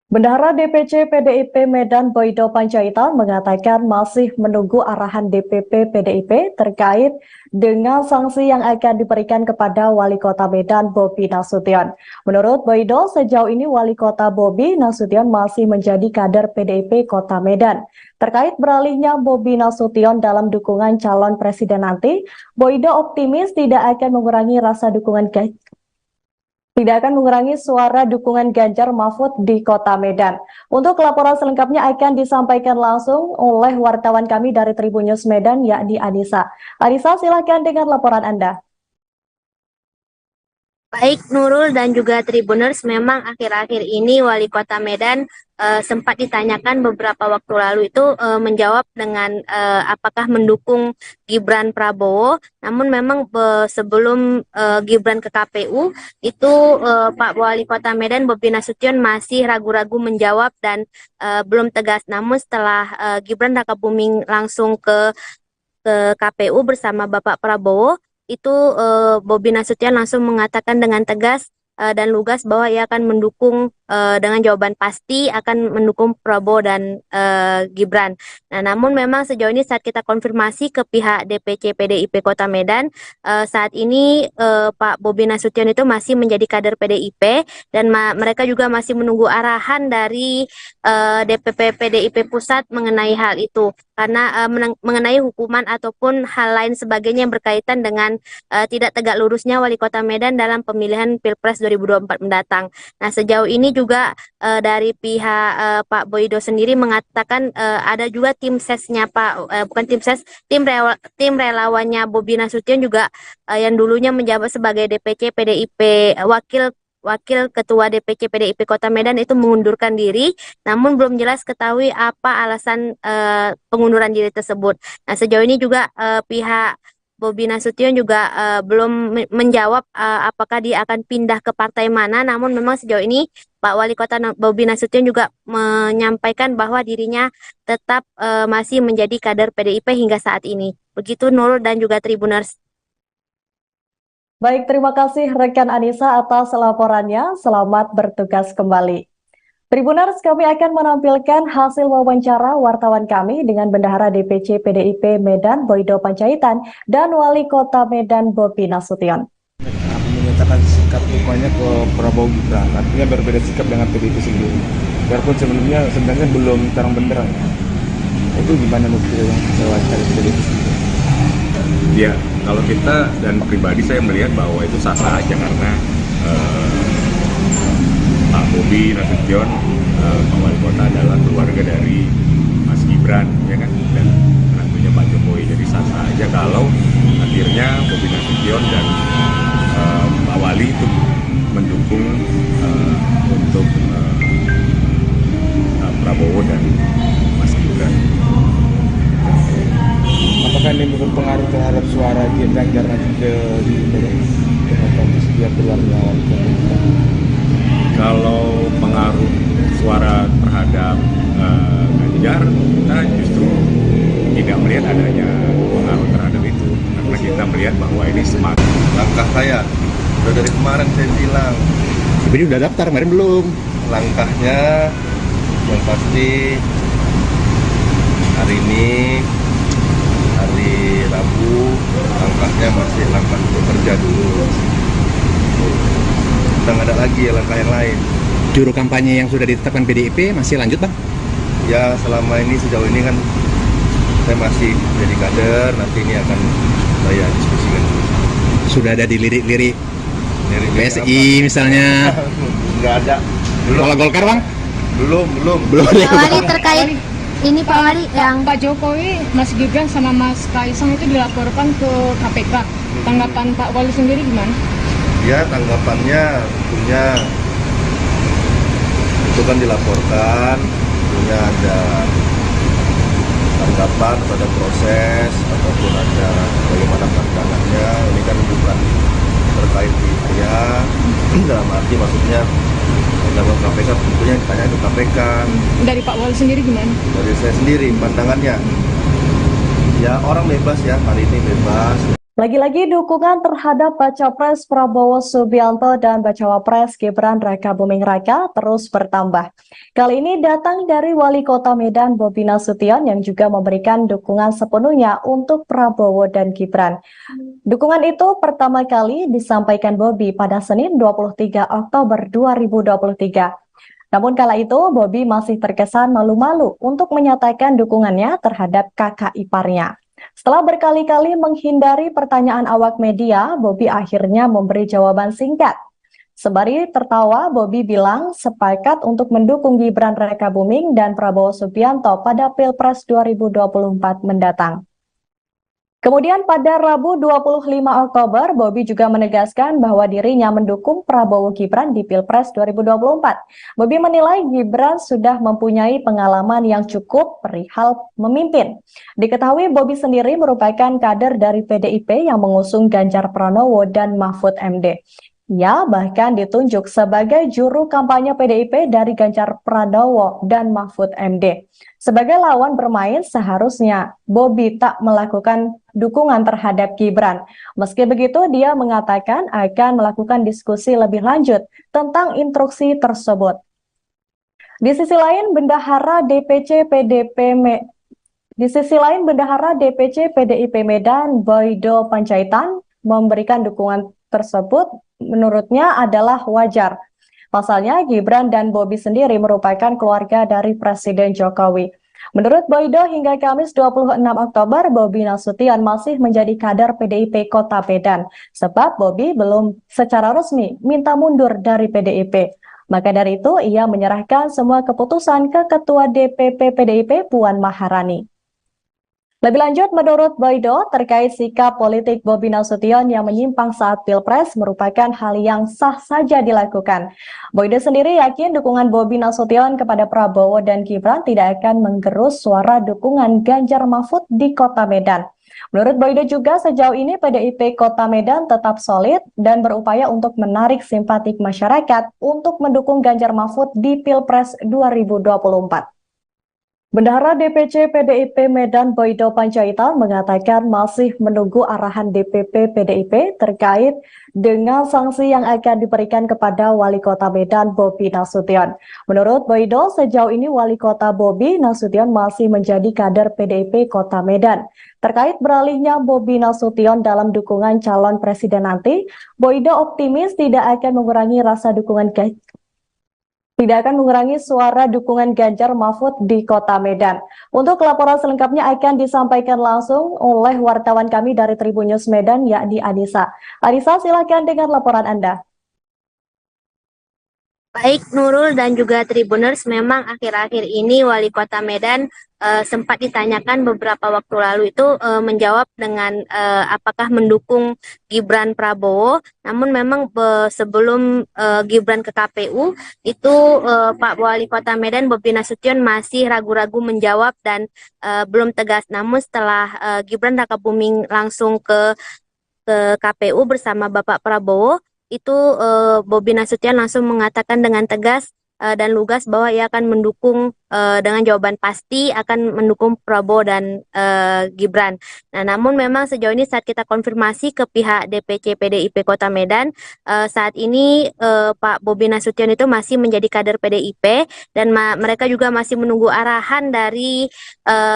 Bendahara DPC PDIP Medan Boydo Panjaitan mengatakan masih menunggu arahan DPP PDIP terkait dengan sanksi yang akan diberikan kepada Wali Kota Medan Bobi Nasution. Menurut Boydo, sejauh ini Wali Kota Bobi Nasution masih menjadi kader PDIP Kota Medan. Terkait beralihnya Bobi Nasution dalam dukungan calon presiden nanti, Boydo optimis tidak akan mengurangi suara dukungan Ganjar Mahfud di Kota Medan. Untuk laporan selengkapnya akan disampaikan langsung oleh wartawan kami dari Tribun News Medan, yakni Anissa. Anissa, silakan dengan laporan Anda. Baik Nurul dan juga Tribuners, memang akhir-akhir ini Wali Kota Medan sempat ditanyakan beberapa waktu lalu itu menjawab dengan apakah mendukung Gibran Prabowo. Namun memang sebelum Gibran ke KPU itu Pak Wali Kota Medan Bobi Nasution masih ragu-ragu menjawab dan belum tegas. Namun setelah Gibran Rakabuming langsung ke KPU bersama Bapak Prabowo, itu Bobi Nasution langsung mengatakan dengan tegas dan lugas bahwa ia akan mendukung dengan jawaban pasti akan mendukung Prabowo dan Gibran. Nah, namun memang sejauh ini saat kita konfirmasi ke pihak DPC PDIP Kota Medan, saat ini Pak Bobi Nasution itu masih menjadi kader PDIP dan mereka juga masih menunggu arahan dari DPP PDIP Pusat mengenai hal itu. Karena mengenai hukuman ataupun hal lain sebagainya yang berkaitan dengan tidak tegak lurusnya Wali Kota Medan dalam pemilihan Pilpres 2024 mendatang. Nah, sejauh ini juga dari pihak Pak Boydo sendiri mengatakan ada juga tim sesnya tim relawannya Bobi Nasution juga yang dulunya menjabat sebagai DPC PDIP Wakil Ketua DPC PDIP Kota Medan itu mengundurkan diri, namun belum jelas ketahui apa alasan pengunduran diri tersebut. Nah, sejauh ini juga pihak Bobi Nasution juga belum menjawab apakah dia akan pindah ke partai mana, namun memang sejauh ini Pak Wali Kota Bobi Nasution juga menyampaikan bahwa dirinya tetap masih menjadi kader PDIP hingga saat ini. Begitu Nurul dan juga Tribuners. Baik, terima kasih rekan Anissa atas laporannya. Selamat bertugas kembali. Tribuners, kami akan menampilkan hasil wawancara wartawan kami dengan Bendahara DPC PDIP Medan Boydo Panjaitan dan Wali Kota Medan Bobi Nasution. Menyatakan sikap dukungannya ke Prabowo Gibran, artinya berbeda sikap dengan PDIP sendiri. Biarpun sebenarnya belum terang benderang. Itu gimana menurut yang wawancara PDIP sendiri? Ya, kalau kita dan pribadi saya melihat bahwa itu sah-sah aja karena Pak Bobi Nasution, Pak Wali Kota adalah keluarga dari Mas Gibran, ya kan, dan tentunya Pak Jokowi. Jadi sah-sah aja kalau akhirnya Bobi Nasution dan Pak Wali itu mendukung untuk Prabowo dan Mas Gibran. Apakah ini berpengaruh terhadap suara Ganjar nanti di kompetisi dia keluarnya Wali Kota? Kalau pengaruh suara terhadap Ganjar, kita justru tidak melihat adanya pengaruh terhadap itu, karena kita melihat bahwa ini semakin Langkah saya udah dari kemarin saya bilang, Tapi udah daftar kemarin belum? langkahnya yang pasti hari ini hari Rabu, langkahnya masih langkah bekerja dulu. Udah nggak ada lagi lagi langkah yang lain. Juru kampanye yang sudah ditetapkan PDIP masih lanjut bang? Ya selama ini sejauh ini kan saya masih jadi kader, nanti ini akan saya diskusikan. Sudah ada dilirik-lirik Dari PSI misalnya? Nggak ada. Belum. Kalau Golkar bang? Belum. Pak Wali terkait ini Pak Wali yang Pak Jokowi, Mas Gibran sama Mas Kaisang itu dilaporkan ke KPK. Tanggapan Pak Wali sendiri gimana? Ya tanggapannya tentunya itu kan dilaporkan, tentunya ada tanggapan pada proses ataupun ada bagaimana pandangannya. Ini kan bukan terkait di saya, dalam arti maksudnya dalam KPK tentunya ditanya ke KPK. Dari Pak Wali sendiri gimana? Dari saya sendiri pandangannya, ya orang bebas ya, hari ini bebas. Lagi-lagi dukungan terhadap Baca Pres Prabowo Subianto dan Bacawa Pres Gibran Raka Buming Raka terus bertambah. Kali ini datang dari Wali Kota Medan Bobi Nasution yang juga memberikan dukungan sepenuhnya untuk Prabowo dan Gibran. Dukungan itu pertama kali disampaikan Bobi pada Senin 23 Oktober 2023. Namun kala itu Bobi masih terkesan malu-malu untuk menyatakan dukungannya terhadap kakak iparnya. Setelah berkali-kali menghindari pertanyaan awak media, Bobi akhirnya memberi jawaban singkat. Sembari tertawa, Bobi bilang sepakat untuk mendukung Gibran Raka Buming dan Prabowo Subianto pada Pilpres 2024 mendatang. Kemudian pada Rabu 25 Oktober, Bobi juga menegaskan bahwa dirinya mendukung Prabowo Gibran di Pilpres 2024. Bobi menilai Gibran sudah mempunyai pengalaman yang cukup perihal memimpin. Diketahui Bobi sendiri merupakan kader dari PDIP yang mengusung Ganjar Pranowo dan Mahfud MD. Ia bahkan ditunjuk sebagai juru kampanye PDIP dari Ganjar Pranowo dan Mahfud MD. Sebagai lawan bermain, seharusnya Bobi tak melakukan dukungan terhadap Gibran. Meski begitu, dia mengatakan akan melakukan diskusi lebih lanjut tentang instruksi tersebut. Di sisi lain, Bendahara DPC PDIP Medan, Boydo Panjaitan, memberikan dukungan tersebut menurutnya adalah wajar. Pasalnya, Gibran dan Bobi sendiri merupakan keluarga dari Presiden Jokowi. Menurut Boydo, hingga Kamis 26 Oktober, Bobi Nasution masih menjadi kader PDIP Kota Medan, sebab Bobi belum secara resmi minta mundur dari PDIP. Maka dari itu, ia menyerahkan semua keputusan ke Ketua DPP PDIP Puan Maharani. Lebih lanjut, menurut Boydo, terkait sikap politik Bobi Nasution yang menyimpang saat Pilpres merupakan hal yang sah saja dilakukan. Boydo sendiri yakin dukungan Bobi Nasution kepada Prabowo dan Gibran tidak akan menggerus suara dukungan Ganjar Mahfud di Kota Medan. Menurut Boydo juga sejauh ini PDIP Kota Medan tetap solid dan berupaya untuk menarik simpatik masyarakat untuk mendukung Ganjar Mahfud di Pilpres 2024. Bendahara DPC PDIP Medan Boydo Panjaitan mengatakan masih menunggu arahan DPP PDIP terkait dengan sanksi yang akan diberikan kepada Wali Kota Medan Bobi Nasution. Menurut Boydo, sejauh ini Wali Kota Bobi Nasution masih menjadi kader PDIP Kota Medan. Terkait beralihnya Bobi Nasution dalam dukungan calon presiden nanti, Boydo optimis tidak akan mengurangi suara dukungan Ganjar Mahfud di Kota Medan. Untuk laporan selengkapnya akan disampaikan langsung oleh wartawan kami dari Tribun News Medan, yakni Anissa. Anissa, silakan dengan laporan Anda. Baik Nurul dan juga Tribuners, memang akhir-akhir ini Wali Kota Medan sempat ditanyakan beberapa waktu lalu itu menjawab dengan apakah mendukung Gibran Prabowo. Namun memang sebelum Gibran ke KPU itu Pak Wali Kota Medan Bobi Nasution masih ragu-ragu menjawab dan belum tegas. Namun setelah Gibran Raka Buming langsung ke KPU bersama Bapak Prabowo, itu Bobi Nasution langsung mengatakan dengan tegas dan lugas bahwa ia akan mendukung dengan jawaban pasti akan mendukung Prabowo dan Gibran. Nah, namun memang sejauh ini saat kita konfirmasi ke pihak DPC PDIP Kota Medan, saat ini Pak Bobi Nasution itu masih menjadi kader PDIP dan mereka juga masih menunggu arahan dari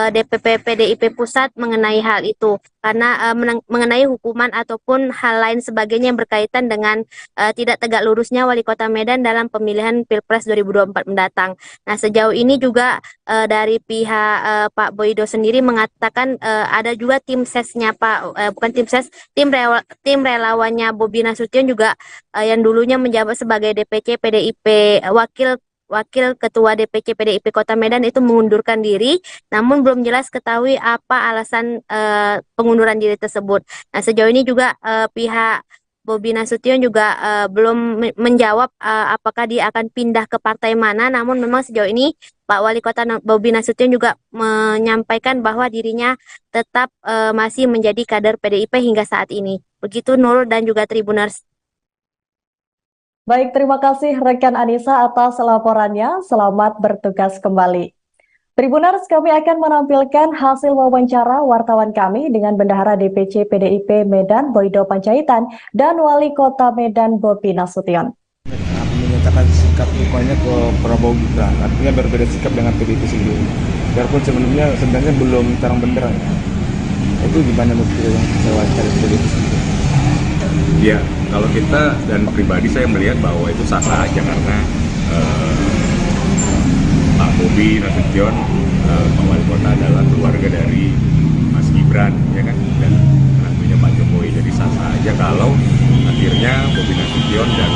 DPP PDIP Pusat mengenai hal itu. Karena mengenai hukuman ataupun hal lain sebagainya yang berkaitan dengan tidak tegak lurusnya Wali Kota Medan dalam pemilihan Pilpres 2024 mendatang. Nah, sejauh ini juga dari pihak Pak Boydo sendiri mengatakan ada juga tim sesnya bukan tim ses, tim relawannya Bobi Nasution juga yang dulunya menjabat sebagai DPC PDIP Wakil Ketua DPC PDIP Kota Medan itu mengundurkan diri, namun belum jelas ketahui apa alasan pengunduran diri tersebut. Nah, sejauh ini juga pihak Bobi Nasution juga belum menjawab apakah dia akan pindah ke partai mana, namun memang sejauh ini Pak Wali Kota Bobi Nasution juga menyampaikan bahwa dirinya tetap masih menjadi kader PDIP hingga saat ini. Begitu Nurul dan juga Tribuners. Baik, terima kasih rekan Anissa atas laporannya. Selamat bertugas kembali. Tribuners, kami akan menampilkan hasil wawancara wartawan kami dengan Bendahara DPC PDIP Medan Boydo Panjaitan dan Wali Kota Medan Bobi Nasution. Menyatakan sikap dukanya ke Prabowo Gibran, artinya berbeda sikap dengan PDIP sendiri. Biarpun sebenarnya belum terang benderang. Itu gimana menurut yang wawancara PDIP sendiri? Ya, kalau kita dan pribadi saya melihat bahwa itu sah-sah aja karena Pak Bobi Nasution, Pak Wali Kota adalah keluarga dari Mas Gibran, ya kan, dan tentunya Pak Jokowi. Jadi sah-sah aja kalau akhirnya Bobi Nasution dan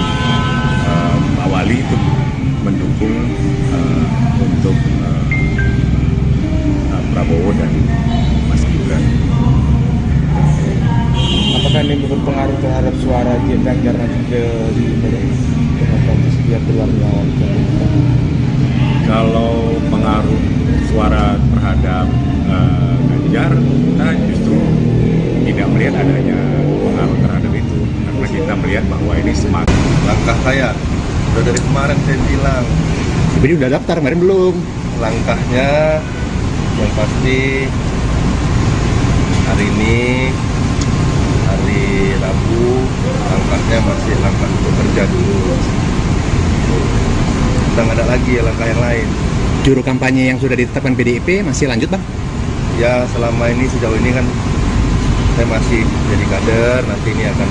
Pak Wali itu mendukung untuk Prabowo dan Mas Gibran. Apakah ini berpengaruh terhadap suara Ganjar nanti ke demokratis dia keluar melawan? Kalau pengaruh suara terhadap Ganjar, kita justru tidak melihat adanya pengaruh terhadap itu, karena kita melihat bahwa ini semakin Langkah saya udah dari kemarin saya bilang, Jadi udah daftar, kemarin belum. langkahnya yang pasti hari ini hari Rabu, langkahnya masih langkah bekerja dulu. Udah nggak ada lagi ya langkah yang lain. Juru kampanye yang sudah ditetapkan PDIP masih lanjut, Bang? Ya selama ini sejauh ini kan saya masih jadi kader, nanti ini akan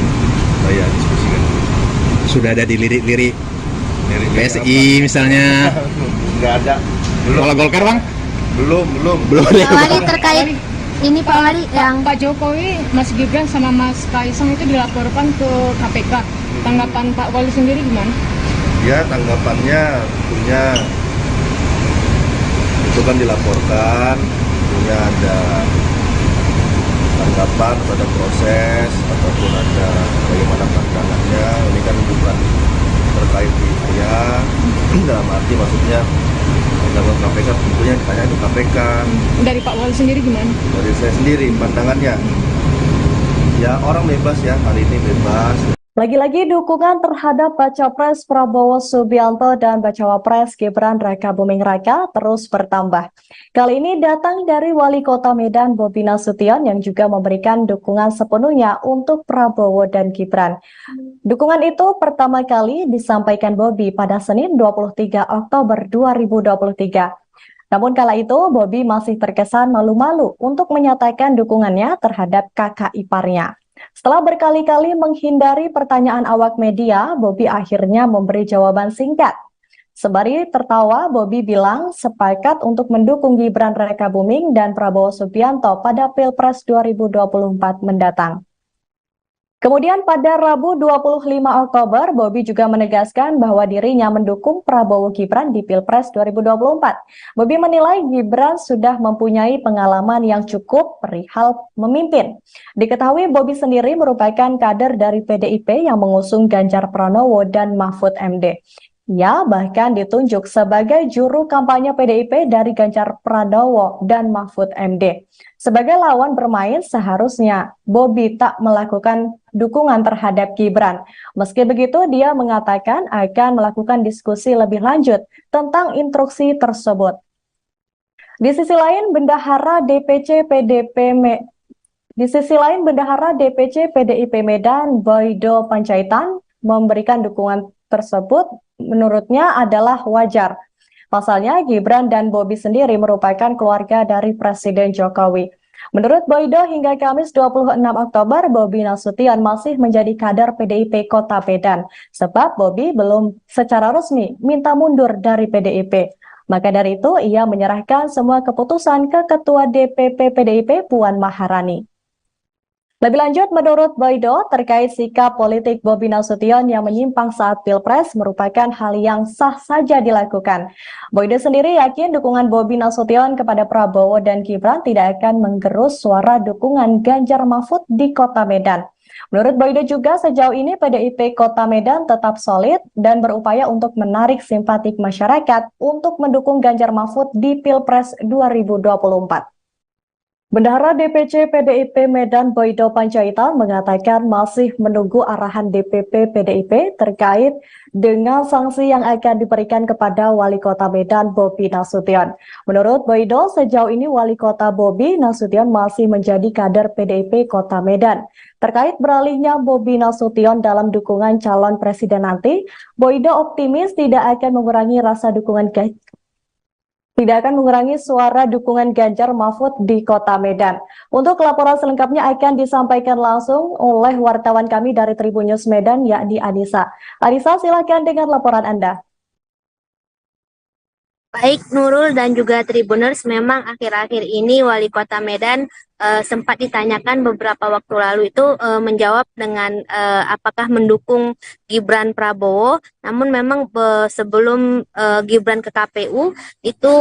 saya diskusikan. Sudah ada di lirik-lirik Lirik-lirik PSI misalnya. Nggak ada. Kalau Golkar, Bang? Belum. Pak Wali terkait ini Pak Wali yang Pak Jokowi, Mas Gibran sama Mas Kaisang itu dilaporkan ke KPK. Tanggapan Pak Wali sendiri gimana? Ya tanggapannya tentunya itu kan dilaporkan, tentunya ada tanggapan pada proses ataupun ada bagaimana pandangannya. Ini kan bukan terkait di saya, dalam arti maksudnya dalam KPK tentunya ditanya itu KPK. Dari Pak Wali sendiri gimana? Dari saya sendiri pandangannya, ya orang bebas ya, hari ini bebas. Lagi-lagi dukungan terhadap Baca Pres Prabowo Subianto dan Bacawa Pres Gibran Raka Buming Raka terus bertambah. Kali ini datang dari Wali Kota Medan Bobi Nasution yang juga memberikan dukungan sepenuhnya untuk Prabowo dan Gibran. Dukungan itu pertama kali disampaikan Bobi pada Senin 23 Oktober 2023. Namun kala itu Bobi masih terkesan malu-malu untuk menyatakan dukungannya terhadap kakak iparnya. Setelah berkali-kali menghindari pertanyaan awak media, Bobi akhirnya memberi jawaban singkat. Sembari tertawa, Bobi bilang sepakat untuk mendukung Gibran Raka Buming dan Prabowo Subianto pada Pilpres 2024 mendatang. Kemudian pada Rabu 25 Oktober, Bobi juga menegaskan bahwa dirinya mendukung Prabowo Gibran di Pilpres 2024. Bobi menilai Gibran sudah mempunyai pengalaman yang cukup perihal memimpin. Diketahui Bobi sendiri merupakan kader dari PDIP yang mengusung Ganjar Pranowo dan Mahfud MD. Ia bahkan ditunjuk sebagai juru kampanye PDIP dari Ganjar Pranowo dan Mahfud MD. Sebagai lawan bermain, seharusnya Bobi tak melakukan dukungan terhadap Gibran. Meski begitu, dia mengatakan akan melakukan diskusi lebih lanjut tentang instruksi tersebut. Di sisi lain, Bendahara DPC PDIP Medan, Boydo Panjaitan, memberikan dukungan tersebut menurutnya adalah wajar. Pasalnya, Gibran dan Bobi sendiri merupakan keluarga dari Presiden Jokowi. Menurut Boydo, hingga Kamis 26 Oktober, Bobi Nasution masih menjadi kader PDIP Kota Medan, sebab Bobi belum secara resmi minta mundur dari PDIP. Maka dari itu, ia menyerahkan semua keputusan ke Ketua DPP PDIP Puan Maharani. Lebih lanjut, menurut Boydo, terkait sikap politik Bobi Nasution yang menyimpang saat Pilpres merupakan hal yang sah saja dilakukan. Boydo sendiri yakin dukungan Bobi Nasution kepada Prabowo dan Gibran tidak akan menggerus suara dukungan Ganjar Mahfud di Kota Medan. Menurut Boydo juga, sejauh ini PDIP Kota Medan tetap solid dan berupaya untuk menarik simpatik masyarakat untuk mendukung Ganjar Mahfud di Pilpres 2024. Bendahara DPC PDIP Medan Boydo Panjaitan mengatakan masih menunggu arahan DPP PDIP terkait dengan sanksi yang akan diberikan kepada Wali Kota Medan Bobi Nasution. Menurut Boydo, sejauh ini Wali Kota Bobi Nasution masih menjadi kader PDIP Kota Medan. Terkait beralihnya Bobi Nasution dalam dukungan calon presiden nanti, Boydo optimis tidak akan mengurangi suara dukungan Ganjar Mahfud di Kota Medan. Untuk laporan selengkapnya akan disampaikan langsung oleh wartawan kami dari Tribun News Medan, yakni Anissa. Anissa, silakan dengan laporan Anda. Baik Nurul dan juga Tribuners, memang akhir-akhir ini Wali Kota Medan sempat ditanyakan beberapa waktu lalu itu menjawab dengan apakah mendukung Gibran Prabowo. Namun memang sebelum Gibran ke KPU itu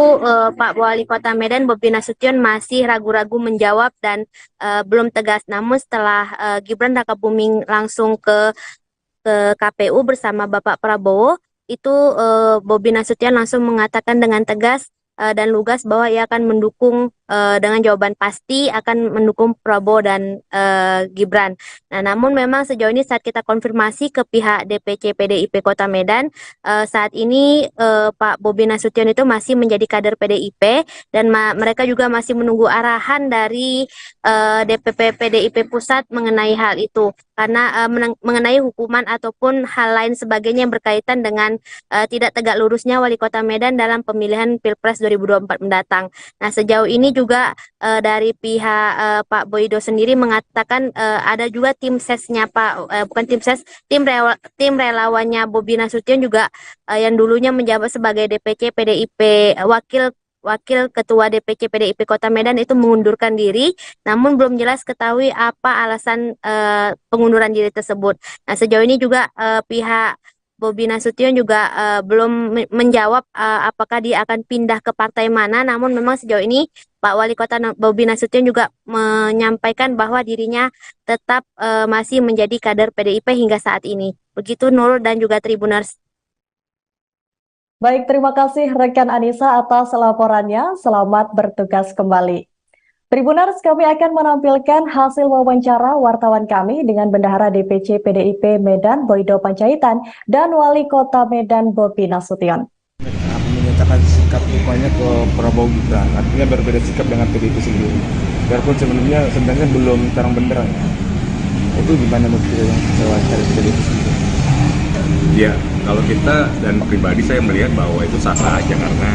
Pak Wali Kota Medan Bobi Nasution masih ragu-ragu menjawab dan belum tegas. Namun setelah Gibran Rakabuming langsung ke KPU bersama Bapak Prabowo, itu Bobi Nasution langsung mengatakan dengan tegas dan lugas bahwa ia akan mendukung dengan jawaban pasti akan mendukung Prabowo dan Gibran. Nah, namun memang sejauh ini saat kita konfirmasi ke pihak DPC PDIP Kota Medan, saat ini Pak Bobi Nasution itu masih menjadi kader PDIP dan mereka juga masih menunggu arahan dari DPP PDIP Pusat mengenai hal itu. Karena mengenai hukuman ataupun hal lain sebagainya yang berkaitan dengan tidak tegak lurusnya Wali Kota Medan dalam pemilihan Pilpres 2024 mendatang. Nah, sejauh ini juga dari pihak Pak Boydo sendiri mengatakan ada juga tim sesnya tim relawannya Bobi Nasution juga yang dulunya menjabat sebagai DPC PDIP Wakil Ketua DPC PDIP Kota Medan itu mengundurkan diri, namun belum jelas ketahui apa alasan pengunduran diri tersebut. Nah, sejauh ini juga pihak Bobi Nasution juga belum menjawab apakah dia akan pindah ke partai mana, namun memang sejauh ini Pak Wali Kota Bobi Nasution juga menyampaikan bahwa dirinya tetap masih menjadi kader PDIP hingga saat ini. Begitu Nurul dan juga Tribuners. Baik, terima kasih rekan Anissa atas laporannya. Selamat bertugas kembali. Tribuners, kami akan menampilkan hasil wawancara wartawan kami dengan Bendahara DPC PDIP Medan Boydo Panjaitan dan Wali Kota Medan Bobi Nasution. Menyatakan sikap dukungannya ke Prabowo Gibran, artinya berbeda sikap dengan PDIP sendiri. Biarpun sebenarnya belum terang benderang. Itu gimana menurut yang wawancara PDIP sendiri? Ya, kalau kita dan pribadi saya melihat bahwa itu sah-sah aja karena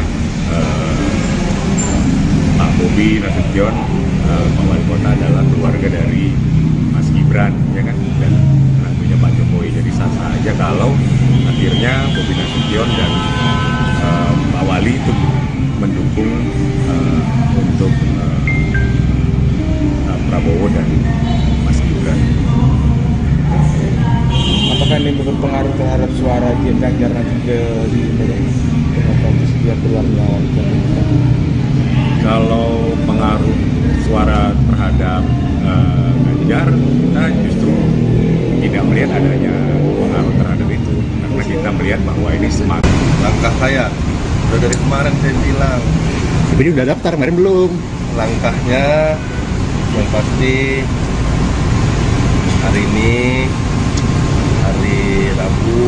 Pak Bobi Nasution, Pak Wali Kota adalah keluarga dari Mas Gibran, ya kan, dan tentunya Pak Jokowi. Jadi sah-sah aja kalau akhirnya Bobi Nasution dan Pak Wali itu mendukung untuk Prabowo dan Mas Gibran. Apakah ini berpengaruh terhadap suara Ganjar nanti ke dia keluar melawan? Kalau pengaruh suara terhadap Ganjar, kita justru tidak melihat adanya pengaruh terhadap itu, karena kita melihat bahwa ini semakin Langkah saya udah dari kemarin saya bilang, Tapi udah daftar, kemarin belum. langkahnya yang pasti hari ini, hari Rabu,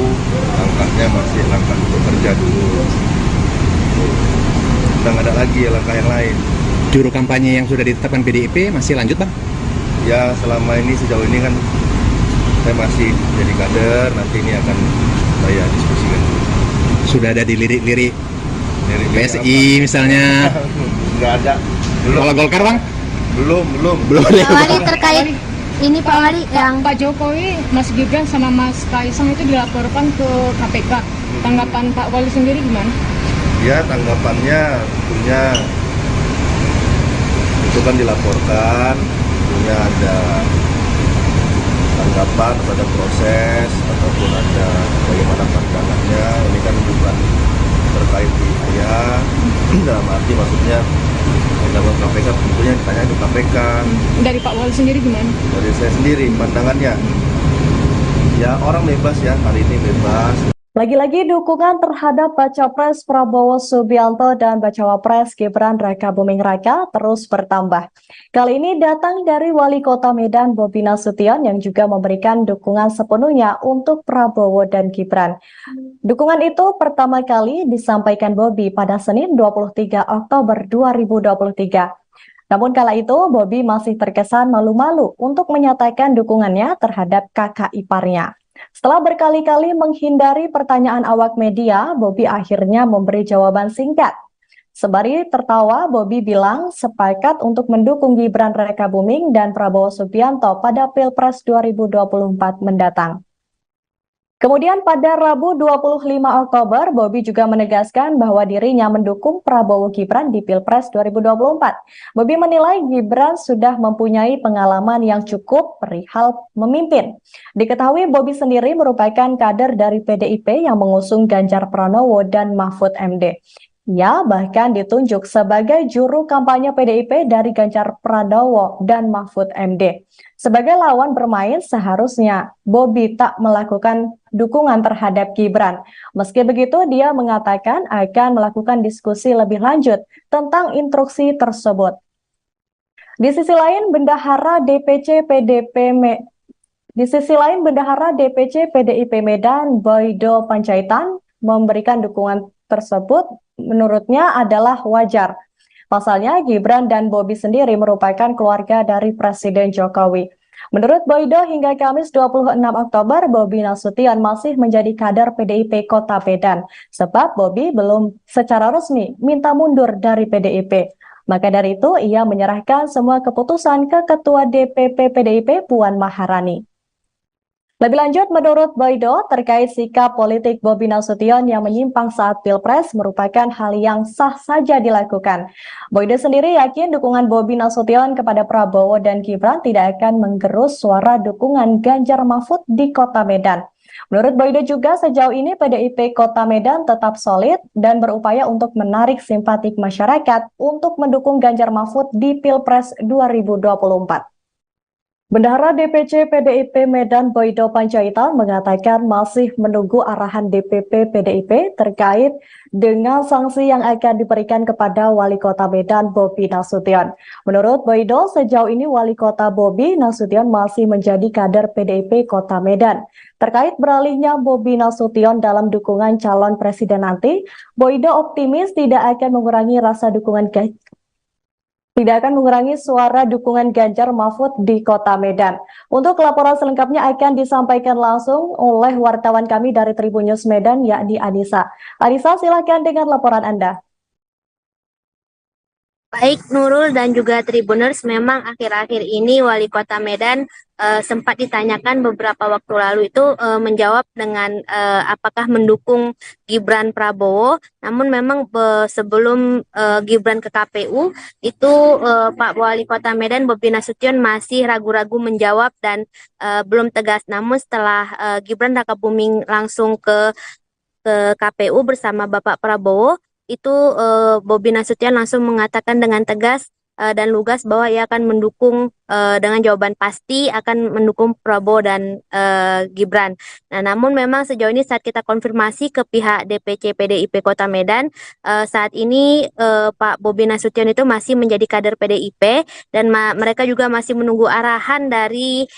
langkahnya masih langkah bekerja dulu. Udah nggak ada lagi langkah yang lain. Juru kampanye yang sudah ditetapkan PDIP masih lanjut, Bang? Ya selama ini, sejauh ini kan saya masih jadi kader, nanti ini akan saya diskusikan. Sudah ada di lirik-lirik Dari PSI misalnya. Nggak ada. Belum, Kalau Golkar, Bang? belum. Belum ya, Pak Bang? Wali terkait ini Pak Wali yang Pak Jokowi, Mas Gibran sama Mas Kaisang itu dilaporkan ke KPK. Tanggapan Pak Wali sendiri gimana? Ya tanggapannya tentunya itu kan dilaporkan, tentunya ada tanggapan pada proses ataupun ada bagaimana pandangannya. Ini kan bukan terkait di saya, dalam arti maksudnya dalam KPK tentunya ditanya ke KPK. Dari Pak Wali sendiri gimana? Dari saya sendiri pandangannya, ya orang bebas ya, hari ini bebas. Lagi-lagi dukungan terhadap Baca Pres Prabowo Subianto dan Bacawa Pres Gibran Raka Buming Raka terus bertambah. Kali ini datang dari Wali Kota Medan Bobi Nasution yang juga memberikan dukungan sepenuhnya untuk Prabowo dan Gibran. Dukungan itu pertama kali disampaikan Bobi pada Senin 23 Oktober 2023. Namun kala itu Bobi masih terkesan malu-malu untuk menyatakan dukungannya terhadap kakak iparnya. Setelah berkali-kali menghindari pertanyaan awak media, Bobi akhirnya memberi jawaban singkat. Sembari tertawa, Bobi bilang sepakat untuk mendukung Gibran Raka Buming dan Prabowo Subianto pada Pilpres 2024 mendatang. Kemudian pada Rabu 25 Oktober, Bobi juga menegaskan bahwa dirinya mendukung Prabowo Gibran di Pilpres 2024. Bobi menilai Gibran sudah mempunyai pengalaman yang cukup perihal memimpin. Diketahui Bobi sendiri merupakan kader dari PDIP yang mengusung Ganjar Pranowo dan Mahfud MD. Ia bahkan ditunjuk sebagai juru kampanye PDIP dari Ganjar Pranowo dan Mahfud MD. Sebagai lawan bermain, seharusnya Bobi tak melakukan dukungan terhadap Gibran. Meski begitu, dia mengatakan akan melakukan diskusi lebih lanjut tentang instruksi tersebut. Di sisi lain, Bendahara DPC PDIP Medan, Boydo Panjaitan, memberikan dukungan tersebut menurutnya adalah wajar. Pasalnya, Gibran dan Bobi sendiri merupakan keluarga dari Presiden Jokowi. Menurut Boydo, hingga Kamis 26 Oktober, Bobi Nasution masih menjadi kader PDIP Kota Medan, sebab Bobi belum secara resmi minta mundur dari PDIP. Maka dari itu, ia menyerahkan semua keputusan ke Ketua DPP PDIP Puan Maharani. Lebih lanjut, menurut Boydo, terkait sikap politik Bobi Nasution yang menyimpang saat Pilpres merupakan hal yang sah saja dilakukan. Boydo sendiri yakin dukungan Bobi Nasution kepada Prabowo dan Gibran tidak akan menggerus suara dukungan Ganjar Mahfud di Kota Medan. Menurut Boydo juga sejauh ini PDIP Kota Medan tetap solid dan berupaya untuk menarik simpatik masyarakat untuk mendukung Ganjar Mahfud di Pilpres 2024. Bendahara DPC PDIP Medan Boydo Panjaitan mengatakan masih menunggu arahan DPP PDIP terkait dengan sanksi yang akan diberikan kepada Wali Kota Medan Bobi Nasution. Menurut Boydo, sejauh ini Wali Kota Bobi Nasution masih menjadi kader PDIP Kota Medan. Terkait beralihnya Bobi Nasution dalam dukungan calon presiden nanti, Boydo optimis tidak akan mengurangi suara dukungan Ganjar Mahfud di Kota Medan. Untuk laporan selengkapnya akan disampaikan langsung oleh wartawan kami dari Tribun News Medan, yakni Anissa. Anissa, silakan dengan laporan Anda. Baik Nurul dan juga Tribuners, memang akhir-akhir ini Wali Kota Medan sempat ditanyakan beberapa waktu lalu itu menjawab dengan apakah mendukung Gibran Prabowo. Namun memang sebelum Gibran ke KPU itu Pak Wali Kota Medan Bobi Nasution masih ragu-ragu menjawab dan belum tegas. Namun setelah Gibran Raka Buming langsung ke KPU bersama Bapak Prabowo, itu Bobi Nasution langsung mengatakan dengan tegas dan lugas bahwa ia akan mendukung dengan jawaban pasti akan mendukung Prabowo dan Gibran. Nah, namun memang sejauh ini saat kita konfirmasi ke pihak DPC PDIP Kota Medan, saat ini Pak Bobi Nasution itu masih menjadi kader PDIP dan mereka juga masih menunggu arahan dari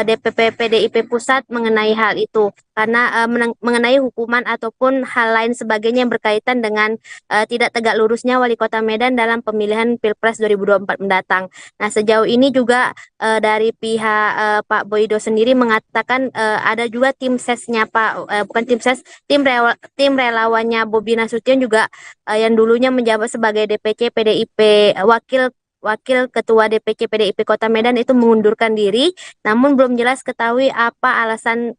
DPP PDIP Pusat mengenai hal itu. Karena mengenai hukuman ataupun hal lain sebagainya yang berkaitan dengan tidak tegak lurusnya Wali Kota Medan dalam pemilihan Pilpres 2024 mendatang. Nah, sejauh ini juga dari pihak Pak Boydo sendiri mengatakan ada juga tim sesnya bukan tim ses, tim relawannya Bobi Nasution juga yang dulunya menjabat sebagai DPC PDIP Wakil Ketua DPC PDIP Kota Medan itu mengundurkan diri, namun belum jelas ketahui apa alasan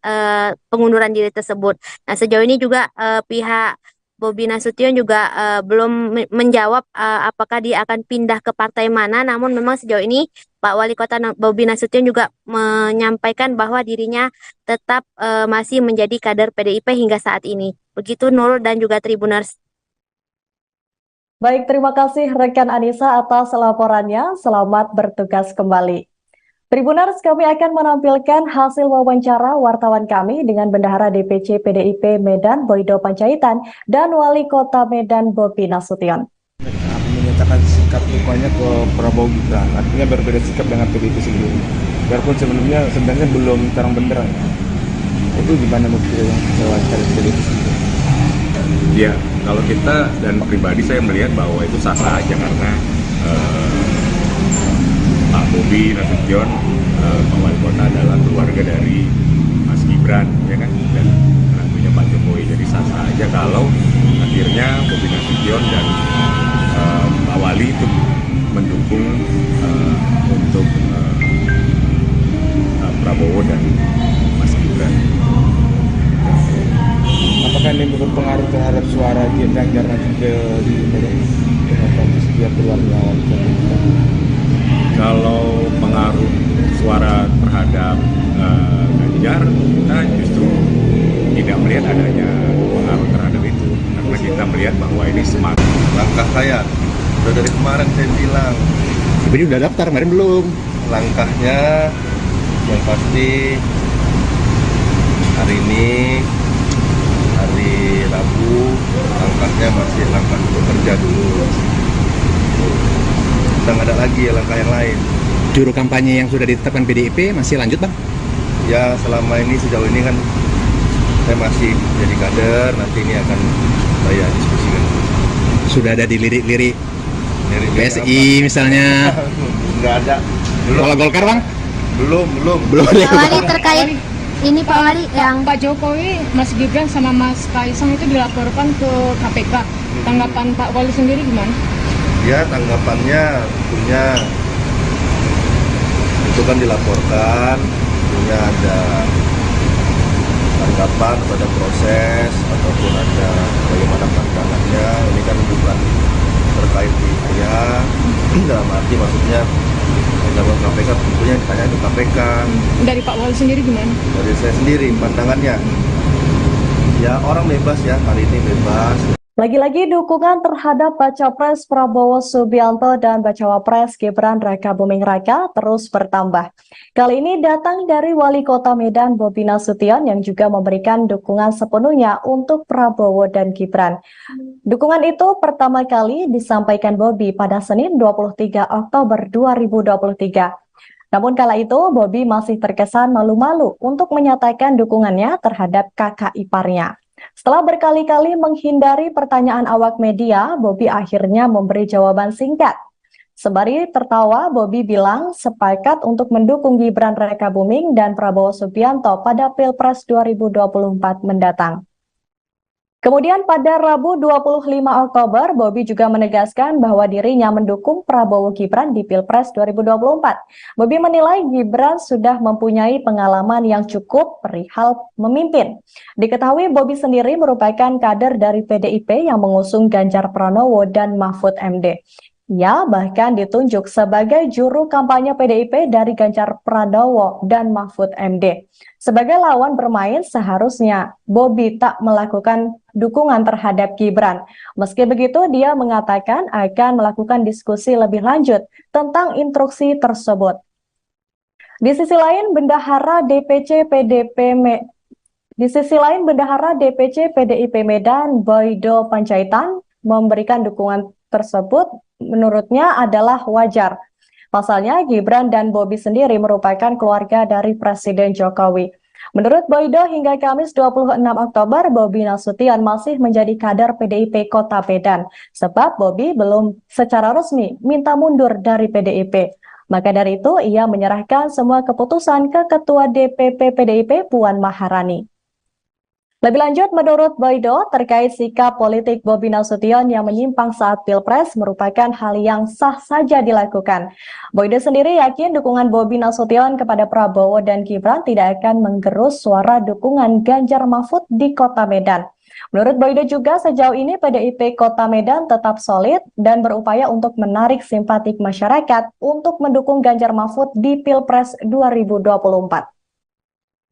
pengunduran diri tersebut. Nah, sejauh ini juga pihak Bobi Nasution juga belum menjawab apakah dia akan pindah ke partai mana, namun memang sejauh ini Pak Wali Kota Bobi Nasution juga menyampaikan bahwa dirinya tetap masih menjadi kader PDIP hingga saat ini. Begitu Nurul dan juga Tribuners. Baik, terima kasih rekan Anissa atas laporannya. Selamat bertugas kembali. Tribuners, kami akan menampilkan hasil wawancara wartawan kami dengan Bendahara DPC PDIP Medan Boydo Panjaitan dan Wali Kota Medan Bobi Nasution. Menyatakan sikap dukanya ke Prabowo Gibran, artinya berbeda sikap dengan PDIP sendiri. Biarpun sebenarnya belum terang benderang. Itu gimana menurut wawancara PDIP sendiri? Ya, kalau kita dan pribadi saya melihat bahwa itu sah-sah aja karena Pak Bobi Nasution, Pak Wali Kota adalah keluarga dari Mas Gibran, ya kan, dan tentunya Pak Jokowi. Jadi sah-sah aja kalau akhirnya Bobi Nasution dan Pak Wali itu mendukung untuk Prabowo dan Mas Gibran. Apakah ini berpengaruh terhadap suara Ganjar nanti di dia keluarnya? Kalau pengaruh suara terhadap Ganjar, kita justru tidak melihat adanya pengaruh terhadap itu, karena kita melihat bahwa ini semangat. Langkah saya udah dari kemarin saya bilang, Tapi udah daftar, kemarin belum. langkahnya yang pasti hari ini hari Rabu, langkahnya masih langkah bekerja dulu. Kita nggak ada lagi langkah yang lain. Juru kampanye yang sudah ditetapkan PDIP masih lanjut, Bang? Ya selama ini sejauh ini kan saya masih jadi kader, nanti ini akan saya diskusikan. Sudah ada di lirik-lirik Dari PSI misalnya. Nggak ada. Kalau Golkar, Bang? Belum. Pak Wali terkait ini Pak Wali yang Pak Jokowi, Mas Gibran sama Mas Kaisang itu dilaporkan ke KPK. Tanggapan Pak Wali sendiri gimana? Ya tanggapannya tentunya itu kan dilaporkan, tentunya ada tanggapan pada proses ataupun ada bagaimana pandangannya. Ini kan bukan terkait di saya, dalam arti maksudnya dalam KPK tentunya ditanya ke KPK. Dari Pak Wali sendiri gimana? Dari saya sendiri pandangannya, ya orang bebas ya, hari ini bebas. Lagi-lagi dukungan terhadap Baca Pres Prabowo Subianto dan Bacawa Pres Gibran Raka Buming Raka terus bertambah. Kali ini datang dari Wali Kota Medan Bobi Nasution yang juga memberikan dukungan sepenuhnya untuk Prabowo dan Gibran. Dukungan itu pertama kali disampaikan Bobi pada Senin 23 Oktober 2023. Namun kala itu Bobi masih terkesan malu-malu untuk menyatakan dukungannya terhadap kakak iparnya. Setelah berkali-kali menghindari pertanyaan awak media, Bobi akhirnya memberi jawaban singkat. Sembari tertawa, Bobi bilang sepakat untuk mendukung Gibran Raka Buming dan Prabowo Subianto pada Pilpres 2024 mendatang. Kemudian pada Rabu 25 Oktober, Bobi juga menegaskan bahwa dirinya mendukung Prabowo Gibran di Pilpres 2024. Bobi menilai Gibran sudah mempunyai pengalaman yang cukup perihal memimpin. Diketahui Bobi sendiri merupakan kader dari PDIP yang mengusung Ganjar Pranowo dan Mahfud MD. Ia bahkan ditunjuk sebagai juru kampanye PDIP dari Ganjar Pranowo dan Mahfud MD. Sebagai lawan bermain, seharusnya Bobi tak melakukan dukungan terhadap Gibran. Meski begitu, dia mengatakan akan melakukan diskusi lebih lanjut tentang instruksi tersebut. Di sisi lain, Bendahara DPC PDIP Medan, Boydo Panjaitan, memberikan dukungan tersebut menurutnya adalah wajar. Pasalnya, Gibran dan Bobi sendiri merupakan keluarga dari Presiden Jokowi. Menurut Boydo, hingga Kamis 26 Oktober, Bobi Nasution masih menjadi kader PDIP Kota Medan, sebab Bobi belum secara resmi minta mundur dari PDIP. Maka dari itu, ia menyerahkan semua keputusan ke Ketua DPP PDIP Puan Maharani. Lebih lanjut, menurut Boydo, terkait sikap politik Bobi Nasution yang menyimpang saat Pilpres merupakan hal yang sah saja dilakukan. Boydo sendiri yakin dukungan Bobi Nasution kepada Prabowo dan Gibran tidak akan menggerus suara dukungan Ganjar Mahfud di Kota Medan. Menurut Boydo juga, sejauh ini PDIP Kota Medan tetap solid dan berupaya untuk menarik simpatik masyarakat untuk mendukung Ganjar Mahfud di Pilpres 2024.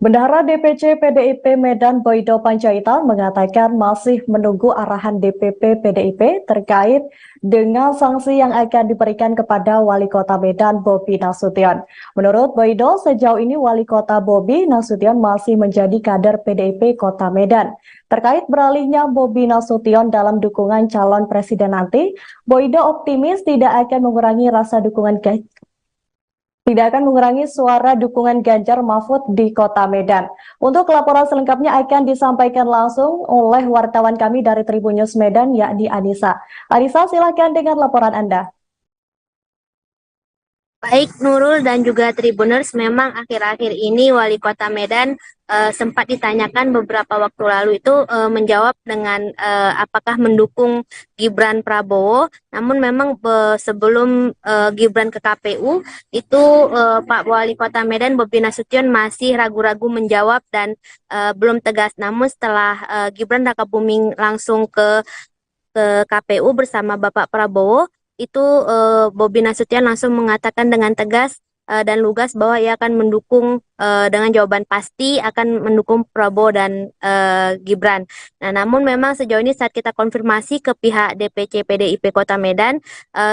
Bendahara DPC PDIP Medan Boydo Panjaitan mengatakan masih menunggu arahan DPP PDIP terkait dengan sanksi yang akan diberikan kepada Wali Kota Medan Bobi Nasution. Menurut Boydo, sejauh ini Wali Kota Bobi Nasution masih menjadi kader PDIP Kota Medan. Terkait beralihnya Bobi Nasution dalam dukungan calon presiden nanti, Boydo optimis tidak akan mengurangi suara dukungan Ganjar Mahfud di Kota Medan. Untuk laporan selengkapnya akan disampaikan langsung oleh wartawan kami dari Tribun News Medan, yakni Anissa. Anissa, silakan dengan laporan Anda. Baik Nurul dan juga Tribuners, memang akhir-akhir ini Wali Kota Medan sempat ditanyakan beberapa waktu lalu itu menjawab dengan apakah mendukung Gibran Prabowo. Namun memang sebelum Gibran ke KPU itu Pak Wali Kota Medan Bobi Nasution masih ragu-ragu menjawab dan belum tegas. Namun setelah Gibran Rakabuming langsung ke KPU bersama Bapak Prabowo, itu Bobi Nasution langsung mengatakan dengan tegas dan lugas bahwa ia akan mendukung dengan jawaban pasti akan mendukung Prabowo dan Gibran. Nah, namun memang sejauh ini saat kita konfirmasi ke pihak DPC PDIP Kota Medan,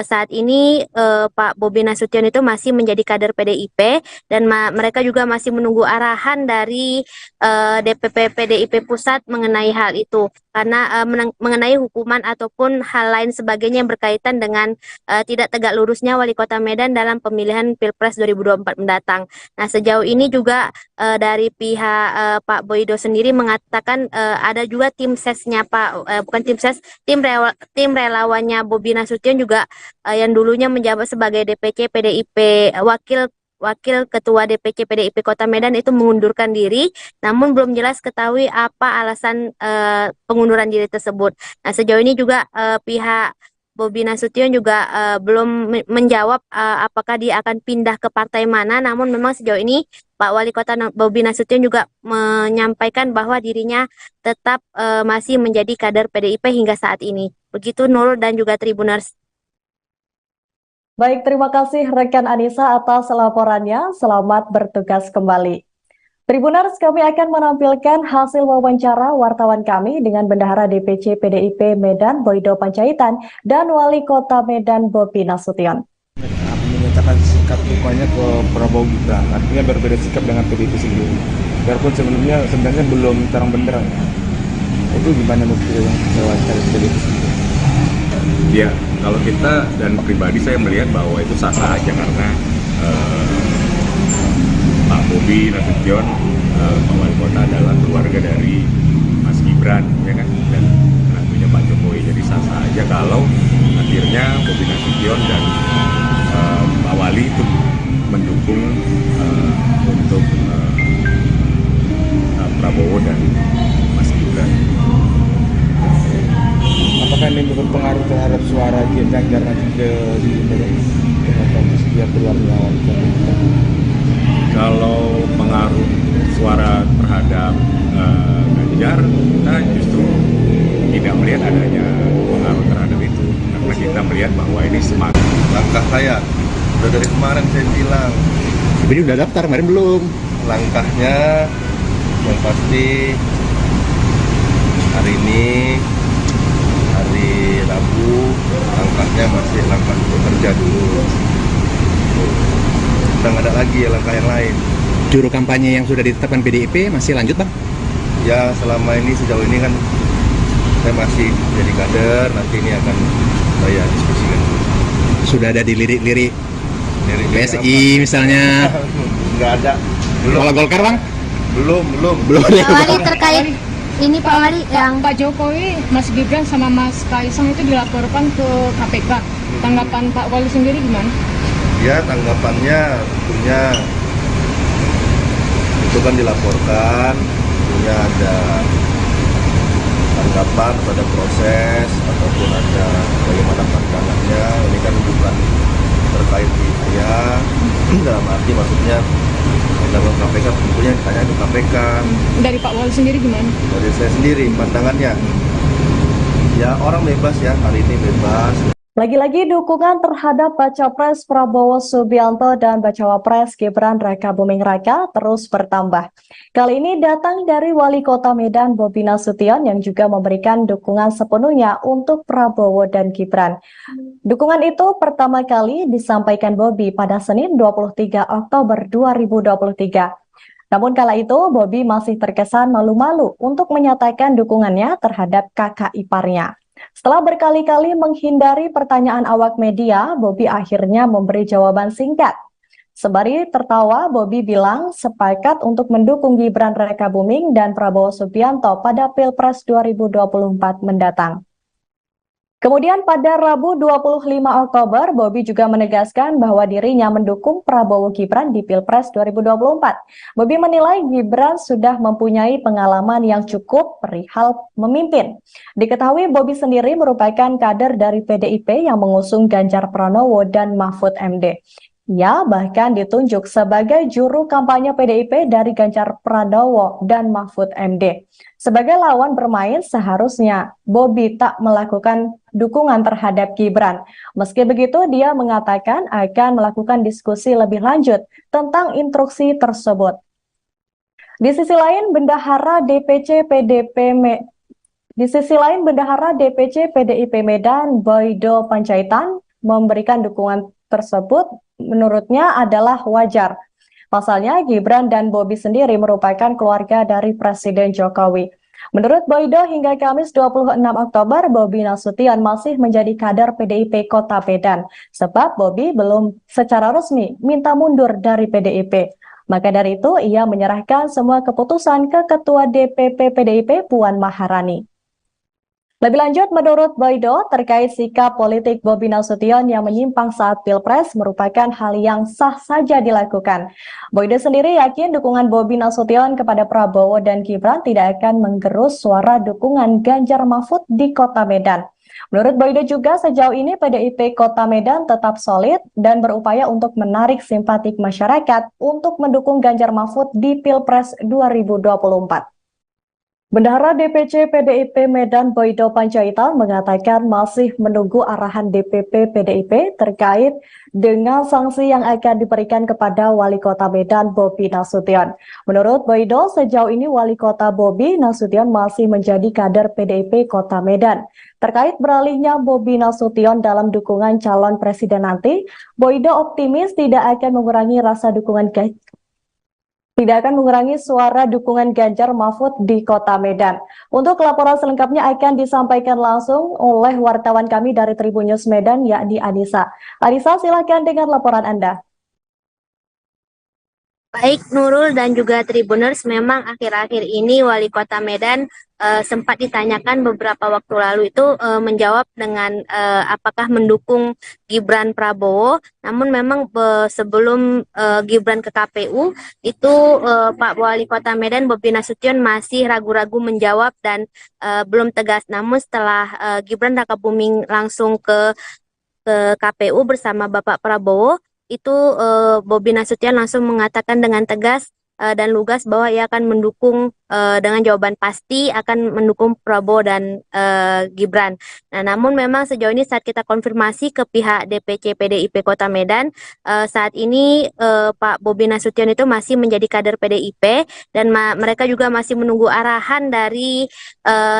saat ini Pak Bobi Nasution itu masih menjadi kader PDIP dan mereka juga masih menunggu arahan dari DPP PDIP Pusat mengenai hal itu. Karena mengenai hukuman ataupun hal lain sebagainya yang berkaitan dengan tidak tegak lurusnya Wali Kota Medan dalam pemilihan Pilpres 2024 mendatang. Nah, sejauh ini juga dari pihak Pak Boydo sendiri mengatakan ada juga tim sesnya tim relawannya Bobi Nasution juga yang dulunya menjabat sebagai DPC PDIP Wakil Ketua DPC PDIP Kota Medan itu mengundurkan diri, namun belum jelas ketahui apa alasan pengunduran diri tersebut. Nah, sejauh ini juga pihak Bobi Nasution juga belum menjawab apakah dia akan pindah ke partai mana, namun memang sejauh ini Pak Wali Kota Bobi Nasution juga menyampaikan bahwa dirinya tetap masih menjadi kader PDIP hingga saat ini. Begitu Nurul dan juga Tribuners. Baik, terima kasih rekan Anissa atas laporannya. Selamat bertugas kembali. Tribuners, kami akan menampilkan hasil wawancara wartawan kami dengan Bendahara DPC PDIP Medan Boydo Panjaitan dan Wali Kota Medan Bobi Nasution. Menyatakan sikap dukungannya ke Prabowo Gibran, artinya berbeda sikap dengan PDIP sendiri. Biarpun sebenarnya belum terang benderang. Itu gimana menurut yang wawancara PDIP sendiri? Ya, kalau kita dan pribadi saya melihat bahwa itu sah-sah aja karena Pak Bobi Nasution, Pak Wali Kota adalah keluarga dari Mas Gibran, ya kan, dan menantunya Pak Jokowi. Jadi sah-sah aja kalau akhirnya Bobi Nasution dan Pak Wali itu mendukung untuk Prabowo dan Mas Gibran. Apakah ini berpengaruh terhadap suara Ganjar nanti ke setiap keluarga Wali Kota? Kalau pengaruh suara terhadap Ganjar, kita justru tidak melihat adanya pengaruh terhadap itu, karena kita melihat bahwa ini semakin Langkah saya udah dari kemarin saya bilang, Ini udah daftar, kemarin belum. langkahnya yang pasti hari ini hari Rabu, langkahnya masih langkah bekerja dulu. Udah nggak ada lagi ya langkah langkah yang lain. Juru kampanye yang sudah ditetapkan PDIP masih lanjut bang? Ya selama ini sejauh ini kan saya masih jadi kader, nanti ini akan saya diskusikan. Sudah ada dilirik-lirik Dari PSI misalnya? Nggak ada. Kalau Golkar bang? Belum. Pak Wali terkait ini Pak Wali yang Pak Jokowi, Mas Gibran sama Mas Kaisang itu dilaporkan ke KPK. Tanggapan Pak Wali sendiri gimana? Ya tanggapannya tentunya itu kan dilaporkan, tentunya ada tanggapan pada proses ataupun ada bagaimana pandangannya. Ini kan bukan terkait di saya, dalam arti maksudnya dalam KPK tentunya ditanya ke KPK. Dari Pak Wali sendiri gimana? Dari saya sendiri pandangannya, ya orang bebas ya, hari ini bebas. Lagi-lagi dukungan terhadap Baca Pres Prabowo Subianto dan Bacawa Pres Gibran Raka Buming Raka terus bertambah. Kali ini datang dari Wali Kota Medan Bobi Nasution yang juga memberikan dukungan sepenuhnya untuk Prabowo dan Gibran. Dukungan itu pertama kali disampaikan Bobi pada Senin 23 Oktober 2023. Namun kala itu Bobi masih terkesan malu-malu untuk menyatakan dukungannya terhadap kakak iparnya. Setelah berkali-kali menghindari pertanyaan awak media, Bobi akhirnya memberi jawaban singkat. Sembari tertawa, Bobi bilang sepakat untuk mendukung Gibran Raka Buming dan Prabowo Subianto pada Pilpres 2024 mendatang. Kemudian pada Rabu 25 Oktober, Bobi juga menegaskan bahwa dirinya mendukung Prabowo Gibran di Pilpres 2024. Bobi menilai Gibran sudah mempunyai pengalaman yang cukup perihal memimpin. Diketahui Bobi sendiri merupakan kader dari PDIP yang mengusung Ganjar Pranowo dan Mahfud MD. Ia bahkan ditunjuk sebagai juru kampanye PDIP dari Ganjar Pranowo dan Mahfud MD. Sebagai lawan bermain, seharusnya Bobi tak melakukan dukungan terhadap Gibran. Meski begitu, dia mengatakan akan melakukan diskusi lebih lanjut tentang instruksi tersebut. Di sisi lain, Bendahara DPC PDIP Medan, Boydo Panjaitan, memberikan dukungan tersebut menurutnya adalah wajar. Pasalnya, Gibran dan Bobi sendiri merupakan keluarga dari Presiden Jokowi. Menurut Boydo, hingga Kamis 26 Oktober, Bobi Nasution masih menjadi kader PDIP Kota Medan, sebab Bobi belum secara resmi minta mundur dari PDIP. Maka dari itu, ia menyerahkan semua keputusan ke Ketua DPP PDIP Puan Maharani. Lebih lanjut, menurut Boydo, terkait sikap politik Bobi Nasution yang menyimpang saat Pilpres merupakan hal yang sah saja dilakukan. Boydo sendiri yakin dukungan Bobi Nasution kepada Prabowo dan Gibran tidak akan menggerus suara dukungan Ganjar Mahfud di Kota Medan. Menurut Boydo juga, sejauh ini PDIP Kota Medan tetap solid dan berupaya untuk menarik simpatik masyarakat untuk mendukung Ganjar Mahfud di Pilpres 2024. Bendahara DPC PDIP Medan Boydo Panjaitan mengatakan masih menunggu arahan DPP PDIP terkait dengan sanksi yang akan diberikan kepada Wali Kota Medan Bobi Nasution. Menurut Boydo, sejauh ini Wali Kota Bobi Nasution masih menjadi kader PDIP Kota Medan. Terkait beralihnya Bobi Nasution dalam dukungan calon presiden nanti, Boydo optimis tidak akan mengurangi suara dukungan Ganjar Mahfud di Kota Medan. Untuk laporan selengkapnya akan disampaikan langsung oleh wartawan kami dari Tribun News Medan, yakni Anissa. Anissa, silakan dengan laporan Anda. Baik Nurul dan juga Tribuners, memang akhir-akhir ini Wali Kota Medan sempat ditanyakan beberapa waktu lalu itu menjawab dengan apakah mendukung Gibran Prabowo. Namun memang sebelum Gibran ke KPU itu Pak Wali Kota Medan Bobi Nasution masih ragu-ragu menjawab dan belum tegas. Namun setelah Gibran Raka Buming langsung ke KPU bersama Bapak Prabowo, itu Bobi Nasution langsung mengatakan dengan tegas dan lugas bahwa ia akan mendukung dengan jawaban pasti akan mendukung Prabowo dan Gibran. Nah, namun memang sejauh ini saat kita konfirmasi ke pihak DPC PDIP Kota Medan, saat ini Pak Bobi Nasution itu masih menjadi kader PDIP dan mereka juga masih menunggu arahan dari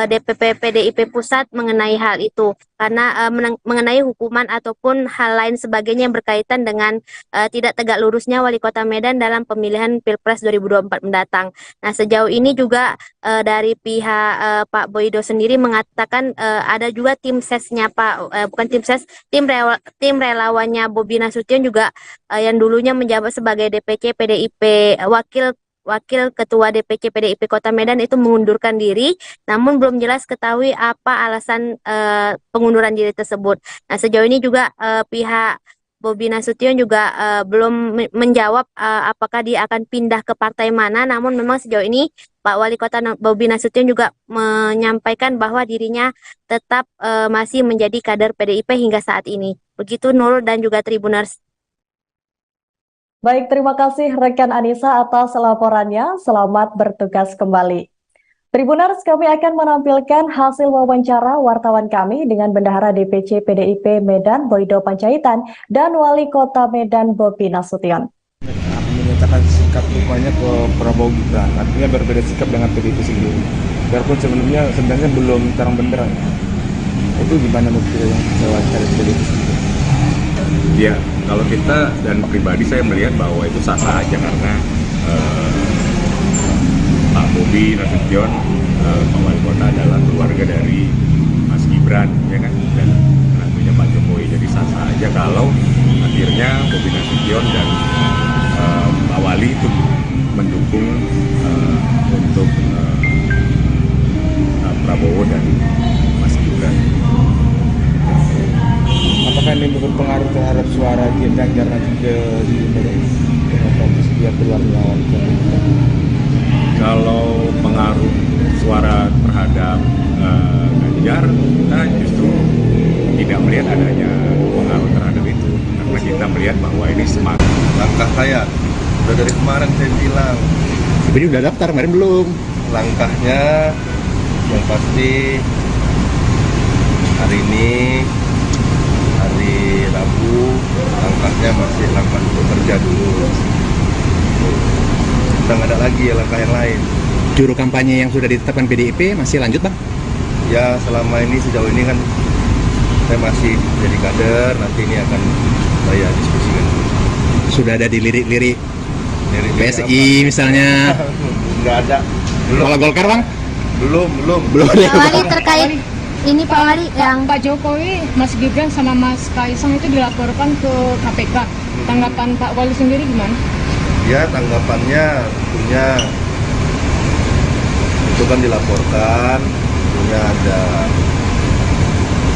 DPP PDIP Pusat mengenai hal itu. Karena mengenai hukuman ataupun hal lain sebagainya yang berkaitan dengan tidak tegak lurusnya Wali Kota Medan dalam pemilihan Pilpres 2024 mendatang. Nah, sejauh ini juga dari pihak Pak Boydo sendiri mengatakan ada juga tim sesnya bukan tim ses, tim relawannya Bobi Nasution juga yang dulunya menjabat sebagai DPC PDIP Wakil Ketua DPC PDIP Kota Medan itu mengundurkan diri, namun belum jelas ketahui apa alasan pengunduran diri tersebut. Nah, sejauh ini juga pihak Bobi Nasution juga belum menjawab apakah dia akan pindah ke partai mana, namun memang sejauh ini Pak Wali Kota Bobi Nasution juga menyampaikan bahwa dirinya tetap masih menjadi kader PDIP hingga saat ini. Begitu Nurul dan juga Tribuners. Baik, terima kasih rekan Anissa atas laporannya. Selamat bertugas kembali. Tribuners, kami akan menampilkan hasil wawancara wartawan kami dengan Bendahara DPC PDIP Medan Boydo Panjaitan dan Wali Kota Medan Bobi Nasution. Menyatakan sikap dukungannya ke Prabowo Gibran, artinya berbeda sikap dengan PDIP sendiri. Biarpun sebenarnya belum terang benderang. Itu gimana menurut yang wawancara PDIP sendiri? Ya, kalau kita dan pribadi saya melihat bahwa itu sah-sah aja karena Pak Bobi Nasution, Pak Wali Kota adalah keluarga dari Mas Gibran, ya kan, dan menantunya Pak Jokowi. Jadi sah-sah aja kalau akhirnya Bobi Nasution dan Pak Wali itu mendukung untuk Prabowo dan Mas Gibran. Apakah ini berpengaruh terhadap suara Ganjar nanti ke demokratis dia keluar melawan? Kalau pengaruh suara terhadap Ganjar, kita justru tidak melihat adanya pengaruh terhadap itu, karena kita melihat bahwa ini semakin Langkah saya udah dari kemarin saya bilang, Tapi udah daftar, kemarin belum. langkahnya yang pasti hari ini hari Rabu, langkahnya masih langkah untuk kerja dulu. Udah nggak ada lagi ya langkah yang lain. Juru kampanye yang sudah ditetapkan PDIP masih lanjut, Bang? Ya selama ini sejauh ini kan saya masih jadi kader, nanti ini akan saya diskusikan. Sudah ada di lirik-lirik Dari PSI misalnya. Nggak ada. Belum. Kalau Golkar, Bang? Belum. Pak Wali terkait ini Pak Wali yang Pak Jokowi, Mas Gibran sama Mas Kaisang itu dilaporkan ke KPK. Tanggapan Pak Wali sendiri gimana? Ya tanggapannya tentunya itu kan dilaporkan, tentunya ada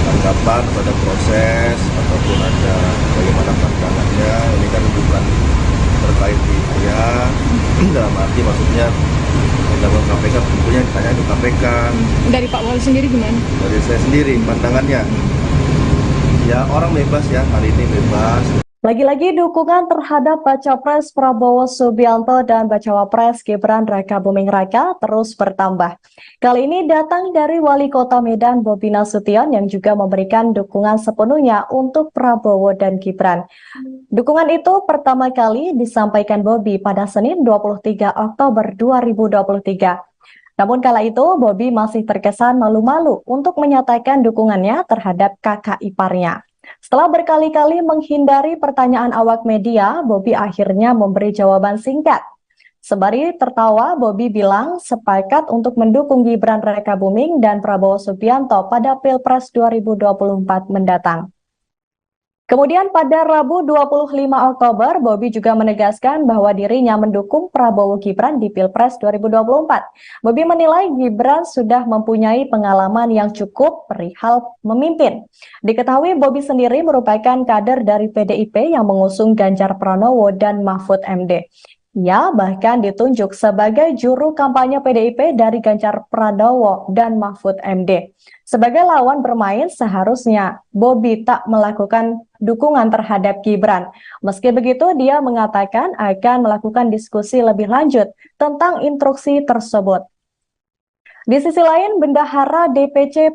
tanggapan pada proses ataupun ada bagaimana pandangannya. Ini kan bukan terkait di saya, dalam arti maksudnya undang-undang KPK tentunya ditanya ke KPK. Dari Pak Wali sendiri gimana? Dari saya sendiri pandangannya, ya orang bebas ya, hari ini bebas. Lagi-lagi dukungan terhadap Baca Pres Prabowo Subianto dan Bacawa Pres Gibran Raka Buming Raka terus bertambah. Kali ini datang dari Wali Kota Medan Bobi Nasution yang juga memberikan dukungan sepenuhnya untuk Prabowo dan Gibran. Dukungan itu pertama kali disampaikan Bobi pada Senin 23 Oktober 2023. Namun kala itu Bobi masih terkesan malu-malu untuk menyatakan dukungannya terhadap kakak iparnya. Setelah berkali-kali menghindari pertanyaan awak media, Bobi akhirnya memberi jawaban singkat. Sembari tertawa, Bobi bilang sepakat untuk mendukung Gibran Raka Buming dan Prabowo Subianto pada Pilpres 2024 mendatang. Kemudian pada Rabu 25 Oktober, Bobi juga menegaskan bahwa dirinya mendukung Prabowo Gibran di Pilpres 2024. Bobi menilai Gibran sudah mempunyai pengalaman yang cukup perihal memimpin. Diketahui Bobi sendiri merupakan kader dari PDIP yang mengusung Ganjar Pranowo dan Mahfud MD. Ia bahkan ditunjuk sebagai juru kampanye PDIP dari Ganjar Pranowo dan Mahfud MD. Sebagai lawan bermain, seharusnya Bobi tak melakukan dukungan terhadap Gibran. Meski begitu, dia mengatakan akan melakukan diskusi lebih lanjut tentang instruksi tersebut. Di sisi lain, Bendahara DPC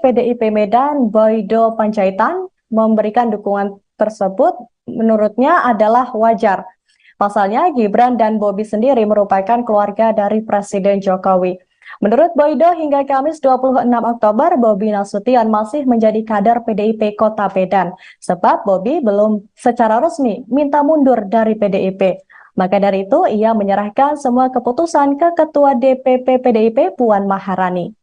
PDIP Medan, Boydo Panjaitan, memberikan dukungan tersebut menurutnya adalah wajar. Pasalnya, Gibran dan Bobi sendiri merupakan keluarga dari Presiden Jokowi. Menurut Boydo, hingga Kamis 26 Oktober, Bobi Nasution masih menjadi kader PDIP Kota Medan, sebab Bobi belum secara resmi minta mundur dari PDIP. Maka dari itu, ia menyerahkan semua keputusan ke Ketua DPP PDIP Puan Maharani.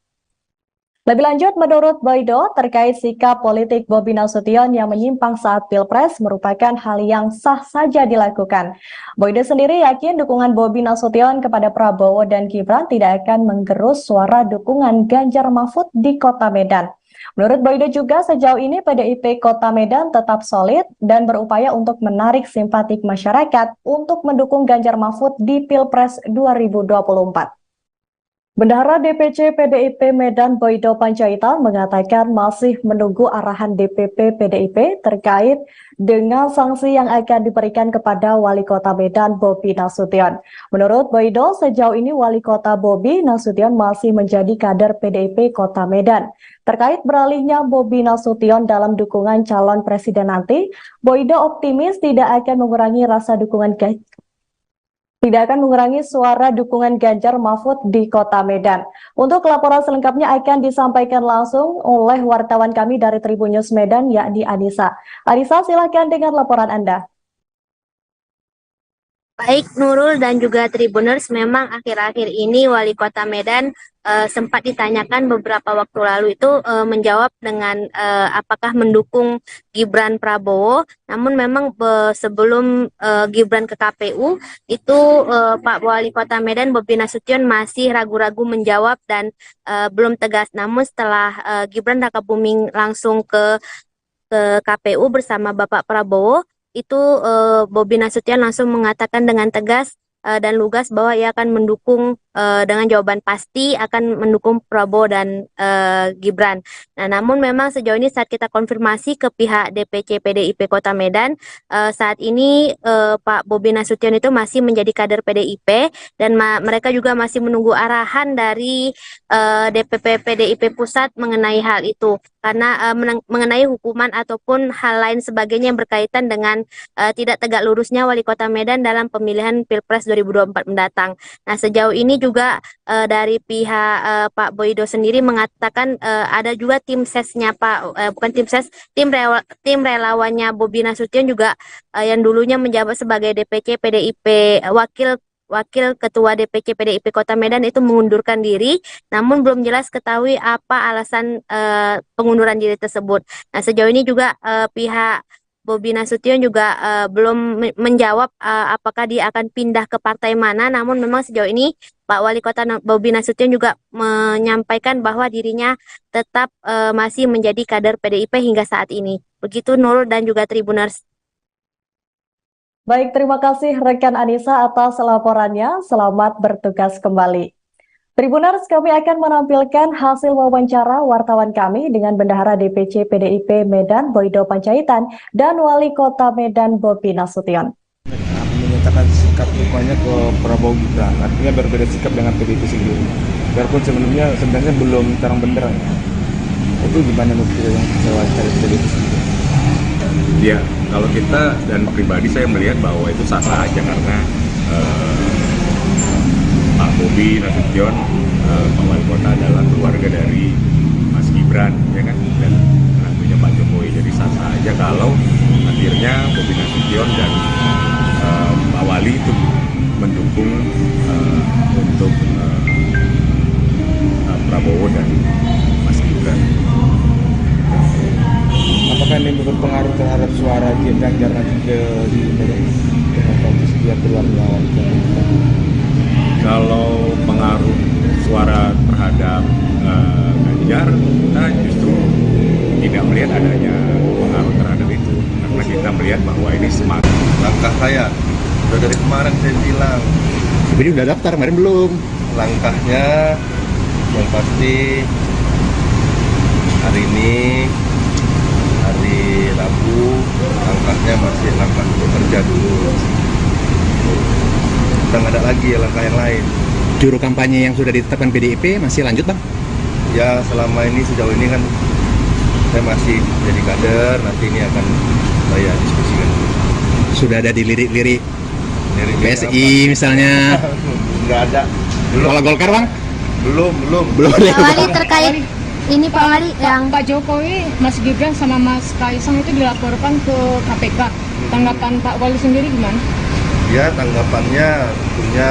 Lebih lanjut, menurut Boydo, terkait sikap politik Bobi Nasution yang menyimpang saat Pilpres merupakan hal yang sah saja dilakukan. Boydo sendiri yakin dukungan Bobi Nasution kepada Prabowo dan Gibran tidak akan menggerus suara dukungan Ganjar Mahfud di Kota Medan. Menurut Boydo juga, sejauh ini PDIP Kota Medan tetap solid dan berupaya untuk menarik simpatik masyarakat untuk mendukung Ganjar Mahfud di Pilpres 2024. Bendahara DPC PDIP Medan Boydo Panjaitan mengatakan masih menunggu arahan DPP PDIP terkait dengan sanksi yang akan diberikan kepada Wali Kota Medan Bobi Nasution. Menurut Boydo, sejauh ini Wali Kota Bobi Nasution masih menjadi kader PDIP Kota Medan. Terkait beralihnya Bobi Nasution dalam dukungan calon presiden nanti, Boydo optimis tidak akan mengurangi suara dukungan Ganjar Mahfud di Kota Medan. Untuk laporan selengkapnya akan disampaikan langsung oleh wartawan kami dari Tribun News Medan, yakni Anissa. Anissa, silakan dengan laporan Anda. Baik Nurul dan juga Tribuners, memang akhir-akhir ini Wali Kota Medan sempat ditanyakan beberapa waktu lalu itu menjawab dengan apakah mendukung Gibran Prabowo. Namun memang sebelum Gibran ke KPU itu Pak Wali Kota Medan Bobi Nasution masih ragu-ragu menjawab dan belum tegas. Namun setelah Gibran Rakabuming langsung ke KPU bersama Bapak Prabowo, itu Bobi Nasution langsung mengatakan dengan tegas dan lugas bahwa ia akan mendukung dengan jawaban pasti akan mendukung Prabowo dan Gibran. Nah, namun memang sejauh ini saat kita konfirmasi ke pihak DPC PDIP Kota Medan, saat ini Pak Bobi Nasution itu masih menjadi kader PDIP dan mereka juga masih menunggu arahan dari DPP PDIP Pusat mengenai hal itu. Karena mengenai hukuman ataupun hal lain sebagainya yang berkaitan dengan tidak tegak lurusnya Wali Kota Medan dalam pemilihan Pilpres 2024 mendatang. Nah, sejauh ini juga dari pihak Pak Boydo sendiri mengatakan ada juga tim sesnya tim relawannya Bobi Nasution juga yang dulunya menjabat sebagai DPC PDIP Wakil Ketua DPC PDIP Kota Medan itu mengundurkan diri, namun belum jelas ketahui apa alasan pengunduran diri tersebut. Nah, sejauh ini juga pihak Bobi Nasution juga belum menjawab apakah dia akan pindah ke partai mana, namun memang sejauh ini Pak Wali Kota Bobi Nasution juga menyampaikan bahwa dirinya tetap masih menjadi kader PDIP hingga saat ini. Begitu Nurul dan juga Tribuners. Baik, terima kasih rekan Anissa atas laporannya. Selamat bertugas kembali. Tribuners, kami akan menampilkan hasil wawancara wartawan kami dengan Bendahara DPC PDIP Medan Boydo Panjaitan dan Wali Kota Medan Bobi Nasution. Menyatakan sikap dukungannya ke Prabowo Gibran, artinya berbeda sikap dengan PDIP sendiri. Biarpun sebenarnya belum terang benderang. Itu gimana menurut yang wawancara PDIP sendiri? Ya, kalau kita dan pribadi saya melihat bahwa itu sah-sah aja karena Pak Bobi Nasution, Pak Wali Kota adalah keluarga dari Mas Gibran, ya kan, dan tentunya Pak Jokowi. Jadi sah-sah aja kalau akhirnya Bobi Nasution dan Pak Wali itu mendukung untuk Prabowo dan Mas Gibran. Apakah ini berpengaruh terhadap suara Ganjar nanti ke dia keluar melawan? Kalau pengaruh suara terhadap Ganjar, kita justru tidak melihat adanya pengaruh terhadap itu, karena kita melihat bahwa ini semakin Langkah saya udah dari kemarin saya bilang, Tapi udah daftar, kemarin belum. langkahnya yang pasti hari ini hari Rabu, langkahnya masih langkah bekerja dulu. udah nggak ada lagi langkah yang lain. Juru kampanye yang sudah ditetapkan PDIP masih lanjut bang? Ya selama ini sejauh ini kan saya masih jadi kader, nanti ini akan saya diskusikan. Sudah ada di lirik-lirik Dari PSI misalnya? Nggak ada. Kalau Golkar bang? Belum. Pak Wali terkait ini Pak Wali yang Pak Jokowi, Mas Gibran sama Mas Kaisang itu dilaporkan ke KPK. Tanggapan Pak Wali sendiri gimana? Ya tanggapannya tentunya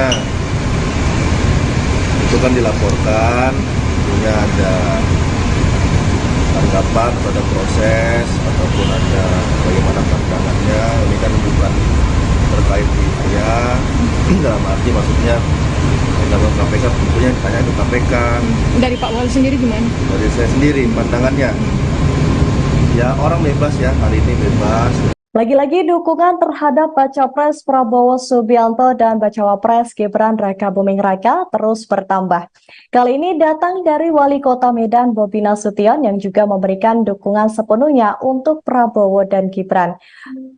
itu kan dilaporkan, tentunya ada tanggapan atau ada proses ataupun ada bagaimana pandangannya. Ini kan bukan terkait di saya, dalam arti maksudnya dalam KPK tentunya ditanya itu KPK. Dari Pak Wali sendiri gimana? Dari saya sendiri pandangannya, ya orang bebas ya, hari ini bebas. Lagi-lagi dukungan terhadap Baca Pres Prabowo Subianto dan Bacawa Pres Gibran Rakabuming Raka terus bertambah. Kali ini datang dari Wali Kota Medan Bobi Nasution yang juga memberikan dukungan sepenuhnya untuk Prabowo dan Gibran.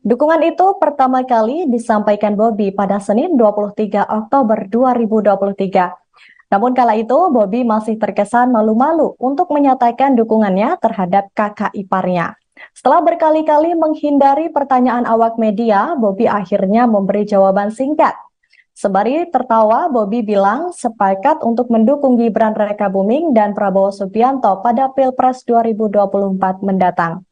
Dukungan itu pertama kali disampaikan Bobi pada Senin 23 Oktober 2023. Namun kala itu Bobi masih terkesan malu-malu untuk menyatakan dukungannya terhadap kakak iparnya. Setelah berkali-kali menghindari pertanyaan awak media, Bobi akhirnya memberi jawaban singkat. Sembari tertawa, Bobi bilang sepakat untuk mendukung Gibran Rakabuming dan Prabowo Subianto pada Pilpres 2024 mendatang.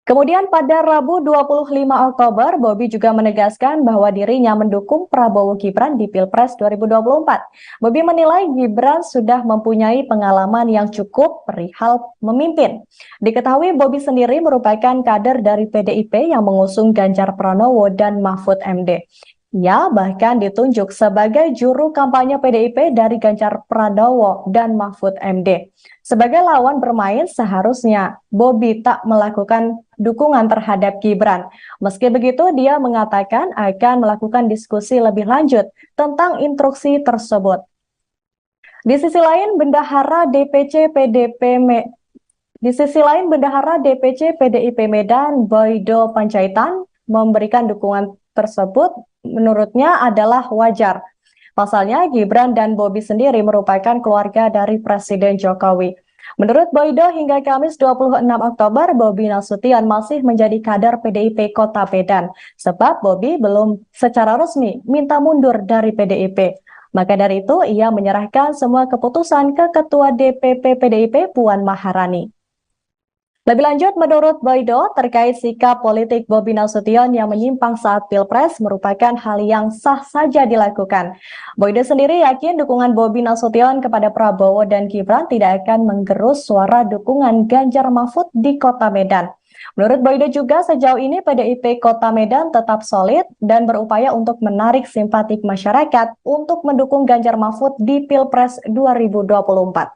Kemudian pada Rabu 25 Oktober, Bobi juga menegaskan bahwa dirinya mendukung Prabowo Gibran di Pilpres 2024. Bobi menilai Gibran sudah mempunyai pengalaman yang cukup perihal memimpin. Diketahui Bobi sendiri merupakan kader dari PDIP yang mengusung Ganjar Pranowo dan Mahfud MD. Ia bahkan ditunjuk sebagai juru kampanye PDIP dari Ganjar Pranowo dan Mahfud MD. Sebagai lawan bermain, seharusnya Bobi tak melakukan dukungan terhadap Gibran. Meski begitu, dia mengatakan akan melakukan diskusi lebih lanjut tentang instruksi tersebut. Di sisi lain, Bendahara DPC PDIP Medan, Boydo Panjaitan, memberikan dukungan tersebut menurutnya adalah wajar. Pasalnya, Gibran dan Bobi sendiri merupakan keluarga dari Presiden Jokowi. Menurut Boydo, hingga Kamis 26 Oktober, Bobi Nasution masih menjadi kader PDIP Kota Medan, sebab Bobi belum secara resmi minta mundur dari PDIP. Maka dari itu, ia menyerahkan semua keputusan ke Ketua DPP PDIP Puan Maharani. Lebih lanjut, menurut Boydo, terkait sikap politik Bobi Nasution yang menyimpang saat Pilpres merupakan hal yang sah saja dilakukan. Boydo sendiri yakin dukungan Bobi Nasution kepada Prabowo dan Gibran tidak akan menggerus suara dukungan Ganjar Mahfud di Kota Medan. Menurut Boydo juga, sejauh ini PDIP Kota Medan tetap solid dan berupaya untuk menarik simpatik masyarakat untuk mendukung Ganjar Mahfud di Pilpres 2024.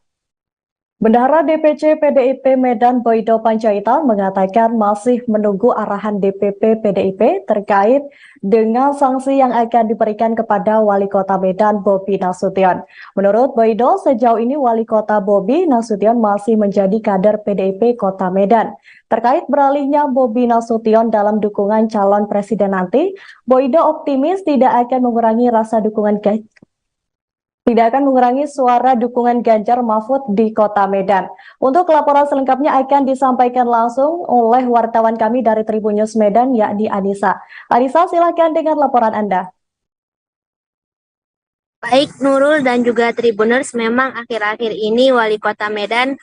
Bendahara DPC PDIP Medan Boydo Panjaitan mengatakan masih menunggu arahan DPP PDIP terkait dengan sanksi yang akan diberikan kepada Wali Kota Medan Bobi Nasution. Menurut Boydo, sejauh ini Wali Kota Bobi Nasution masih menjadi kader PDIP Kota Medan. Terkait beralihnya Bobi Nasution dalam dukungan calon presiden nanti, Boydo optimis tidak akan mengurangi suara dukungan Ganjar Mahfud di Kota Medan. Untuk laporan selengkapnya akan disampaikan langsung oleh wartawan kami dari Tribun News Medan, yakni Anissa. Anissa, silakan dengan laporan Anda. Baik Nurul dan juga Tribuners, memang akhir-akhir ini Wali Kota Medan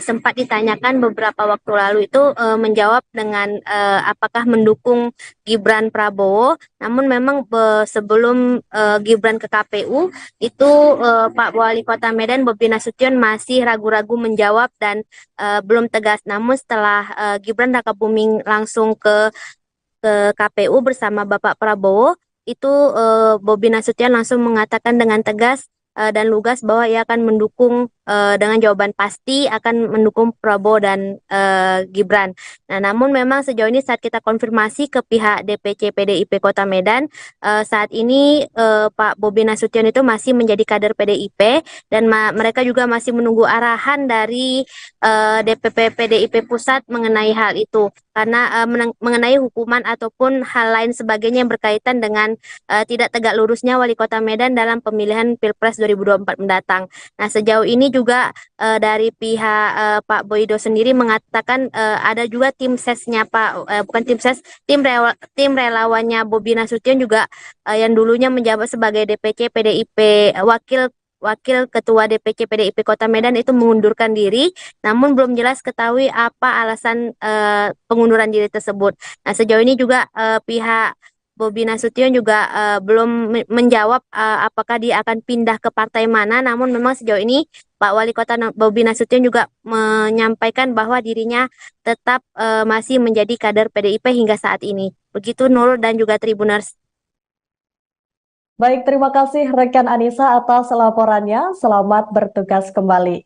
sempat ditanyakan beberapa waktu lalu itu menjawab dengan apakah mendukung Gibran Prabowo. Namun memang sebelum Gibran ke KPU itu Pak Wali Kota Medan Bobi Nasution masih ragu-ragu menjawab dan belum tegas. Namun setelah Gibran Rakabuming langsung ke KPU bersama Bapak Prabowo, itu Bobi Nasution langsung mengatakan dengan tegas dan lugas bahwa ia akan mendukung dengan jawaban pasti akan mendukung Prabowo dan Gibran. Nah, namun memang sejauh ini saat kita konfirmasi ke pihak DPC PDIP Kota Medan, saat ini Pak Bobi Nasution itu masih menjadi kader PDIP dan mereka juga masih menunggu arahan dari DPP PDIP Pusat mengenai hal itu. Karena mengenai hukuman ataupun hal lain sebagainya yang berkaitan dengan tidak tegak lurusnya Wali Kota Medan dalam pemilihan Pilpres 2024 mendatang. Nah, sejauh ini juga dari pihak Pak Boydo sendiri mengatakan ada juga tim sesnya bukan tim ses, tim relawannya Bobi Nasution juga yang dulunya menjabat sebagai DPC PDIP Wakil Ketua DPC PDIP Kota Medan itu mengundurkan diri, namun belum jelas ketahui apa alasan pengunduran diri tersebut. Nah, sejauh ini juga pihak Bobi Nasution juga belum menjawab apakah dia akan pindah ke partai mana, namun memang sejauh ini Pak Wali Kota Bobi Nasution juga menyampaikan bahwa dirinya tetap masih menjadi kader PDIP hingga saat ini. Begitu Nurul dan juga Tribuners. Baik, terima kasih rekan Anissa atas laporannya. Selamat bertugas kembali.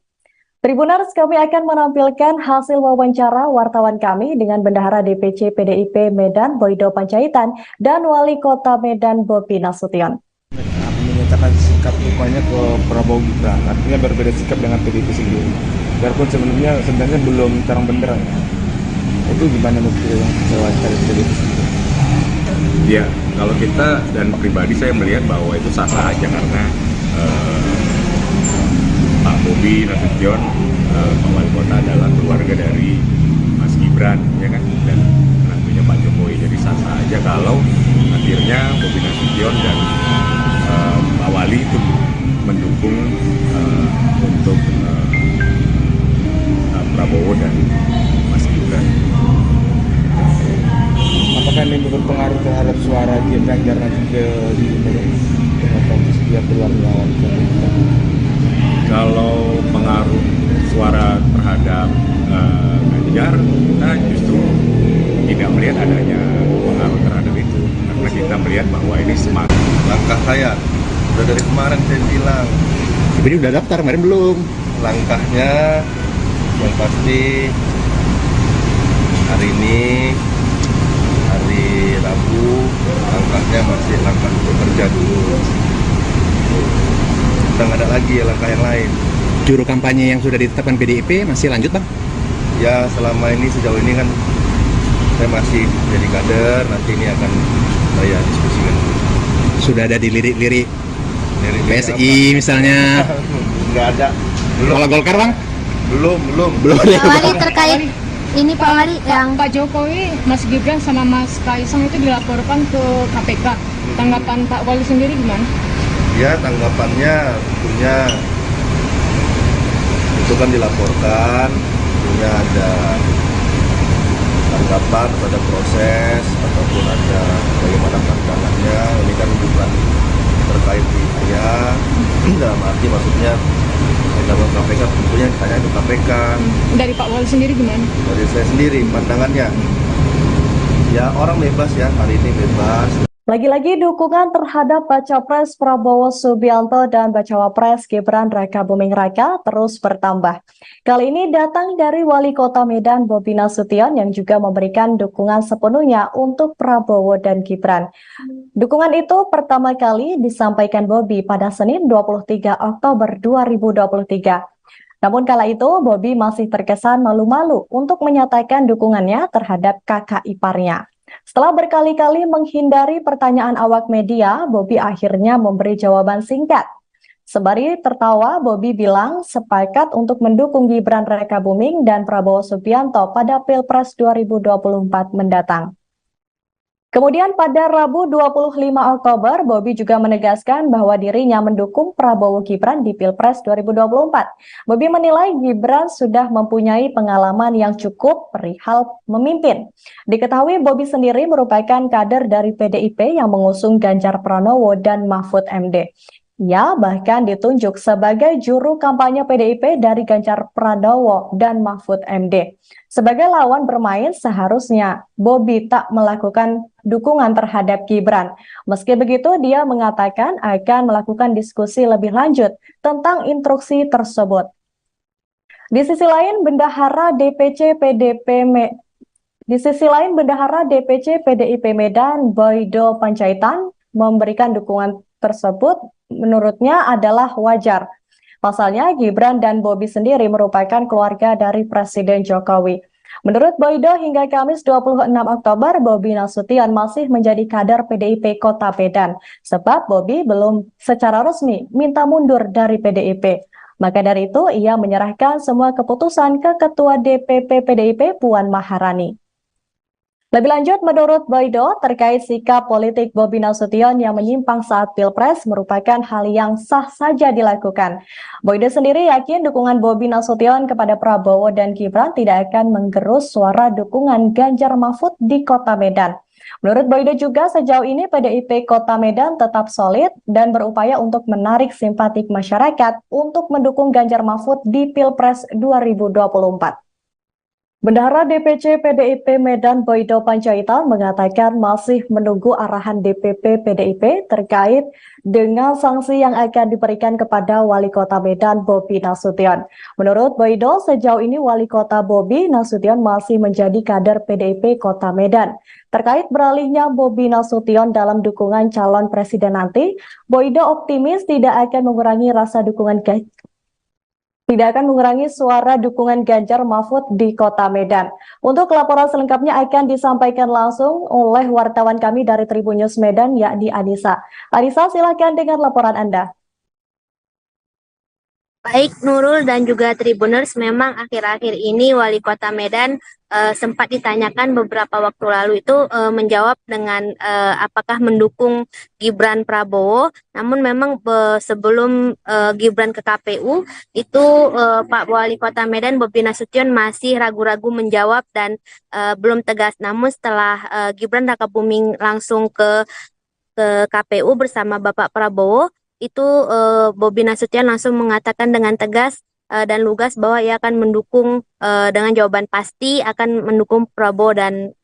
Tribuners, kami akan menampilkan hasil wawancara wartawan kami dengan Bendahara DPC PDIP Medan Boydo Panjaitan dan Wali Kota Medan Bobi Nasution. Menyatakan sikap dukungannya ke Prabowo Gibran, artinya berbeda sikap dengan PDIP sendiri. Biarpun sebenarnya belum terang benderang. Itu gimana menurut yang kecewa dari PDIP sendiri? Ya, kalau kita dan pribadi saya melihat bahwa itu sah-sah aja karena Pak Bobi Nasution, Pak Wali Kota adalah keluarga dari Mas Gibran, ya kan, dan menantunya Pak Jokowi. Jadi sah-sah aja kalau akhirnya Bobi Nasution dan Pak Wali itu mendukung untuk Prabowo dan Mas Gibran. Apakah ini berpengaruh terhadap suara Ganjar nanti ke dia keluar melawan pemerintah? Kalau pengaruh suara terhadap Ganjar, kita justru tidak melihat adanya pengaruh terhadap itu, karena kita melihat bahwa ini semakin Langkah saya udah dari kemarin saya bilang, Tapi udah daftar, kemarin belum. langkahnya yang pasti hari ini hari Rabu, langkahnya masih langkah bekerja dulu. Udah nggak ada lagi ya langkah yang lain. Juru kampanye yang sudah ditetapkan PDIP masih lanjut, Bang? Ya selama ini sejauh ini kan saya masih jadi kader, nanti ini akan saya diskusikan. Sudah ada dilirik-lirik Dari PSI misalnya. Nggak ada. Kalau Golkar, Bang? Belum. Pak Wali terkait ini Pak Wali yang Pak Jokowi, Mas Gibran sama Mas Kaisang itu dilaporkan ke KPK. Tanggapan Pak Wali sendiri gimana? Ya tanggapannya tentunya itu kan dilaporkan, tentunya ada tanggapan pada proses ataupun ada bagaimana pandangannya. Ini kan bukan terkait di saya, dalam arti maksudnya dalam KPK tentunya ditanya ke KPK. Dari Pak Wali sendiri gimana? Dari saya sendiri pandangannya, ya orang bebas ya, hari ini bebas. Lagi-lagi dukungan terhadap Baca Pres Prabowo Subianto dan Bacawa Pres Gibran Raka Buming Raka terus bertambah. Kali ini datang dari Wali Kota Medan Bobi Nasution yang juga memberikan dukungan sepenuhnya untuk Prabowo dan Gibran. Dukungan itu pertama kali disampaikan Bobi pada Senin 23 Oktober 2023. Namun kala itu Bobi masih terkesan malu-malu untuk menyatakan dukungannya terhadap kakak iparnya. Setelah berkali-kali menghindari pertanyaan awak media, Bobi akhirnya memberi jawaban singkat. Sembari tertawa, Bobi bilang sepakat untuk mendukung Gibran Raka Buming dan Prabowo Subianto pada Pilpres 2024 mendatang. Kemudian pada Rabu 25 Oktober, Bobi juga menegaskan bahwa dirinya mendukung Prabowo Gibran di Pilpres 2024. Bobi menilai Gibran sudah mempunyai pengalaman yang cukup perihal memimpin. Diketahui Bobi sendiri merupakan kader dari PDIP yang mengusung Ganjar Pranowo dan Mahfud MD. Ia bahkan ditunjuk sebagai juru kampanye PDIP dari Ganjar Pranowo dan Mahfud MD. Sebagai lawan bermain, seharusnya Bobi tak melakukan dukungan terhadap Gibran. Meski begitu, dia mengatakan akan melakukan diskusi lebih lanjut tentang instruksi tersebut. Di sisi lain, Bendahara DPC PDIP Medan, Boydo Panjaitan, memberikan dukungan tersebut menurutnya adalah wajar. Pasalnya, Gibran dan Bobi sendiri merupakan keluarga dari Presiden Jokowi. Menurut Boydo, hingga Kamis 26 Oktober, Bobi Nasution masih menjadi kader PDIP Kota Medan, sebab Bobi belum secara resmi minta mundur dari PDIP. Maka dari itu, ia menyerahkan semua keputusan ke Ketua DPP PDIP Puan Maharani. Lebih lanjut, menurut Boydo, terkait sikap politik Bobi Nasution yang menyimpang saat Pilpres merupakan hal yang sah saja dilakukan. Boydo sendiri yakin dukungan Bobi Nasution kepada Prabowo dan Gibran tidak akan menggerus suara dukungan Ganjar Mahfud di Kota Medan. Menurut Boydo juga, sejauh ini PDIP Kota Medan tetap solid dan berupaya untuk menarik simpatik masyarakat untuk mendukung Ganjar Mahfud di Pilpres 2024. Bendahara DPC PDIP Medan Boydo Panjaitan mengatakan masih menunggu arahan DPP PDIP terkait dengan sanksi yang akan diberikan kepada Wali Kota Medan Bobi Nasution. Menurut Boydo, sejauh ini Wali Kota Bobi Nasution masih menjadi kader PDIP Kota Medan. Terkait beralihnya Bobi Nasution dalam dukungan calon presiden nanti, Boydo optimis tidak akan mengurangi suara dukungan Ganjar Mahfud di Kota Medan. Untuk laporan selengkapnya akan disampaikan langsung oleh wartawan kami dari Tribun News Medan, yakni Anissa. Anissa, silakan dengan laporan Anda. Baik Nurul dan juga Tribuners, memang akhir-akhir ini Wali Kota Medan sempat ditanyakan beberapa waktu lalu itu menjawab dengan apakah mendukung Gibran Prabowo. Namun memang sebelum Gibran ke KPU itu Pak Wali Kota Medan Bobi Nasution masih ragu-ragu menjawab dan belum tegas. Namun setelah Gibran Rakabuming langsung ke KPU bersama Bapak Prabowo, itu Bobi Nasution langsung mengatakan dengan tegas dan lugas bahwa ia akan mendukung dengan jawaban pasti akan mendukung Prabowo dan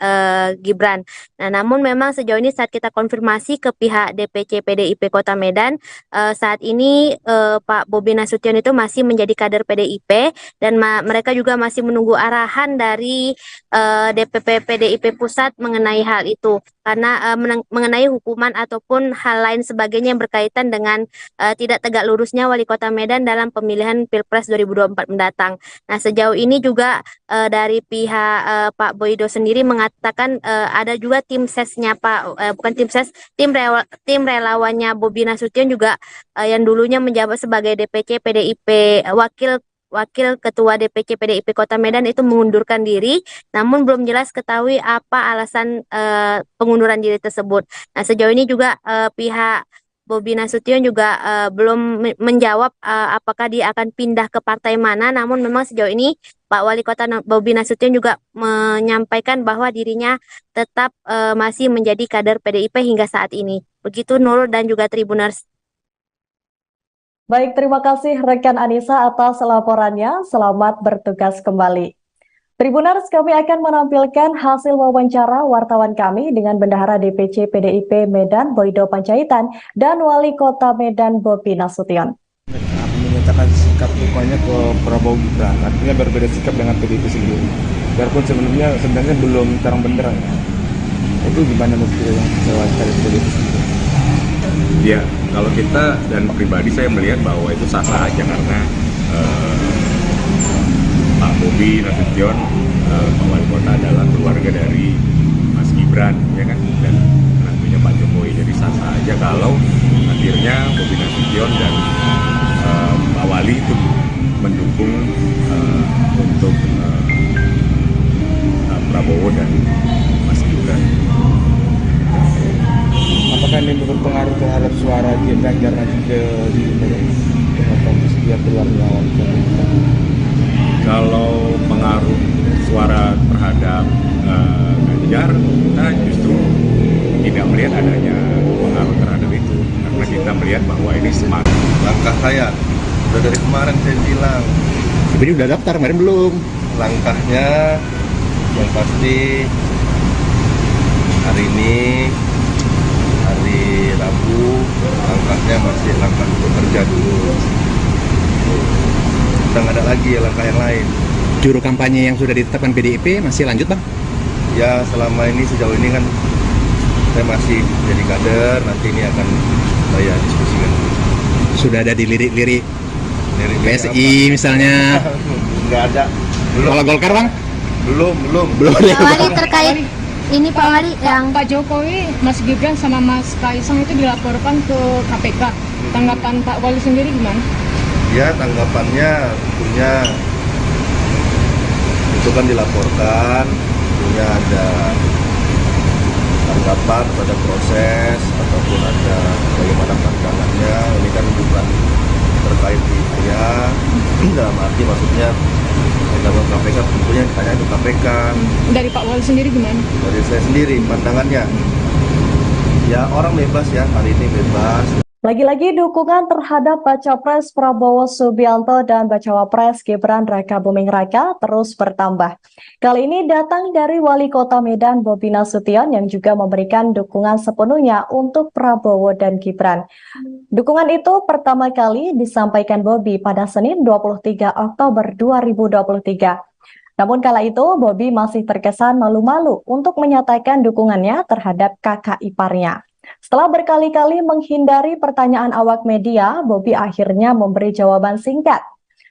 Gibran. Nah, namun memang sejauh ini saat kita konfirmasi ke pihak DPC PDIP Kota Medan, saat ini Pak Bobi Nasution itu masih menjadi kader PDIP dan mereka juga masih menunggu arahan dari DPP PDIP Pusat mengenai hal itu. Karena mengenai hukuman ataupun hal lain sebagainya yang berkaitan dengan tidak tegak lurusnya Wali Kota Medan dalam pemilihan Pilpres 2024 mendatang. Nah, sejauh ini juga dari pihak Pak Boydo sendiri mengatakan ada juga tim sesnya tim relawannya Bobi Nasution juga yang dulunya menjabat sebagai DPC PDIP Wakil Ketua DPC PDIP Kota Medan itu mengundurkan diri, namun belum jelas ketahui apa alasan pengunduran diri tersebut. Nah, sejauh ini juga pihak Bobi Nasution juga belum menjawab apakah dia akan pindah ke partai mana, namun memang sejauh ini Pak Wali Kota Bobi Nasution juga menyampaikan bahwa dirinya tetap masih menjadi kader PDIP hingga saat ini. Begitu Nurul dan juga Tribuners. Baik, terima kasih rekan Anissa atas laporannya. Selamat bertugas kembali. Tribuners, kami akan menampilkan hasil wawancara wartawan kami dengan Bendahara DPC PDIP Medan Boydo Panjaitan dan Wali Kota Medan Bobi Nasution. Menyatakan sikap dukungannya ke Prabowo Gibran, artinya berbeda sikap dengan PDIP sendiri. Biarpun sebenarnya belum terang benderang. Itu gimana menurut yang saya PDIP sendiri? Ya, kalau kita dan pribadi saya melihat bahwa itu sah-sah aja karena Pak Bobi Nasution, Pak Wali Kota adalah keluarga dari Mas Gibran, ya kan, dan nantinya Pak Jokowi. Jadi sah-sah aja kalau akhirnya Bobi Nasution dan Pak Wali itu mendukung untuk Prabowo dan Mas Gibran. Apakah ini berpengaruh terhadap suara Ganjar nanti ke dia keluarnya Wali Kota? Kalau pengaruh suara terhadap Ganjar, kita justru tidak melihat adanya pengaruh terhadap itu. Karena karena kita melihat bahwa ini semakin Langkah saya udah dari kemarin saya bilang, Tapi udah daftar, kemarin belum. langkahnya yang pasti hari ini, hari Rabu, langkahnya masih langkah bekerja dulu. Udah nggak ada lagi langkah yang lain. Juru kampanye yang sudah ditetapkan PDIP masih lanjut, Bang? Ya selama ini, sejauh ini kan saya masih jadi kader, nanti ini akan saya diskusikan. Sudah ada dilirik-lirik Dari PSI misalnya. Nggak ada. Kalau Golkar, Bang? Belum. Belum ada. Pak Wali terkait ini Pak Wali yang Pak Jokowi, Mas Gibran sama Mas Kaisang itu dilaporkan ke KPK. Tanggapan Pak Wali sendiri gimana? Ya tanggapannya tentunya itu kan dilaporkan, tentunya ada tanggapan pada proses ataupun ada bagaimana pandangannya. Ini kan bukan terkait di saya, dalam arti maksudnya dalam KPK tentunya ditanya ke KPK. Dari Pak Wali sendiri gimana? Dari saya sendiri pandangannya, ya orang bebas ya, hari ini bebas. Lagi-lagi dukungan terhadap Baca Pres Prabowo Subianto dan Bacawa Pres Gibran Rakabuming Raka terus bertambah. Kali ini datang dari Wali Kota Medan Bobi Nasution yang juga memberikan dukungan sepenuhnya untuk Prabowo dan Gibran. Dukungan itu pertama kali disampaikan Bobi pada Senin 23 Oktober 2023. Namun kala itu Bobi masih terkesan malu-malu untuk menyatakan dukungannya terhadap kakak iparnya. Setelah berkali-kali menghindari pertanyaan awak media, Bobi akhirnya memberi jawaban singkat.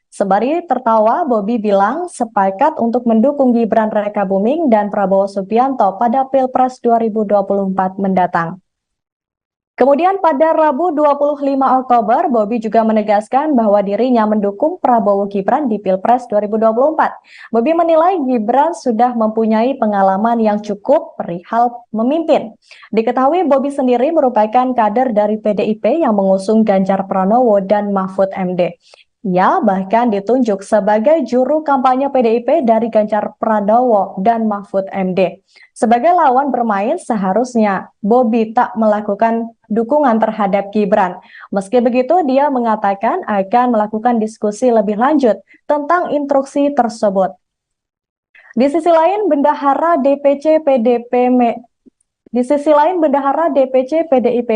Sembari tertawa, Bobi bilang sepakat untuk mendukung Gibran Rakabuming dan Prabowo Subianto pada Pilpres 2024 mendatang. Kemudian pada Rabu 25 Oktober, Bobi juga menegaskan bahwa dirinya mendukung Prabowo Gibran di Pilpres 2024. Bobi menilai Gibran sudah mempunyai pengalaman yang cukup perihal memimpin. Diketahui Bobi sendiri merupakan kader dari PDIP yang mengusung Ganjar Pranowo dan Mahfud MD. Ia bahkan ditunjuk sebagai juru kampanye PDIP dari Ganjar Pranowo dan Mahfud MD. Sebagai lawan bermain, seharusnya Bobi tak melakukan dukungan terhadap Gibran. Meski begitu, dia mengatakan akan melakukan diskusi lebih lanjut tentang instruksi tersebut. Di sisi lain, Bendahara DPC PDIP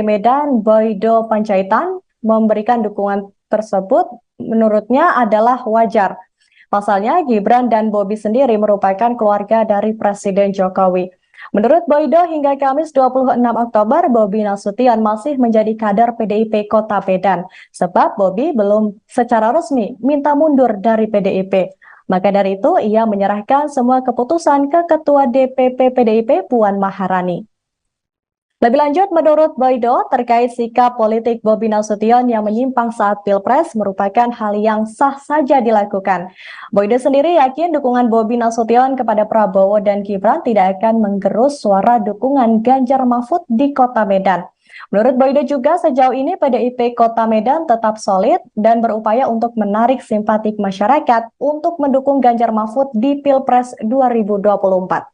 Medan, Boydo Panjaitan, memberikan dukungan tersebut menurutnya adalah wajar. Pasalnya, Gibran dan Bobi sendiri merupakan keluarga dari Presiden Jokowi. Menurut Boydo, hingga Kamis 26 Oktober, Bobi Nasution masih menjadi kader PDIP Kota Medan, sebab Bobi belum secara resmi minta mundur dari PDIP. Maka dari itu, ia menyerahkan semua keputusan ke Ketua DPP PDIP Puan Maharani. Lebih lanjut, menurut Boydo, terkait sikap politik Bobi Nasution yang menyimpang saat Pilpres merupakan hal yang sah saja dilakukan. Boydo sendiri yakin dukungan Bobi Nasution kepada Prabowo dan Gibran tidak akan menggerus suara dukungan Ganjar Mahfud di Kota Medan. Menurut Boydo juga, sejauh ini PDIP Kota Medan tetap solid dan berupaya untuk menarik simpatik masyarakat untuk mendukung Ganjar Mahfud di Pilpres 2024.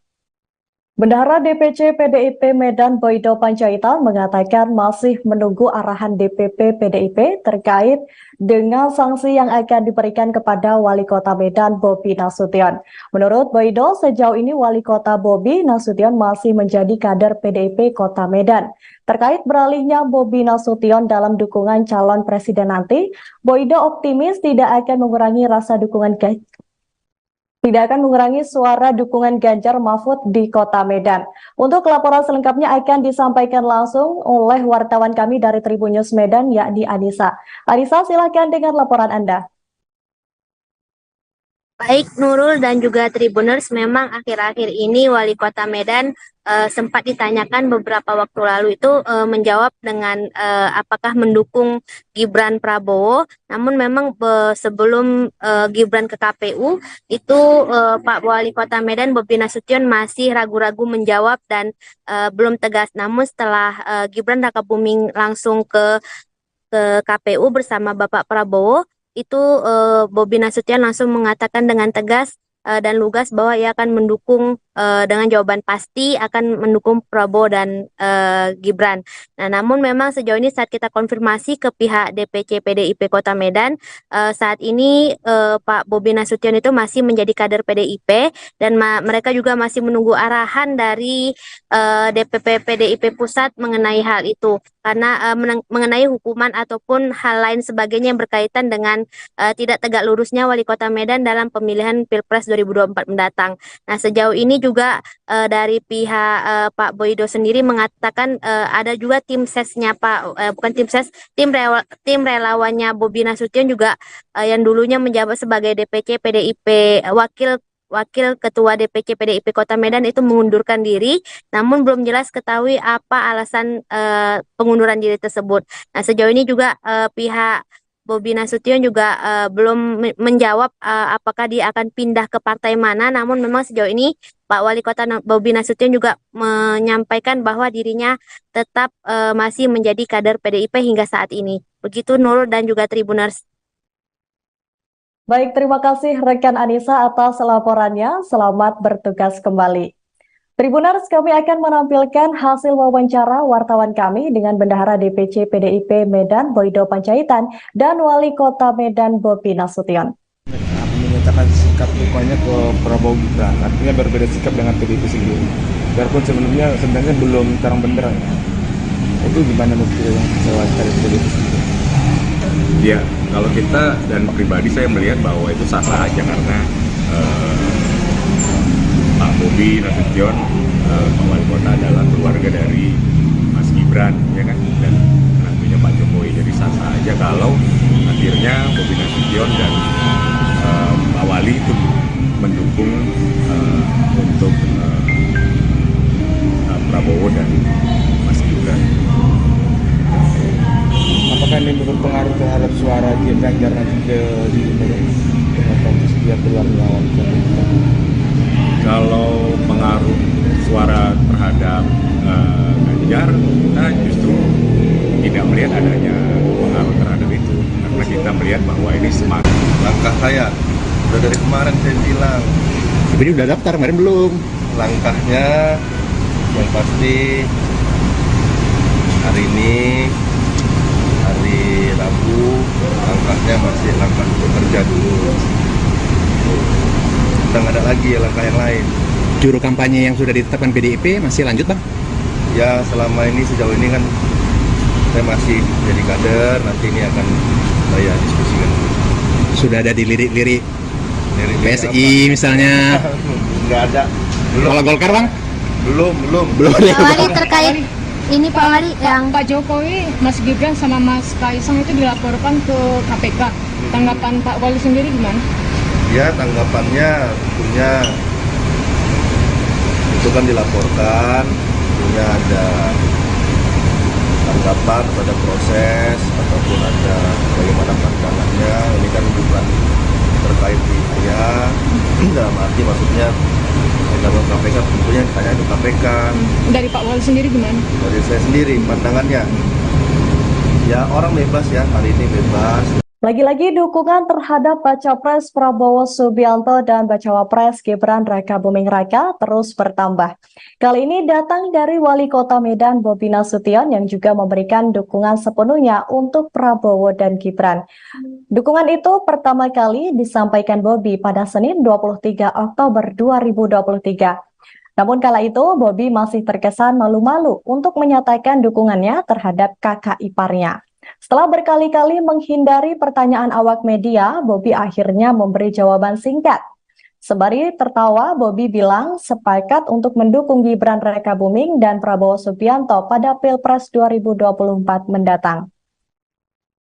Bendahara DPC PDIP Medan Boydo Panjaitan mengatakan masih menunggu arahan DPP PDIP terkait dengan sanksi yang akan diberikan kepada Wali Kota Medan Bobi Nasution. Menurut Boydo, sejauh ini Wali Kota Bobi Nasution masih menjadi kader PDIP Kota Medan. Terkait beralihnya Bobi Nasution dalam dukungan calon presiden nanti, Boydo optimis tidak akan mengurangi suara dukungan Ganjar Mahfud di Kota Medan. Untuk laporan selengkapnya akan disampaikan langsung oleh wartawan kami dari Tribun News Medan, yakni Anissa. Anissa, silakan dengan laporan Anda. Baik Nurul dan juga Tribuners, memang akhir-akhir ini Wali Kota Medan sempat ditanyakan beberapa waktu lalu itu menjawab dengan apakah mendukung Gibran Prabowo. Namun memang sebelum Gibran ke KPU itu Pak Wali Kota Medan Bobi Nasution masih ragu-ragu menjawab dan belum tegas. Namun setelah Gibran Rakabuming langsung ke KPU bersama Bapak Prabowo, itu Bobi Nasution langsung mengatakan dengan tegas dan lugas bahwa ia akan mendukung dengan jawaban pasti akan mendukung Prabowo dan Gibran. Nah, namun memang sejauh ini saat kita konfirmasi ke pihak DPC PDIP Kota Medan, saat ini Pak Bobi Nasution itu masih menjadi kader PDIP dan mereka juga masih menunggu arahan dari DPP PDIP Pusat mengenai hal itu karena mengenai hukuman ataupun hal lain sebagainya yang berkaitan dengan tidak tegak lurusnya Wali Kota Medan dalam pemilihan Pilpres 2024 mendatang. Nah, sejauh ini juga dari pihak Pak Boydo sendiri mengatakan ada juga tim sesnya bukan tim ses, tim relawannya Bobi Nasution juga yang dulunya menjabat sebagai DPC PDIP Wakil Ketua DPC PDIP Kota Medan itu mengundurkan diri, namun belum jelas ketahui apa alasan pengunduran diri tersebut. Nah, sejauh ini juga pihak Bobi Nasution juga belum menjawab apakah dia akan pindah ke partai mana, namun memang sejauh ini Pak Wali Kota Bobi Nasution juga menyampaikan bahwa dirinya tetap masih menjadi kader PDIP hingga saat ini. Begitu Nurul dan juga Tribuners. Baik, terima kasih rekan Anissa atas laporannya. Selamat bertugas kembali. Tribuners, kami akan menampilkan hasil wawancara wartawan kami dengan Bendahara DPC PDIP Medan Boydo Panjaitan dan Wali Kota Medan Bobi Nasution. Menyatakan sikap dukungannya ke Prabowo Gibran, artinya berbeda sikap dengan PDIP sendiri. Biarpun sebenarnya belum terang benderang. Itu gimana menurut yang saya cari PDIP sendiri? Ya, kalau kita dan pribadi saya melihat bahwa itu sah-sah aja karena Pak Bobi Nasution, Pak Wali Kota adalah keluarga dari Mas Gibran, ya kan, dan nantinya Pak Jokowi. Jadi sah-sah aja kalau akhirnya Bobi Nasution dan Pak Wali itu mendukung untuk Prabowo dan Mas Gibran. Apakah ini berpengaruh terhadap suara Ganjar nanti di dia keluar melawan Kalau pengaruh suara terhadap Ganjar, kita justru tidak melihat adanya pengaruh terhadap itu karena kita melihat bahwa ini semakin Langkah saya udah dari kemarin saya bilang, Tapi ini udah daftar, kemarin belum. langkahnya yang pasti hari ini hari Rabu, langkahnya masih langkah bekerja dulu. Udah nggak ada lagi langkah yang lain. Juru kampanye yang sudah ditetapkan PDIP masih lanjut, Bang? Ya selama ini sejauh ini kan saya masih jadi kader, nanti ini akan saya diskusikan. Sudah ada dilirik-lirik Dari PSI misalnya. Nggak ada. Kalau Golkar, Bang? Belum. Pak Wali terkait ini Pak Wali yang Pak Jokowi, Mas Gibran sama Mas Kaisang itu dilaporkan ke KPK. Tanggapan Pak Wali sendiri gimana? Ya tanggapannya tentunya itu kan dilaporkan, tentunya ada tanggapan pada proses ataupun ada bagaimana pandangannya. Ini kan bukan terkait di saya, dalam arti maksudnya dalam KPK tentunya ditanya ke KPK. Dari Pak Wali sendiri gimana? Dari saya sendiri pandangannya, ya orang bebas ya, hari ini bebas. Lagi-lagi dukungan terhadap Baca Pres Prabowo Subianto dan Bacawa Pres Gibran Raka Buming Raka terus bertambah. Kali ini datang dari Wali Kota Medan Bobi Nasution yang juga memberikan dukungan sepenuhnya untuk Prabowo dan Gibran. Dukungan itu pertama kali disampaikan Bobi pada Senin 23 Oktober 2023. Namun kala itu Bobi masih terkesan malu-malu untuk menyatakan dukungannya terhadap kakak iparnya. Setelah berkali-kali menghindari pertanyaan awak media, Bobi akhirnya memberi jawaban singkat. Sembari tertawa, Bobi bilang sepakat untuk mendukung Gibran Raka Buming dan Prabowo Subianto pada Pilpres 2024 mendatang.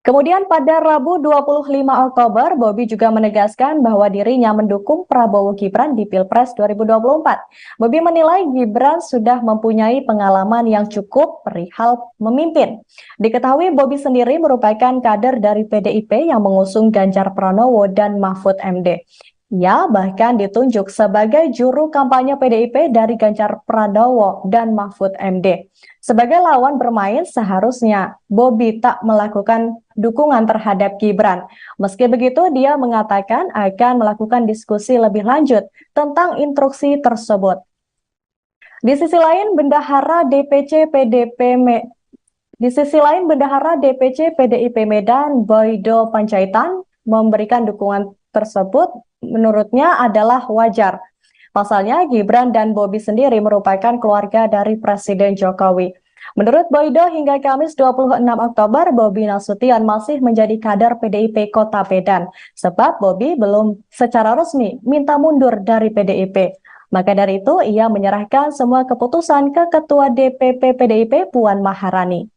Kemudian pada Rabu 25 Oktober, Bobi juga menegaskan bahwa dirinya mendukung Prabowo Gibran di Pilpres 2024. Bobi menilai Gibran sudah mempunyai pengalaman yang cukup perihal memimpin. Diketahui Bobi sendiri merupakan kader dari PDIP yang mengusung Ganjar Pranowo dan Mahfud MD. Ia bahkan ditunjuk sebagai juru kampanye PDIP dari Ganjar Pranowo dan Mahfud MD. Sebagai lawan bermain, seharusnya Bobi tak melakukan dukungan terhadap Gibran. Meski begitu, dia mengatakan akan melakukan diskusi lebih lanjut tentang instruksi tersebut. Di sisi lain, Bendahara DPC PDIP Medan, Boydo Panjaitan, memberikan dukungan tersebut menurutnya adalah wajar. Pasalnya, Gibran dan Bobi sendiri merupakan keluarga dari Presiden Jokowi. Menurut Boydo, hingga Kamis 26 Oktober, Bobi Nasution masih menjadi kader PDIP Kota Medan, sebab Bobi belum secara resmi minta mundur dari PDIP. Maka dari itu, ia menyerahkan semua keputusan ke Ketua DPP PDIP Puan Maharani.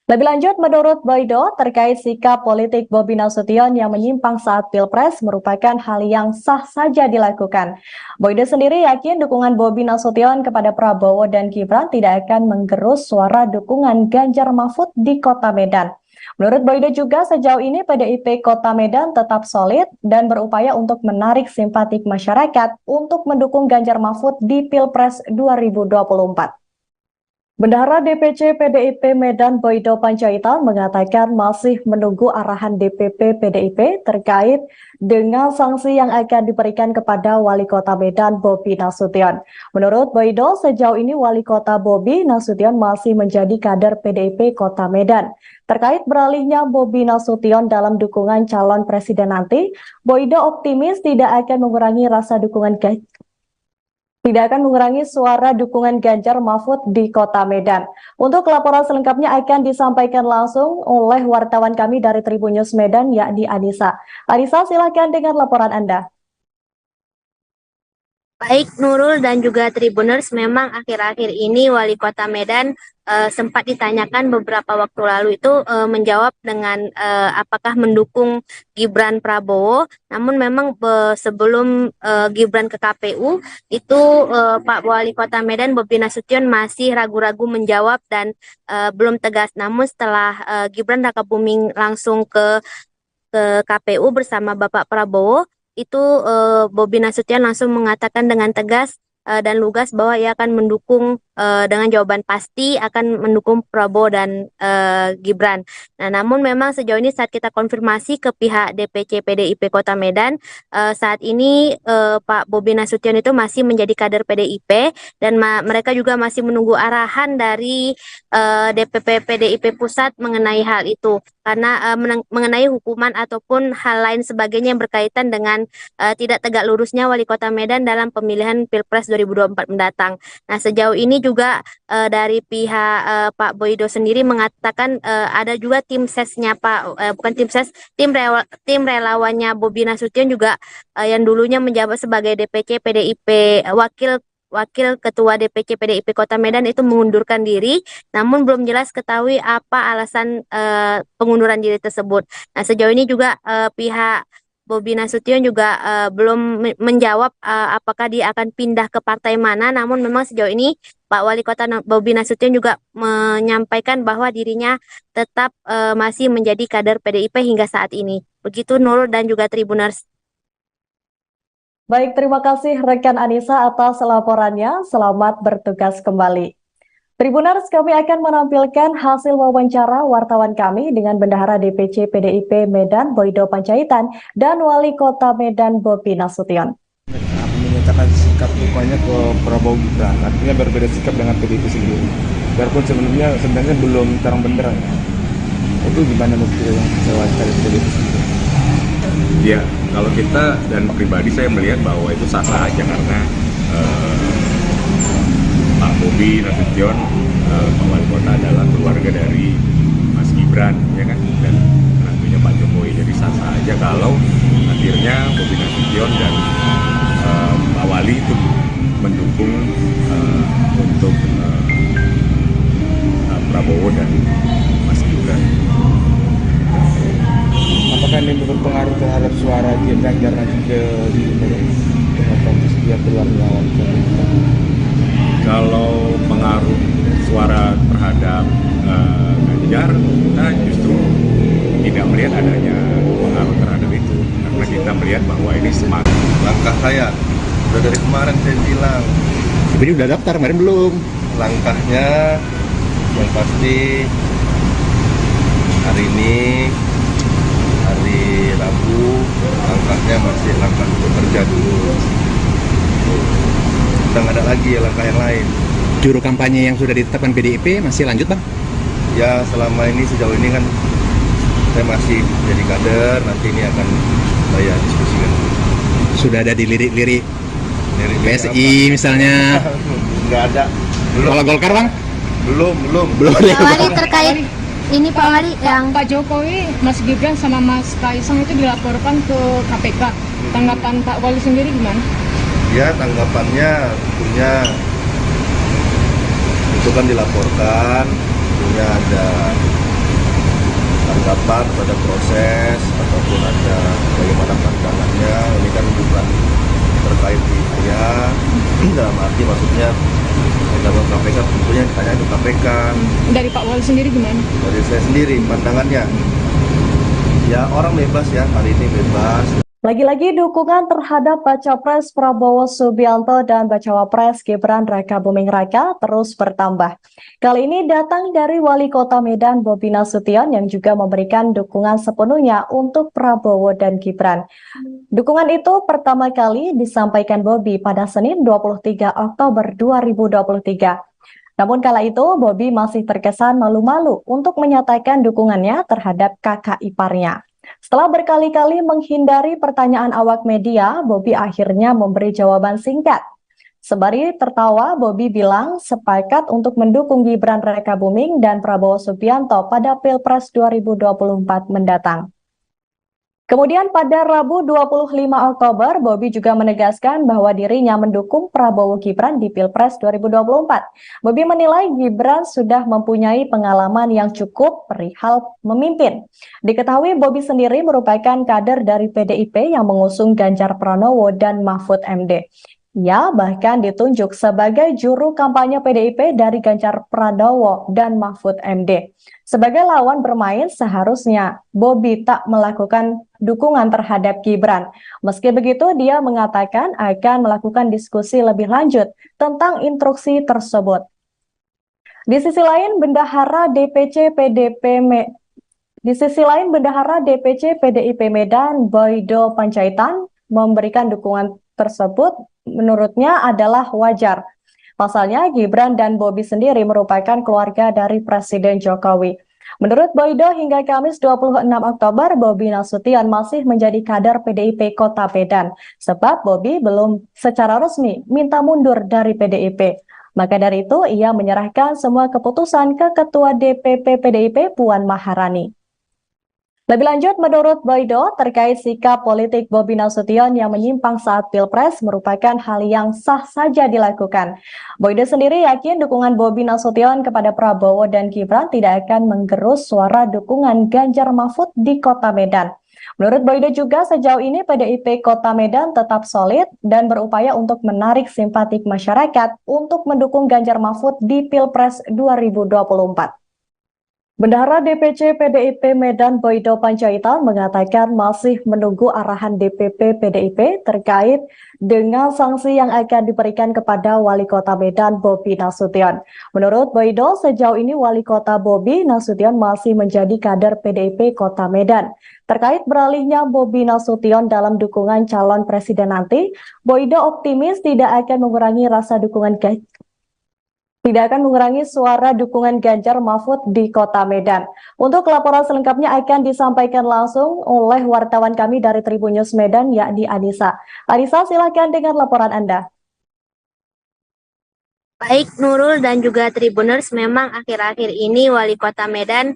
Lebih lanjut, menurut Boydo, terkait sikap politik Bobi Nasution yang menyimpang saat Pilpres merupakan hal yang sah saja dilakukan. Boydo sendiri yakin dukungan Bobi Nasution kepada Prabowo dan Gibran tidak akan menggerus suara dukungan Ganjar Mahfud di Kota Medan. Menurut Boydo juga sejauh ini PDIP Kota Medan tetap solid dan berupaya untuk menarik simpatik masyarakat untuk mendukung Ganjar Mahfud di Pilpres 2024. Bendahara DPC PDIP Medan Boydo Panjaitan mengatakan masih menunggu arahan DPP PDIP terkait dengan sanksi yang akan diberikan kepada Wali Kota Medan Bobi Nasution. Menurut Boydo, sejauh ini Wali Kota Bobi Nasution masih menjadi kader PDIP Kota Medan. Terkait beralihnya Bobi Nasution dalam dukungan calon presiden nanti, Boydo optimis tidak akan mengurangi suara dukungan Ganjar Mahfud di Kota Medan. Untuk laporan selengkapnya akan disampaikan langsung oleh wartawan kami dari Tribun News Medan, yakni Anissa. Anissa, silakan dengan laporan Anda. Baik Nurul dan juga Tribuners, memang akhir-akhir ini Wali Kota Medan sempat ditanyakan beberapa waktu lalu itu menjawab dengan apakah mendukung Gibran Prabowo. Namun memang sebelum Gibran ke KPU itu Pak Wali Kota Medan Bobi Nasution masih ragu-ragu menjawab dan belum tegas. Namun setelah Gibran Rakabuming langsung ke KPU bersama Bapak Prabowo, itu Bobi Nasution langsung mengatakan dengan tegas dan lugas bahwa ia akan mendukung dengan jawaban pasti akan mendukung Prabowo dan Gibran. Nah, namun memang sejauh ini saat kita konfirmasi ke pihak DPC PDIP Kota Medan, saat ini Pak Bobi Nasution itu masih menjadi kader PDIP dan mereka juga masih menunggu arahan dari DPP PDIP Pusat mengenai hal itu. Karena mengenai hukuman ataupun hal lain sebagainya yang berkaitan dengan tidak tegak lurusnya Wali Kota Medan dalam pemilihan Pilpres 2024 mendatang. Nah, sejauh ini juga dari pihak Pak Boydo sendiri mengatakan ada juga tim sesnya tim relawannya Bobi Nasution juga yang dulunya menjabat sebagai DPC PDIP Wakil Ketua DPC PDIP Kota Medan itu mengundurkan diri, namun belum jelas ketahui apa alasan pengunduran diri tersebut. Nah, sejauh ini juga pihak Bobi Nasution juga belum menjawab apakah dia akan pindah ke partai mana, namun memang sejauh ini Pak Wali Kota Bobi Nasution juga menyampaikan bahwa dirinya tetap masih menjadi kader PDIP hingga saat ini. Begitu Nurul dan juga Tribuners. Baik, terima kasih rekan Anissa atas laporannya. Selamat bertugas kembali. Tribuners, kami akan menampilkan hasil wawancara wartawan kami dengan Bendahara DPC PDIP Medan Boydo Panjaitan dan Wali Kota Medan Bobi Nasution. Menyatakan sikap dukungannya ke Prabowo Gibran, artinya berbeda sikap dengan PDIP sendiri. Biarpun sebenarnya belum terang benderang. Itu gimana menurut yang kecewa dari PDIP sendiri? Ya, kalau kita dan pribadi saya melihat bahwa itu sah-sah aja karena Pak Bobi Nasution, Pak Wali Kota adalah keluarga dari Mas Gibran, ya kan, dan menantunya Pak Jokowi. Jadi sah-sah aja kalau akhirnya Bobi Nasution dan Pak Wali itu mendukung untuk Prabowo dan Mas Gibran. Apakah ini berpengaruh terhadap suara Ganjar nanti ke dia keluar melawan? Kalau pengaruh suara terhadap Ganjar, kita justru tidak melihat adanya pengaruh terhadap itu, karena kita melihat bahwa ini semakin Langkah saya udah dari kemarin saya bilang, Tapi udah daftar, kemarin belum. langkahnya yang pasti hari ini hari Rabu langkahnya masih langkah bekerja dulu. Udah nggak ada lagi langkah yang lain. Juru kampanye yang sudah ditetapkan PDIP masih lanjut bang? Ya selama ini sejauh ini kan saya masih jadi kader, nanti ini akan saya diskusikan. Sudah ada dilirik-lirik Dari PSI misalnya? Nggak ada. Kalau Golkar bang? Belum. Pak Wali terkait ini Pak Wali yang Pak Jokowi, Mas Gibran sama Mas Kaisang itu dilaporkan ke KPK. Tanggapan Pak Wali sendiri gimana? Ya tanggapannya tentunya itu kan dilaporkan, tentunya ada tanggapan pada proses ataupun ada bagaimana pandangannya. Ini kan bukan terkait di saya, dalam arti maksudnya dalam KPK tentunya ditanya ke KPK. Dari Pak Wali sendiri gimana? Dari saya sendiri pandangannya, ya orang bebas ya, hari ini bebas. Lagi-lagi dukungan terhadap Baca Pres Prabowo Subianto dan Bacawa Pres Gibran Rakabuming Raka terus bertambah. Kali ini datang dari Wali Kota Medan Bobi Nasution yang juga memberikan dukungan sepenuhnya untuk Prabowo dan Gibran. Dukungan itu pertama kali disampaikan Bobi pada Senin 23 Oktober 2023. Namun kala itu Bobi masih terkesan malu-malu untuk menyatakan dukungannya terhadap kakak iparnya. Setelah berkali-kali menghindari pertanyaan awak media, Bobi akhirnya memberi jawaban singkat. Sembari tertawa, Bobi bilang sepakat untuk mendukung Gibran Rakabuming dan Prabowo Subianto pada Pilpres 2024 mendatang. Kemudian pada Rabu 25 Oktober, Bobi juga menegaskan bahwa dirinya mendukung Prabowo Gibran di Pilpres 2024. Bobi menilai Gibran sudah mempunyai pengalaman yang cukup perihal memimpin. Diketahui Bobi sendiri merupakan kader dari PDIP yang mengusung Ganjar Pranowo dan Mahfud MD. Ia bahkan ditunjuk sebagai juru kampanye PDIP dari Ganjar Pranowo dan Mahfud MD. Sebagai lawan bermain, seharusnya Bobi tak melakukan dukungan terhadap Gibran. Meski begitu, dia mengatakan akan melakukan diskusi lebih lanjut tentang instruksi tersebut. Di sisi lain, Bendahara DPC PDIP Medan, Boydo Panjaitan, memberikan dukungan tersebut menurutnya adalah wajar. Pasalnya, Gibran dan Bobi sendiri merupakan keluarga dari Presiden Jokowi. Menurut Boydo, hingga Kamis 26 Oktober, Bobi Nasution masih menjadi kader PDIP Kota Medan, sebab Bobi belum secara resmi minta mundur dari PDIP. Maka dari itu, ia menyerahkan semua keputusan ke Ketua DPP PDIP Puan Maharani. Lebih lanjut, menurut Boydo, terkait sikap politik Bobi Nasution yang menyimpang saat Pilpres merupakan hal yang sah saja dilakukan. Boydo sendiri yakin dukungan Bobi Nasution kepada Prabowo dan Gibran tidak akan menggerus suara dukungan Ganjar Mahfud di Kota Medan. Menurut Boydo juga, sejauh ini PDIP Kota Medan tetap solid dan berupaya untuk menarik simpatik masyarakat untuk mendukung Ganjar Mahfud di Pilpres 2024. Bendahara DPC PDIP Medan Boydo Panjaitan mengatakan masih menunggu arahan DPP PDIP terkait dengan sanksi yang akan diberikan kepada Wali Kota Medan Bobi Nasution. Menurut Boydo, sejauh ini Wali Kota Bobi Nasution masih menjadi kader PDIP Kota Medan. Terkait beralihnya Bobi Nasution dalam dukungan calon presiden nanti, Boydo optimis tidak akan mengurangi suara dukungan Ganjar Mahfud di Kota Medan. Untuk laporan selengkapnya akan disampaikan langsung oleh wartawan kami dari Tribun News Medan, yakni Anissa. Anissa, silakan dengan laporan Anda. Baik Nurul dan juga Tribuners, memang akhir-akhir ini Wali Kota Medan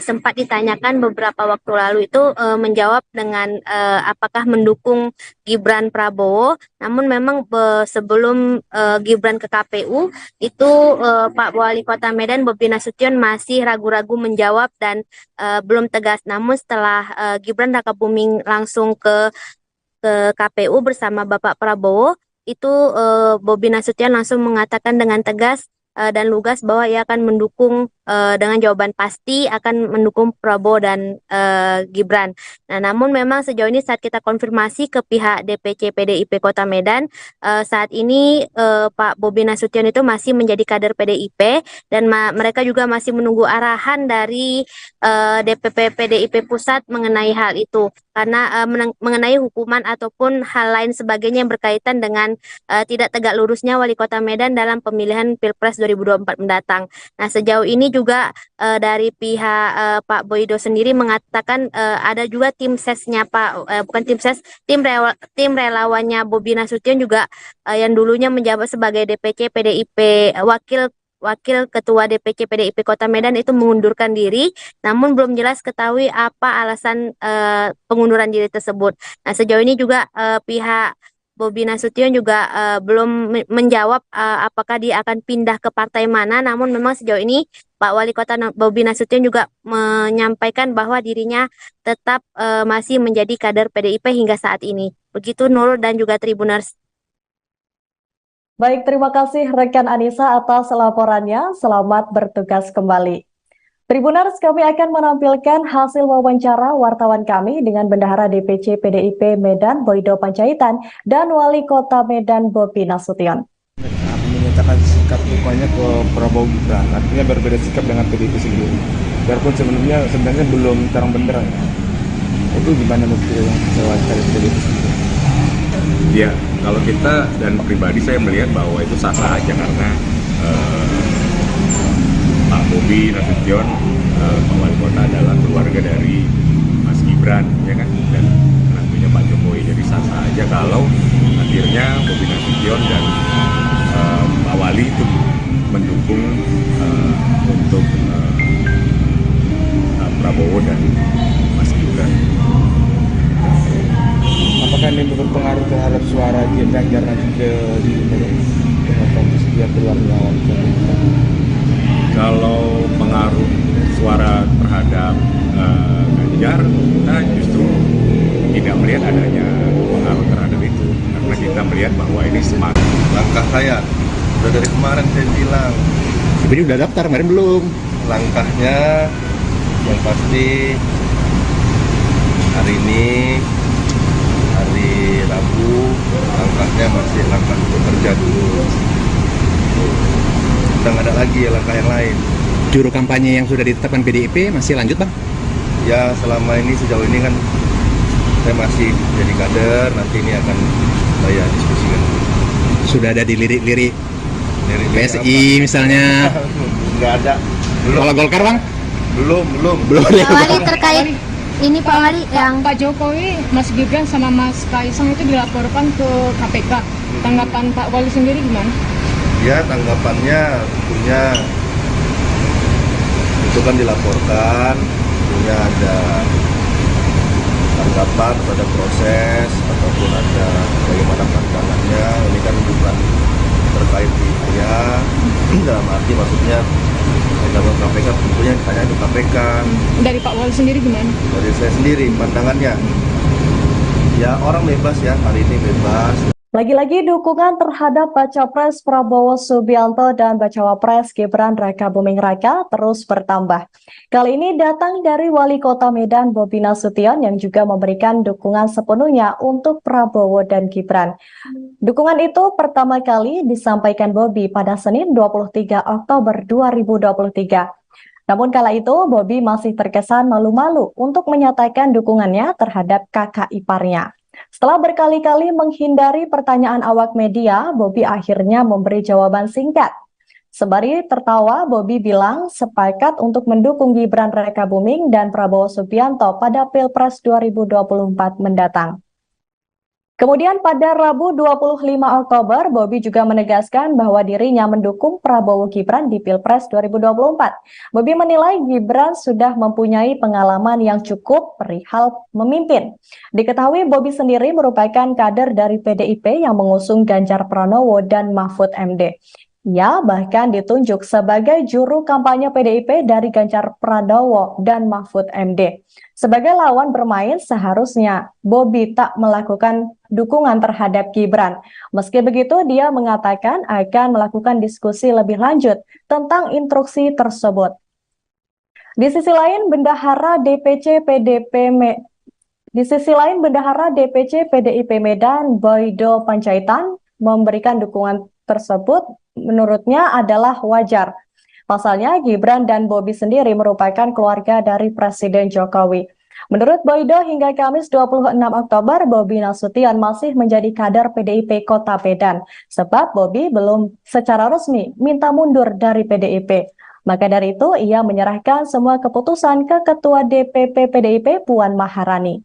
sempat ditanyakan beberapa waktu lalu itu menjawab dengan apakah mendukung Gibran Prabowo. Namun memang sebelum Gibran ke KPU itu Pak Wali Kota Medan Bobi Nasution masih ragu-ragu menjawab dan belum tegas. Namun setelah Gibran Rakabuming langsung ke KPU bersama Bapak Prabowo, itu Bobi Nasution langsung mengatakan dengan tegas dan lugas bahwa ia akan mendukung dengan jawaban pasti akan mendukung Prabowo dan Gibran. Nah, namun memang sejauh ini saat kita konfirmasi ke pihak DPC PDIP Kota Medan, saat ini Pak Bobi Nasution itu masih menjadi kader PDIP dan mereka juga masih menunggu arahan dari DPP PDIP Pusat mengenai hal itu karena mengenai hukuman ataupun hal lain sebagainya yang berkaitan dengan tidak tegak lurusnya Wali Kota Medan dalam pemilihan Pilpres 2024 mendatang. Nah, sejauh ini juga dari pihak Pak Boydo sendiri mengatakan ada juga tim sesnya bukan tim ses, tim relawannya Bobi Nasution juga yang dulunya menjabat sebagai DPC PDIP Wakil Ketua DPC PDIP Kota Medan itu mengundurkan diri, namun belum jelas ketahui apa alasan pengunduran diri tersebut. Nah, sejauh ini juga pihak Bobi Nasution juga belum menjawab apakah dia akan pindah ke partai mana, namun memang sejauh ini Pak Wali Kota Bobi Nasution juga menyampaikan bahwa dirinya tetap masih menjadi kader PDIP hingga saat ini. Begitu Nurul dan juga Tribuners. Baik, terima kasih rekan Anissa atas laporannya. Selamat bertugas kembali. Tribuners, kami akan menampilkan hasil wawancara wartawan kami dengan Bendahara DPC PDIP Medan Boydo Panjaitan dan Wali Kota Medan Bobi Nasution. Menyatakan sikap dukanya ke Prabowo Gibran, artinya berbeda sikap dengan PDIP sendiri. Biarpun sebenarnya belum terang benderang. Itu gimana menurut yang saya cari PDIP sendiri? Ya, kalau kita dan pribadi saya melihat bahwa itu sah-sah aja karena Pak Bobi Nasution, Pak Wali Kota adalah keluarga dari Mas Gibran, ya kan, dan tentunya Pak Jokowi. Jadi sah-sah aja kalau akhirnya Bobi Nasution dan Pak Wali itu mendukung untuk Prabowo dan Mas Gibran. Apakah ini berpengaruh terhadap suara Ganjar nanti di dia keluar melawan Kalau pengaruh suara terhadap Ganjar, kita justru tidak melihat adanya pengaruh terhadap itu karena kita melihat bahwa ini semakin Langkah saya udah dari kemarin saya bilang, Tapi udah daftar, kemarin belum. langkahnya yang pasti hari ini hari Rabu, langkahnya masih langkah bekerja dulu. Udah nggak ada lagi langkah yang lain. Juru kampanye yang sudah ditetapkan PDIP masih lanjut, Bang? Ya selama ini sejauh ini kan saya masih jadi kader, nanti ini akan saya diskusikan. Sudah ada dilirik-lirik Dari PSI misalnya. Nggak ada. Kalau Golkar, Bang? Belum. Pak Wali terkait ini Pak Wali yang Pak Jokowi, Mas Gibran sama Mas Kaisang itu dilaporkan ke KPK. Tanggapan Pak Wali sendiri gimana? Ya tanggapannya tentunya itu kan dilaporkan, tentunya ada tanggapan pada proses ataupun ada bagaimana pandangannya. Ini kan bukan terkait di saya, dalam arti maksudnya dalam KPK tentunya ditanya ke KPK. Dari Pak Wali sendiri gimana? Dari saya sendiri pandangannya, ya orang bebas ya, hari ini bebas. Lagi-lagi dukungan terhadap Baca Pres Prabowo Subianto dan Bacawa Pres Gibran Raka Buming Raka terus bertambah. Kali ini datang dari Wali Kota Medan Bobi Nasution yang juga memberikan dukungan sepenuhnya untuk Prabowo dan Gibran. Dukungan itu pertama kali disampaikan Bobi pada Senin 23 Oktober 2023. Namun kala itu Bobi masih terkesan malu-malu untuk menyatakan dukungannya terhadap kakak iparnya. Setelah berkali-kali menghindari pertanyaan awak media, Bobi akhirnya memberi jawaban singkat. Sembari tertawa, Bobi bilang sepakat untuk mendukung Gibran Raka Buming dan Prabowo Subianto pada Pilpres 2024 mendatang. Kemudian pada Rabu 25 Oktober, Bobi juga menegaskan bahwa dirinya mendukung Prabowo Gibran di Pilpres 2024. Bobi menilai Gibran sudah mempunyai pengalaman yang cukup perihal memimpin. Diketahui Bobi sendiri merupakan kader dari PDIP yang mengusung Ganjar Pranowo dan Mahfud MD. Ia bahkan ditunjuk sebagai juru kampanye PDIP dari Ganjar Pranowo dan Mahfud MD. Sebagai lawan bermain, seharusnya Bobi tak melakukan dukungan terhadap Gibran. Meski begitu, dia mengatakan akan melakukan diskusi lebih lanjut tentang instruksi tersebut. Di sisi lain, Bendahara DPC PDIP Medan, Boydo Panjaitan, memberikan dukungan tersebut menurutnya adalah wajar. Pasalnya, Gibran dan Bobi sendiri merupakan keluarga dari Presiden Jokowi. Menurut Boydo, hingga Kamis 26 Oktober, Bobi Nasution masih menjadi kader PDIP Kota Medan, sebab Bobi belum secara resmi minta mundur dari PDIP. Maka dari itu, ia menyerahkan semua keputusan ke Ketua DPP PDIP Puan Maharani.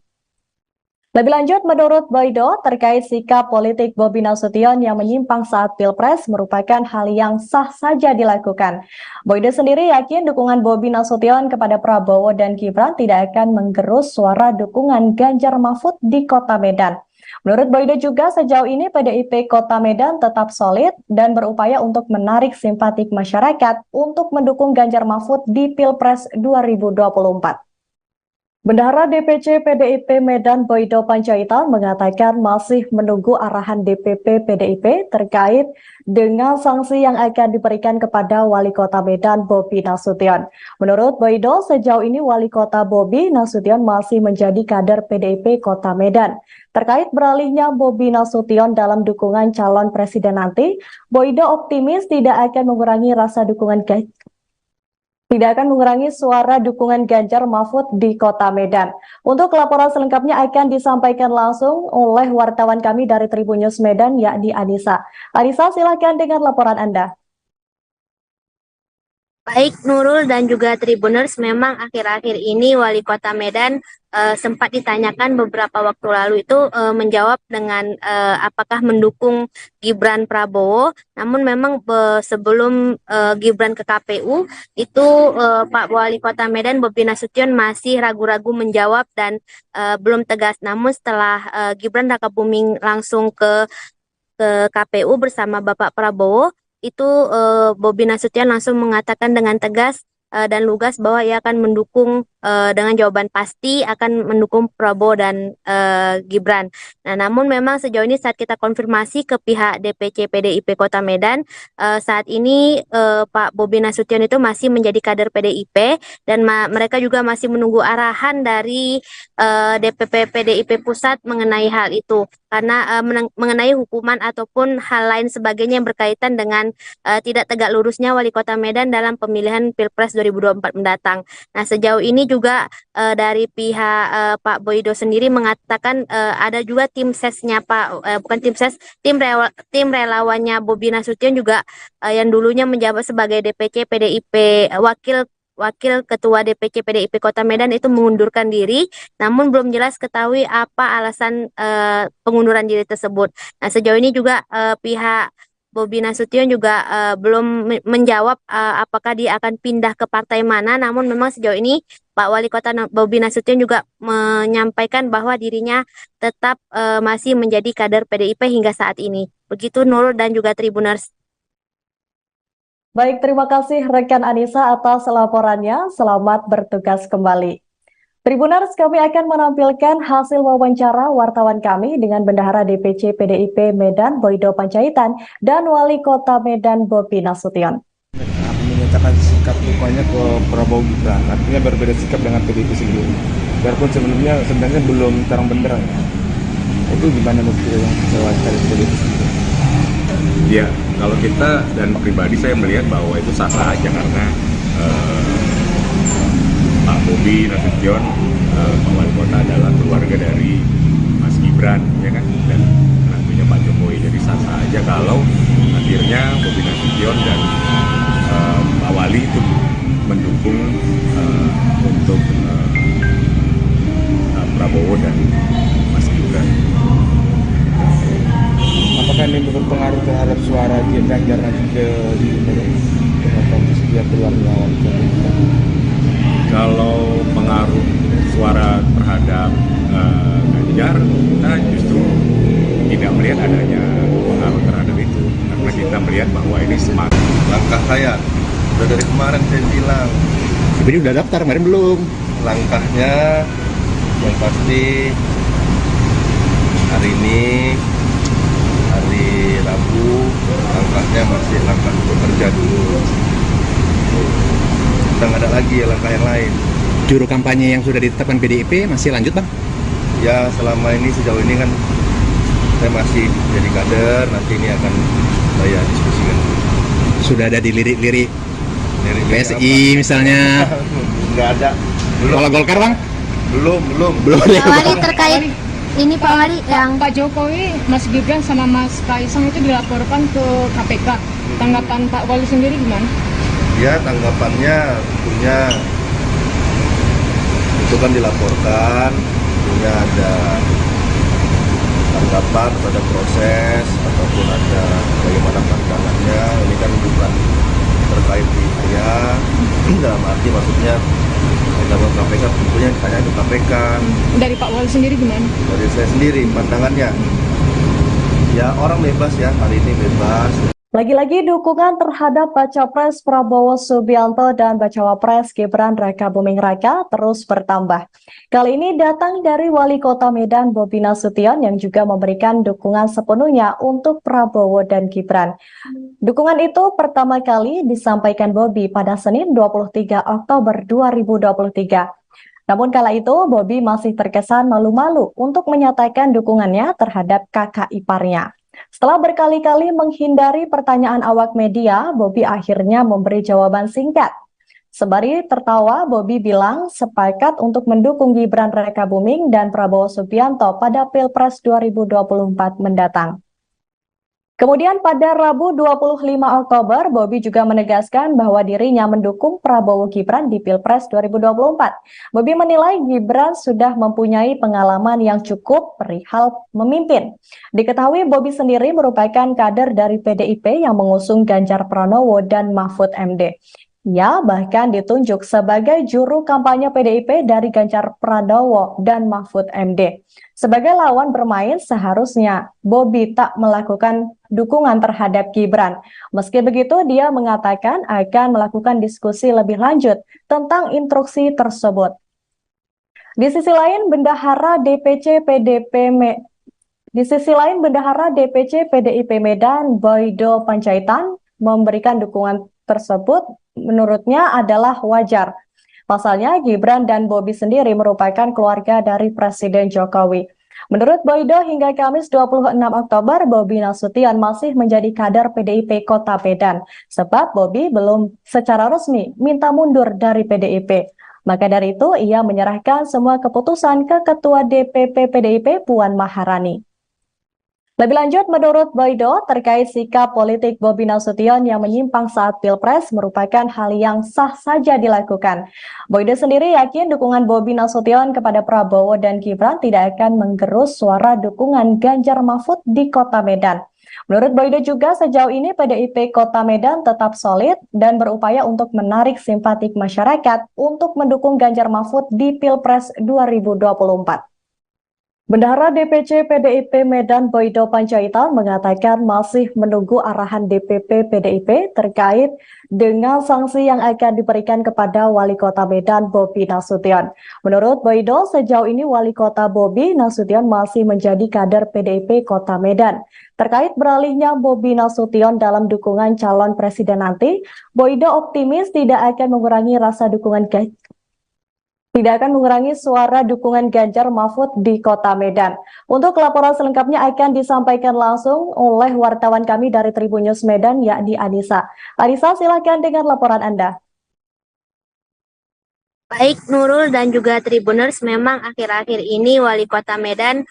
Lebih lanjut, menurut Boydo, terkait sikap politik Bobi Nasution yang menyimpang saat Pilpres merupakan hal yang sah saja dilakukan. Boydo sendiri yakin dukungan Bobi Nasution kepada Prabowo dan Gibran tidak akan menggerus suara dukungan Ganjar Mahfud di Kota Medan. Menurut Boydo juga, sejauh ini PDIP Kota Medan tetap solid dan berupaya untuk menarik simpatik masyarakat untuk mendukung Ganjar Mahfud di Pilpres 2024. Bendahara DPC PDIP Medan Boydo Panjaitan mengatakan masih menunggu arahan DPP PDIP terkait dengan sanksi yang akan diberikan kepada Wali Kota Medan Bobi Nasution. Menurut Boydo, sejauh ini Wali Kota Bobi Nasution masih menjadi kader PDIP Kota Medan. Terkait beralihnya Bobi Nasution dalam dukungan calon presiden nanti, Boydo optimis tidak akan mengurangi suara dukungan Ganjar Mahfud di Kota Medan. Untuk laporan selengkapnya akan disampaikan langsung oleh wartawan kami dari Tribun News Medan, yakni Anissa. Anissa, silakan dengan laporan Anda. Baik Nurul dan juga Tribuners, memang akhir-akhir ini Wali Kota Medan sempat ditanyakan beberapa waktu lalu itu menjawab dengan apakah mendukung Gibran Prabowo. Namun memang sebelum Gibran ke KPU itu Pak Wali Kota Medan Bobi Nasution masih ragu-ragu menjawab dan belum tegas. Namun setelah Gibran Rakabuming langsung ke KPU bersama Bapak Prabowo, itu Bobi Nasution langsung mengatakan dengan tegas dan lugas bahwa ia akan mendukung dengan jawaban pasti akan mendukung Prabowo dan Gibran. Nah, namun memang sejauh ini saat kita konfirmasi ke pihak DPC PDIP Kota Medan, saat ini Pak Bobi Nasution itu masih menjadi kader PDIP dan mereka juga masih menunggu arahan dari DPP PDIP Pusat mengenai hal itu. Karena mengenai hukuman ataupun hal lain sebagainya yang berkaitan dengan tidak tegak lurusnya Wali Kota Medan dalam pemilihan Pilpres 2024 mendatang. Nah, sejauh ini juga dari pihak Pak Boydo sendiri mengatakan ada juga tim sesnya tim relawannya Bobi Nasution juga yang dulunya menjabat sebagai DPC PDIP Wakil Ketua DPC PDIP Kota Medan itu mengundurkan diri, namun belum jelas ketahui apa alasan pengunduran diri tersebut. Nah, sejauh ini juga pihak Bobi Nasution juga belum menjawab apakah dia akan pindah ke partai mana, namun memang sejauh ini Pak Wali Kota Bobi Nasution juga menyampaikan bahwa dirinya tetap masih menjadi kader PDIP hingga saat ini. Begitu Nurul dan juga Tribuners. Baik, terima kasih rekan Anissa atas laporannya. Selamat bertugas kembali. Tribuners, kami akan menampilkan hasil wawancara wartawan kami dengan Bendahara DPC PDIP Medan Boydo Panjaitan dan Wali Kota Medan Bobi Nasution. Menyatakan sikap dukungannya ke Prabowo Gibran, artinya berbeda sikap dengan PDIP sendiri. Biarpun sebenarnya belum terang benderang. Itu gimana menurut yang wawancara PDIP sendiri? Ya, kalau kita dan pribadi saya melihat bahwa itu sah-sah aja karena Pak Bobi Nasution, Pak Wali Kota adalah keluarga dari Mas Gibran, ya kan, dan nantinya Pak Jokowi. Jadi sah-sah aja kalau akhirnya Bobi Nasution dan Pak Wali itu mendukung untuk Prabowo dan Mas Gibran. Apakah ini berpengaruh terhadap suara Ganjar nanti ke dia keluar melawan? Kalau pengaruh suara terhadap Ganjar, kita justru tidak melihat adanya pengaruh terhadap itu, karena kita melihat bahwa ini semakin Udah dari kemarin saya bilang. Jadi udah daftar, kemarin belum. Langkahnya yang pasti hari ini, hari Rabu, langkahnya masih langkah bekerja dulu. Udah nggak ada lagi langkah yang lain. Juru kampanye yang sudah ditetapkan PDIP masih lanjut, Bang? Ya selama ini, sejauh ini kan saya masih jadi kader, nanti ini akan saya diskusikan. Sudah ada dilirik-lirik Dari PSI misalnya. Nggak ada. Kalau Golkar, Bang? Belum. Pak Wali, terkait ini Pak Wali yang Pak Jokowi, Mas Gibran sama Mas Kaisang itu dilaporkan ke KPK. Tanggapan Pak Wali sendiri gimana? Ya tanggapannya tentunya itu kan dilaporkan, tentunya ada tanggapan pada proses ataupun ada bagaimana pandangannya. Ini kan bukan terkait di saya, dalam arti maksudnya dalam KPK tentunya ditanya ke KPK. Dari Pak Wali sendiri gimana? Dari saya sendiri pandangannya, ya orang bebas ya, hari ini bebas. Lagi-lagi dukungan terhadap Baca Pres Prabowo Subianto dan Bacawa Pres Gibran Rakabuming Raka terus bertambah. Kali ini datang dari Wali Kota Medan Bobi Nasution yang juga memberikan dukungan sepenuhnya untuk Prabowo dan Gibran. Dukungan itu pertama kali disampaikan Bobi pada Senin 23 Oktober 2023. Namun kala itu Bobi masih terkesan malu-malu untuk menyatakan dukungannya terhadap kakak iparnya. Setelah berkali-kali menghindari pertanyaan awak media, Bobi akhirnya memberi jawaban singkat. Sembari tertawa, Bobi bilang sepakat untuk mendukung Gibran Rakabuming dan Prabowo Subianto pada Pilpres 2024 mendatang. Kemudian pada Rabu 25 Oktober, Bobi juga menegaskan bahwa dirinya mendukung Prabowo Gibran di Pilpres 2024. Bobi menilai Gibran sudah mempunyai pengalaman yang cukup perihal memimpin. Diketahui Bobi sendiri merupakan kader dari PDIP yang mengusung Ganjar Pranowo dan Mahfud MD. Ia bahkan ditunjuk sebagai juru kampanye PDIP dari Ganjar Pranowo dan Mahfud MD. Sebagai lawan bermain, seharusnya Bobi tak melakukan dukungan terhadap Gibran. Meski begitu, dia mengatakan akan melakukan diskusi lebih lanjut tentang instruksi tersebut. Di sisi lain, Bendahara DPC PDIP Medan, Boydo Panjaitan, memberikan dukungan tersebut menurutnya adalah wajar. Pasalnya, Gibran dan Bobi sendiri merupakan keluarga dari Presiden Jokowi. Menurut Boydo, hingga Kamis 26 Oktober, Bobi Nasution masih menjadi kader PDIP Kota Medan, sebab Bobi belum secara resmi minta mundur dari PDIP. Maka dari itu, ia menyerahkan semua keputusan ke Ketua DPP PDIP Puan Maharani. Lebih lanjut, menurut Boydo, terkait sikap politik Bobi Nasution yang menyimpang saat Pilpres merupakan hal yang sah saja dilakukan. Boydo sendiri yakin dukungan Bobi Nasution kepada Prabowo dan Gibran tidak akan menggerus suara dukungan Ganjar Mahfud di Kota Medan. Menurut Boydo juga, sejauh ini PDIP Kota Medan tetap solid dan berupaya untuk menarik simpatik masyarakat untuk mendukung Ganjar Mahfud di Pilpres 2024. Bendahara DPC PDIP Medan Boydo Panjaitan mengatakan masih menunggu arahan DPP PDIP terkait dengan sanksi yang akan diberikan kepada Wali Kota Medan Bobi Nasution. Menurut Boydo, sejauh ini Wali Kota Bobi Nasution masih menjadi kader PDIP Kota Medan. Terkait beralihnya Bobi Nasution dalam dukungan calon presiden nanti, Boydo optimis tidak akan mengurangi suara dukungan Ganjar Mahfud di Kota Medan. Untuk laporan selengkapnya akan disampaikan langsung oleh wartawan kami dari Tribun News Medan, yakni Anissa. Anissa, silakan dengan laporan Anda. Baik Nurul dan juga Tribuners, memang akhir-akhir ini Wali Kota Medan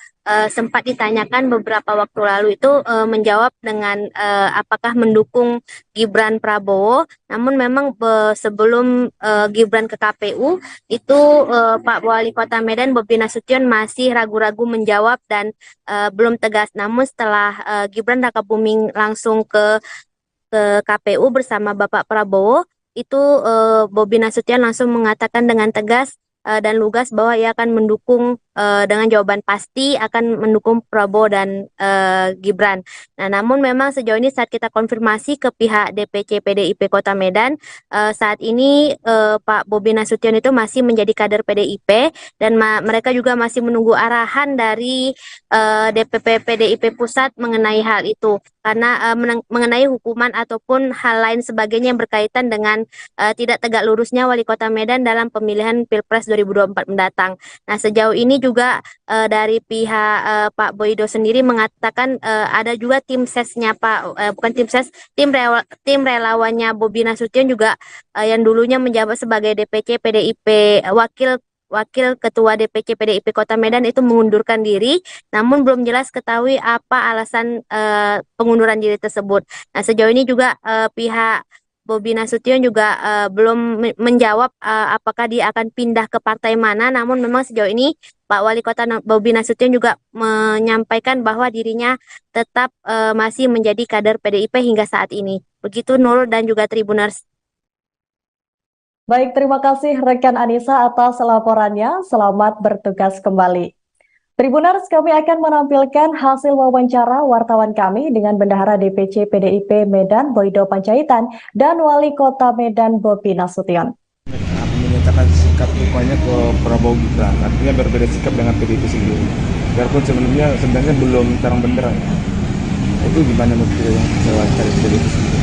sempat ditanyakan beberapa waktu lalu itu menjawab dengan apakah mendukung Gibran Prabowo. Namun memang sebelum Gibran ke KPU itu Pak Wali Kota Medan Bobi Nasution masih ragu-ragu menjawab dan belum tegas. Namun setelah Gibran Rakabuming langsung ke KPU bersama Bapak Prabowo, itu Bobi Nasution langsung mengatakan dengan tegas dan lugas bahwa ia akan mendukung dengan jawaban pasti akan mendukung Prabowo dan Gibran. Nah, namun memang sejauh ini saat kita konfirmasi ke pihak DPC PDIP Kota Medan, saat ini Pak Bobi Nasution itu masih menjadi kader PDIP dan mereka juga masih menunggu arahan dari DPP PDIP Pusat mengenai hal itu. Karena mengenai hukuman ataupun hal lain sebagainya yang berkaitan dengan tidak tegak lurusnya Wali Kota Medan dalam pemilihan Pilpres 2024 mendatang. Nah, sejauh ini juga dari pihak Pak Boydo sendiri mengatakan ada juga tim sesnya bukan tim ses, tim relawannya Bobi Nasution juga yang dulunya menjabat sebagai DPC PDIP Wakil Ketua DPC PDIP Kota Medan itu mengundurkan diri, namun belum jelas ketahui apa alasan pengunduran diri tersebut. Nah, sejauh ini juga pihak Bobi Nasution juga belum menjawab apakah dia akan pindah ke partai mana, namun memang sejauh ini Pak Wali Kota Bobi Nasution juga menyampaikan bahwa dirinya tetap masih menjadi kader PDIP hingga saat ini. Begitu Nurul dan juga Tribuners. Baik, terima kasih rekan Anissa atas laporannya. Selamat bertugas kembali. Tribuners, kami akan menampilkan hasil wawancara wartawan kami dengan Bendahara DPC PDIP Medan Boydo Panjaitan dan Wali Kota Medan Bobi Nasution. Menyatakan sikap dukungannya ke Prabowo Gibran, artinya berbeda sikap dengan PDIP sendiri. Biarpun sebenarnya belum terang benderang. Itu gimana menurut yang wawancara PDIP sendiri?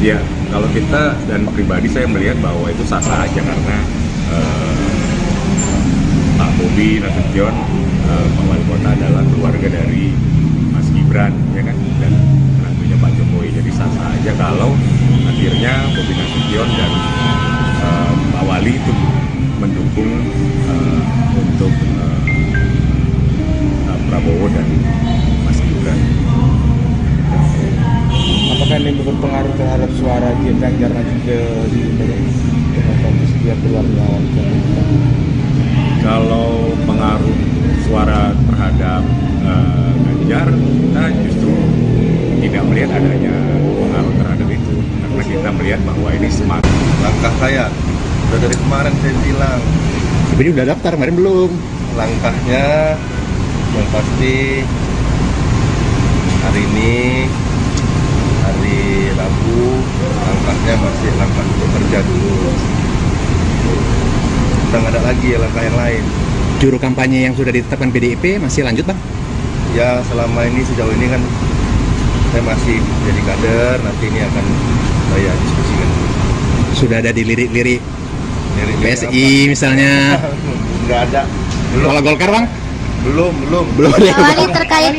Ya, kalau kita dan pribadi saya melihat bahwa itu sah-sah aja karena Pak Bobi Nasution, Pak Wali Kota adalah keluarga dari Mas Gibran, ya kan, dan menantunya Pak Jokowi. Jadi sah-sah aja kalau akhirnya Bobi Nasution dan Pak Wali itu mendukung untuk Prabowo dan Mas Gibran. Apakah ini berpengaruh terhadap suara Ganjar nanti di kompetisi dia keluar melawan? Kalau pengaruh suara terhadap Ganjar, kita justru tidak melihat adanya pengaruh terhadap itu, karena kita melihat bahwa ini smart. Langkah saya udah dari kemarin saya bilang, Ini udah daftar, kemarin belum. langkahnya yang pasti hari ini hari Rabu, langkahnya masih langkah bekerja dulu. Udah nggak ada lagi ya langkah yang lain. Juru kampanye yang sudah ditetapkan PDIP masih lanjut, Bang? Ya selama ini sejauh ini kan saya masih jadi kader, nanti ini akan saya diskusikan. Sudah ada di lirik-lirik Lirik-lirik PSI apa? misalnya. Nggak ada. Belum. Kalau Golkar, Bang? Belum. Pak Wali terkait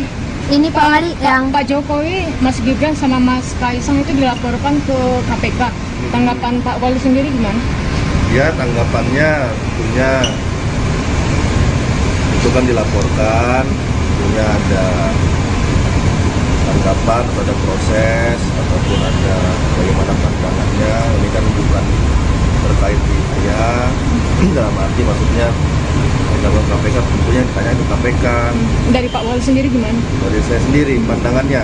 ini Pak Wali yang Pak Jokowi, Mas Gibran sama Mas Kaisang itu dilaporkan ke KPK. Tanggapan Pak Wali sendiri gimana? Ya tanggapannya tentunya itu kan dilaporkan, tentunya ada tanggapan pada proses ataupun ada bagaimana pandangannya. Ini kan bukan terkait di saya, dalam arti maksudnya dalam KPK tentunya ditanya ke KPK. Dari Pak Wali sendiri gimana? Dari saya sendiri pandangannya,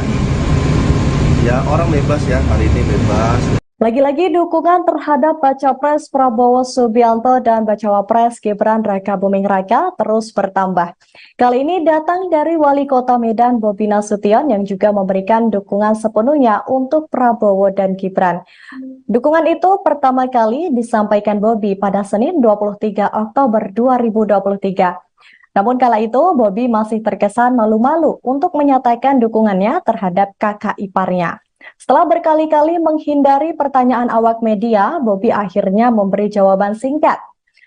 ya orang bebas ya, hari ini bebas. Lagi-lagi dukungan terhadap Baca Pres Prabowo Subianto dan Bacawa Pres Gibran Raka Buming Raka terus bertambah. Kali ini datang dari Wali Kota Medan Bobi Nasution yang juga memberikan dukungan sepenuhnya untuk Prabowo dan Gibran. Dukungan itu pertama kali disampaikan Bobi pada Senin 23 Oktober 2023. Namun kala itu Bobi masih terkesan malu-malu untuk menyatakan dukungannya terhadap kakak iparnya. Setelah berkali-kali menghindari pertanyaan awak media, Bobi akhirnya memberi jawaban singkat.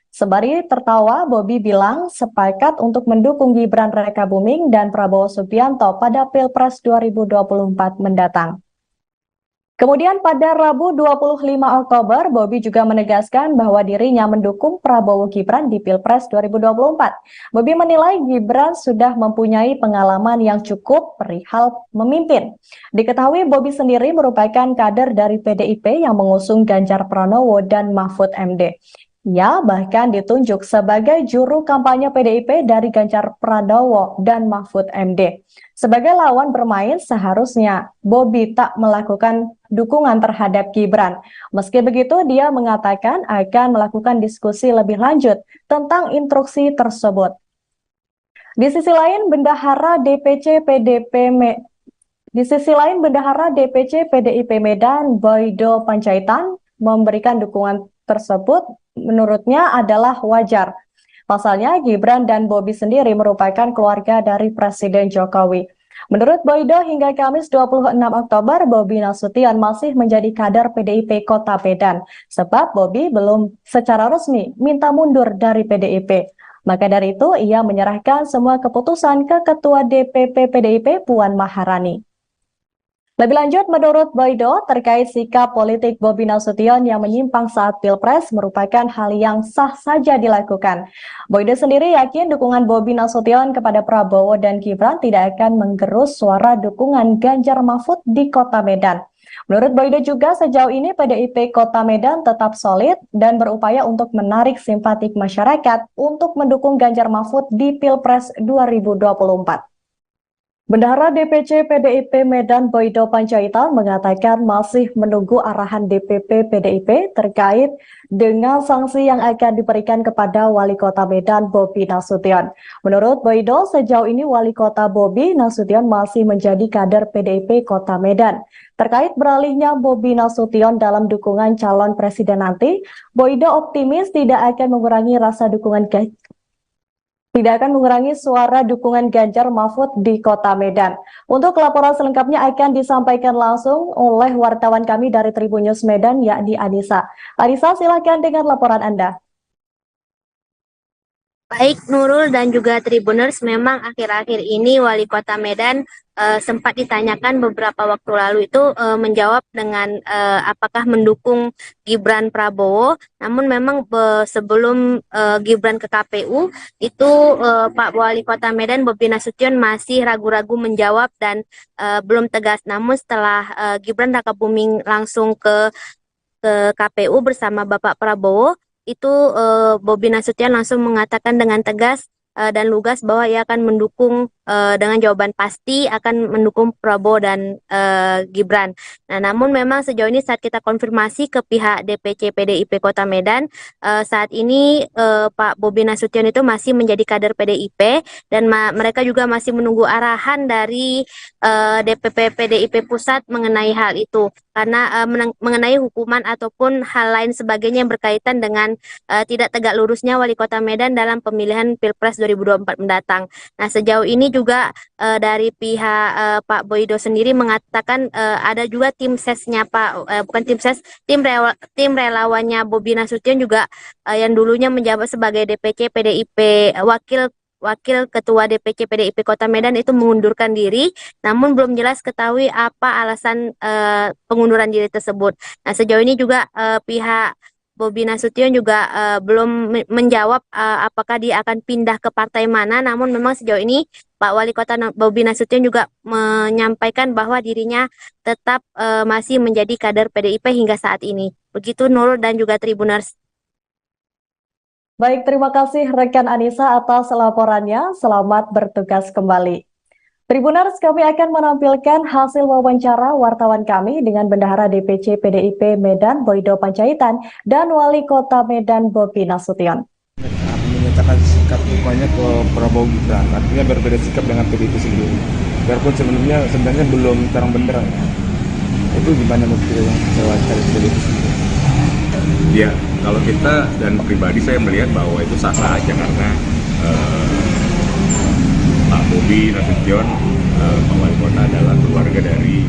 Sembari tertawa, Bobi bilang sepakat untuk mendukung Gibran Raka Buming dan Prabowo Subianto pada Pilpres 2024 mendatang. Kemudian pada Rabu 25 Oktober, Bobi juga menegaskan bahwa dirinya mendukung Prabowo Gibran di Pilpres 2024. Bobi menilai Gibran sudah mempunyai pengalaman yang cukup perihal memimpin. Diketahui Bobi sendiri merupakan kader dari PDIP yang mengusung Ganjar Pranowo dan Mahfud MD. Ia bahkan ditunjuk sebagai juru kampanye PDIP dari Ganjar Pranowo dan Mahfud MD. Sebagai lawan bermain, seharusnya Bobi tak melakukan dukungan terhadap Gibran. Meski begitu, dia mengatakan akan melakukan diskusi lebih lanjut tentang instruksi tersebut. Di sisi lain, Bendahara DPC PDIP Medan Boydo Panjaitan memberikan dukungan tersebut menurutnya adalah wajar. Pasalnya, Gibran dan Bobi sendiri merupakan keluarga dari Presiden Jokowi. Menurut Boydo, hingga Kamis 26 Oktober, Bobi Nasution masih menjadi kader PDIP Kota Medan, sebab Bobi belum secara resmi minta mundur dari PDIP. Maka dari itu, ia menyerahkan semua keputusan ke Ketua DPP PDIP Puan Maharani. Lebih lanjut, menurut Boydo, terkait sikap politik Bobi Nasution yang menyimpang saat Pilpres merupakan hal yang sah saja dilakukan. Boydo sendiri yakin dukungan Bobi Nasution kepada Prabowo dan Gibran tidak akan menggerus suara dukungan Ganjar Mahfud di Kota Medan. Menurut Boydo juga, sejauh ini PDIP Kota Medan tetap solid dan berupaya untuk menarik simpatik masyarakat untuk mendukung Ganjar Mahfud di Pilpres 2024. Bendahara DPC PDIP Medan Boydo Panjaitan mengatakan masih menunggu arahan DPP PDIP terkait dengan sanksi yang akan diberikan kepada Wali Kota Medan Bobi Nasution. Menurut Boydo, sejauh ini Wali Kota Bobi Nasution masih menjadi kader PDIP Kota Medan. Terkait beralihnya Bobi Nasution dalam dukungan calon presiden nanti, Boydo optimis tidak akan mengurangi suara dukungan Ganjar Mahfud di Kota Medan. Untuk laporan selengkapnya akan disampaikan langsung oleh wartawan kami dari Tribun News Medan, yakni Anissa. Anissa, silakan dengan laporan Anda. Baik Nurul dan juga Tribuners, memang akhir-akhir ini Wali Kota Medan sempat ditanyakan beberapa waktu lalu itu menjawab dengan apakah mendukung Gibran Prabowo. Namun memang sebelum Gibran ke KPU itu Pak Wali Kota Medan Bobi Nasution masih ragu-ragu menjawab dan belum tegas. Namun setelah Gibran Rakabuming langsung ke KPU bersama Bapak Prabowo, itu Bobi Nasution langsung mengatakan dengan tegas dan lugas bahwa ia akan mendukung dengan jawaban pasti akan mendukung Prabowo dan Gibran. Nah, namun memang sejauh ini saat kita konfirmasi ke pihak DPC PDIP Kota Medan, saat ini Pak Bobi Nasution itu masih menjadi kader PDIP dan mereka juga masih menunggu arahan dari DPP PDIP Pusat mengenai hal itu. Karena mengenai hukuman ataupun hal lain sebagainya yang berkaitan dengan tidak tegak lurusnya Wali Kota Medan dalam pemilihan Pilpres 2024 mendatang. Nah, sejauh ini juga dari pihak Pak Boydo sendiri mengatakan ada juga tim sesnya tim relawannya Bobi Nasution juga yang dulunya menjabat sebagai DPC PDIP Wakil Ketua DPC PDIP Kota Medan itu mengundurkan diri, namun belum jelas ketahui apa alasan pengunduran diri tersebut. Nah, sejauh ini juga pihak Bobi Nasution juga belum menjawab apakah dia akan pindah ke partai mana, namun memang sejauh ini Pak Wali Kota Bobi Nasution juga menyampaikan bahwa dirinya tetap masih menjadi kader PDIP hingga saat ini. Begitu Nurul dan juga Tribuners. Baik, terima kasih rekan Anissa atas laporannya. Selamat bertugas kembali. Tribuners, kami akan menampilkan hasil wawancara wartawan kami dengan Bendahara DPC PDIP Medan Boydo Panjaitan dan Wali Kota Medan Bobi Nasution. Menyatakan sikap dukungannya ke Prabowo Gibran, artinya berbeda sikap dengan PDIP sendiri. Biarpun sebenarnya belum terang benderang. Itu gimana menurut yang saya cari PDIP sendiri? Ya, kalau kita dan pribadi saya melihat bahwa itu sah-sah aja karena Pak Bobi Nasution, Pak Wali Kota adalah keluarga dari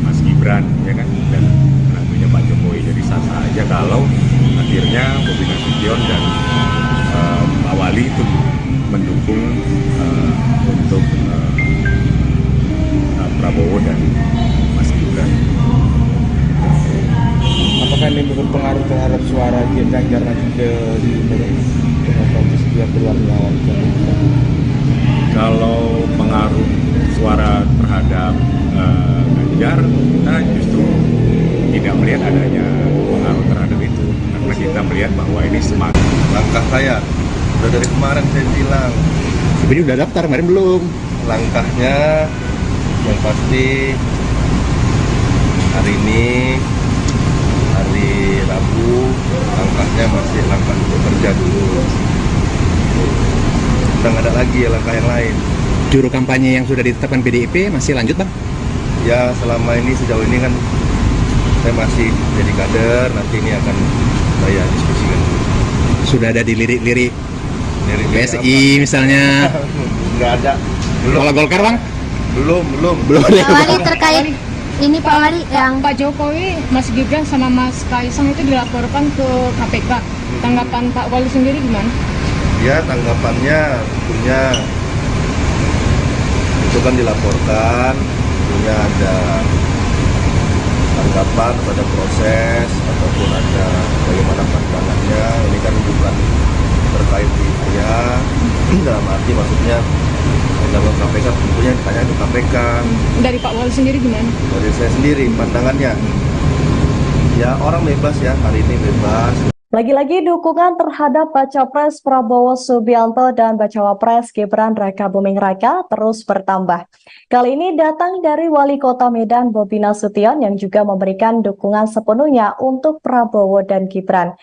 Mas Gibran, ya kan, dan tentunya Pak Jokowi. Jadi sah-sah aja kalau akhirnya Bobi Nasution dan Pak Wali itu mendukung untuk Prabowo dan Mas Gibran. Apakah ini berpengaruh terhadap suara Ganjar nanti ke dia keluar lawan? Kalau pengaruh suara terhadap Ganjar, kita justru tidak melihat adanya pengaruh terhadap itu, karena kita melihat bahwa ini semakin Langkah saya udah dari kemarin saya bilang, Tapi udah daftar, kemarin belum. langkahnya yang pasti hari ini hari Rabu, langkahnya masih langkah bekerja dulu. udah nggak ada lagi langkah yang lain. Juru kampanye yang sudah ditetapkan PDIP masih lanjut bang? Ya selama ini sejauh ini kan saya masih jadi kader, nanti ini akan saya diskusikan. Sudah ada di lirik-lirik Dari PSI misalnya? Nggak ada. Kalau Golkar bang? Belum. Pak Wali terkait ini Pak Wali yang Pak Jokowi, Mas Gibran sama Mas Kaisang itu dilaporkan ke KPK. Tanggapan Pak Wali sendiri gimana? Ya tanggapannya tentunya itu kan dilaporkan, tentunya ada tanggapan pada proses ataupun ada bagaimana pandangannya. Ini kan bukan terkait di saya, dalam arti maksudnya undang KPK tentunya ditanya ke KPK. Dari Pak Wali sendiri gimana? Dari saya sendiri pandangannya, ya orang bebas ya, hari ini bebas. Lagi-lagi dukungan terhadap Baca Pres Prabowo Subianto dan Bacawa Pres Gibran Raka Buming Raka terus bertambah. Kali ini datang dari Wali Kota Medan Bobi Nasution yang juga memberikan dukungan sepenuhnya untuk Prabowo dan Gibran.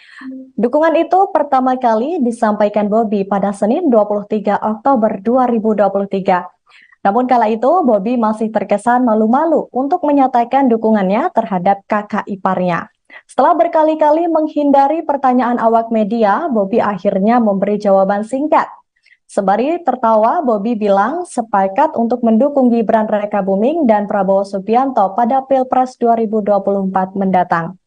Dukungan itu pertama kali disampaikan Bobi pada Senin 23 Oktober 2023. Namun kala itu Bobi masih terkesan malu-malu untuk menyatakan dukungannya terhadap kakak iparnya. Setelah berkali-kali menghindari pertanyaan awak media, Bobi akhirnya memberi jawaban singkat. Sembari tertawa, Bobi bilang sepakat untuk mendukung Gibran Raka Buming dan Prabowo Subianto pada Pilpres 2024 mendatang.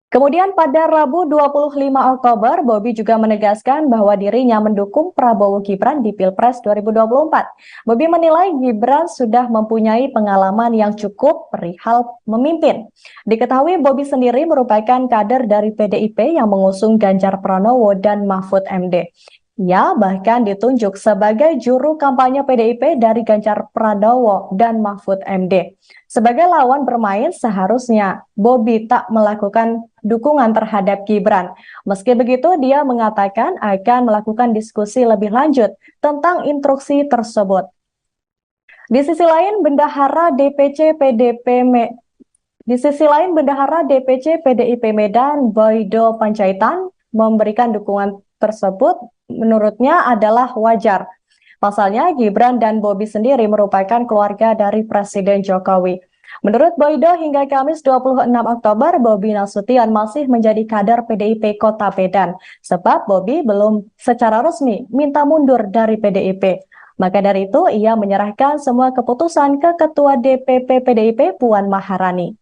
Kemudian pada Rabu 25 Oktober, Bobi juga menegaskan bahwa dirinya mendukung Prabowo Gibran di Pilpres 2024. Bobi menilai Gibran sudah mempunyai pengalaman yang cukup perihal memimpin. Diketahui Bobi sendiri merupakan kader dari PDIP yang mengusung Ganjar Pranowo dan Mahfud MD. Ia bahkan ditunjuk sebagai juru kampanye PDIP dari Ganjar Pranowo dan Mahfud MD. Sebagai lawan bermain, seharusnya Bobi tak melakukan dukungan terhadap Gibran. Meski begitu, dia mengatakan akan melakukan diskusi lebih lanjut tentang instruksi tersebut. Di sisi lain, Bendahara DPC PDIP Medan, Boydo Panjaitan, memberikan dukungan tersebut menurutnya adalah wajar. Pasalnya, Gibran dan Bobi sendiri merupakan keluarga dari Presiden Jokowi. Menurut Boydo, hingga Kamis 26 Oktober, Bobi Nasution masih menjadi kader PDIP Kota Medan, sebab Bobi belum secara resmi minta mundur dari PDIP. Maka dari itu, ia menyerahkan semua keputusan ke Ketua DPP PDIP Puan Maharani.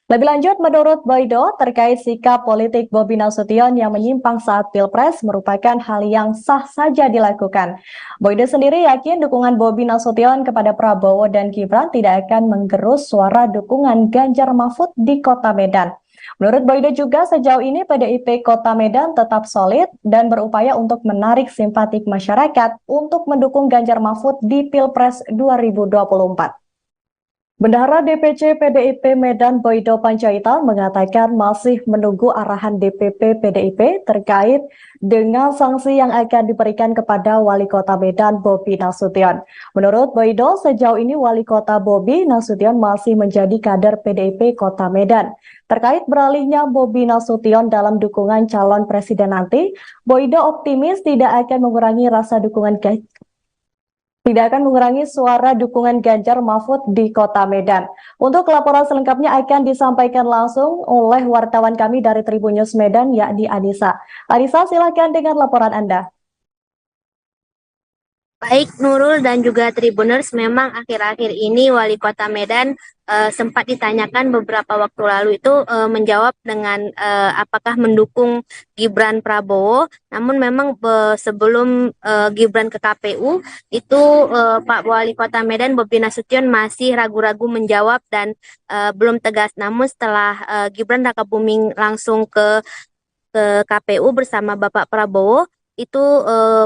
Lebih lanjut, menurut Boydo, terkait sikap politik Bobi Nasution yang menyimpang saat Pilpres merupakan hal yang sah saja dilakukan. Boydo sendiri yakin dukungan Bobi Nasution kepada Prabowo dan Gibran tidak akan menggerus suara dukungan Ganjar Mahfud di Kota Medan. Menurut Boydo juga sejauh ini PDIP Kota Medan tetap solid dan berupaya untuk menarik simpatik masyarakat untuk mendukung Ganjar Mahfud di Pilpres 2024. Bendahara DPC PDIP Medan Boydo Panjaitan mengatakan masih menunggu arahan DPP PDIP terkait dengan sanksi yang akan diberikan kepada Wali Kota Medan Bobi Nasution. Menurut Boydo, sejauh ini Wali Kota Bobi Nasution masih menjadi kader PDIP Kota Medan. Terkait beralihnya Bobi Nasution dalam dukungan calon presiden nanti, Boydo optimis tidak akan mengurangi suara dukungan Ganjar Mahfud di Kota Medan. Untuk laporan selengkapnya akan disampaikan langsung oleh wartawan kami dari Tribun News Medan, yakni Anissa. Anissa, silakan dengan laporan Anda. Baik Nurul dan juga Tribuners, memang akhir-akhir ini Wali Kota Medan sempat ditanyakan beberapa waktu lalu itu menjawab dengan apakah mendukung Gibran Prabowo. Namun memang sebelum Gibran ke KPU itu Pak Wali Kota Medan Bobi Nasution masih ragu-ragu menjawab dan belum tegas. Namun setelah Gibran Raka Buming langsung ke KPU bersama Bapak Prabowo, itu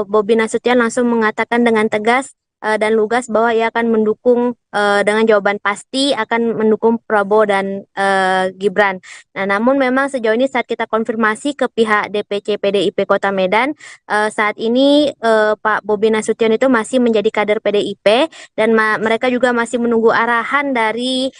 Bobi Nasution langsung mengatakan dengan tegas dan lugas bahwa ia akan mendukung dengan jawaban pasti akan mendukung Prabowo dan Gibran. Nah, namun memang sejauh ini saat kita konfirmasi ke pihak DPC PDIP Kota Medan, saat ini Pak Bobi Nasution itu masih menjadi kader PDIP dan mereka juga masih menunggu arahan dari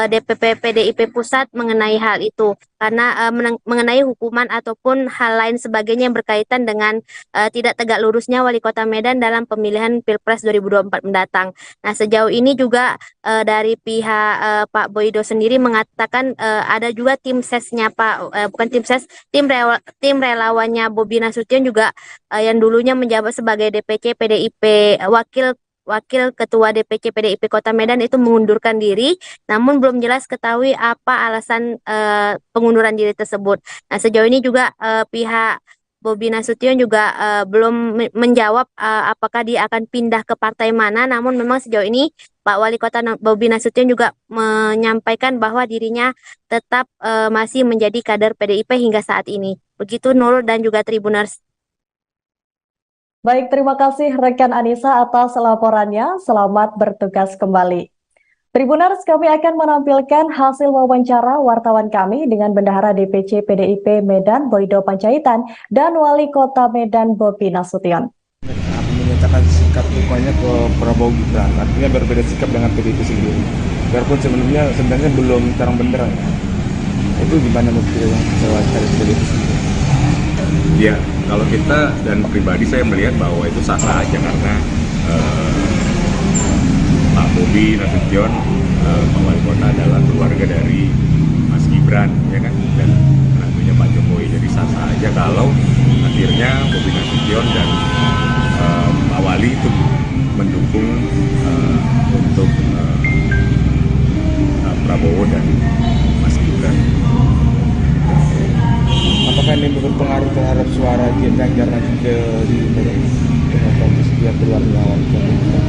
DPP PDIP Pusat mengenai hal itu. Karena mengenai hukuman ataupun hal lain sebagainya yang berkaitan dengan tidak tegak lurusnya Wali Kota Medan dalam pemilihan Pilpres 2024 mendatang. Nah, sejauh ini juga dari pihak Pak Boydo sendiri mengatakan ada juga tim sesnya bukan tim ses, tim relawannya Bobi Nasution juga yang dulunya menjabat sebagai DPC PDIP Wakil Ketua DPC PDIP Kota Medan itu mengundurkan diri, namun belum jelas ketahui apa alasan pengunduran diri tersebut. Nah, sejauh ini juga pihak Bobi Nasution juga belum menjawab apakah dia akan pindah ke partai mana, namun memang sejauh ini Pak Wali Kota Bobi Nasution juga menyampaikan bahwa dirinya tetap masih menjadi kader PDIP hingga saat ini. Begitu Nurul dan juga Tribuners. Baik, terima kasih rekan Anissa atas laporannya. Selamat bertugas kembali. Tribuners, kami akan menampilkan hasil wawancara wartawan kami dengan Bendahara DPC PDIP Medan Boydo Panjaitan dan Wali Kota Medan Bobi Nasution. Menyatakan sikap dukungannya ke Prabowo Gibran, artinya berbeda sikap dengan PDIP sendiri. Biarpun sebenarnya belum terang benderang. Itu gimana menurut yang saya cari PDIP sendiri? Ya, kalau kita dan pribadi saya melihat bahwa itu sah-sah aja karena Pak Bobi Nasution, Pak Wali Kota adalah keluarga dari Mas Gibran, ya kan, dan tentunya Pak Jokowi. Jadi sah-sah aja kalau akhirnya Bobi Nasution dan Pak Wali itu mendukung untuk Prabowo dan Mas Gibran. Apakah ini berpengaruh terhadap suara Ganjar nanti ke demokratis dia keluar melawan pemerintah?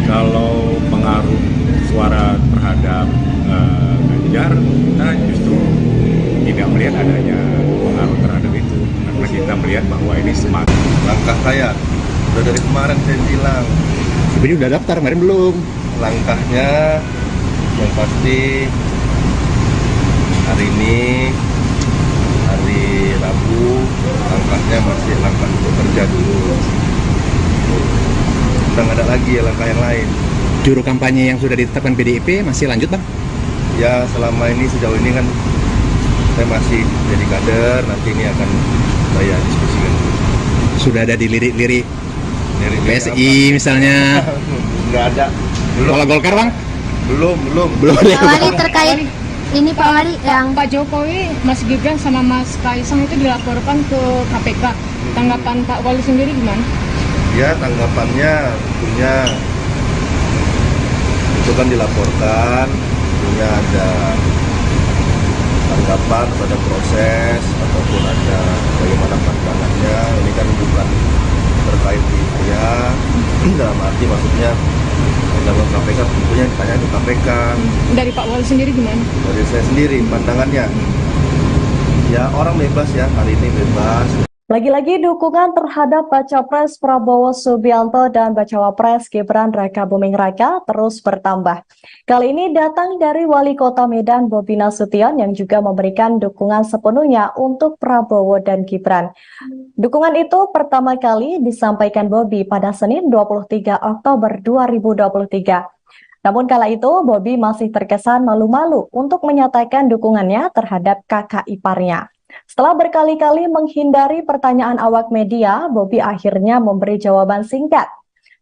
Kalau pengaruh suara terhadap Ganjar, kita justru tidak melihat adanya pengaruh terhadap itu, karena kita melihat bahwa ini semakin Langkah saya udah dari kemarin saya bilang, Ini udah daftar, kemarin belum. langkahnya yang pasti hari ini hari Rabu, langkahnya masih langkah bekerja dulu. Udah nggak ada lagi ya langkah yang lain. Juru kampanye yang sudah ditetapkan PDIP masih lanjut, Bang? Ya selama ini sejauh ini kan saya masih jadi kader, nanti ini akan saya diskusikan. Sudah ada di lirik-lirik Dari PSI misalnya. Nggak ada. Kalau Golkar, Bang? Belum. Belum. Pak Wali terkait ini Pak Wali yang Pak Jokowi, Mas Gibran sama Mas Kaisang itu dilaporkan ke KPK. Tanggapan Pak Wali sendiri gimana? Ya tanggapannya tentunya itu kan dilaporkan, tentunya ada tanggapan pada proses ataupun ada bagaimana pandangannya. Ini kan bukan terkait di saya, dalam arti maksudnya undang-undang KPK tentunya ditanya ke KPK. Dari Pak Wali sendiri gimana? Dari saya sendiri pandangannya, ya orang bebas ya, hari ini bebas. Lagi-lagi dukungan terhadap Baca Pres Prabowo Subianto dan Bacawa Pres Gibran Raka Buming Raka terus bertambah. Kali ini datang dari Wali Kota Medan Bobi Nasution yang juga memberikan dukungan sepenuhnya untuk Prabowo dan Gibran. Dukungan itu pertama kali disampaikan Bobi pada Senin 23 Oktober 2023. Namun kala itu Bobi masih terkesan malu-malu untuk menyatakan dukungannya terhadap kakak iparnya. Setelah berkali-kali menghindari pertanyaan awak media, Bobi akhirnya memberi jawaban singkat.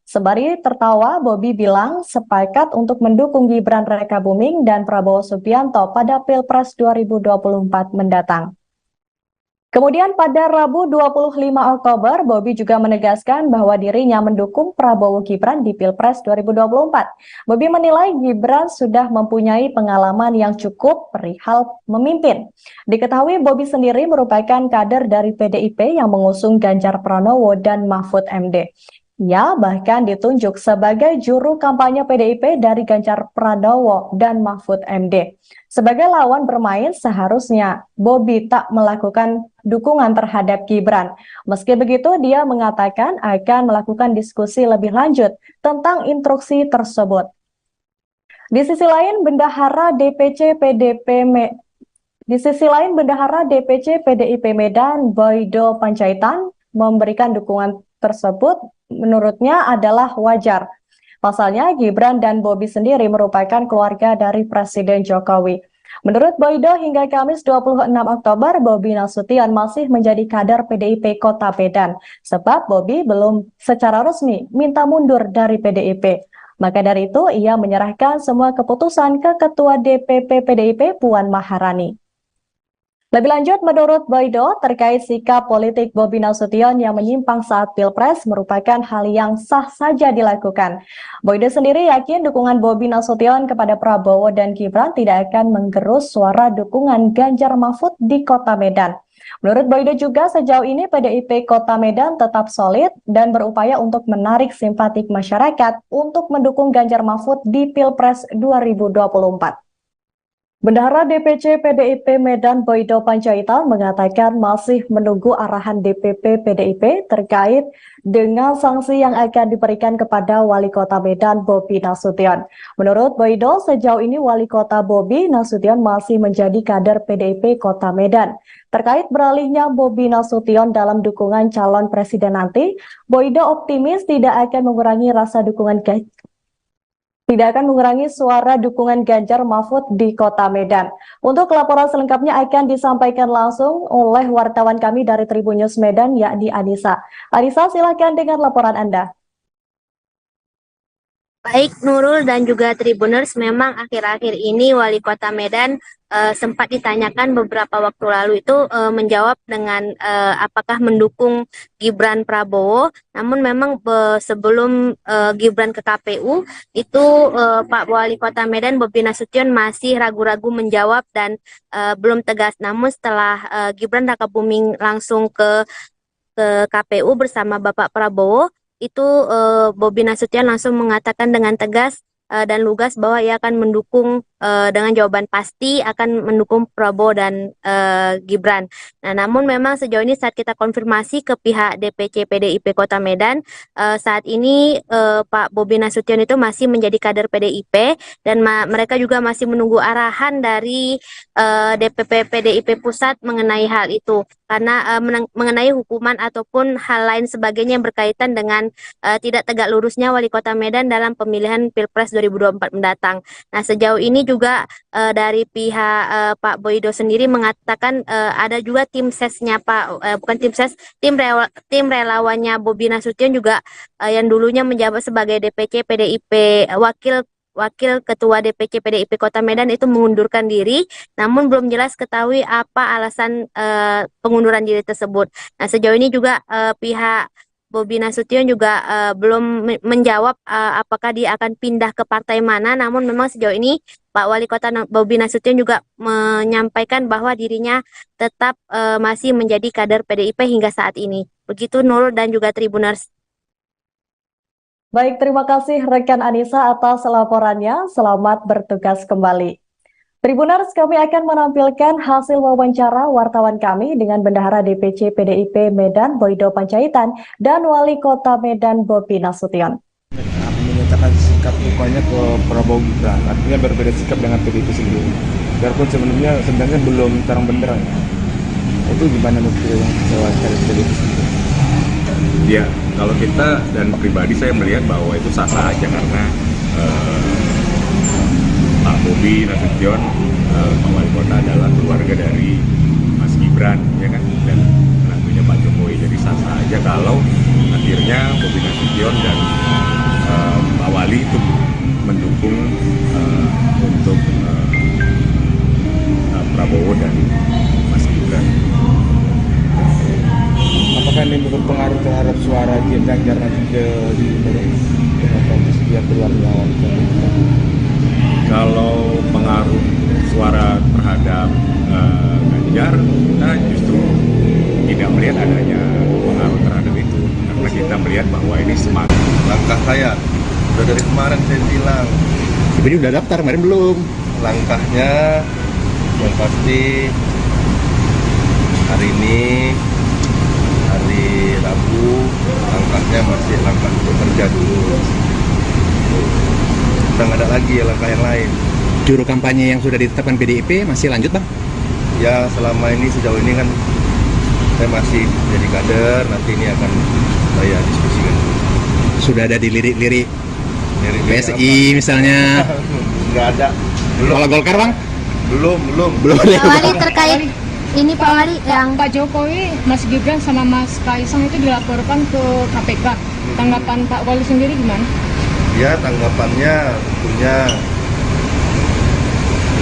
Sembari tertawa, Bobi bilang sepakat untuk mendukung Gibran Raka Buming dan Prabowo Subianto pada Pilpres 2024 mendatang. Kemudian pada Rabu 25 Oktober, Bobi juga menegaskan bahwa dirinya mendukung Prabowo Gibran di Pilpres 2024. Bobi menilai Gibran sudah mempunyai pengalaman yang cukup perihal memimpin. Diketahui Bobi sendiri merupakan kader dari PDIP yang mengusung Ganjar Pranowo dan Mahfud MD. Ia bahkan ditunjuk sebagai juru kampanye PDIP dari Ganjar Pranowo dan Mahfud MD. Sebagai lawan bermain, seharusnya Bobi tak melakukan dukungan terhadap Gibran. Meski begitu, dia mengatakan akan melakukan diskusi lebih lanjut tentang instruksi tersebut. Di sisi lain, Bendahara DPC PDIP Medan, Boydo Panjaitan, memberikan dukungan tersebut menurutnya adalah wajar. Pasalnya, Gibran dan Bobi sendiri merupakan keluarga dari Presiden Jokowi. Menurut Boydo, hingga Kamis 26 Oktober, Bobi Nasution masih menjadi kader PDIP Kota Medan, sebab Bobi belum secara resmi minta mundur dari PDIP. Maka dari itu, ia menyerahkan semua keputusan ke Ketua DPP PDIP Puan Maharani. Lebih lanjut, menurut Boydo, terkait sikap politik Bobi Nasution yang menyimpang saat Pilpres merupakan hal yang sah saja dilakukan. Boydo sendiri yakin dukungan Bobi Nasution kepada Prabowo dan Gibran tidak akan menggerus suara dukungan Ganjar Mahfud di Kota Medan. Menurut Boydo juga, sejauh ini PDIP Kota Medan tetap solid dan berupaya untuk menarik simpatik masyarakat untuk mendukung Ganjar Mahfud di Pilpres 2024. Bendahara DPC PDIP Medan Boydo Panjaitan mengatakan masih menunggu arahan DPP PDIP terkait dengan sanksi yang akan diberikan kepada Wali Kota Medan Bobi Nasution. Menurut Boydo, sejauh ini Wali Kota Bobi Nasution masih menjadi kader PDIP Kota Medan. Terkait beralihnya Bobi Nasution dalam dukungan calon presiden nanti, Boydo optimis tidak akan mengurangi suara dukungan Ganjar Mahfud di Kota Medan. Untuk laporan selengkapnya akan disampaikan langsung oleh wartawan kami dari Tribun News Medan, yakni Anissa. Anissa, silakan dengan laporan Anda. Baik Nurul dan juga Tribuners, memang akhir-akhir ini Wali Kota Medan sempat ditanyakan beberapa waktu lalu itu menjawab dengan apakah mendukung Gibran Prabowo. Namun memang sebelum Gibran ke KPU itu Pak Wali Kota Medan Bobi Nasution masih ragu-ragu menjawab dan belum tegas. Namun setelah Gibran Rakabuming langsung ke KPU bersama Bapak Prabowo, itu Bobi Nasution langsung mengatakan dengan tegas dan lugas bahwa ia akan mendukung dengan jawaban pasti akan mendukung Prabowo dan Gibran. Nah, namun memang sejauh ini saat kita konfirmasi ke pihak DPC PDIP Kota Medan, saat ini Pak Bobi Nasution itu masih menjadi kader PDIP dan mereka juga masih menunggu arahan dari DPP PDIP Pusat mengenai hal itu. Karena mengenai hukuman ataupun hal lain sebagainya yang berkaitan dengan tidak tegak lurusnya Wali Kota Medan dalam pemilihan Pilpres 2024 mendatang. Nah, sejauh ini juga dari pihak Pak Boydo sendiri mengatakan ada juga tim sesnya tim relawannya Bobi Nasution juga yang dulunya menjabat sebagai DPC PDIP Wakil Ketua DPC PDIP Kota Medan itu mengundurkan diri, namun belum jelas ketahui apa alasan pengunduran diri tersebut. Nah, sejauh ini juga pihak Bobi Nasution juga belum menjawab apakah dia akan pindah ke partai mana, namun memang sejauh ini Pak Wali Kota Bobi Nasution juga menyampaikan bahwa dirinya tetap masih menjadi kader PDIP hingga saat ini. Begitu Nurul dan juga Tribuners. Baik, terima kasih rekan Anissa atas laporannya. Selamat bertugas kembali. Tribuners, kami akan menampilkan hasil wawancara wartawan kami dengan Bendahara DPC PDIP Medan Boydo Panjaitan dan Wali Kota Medan Bobi Nasution. Menyatakan sikap dukanya ke Prabowo Gibran, artinya berbeda sikap dengan PDIP sendiri. Biarpun sebenarnya belum terang benderang. Itu gimana menurut yang wawancara PDIP sendiri? Ya, kalau kita dan pribadi saya melihat bahwa itu sah-sah aja karena Pak Bobi Nasution, Pak Wali Kota adalah keluarga dari Mas Gibran, ya kan, dan menantunya Pak Jokowi. Jadi sah-sah aja kalau akhirnya Bobi Nasution dan Pak Wali itu mendukung untuk Prabowo dan Mas Gibran. Apakah ini berpengaruh terhadap suara Ganjar nanti di setiap keluarga? Kalau pengaruh suara terhadap Ganjar, kita justru tidak melihat adanya pengaruh terhadap itu, karena kita melihat bahwa ini semakin Langkah saya udah dari kemarin saya bilang, Ini udah daftar, kemarin belum. langkahnya yang pasti hari ini hari Rabu, langkahnya masih langkah bekerja dulu. Kita udah nggak ada lagi langkah yang lain. Juru kampanye yang sudah ditetapkan PDIP masih lanjut, Bang? Ya selama ini sejauh ini kan saya masih jadi kader, nanti ini akan saya diskusikan. Sudah ada dilirik-lirik Dari PSI misalnya. Nggak ada. Kalau Golkar, Bang? Belum. Pak Wali terkait ini Pak Wali yang Pak Jokowi, Mas Gibran sama Mas Kaisang itu dilaporkan ke KPK. Tanggapan Pak Wali sendiri gimana? Ya tanggapannya tentunya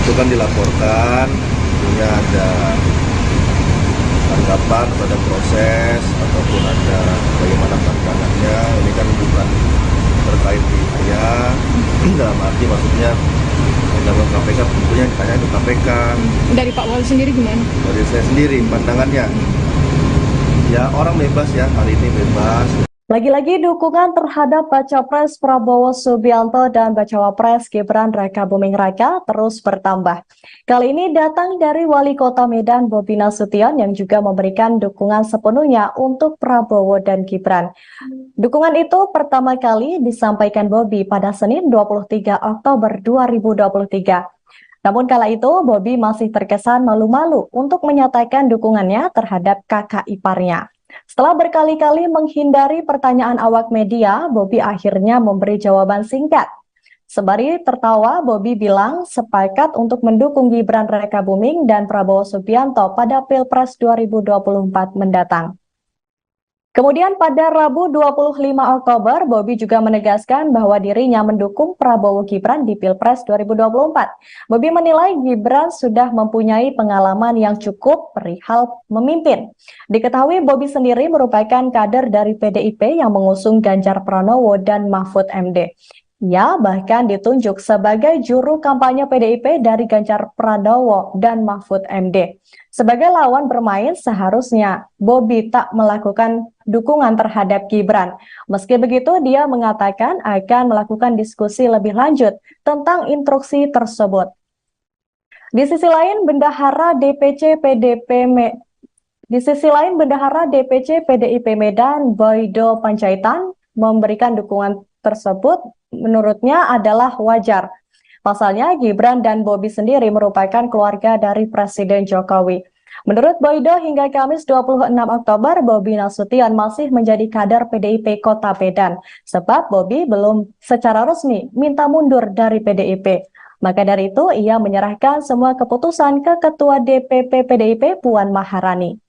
itu kan dilaporkan, tentunya ada tanggapan pada proses ataupun ada bagaimana pandangannya. Ini kan bukan terkait di saya, dalam arti maksudnya dalam KPK tentunya ditanya ke KPK. Dari Pak Wali sendiri gimana? Dari saya sendiri pandangannya, ya orang bebas ya, hari ini bebas. Lagi-lagi dukungan terhadap Baca Pres Prabowo Subianto dan Bacawa Pres Gibran Rakabuming Raka terus bertambah. Kali ini datang dari Wali Kota Medan Bobi Nasution yang juga memberikan dukungan sepenuhnya untuk Prabowo dan Gibran. Dukungan itu pertama kali disampaikan Bobi pada Senin 23 Oktober 2023. Namun kala itu Bobi masih terkesan malu-malu untuk menyatakan dukungannya terhadap kakak iparnya. Setelah berkali-kali menghindari pertanyaan awak media, Bobi akhirnya memberi jawaban singkat. Sembari tertawa, Bobi bilang sepakat untuk mendukung Gibran Rakabuming dan Prabowo Subianto pada Pilpres 2024 mendatang. Kemudian pada Rabu 25 Oktober, Bobi juga menegaskan bahwa dirinya mendukung Prabowo Gibran di Pilpres 2024. Bobi menilai Gibran sudah mempunyai pengalaman yang cukup perihal memimpin. Diketahui Bobi sendiri merupakan kader dari PDIP yang mengusung Ganjar Pranowo dan Mahfud MD. Ia bahkan ditunjuk sebagai juru kampanye PDIP dari Ganjar Pranowo dan Mahfud MD. Sebagai lawan bermain, seharusnya Bobi tak melakukan dukungan terhadap Gibran. Meski begitu, dia mengatakan akan melakukan diskusi lebih lanjut tentang instruksi tersebut. Di sisi lain, Bendahara DPC PDIP Medan, Boydo Panjaitan, memberikan dukungan tersebut menurutnya adalah wajar. Pasalnya, Gibran dan Bobi sendiri merupakan keluarga dari Presiden Jokowi. Menurut Boydo, hingga Kamis 26 Oktober, Bobi Nasution masih menjadi kader PDIP Kota Medan, sebab Bobi belum secara resmi minta mundur dari PDIP. Maka dari itu, ia menyerahkan semua keputusan ke Ketua DPP PDIP Puan Maharani.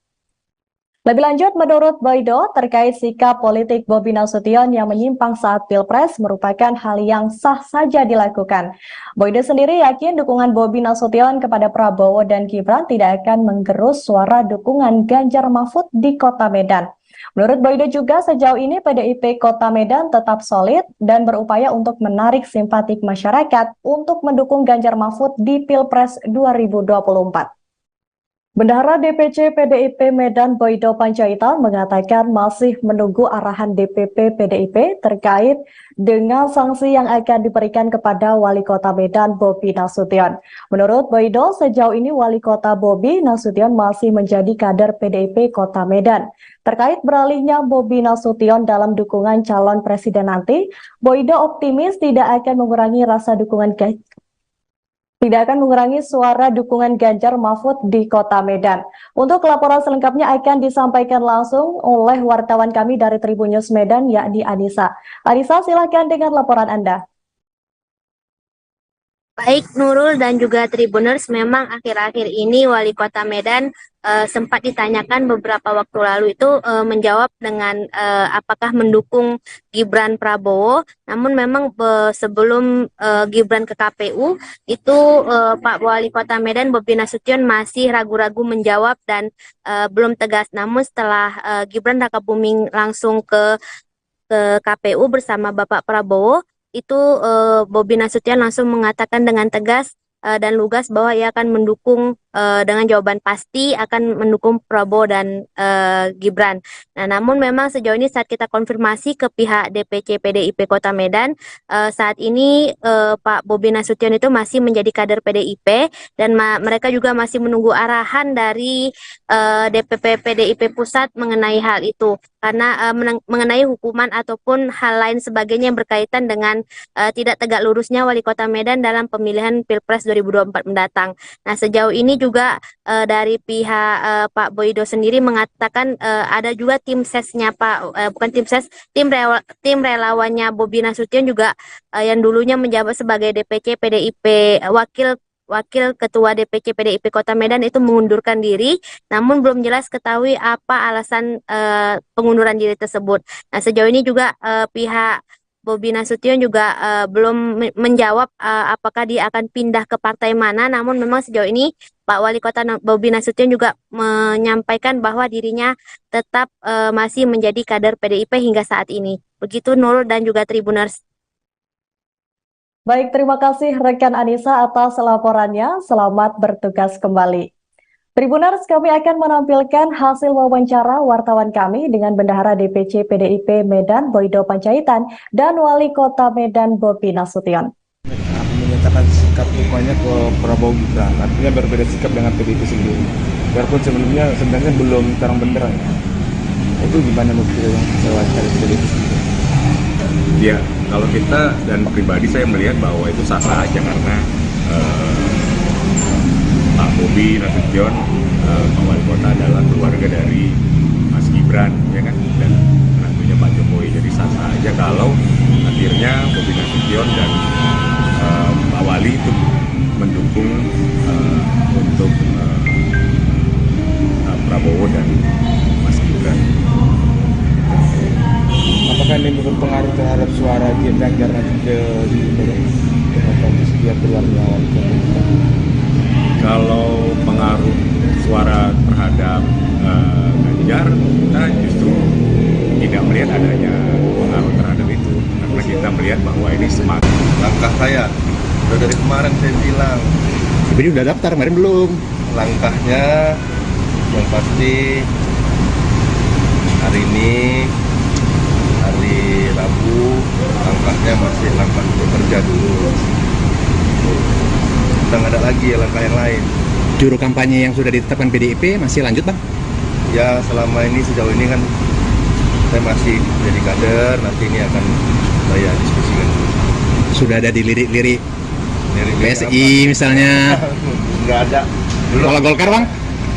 Lebih lanjut, menurut Boydo, terkait sikap politik Bobi Nasution yang menyimpang saat Pilpres merupakan hal yang sah saja dilakukan. Boydo sendiri yakin dukungan Bobi Nasution kepada Prabowo dan Gibran tidak akan menggerus suara dukungan Ganjar Mahfud di Kota Medan. Menurut Boydo juga sejauh ini PDIP Kota Medan tetap solid dan berupaya untuk menarik simpatik masyarakat untuk mendukung Ganjar Mahfud di Pilpres 2024. Bendahara DPC PDIP Medan Boydo Panjaitan mengatakan masih menunggu arahan DPP PDIP terkait dengan sanksi yang akan diberikan kepada Wali Kota Medan Bobi Nasution. Menurut Boydo, sejauh ini Wali Kota Bobi Nasution masih menjadi kader PDIP Kota Medan. Terkait beralihnya Bobi Nasution dalam dukungan calon presiden nanti, Boydo optimis tidak akan mengurangi suara dukungan Ganjar Mahfud di Kota Medan. Untuk laporan selengkapnya akan disampaikan langsung oleh wartawan kami dari Tribun News Medan, yakni Anissa. Anissa, silakan dengan laporan Anda. Baik Nurul dan juga Tribuners, memang akhir-akhir ini Wali Kota Medan sempat ditanyakan beberapa waktu lalu itu menjawab dengan apakah mendukung Gibran Prabowo. Namun memang sebelum Gibran ke KPU itu Pak Wali Kota Medan Bobi Nasution masih ragu-ragu menjawab dan belum tegas. Namun setelah Gibran Rakabuming langsung ke KPU bersama Bapak Prabowo, itu Bobi Nasution langsung mengatakan dengan tegas dan lugas bahwa ia akan mendukung dengan jawaban pasti akan mendukung Prabowo dan Gibran. Nah, namun memang sejauh ini saat kita konfirmasi ke pihak DPC PDIP Kota Medan, saat ini Pak Bobi Nasution itu masih menjadi kader PDIP dan mereka juga masih menunggu arahan dari DPP PDIP Pusat mengenai hal itu. Karena mengenai hukuman ataupun hal lain sebagainya yang berkaitan dengan tidak tegak lurusnya Wali Kota Medan dalam pemilihan Pilpres 2024 mendatang. Nah, sejauh ini juga dari pihak Pak Boydo sendiri mengatakan ada juga tim sesnya bukan tim ses, tim relawannya Bobi Nasution juga yang dulunya menjabat sebagai DPC PDIP Wakil Ketua DPC PDIP Kota Medan itu mengundurkan diri, namun belum jelas ketahui apa alasan pengunduran diri tersebut. Nah, sejauh ini juga pihak Bobi Nasution juga belum menjawab apakah dia akan pindah ke partai mana, namun memang sejauh ini Pak Wali Kota Bobi Nasution juga menyampaikan bahwa dirinya tetap masih menjadi kader PDIP hingga saat ini. Begitu Nurul dan juga Tribuners. Baik, terima kasih rekan Anissa atas laporannya. Selamat bertugas kembali. Tribuners, kami akan menampilkan hasil wawancara wartawan kami dengan Bendahara DPC PDIP Medan Boydo Panjaitan dan Wali Kota Medan Bobi Nasution. Menyatakan sikap dukungannya ke Prabowo Gibran, artinya berbeda sikap dengan PDIP sendiri. Biarpun sebenarnya belum terang benderang. Itu gimana menurut yang wawancara PDIP sendiri? Ya, kalau kita dan pribadi saya melihat bahwa itu sah-sah aja karena Pak Bobi Nasution, Pak Wali Kota adalah keluarga dari Mas Gibran, ya kan, dan menantunya Pak Jokowi. Jadi sah-sah aja kalau akhirnya Bobi Nasution dan Pak Wali itu mendukung untuk Prabowo dan Mas Gibran. Apakah ini berpengaruh terhadap suara Ganjar nanti ke dia keluarnya wali kota? Kalau pengaruh suara terhadap Ganjar, kita justru tidak melihat adanya pengaruh terhadap itu, karena kita melihat bahwa ini semakin Langkah saya udah dari kemarin saya bilang, Jadi udah daftar, kemarin belum. langkahnya yang pasti hari ini hari Rabu, langkahnya masih langkah bekerja dulu. Udah nggak ada lagi ya langkah yang lain. Juru kampanye yang sudah ditetapkan PDIP masih lanjut, Bang? Ya selama ini sejauh ini kan saya masih jadi kader, nanti ini akan saya diskusikan. Sudah ada dilirik-lirik Lirik-lirik PSI misalnya. Nggak ada. Kalau Golkar, Bang?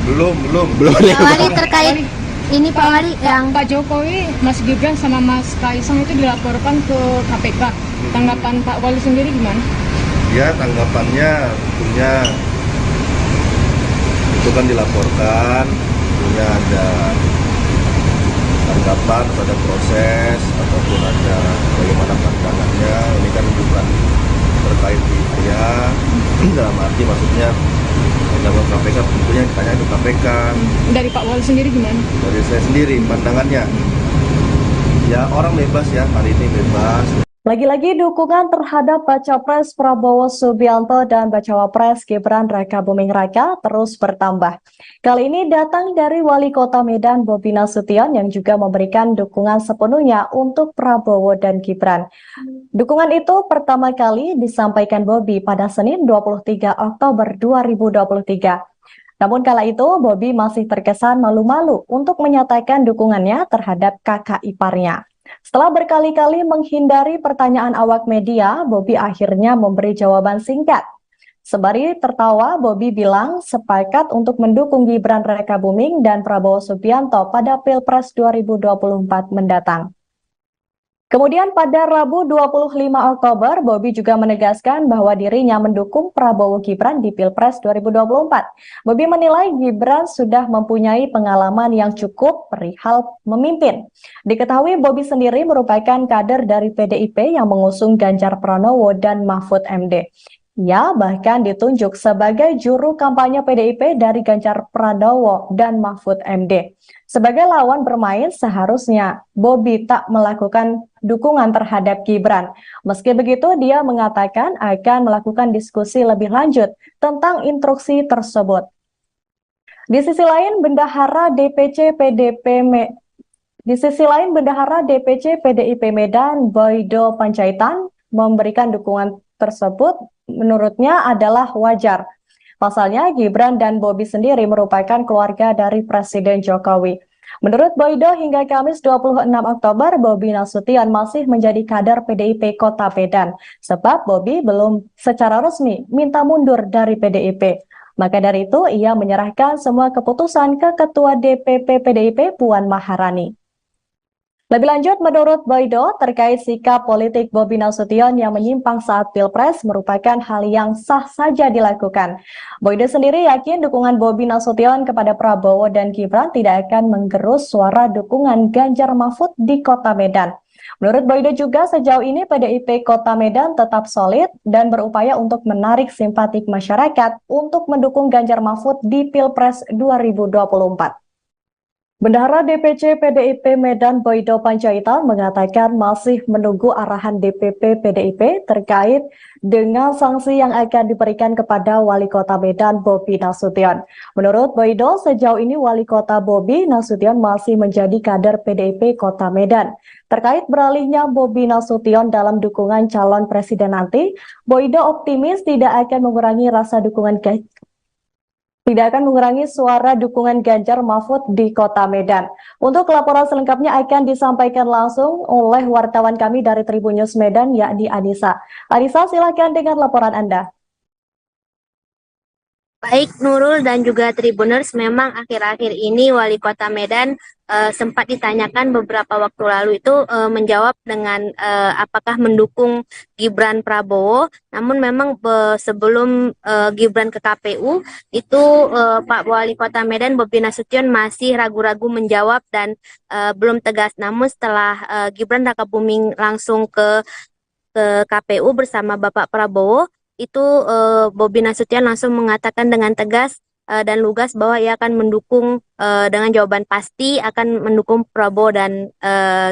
Belum. Pak Wali terkait ini Pak Wali yang Pak Jokowi, Mas Gibran sama Mas Kaisang itu dilaporkan ke KPK. Tanggapan Pak Wali sendiri gimana? Ya tanggapannya tentunya itu kan dilaporkan, tentunya ada tanggapan pada proses ataupun ada bagaimana pandangannya. Ini kan bukan terkait di saya, dalam arti maksudnya undang-undang KPK tentunya ditanya ke KPK. Dari Pak Wali sendiri gimana? Dari saya sendiri pandangannya, ya orang bebas ya, hari ini bebas. Lagi-lagi dukungan terhadap Baca Pres Prabowo Subianto dan Bacawa Pres Gibran Raka Buming Raka terus bertambah. Kali ini datang dari Wali Kota Medan Bobi Nasution yang juga memberikan dukungan sepenuhnya untuk Prabowo dan Gibran. Dukungan itu pertama kali disampaikan Bobi pada Senin 23 Oktober 2023. Namun kala itu Bobi masih terkesan malu-malu untuk menyatakan dukungannya terhadap kakak iparnya. Setelah berkali-kali menghindari pertanyaan awak media, Bobi akhirnya memberi jawaban singkat. Sembari tertawa, Bobi bilang sepakat untuk mendukung Gibran Raka Buming dan Prabowo Subianto pada Pilpres 2024 mendatang. Kemudian pada Rabu 25 Oktober, Bobi juga menegaskan bahwa dirinya mendukung Prabowo Gibran di Pilpres 2024. Bobi menilai Gibran sudah mempunyai pengalaman yang cukup perihal memimpin. Diketahui Bobi sendiri merupakan kader dari PDIP yang mengusung Ganjar Pranowo dan Mahfud MD. Ia bahkan ditunjuk sebagai juru kampanye PDIP dari Ganjar Pranowo dan Mahfud MD. Sebagai lawan bermain, seharusnya Bobi tak melakukan dukungan terhadap Gibran. Meski begitu, dia mengatakan akan melakukan diskusi lebih lanjut tentang instruksi tersebut. Di sisi lain, Bendahara DPC PDIP Medan Boydo Panjaitan memberikan dukungan tersebut menurutnya adalah wajar. Pasalnya, Gibran dan Bobi sendiri merupakan keluarga dari Presiden Jokowi. Menurut Boydo, hingga Kamis 26 Oktober, Bobi Nasution masih menjadi kader PDIP Kota Medan, sebab Bobi belum secara resmi minta mundur dari PDIP. Maka dari itu, ia menyerahkan semua keputusan ke Ketua DPP PDIP Puan Maharani. Lebih lanjut, menurut Boydo, terkait sikap politik Bobi Nasution yang menyimpang saat Pilpres merupakan hal yang sah saja dilakukan. Boydo sendiri yakin dukungan Bobi Nasution kepada Prabowo dan Gibran tidak akan menggerus suara dukungan Ganjar Mahfud di Kota Medan. Menurut Boydo juga, sejauh ini PDIP Kota Medan tetap solid dan berupaya untuk menarik simpatik masyarakat untuk mendukung Ganjar Mahfud di Pilpres 2024. Bendahara DPC PDIP Medan Boydo Panjaitan mengatakan masih menunggu arahan DPP PDIP terkait dengan sanksi yang akan diberikan kepada Wali Kota Medan Bobi Nasution. Menurut Boydo, sejauh ini Wali Kota Bobi Nasution masih menjadi kader PDIP Kota Medan. Terkait beralihnya Bobi Nasution dalam dukungan calon presiden nanti, Boydo optimis tidak akan mengurangi suara dukungan Ganjar Mahfud di Kota Medan. Untuk laporan selengkapnya akan disampaikan langsung oleh wartawan kami dari Tribun News Medan, yakni Anissa. Anissa, silakan dengan laporan Anda. Baik Nurul dan juga Tribuners, memang akhir-akhir ini Wali Kota Medan sempat ditanyakan beberapa waktu lalu itu menjawab dengan apakah mendukung Gibran Prabowo. Namun memang sebelum Gibran ke KPU itu Pak Wali Kota Medan Bobi Nasution masih ragu-ragu menjawab dan belum tegas. Namun setelah Gibran Rakabuming langsung ke KPU bersama Bapak Prabowo, itu Bobi Nasution langsung mengatakan dengan tegas dan lugas bahwa ia akan mendukung dengan jawaban pasti akan mendukung Prabowo dan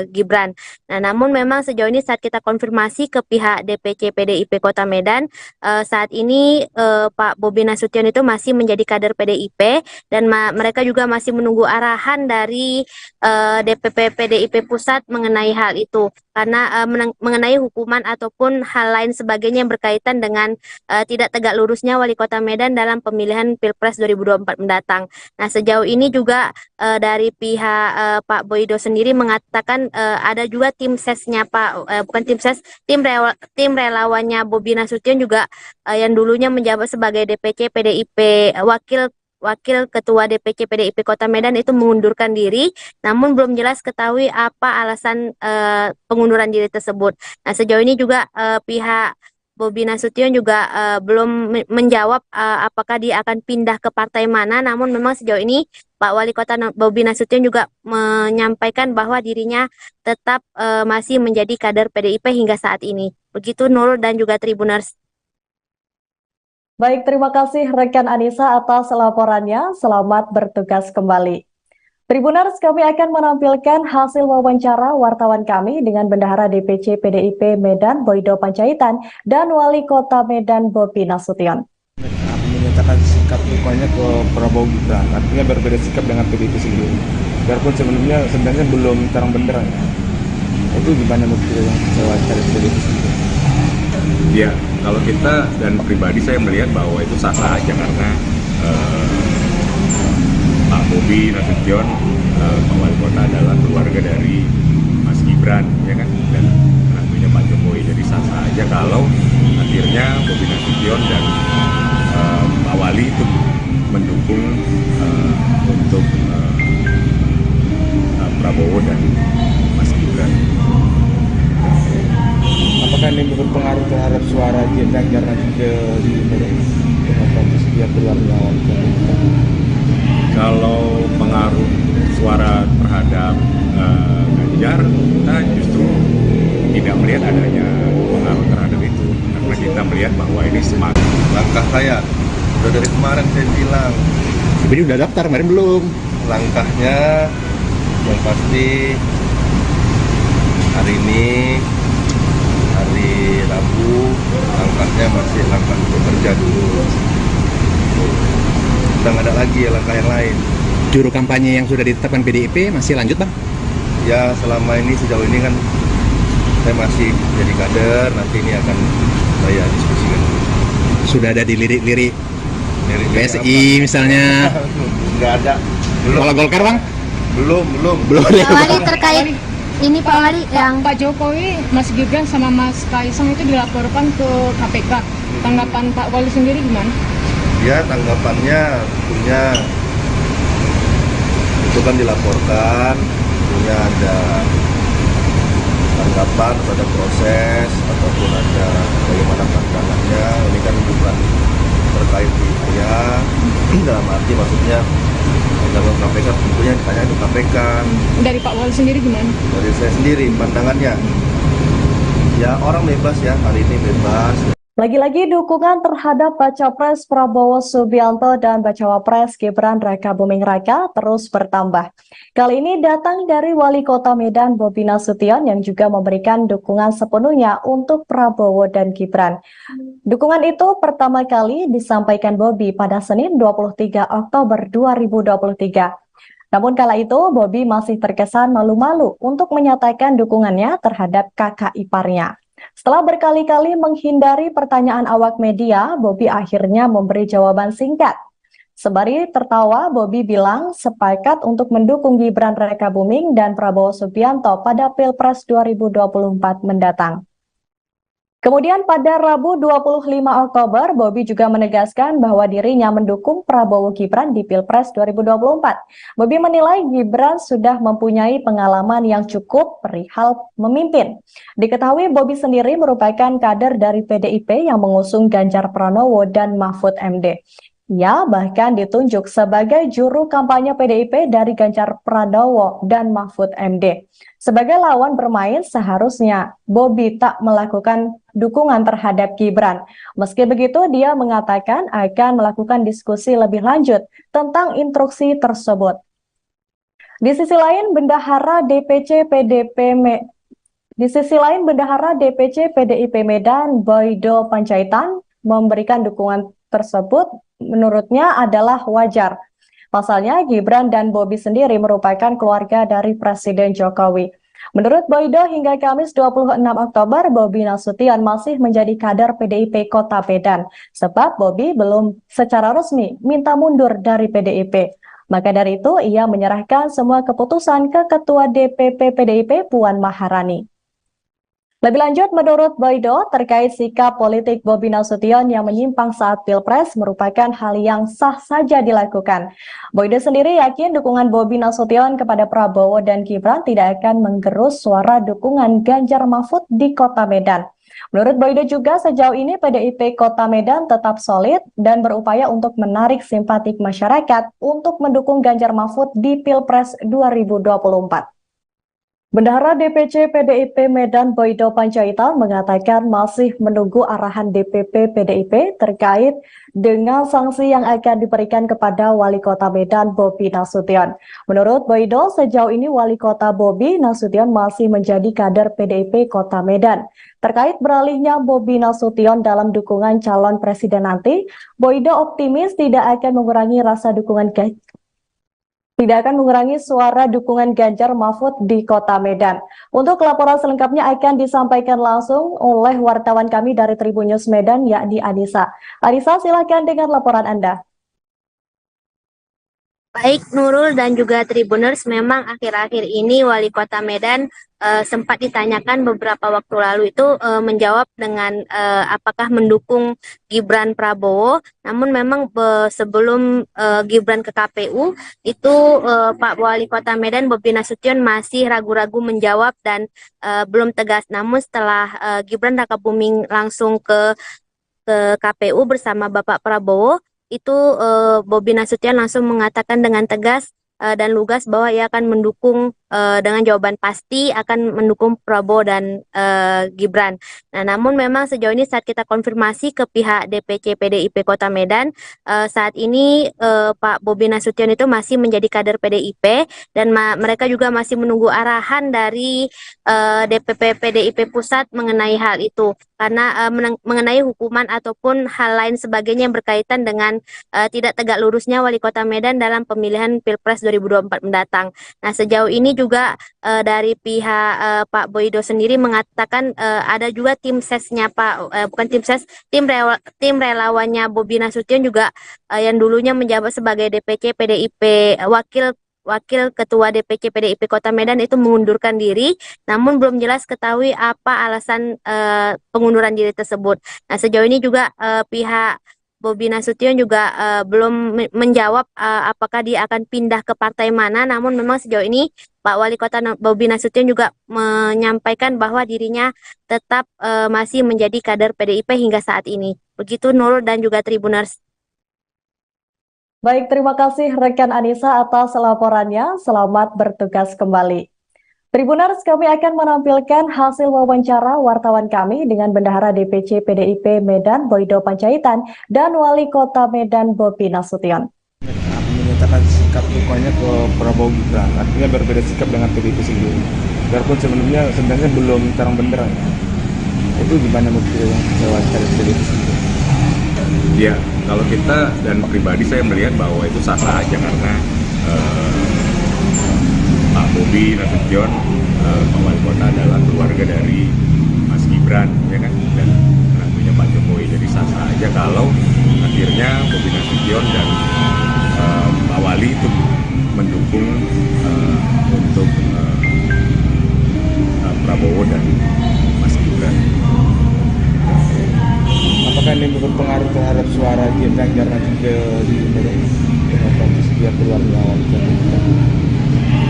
Gibran. Nah, namun memang sejauh ini saat kita konfirmasi ke pihak DPC PDIP Kota Medan, saat ini Pak Bobi Nasution itu masih menjadi kader PDIP dan mereka juga masih menunggu arahan dari DPP PDIP Pusat mengenai hal itu. Karena mengenai hukuman ataupun hal lain sebagainya yang berkaitan dengan tidak tegak lurusnya Wali Kota Medan dalam pemilihan Pilpres 2024 mendatang. Nah, sejauh ini juga dari pihak Pak Boydo sendiri mengatakan ada juga tim sesnya tim relawannya Bobi Nasution juga yang dulunya menjabat sebagai DPC PDIP Wakil Ketua DPC PDIP Kota Medan itu mengundurkan diri, namun belum jelas ketahui apa alasan pengunduran diri tersebut. Nah, sejauh ini juga pihak Bobi Nasution juga belum menjawab apakah dia akan pindah ke partai mana, namun memang sejauh ini Pak Wali Kota Bobi Nasution juga menyampaikan bahwa dirinya tetap masih menjadi kader PDIP hingga saat ini. Begitu Nurul dan juga Tribuners. Baik, terima kasih rekan Anissa atas laporannya. Selamat bertugas kembali. Tribuners, kami akan menampilkan hasil wawancara wartawan kami dengan Bendahara DPC PDIP Medan Boydo Panjaitan dan Wali Kota Medan Bobi Nasution. Menyatakan sikap dukungannya ke Prabowo Gibran, artinya berbeda sikap dengan PDIP sendiri. Biarpun sebenarnya belum terang benderang. Itu gimana menurut yang wawancara PDIP sendiri? Ya, kalau kita dan pribadi saya melihat bahwa itu sah-sah aja karena Pak Bobi Nasution, Pak Wali Kota adalah keluarga dari Mas Gibran, ya kan, dan tentunya Pak Jokowi. Jadi sah-sah aja kalau akhirnya Bobi Nasution dan Pak Wali itu mendukung untuk Prabowo dan Mas Gibran. Apakah ini berpengaruh terhadap suara Ganjar nanti ke demokratis dia keluar lawan? Kalau pengaruh suara terhadap Ganjar, kita justru tidak melihat adanya pengaruh terhadap itu, karena kita melihat bahwa ini semakin Langkah saya udah dari kemarin saya bilang, Tapi udah daftar, kemarin belum. langkahnya yang pasti hari ini hari Rabu, langkahnya masih langkah bekerja dulu. udah nggak ada lagi langkah yang lain. Juru kampanye yang sudah ditetapkan PDIP masih lanjut bang? Ya selama ini sejauh ini kan saya masih jadi kader, nanti ini akan saya diskusikan. Sudah ada di lirik-lirik Dari PSI misalnya? Nggak ada. Kalau Golkar bang? Belum. Pak Wali terkait ini Pak Wali yang Pak Jokowi, Mas Gibran sama Mas Kaisang itu dilaporkan ke KPK. Tanggapan Pak Wali sendiri gimana? Ya tanggapannya tentunya itu kan dilaporkan, tentunya ada tanggapan pada proses ataupun ada bagaimana pandangannya. Ini kan bukan terkait di saya, dalam arti maksudnya undang KPK tentunya ditanya itu KPK. Dari Pak Wali sendiri gimana? Dari saya sendiri pandangannya, ya orang bebas ya, hari ini bebas. Lagi-lagi dukungan terhadap Baca Pres Prabowo Subianto dan Bacawa Pres Gibran Rakabuming Raka terus bertambah. Kali ini datang dari Wali Kota Medan Bobi Nasution yang juga memberikan dukungan sepenuhnya untuk Prabowo dan Gibran. Dukungan itu pertama kali disampaikan Bobi pada Senin 23 Oktober 2023. Namun kala itu Bobi masih terkesan malu-malu untuk menyatakan dukungannya terhadap kakak iparnya. Setelah berkali-kali menghindari pertanyaan awak media, Bobi akhirnya memberi jawaban singkat. Sembari tertawa, Bobi bilang sepakat untuk mendukung Gibran Rakabuming dan Prabowo Subianto pada Pilpres 2024 mendatang. Kemudian pada Rabu 25 Oktober, Bobi juga menegaskan bahwa dirinya mendukung Prabowo Gibran di Pilpres 2024. Bobi menilai Gibran sudah mempunyai pengalaman yang cukup perihal memimpin. Diketahui Bobi sendiri merupakan kader dari PDIP yang mengusung Ganjar Pranowo dan Mahfud MD. Ia bahkan ditunjuk sebagai juru kampanye PDIP dari Ganjar Pranowo dan Mahfud MD. Sebagai lawan bermain, seharusnya Bobi tak melakukan dukungan terhadap Gibran. Meski begitu, dia mengatakan akan melakukan diskusi lebih lanjut tentang instruksi tersebut. Di sisi lain, Bendahara DPC PDIP Medan, Boydo Panjaitan, memberikan dukungan tersebut menurutnya adalah wajar. Pasalnya, Gibran dan Bobi sendiri merupakan keluarga dari Presiden Jokowi. Menurut Boydo, hingga Kamis 26 Oktober, Bobi Nasution masih menjadi kader PDIP Kota Medan, sebab Bobi belum secara resmi minta mundur dari PDIP. Maka dari itu, ia menyerahkan semua keputusan ke Ketua DPP PDIP Puan Maharani. Lebih lanjut, menurut Boydo, terkait sikap politik Bobi Nasution yang menyimpang saat Pilpres merupakan hal yang sah saja dilakukan. Boydo sendiri yakin dukungan Bobi Nasution kepada Prabowo dan Gibran tidak akan menggerus suara dukungan Ganjar Mahfud di Kota Medan. Menurut Boydo juga sejauh ini PDIP Kota Medan tetap solid dan berupaya untuk menarik simpatik masyarakat untuk mendukung Ganjar Mahfud di Pilpres 2024. Bendahara DPC PDIP Medan Boydo Panjaitan mengatakan masih menunggu arahan DPP PDIP terkait dengan sanksi yang akan diberikan kepada Wali Kota Medan Bobi Nasution. Menurut Boydo, sejauh ini Wali Kota Bobi Nasution masih menjadi kader PDIP Kota Medan. Terkait beralihnya Bobi Nasution dalam dukungan calon presiden nanti, Boydo optimis tidak akan mengurangi suara dukungan Ganjar Mahfud di Kota Medan. Untuk laporan selengkapnya akan disampaikan langsung oleh wartawan kami dari Tribun News Medan, yakni Anissa. Anissa, silakan dengan laporan Anda. Baik Nurul dan juga Tribuners, memang akhir-akhir ini Wali Kota Medan sempat ditanyakan beberapa waktu lalu itu menjawab dengan apakah mendukung Gibran Prabowo. Namun memang sebelum Gibran ke KPU itu Pak Wali Kota Medan Bobi Nasution masih ragu-ragu menjawab dan belum tegas. Namun setelah Gibran Rakabuming langsung ke KPU bersama Bapak Prabowo, itu Bobi Nasution langsung mengatakan dengan tegas dan lugas bahwa ia akan mendukung dengan jawaban pasti akan mendukung Prabowo dan Gibran. Nah, namun memang sejauh ini saat kita konfirmasi ke pihak DPC PDIP Kota Medan, saat ini Pak Bobi Nasution itu masih menjadi kader PDIP dan mereka juga masih menunggu arahan dari DPP PDIP Pusat mengenai hal itu. Karena mengenai hukuman ataupun hal lain sebagainya yang berkaitan dengan tidak tegak lurusnya Wali Kota Medan dalam pemilihan Pilpres 2024 mendatang. Nah, sejauh ini juga dari pihak Pak Boydo sendiri mengatakan ada juga tim sesnya bukan tim ses, tim relawannya Bobi Nasution juga yang dulunya menjabat sebagai DPC PDIP Wakil Ketua DPC PDIP Kota Medan itu mengundurkan diri, namun belum jelas ketahui apa alasan pengunduran diri tersebut. Nah, sejauh ini juga pihak Bobi Nasution juga belum menjawab apakah dia akan pindah ke partai mana, namun memang sejauh ini Pak Wali Kota Bobi Nasution juga menyampaikan bahwa dirinya tetap masih menjadi kader PDIP hingga saat ini. Begitu Nurul dan juga Tribuners. Baik, terima kasih rekan Anissa atas laporannya. Selamat bertugas kembali. Tribuners, kami akan menampilkan hasil wawancara wartawan kami dengan Bendahara DPC PDIP Medan Boydo Panjaitan dan Wali Kota Medan Bobi Nasution. Menyatakan sikap dukanya ke Prabowo Gibran, artinya berbeda sikap dengan PDIP sendiri. Biarpun sebenarnya belum terang benderang. Itu gimana menurut yang wawancara PDIP sendiri? Ya, kalau kita dan pribadi saya melihat bahwa itu sah-sah aja karena Pak Bobi Nasution, Pak Wali Kota adalah keluarga dari Mas Gibran, ya kan, dan tentunya Pak Jokowi. Jadi sah-sah aja kalau akhirnya Bobi Nasution dan Pak Wali itu mendukung untuk Prabowo dan Mas Gibran. Apakah ini berpengaruh terhadap suara Ganjar nanti di kondisi dia keluarnya Wali Kota?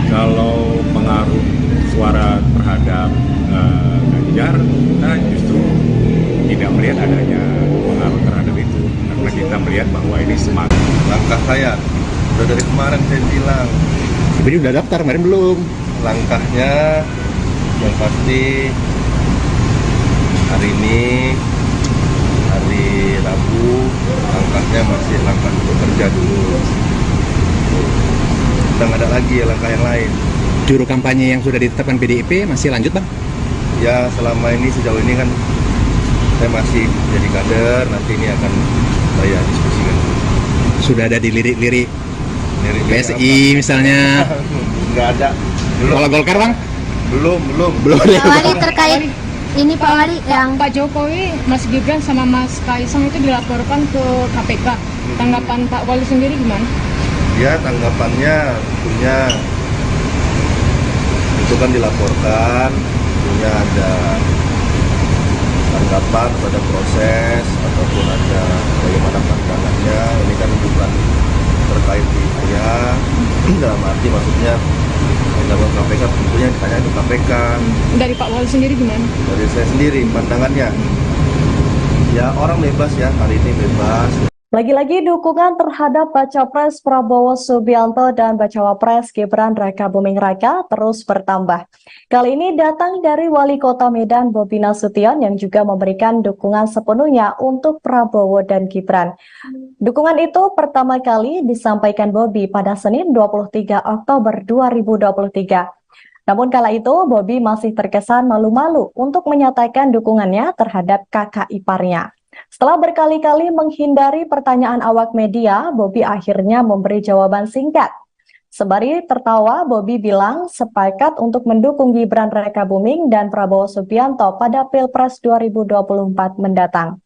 Kalau pengaruh suara terhadap Ganjar, kita justru tidak melihat adanya pengaruh terhadap itu, karena kita melihat bahwa ini semakin Langkah saya udah dari kemarin saya bilang, Ini udah daftar, kemarin belum. langkahnya yang pasti hari ini hari Rabu, langkahnya masih langkah bekerja dulu. Udah nggak ada lagi ya langkah yang lain. Juru kampanye yang sudah ditetapkan PDIP masih lanjut, Bang? Ya selama ini sejauh ini kan saya masih jadi kader, nanti ini akan saya diskusikan. Sudah ada dilirik-lirik Lirik-lirik PSI misalnya. Nggak ada. Kalau Golkar, Bang? Belum. Pak Wali terkait ini Pak Wali yang Pak Jokowi, Mas Gibran sama Mas Kaisang itu dilaporkan ke KPK. Tanggapan Pak Wali sendiri gimana? Ya tanggapannya tentunya itu kan dilaporkan, tentunya ada tanggapan pada proses ataupun ada bagaimana pandangannya. Ini kan bukan terkait di saya, dalam arti maksudnya dalam KPK tentunya ditanya ke KPK. Dari Pak Wali sendiri gimana? Dari saya sendiri pandangannya, ya orang bebas ya, hari ini bebas. Lagi-lagi dukungan terhadap Baca Pres Prabowo Subianto dan Bacawa Pres Gibran Raka Buming Raka terus bertambah. Kali ini datang dari Wali Kota Medan Bobi Nasution yang juga memberikan dukungan sepenuhnya untuk Prabowo dan Gibran. Dukungan itu pertama kali disampaikan Bobi pada Senin 23 Oktober 2023. Namun kala itu Bobi masih terkesan malu-malu untuk menyatakan dukungannya terhadap kakak iparnya. Setelah berkali-kali menghindari pertanyaan awak media, Bobi akhirnya memberi jawaban singkat. Sembari tertawa, Bobi bilang sepakat untuk mendukung Gibran Raka Buming dan Prabowo Subianto pada Pilpres 2024 mendatang.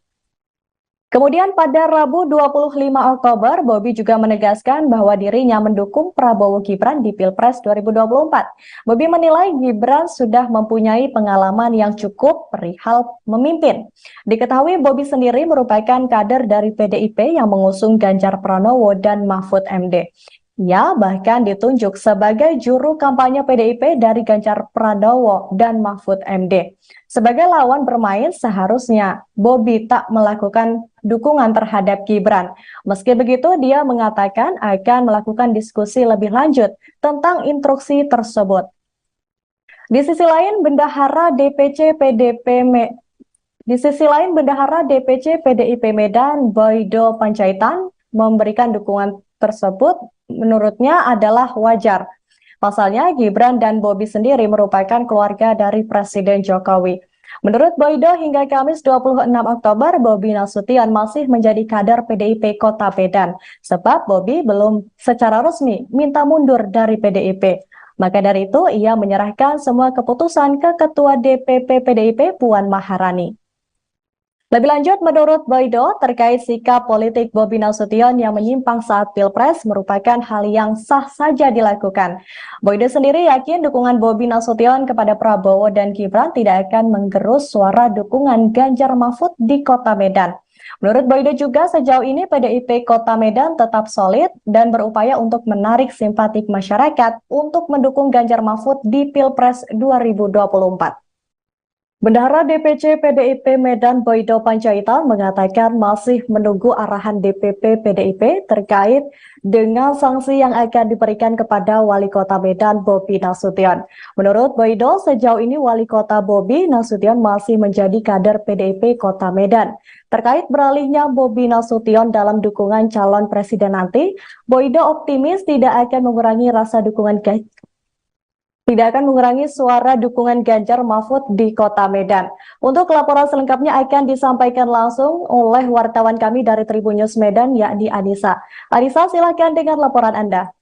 Kemudian pada Rabu 25 Oktober, Bobi juga menegaskan bahwa dirinya mendukung Prabowo Gibran di Pilpres 2024. Bobi menilai Gibran sudah mempunyai pengalaman yang cukup perihal memimpin. Diketahui Bobi sendiri merupakan kader dari PDIP yang mengusung Ganjar Pranowo dan Mahfud MD. Ia bahkan ditunjuk sebagai juru kampanye PDIP dari Ganjar Pranowo dan Mahfud MD. Sebagai lawan bermain, seharusnya Bobi tak melakukan dukungan terhadap Gibran. Meski begitu, dia mengatakan akan melakukan diskusi lebih lanjut tentang instruksi tersebut. Di sisi lain, Bendahara DPC PDIP Medan, Boydo Panjaitan, memberikan dukungan tersebut menurutnya adalah wajar. Pasalnya, Gibran dan Bobi sendiri merupakan keluarga dari Presiden Jokowi. Menurut Boydo, hingga Kamis 26 Oktober, Bobi Nasution masih menjadi kader PDIP Kota Medan, sebab Bobi belum secara resmi minta mundur dari PDIP. Maka dari itu, ia menyerahkan semua keputusan ke Ketua DPP PDIP Puan Maharani. Lebih lanjut, menurut Boydo, terkait sikap politik Bobi Nasution yang menyimpang saat Pilpres merupakan hal yang sah saja dilakukan. Boydo sendiri yakin dukungan Bobi Nasution kepada Prabowo dan Gibran tidak akan menggerus suara dukungan Ganjar Mahfud di Kota Medan. Menurut Boydo juga, sejauh ini PDIP Kota Medan tetap solid dan berupaya untuk menarik simpatik masyarakat untuk mendukung Ganjar Mahfud di Pilpres 2024. Bendahara DPC PDIP Medan Boydo Panjaitan mengatakan masih menunggu arahan DPP PDIP terkait dengan sanksi yang akan diberikan kepada Wali Kota Medan Bobi Nasution. Menurut Boydo, sejauh ini Wali Kota Bobi Nasution masih menjadi kader PDIP Kota Medan. Terkait beralihnya Bobi Nasution dalam dukungan calon presiden nanti, Boydo optimis tidak akan mengurangi suara dukungan Ganjar Mahfud di Kota Medan. Untuk laporan selengkapnya akan disampaikan langsung oleh wartawan kami dari Tribun News Medan, yakni Anissa. Anissa, silakan dengan laporan Anda.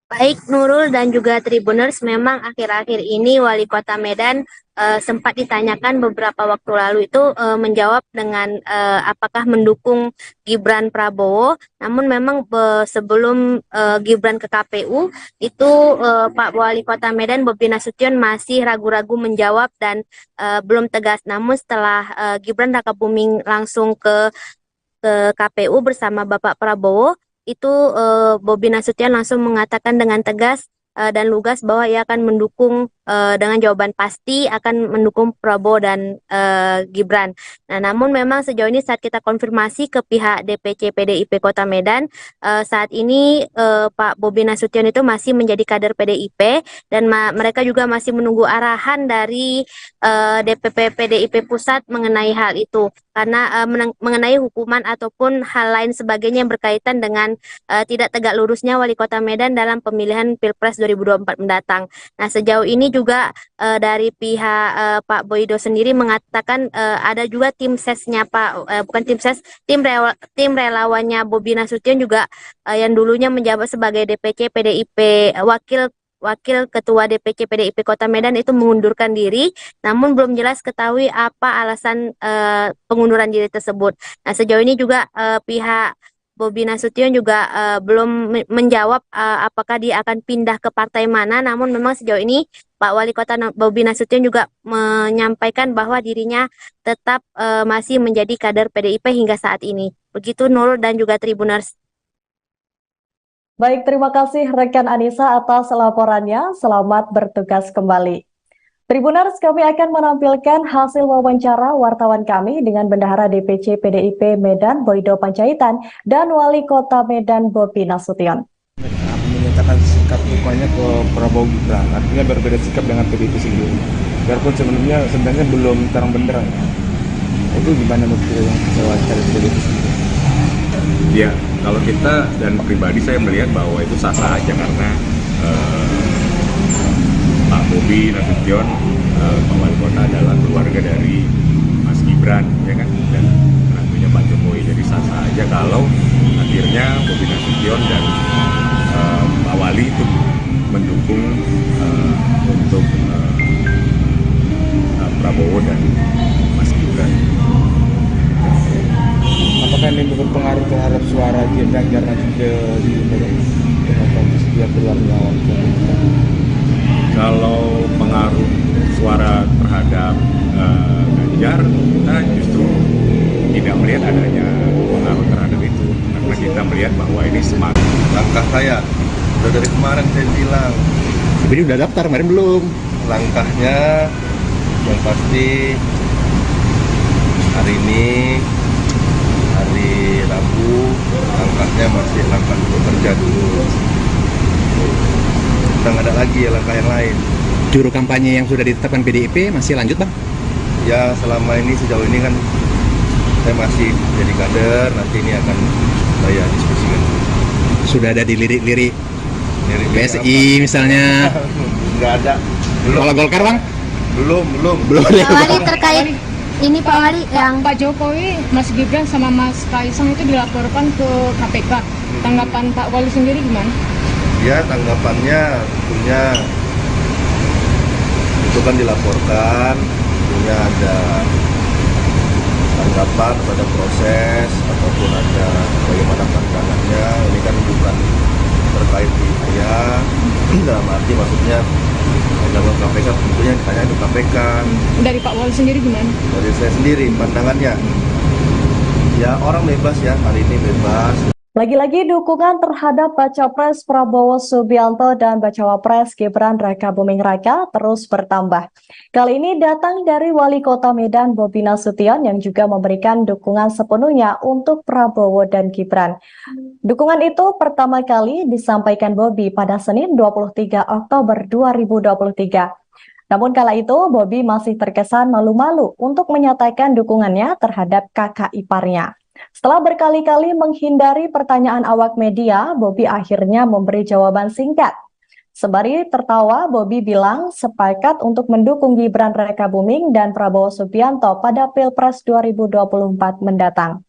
Baik Nurul dan juga Tribuners, memang akhir-akhir ini Wali Kota Medan sempat ditanyakan beberapa waktu lalu itu menjawab dengan apakah mendukung Gibran Prabowo. Namun memang sebelum Gibran ke KPU itu Pak Wali Kota Medan Bobi Nasution masih ragu-ragu menjawab dan belum tegas. Namun setelah Gibran Rakabuming langsung ke KPU bersama Bapak Prabowo, itu Bobi Nasution langsung mengatakan dengan tegas dan lugas bahwa ia akan mendukung dengan jawaban pasti akan mendukung Prabowo dan Gibran. Nah, namun memang sejauh ini saat kita konfirmasi ke pihak DPC PDIP Kota Medan, saat ini Pak Bobi Nasution itu masih menjadi kader PDIP dan mereka juga masih menunggu arahan dari DPP PDIP Pusat mengenai hal itu. Karena mengenai hukuman ataupun hal lain sebagainya yang berkaitan dengan tidak tegak lurusnya Wali Kota Medan dalam pemilihan Pilpres 2024 mendatang. Nah, sejauh ini juga dari pihak Pak Boydo sendiri mengatakan ada juga tim sesnya tim relawannya Bobi Nasution juga yang dulunya menjabat sebagai DPC PDIP Wakil Ketua DPC PDIP Kota Medan itu mengundurkan diri, namun belum jelas ketahui apa alasan pengunduran diri tersebut. Nah, sejauh ini juga pihak Bobi Nasution juga belum menjawab apakah dia akan pindah ke partai mana, namun memang sejauh ini Pak Wali Kota Bobi Nasution juga menyampaikan bahwa dirinya tetap masih menjadi kader PDIP hingga saat ini. Begitu Nurul dan juga Tribuners. Baik, terima kasih rekan Anissa atas laporannya. Selamat bertugas kembali. Tribuners, kami akan menampilkan hasil wawancara wartawan kami dengan Bendahara DPC PDIP Medan Boydo Panjaitan dan Wali Kota Medan Bobi Nasution. Menyatakan sikap dukungannya ke Prabowo Gibran, artinya berbeda sikap dengan PDIP sendiri. Biarpun sebenarnya belum terang benderang. Itu gimana menurut yang wawancara PDIP sendiri? Ya, kalau kita dan pribadi saya melihat bahwa itu sah-sah aja karena Pak Bobi Nasution, Pak Wali Kota adalah keluarga dari Mas Gibran, ya kan, dan tentunya Pak Jokowi. Jadi sah-sah aja kalau akhirnya Bobi Nasution dan Pak Wali itu mendukung untuk Prabowo dan Mas Gibran. Apakah ini berpengaruh terhadap suara Ganjar nanti di dia keluar melawan? Kalau pengaruh suara terhadap Ganjar, kita justru tidak melihat adanya pengaruh terhadap itu, karena kita melihat bahwa ini semakin Langkah saya udah dari kemarin saya bilang, Tapi ini udah daftar, kemarin belum. langkahnya yang pasti hari ini hari Rabu, langkahnya masih langkah bekerja dulu. Udah nggak ada lagi lagi langkah yang lain. Juru kampanye yang sudah ditetapkan PDIP masih lanjut bang? Ya selama ini sejauh ini kan saya masih jadi kader, nanti ini akan saya diskusikan. Sudah ada dilirik-lirik Lirik-lirik PSI apa? misalnya? Nggak ada. Belum. Kalau Golkar bang? Belum. Pak Wali terkait ini Pak Wali yang Pak Jokowi, Mas Gibran sama Mas Kaisang itu dilaporkan ke KPK. Tanggapan Pak Wali sendiri gimana? Ya tanggapannya tentunya itu kan dilaporkan, tentunya ada tanggapan pada proses ataupun ada bagaimana pandangannya. Ini kan bukan terkait di saya, dalam arti maksudnya undang-undang KPK tentunya ditanya ke KPK. Dari Pak Wali sendiri gimana? Dari saya sendiri pandangannya, ya orang bebas ya, hari ini bebas. Lagi-lagi dukungan terhadap Baca Pres Prabowo Subianto dan Bacawa Pres Gibran Rakabuming Raka terus bertambah. Kali ini datang dari Wali Kota Medan Bobi Nasution yang juga memberikan dukungan sepenuhnya untuk Prabowo dan Gibran. Dukungan itu pertama kali disampaikan Bobi pada Senin 23 Oktober 2023. Namun kala itu Bobi masih terkesan malu-malu untuk menyatakan dukungannya terhadap kakak iparnya. Setelah berkali-kali menghindari pertanyaan awak media, Bobi akhirnya memberi jawaban singkat. Sembari tertawa, Bobi bilang sepakat untuk mendukung Gibran Rakabuming dan Prabowo Subianto pada Pilpres 2024 mendatang.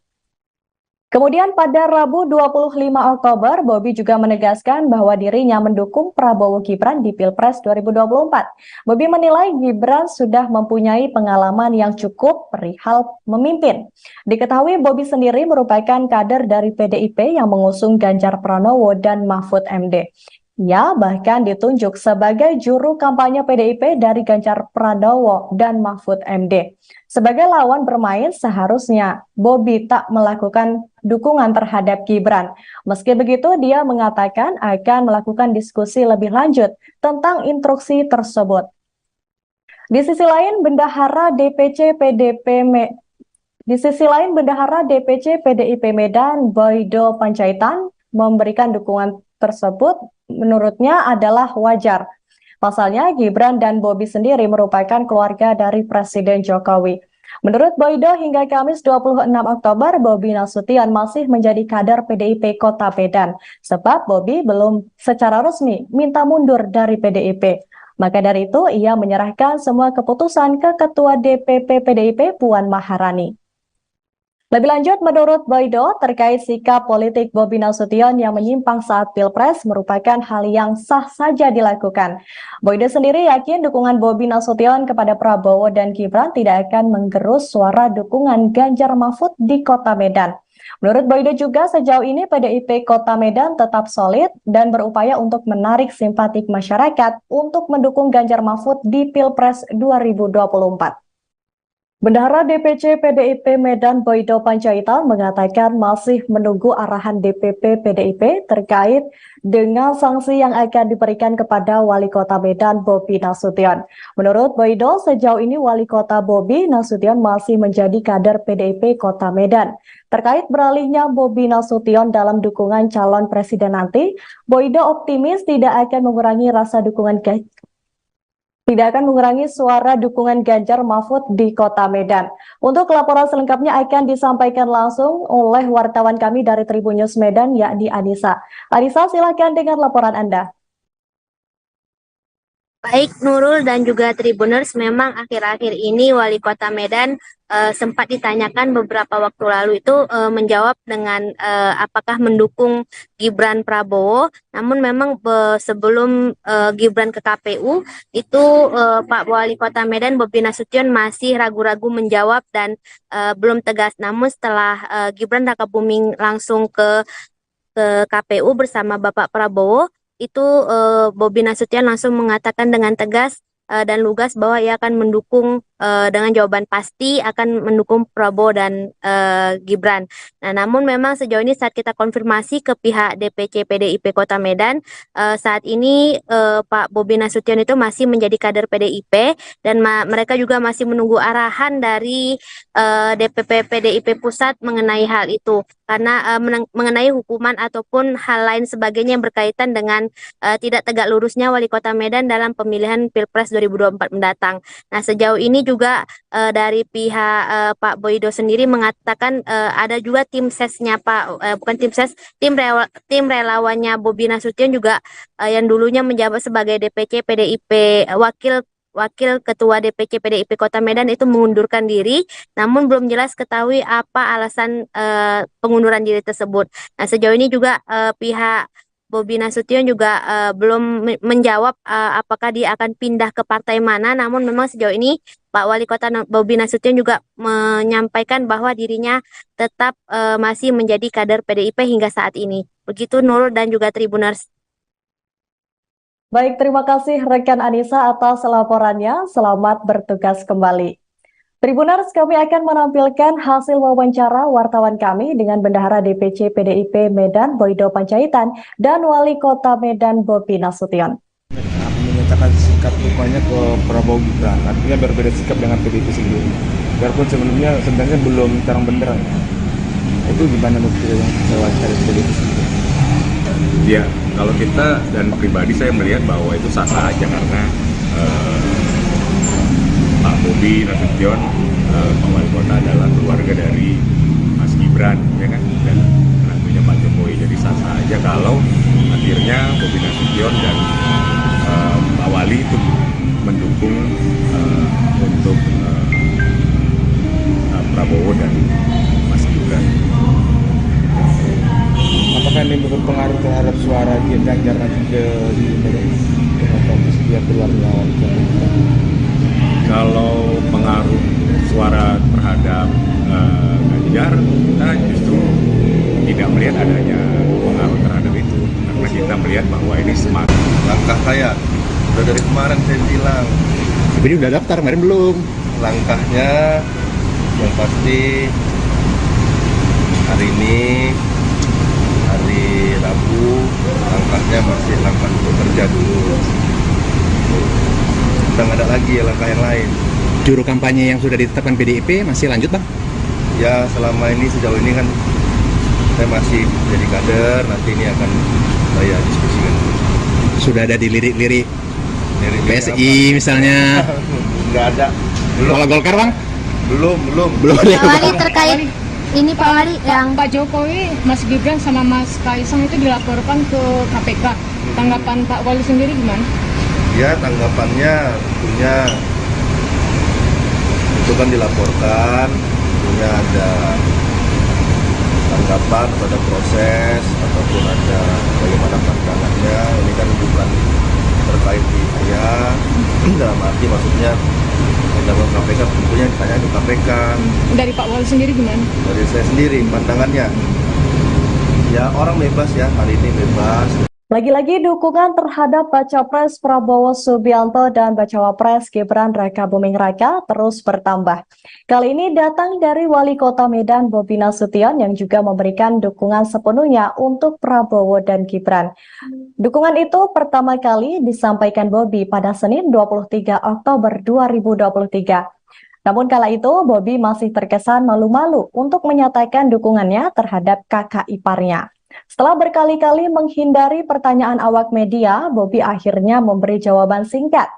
Kemudian pada Rabu 25 Oktober, Bobi juga menegaskan bahwa dirinya mendukung Prabowo Gibran di Pilpres 2024. Bobi menilai Gibran sudah mempunyai pengalaman yang cukup perihal memimpin. Diketahui Bobi sendiri merupakan kader dari PDIP yang mengusung Ganjar Pranowo dan Mahfud MD. Ia bahkan ditunjuk sebagai juru kampanye PDIP dari Ganjar Pranowo dan Mahfud MD. Sebagai lawan bermain, seharusnya Bobi tak melakukan dukungan terhadap Gibran. Meski begitu, dia mengatakan akan melakukan diskusi lebih lanjut tentang instruksi tersebut. Di sisi lain, Bendahara DPC PDIP Medan, Boydo Panjaitan, memberikan dukungan tersebut menurutnya adalah wajar. Pasalnya, Gibran dan Bobi sendiri merupakan keluarga dari Presiden Jokowi. Menurut Boydo, hingga Kamis 26 Oktober, Bobi Nasution masih menjadi kader PDIP Kota Medan, sebab Bobi belum secara resmi minta mundur dari PDIP. Maka dari itu, ia menyerahkan semua keputusan ke Ketua DPP PDIP Puan Maharani. Lebih lanjut, menurut Boydo, terkait sikap politik Bobi Nasution yang menyimpang saat Pilpres merupakan hal yang sah saja dilakukan. Boydo sendiri yakin dukungan Bobi Nasution kepada Prabowo dan Gibran tidak akan menggerus suara dukungan Ganjar Mahfud di Kota Medan. Menurut Boydo juga, sejauh ini PDIP Kota Medan tetap solid dan berupaya untuk menarik simpatik masyarakat untuk mendukung Ganjar Mahfud di Pilpres 2024. Bendahara DPC PDIP Medan Boydo Panjaitan mengatakan masih menunggu arahan DPP PDIP terkait dengan sanksi yang akan diberikan kepada Wali Kota Medan Bobi Nasution. Menurut Boydo, sejauh ini Wali Kota Bobi Nasution masih menjadi kader PDIP Kota Medan. Terkait beralihnya Bobi Nasution dalam dukungan calon presiden nanti, Boydo optimis tidak akan mengurangi suara dukungan Ganjar Mahfud di Kota Medan. Untuk laporan selengkapnya akan disampaikan langsung oleh wartawan kami dari Tribun News Medan, yakni Anissa. Anissa, silakan dengan laporan Anda. Baik Nurul dan juga Tribuners, memang akhir-akhir ini Wali Kota Medan sempat ditanyakan beberapa waktu lalu itu menjawab dengan apakah mendukung Gibran Prabowo. Namun memang sebelum Gibran ke KPU itu Pak Wali Kota Medan Bobi Nasution masih ragu-ragu menjawab dan belum tegas. Namun setelah Gibran Rakabuming langsung ke KPU bersama Bapak Prabowo, itu Bobi Nasution langsung mengatakan dengan tegas dan lugas bahwa ia akan mendukung dengan jawaban pasti akan mendukung Prabowo dan Gibran. Nah, namun memang sejauh ini saat kita konfirmasi ke pihak DPC PDIP Kota Medan, saat ini Pak Bobi Nasution itu masih menjadi kader PDIP dan mereka juga masih menunggu arahan dari DPP PDIP Pusat mengenai hal itu. Karena mengenai hukuman ataupun hal lain sebagainya yang berkaitan dengan tidak tegak lurusnya Wali Kota Medan dalam pemilihan Pilpres 2024 mendatang. Nah, sejauh ini juga dari pihak Pak Boydo sendiri mengatakan ada juga tim sesnya bukan tim ses, tim relawannya Bobi Nasution juga yang dulunya menjabat sebagai DPC PDIP Wakil Ketua DPC PDIP Kota Medan itu mengundurkan diri, namun belum jelas ketahui apa alasan pengunduran diri tersebut. Nah, sejauh ini juga pihak Bobi Nasution juga belum menjawab apakah dia akan pindah ke partai mana, namun memang sejauh ini Pak Wali Kota Bobi Nasution juga menyampaikan bahwa dirinya tetap masih menjadi kader PDIP hingga saat ini. Begitu Nurul dan juga Tribuners. Baik, terima kasih rekan Anissa atas laporannya. Selamat bertugas kembali. Tribuners, kami akan menampilkan hasil wawancara wartawan kami dengan Bendahara DPC PDIP Medan Boydo Panjaitan dan Wali Kota Medan Bobi Nasution. Menyatakan sikap dukungannya ke Prabowo Gibran, artinya berbeda sikap dengan PDIP sendiri. Biarpun sebenarnya belum terang benderang. Itu gimana bukti yang wawancara PDIP sendiri? Ya, kalau kita dan pribadi saya melihat bahwa itu sah-sah aja karena Pak Bobi Nasution, Pak Wali Kota adalah keluarga dari Mas Gibran, ya kan, dan tentunya Pak Jokowi. Jadi sah-sah aja kalau akhirnya Bobi Nasution dan Pak Wali itu mendukung untuk Prabowo dan Mas Gibran. Apakah ini berpengaruh terhadap suara Ganjar nanti ke dia keluar melawan? Kalau pengaruh suara terhadap Ganjar, kita justru tidak melihat adanya pengaruh terhadap itu, karena kita melihat bahwa ini semakin Langkah saya udah dari kemarin saya bilang, Tapi ini udah daftar, kemarin belum. langkahnya yang pasti hari ini hari Rabu, langkahnya masih langkah bekerja dulu. Udah nggak ada lagi langkah yang lain. Juru kampanye yang sudah ditetapkan PDIP masih lanjut, Bang? Ya selama ini sejauh ini kan saya masih jadi kader, nanti ini akan saya diskusikan. Sudah ada di lirik-lirik Dari PSI misalnya. Nggak ada. Belum. Kalau Golkar, Bang? Belum. Belum ya, Pak Bang? Wali terkait ini Pak Wali yang Pak Jokowi, Mas Gibran sama Mas Kaisang itu dilaporkan ke KPK. Tanggapan Pak Wali sendiri gimana? Ya tanggapannya tentunya itu kan dilaporkan, tentunya ada tanggapan pada proses ataupun ada bagaimana pandangannya. Ini kan bukan terkait di saya, dalam arti maksudnya dalam KPK tentunya ditanya ke KPK. Dari Pak Wali sendiri gimana? Dari saya sendiri pandangannya, ya orang bebas ya, hari ini bebas. Lagi-lagi dukungan terhadap Baca Pres Prabowo Subianto dan Bacawa Pres Gibran Raka Buming Raka terus bertambah. Kali ini datang dari Wali Kota Medan Bobi Nasution yang juga memberikan dukungan sepenuhnya untuk Prabowo dan Gibran. Dukungan itu pertama kali disampaikan Bobi pada Senin 23 Oktober 2023. Namun kala itu Bobi masih terkesan malu-malu untuk menyatakan dukungannya terhadap kakak iparnya. Setelah berkali-kali menghindari pertanyaan awak media, Bobi akhirnya memberi jawaban singkat.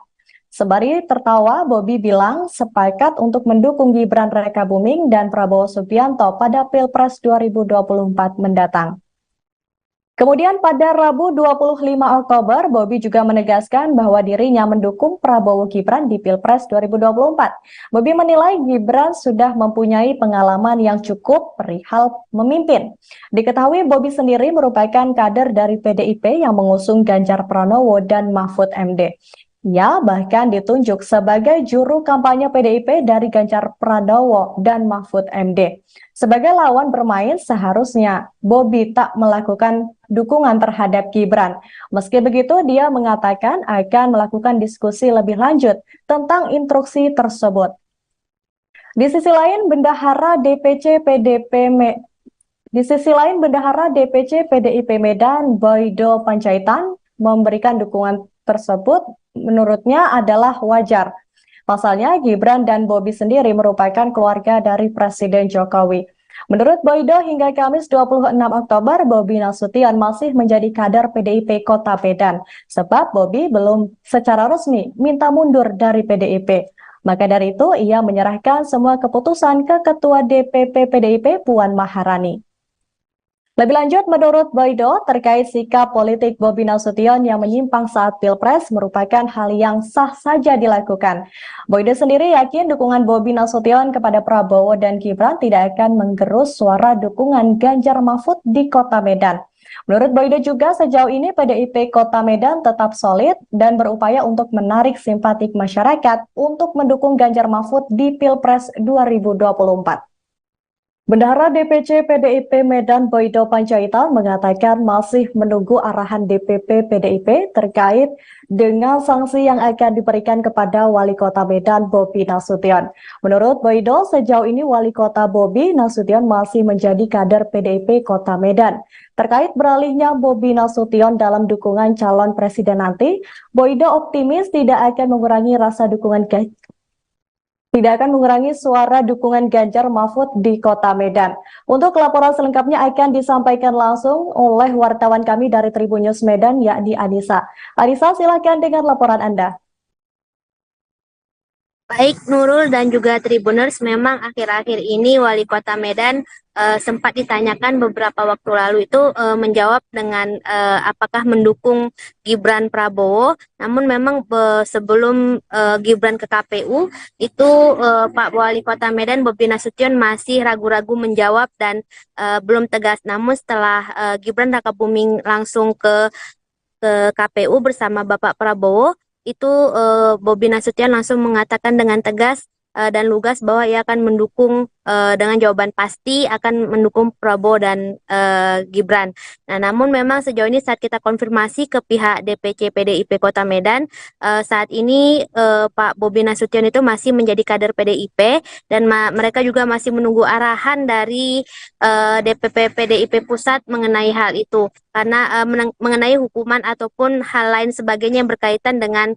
Sembari tertawa, Bobi bilang sepakat untuk mendukung Gibran Raka Buming dan Prabowo Subianto pada Pilpres 2024 mendatang. Kemudian pada Rabu 25 Oktober, Bobi juga menegaskan bahwa dirinya mendukung Prabowo Gibran di Pilpres 2024. Bobi menilai Gibran sudah mempunyai pengalaman yang cukup perihal memimpin. Diketahui Bobi sendiri merupakan kader dari PDIP yang mengusung Ganjar Pranowo dan Mahfud MD. Ia bahkan ditunjuk sebagai juru kampanye PDIP dari Ganjar Pranowo dan Mahfud MD. Sebagai lawan bermain, seharusnya Bobi tak melakukan dukungan terhadap Gibran. Meski begitu, dia mengatakan akan melakukan diskusi lebih lanjut tentang instruksi tersebut. Di sisi lain, Bendahara DPC PDIP Medan, Boydo Panjaitan, memberikan dukungan tersebut menurutnya adalah wajar. Pasalnya, Gibran dan Bobi sendiri merupakan keluarga dari Presiden Jokowi. Menurut Boydo, hingga Kamis 26 Oktober, Bobi Nasution masih menjadi kader PDIP Kota Medan, sebab Bobi belum secara resmi minta mundur dari PDIP. Maka dari itu, ia menyerahkan semua keputusan ke Ketua DPP PDIP Puan Maharani. Lebih lanjut, menurut Boydo, terkait sikap politik Bobi Nasution yang menyimpang saat Pilpres merupakan hal yang sah saja dilakukan. Boydo sendiri yakin dukungan Bobi Nasution kepada Prabowo dan Gibran tidak akan menggerus suara dukungan Ganjar Mahfud di Kota Medan. Menurut Boydo juga sejauh ini PDIP Kota Medan tetap solid dan berupaya untuk menarik simpatik masyarakat untuk mendukung Ganjar Mahfud di Pilpres 2024. Bendahara DPC PDIP Medan Boydo Panjaitan mengatakan masih menunggu arahan DPP PDIP terkait dengan sanksi yang akan diberikan kepada Wali Kota Medan Bobi Nasution. Menurut Boydo, sejauh ini Wali Kota Bobi Nasution masih menjadi kader PDIP Kota Medan. Terkait beralihnya Bobi Nasution dalam dukungan calon presiden nanti, Boydo optimis tidak akan mengurangi suara dukungan Ganjar Mahfud di Kota Medan. Untuk laporan selengkapnya akan disampaikan langsung oleh wartawan kami dari Tribun News Medan, yakni Anissa. Anissa, silakan dengan laporan Anda. Baik Nurul dan juga Tribuners, memang akhir-akhir ini Wali Kota Medan sempat ditanyakan beberapa waktu lalu itu menjawab dengan apakah mendukung Gibran Prabowo. Namun memang sebelum Gibran ke KPU itu Pak Wali Kota Medan Bobi Nasution masih ragu-ragu menjawab dan belum tegas. Namun setelah Gibran Rakabuming langsung ke KPU bersama Bapak Prabowo, itu Bobi Nasution langsung mengatakan dengan tegas dan lugas bahwa ia akan mendukung dengan jawaban pasti akan mendukung Prabowo dan Gibran. Nah, namun memang sejauh ini saat kita konfirmasi ke pihak DPC PDIP Kota Medan, saat ini Pak Bobi Nasution itu masih menjadi kader PDIP dan mereka juga masih menunggu arahan dari DPP PDIP Pusat mengenai hal itu. Karena mengenai hukuman ataupun hal lain sebagainya yang berkaitan dengan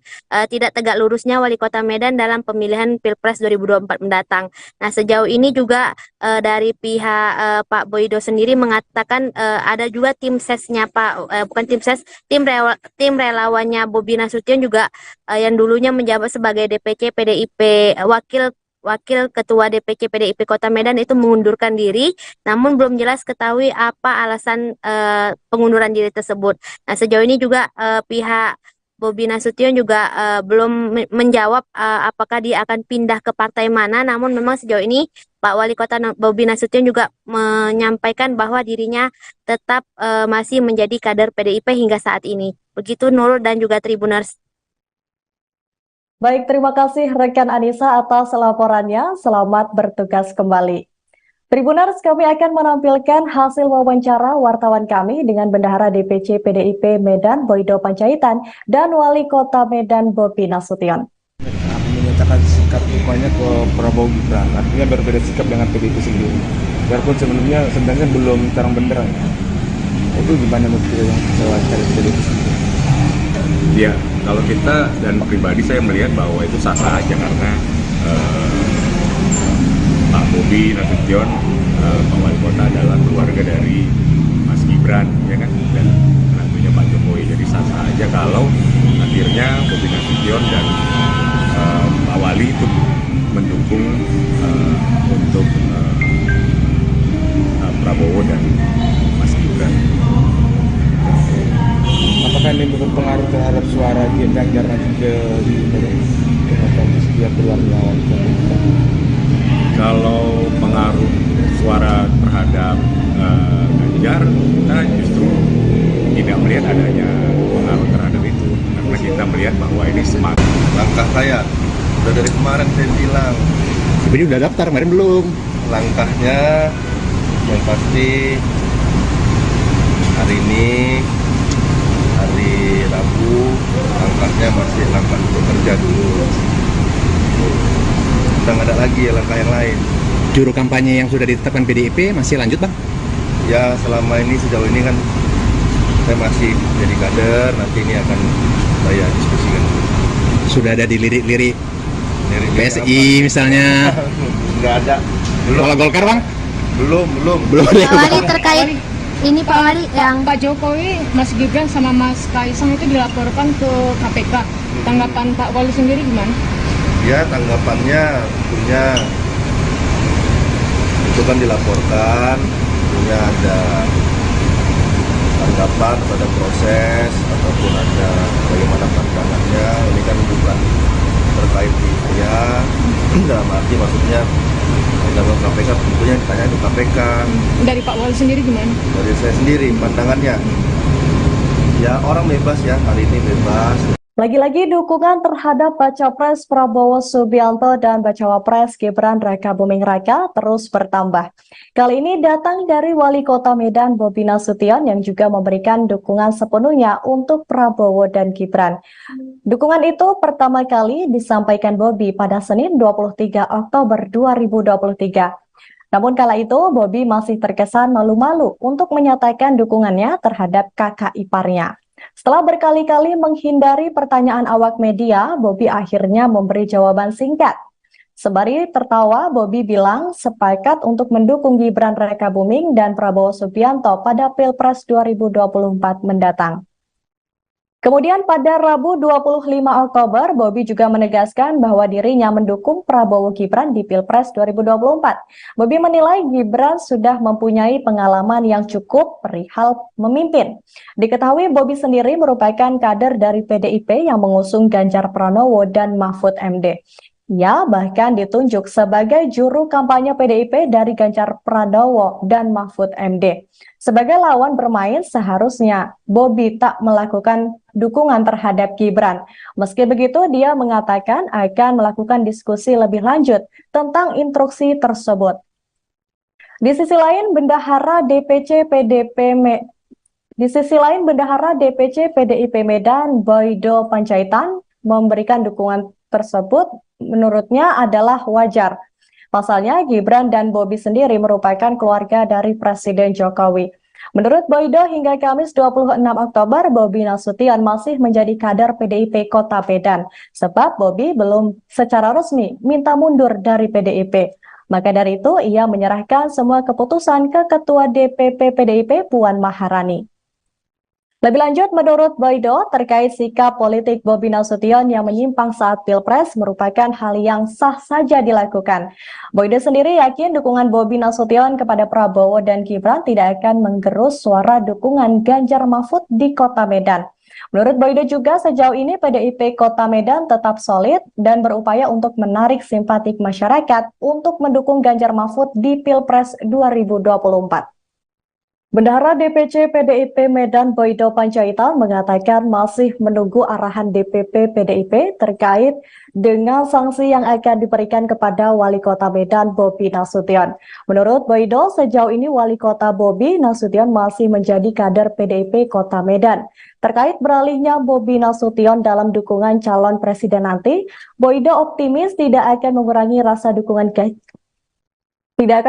tidak tegak lurusnya Wali Kota Medan dalam pemilihan Pilpres 2024 mendatang. Nah, sejauh ini juga dari pihak Pak Boydo sendiri mengatakan ada juga tim sesnya tim relawannya Bobi Nasution juga yang dulunya menjabat sebagai DPC PDIP Wakil Ketua DPC PDIP Kota Medan itu mengundurkan diri, namun belum jelas ketahui apa alasan pengunduran diri tersebut. Nah, sejauh ini juga pihak Bobi Nasution juga belum menjawab apakah dia akan pindah ke partai mana, namun memang sejauh ini Pak Wali Kota Bobi Nasution juga menyampaikan bahwa dirinya tetap masih menjadi kader PDIP hingga saat ini. Begitu Nurul dan juga Tribuners. Baik, terima kasih rekan Anissa atas laporannya. Selamat bertugas kembali. Tribuners, kami akan menampilkan hasil wawancara wartawan kami dengan Bendahara DPC PDIP Medan Boydo Panjaitan dan Wali Kota Medan Bobi Nasution. Menyatakan sikap dukungannya ke Prabowo Gibran, artinya berbeda sikap dengan PDIP sendiri. Biarpun sebenarnya belum terang benderang. Itu gimana menurut yang wawancara PDIP sendiri? Ya, kalau kita dan pribadi saya melihat bahwa itu sah-sah aja karena Pak Bobi Nasution, Pak Wali Kota adalah keluarga dari Mas Gibran, ya kan, dan menantunya Pak Jokowi. Jadi sah-sah aja kalau akhirnya Bobi Nasution dan Pak Wali itu mendukung untuk Prabowo dan Mas Gibran. Apakah ini berpengaruh terhadap suara Ganjar nanti di setiap keluarga Wali Kota? Kalau pengaruh suara terhadap Ganjar, kita justru tidak melihat adanya pengaruh terhadap itu, karena kita melihat bahwa ini semangat. Langkah saya udah dari kemarin saya bilang. Ini udah daftar, kemarin belum. Langkahnya yang pasti hari ini, hari Rabu, langkahnya masih langkah bekerja dulu. udah nggak ada lagi langkah yang lain. Juru kampanye yang sudah ditetapkan PDIP masih lanjut bang? Ya selama ini sejauh ini kan saya masih jadi kader, nanti ini akan saya diskusikan. Sudah ada dilirik-lirik Dari PSI misalnya? Nggak ada. Kalau Golkar bang? Belum. Pak Wali terkait ini Pak Wali yang Pak Jokowi, Mas Gibran sama Mas Kaisang itu dilaporkan ke KPK. Tanggapan Pak Wali sendiri gimana? Ya tanggapannya tentunya itu kan dilaporkan, tentunya ada tanggapan pada proses ataupun ada bagaimana pandangannya. Ini kan bukan terkait di saya, dalam arti maksudnya dalam KPK tentunya ditanya ke KPK. Dari Pak Wali sendiri gimana? Dari saya sendiri pandangannya, ya orang bebas ya, hari ini bebas. Lagi-lagi dukungan terhadap Baca Pres Prabowo Subianto dan Bacawa Pres Gibran Rakabuming Raka terus bertambah. Kali ini datang dari Wali Kota Medan Bobi Nasution yang juga memberikan dukungan sepenuhnya untuk Prabowo dan Gibran. Dukungan itu pertama kali disampaikan Bobi pada Senin 23 Oktober 2023. Namun kala itu Bobi masih terkesan malu-malu untuk menyatakan dukungannya terhadap kakak iparnya. Setelah berkali-kali menghindari pertanyaan awak media, Bobi akhirnya memberi jawaban singkat. Sembari tertawa, Bobi bilang sepakat untuk mendukung Gibran Rakabuming dan Prabowo Subianto pada Pilpres 2024 mendatang. Kemudian pada Rabu 25 Oktober, Bobi juga menegaskan bahwa dirinya mendukung Prabowo Gibran di Pilpres 2024. Bobi menilai Gibran sudah mempunyai pengalaman yang cukup perihal memimpin. Diketahui Bobi sendiri merupakan kader dari PDIP yang mengusung Ganjar Pranowo dan Mahfud MD. Ia bahkan ditunjuk sebagai juru kampanye PDIP dari Ganjar Pranowo dan Mahfud MD. Sebagai lawan bermain, seharusnya Bobi tak melakukan dukungan terhadap Gibran. Meski begitu, dia mengatakan akan melakukan diskusi lebih lanjut tentang instruksi tersebut. Di sisi lain, Bendahara DPC PDIP Medan, Boydo Panjaitan, memberikan dukungan tersebut menurutnya adalah wajar. Pasalnya, Gibran dan Bobi sendiri merupakan keluarga dari Presiden Jokowi. Menurut Boydo, hingga Kamis 26 Oktober, Bobi Nasution masih menjadi kader PDIP Kota Medan, sebab Bobi belum secara resmi minta mundur dari PDIP. Maka dari itu, ia menyerahkan semua keputusan ke Ketua DPP PDIP Puan Maharani. Lebih lanjut, menurut Boydo, terkait sikap politik Bobi Nasution yang menyimpang saat Pilpres merupakan hal yang sah saja dilakukan. Boydo sendiri yakin dukungan Bobi Nasution kepada Prabowo dan Gibran tidak akan menggerus suara dukungan Ganjar Mahfud di Kota Medan. Menurut Boydo juga, sejauh ini PDIP Kota Medan tetap solid dan berupaya untuk menarik simpatik masyarakat untuk mendukung Ganjar Mahfud di Pilpres 2024. Bendahara DPC PDIP Medan Boydo Panjaitan mengatakan masih menunggu arahan DPP PDIP terkait dengan sanksi yang akan diberikan kepada Wali Kota Medan Bobi Nasution. Menurut Boydo, sejauh ini Wali Kota Bobi Nasution masih menjadi kader PDIP Kota Medan. Terkait beralihnya Bobi Nasution dalam dukungan calon presiden nanti, Boydo optimis tidak akan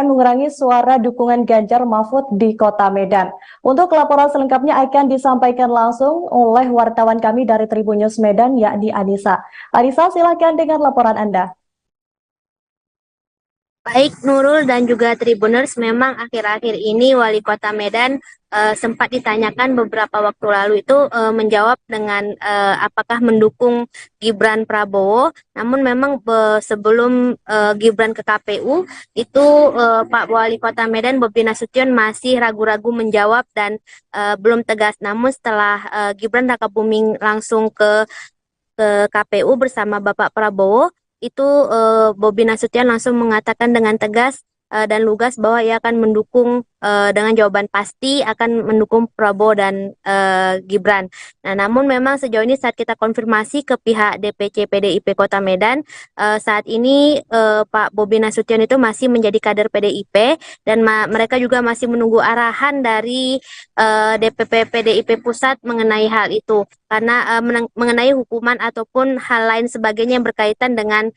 mengurangi suara dukungan Ganjar Mahfud di Kota Medan. Untuk laporan selengkapnya akan disampaikan langsung oleh wartawan kami dari Tribun News Medan, yakni Anissa. Anissa, silakan dengan laporan Anda. Baik Nurul dan juga Tribuners, memang akhir-akhir ini Wali Kota Medan sempat ditanyakan beberapa waktu lalu itu menjawab dengan apakah mendukung Gibran Prabowo. Namun memang sebelum Gibran ke KPU itu Pak Wali Kota Medan Bobi Nasution masih ragu-ragu menjawab dan belum tegas. Namun setelah Gibran Rakabuming langsung ke KPU bersama Bapak Prabowo, itu Bobi Nasution langsung mengatakan dengan tegas dan lugas bahwa ia akan mendukung dengan jawaban pasti akan mendukung Prabowo dan Gibran. Nah, namun memang sejauh ini saat kita konfirmasi ke pihak DPC PDIP Kota Medan, saat ini Pak Bobi Nasution itu masih menjadi kader PDIP dan mereka juga masih menunggu arahan dari DPP PDIP Pusat mengenai hal itu. Karena mengenai hukuman ataupun hal lain sebagainya yang berkaitan dengan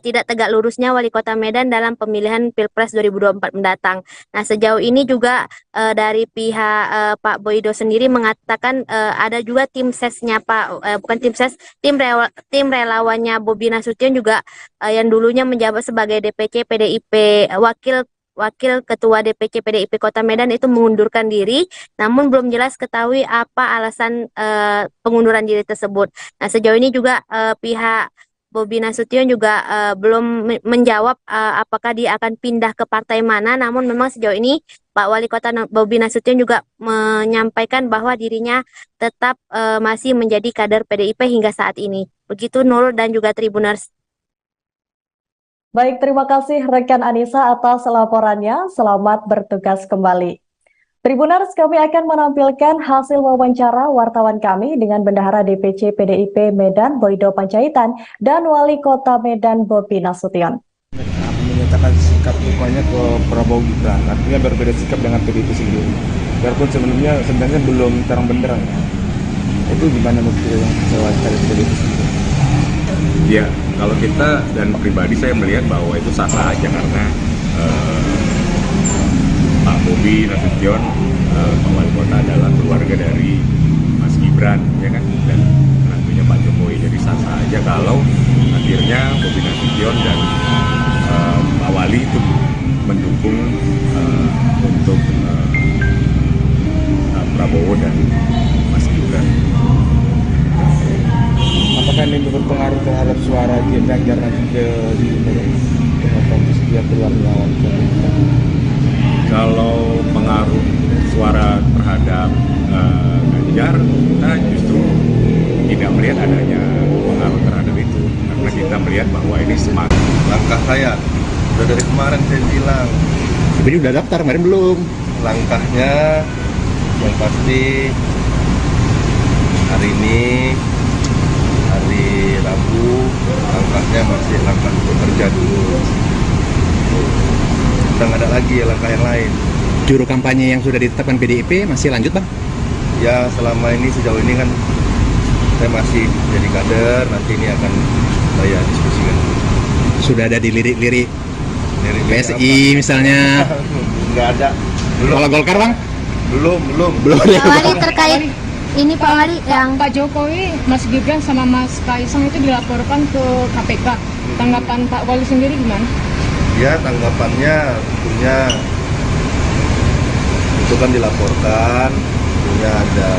tidak tegak lurusnya Wali Kota Medan dalam pemilihan Pilpres 2024 mendatang. Nah, sejauh ini juga dari pihak Pak Boydo sendiri mengatakan ada juga tim sesnya bukan tim ses, tim relawannya Bobi Nasution juga yang dulunya menjabat sebagai DPC PDIP Wakil Ketua DPC PDIP Kota Medan itu mengundurkan diri, namun belum jelas ketahui apa alasan pengunduran diri tersebut. Nah, sejauh ini juga pihak Bobi Nasution juga belum menjawab apakah dia akan pindah ke partai mana, namun memang sejauh ini Pak Wali Kota Bobi Nasution juga menyampaikan bahwa dirinya tetap masih menjadi kader PDIP hingga saat ini. Begitu Nurul dan juga Tribuners. Baik, terima kasih rekan Anissa atas laporannya. Selamat bertugas kembali. Tribuners, kami akan menampilkan hasil wawancara wartawan kami dengan Bendahara DPC PDIP Medan Boydo Panjaitan dan Wali Kota Medan Bobi Nasution. Menyatakan sikap dukungannya ke Prabowo Gibran, artinya berbeda sikap dengan PDIP sendiri. Biarpun sebenarnya belum terang benderang. Itu gimana menurut yang kecewa dari PDIP sendiri? Ya, kalau kita dan pribadi saya melihat bahwa itu sah-sah aja karena Pak Bobi Nasution, Pak Wali Kota adalah keluarga dari Mas Gibran, ya kan, dan tentunya Pak Jokowi. Jadi sah-sah aja kalau akhirnya Bobi Nasution dan Pak Wali itu mendukung untuk Prabowo dan Mas Gibran. Apakah ini berpengaruh terhadap suara Ganjar nanti di kompetisi dia keluar melawan pemerintah? Kalau pengaruh suara terhadap Ganjar, kita justru tidak melihat adanya pengaruh terhadap itu, karena kita melihat bahwa ini semakin Langkah saya udah dari kemarin saya bilang, Tapi udah daftar, kemarin belum. langkahnya yang pasti hari ini, hari Rabu, langkahnya masih langkah bekerja dulu. Udah nggak ada lagi ya langkah yang lain. Juru kampanye yang sudah ditetapkan PDIP masih lanjut, Bang? Ya selama ini sejauh ini kan saya masih jadi kader, nanti ini akan saya diskusikan. Sudah ada dilirik-lirik Dari PSI misalnya. Nggak ada. Belum. Kalau Golkar, Bang? Belum. Pak Wali terkait ini Pak Wali yang Pak Jokowi, Mas Gibran sama Mas Kaisang itu dilaporkan ke KPK. Tanggapan Pak Wali sendiri gimana? Ya tanggapannya tentunya itu kan dilaporkan, tentunya ada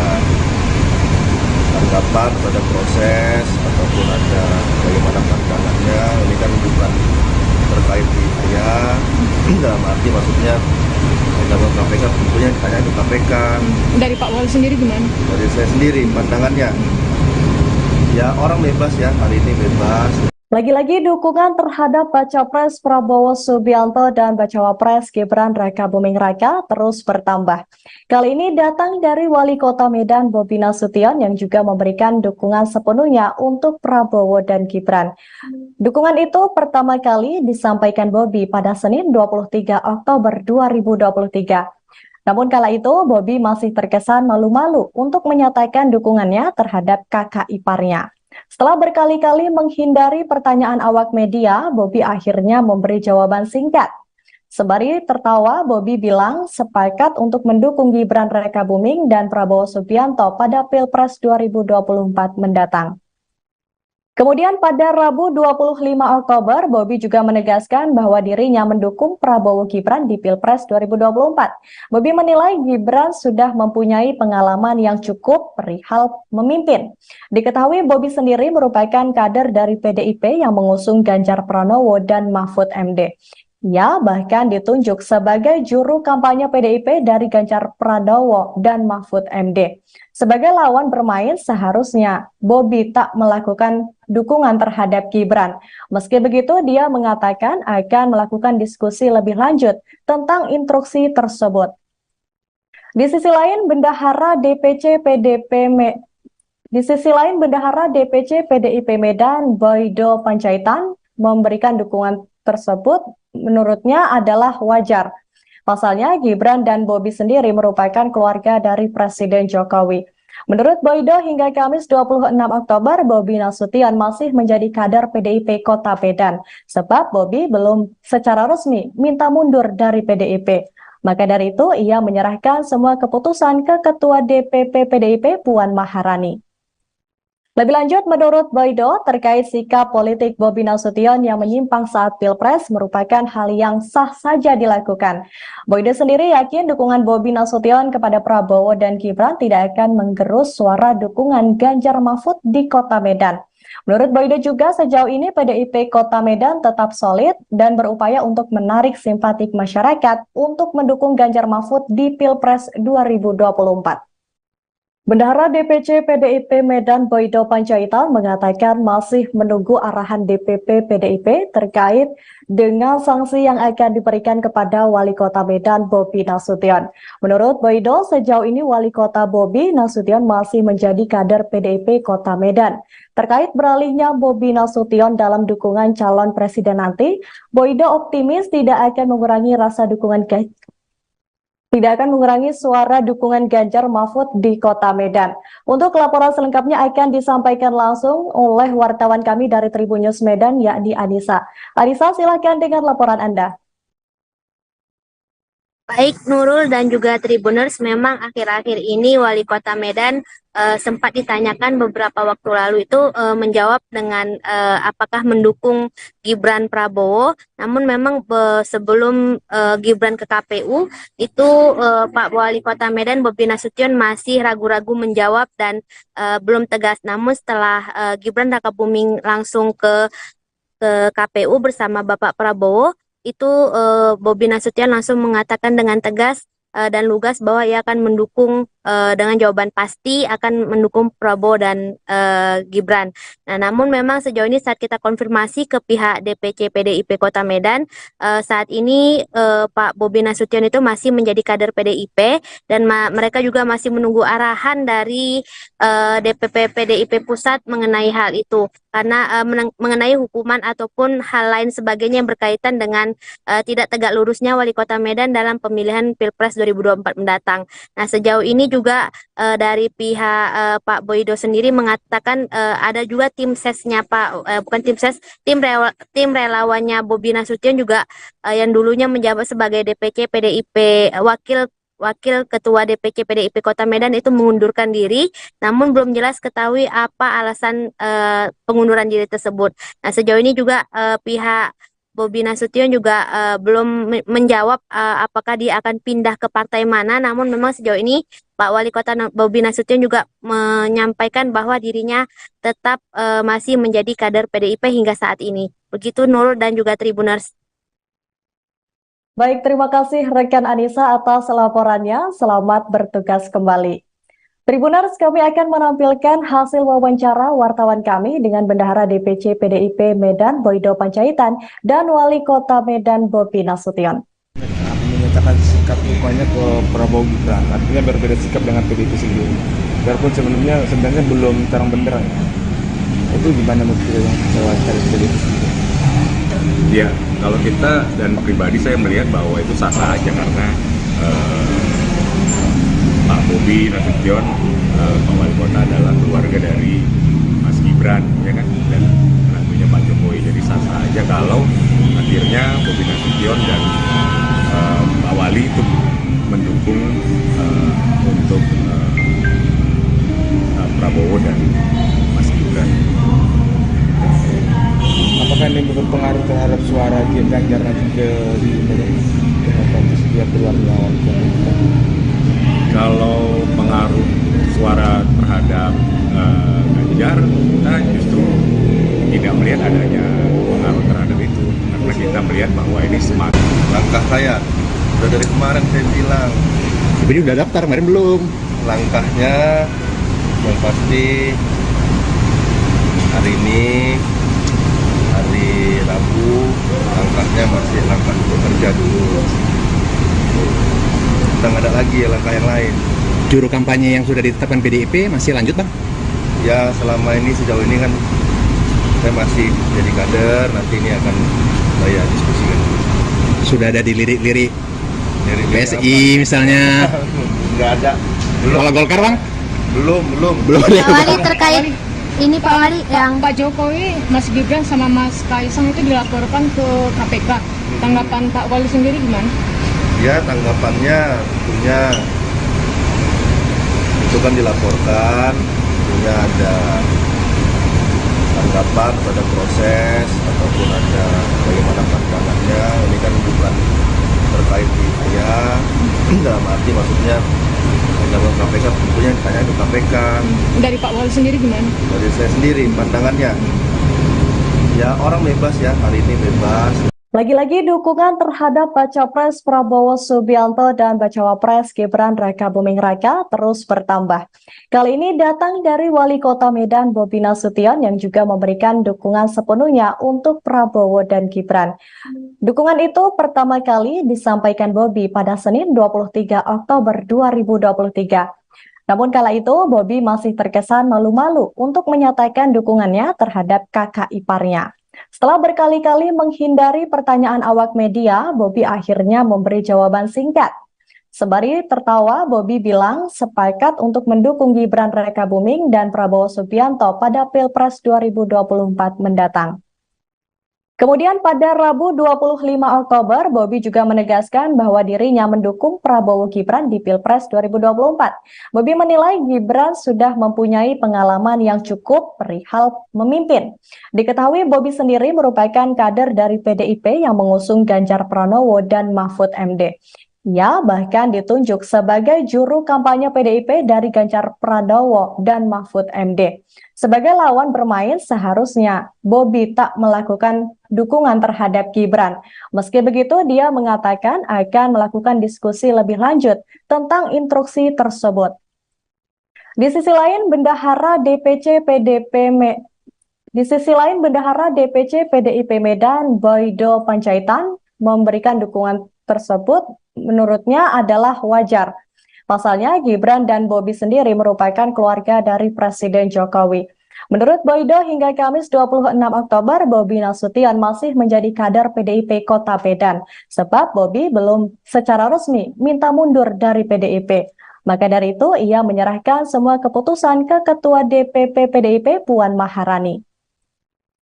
tanggapan pada proses ataupun ada bagaimana pandangannya. Ini kan bukan terkait di saya, dalam arti maksudnya dalam KPK tentunya ditanya ke KPK. Dari Pak Wali sendiri gimana? Dari saya sendiri pandangannya, ya orang bebas ya, hari ini bebas. Lagi-lagi dukungan terhadap Baca Pres Prabowo Subianto dan Bacawa Pres Gibran Raka Buming Raka terus bertambah. Kali ini datang dari Wali Kota Medan Bobi Nasution yang juga memberikan dukungan sepenuhnya untuk Prabowo dan Gibran. Dukungan itu pertama kali disampaikan Bobi pada Senin 23 Oktober 2023. Namun kala itu Bobi masih terkesan malu-malu untuk menyatakan dukungannya terhadap kakak iparnya. Setelah berkali-kali menghindari pertanyaan awak media, Bobi akhirnya memberi jawaban singkat. Sembari tertawa, Bobi bilang sepakat untuk mendukung Gibran Raka Buming dan Prabowo Subianto pada Pilpres 2024 mendatang. Kemudian pada Rabu 25 Oktober, Bobi juga menegaskan bahwa dirinya mendukung Prabowo Gibran di Pilpres 2024. Bobi menilai Gibran sudah mempunyai pengalaman yang cukup perihal memimpin. Diketahui Bobi sendiri merupakan kader dari PDIP yang mengusung Ganjar Pranowo dan Mahfud MD. Ia bahkan ditunjuk sebagai juru kampanye PDIP dari Ganjar Pranowo dan Mahfud MD. Sebagai lawan bermain, seharusnya Bobi tak melakukan dukungan terhadap Gibran. Meski begitu, dia mengatakan akan melakukan diskusi lebih lanjut tentang instruksi tersebut. Di sisi lain, Bendahara DPC PDIP Medan, Boydo Panjaitan, memberikan dukungan tersebut menurutnya adalah wajar. Pasalnya, Gibran dan Bobi sendiri merupakan keluarga dari Presiden Jokowi. Menurut Boydo, hingga Kamis 26 Oktober, Bobi Nasution masih menjadi kader PDIP Kota Medan, sebab Bobi belum secara resmi minta mundur dari PDIP. Maka dari itu, ia menyerahkan semua keputusan ke Ketua DPP PDIP Puan Maharani. Lebih lanjut, menurut Boydo, terkait sikap politik Bobi Nasution yang menyimpang saat Pilpres merupakan hal yang sah saja dilakukan. Boydo sendiri yakin dukungan Bobi Nasution kepada Prabowo dan Gibran tidak akan menggerus suara dukungan Ganjar Mahfud di Kota Medan. Menurut Boydo juga, sejauh ini PDIP Kota Medan tetap solid dan berupaya untuk menarik simpatik masyarakat untuk mendukung Ganjar Mahfud di Pilpres 2024. Bendahara DPC PDIP Medan Boydo Panjaitan mengatakan masih menunggu arahan DPP PDIP terkait dengan sanksi yang akan diberikan kepada Wali Kota Medan Bobi Nasution. Menurut Boydo, sejauh ini Wali Kota Bobi Nasution masih menjadi kader PDIP Kota Medan. Terkait beralihnya Bobi Nasution dalam dukungan calon presiden nanti, Boydo optimis tidak akan mengurangi suara dukungan Ganjar Mahfud di Kota Medan. Untuk laporan selengkapnya akan disampaikan langsung oleh wartawan kami dari Tribun News Medan, yakni Anissa. Anissa, silakan dengan laporan Anda. Baik Nurul dan juga Tribuners, memang akhir-akhir ini Wali Kota Medan sempat ditanyakan beberapa waktu lalu itu menjawab dengan apakah mendukung Gibran Prabowo. Namun memang sebelum Gibran ke KPU itu Pak Wali Kota Medan Bobi Nasution masih ragu-ragu menjawab dan belum tegas. Namun setelah Gibran Rakabuming langsung ke KPU bersama Bapak Prabowo, itu Bobi Nasution langsung mengatakan dengan tegas dan lugas bahwa ia akan mendukung dengan jawaban pasti akan mendukung Prabowo dan Gibran. Nah, namun memang sejauh ini saat kita konfirmasi ke pihak DPC PDIP Kota Medan, saat ini Pak Bobi Nasution itu masih menjadi kader PDIP dan mereka juga masih menunggu arahan dari DPP PDIP Pusat mengenai hal itu. Karena mengenai hukuman ataupun hal lain sebagainya yang berkaitan dengan tidak tegak lurusnya Wali Kota Medan dalam pemilihan Pilpres 2024 mendatang. Nah, sejauh ini juga dari pihak Pak Boydo sendiri mengatakan ada juga tim sesnya tim relawannya Bobi Nasution juga yang dulunya menjabat sebagai DPC PDIP Wakil Ketua DPC PDIP Kota Medan itu mengundurkan diri, namun belum jelas ketahui apa alasan pengunduran diri tersebut. Nah, sejauh ini juga pihak Bobi Nasution juga belum menjawab apakah dia akan pindah ke partai mana, namun memang sejauh ini Pak Wali Kota Bobi Nasution juga menyampaikan bahwa dirinya tetap masih menjadi kader PDIP hingga saat ini. Begitu Nurul dan juga Tribuners. Baik, terima kasih rekan Anissa atas laporannya. Selamat bertugas kembali. Tribuners, kami akan menampilkan hasil wawancara wartawan kami dengan Bendahara DPC PDIP Medan Boydo Panjaitan dan Wali Kota Medan Bobi Nasution. Menyatakan sikap dukungannya ke Prabowo Gibran, artinya berbeda sikap dengan PDIP sendiri. Biarpun sebenarnya belum terang benderang. Itu gimana menurut yang wawancara PDIP sendiri? Ya, kalau kita dan pribadi saya melihat bahwa itu sah-sah aja karena Pak Bobi Nasution, Pak Wali Kota adalah keluarga dari Mas Gibran, ya kan, dan tentunya Pak Jokowi. Jadi sah-sah aja kalau akhirnya Bobi Nasution dan Pak Wali itu mendukung untuk Prabowo dan Mas Gibran. Apakah ini berpengaruh terhadap suara Ganjar nanti ke dia keluar melawan? Kalau pengaruh suara terhadap Ganjar, kita justru tidak melihat adanya pengaruh terhadap itu, karena kita melihat bahwa ini semakin Langkah saya udah dari kemarin saya bilang, Tapi udah daftar, kemarin belum. langkahnya yang pasti hari ini hari Rabu, langkahnya masih langkah bekerja dulu. udah nggak ada lagi ya langkah yang lain. Juru kampanye yang sudah ditetapkan PDIP masih lanjut bang? Ya selama ini sejauh ini kan saya masih jadi kader, nanti ini akan saya diskusikan. Sudah ada di lirik-lirik Dari PSI misalnya? Nggak ada. Kalau Golkar bang? Belum. Pak Wali terkait ini Pak Wali yang Pak Jokowi, Mas Gibran sama Mas Kaisang itu dilaporkan ke KPK. Tanggapan Pak Wali sendiri gimana? Ya tanggapannya tentunya itu kan dilaporkan, tentunya ada tanggapan pada proses ataupun ada bagaimana pandangannya. Ini kan bukan terkait di saya, dalam arti maksudnya undang KPK tentunya ditanya ke KPK. Dari Pak Wali sendiri gimana? Dari saya sendiri pandangannya, ya orang bebas ya, hari ini bebas. Lagi-lagi dukungan terhadap Baca Pres Prabowo Subianto dan Bacawa Pres Gibran Raka Buming Raka terus bertambah. Kali ini datang dari Wali Kota Medan Bobi Nasution yang juga memberikan dukungan sepenuhnya untuk Prabowo dan Gibran. Dukungan itu pertama kali disampaikan Bobi pada Senin 23 Oktober 2023. Namun kala itu Bobi masih terkesan malu-malu untuk menyatakan dukungannya terhadap kakak iparnya. Setelah berkali-kali menghindari pertanyaan awak media, Bobi akhirnya memberi jawaban singkat. Sembari tertawa, Bobi bilang sepakat untuk mendukung Gibran Raka Buming dan Prabowo Subianto pada Pilpres 2024 mendatang. Kemudian pada Rabu 25 Oktober, Bobi juga menegaskan bahwa dirinya mendukung Prabowo Gibran di Pilpres 2024. Bobi menilai Gibran sudah mempunyai pengalaman yang cukup perihal memimpin. Diketahui Bobi sendiri merupakan kader dari PDIP yang mengusung Ganjar Pranowo dan Mahfud MD. Ia bahkan ditunjuk sebagai juru kampanye PDIP dari Ganjar Pranowo dan Mahfud MD. Sebagai lawan bermain, seharusnya Bobi tak melakukan dukungan terhadap Gibran. Meski begitu, dia mengatakan akan melakukan diskusi lebih lanjut tentang instruksi tersebut. Di sisi lain, Bendahara DPC PDIP Medan, Boydo Panjaitan, memberikan dukungan tersebut menurutnya adalah wajar. Pasalnya, Gibran dan Bobi sendiri merupakan keluarga dari Presiden Jokowi. Menurut Boydo, hingga Kamis 26 Oktober, Bobi Nasution masih menjadi kader PDIP Kota Medan, sebab Bobi belum secara resmi minta mundur dari PDIP. Maka dari itu, ia menyerahkan semua keputusan ke Ketua DPP PDIP Puan Maharani.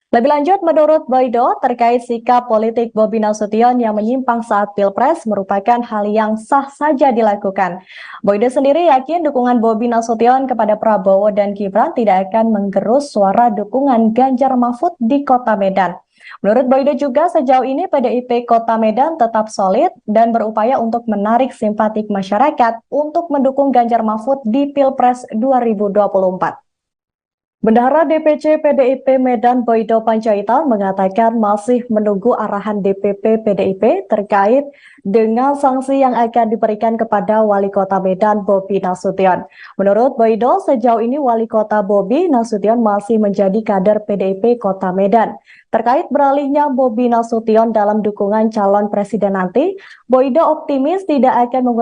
Lebih lanjut, menurut Boydo, terkait sikap politik Bobi Nasution yang menyimpang saat Pilpres merupakan hal yang sah saja dilakukan. Boydo sendiri yakin dukungan Bobi Nasution kepada Prabowo dan Gibran tidak akan menggerus suara dukungan Ganjar Mahfud di Kota Medan. Menurut Boydo juga, sejauh ini PDIP Kota Medan tetap solid dan berupaya untuk menarik simpatik masyarakat untuk mendukung Ganjar Mahfud di Pilpres 2024. Bendahara DPC PDIP Medan Boydo Panjaitan mengatakan masih menunggu arahan DPP PDIP terkait dengan sanksi yang akan diberikan kepada Wali Kota Medan Bobi Nasution. Menurut Boydo, sejauh ini Wali Kota Bobi Nasution masih menjadi kader PDIP Kota Medan. Terkait beralihnya Bobi Nasution dalam dukungan calon presiden nanti, Boydo optimis tidak akan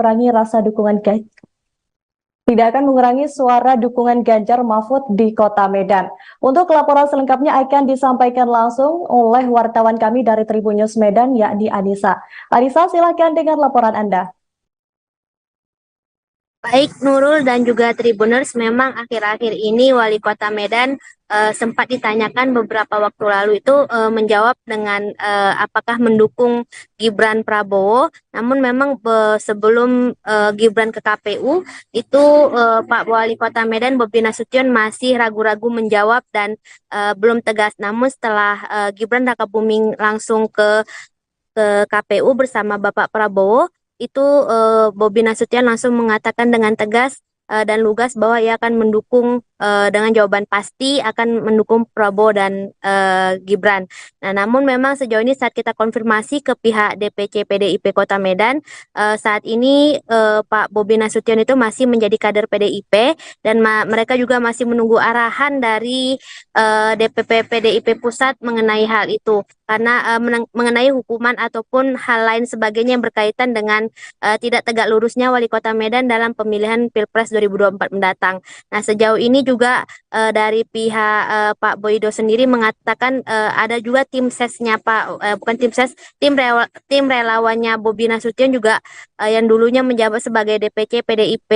mengurangi suara dukungan Ganjar Mahfud di Kota Medan. Untuk laporan selengkapnya akan disampaikan langsung oleh wartawan kami dari Tribun News Medan, yakni Anissa. Anissa, silakan dengan laporan Anda. Baik Nurul dan juga Tribuners, memang akhir-akhir ini Wali Kota Medan sempat ditanyakan beberapa waktu lalu itu menjawab dengan apakah mendukung Gibran Prabowo. Namun memang sebelum Gibran ke KPU itu Pak Wali Kota Medan Bobi Nasution masih ragu-ragu menjawab dan belum tegas. Namun setelah Gibran Raka Buming langsung ke KPU bersama Bapak Prabowo, itu Bobi Nasution langsung mengatakan dengan tegas dan lugas bahwa ia akan mendukung dengan jawaban pasti akan mendukung Prabowo dan Gibran. Nah, namun memang sejauh ini saat kita konfirmasi ke pihak DPC PDIP Kota Medan, saat ini Pak Bobi Nasution itu masih menjadi kader PDIP dan mereka juga masih menunggu arahan dari DPP PDIP Pusat mengenai hal itu. Karena mengenai hukuman ataupun hal lain sebagainya yang berkaitan dengan tidak tegak lurusnya Wali Kota Medan dalam pemilihan Pilpres 2024 mendatang. Nah, sejauh ini juga dari pihak Pak Boydo sendiri mengatakan ada juga tim sesnya bukan tim ses, tim relawannya Bobi Nasution juga yang dulunya menjabat sebagai DPC PDIP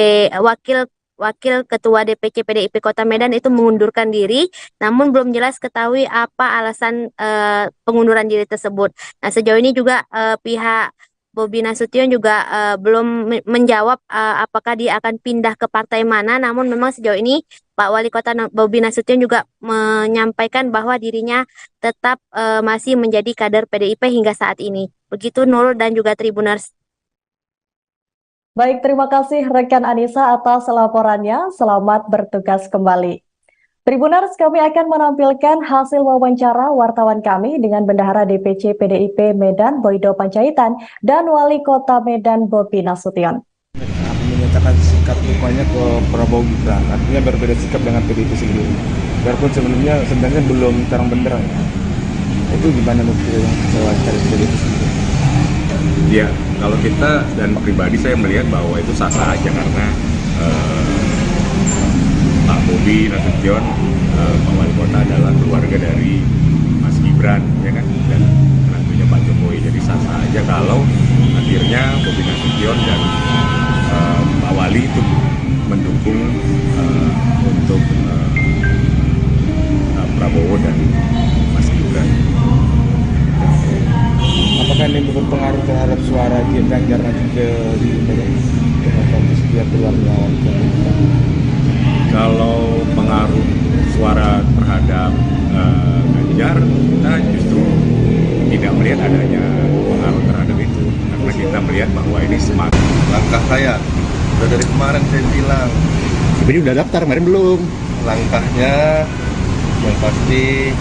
Wakil Ketua DPC PDIP Kota Medan itu mengundurkan diri, namun belum jelas ketahui apa alasan pengunduran diri tersebut. Nah, sejauh ini juga pihak Bobi Nasution juga belum menjawab apakah dia akan pindah ke partai mana, namun memang sejauh ini Pak Wali Kota Bobi Nasution juga menyampaikan bahwa dirinya tetap masih menjadi kader PDIP hingga saat ini. Begitu Nurul dan juga Tribuners. Baik, terima kasih rekan Anissa atas laporannya. Selamat bertugas kembali. Tribuners, kami akan menampilkan hasil wawancara wartawan kami dengan Bendahara DPC PDIP Medan Boydo Panjaitan dan Wali Kota Medan Bobi Nasution. Menyatakan sikap dukungannya ke Prabowo Gibran, artinya berbeda sikap dengan PDIP sendiri. Biarpun sebenarnya belum terang benderang. Itu gimana menurut yang kecewa dari PDIP sendiri? Ya, kalau kita dan pribadi saya melihat bahwa itu sah-sah aja karena Pak Bobi Nasution, Pak Wali Kota adalah keluarga dari Mas Gibran, ya kan, dan tentunya Pak Jokowi. Jadi sah-sah aja kalau akhirnya Bobi Nasution dan Pak Wali itu mendukung untuk Prabowo dan Mas Gibran. Apakah ini berpengaruh terhadap suara Ganjar nanti ke dia keluar melawan? Kalau pengaruh suara terhadap Ganjar, kita justru tidak melihat adanya pengaruh terhadap itu, karena kita melihat bahwa ini semakin Langkah saya udah dari kemarin saya bilang, Sebenarnya udah daftar, kemarin belum. langkahnya yang pasti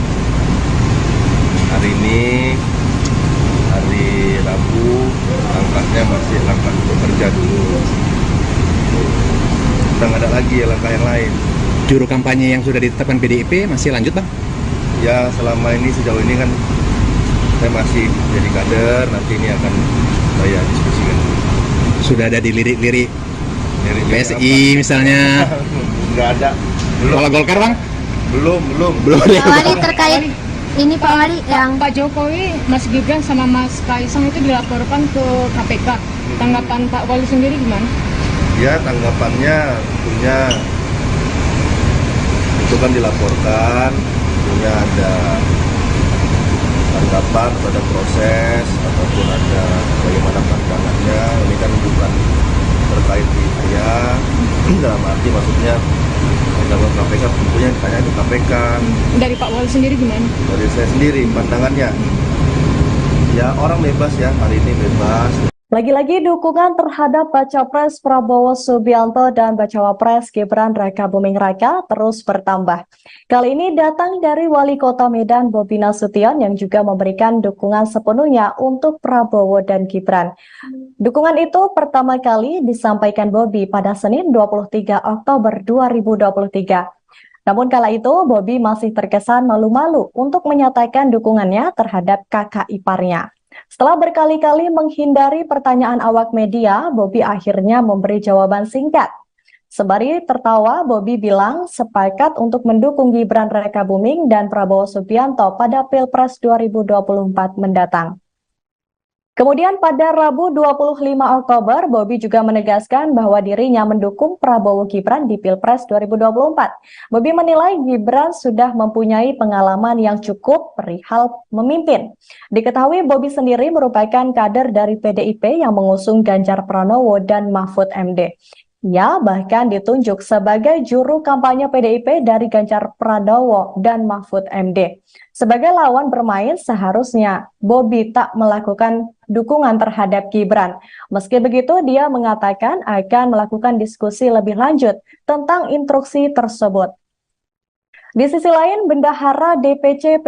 hari ini hari Rabu, langkahnya masih langkah bekerja dulu. Udah nggak ada lagi langkah yang lain. Juru kampanye yang sudah ditetapkan PDIP masih lanjut, Bang? Ya selama ini sejauh ini kan saya masih jadi kader, nanti ini akan saya diskusikan. Sudah ada di lirik-lirik Dari PSI misalnya. Nggak ada. Belum. Kalau Golkar, Bang? Belum. Belum ya, Pak Wali terkait ini Pak Wali yang Pak Jokowi, Mas Gibran sama Mas Kaisang itu dilaporkan ke KPK. Tanggapan Pak Wali sendiri gimana? Ya tanggapannya tentunya itu kan dilaporkan, tentunya ada tanggapan pada proses ataupun ada bagaimana pandangannya. Ini kan bukan terkait di saya, dalam arti maksudnya dalam KPK tentunya ditanya itu KPK. Dari Pak Wali sendiri gimana? Dari saya sendiri pandangannya, ya orang bebas ya, hari ini bebas. Lagi-lagi dukungan terhadap Baca Pres Prabowo Subianto dan Bacawa Pres Gibran Raka Buming Raka terus bertambah. Kali ini datang dari Wali Kota Medan Bobi Nasution yang juga memberikan dukungan sepenuhnya untuk Prabowo dan Gibran. Dukungan itu pertama kali disampaikan Bobi pada Senin 23 Oktober 2023. Namun kala itu Bobi masih terkesan malu-malu untuk menyatakan dukungannya terhadap kakak iparnya. Setelah berkali-kali menghindari pertanyaan awak media, Bobi akhirnya memberi jawaban singkat. Sembari tertawa, Bobi bilang sepakat untuk mendukung Gibran Raka Buming dan Prabowo Subianto pada Pilpres 2024 mendatang. Kemudian pada Rabu 25 Oktober, Bobi juga menegaskan bahwa dirinya mendukung Prabowo Gibran di Pilpres 2024. Bobi menilai Gibran sudah mempunyai pengalaman yang cukup perihal memimpin. Diketahui Bobi sendiri merupakan kader dari PDIP yang mengusung Ganjar Pranowo dan Mahfud MD. Ia bahkan ditunjuk sebagai juru kampanye PDIP dari Ganjar Pranowo dan Mahfud MD. Sebagai lawan bermain, seharusnya Bobi tak melakukan dukungan terhadap Gibran. Meski begitu, dia mengatakan akan melakukan diskusi lebih lanjut tentang instruksi tersebut. Di sisi lain, Bendahara DPC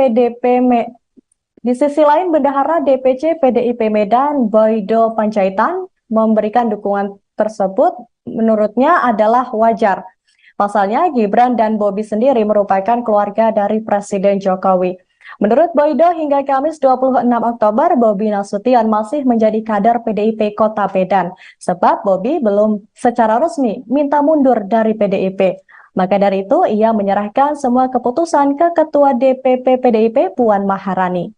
PDIP Medan Boydo Panjaitan memberikan dukungan tersebut menurutnya adalah wajar. Pasalnya, Gibran dan Bobi sendiri merupakan keluarga dari Presiden Jokowi. Menurut Boydo, hingga Kamis 26 Oktober, Bobi Nasution masih menjadi kader PDIP Kota Medan, sebab Bobi belum secara resmi minta mundur dari PDIP. Maka dari itu, ia menyerahkan semua keputusan ke Ketua DPP PDIP Puan Maharani.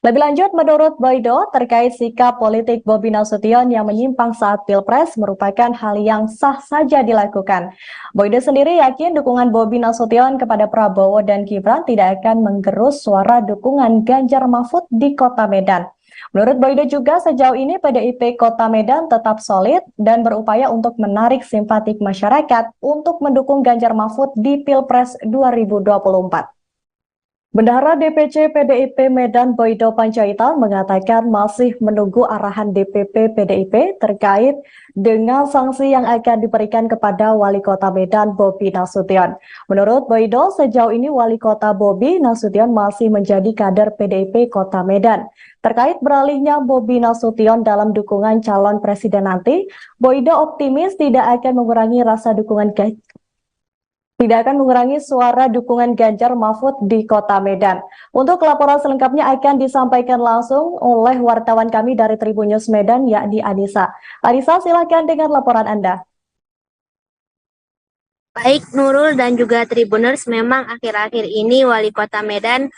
Lebih lanjut, menurut Boydo, terkait sikap politik Bobi Nasution yang menyimpang saat Pilpres merupakan hal yang sah saja dilakukan. Boydo sendiri yakin dukungan Bobi Nasution kepada Prabowo dan Gibran tidak akan menggerus suara dukungan Ganjar Mahfud di Kota Medan. Menurut Boydo juga sejauh ini PDIP Kota Medan tetap solid dan berupaya untuk menarik simpatik masyarakat untuk mendukung Ganjar Mahfud di Pilpres 2024. Bendahara DPC PDIP Medan Boydo Panjaitan mengatakan masih menunggu arahan DPP PDIP terkait dengan sanksi yang akan diberikan kepada Wali Kota Medan Bobi Nasution. Menurut Boydo, sejauh ini Wali Kota Bobi Nasution masih menjadi kader PDIP Kota Medan. Terkait beralihnya Bobi Nasution dalam dukungan calon presiden nanti, Boydo optimis tidak akan mengurangi suara dukungan Ganjar Mahfud di Kota Medan. Untuk laporan selengkapnya akan disampaikan langsung oleh wartawan kami dari Tribun News Medan, yakni Anissa. Anissa, silakan dengan laporan Anda. Baik Nurul dan juga Tribuners, memang akhir-akhir ini Wali Kota Medan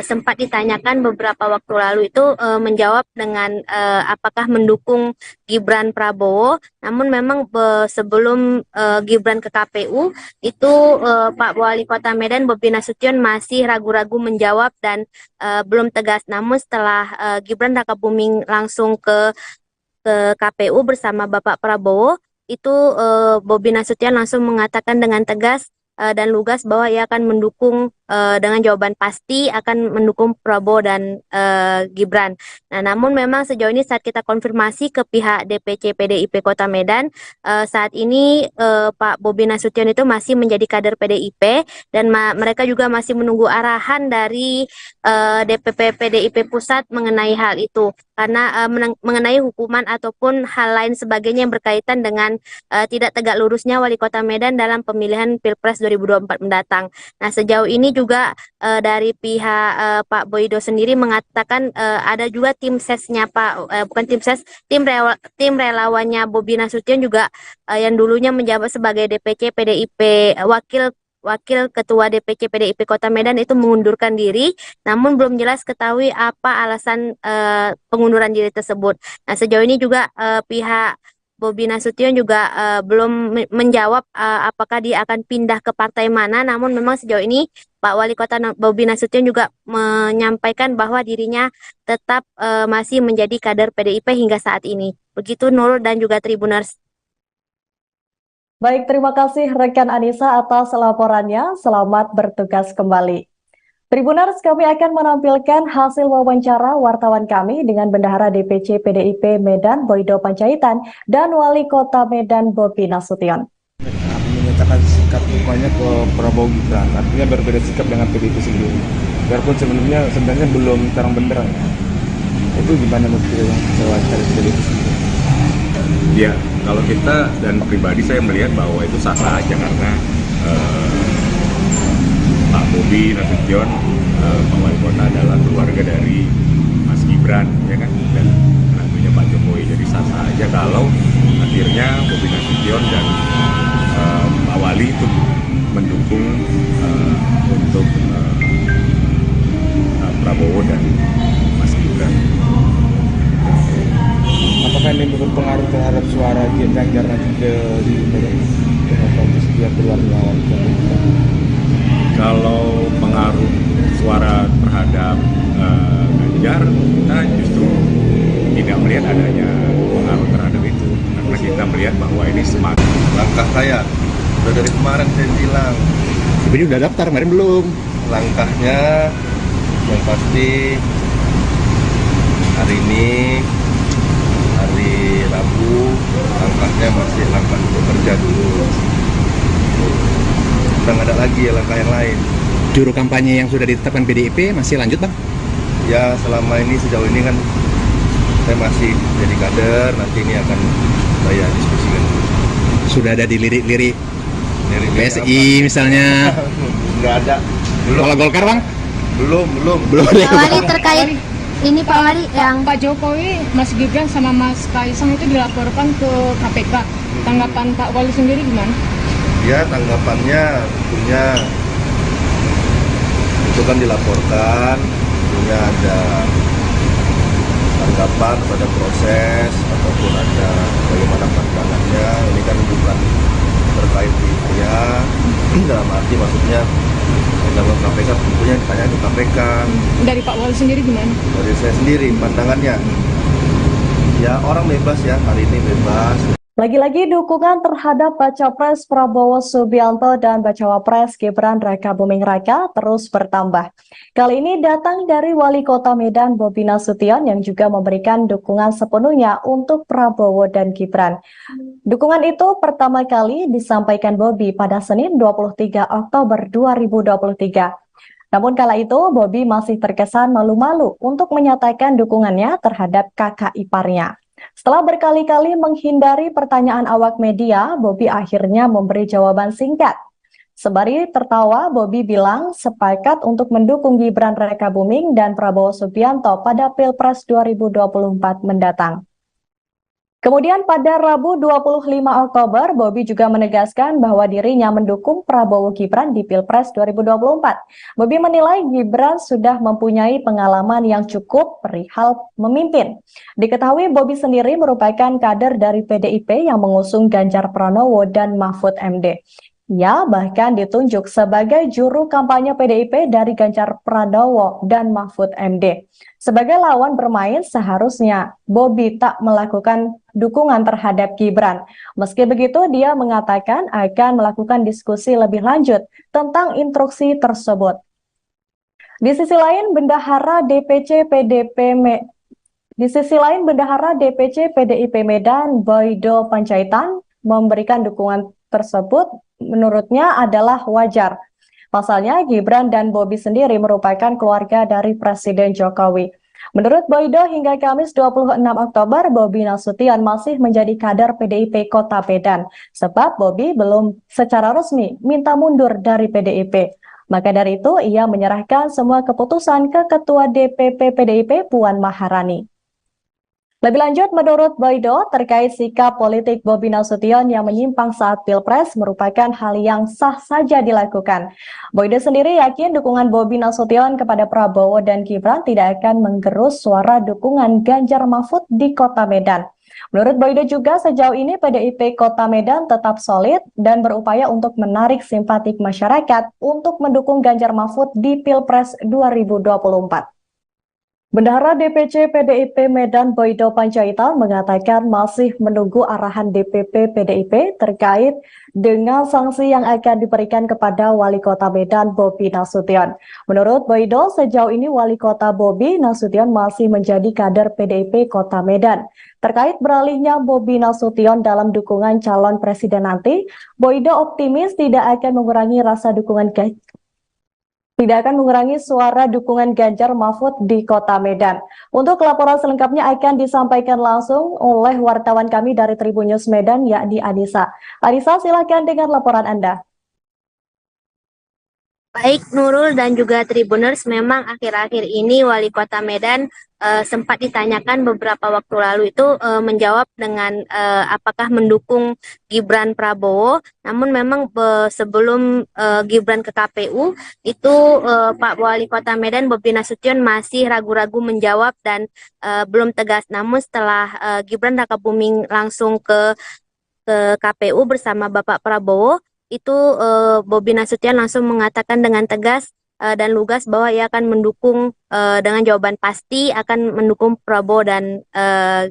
sempat ditanyakan beberapa waktu lalu itu menjawab dengan apakah mendukung Gibran Prabowo. Namun memang sebelum Gibran ke KPU itu Pak Wali Kota Medan Bobi Nasution masih ragu-ragu menjawab dan belum tegas. Namun setelah Gibran Rakabuming langsung ke KPU bersama Bapak Prabowo, itu Bobi Nasution langsung mengatakan dengan tegas dan lugas bahwa ia akan mendukung dengan jawaban pasti akan mendukung Prabowo dan Gibran. Nah, namun memang sejauh ini saat kita konfirmasi ke pihak DPC PDIP Kota Medan, saat ini Pak Bobi Nasution itu masih menjadi kader PDIP dan mereka juga masih menunggu arahan dari DPP PDIP Pusat mengenai hal itu. Karena mengenai hukuman ataupun hal lain sebagainya yang berkaitan dengan tidak tegak lurusnya Wali Kota Medan dalam pemilihan Pilpres 2024 mendatang. Nah, sejauh ini juga dari pihak Pak Boydo sendiri mengatakan ada juga tim sesnya tim relawannya Bobi Nasution juga yang dulunya menjabat sebagai DPC PDIP Wakil Ketua DPC PDIP Kota Medan itu mengundurkan diri, namun belum jelas ketahui apa alasan pengunduran diri tersebut. Nah, sejauh ini juga pihak Bobi Nasution juga belum menjawab apakah dia akan pindah ke partai mana, namun memang sejauh ini Pak Wali Kota Bobi Nasution juga menyampaikan bahwa dirinya tetap masih menjadi kader PDIP hingga saat ini. Begitu Nurul dan juga Tribuners. Baik, terima kasih rekan Anissa atas laporannya. Selamat bertugas kembali. Tribuners, kami akan menampilkan hasil wawancara wartawan kami dengan Bendahara DPC PDIP Medan Boydo Panjaitan dan Wali Kota Medan Bobi Nasution. Menyatakan sikap dukungannya ke Prabowo Gibran, artinya berbeda sikap dengan PDIP sendiri. Biarpun sebenarnya belum terang benderang. Itu gimana menurut wawancara PDIP sendiri? Ya, kalau kita dan pribadi saya melihat bahwa itu sah-sah aja karena Pak Bobi Nasution, Pak Wali Kota adalah keluarga dari Mas Gibran, ya kan, dan tentunya Pak Jokowi. Jadi sah-sah aja kalau akhirnya Bobi Nasution dan Pak Wali itu mendukung untuk Prabowo dan Mas Gibran. Apakah ini berpengaruh terhadap suara Ganjar nanti di dia keluarnya Wali Kota? Kalau pengaruh suara terhadap Ganjar, kita justru tidak melihat adanya pengaruh terhadap itu, karena kita melihat bahwa ini semakin Langkah saya udah dari kemarin saya bilang, Tapi udah daftar, kemarin belum. langkahnya yang pasti hari ini hari Rabu langkahnya masih langkah bekerja dulu. udah nggak ada lagi langkah yang lain. Juru kampanye yang sudah ditetapkan PDIP masih lanjut bang? Ya selama ini sejauh ini kan saya masih jadi kader, nanti ini akan saya diskusikan. Sudah ada di lirik-lirik Dari PSI misalnya? Nggak ada. Kalau Golkar bang? Belum. Pak Wali terkait ini Pak Wali yang Pak Jokowi, Mas Gibran sama Mas Kaisang itu dilaporkan ke KPK. Tanggapan Pak Wali sendiri gimana? Ya tanggapannya tentunya itu kan dilaporkan, tentunya ada tanggapan pada proses ataupun ada bagaimana pandangannya. Ini kan bukan terkait di saya, dalam arti maksudnya dalam KPK tentunya ditanya ke KPK. Dari Pak Wali sendiri gimana? Dari saya sendiri pandangannya, ya orang bebas ya, hari ini bebas. Lagi-lagi dukungan terhadap Baca Pres Prabowo Subianto dan Bacawa Pres Gibran Rakabuming Raka terus bertambah. Kali ini datang dari Wali Kota Medan Bobi Nasution yang juga memberikan dukungan sepenuhnya untuk Prabowo dan Gibran. Dukungan itu pertama kali disampaikan Bobi pada Senin 23 Oktober 2023. Namun kala itu Bobi masih terkesan malu-malu untuk menyatakan dukungannya terhadap kakak iparnya. Setelah berkali-kali menghindari pertanyaan awak media, Bobi akhirnya memberi jawaban singkat. Sembari tertawa, Bobi bilang sepakat untuk mendukung Gibran Rakabuming dan Prabowo Subianto pada Pilpres 2024 mendatang. Kemudian pada Rabu 25 Oktober, Bobi juga menegaskan bahwa dirinya mendukung Prabowo Gibran di Pilpres 2024. Bobi menilai Gibran sudah mempunyai pengalaman yang cukup perihal memimpin. Diketahui Bobi sendiri merupakan kader dari PDIP yang mengusung Ganjar Pranowo dan Mahfud MD. Ia bahkan ditunjuk sebagai juru kampanye PDIP dari Ganjar Pranowo dan Mahfud MD. Sebagai lawan bermain, seharusnya Bobi tak melakukan dukungan terhadap Gibran. Meski begitu, dia mengatakan akan melakukan diskusi lebih lanjut tentang instruksi tersebut. Di sisi lain, Bendahara DPC PDIP Medan, Boydo Panjaitan, memberikan dukungan tersebut menurutnya adalah wajar. Pasalnya, Gibran dan Bobi sendiri merupakan keluarga dari Presiden Jokowi. Menurut Boydo, hingga Kamis 26 Oktober, Bobi Nasution masih menjadi kader PDIP Kota Medan, sebab Bobi belum secara resmi minta mundur dari PDIP. Maka dari itu, ia menyerahkan semua keputusan ke Ketua DPP PDIP Puan Maharani. Lebih lanjut, menurut Boydo, terkait sikap politik Bobi Nasution yang menyimpang saat Pilpres merupakan hal yang sah saja dilakukan. Boydo sendiri yakin dukungan Bobi Nasution kepada Prabowo dan Gibran tidak akan menggerus suara dukungan Ganjar Mahfud di Kota Medan. Menurut Boydo juga sejauh ini PDIP Kota Medan tetap solid dan berupaya untuk menarik simpatik masyarakat untuk mendukung Ganjar Mahfud di Pilpres 2024. Bendahara DPC PDIP Medan Boydo Panjaitan mengatakan masih menunggu arahan DPP PDIP terkait dengan sanksi yang akan diberikan kepada Wali Kota Medan Bobi Nasution. Menurut Boydo, sejauh ini Wali Kota Bobi Nasution masih menjadi kader PDIP Kota Medan. Terkait beralihnya Bobi Nasution dalam dukungan calon presiden nanti, Boydo optimis tidak akan mengurangi suara dukungan Ganjar Mahfud di Kota Medan. Untuk laporan selengkapnya akan disampaikan langsung oleh wartawan kami dari Tribun News Medan, yakni Anissa. Anissa, silakan dengan laporan Anda. Baik Nurul dan juga Tribuners, memang akhir-akhir ini Wali Kota Medan sempat ditanyakan beberapa waktu lalu itu menjawab dengan apakah mendukung Gibran Prabowo. Namun memang sebelum Gibran ke KPU itu Pak Wali Kota Medan Bobi Nasution masih ragu-ragu menjawab dan belum tegas. Namun setelah Gibran Rakabuming langsung ke KPU bersama Bapak Prabowo, itu Bobi Nasution langsung mengatakan dengan tegas dan lugas bahwa ia akan mendukung dengan jawaban pasti akan mendukung Prabowo dan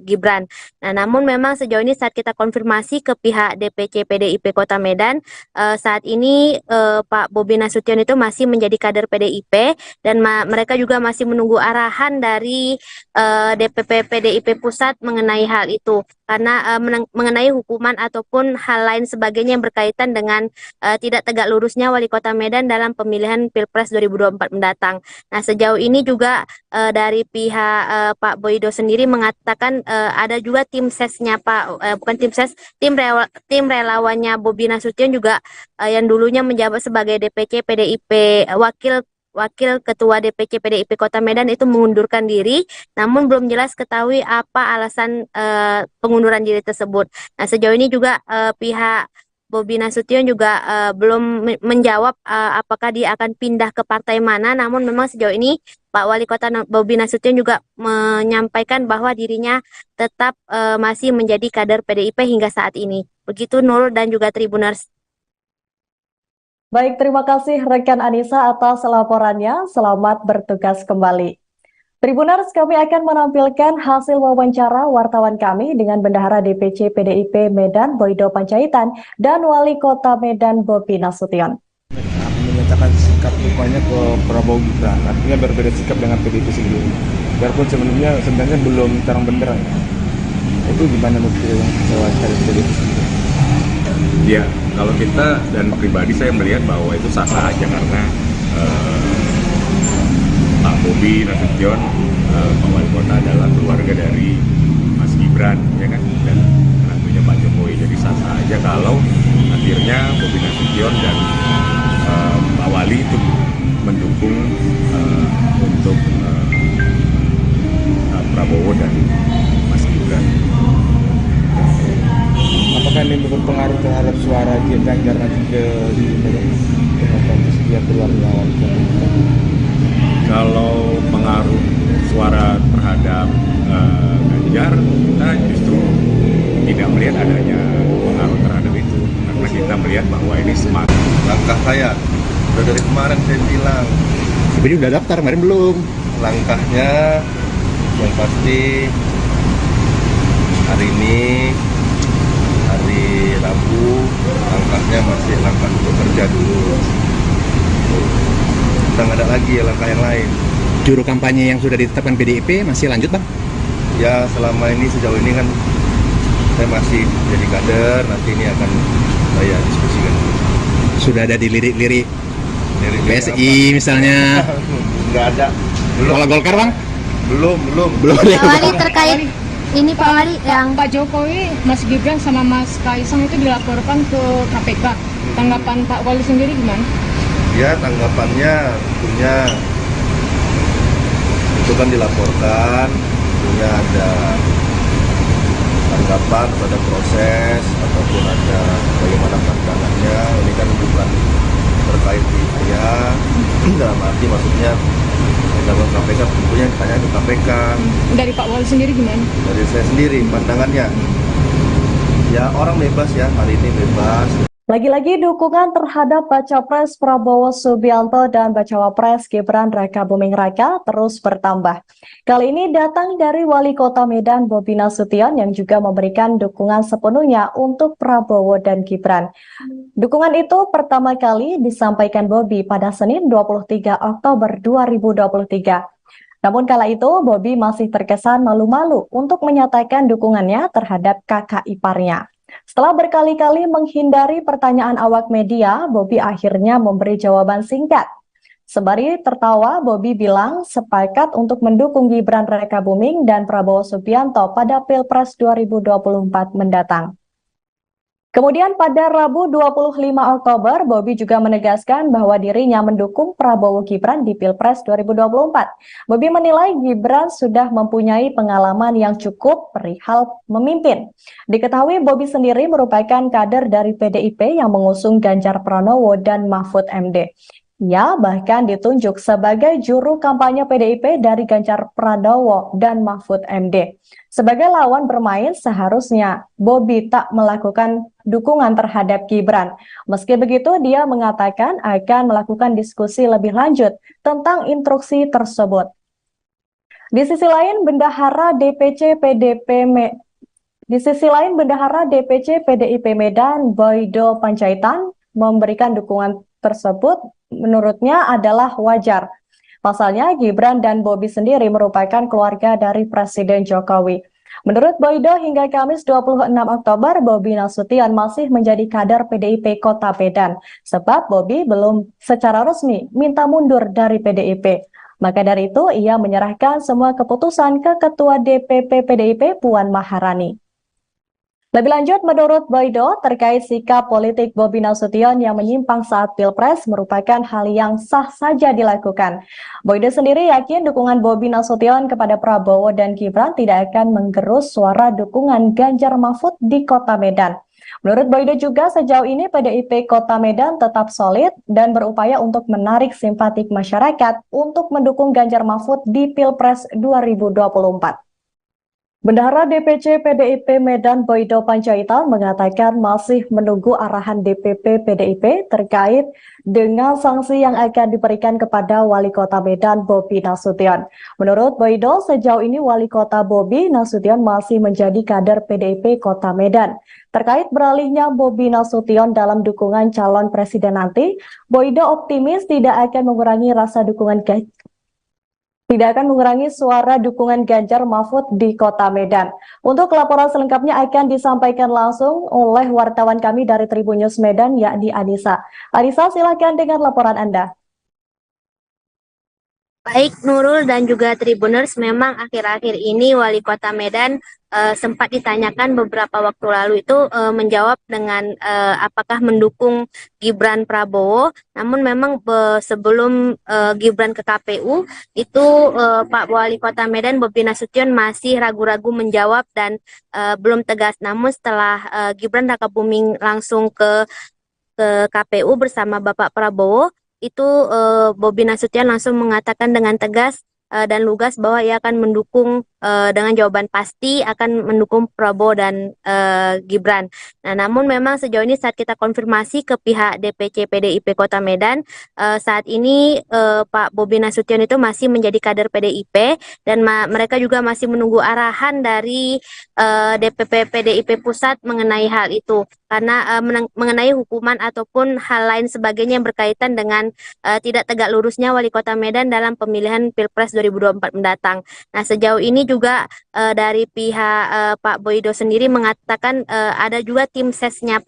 Gibran. Nah, namun memang sejauh ini saat kita konfirmasi ke pihak DPC PDIP Kota Medan, saat ini Pak Bobi Nasution itu masih menjadi kader PDIP dan mereka juga masih menunggu arahan dari DPP PDIP Pusat mengenai hal itu. Karena mengenai hukuman ataupun hal lain sebagainya yang berkaitan dengan tidak tegak lurusnya Wali Kota Medan dalam pemilihan Pilpres 2024 mendatang. Nah, sejauh ini juga dari pihak Pak Boydo sendiri mengatakan ada juga tim sesnya bukan tim ses, tim relawannya Bobi Nasution juga yang dulunya menjabat sebagai DPC PDIP Wakil Ketua DPC PDIP Kota Medan itu mengundurkan diri, namun belum jelas ketahui apa alasan pengunduran diri tersebut. Nah, sejauh ini juga pihak Bobi Nasution juga belum menjawab apakah dia akan pindah ke partai mana, namun memang sejauh ini Pak Wali Kota Bobi Nasution juga menyampaikan bahwa dirinya tetap masih menjadi kader PDIP hingga saat ini. Begitu Nurul dan juga Tribuners. Baik, terima kasih rekan Anissa atas laporannya. Selamat bertugas kembali. Tribuners, kami akan menampilkan hasil wawancara wartawan kami dengan Bendahara DPC PDIP Medan Boydo Panjaitan dan Wali Kota Medan Bobi Nasution. Menyatakan sikap dukanya ke Prabowo Gibran, artinya berbeda sikap dengan PDIP sendiri. Biarpun sebenarnya belum terang benderang. Itu gimana menurut yang wawancara PDIP sendiri? Ya, kalau kita dan pribadi saya melihat bahwa itu sah-sah aja karena Pak Bobi Nasution, Pak Wali Kota adalah keluarga dari Mas Gibran, ya kan, dan tentunya Pak Jokowi. Jadi sah-sah aja kalau akhirnya Bobi Nasution dan Pak Wali itu mendukung untuk Prabowo dan Mas Gibran. Apakah ini berpengaruh terhadap suara Ganjar nanti ke dia keluar melawan? Kalau pengaruh suara terhadap Ganjar, kita justru tidak melihat adanya pengaruh terhadap itu, karena kita melihat bahwa ini semakin Langkah saya udah dari kemarin saya bilang, Tapi udah daftar, kemarin belum. langkahnya yang pasti hari ini hari Rabu, langkahnya masih langkah bekerja dulu. Udah nggak ada lagi ya langkah yang lain. Juru kampanye yang sudah ditetapkan PDIP masih lanjut, Bang? Ya selama ini sejauh ini kan saya masih jadi kader, nanti ini akan saya diskusikan. Sudah ada dilirik-lirik Dari PSI misalnya. Nggak ada. Kalau Golkar, Bang? Belum. Pak Wali terkait ini Pak Wali yang Pak Jokowi, Mas Gibran sama Mas Kaisang itu dilaporkan ke KPK. Tanggapan Pak Wali sendiri gimana? Ya tanggapannya tentunya itu kan dilaporkan, tentunya ada tanggapan pada proses ataupun ada bagaimana pandangannya. Ini kan bukan terkait di saya, dalam arti maksudnya dalam KPK tentunya ditanya ke KPK. Dari Pak Wali sendiri gimana? Dari saya sendiri pandangannya, ya orang bebas ya, hari ini bebas. Lagi-lagi dukungan terhadap Baca Pres Prabowo Subianto dan Bacawa Pres Gibran Raka Buming Raka terus bertambah. Kali ini datang dari Wali Kota Medan Bobi Nasution yang juga memberikan dukungan sepenuhnya untuk Prabowo dan Gibran. Dukungan itu pertama kali disampaikan Bobi pada Senin 23 Oktober 2023. Namun kala itu Bobi masih terkesan malu-malu untuk menyatakan dukungannya terhadap kakak iparnya. Setelah berkali-kali menghindari pertanyaan awak media, Bobi akhirnya memberi jawaban singkat. Sembari tertawa, Bobi bilang sepakat untuk mendukung Gibran Raka Buming dan Prabowo Subianto pada Pilpres 2024 mendatang. Kemudian pada Rabu 25 Oktober, Bobi juga menegaskan bahwa dirinya mendukung Prabowo Gibran di Pilpres 2024. Bobi menilai Gibran sudah mempunyai pengalaman yang cukup perihal memimpin. Diketahui Bobi sendiri merupakan kader dari PDIP yang mengusung Ganjar Pranowo dan Mahfud MD. Ia bahkan ditunjuk sebagai juru kampanye PDIP dari Ganjar Pranowo dan Mahfud MD. Sebagai lawan bermain, seharusnya Bobi tak melakukan dukungan terhadap Gibran. Meski begitu, dia mengatakan akan melakukan diskusi lebih lanjut tentang instruksi tersebut. Di sisi lain, Bendahara DPC PDIP Medan, Boydo Panjaitan, memberikan dukungan tersebut menurutnya adalah wajar. Pasalnya, Gibran dan Bobi sendiri merupakan keluarga dari Presiden Jokowi. Menurut Boydo, hingga Kamis 26 Oktober, Bobi Nasution masih menjadi kader PDIP Kota Medan, sebab Bobi belum secara resmi minta mundur dari PDIP. Maka dari itu, ia menyerahkan semua keputusan ke Ketua DPP PDIP Puan Maharani. Lebih lanjut, menurut Boydo, terkait sikap politik Bobi Nasution yang menyimpang saat Pilpres merupakan hal yang sah saja dilakukan. Boydo sendiri yakin dukungan Bobi Nasution kepada Prabowo dan Gibran tidak akan menggerus suara dukungan Ganjar Mahfud di Kota Medan. Menurut Boydo juga, sejauh ini PDIP Kota Medan tetap solid dan berupaya untuk menarik simpatik masyarakat untuk mendukung Ganjar Mahfud di Pilpres 2024. Bendahara DPC PDIP Medan Boydo Panjaitan mengatakan masih menunggu arahan DPP PDIP terkait dengan sanksi yang akan diberikan kepada Wali Kota Medan Bobi Nasution. Menurut Boydo, sejauh ini Wali Kota Bobi Nasution masih menjadi kader PDIP Kota Medan. Terkait beralihnya Bobi Nasution dalam dukungan calon presiden nanti, Boydo optimis tidak akan mengurangi suara dukungan Ganjar Mahfud di Kota Medan. Untuk laporan selengkapnya akan disampaikan langsung oleh wartawan kami dari Tribun News Medan, yakni Anissa. Anissa, silakan dengan laporan Anda. Baik Nurul dan juga Tribuners, memang akhir-akhir ini Wali Kota Medan sempat ditanyakan beberapa waktu lalu itu menjawab dengan apakah mendukung Gibran Prabowo. Namun memang sebelum Gibran ke KPU itu Pak Wali Kota Medan Bobi Nasution masih ragu-ragu menjawab dan belum tegas. Namun setelah Gibran Rakabuming langsung ke KPU bersama Bapak Prabowo, itu Bobi Nasution langsung mengatakan dengan tegas dan lugas bahwa ia akan mendukung dengan jawaban pasti akan mendukung Prabowo dan Gibran. Nah, namun memang sejauh ini saat kita konfirmasi ke pihak DPC PDIP Kota Medan, saat ini Pak Bobi Nasution itu masih menjadi kader PDIP dan mereka juga masih menunggu arahan dari DPP PDIP Pusat mengenai hal itu. Karena mengenai hukuman ataupun hal lain sebagainya yang berkaitan dengan tidak tegak lurusnya Wali Kota Medan dalam pemilihan Pilpres 2024 mendatang. Nah, sejauh ini juga dari pihak Pak Boydo sendiri mengatakan ada juga tim sesnya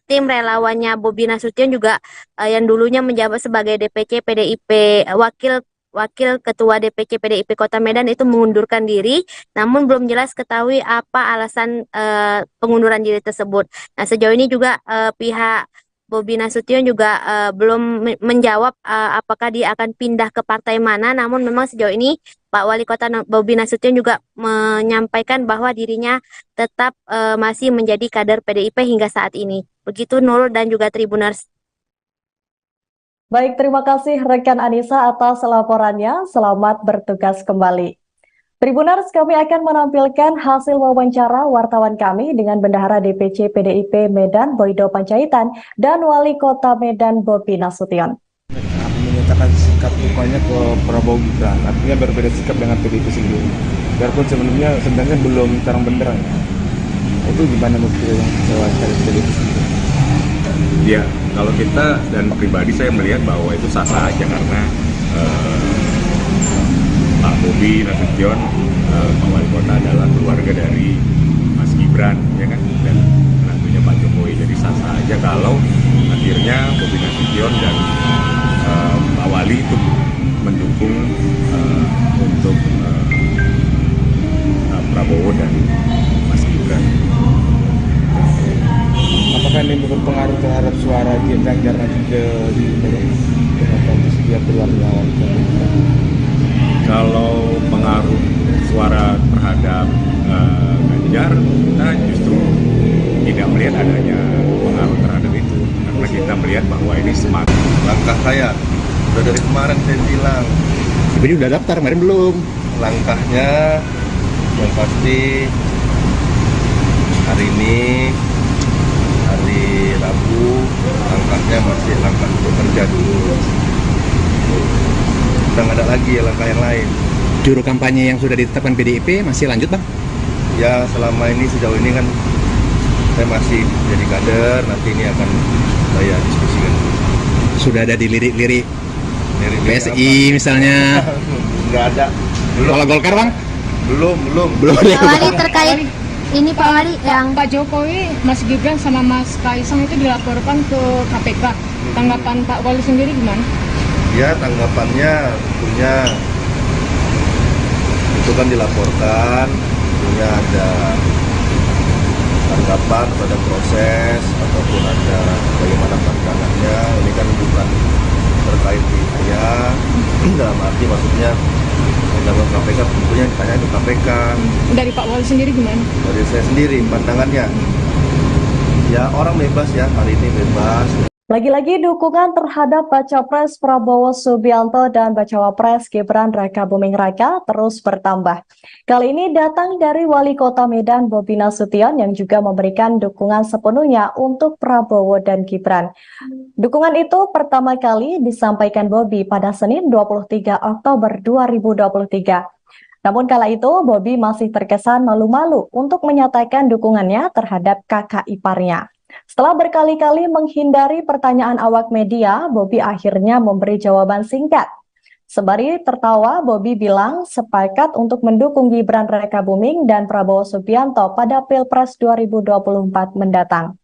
tim relawannya Bobi Nasution juga yang dulunya menjabat sebagai DPC PDIP Wakil Ketua DPC PDIP Kota Medan itu mengundurkan diri, namun belum jelas ketahui apa alasan pengunduran diri tersebut. Nah, sejauh ini juga pihak Bobi Nasution juga belum menjawab apakah dia akan pindah ke partai mana, namun memang sejauh ini Pak Wali Kota Bobi Nasution juga menyampaikan bahwa dirinya tetap masih menjadi kader PDIP hingga saat ini. Begitu Nurul dan juga Tribuners. Baik, terima kasih rekan Anissa atas laporannya. Selamat bertugas kembali. Tribuners, kami akan menampilkan hasil wawancara wartawan kami dengan Bendahara DPC PDIP Medan Boydo Panjaitan dan Wali Kota Medan Bobi Nasution. Menyatakan sikap dukungannya ke Prabowo Gibran, artinya berbeda sikap dengan PDIP sendiri. Biarpun sebenarnya belum terang benderang. Itu gimana menurut yang wawancara PDIP sendiri? Ya, kalau kita dan pribadi saya melihat bahwa itu sah-sah aja karena Pak Bobi Nasution, Pak Wali Kota adalah keluarga dari Mas Gibran, ya kan, dan menantunya Pak Jokowi. Jadi sah-sah aja kalau akhirnya Bobi Nasution dan Pak Wali itu mendukung untuk Prabowo dan Mas Gibran. Apakah ini berpengaruh terhadap suara Ganjar nanti di posisi dia keluar lawan? Kalau pengaruh suara terhadap Ganjar, kita justru tidak melihat adanya pengaruh terhadap itu, karena kita melihat bahwa ini semakin Langkah saya udah dari kemarin saya bilang, Jadi udah daftar, kemarin belum. langkahnya yang pasti hari ini hari Rabu, langkahnya masih langkah untuk kerja dulu. Udah nggak ada lagi lagi langkah yang lain. Juru kampanye yang sudah ditetapkan PDIP masih lanjut bang? Ya selama ini sejauh ini kan saya masih jadi kader, nanti ini akan saya diskusikan. Sudah ada dilirik-lirik Dari PSI misalnya? Nggak ada. Belum. Kalau Golkar bang? Belum. Pak Wali terkait ini Pak Wali yang Pak Jokowi, Mas Gibran sama Mas Kaisang itu dilaporkan ke KPK. Tanggapan Pak Wali sendiri gimana? Ya tanggapannya tentunya itu kan dilaporkan, tentunya ada tanggapan pada proses ataupun ada bagaimana pandangannya. Ini kan bukan terkait di saya, dalam arti maksudnya dalam KPK tentunya ditanya ke KPK. Dari Pak Wali sendiri gimana? Dari saya sendiri pandangannya, ya orang bebas ya, hari ini bebas. Lagi-lagi dukungan terhadap Baca Pres Prabowo Subianto dan Bacawa Pres Gibran Raka Buming Raka terus bertambah. Kali ini datang dari Wali Kota Medan Bobi Nasution yang juga memberikan dukungan sepenuhnya untuk Prabowo dan Gibran. Dukungan itu pertama kali disampaikan Bobi pada Senin 23 Oktober 2023. Namun kala itu Bobi masih terkesan malu-malu untuk menyatakan dukungannya terhadap kakak iparnya. Setelah berkali-kali menghindari pertanyaan awak media, Bobi akhirnya memberi jawaban singkat. Sembari tertawa, Bobi bilang sepakat untuk mendukung Gibran Raka Buming dan Prabowo Subianto pada Pilpres 2024 mendatang.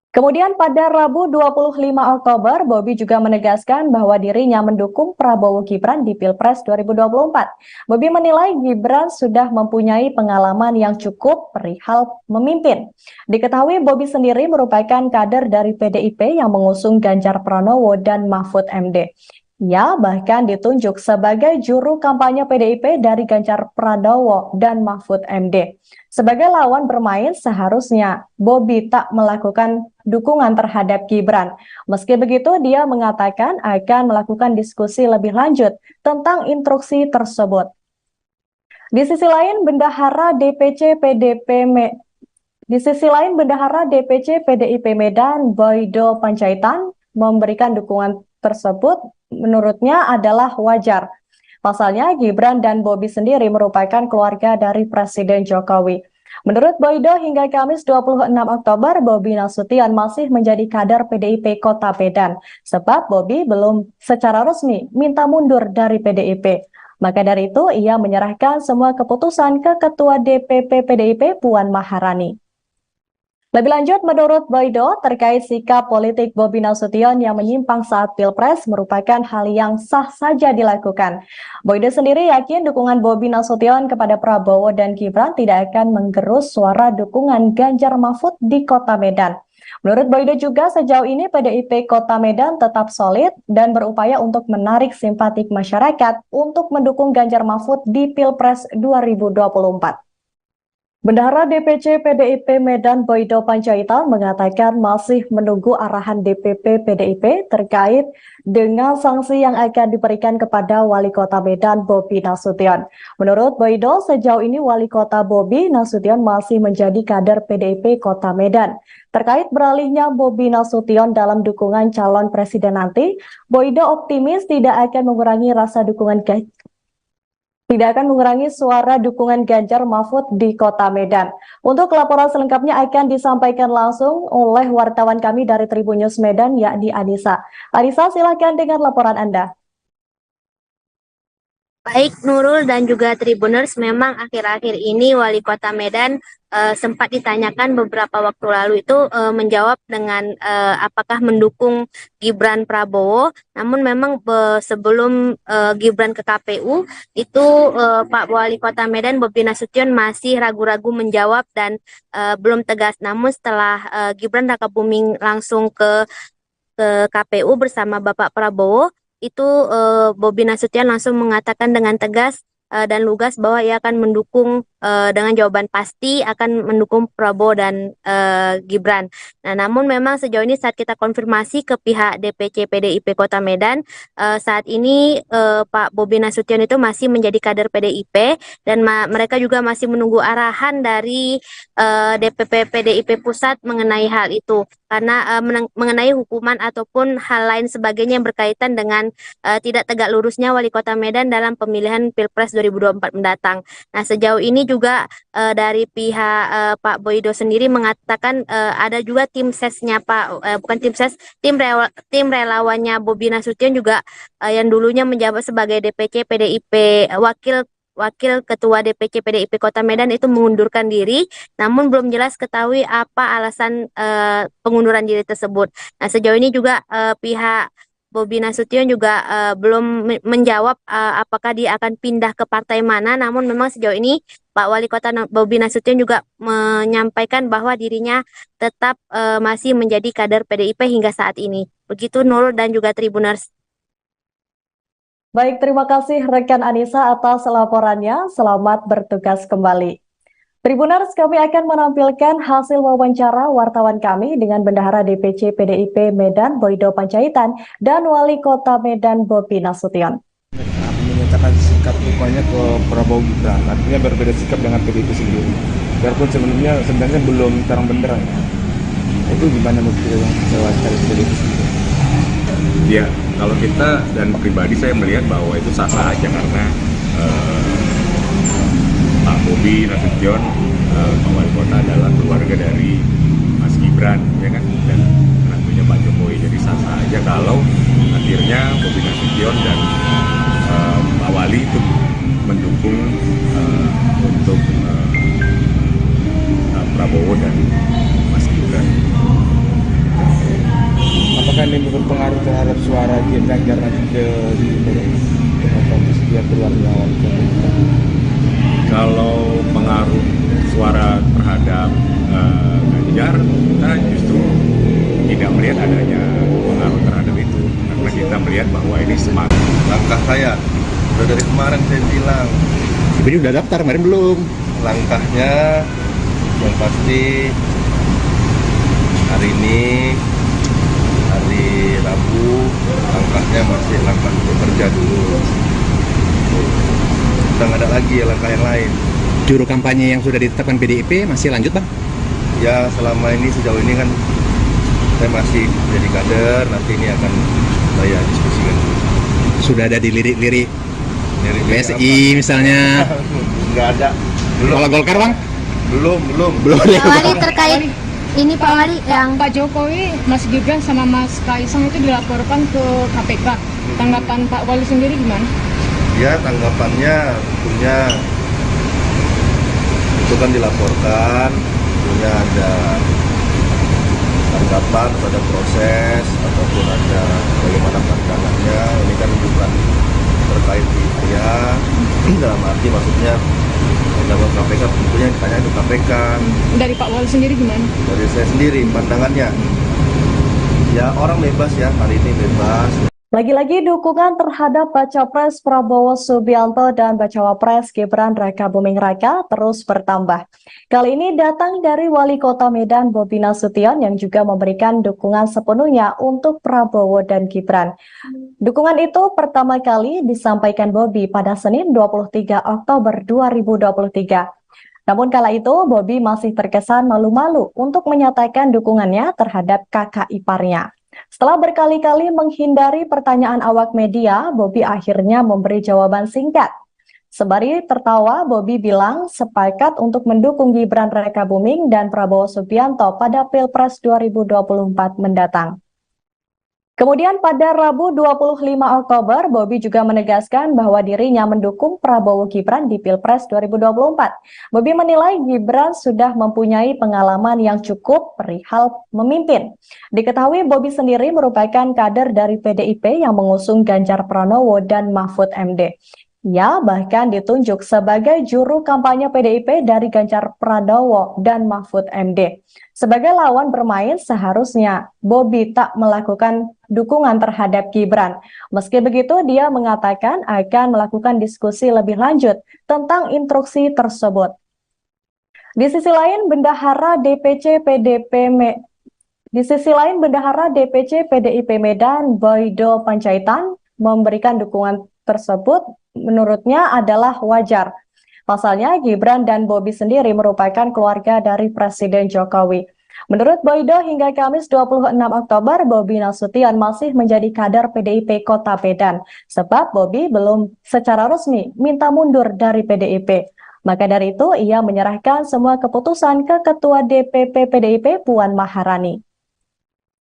Kemudian pada Rabu 25 Oktober, Bobi juga menegaskan bahwa dirinya mendukung Prabowo Gibran di Pilpres 2024. Bobi menilai Gibran sudah mempunyai pengalaman yang cukup perihal memimpin. Diketahui Bobi sendiri merupakan kader dari PDIP yang mengusung Ganjar Pranowo dan Mahfud MD. Ia bahkan ditunjuk sebagai juru kampanye PDIP dari Ganjar Pranowo dan Mahfud MD. Sebagai lawan bermain, seharusnya Bobi tak melakukan dukungan terhadap Gibran. Meski begitu, dia mengatakan akan melakukan diskusi lebih lanjut tentang instruksi tersebut. Di sisi lain, Bendahara DPC PDIP Medan, Boydo Panjaitan, memberikan dukungan tersebut menurutnya adalah wajar. Pasalnya, Gibran dan Bobi sendiri merupakan keluarga dari Presiden Jokowi. Menurut Boydo, hingga Kamis 26 Oktober, Bobi Nasution masih menjadi kader PDIP Kota Medan, sebab Bobi belum secara resmi minta mundur dari PDIP. Maka dari itu, ia menyerahkan semua keputusan ke Ketua DPP PDIP Puan Maharani. Lebih lanjut, menurut Boydo, terkait sikap politik Bobi Nasution yang menyimpang saat Pilpres merupakan hal yang sah saja dilakukan. Boydo sendiri yakin dukungan Bobi Nasution kepada Prabowo dan Gibran tidak akan menggerus suara dukungan Ganjar Mahfud di Kota Medan. Menurut Boydo juga, sejauh ini PDIP Kota Medan tetap solid dan berupaya untuk menarik simpatik masyarakat untuk mendukung Ganjar Mahfud di Pilpres 2024. Bendahara DPC PDIP Medan Boydo Panjaitan mengatakan masih menunggu arahan DPP PDIP terkait dengan sanksi yang akan diberikan kepada Wali Kota Medan Bobi Nasution. Menurut Boydo, sejauh ini Wali Kota Bobi Nasution masih menjadi kader PDIP Kota Medan. Terkait beralihnya Bobi Nasution dalam dukungan calon presiden nanti, Boydo optimis tidak akan mengurangi suara dukungan Ganjar Mahfud di Kota Medan. Untuk laporan selengkapnya akan disampaikan langsung oleh wartawan kami dari Tribun News Medan, yakni Anissa. Anissa, silakan dengan laporan Anda. Baik Nurul dan juga Tribuners, memang akhir-akhir ini Wali Kota Medan sempat ditanyakan beberapa waktu lalu itu menjawab dengan apakah mendukung Gibran Prabowo. Namun memang sebelum Gibran ke KPU itu Pak Wali Kota Medan Bobi Nasution masih ragu-ragu menjawab dan belum tegas. Namun setelah Gibran Raka Buming langsung ke KPU bersama Bapak Prabowo, itu Bobi Nasution langsung mengatakan dengan tegas dan lugas bahwa ia akan mendukung dengan jawaban pasti akan mendukung Prabowo dan Gibran. Nah, namun memang sejauh ini saat kita konfirmasi ke pihak DPC PDIP Kota Medan, saat ini Pak Bobi Nasution itu masih menjadi kader PDIP dan mereka juga masih menunggu arahan dari DPP PDIP Pusat mengenai hal itu. Karena mengenai hukuman ataupun hal lain sebagainya yang berkaitan dengan tidak tegak lurusnya Wali Kota Medan dalam pemilihan Pilpres 2024 mendatang. Nah, sejauh ini juga dari pihak Pak Boydo sendiri mengatakan ada juga tim sesnya bukan tim ses, tim relawannya Bobi Nasution juga yang dulunya menjabat sebagai DPC PDIP Wakil Ketua DPC PDIP Kota Medan itu mengundurkan diri, namun belum jelas ketahui apa alasan pengunduran diri tersebut. Nah, sejauh ini juga pihak Bobi Nasution juga belum menjawab apakah dia akan pindah ke partai mana, namun memang sejauh ini Pak Wali Kota Bobi Nasution juga menyampaikan bahwa dirinya tetap masih menjadi kader PDIP hingga saat ini. Begitu Nurul dan juga Tribuners. Baik, terima kasih rekan Anissa atas laporannya. Selamat bertugas kembali. Tribuners, kami akan menampilkan hasil wawancara wartawan kami dengan Bendahara DPC PDIP Medan Boydo Panjaitan dan Wali Kota Medan Bobi Nasution. Menyatakan sikap dukanya ke Prabowo Gibran, artinya berbeda sikap dengan PDIP sendiri. Biarpun sebenarnya belum terang benderang. Itu gimana menurut yang wawancara PDIP sendiri? Ya, kalau kita dan pribadi saya melihat bahwa itu sah-sah aja karena Pak Bobi Nasution, Pak Wali Kota adalah keluarga dari Mas Gibran, ya kan, dan tentunya Pak Jokowi. Jadi sah-sah aja kalau akhirnya Bobi Nasution dan Pak Wali itu mendukung untuk Prabowo dan Mas Gibran. Apakah ini berpengaruh terhadap suara Ganjar nanti ke dia keluar lawan? Kalau pengaruh suara terhadap Ganjar, kita justru tidak melihat adanya pengaruh terhadap itu, karena kita melihat bahwa ini semakin Langkah saya udah dari kemarin saya bilang, Tapi udah daftar, kemarin belum. langkahnya yang pasti hari ini hari Rabu, langkahnya masih langkah bekerja dulu. Udah nggak ada lagi ya langkah yang lain. Juru kampanye yang sudah ditetapkan PDIP masih lanjut, Bang? Ya selama ini sejauh ini kan saya masih jadi kader, nanti ini akan saya diskusikan. Sudah ada di lirik-lirik Lirik-lirik PSI misalnya. Nggak ada. Belum. Kalau Golkar, Bang? Belum. Belum ya, Pak Wali Bang? terkait ini Pak Wali yang Pak Jokowi, Mas Gibran sama Mas Kaisang itu dilaporkan ke KPK. Tanggapan Pak Wali sendiri gimana? Ya tanggapannya tentunya itu kan dilaporkan, tentunya ada tanggapan pada proses ataupun ada bagaimana pandangannya. Ini kan bukan terkait di saya, dalam arti maksudnya undang KPK tentunya yang ditanya itu KPK. Dari Pak Wali sendiri gimana? Dari saya sendiri pandangannya, ya orang bebas ya, hari ini bebas. Lagi-lagi dukungan terhadap Baca Pres Prabowo Subianto dan Bacawa Pres Gibran Raka Buming Raka terus bertambah. Kali ini datang dari Wali Kota Medan Bobi Nasution yang juga memberikan dukungan sepenuhnya untuk Prabowo dan Gibran. Dukungan itu pertama kali disampaikan Bobi pada Senin 23 Oktober 2023. Namun kala itu Bobi masih terkesan malu-malu untuk menyatakan dukungannya terhadap kakak iparnya. Setelah berkali-kali menghindari pertanyaan awak media, Bobi akhirnya memberi jawaban singkat. Sembari tertawa, Bobi bilang sepakat untuk mendukung Gibran Raka Buming dan Prabowo Subianto pada Pilpres 2024 mendatang. Kemudian pada Rabu 25 Oktober, Bobi juga menegaskan bahwa dirinya mendukung Prabowo Gibran di Pilpres 2024. Bobi menilai Gibran sudah mempunyai pengalaman yang cukup perihal memimpin. Diketahui Bobi sendiri merupakan kader dari PDIP yang mengusung Ganjar Pranowo dan Mahfud MD. Ia bahkan ditunjuk sebagai juru kampanye PDIP dari Ganjar Pranowo dan Mahfud MD. Sebagai lawan bermain, seharusnya Bobi tak melakukan dukungan terhadap Gibran. Meski begitu, dia mengatakan akan melakukan diskusi lebih lanjut tentang instruksi tersebut. Di sisi lain, Bendahara DPC PDIP Medan, Boydo Panjaitan, memberikan dukungan tersebut menurutnya adalah wajar. Pasalnya, Gibran dan Bobi sendiri merupakan keluarga dari Presiden Jokowi. Menurut Boydo, hingga Kamis 26 Oktober, Bobi Nasution masih menjadi kader PDIP Kota Medan, sebab Bobi belum secara resmi minta mundur dari PDIP. Maka dari itu, ia menyerahkan semua keputusan ke Ketua DPP PDIP Puan Maharani.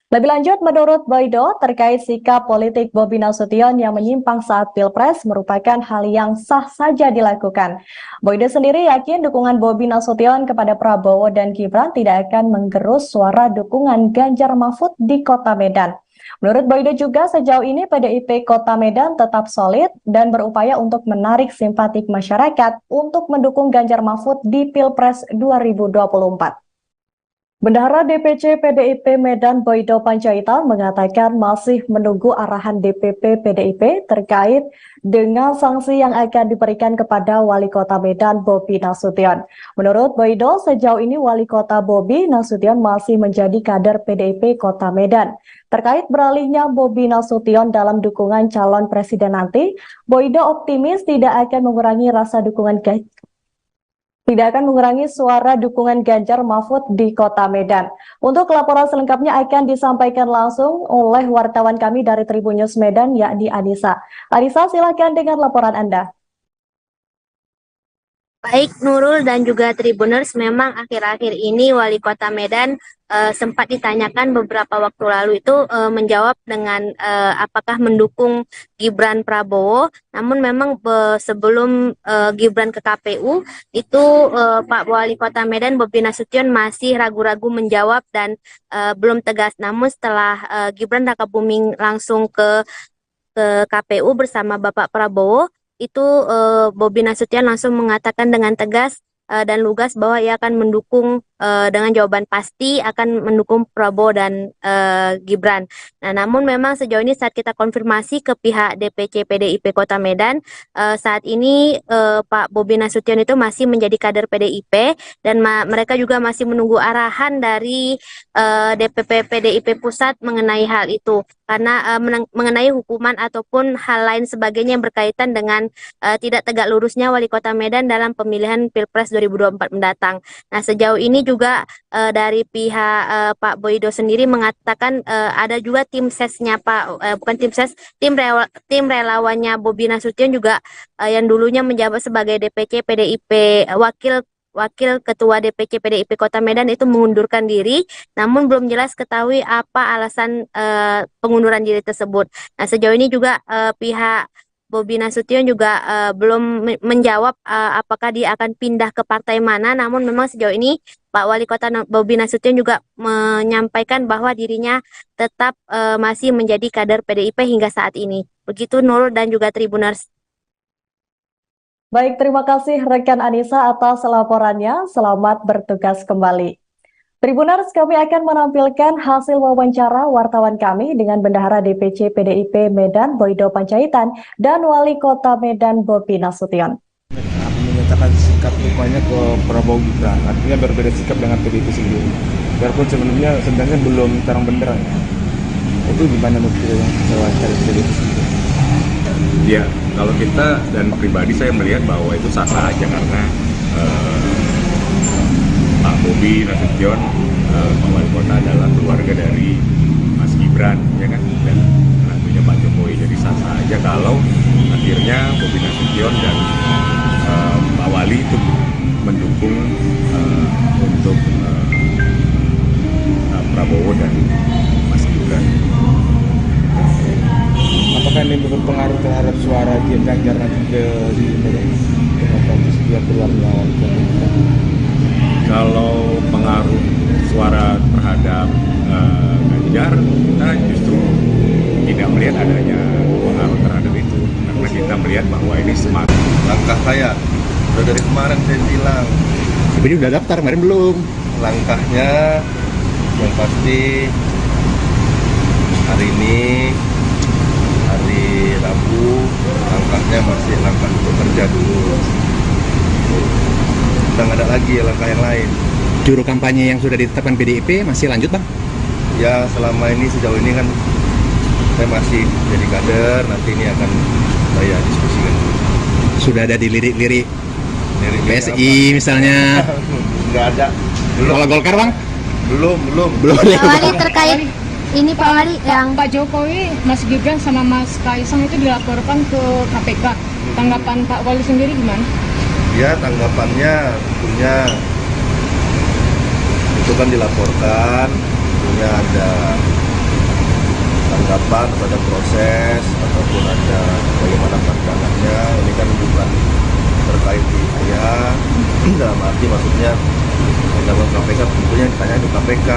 Lebih lanjut, menurut Boydo, terkait sikap politik Bobi Nasution yang menyimpang saat Pilpres merupakan hal yang sah saja dilakukan. Boydo sendiri yakin dukungan Bobi Nasution kepada Prabowo dan Gibran tidak akan menggerus suara dukungan Ganjar Mahfud di Kota Medan. Menurut Boydo juga sejauh ini PDIP Kota Medan tetap solid dan berupaya untuk menarik simpatik masyarakat untuk mendukung Ganjar Mahfud di Pilpres 2024. Bendahara DPC PDIP Medan Boydo Panjaitan mengatakan masih menunggu arahan DPP PDIP terkait dengan sanksi yang akan diberikan kepada Wali Kota Medan Bobi Nasution. Menurut Boydo, sejauh ini Wali Kota Bobi Nasution masih menjadi kader PDIP Kota Medan. Terkait beralihnya Bobi Nasution dalam dukungan calon presiden nanti, Boydo optimis tidak akan mengurangi suara dukungan Ganjar Mahfud di Kota Medan. Untuk laporan selengkapnya akan disampaikan langsung oleh wartawan kami dari Tribun News Medan, yakni Anissa. Anissa, silakan dengan laporan Anda. Baik Nurul dan juga Tribuners, memang akhir-akhir ini Wali Kota Medan sempat ditanyakan beberapa waktu lalu itu menjawab dengan apakah mendukung Gibran Prabowo. Namun memang sebelum Gibran ke KPU itu Pak Wali Kota Medan Bobi Nasution masih ragu-ragu menjawab dan belum tegas. Namun setelah Gibran Rakabuming langsung ke KPU bersama Bapak Prabowo, itu Bobi Nasution langsung mengatakan dengan tegas dan lugas bahwa ia akan mendukung dengan jawaban pasti akan mendukung Prabowo dan Gibran. Nah, namun memang sejauh ini saat kita konfirmasi ke pihak DPC PDIP Kota Medan, saat ini Pak Bobi Nasution itu masih menjadi kader PDIP dan mereka juga masih menunggu arahan dari DPP PDIP Pusat mengenai hal itu. Karena mengenai hukuman ataupun hal lain sebagainya yang berkaitan dengan tidak tegak lurusnya Wali Kota Medan dalam pemilihan Pilpres 2024 mendatang. Nah, sejauh ini juga dari pihak Pak Boydo sendiri mengatakan ada juga tim sesnya tim relawannya Bobi Nasution juga yang dulunya menjabat sebagai DPC PDIP Wakil Ketua DPC PDIP Kota Medan itu mengundurkan diri, namun belum jelas ketahui apa alasan pengunduran diri tersebut. Nah, sejauh ini juga pihak Bobi Nasution juga belum menjawab apakah dia akan pindah ke partai mana, namun memang sejauh ini Pak Wali Kota Bobi Nasution juga menyampaikan bahwa dirinya tetap masih menjadi kader PDIP hingga saat ini. Begitu Nurul dan juga Tribuners. Baik, terima kasih rekan Anissa atas laporannya. Selamat bertugas kembali. Tribuners, kami akan menampilkan hasil wawancara wartawan kami dengan Bendahara DPC PDIP Medan Boydo Panjaitan dan Wali Kota Medan Bobi Nasution. Menyatakan sikap dukungannya ke Prabowo Gibran, artinya berbeda sikap dengan PDIP sendiri. Biarpun sebenarnya belum terang benderang. Itu gimana menurut yang wawancara PDIP sendiri? Ya, kalau kita dan pribadi saya melihat bahwa itu sah-sah aja karena Pak Bobi Nasution, Pak Wali Kota adalah keluarga dari Mas Gibran, ya kan, dan tentunya Pak Jokowi. Jadi sah-sah aja kalau akhirnya Bobi Nasution dan Pak Wali itu mendukung untuk Prabowo dan Mas Gibran. Apakah ini berpengaruh terhadap suara Ganjar nanti di dia keluarnya? Kalau pengaruh suara terhadap Ganjar, kita justru tidak melihat adanya pengaruh terhadap itu, karena kita melihat bahwa ini semakin Langkah saya udah dari kemarin saya bilang, Tapi udah daftar, kemarin belum. langkahnya yang pasti hari ini hari Rabu, langkahnya masih langkah untuk kerja dulu. udah nggak ada lagi langkah yang lain. Juru kampanye yang sudah ditetapkan PDIP masih lanjut bang? Ya selama ini sejauh ini kan saya masih jadi kader, nanti ini akan saya diskusikan. Sudah ada dilirik-lirik Dari PSI misalnya? Nggak ada. Kalau Golkar bang? Belum. Pak Wali terkait ini Pak Wali yang Pak Jokowi, Mas Gibran sama Mas Kaisang itu dilaporkan ke KPK. Tanggapan Pak Wali sendiri gimana? Ya tanggapannya tentunya itu kan dilaporkan, tentunya ada tanggapan pada proses ataupun ada bagaimana pandangannya. Ini kan bukan terkait di saya, dalam arti maksudnya dalam KPK tentunya ditanya ke KPK.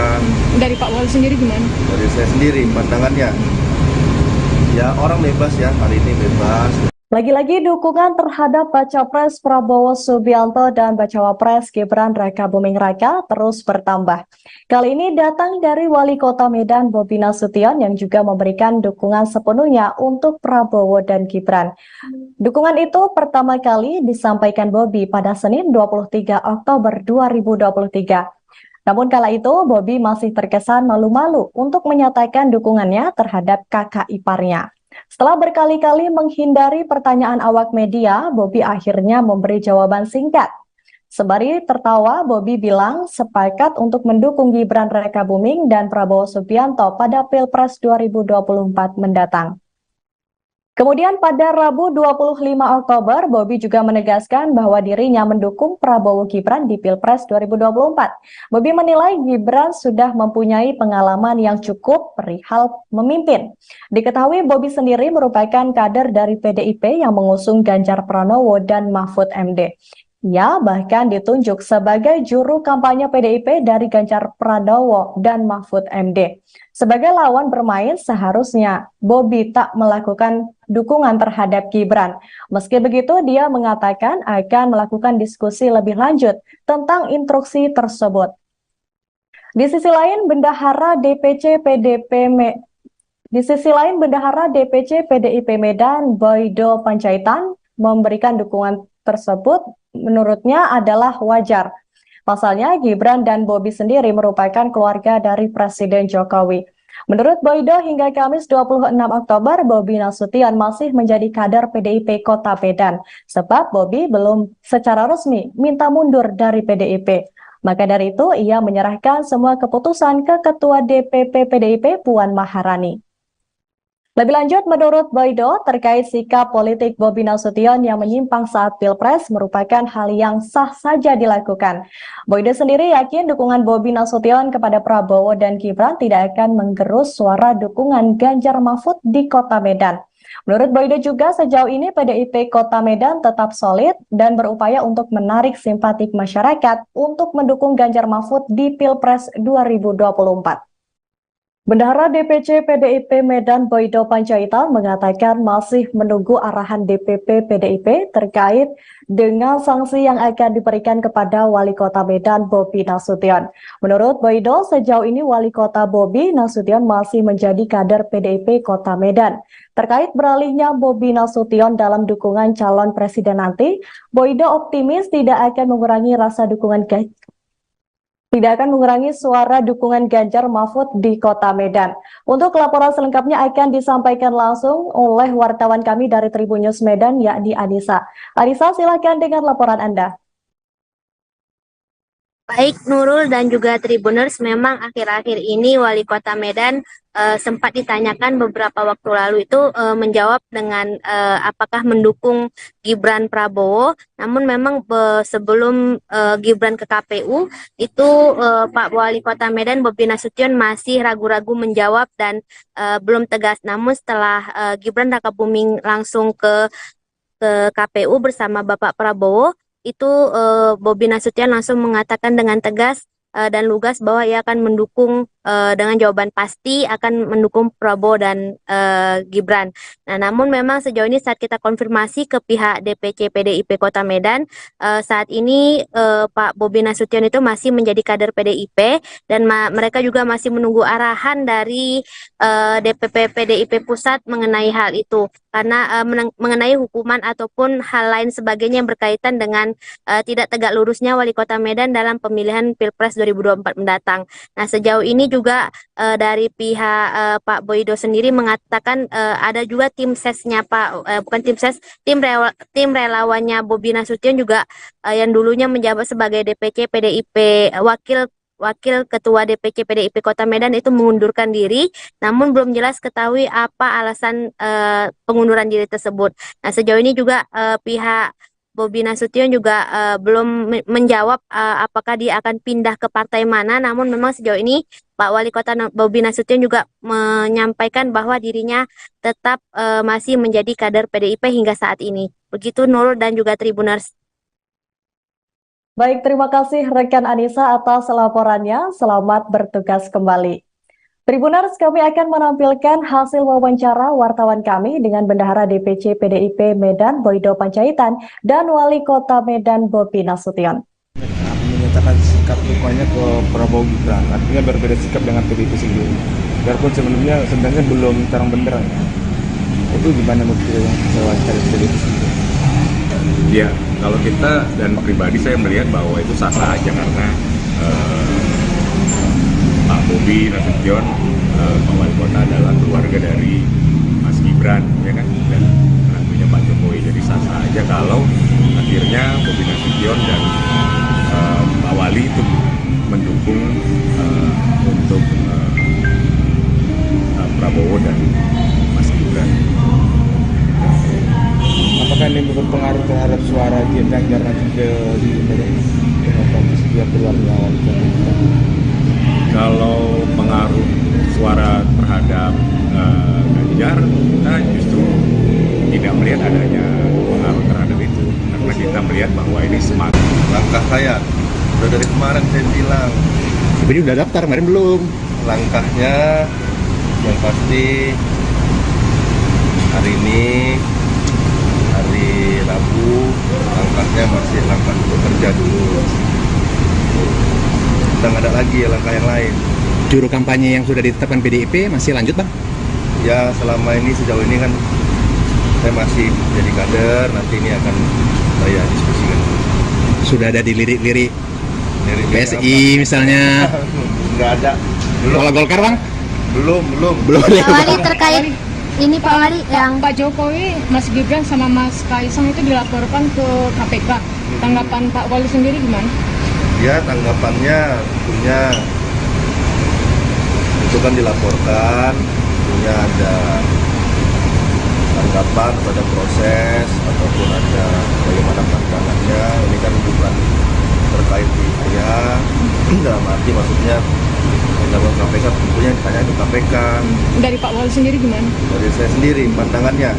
Dari Pak Wali sendiri gimana? Dari saya sendiri pandangannya, ya orang bebas ya, hari ini bebas. Lagi-lagi dukungan terhadap Baca Pres Prabowo Subianto dan Bacawa Pres Gibran Raka Buming Raka terus bertambah. Kali ini datang dari Wali Kota Medan Bobi Nasution yang juga memberikan dukungan sepenuhnya untuk Prabowo dan Gibran. Dukungan itu pertama kali disampaikan Bobi pada Senin 23 Oktober 2023. Namun kala itu Bobi masih terkesan malu-malu untuk menyatakan dukungannya terhadap kakak iparnya. Setelah berkali-kali menghindari pertanyaan awak media, Bobi akhirnya memberi jawaban singkat. Sembari tertawa, Bobi bilang sepakat untuk mendukung Gibran Raka Buming dan Prabowo Subianto pada Pilpres 2024 mendatang. Kemudian pada Rabu 25 Oktober, Bobi juga menegaskan bahwa dirinya mendukung Prabowo Gibran di Pilpres 2024. Bobi menilai Gibran sudah mempunyai pengalaman yang cukup perihal memimpin. Diketahui Bobi sendiri merupakan kader dari PDIP yang mengusung Ganjar Pranowo dan Mahfud MD. Ia bahkan ditunjuk sebagai juru kampanye PDIP dari Ganjar Pranowo dan Mahfud MD. Sebagai lawan bermain, seharusnya Bobi tak melakukan dukungan terhadap Gibran. Meski begitu, dia mengatakan akan melakukan diskusi lebih lanjut tentang instruksi tersebut. Di sisi lain, Bendahara DPC PDIP Medan, Boydo Panjaitan, memberikan dukungan tersebut menurutnya adalah wajar. Pasalnya, Gibran dan Bobi sendiri merupakan keluarga dari Presiden Jokowi. Menurut Boydo, hingga Kamis 26 Oktober, Bobi Nasution masih menjadi kader PDIP Kota Medan, sebab Bobi belum secara resmi minta mundur dari PDIP. Maka dari itu, ia menyerahkan semua keputusan ke Ketua DPP PDIP Puan Maharani. Lebih lanjut, menurut Boydo, terkait sikap politik Bobi Nasution yang menyimpang saat Pilpres merupakan hal yang sah saja dilakukan. Boydo sendiri yakin dukungan Bobi Nasution kepada Prabowo dan Gibran tidak akan menggerus suara dukungan Ganjar Mahfud di Kota Medan. Menurut Boydo juga, sejauh ini PDIP Kota Medan tetap solid dan berupaya untuk menarik simpatik masyarakat untuk mendukung Ganjar Mahfud di Pilpres 2024. Bendahara DPC PDIP Medan Boydo Panjaitan mengatakan masih menunggu arahan DPP PDIP terkait dengan sanksi yang akan diberikan kepada Wali Kota Medan Bobi Nasution. Menurut Boydo, sejauh ini Wali Kota Bobi Nasution masih menjadi kader PDIP Kota Medan. Terkait beralihnya Bobi Nasution dalam dukungan calon presiden nanti, Boydo optimis tidak akan mengurangi suara dukungan Ganjar Mahfud di Kota Medan. Untuk laporan selengkapnya akan disampaikan langsung oleh wartawan kami dari Tribun News Medan, yakni Anissa. Anissa, silakan dengan laporan Anda. Baik Nurul dan juga Tribuners, memang akhir-akhir ini Wali Kota Medan sempat ditanyakan beberapa waktu lalu itu menjawab dengan apakah mendukung Gibran Prabowo. Namun memang sebelum Gibran ke KPU itu Pak Wali Kota Medan Bobi Nasution masih ragu-ragu menjawab dan belum tegas. Namun setelah Gibran Raka Buming langsung ke KPU bersama Bapak Prabowo, itu Bobi Nasution langsung mengatakan dengan tegas dan lugas bahwa ia akan mendukung dengan jawaban pasti akan mendukung Prabowo dan Gibran. Nah, namun memang sejauh ini saat kita konfirmasi ke pihak DPC PDIP Kota Medan, saat ini Pak Bobi Nasution itu masih menjadi kader PDIP dan mereka juga masih menunggu arahan dari DPP PDIP Pusat mengenai hal itu. Karena mengenai hukuman ataupun hal lain sebagainya yang berkaitan dengan tidak tegak lurusnya Wali Kota Medan dalam pemilihan Pilpres 2024 mendatang. Nah, sejauh ini juga dari pihak Pak Boydo sendiri mengatakan ada juga tim sesnya bukan tim ses, tim relawannya Bobi Nasution juga yang dulunya menjabat sebagai DPC PDIP Wakil Ketua DPC PDIP Kota Medan itu mengundurkan diri, namun belum jelas ketahui apa alasan pengunduran diri tersebut. Nah, sejauh ini juga pihak Bobi Nasution juga belum menjawab apakah dia akan pindah ke partai mana, namun memang sejauh ini Pak Wali Kota Bobi Nasution juga menyampaikan bahwa dirinya tetap masih menjadi kader PDIP hingga saat ini. Begitu Nurul dan juga Tribuners. Baik, terima kasih rekan Anissa atas laporannya. Selamat bertugas kembali. Tribuners, kami akan menampilkan hasil wawancara wartawan kami dengan Bendahara DPC PDIP Medan Boydo Panjaitan dan Wali Kota Medan Bobi Nasution. Menyatakan sikap dukungannya ke Prabowo Gibran, artinya berbeda sikap dengan PDIP sendiri. Biarpun sebenarnya belum terang benderang. Itu gimana menurut yang wawancara PDIP sendiri? Ya, kalau kita dan pribadi saya melihat bahwa itu sah-sah aja karena Pak Bobi Nasution, Pak Wali Kota adalah keluarga dari Mas Gibran, ya kan, dan menantunya Pak Jokowi. Jadi sah-sah aja kalau akhirnya Bobi Nasution dan Pak Wali itu mendukung untuk Prabowo dan Mas Gibran. Apakah ini berpengaruh terhadap suara Ganjar nanti di setiap keluarga Wali Kota? Kalau pengaruh suara terhadap Ganjar, kita justru tidak melihat adanya pengaruh terhadap itu, karena kita melihat bahwa ini semakin Langkah saya udah dari kemarin saya bilang, Tapi udah daftar, kemarin belum. langkahnya yang pasti hari ini hari Rabu, langkahnya masih langkah bekerja dulu. Udah nggak ada lagi ya langkah yang lain. Juru kampanye yang sudah ditetapkan PDIP masih lanjut, Bang? Ya selama ini sejauh ini kan saya masih jadi kader, nanti ini akan saya diskusikan. Sudah ada dilirik-lirik Dari PSI misalnya. Nggak ada. Belum. Kalau Golkar, Bang? Belum. Pak Wali terkait ini Pak Wali yang Pak Jokowi, Mas Gibran sama Mas Kaisang itu dilaporkan ke KPK. Tanggapan Pak Wali sendiri gimana? Ya tanggapannya tentunya itu kan dilaporkan, tentunya ada tanggapan pada proses ataupun ada bagaimana pandangannya. Ini kan bukan terkait di saya, dalam arti maksudnya penjabat KPK tentunya ditanya ke KPK. Dari Pak Wali sendiri gimana? Dari saya sendiri pandangannya,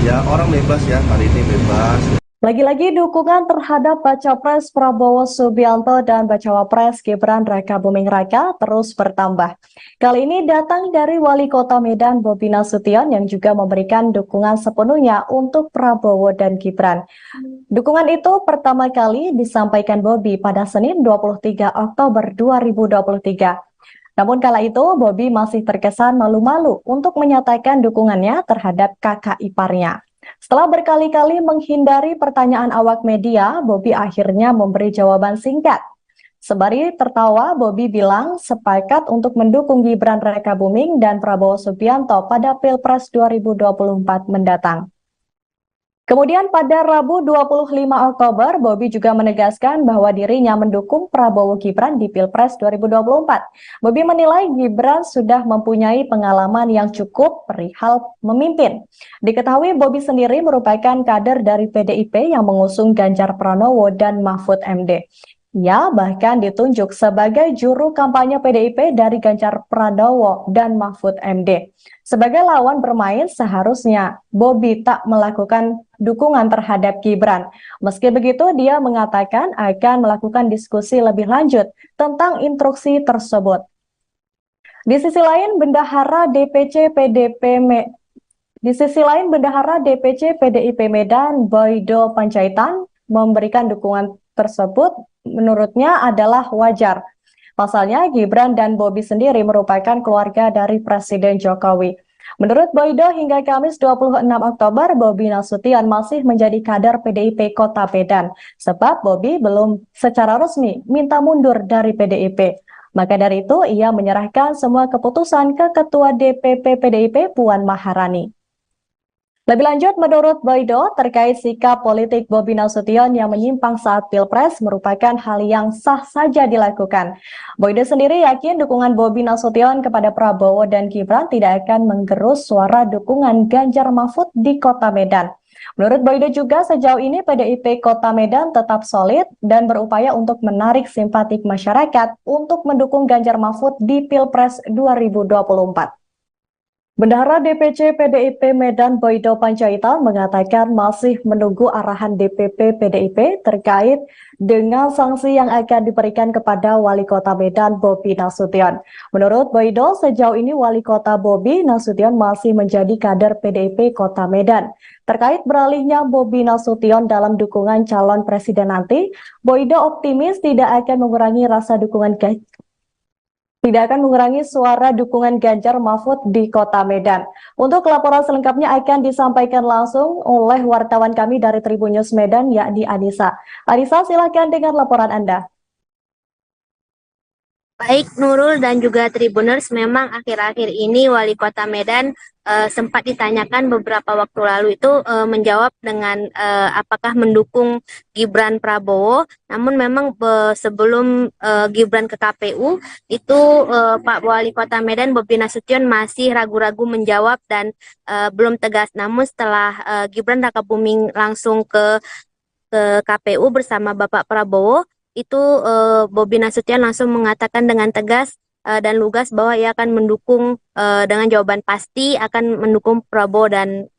ya orang bebas ya, hari ini bebas. Lagi-lagi dukungan terhadap Baca Pres Prabowo Subianto dan Bacawa Pres Gibran Raka Buming Raka terus bertambah. Kali ini datang dari Wali Kota Medan Bobi Nasution yang juga memberikan dukungan sepenuhnya untuk Prabowo dan Gibran. Dukungan itu pertama kali disampaikan Bobi pada Senin 23 Oktober 2023. Namun kala itu Bobi masih terkesan malu-malu untuk menyatakan dukungannya terhadap kakak iparnya. Setelah berkali-kali menghindari pertanyaan awak media, Bobi akhirnya memberi jawaban singkat. Sembari tertawa, Bobi bilang sepakat untuk mendukung Gibran Raka Buming dan Prabowo Subianto pada Pilpres 2024 mendatang. Kemudian pada Rabu 25 Oktober, Bobi juga menegaskan bahwa dirinya mendukung Prabowo Gibran di Pilpres 2024. Bobi menilai Gibran sudah mempunyai pengalaman yang cukup perihal memimpin. Diketahui Bobi sendiri merupakan kader dari PDIP yang mengusung Ganjar Pranowo dan Mahfud MD. Ia bahkan ditunjuk sebagai juru kampanye PDIP dari Ganjar Pranowo dan Mahfud MD. Sebagai lawan bermain, seharusnya Bobi tak melakukan dukungan terhadap Gibran. Meski begitu, dia mengatakan akan melakukan diskusi lebih lanjut tentang instruksi tersebut. Di sisi lain, Bendahara DPC PDIP Medan Boydo Panjaitan memberikan dukungan tersebut menurutnya adalah wajar. Pasalnya, Gibran dan Bobi sendiri merupakan keluarga dari Presiden Jokowi. Menurut Boydo, hingga Kamis 26 Oktober, Bobi Nasution masih menjadi kader PDIP Kota Medan, sebab Bobi belum secara resmi minta mundur dari PDIP. Maka dari itu, ia menyerahkan semua keputusan ke Ketua DPP PDIP Puan Maharani. Lebih lanjut, menurut Boydo, terkait sikap politik Bobi Nasution yang menyimpang saat Pilpres merupakan hal yang sah saja dilakukan. Boydo sendiri yakin dukungan Bobi Nasution kepada Prabowo dan Gibran tidak akan menggerus suara dukungan Ganjar Mahfud di Kota Medan. Menurut Boydo juga, sejauh ini PDIP Kota Medan tetap solid dan berupaya untuk menarik simpatik masyarakat untuk mendukung Ganjar Mahfud di Pilpres 2024. Bendahara DPC PDIP Medan Boydo Panjaitan mengatakan masih menunggu arahan DPP PDIP terkait dengan sanksi yang akan diberikan kepada Wali Kota Medan Bobi Nasution. Menurut Boydo, sejauh ini Wali Kota Bobi Nasution masih menjadi kader PDIP Kota Medan. Terkait beralihnya Bobi Nasution dalam dukungan calon presiden nanti, Boydo optimis tidak akan mengurangi suara dukungan Ganjar Mahfud di Kota Medan. Untuk laporan selengkapnya akan disampaikan langsung oleh wartawan kami dari Tribun News Medan, yakni Anissa. Anissa, silakan dengan laporan Anda. Baik Nurul dan juga Tribuners, memang akhir-akhir ini Wali Kota Medan sempat ditanyakan beberapa waktu lalu itu menjawab dengan apakah mendukung Gibran Prabowo. Namun memang sebelum Gibran ke KPU itu Pak Wali Kota Medan Bobi Nasution masih ragu-ragu menjawab dan belum tegas. Namun setelah Gibran Rakabuming langsung ke KPU bersama Bapak Prabowo, itu Bobi Nasution langsung mengatakan dengan tegas dan lugas bahwa ia akan mendukung dengan jawaban pasti akan mendukung Prabowo dan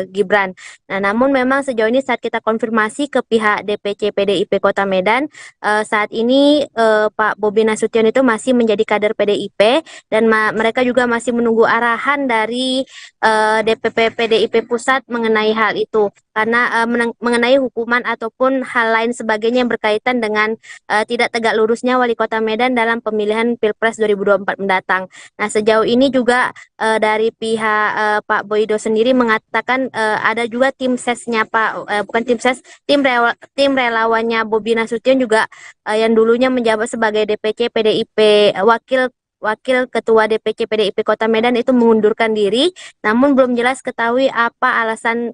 Gibran. Nah, namun memang sejauh ini saat kita konfirmasi ke pihak DPC PDIP Kota Medan, saat ini Pak Bobi Nasution itu masih menjadi kader PDIP dan mereka juga masih menunggu arahan dari DPP PDIP Pusat mengenai hal itu. Karena mengenai hukuman ataupun hal lain sebagainya yang berkaitan dengan tidak tegak lurusnya Wali Kota Medan dalam pemilihan Pilpres 2024 mendatang. Nah, sejauh ini juga dari pihak Pak Boydo sendiri mengatakan ada juga tim sesnya tim relawannya Bobi Nasution juga yang dulunya menjabat sebagai DPC PDIP Wakil Ketua DPC PDIP Kota Medan itu mengundurkan diri, namun belum jelas ketahui apa alasan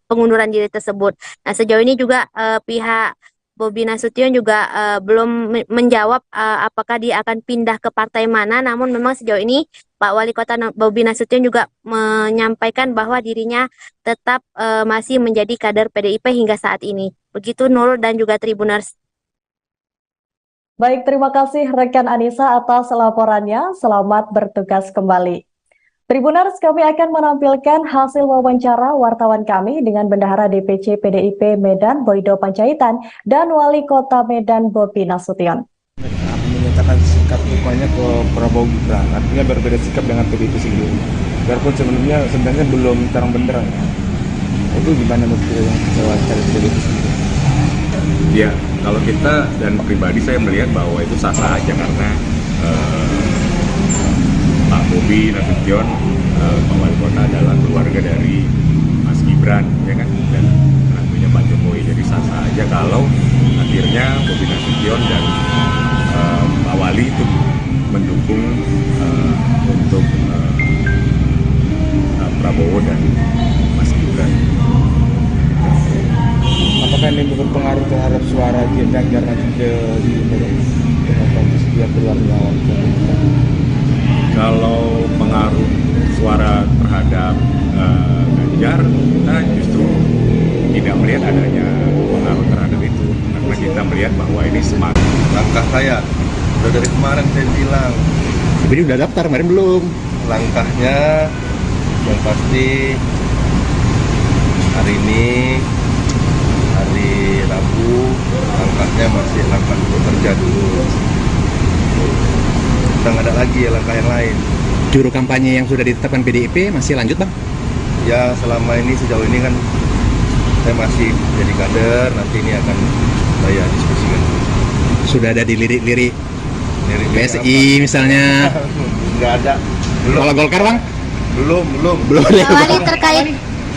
pengunduran diri tersebut. Nah, sejauh ini juga pihak Bobi Nasution juga belum menjawab apakah dia akan pindah ke partai mana, namun memang sejauh ini Pak Wali Kota Bobi Nasution juga menyampaikan bahwa dirinya tetap masih menjadi kader PDIP hingga saat ini. Begitu Nurul dan juga Tribuners. Baik, terima kasih rekan Anissa atas laporannya. Selamat bertugas kembali. Tribuners, kami akan menampilkan hasil wawancara wartawan kami dengan Bendahara DPC PDIP Medan Boydo Panjaitan dan Wali Kota Medan Bobi Nasution. Menyatakan sikap dukungannya ke Prabowo Gibran, artinya berbeda sikap dengan PDIP sendiri. Biarpun sebenarnya belum terang benderang. Itu gimana menurut yang wawancara PDIP sendiri? Ya, kalau kita dan pribadi saya melihat bahwa itu sah-sah aja karena Pak Bobi Nasution, Pak Wali Kota adalah keluarga dari Mas Gibran, ya kan, dan tentunya Pak Jokowi. Jadi sah-sah aja kalau akhirnya Bobi Nasution dan Pak Wali itu mendukung untuk Prabowo dan Mas Gibran. Apakah ini berpengaruh terhadap suara Ganjar nanti di dia keluar lawan? Kalau pengaruh suara terhadap Ganjar, kita justru tidak melihat adanya pengaruh terhadap itu, karena kita melihat bahwa ini semakin Langkah saya udah dari kemarin saya bilang, Tapi udah daftar, kemarin belum. langkahnya yang pasti hari ini hari Rabu, langkahnya masih langkah bekerja dulu. udah nggak ada lagi ya langkah yang lain. Juru kampanye yang sudah ditetapkan PDIP masih lanjut bang? Ya selama ini sejauh ini kan saya masih jadi kader, nanti ini akan saya diskusikan. Sudah ada di lirik-lirik Dari PSI misalnya? Nggak ada. Kalau Golkar bang? Belum. Pak Wali terkait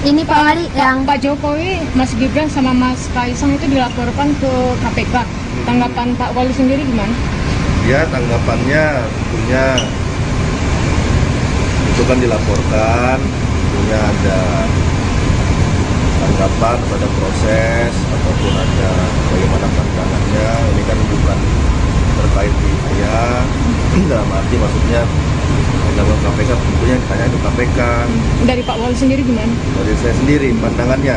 ini Pak Wali yang Pak Jokowi, Mas Gibran sama Mas Kaisang itu dilaporkan ke KPK. Tanggapan Pak Wali sendiri gimana? Ya tanggapannya tentunya itu kan dilaporkan, tentunya ada tanggapan pada proses ataupun ada bagaimana pandangannya. Ini kan bukan terkait di saya, dalam arti maksudnya undang KPK tentunya yang ditanya itu KPK. Dari Pak Wali sendiri gimana? Dari saya sendiri pandangannya,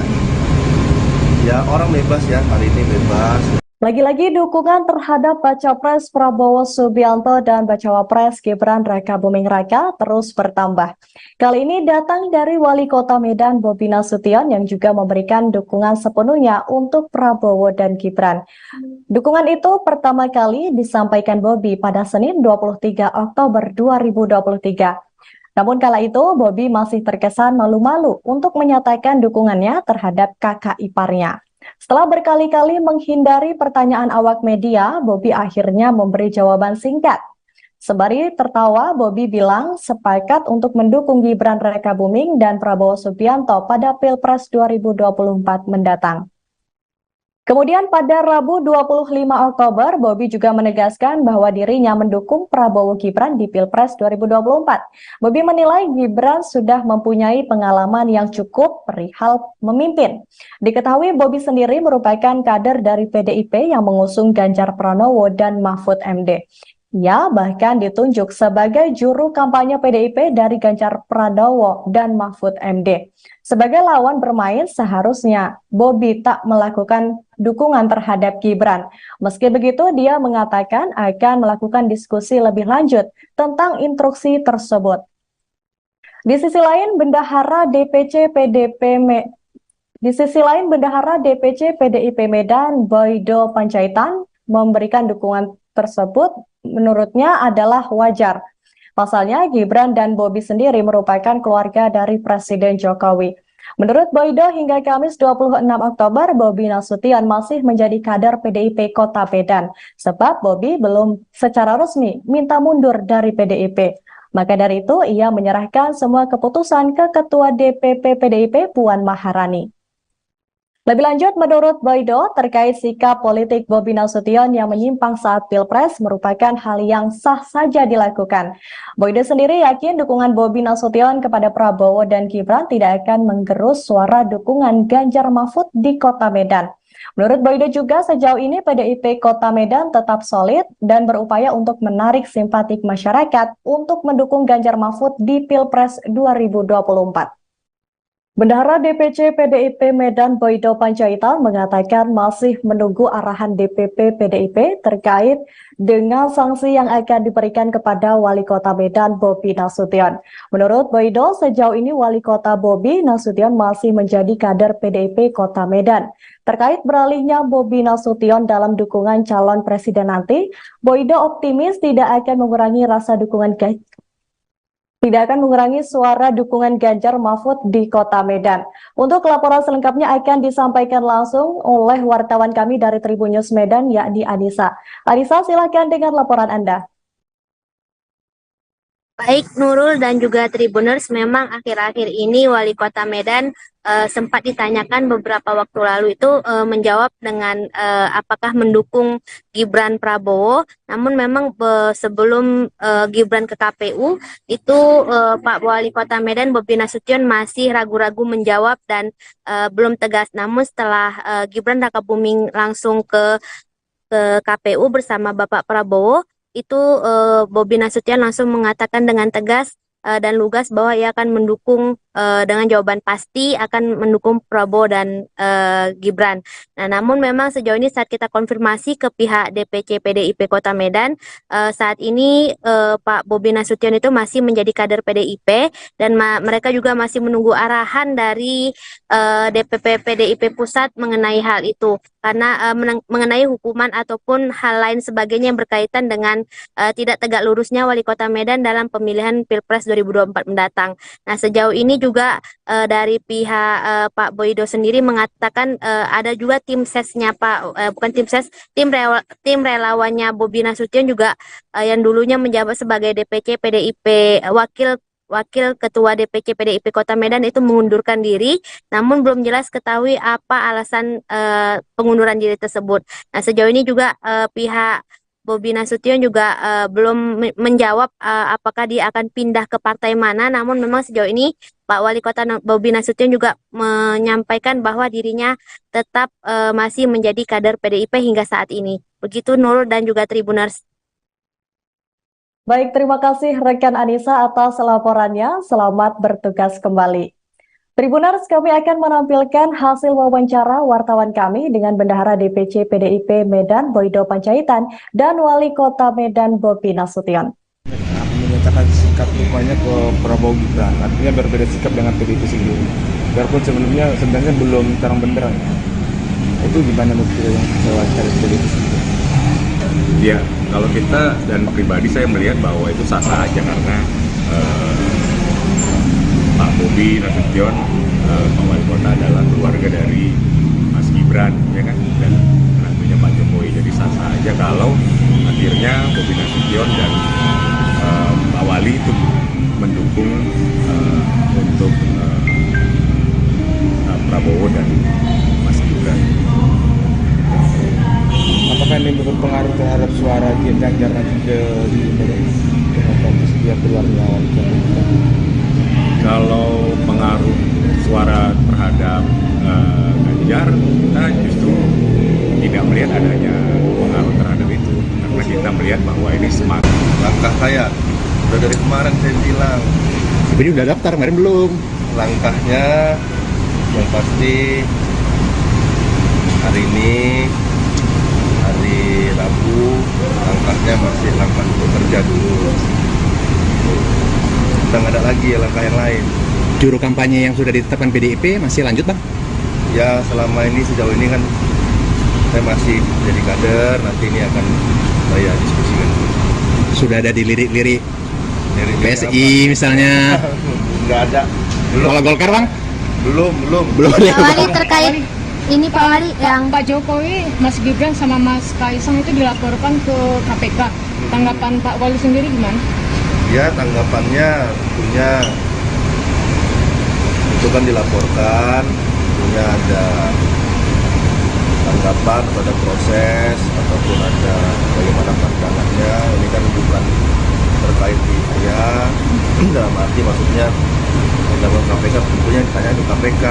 ya orang bebas ya, hari ini bebas. Lagi-lagi dukungan terhadap Baca Pres Prabowo Subianto dan Bacawa Pres Gibran Raka Buming Raka terus bertambah. Kali ini datang dari Wali Kota Medan Bobi Nasution yang juga memberikan dukungan sepenuhnya untuk Prabowo dan Gibran. Dukungan itu pertama kali disampaikan Bobi pada Senin 23 Oktober 2023. Namun kala itu Bobi masih terkesan malu-malu untuk menyatakan dukungannya terhadap kakak iparnya. Setelah berkali-kali menghindari pertanyaan awak media, Bobi akhirnya memberi jawaban singkat. Sembari tertawa, Bobi bilang sepakat untuk mendukung Gibran Raka Buming dan Prabowo Subianto pada Pilpres 2024 mendatang. Kemudian pada Rabu 25 Oktober, Bobi juga menegaskan bahwa dirinya mendukung Prabowo Gibran di Pilpres 2024. Bobi menilai Gibran sudah mempunyai pengalaman yang cukup perihal memimpin. Diketahui Bobi sendiri merupakan kader dari PDIP yang mengusung Ganjar Pranowo dan Mahfud MD. Ia bahkan ditunjuk sebagai juru kampanye PDIP dari Ganjar Pranowo dan Mahfud MD. Sebagai lawan bermain, seharusnya Bobi tak melakukan dukungan terhadap Gibran. Meski begitu, dia mengatakan akan melakukan diskusi lebih lanjut tentang instruksi tersebut. Di sisi lain, Bendahara DPC PDIP Medan, Boydo Panjaitan, memberikan dukungan tersebut menurutnya adalah wajar. Pasalnya, Gibran dan Bobi sendiri merupakan keluarga dari Presiden Jokowi. Menurut Boydo, hingga Kamis 26 Oktober, Bobi Nasution masih menjadi kader PDIP Kota Medan, sebab Bobi belum secara resmi minta mundur dari PDIP. Maka dari itu, ia menyerahkan semua keputusan ke Ketua DPP PDIP Puan Maharani. Lebih lanjut, menurut Boydo, terkait sikap politik Bobi Nasution yang menyimpang saat Pilpres merupakan hal yang sah saja dilakukan. Boydo sendiri yakin dukungan Bobi Nasution kepada Prabowo dan Gibran tidak akan menggerus suara dukungan Ganjar Mahfud di Kota Medan. Menurut Boydo juga sejauh ini PDIP Kota Medan tetap solid dan berupaya untuk menarik simpatik masyarakat untuk mendukung Ganjar Mahfud di Pilpres 2024. Bendahara DPC PDIP Medan Boydo Panjaitan mengatakan masih menunggu arahan DPP PDIP terkait dengan sanksi yang akan diberikan kepada Wali Kota Medan Bobi Nasution. Menurut Boydo, sejauh ini Wali Kota Bobi Nasution masih menjadi kader PDIP Kota Medan. Terkait beralihnya Bobi Nasution dalam dukungan calon presiden nanti, Boydo optimis tidak akan mengurangi suara dukungan Ganjar Mahfud di Kota Medan. Untuk laporan selengkapnya akan disampaikan langsung oleh wartawan kami dari Tribun News Medan, yakni Anissa. Anissa, silakan dengan laporan Anda. Baik Nurul dan juga Tribuners, memang akhir-akhir ini Wali Kota Medan sempat ditanyakan beberapa waktu lalu itu menjawab dengan apakah mendukung Gibran Prabowo. Namun memang sebelum Gibran ke KPU itu Pak Wali Kota Medan Bobi Nasution masih ragu-ragu menjawab dan belum tegas. Namun setelah Gibran Raka Buming langsung ke KPU bersama Bapak Prabowo, itu Bobi Nasution langsung mengatakan dengan tegas dan lugas bahwa ia akan mendukung dengan jawaban pasti akan mendukung Prabowo dan Gibran. Nah, namun memang sejauh ini saat kita konfirmasi ke pihak DPC PDIP Kota Medan, saat ini Pak Bobi Nasution itu masih menjadi kader PDIP dan mereka juga masih menunggu arahan dari DPP PDIP Pusat mengenai hal itu. Karena mengenai hukuman ataupun hal lain sebagainya yang berkaitan dengan tidak tegak lurusnya Wali Kota Medan dalam pemilihan Pilpres 2024 mendatang. Nah, sejauh ini juga dari pihak Pak Boydo sendiri mengatakan ada juga tim sesnya bukan tim ses, tim relawannya Bobi Nasution juga yang dulunya menjabat sebagai DPC PDIP Wakil Ketua DPC PDIP Kota Medan itu mengundurkan diri, namun belum jelas ketahui apa alasan pengunduran diri tersebut. Nah, sejauh ini juga pihak Bobi Nasution juga belum menjawab apakah dia akan pindah ke partai mana, namun memang sejauh ini Pak Wali Kota Bobi Nasution juga menyampaikan bahwa dirinya tetap masih menjadi kader PDIP hingga saat ini. Begitu Nurul dan juga Tribuners. Baik, terima kasih rekan Anissa atas laporannya. Selamat bertugas kembali. Tribuners, kami akan menampilkan hasil wawancara wartawan kami dengan Bendahara DPC PDIP Medan Boydo Panjaitan dan Wali Kota Medan Bobi Nasution. Menyatakan sikap dukungannya ke Prabowo Gibran, artinya berbeda sikap dengan PDIP sendiri. Biarpun sebenarnya belum terang benderang. Itu gimana menurut yang wawancara PDIP sendiri? Ya, kalau kita dan pribadi saya melihat bahwa itu sah-sah aja karena Pak Bobi Nasution, Pak Wali Kota adalah keluarga dari Mas Gibran, ya kan, dan menantunya Pak Jokowi. Jadi sah-sah aja kalau akhirnya Bobi Nasution dan Pak Wali itu mendukung untuk Prabowo dan Mas Gibran. Apakah ini berpengaruh terhadap suara Ganjar nanti ke dia keluarnya? Kalau pengaruh suara terhadap Ganjar, kita justru tidak melihat adanya pengaruh terhadap itu, karena kita melihat bahwa ini semangat. Langkah saya udah dari kemarin saya bilang, Tapi udah daftar, kemarin belum. langkahnya yang pasti hari ini hari Rabu, langkahnya masih langkah bekerja dulu. Kita nggak ada lagi langkah yang lain. Juru kampanye yang sudah ditetapkan PDIP masih lanjut, Bang? Ya selama ini sejauh ini kan saya masih jadi kader, nanti ini akan saya diskusikan. Sudah ada di lirik-lirik Dari PSI misalnya. Nggak ada. Belum. Kalau Golkar, Bang? Belum. Pak Wali terkait ini Pak Wali yang Pak Jokowi, Mas Gibran sama Mas Kaisang itu dilaporkan ke KPK. Tanggapan Pak Wali sendiri gimana? Ya tanggapannya tentunya itu kan dilaporkan, tentunya ada tanggapan pada proses ataupun ada bagaimana pandangannya. Ini kan bukan terkait di saya, dalam arti maksudnya dalam KPK tentunya ditanya ke KPK.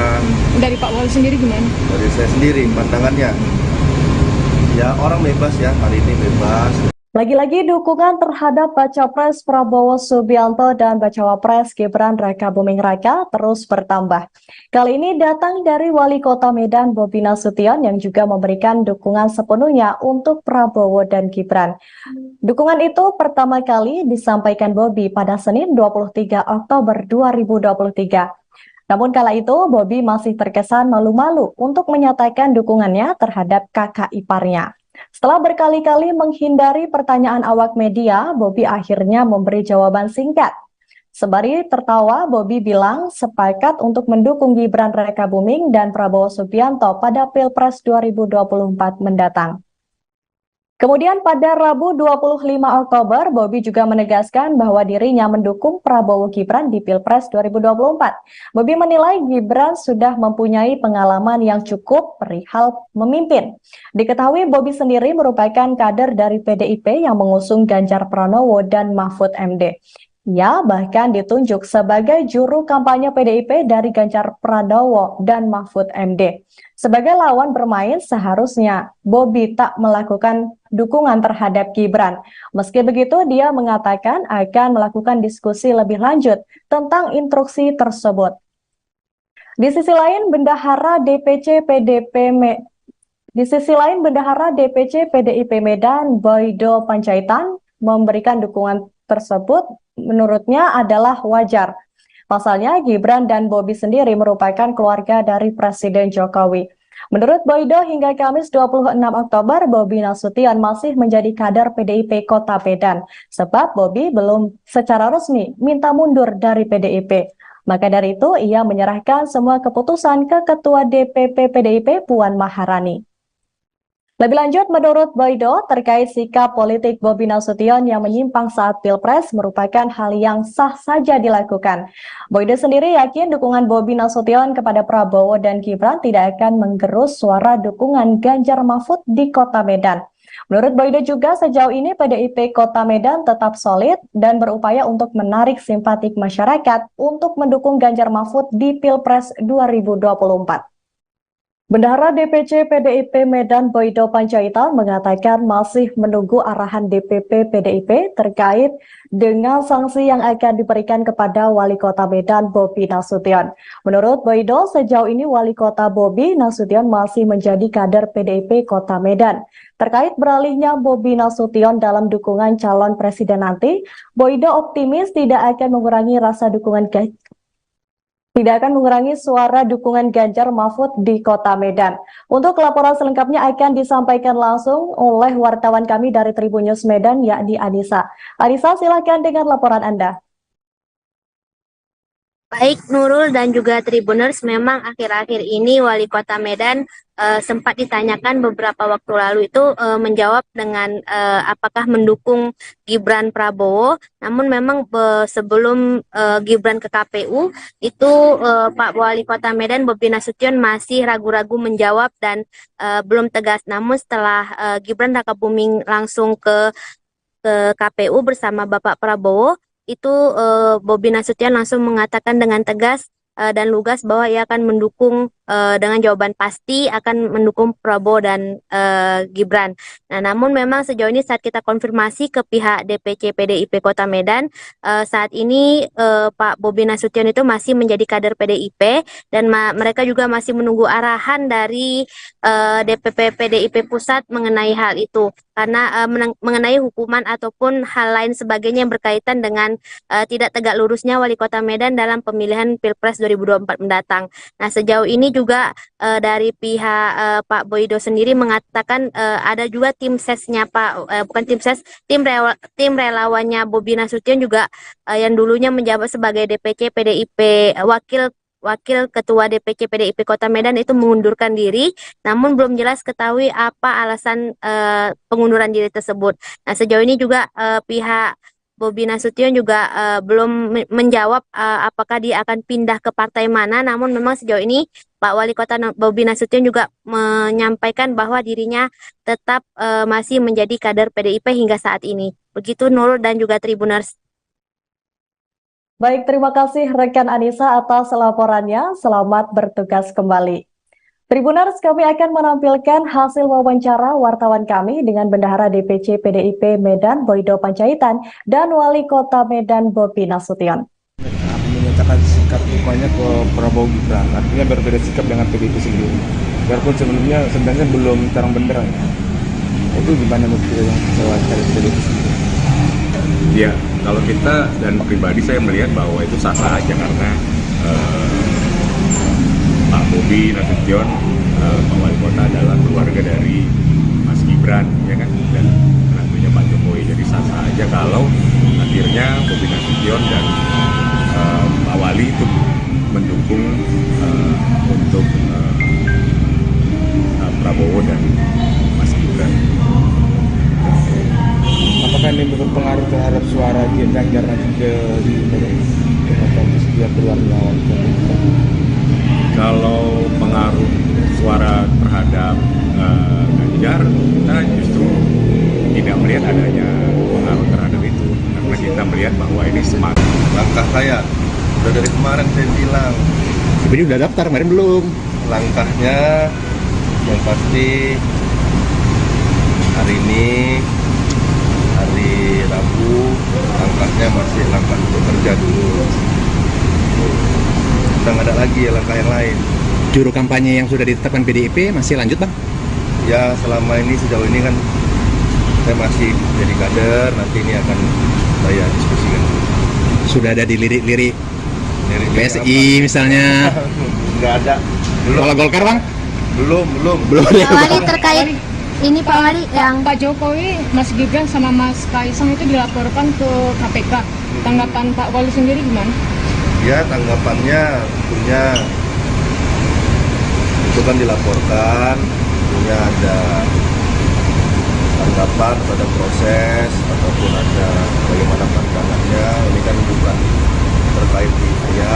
Dari Pak Wali sendiri gimana? Dari saya sendiri pandangannya, ya orang bebas ya, hari ini bebas. Lagi-lagi dukungan terhadap Baca Pres Prabowo Subianto dan Bacawa Pres Gibran Raka Buming Raka terus bertambah. Kali ini datang dari Wali Kota Medan Bobi Nasution yang juga memberikan dukungan sepenuhnya untuk Prabowo dan Gibran. Dukungan itu pertama kali disampaikan Bobi pada Senin 23 Oktober 2023. Namun kala itu Bobi masih terkesan malu-malu untuk menyatakan dukungannya terhadap kakak iparnya. Setelah berkali-kali menghindari pertanyaan awak media, Bobi akhirnya memberi jawaban singkat. Sembari tertawa, Bobi bilang sepakat untuk mendukung Gibran Raka Buming dan Prabowo Subianto pada Pilpres 2024 mendatang. Kemudian pada Rabu 25 Oktober, Bobi juga menegaskan bahwa dirinya mendukung Prabowo Gibran di Pilpres 2024. Bobi menilai Gibran sudah mempunyai pengalaman yang cukup perihal memimpin. Diketahui Bobi sendiri merupakan kader dari PDIP yang mengusung Ganjar Pranowo dan Mahfud MD. Ia bahkan ditunjuk sebagai juru kampanye PDIP dari Ganjar Pranowo dan Mahfud MD. Sebagai lawan bermain, seharusnya Bobi tak melakukan dukungan terhadap Gibran. Meski begitu, dia mengatakan akan melakukan diskusi lebih lanjut tentang instruksi tersebut. Di sisi lain, Bendahara DPC PDIP Medan, Boydo Panjaitan, memberikan dukungan tersebut menurutnya adalah wajar. Pasalnya, Gibran dan Bobi sendiri merupakan keluarga dari Presiden Jokowi. Menurut Boydo, hingga Kamis 26 Oktober, Bobi Nasution masih menjadi kader PDIP Kota Medan, sebab Bobi belum secara resmi minta mundur dari PDIP. Maka dari itu, ia menyerahkan semua keputusan ke Ketua DPP PDIP Puan Maharani. Lebih lanjut, menurut Boydo, terkait sikap politik Bobi Nasution yang menyimpang saat Pilpres merupakan hal yang sah saja dilakukan. Boydo sendiri yakin dukungan Bobi Nasution kepada Prabowo dan Gibran tidak akan menggerus suara dukungan Ganjar Mahfud di Kota Medan. Menurut Boydo juga, sejauh ini PDIP Kota Medan tetap solid dan berupaya untuk menarik simpatik masyarakat untuk mendukung Ganjar Mahfud di Pilpres 2024. Bendahara DPC PDIP Medan Boydo Panjaitan mengatakan masih menunggu arahan DPP PDIP terkait dengan sanksi yang akan diberikan kepada Wali Kota Medan Bobi Nasution. Menurut Boydo, sejauh ini Wali Kota Bobi Nasution masih menjadi kader PDIP Kota Medan. Terkait beralihnya Bobi Nasution dalam dukungan calon presiden nanti, Boydo optimis tidak akan mengurangi suara dukungan Ganjar Mahfud di Kota Medan. Untuk laporan selengkapnya akan disampaikan langsung oleh wartawan kami dari Tribun News Medan, yakni Anissa. Anissa, silakan dengan laporan Anda. Baik Nurul dan juga Tribuners, memang akhir-akhir ini Wali Kota Medan sempat ditanyakan beberapa waktu lalu itu menjawab dengan apakah mendukung Gibran Prabowo. Namun memang sebelum Gibran ke KPU itu Pak Wali Kota Medan Bobi Nasution masih ragu-ragu menjawab dan belum tegas. Namun setelah Gibran Rakabuming langsung ke KPU bersama Bapak Prabowo, itu Bobi Nasution langsung mengatakan dengan tegas dan lugas bahwa ia akan mendukung dengan jawaban pasti akan mendukung Prabowo dan Gibran. Nah, namun memang sejauh ini saat kita konfirmasi ke pihak DPC PDIP Kota Medan, saat ini Pak Bobi Nasution itu masih menjadi kader PDIP dan mereka juga masih menunggu arahan dari DPP PDIP Pusat mengenai hal itu. Karena mengenai hukuman ataupun hal lain sebagainya yang berkaitan dengan tidak tegak lurusnya Wali Kota Medan dalam pemilihan Pilpres 2024 mendatang. Nah, sejauh ini juga dari pihak Pak Boydo sendiri mengatakan ada juga tim sesnya tim relawannya Bobi Nasution juga yang dulunya menjabat sebagai DPC PDIP Wakil Ketua DPC PDIP Kota Medan itu mengundurkan diri, namun belum jelas ketahui apa alasan pengunduran diri tersebut. Nah, sejauh ini juga pihak Bobi Nasution juga belum menjawab apakah dia akan pindah ke partai mana, namun memang sejauh ini Pak Wali Kota Bobi Nasution juga menyampaikan bahwa dirinya tetap masih menjadi kader PDIP hingga saat ini. Begitu Nurul dan juga Tribuners. Baik, terima kasih rekan Anissa atas laporannya. Selamat bertugas kembali. Tribuners, kami akan menampilkan hasil wawancara wartawan kami dengan Bendahara DPC PDIP Medan Boydo Panjaitan dan Wali Kota Medan Bobi Nasution. Menyatakan sikap dukungannya ke Prabowo Gibran, artinya berbeda sikap dengan PDIP sendiri. Biarpun sebenarnya belum terang benderang. Itu gimana menurut yang wawancara PDIP sendiri? Ya, kalau kita dan pribadi saya melihat bahwa itu sah-sah aja karena Pak Bobi Nasution, Pak Wali Kota adalah keluarga dari Mas Gibran, ya kan, dan tentunya Pak Jokowi. Jadi sah-sah aja kalau akhirnya Bobi Nasution dan Pak Wali itu mendukung untuk Prabowo dan Mas Gibran. Apakah ini berpengaruh terhadap suara Ganjar nanti di setiap keluarga? Kalau pengaruh suara terhadap Ganjar, kita justru tidak melihat adanya pengaruh terhadap itu, karena kita melihat bahwa ini semangat. Langkah saya udah dari kemarin saya bilang. Tapi udah daftar kemarin belum? Langkahnya yang pasti hari ini, hari Rabu, langkahnya masih langkah untuk kerja dulu. udah nggak ada lagi ya langkah yang lain. Juru kampanye yang sudah ditetapkan PDIP masih lanjut bang? Ya selama ini sejauh ini kan saya masih jadi kader, nanti ini akan saya diskusikan. Sudah ada dilirik-lirik Dari PSI misalnya? Nggak ada. Belum. Kalau Golkar bang? Belum. Pak Wali terkait ini Pak Wali yang Pak Jokowi, Mas Gibran sama Mas Kaisang itu dilaporkan ke KPK. Tanggapan Pak Wali sendiri gimana? Ya tanggapannya tentunya itu kan dilaporkan, tentunya ada tanggapan pada proses ataupun ada bagaimana pandangannya. Ini kan bukan terkait di saya,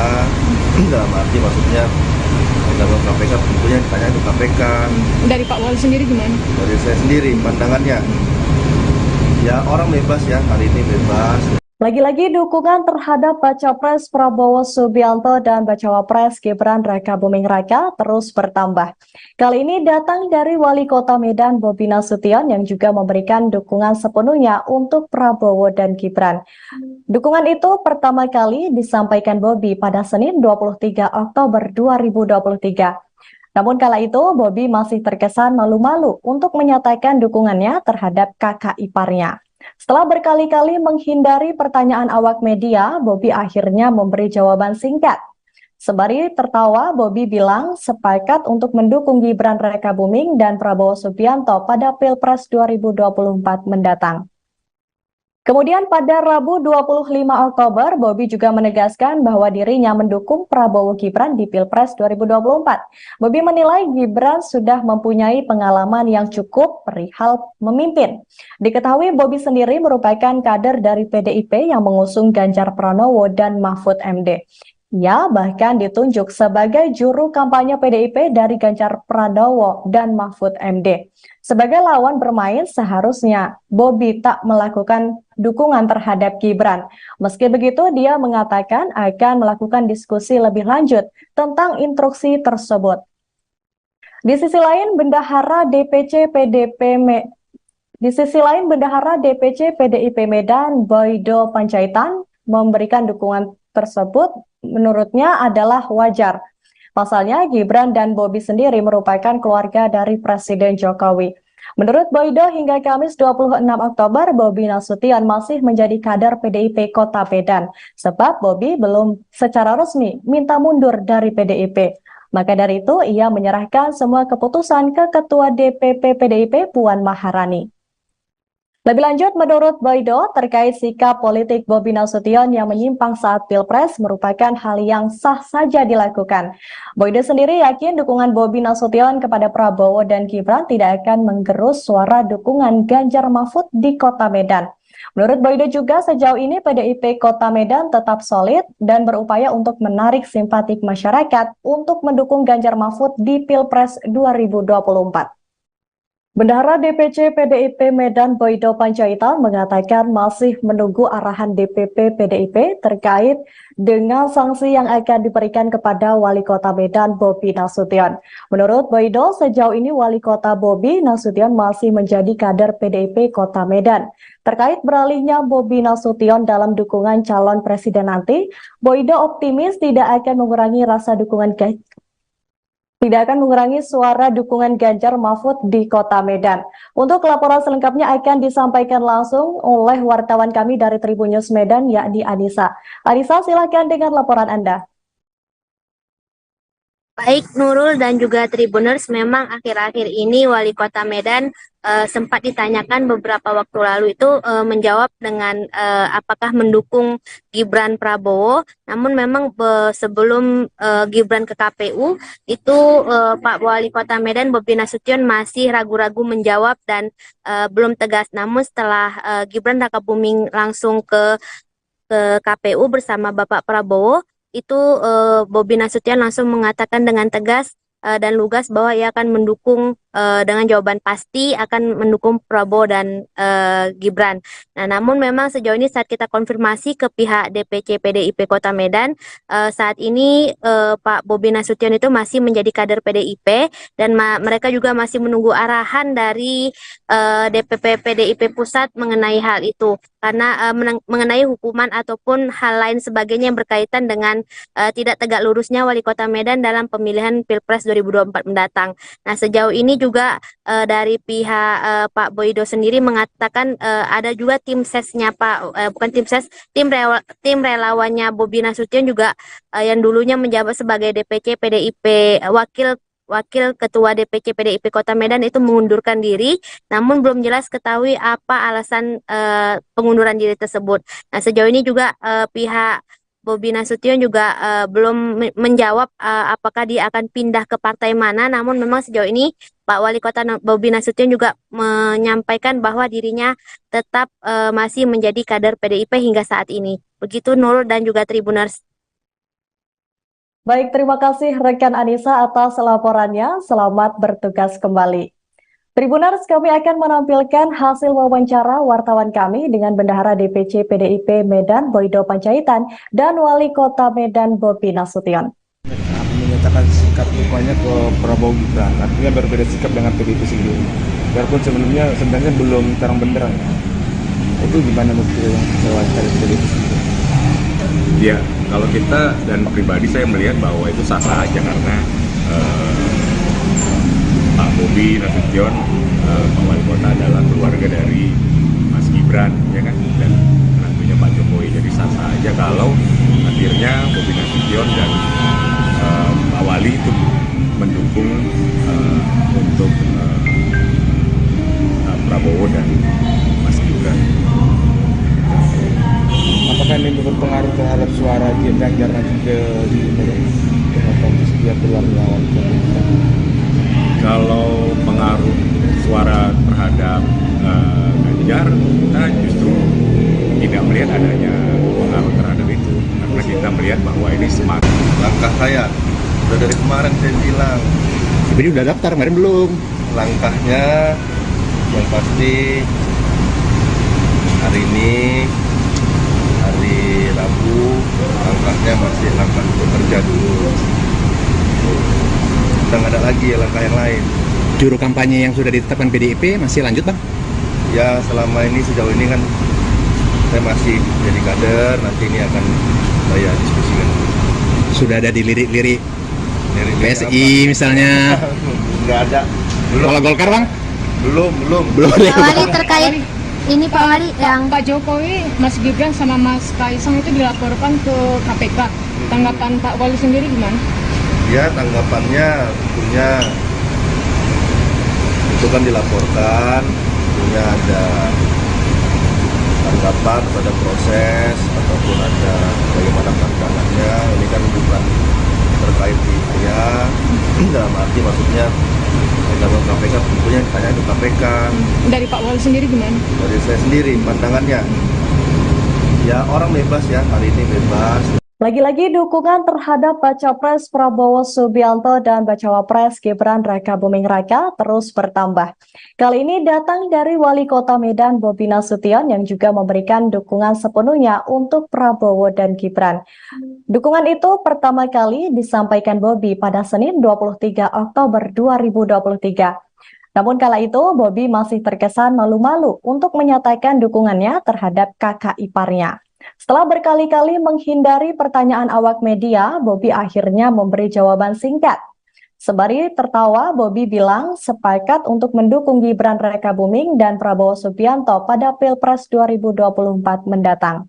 dalam arti maksudnya dalam KPK tentunya ditanya ke KPK. Dari Pak Wali sendiri gimana? Dari saya sendiri pandangannya, ya orang bebas ya, hari ini bebas. Lagi-lagi dukungan terhadap Baca Pres Prabowo Subianto dan Bacawa Pres Gibran Rakabuming Raka terus bertambah. Kali ini datang dari Wali Kota Medan Bobi Nasution yang juga memberikan dukungan sepenuhnya untuk Prabowo dan Gibran. Dukungan itu pertama kali disampaikan Bobi pada Senin 23 Oktober 2023. Namun kala itu Bobi masih terkesan malu-malu untuk menyatakan dukungannya terhadap kakak iparnya. Setelah berkali-kali menghindari pertanyaan awak media, Bobi akhirnya memberi jawaban singkat. Sembari tertawa, Bobi bilang sepakat untuk mendukung Gibran Rakabuming dan Prabowo Subianto pada Pilpres 2024 mendatang. Kemudian pada Rabu 25 Oktober, Bobi juga menegaskan bahwa dirinya mendukung Prabowo Gibran di Pilpres 2024. Bobi menilai Gibran sudah mempunyai pengalaman yang cukup perihal memimpin. Diketahui Bobi sendiri merupakan kader dari PDIP yang mengusung Ganjar Pranowo dan Mahfud MD. Ia bahkan ditunjuk sebagai juru kampanye PDIP dari Ganjar Pranowo dan Mahfud MD. Sebagai lawan bermain, seharusnya Bobi tak melakukan dukungan terhadap Gibran. Meski begitu, dia mengatakan akan melakukan diskusi lebih lanjut tentang instruksi tersebut. Di sisi lain, Bendahara DPC PDIP Medan, Boydo Panjaitan, memberikan dukungan tersebut menurutnya adalah wajar. Pasalnya, Gibran dan Bobi sendiri merupakan keluarga dari Presiden Jokowi. Menurut Boydo, hingga Kamis 26 Oktober, Bobi Nasution masih menjadi kader PDIP Kota Medan, sebab Bobi belum secara resmi minta mundur dari PDIP. Maka dari itu, ia menyerahkan semua keputusan ke Ketua DPP PDIP Puan Maharani. Lebih lanjut, menurut Boydo, terkait sikap politik Bobi Nasution yang menyimpang saat Pilpres merupakan hal yang sah saja dilakukan. Boydo sendiri yakin dukungan Bobi Nasution kepada Prabowo dan Gibran tidak akan menggerus suara dukungan Ganjar Mahfud di Kota Medan. Menurut Boydo juga, sejauh ini PDIP Kota Medan tetap solid dan berupaya untuk menarik simpatik masyarakat untuk mendukung Ganjar Mahfud di Pilpres 2024. Bendahara DPC PDIP Medan Boydo Panjaitan mengatakan masih menunggu arahan DPP PDIP terkait dengan sanksi yang akan diberikan kepada Wali Kota Medan Bobi Nasution. Menurut Boydo, sejauh ini Wali Kota Bobi Nasution masih menjadi kader PDIP Kota Medan. Terkait beralihnya Bobi Nasution dalam dukungan calon presiden nanti, Boydo optimis tidak akan mengurangi suara dukungan Ganjar Mahfud di Kota Medan. Untuk laporan selengkapnya akan disampaikan langsung oleh wartawan kami dari Tribun News Medan, yakni Anissa. Anissa, silakan dengan laporan Anda. Baik Nurul dan juga Tribuners, memang akhir-akhir ini Wali Kota Medan sempat ditanyakan beberapa waktu lalu itu menjawab dengan apakah mendukung Gibran Prabowo. Namun memang sebelum Gibran ke KPU itu Pak Wali Kota Medan Bobi Nasution masih ragu-ragu menjawab dan belum tegas. Namun setelah Gibran Rakabuming langsung ke KPU bersama Bapak Prabowo, itu Bobi Nasution langsung mengatakan dengan tegas dan lugas bahwa ia akan mendukung dengan jawaban pasti akan mendukung Prabowo dan Gibran. Nah, namun memang sejauh ini saat kita konfirmasi ke pihak DPC PDIP Kota Medan, saat ini Pak Bobi Nasution itu masih menjadi kader PDIP dan mereka juga masih menunggu arahan dari DPP PDIP Pusat mengenai hal itu. Karena mengenai hukuman ataupun hal lain sebagainya yang berkaitan dengan tidak tegak lurusnya Wali Kota Medan dalam pemilihan Pilpres 2024 mendatang. Nah, sejauh ini juga dari pihak Pak Boydo sendiri mengatakan ada juga tim sesnya bukan tim ses, tim relawannya Bobi Nasution juga yang dulunya menjabat sebagai DPC PDIP Wakil Ketua DPC PDIP Kota Medan itu mengundurkan diri, namun belum jelas ketahui apa alasan pengunduran diri tersebut. Nah, sejauh ini juga pihak Bobi Nasution juga belum menjawab apakah dia akan pindah ke partai mana, namun memang sejauh ini Pak Wali Kota Bobi Nasution juga menyampaikan bahwa dirinya tetap masih menjadi kader PDIP hingga saat ini. Begitu Nurul dan juga Tribuners. Baik, terima kasih rekan Anissa atas laporannya. Selamat bertugas kembali. Tribuners, kami akan menampilkan hasil wawancara wartawan kami dengan Bendahara DPC PDIP Medan Boydo Panjaitan dan Wali Kota Medan Bobi Nasution. Menyatakan sikap dukungannya ke Prabowo Gibran, artinya berbeda sikap dengan PDIP sendiri. Biarpun sebenarnya belum terang benderang. Itu gimana menurut yang wawancara PDIP sendiri? Ya, kalau kita dan pribadi saya melihat bahwa itu sah-sah aja karena Pak Bobi Nasution, Pak Wali Kota adalah keluarga dari Mas Gibran, ya kan, dan tentunya Pak Jokowi. Jadi sah-sah aja kalau akhirnya Bobi Nasution dan Pak Wali itu mendukung untuk Prabowo dan Mas Gibran. Apakah ini berpengaruh terhadap suara Ganjar nanti ke dia keluar melawan? Kalau pengaruh suara terhadap Ganjar, kita justru tidak melihat adanya pengaruh terhadap itu, karena kita melihat bahwa ini semakin Langkah saya udah dari kemarin saya bilang, Jadi udah daftar, kemarin belum. langkahnya yang pasti hari ini, hari Rabu, langkahnya masih langkah bekerja dulu. Udah nggak ada lagi ya langkah yang lain. Juru kampanye yang sudah ditetapkan PDIP masih lanjut, Bang? Ya selama ini sejauh ini kan saya masih jadi kader, nanti ini akan saya diskusikan. Sudah ada di lirik-lirik Dari PSI misalnya. Nggak ada. Kalau Golkar, Bang? Belum. Pak Wali terkait ini Pak Wali yang Pak Jokowi, Mas Gibran sama Mas Kaisang itu dilaporkan ke KPK. Tanggapan Pak Wali sendiri gimana? Ya tanggapannya tentunya itu kan dilaporkan, tentunya ada tanggapan pada proses ataupun ada bagaimana pandangannya. Ini kan bukan terkait di saya, dalam arti maksudnya tanggapan KPK tentunya ditanya ke KPK. Dari Pak Wali sendiri gimana? Dari saya sendiri pandangannya, ya orang bebas ya, hari ini bebas. Lagi-lagi dukungan terhadap Baca Pres Prabowo Subianto dan Bacawa Pres Gibran Raka Buming Raka terus bertambah. Kali ini datang dari Wali Kota Medan Bobi Nasution yang juga memberikan dukungan sepenuhnya untuk Prabowo dan Gibran. Dukungan itu pertama kali disampaikan Bobi pada Senin 23 Oktober 2023. Namun kala itu Bobi masih terkesan malu-malu untuk menyatakan dukungannya terhadap kakak iparnya. Setelah berkali-kali menghindari pertanyaan awak media, Bobi akhirnya memberi jawaban singkat. Sembari tertawa, Bobi bilang sepakat untuk mendukung Gibran Raka Buming dan Prabowo Subianto pada Pilpres 2024 mendatang.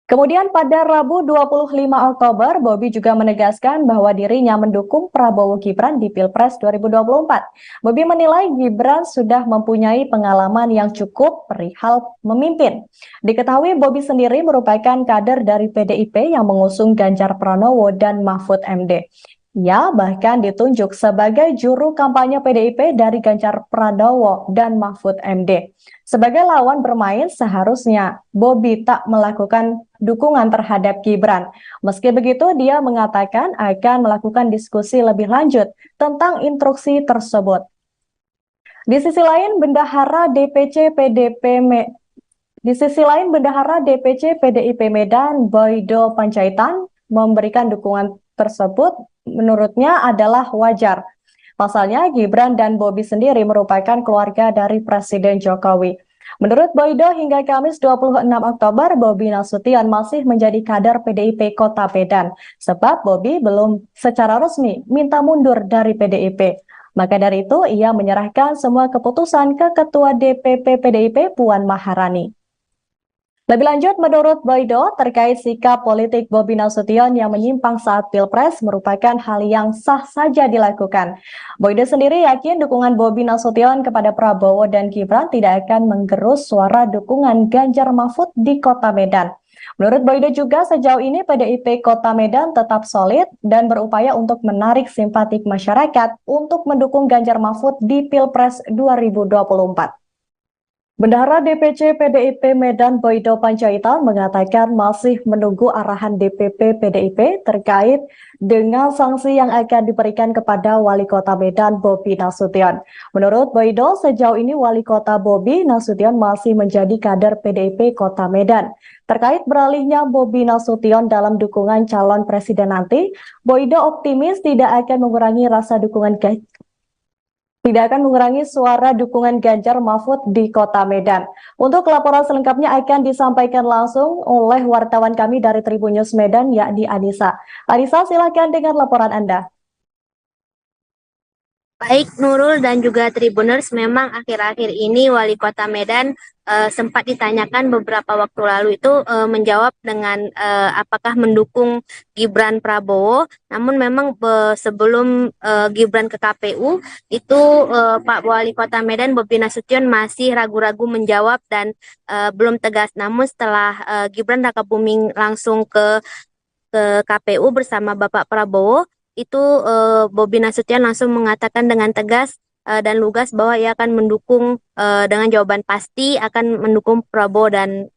Kemudian pada Rabu 25 Oktober, Bobi juga menegaskan bahwa dirinya mendukung Prabowo Gibran di Pilpres 2024. Bobi menilai Gibran sudah mempunyai pengalaman yang cukup perihal memimpin. Diketahui Bobi sendiri merupakan kader dari PDIP yang mengusung Ganjar Pranowo dan Mahfud MD. Ia bahkan ditunjuk sebagai juru kampanye PDIP dari Ganjar Pranowo dan Mahfud MD. Sebagai lawan bermain, seharusnya Bobi tak melakukan dukungan terhadap Gibran. Meski begitu, dia mengatakan akan melakukan diskusi lebih lanjut tentang instruksi tersebut. Di sisi lain, Bendahara DPC PDIP Medan, Boydo Panjaitan, memberikan dukungan tersebut menurutnya adalah wajar. Pasalnya, Gibran dan Bobi sendiri merupakan keluarga dari Presiden Jokowi. Menurut Boydo, hingga Kamis 26 Oktober, Bobi Nasution masih menjadi kader PDIP Kota Medan, sebab Bobi belum secara resmi minta mundur dari PDIP. Maka dari itu, ia menyerahkan semua keputusan ke Ketua DPP PDIP Puan Maharani. Lebih lanjut, menurut Boydo, terkait sikap politik Bobi Nasution yang menyimpang saat Pilpres merupakan hal yang sah saja dilakukan. Boydo sendiri yakin dukungan Bobi Nasution kepada Prabowo dan Gibran tidak akan menggerus suara dukungan Ganjar Mahfud di Kota Medan. Menurut Boydo juga, sejauh ini PDIP Kota Medan tetap solid dan berupaya untuk menarik simpatik masyarakat untuk mendukung Ganjar Mahfud di Pilpres 2024. Bendahara DPC PDIP Medan Boydo Panjaitan mengatakan masih menunggu arahan DPP PDIP terkait dengan sanksi yang akan diberikan kepada Wali Kota Medan Bobi Nasution. Menurut Boydo, sejauh ini Wali Kota Bobi Nasution masih menjadi kader PDIP Kota Medan. Terkait beralihnya Bobi Nasution dalam dukungan calon presiden nanti, Boydo optimis tidak akan mengurangi suara dukungan Ganjar Mahfud di Kota Medan. Untuk laporan selengkapnya akan disampaikan langsung oleh wartawan kami dari Tribun News Medan, yakni Anissa. Anissa, silakan dengan laporan Anda. Baik Nurul dan juga Tribuners, memang akhir-akhir ini Wali Kota Medan sempat ditanyakan beberapa waktu lalu itu menjawab dengan apakah mendukung Gibran Prabowo. Namun memang sebelum Gibran ke KPU itu Pak Wali Kota Medan Bobi Nasution masih ragu-ragu menjawab dan belum tegas. Namun setelah Gibran Rakabuming langsung ke KPU bersama Bapak Prabowo, itu Bobi Nasution langsung mengatakan dengan tegas dan lugas bahwa ia akan mendukung dengan jawaban pasti akan mendukung Prabowo dan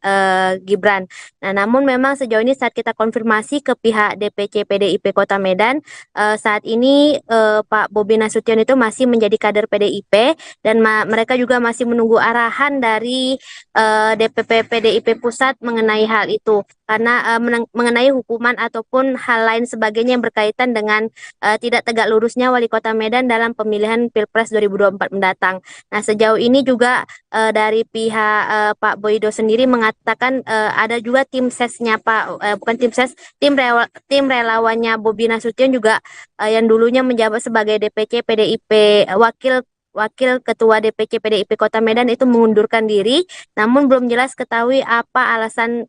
Gibran. Nah, namun memang sejauh ini saat kita konfirmasi ke pihak DPC PDIP Kota Medan, saat ini Pak Bobi Nasution itu masih menjadi kader PDIP dan mereka juga masih menunggu arahan dari DPP PDIP Pusat mengenai hal itu. Karena mengenai hukuman ataupun hal lain sebagainya yang berkaitan dengan tidak tegak lurusnya Wali Kota Medan dalam pemilihan Pilpres 2024 mendatang. Nah, sejauh ini juga dari pihak Pak Boydo sendiri mengatakan ada juga tim sesnya tim relawannya Bobi Nasution juga yang dulunya menjabat sebagai DPC PDIP Wakil Ketua DPC PDIP Kota Medan itu mengundurkan diri, namun belum jelas ketahui apa alasan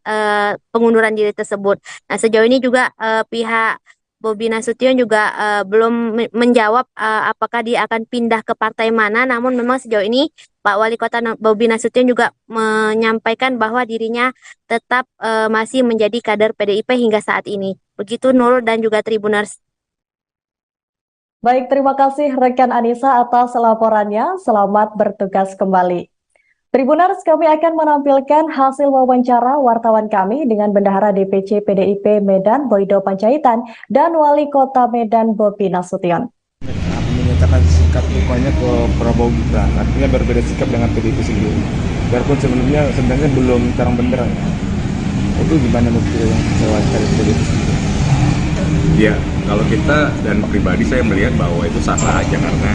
pengunduran diri tersebut. Nah, sejauh ini juga pihak Bobi Nasution juga belum menjawab apakah dia akan pindah ke partai mana, namun memang sejauh ini Pak Wali Kota Bobi Nasution juga menyampaikan bahwa dirinya tetap masih menjadi kader PDIP hingga saat ini. Begitu Nurul dan juga Tribuners. Baik, terima kasih rekan Anissa atas laporannya. Selamat bertugas kembali. Tribuners, kami akan menampilkan hasil wawancara wartawan kami dengan Bendahara DPC PDIP Medan Boydo Panjaitan dan Wali Kota Medan Bobi Nasution. Menyatakan sikap dukungannya ke Prabowo Gibran, artinya berbeda sikap dengan PDIP sendiri. Biarpun sebenarnya belum terang benderang. Itu gimana menurut yang wawancara PDIP sendiri? Ya, kalau kita dan pribadi saya melihat bahwa itu sah-sah aja karena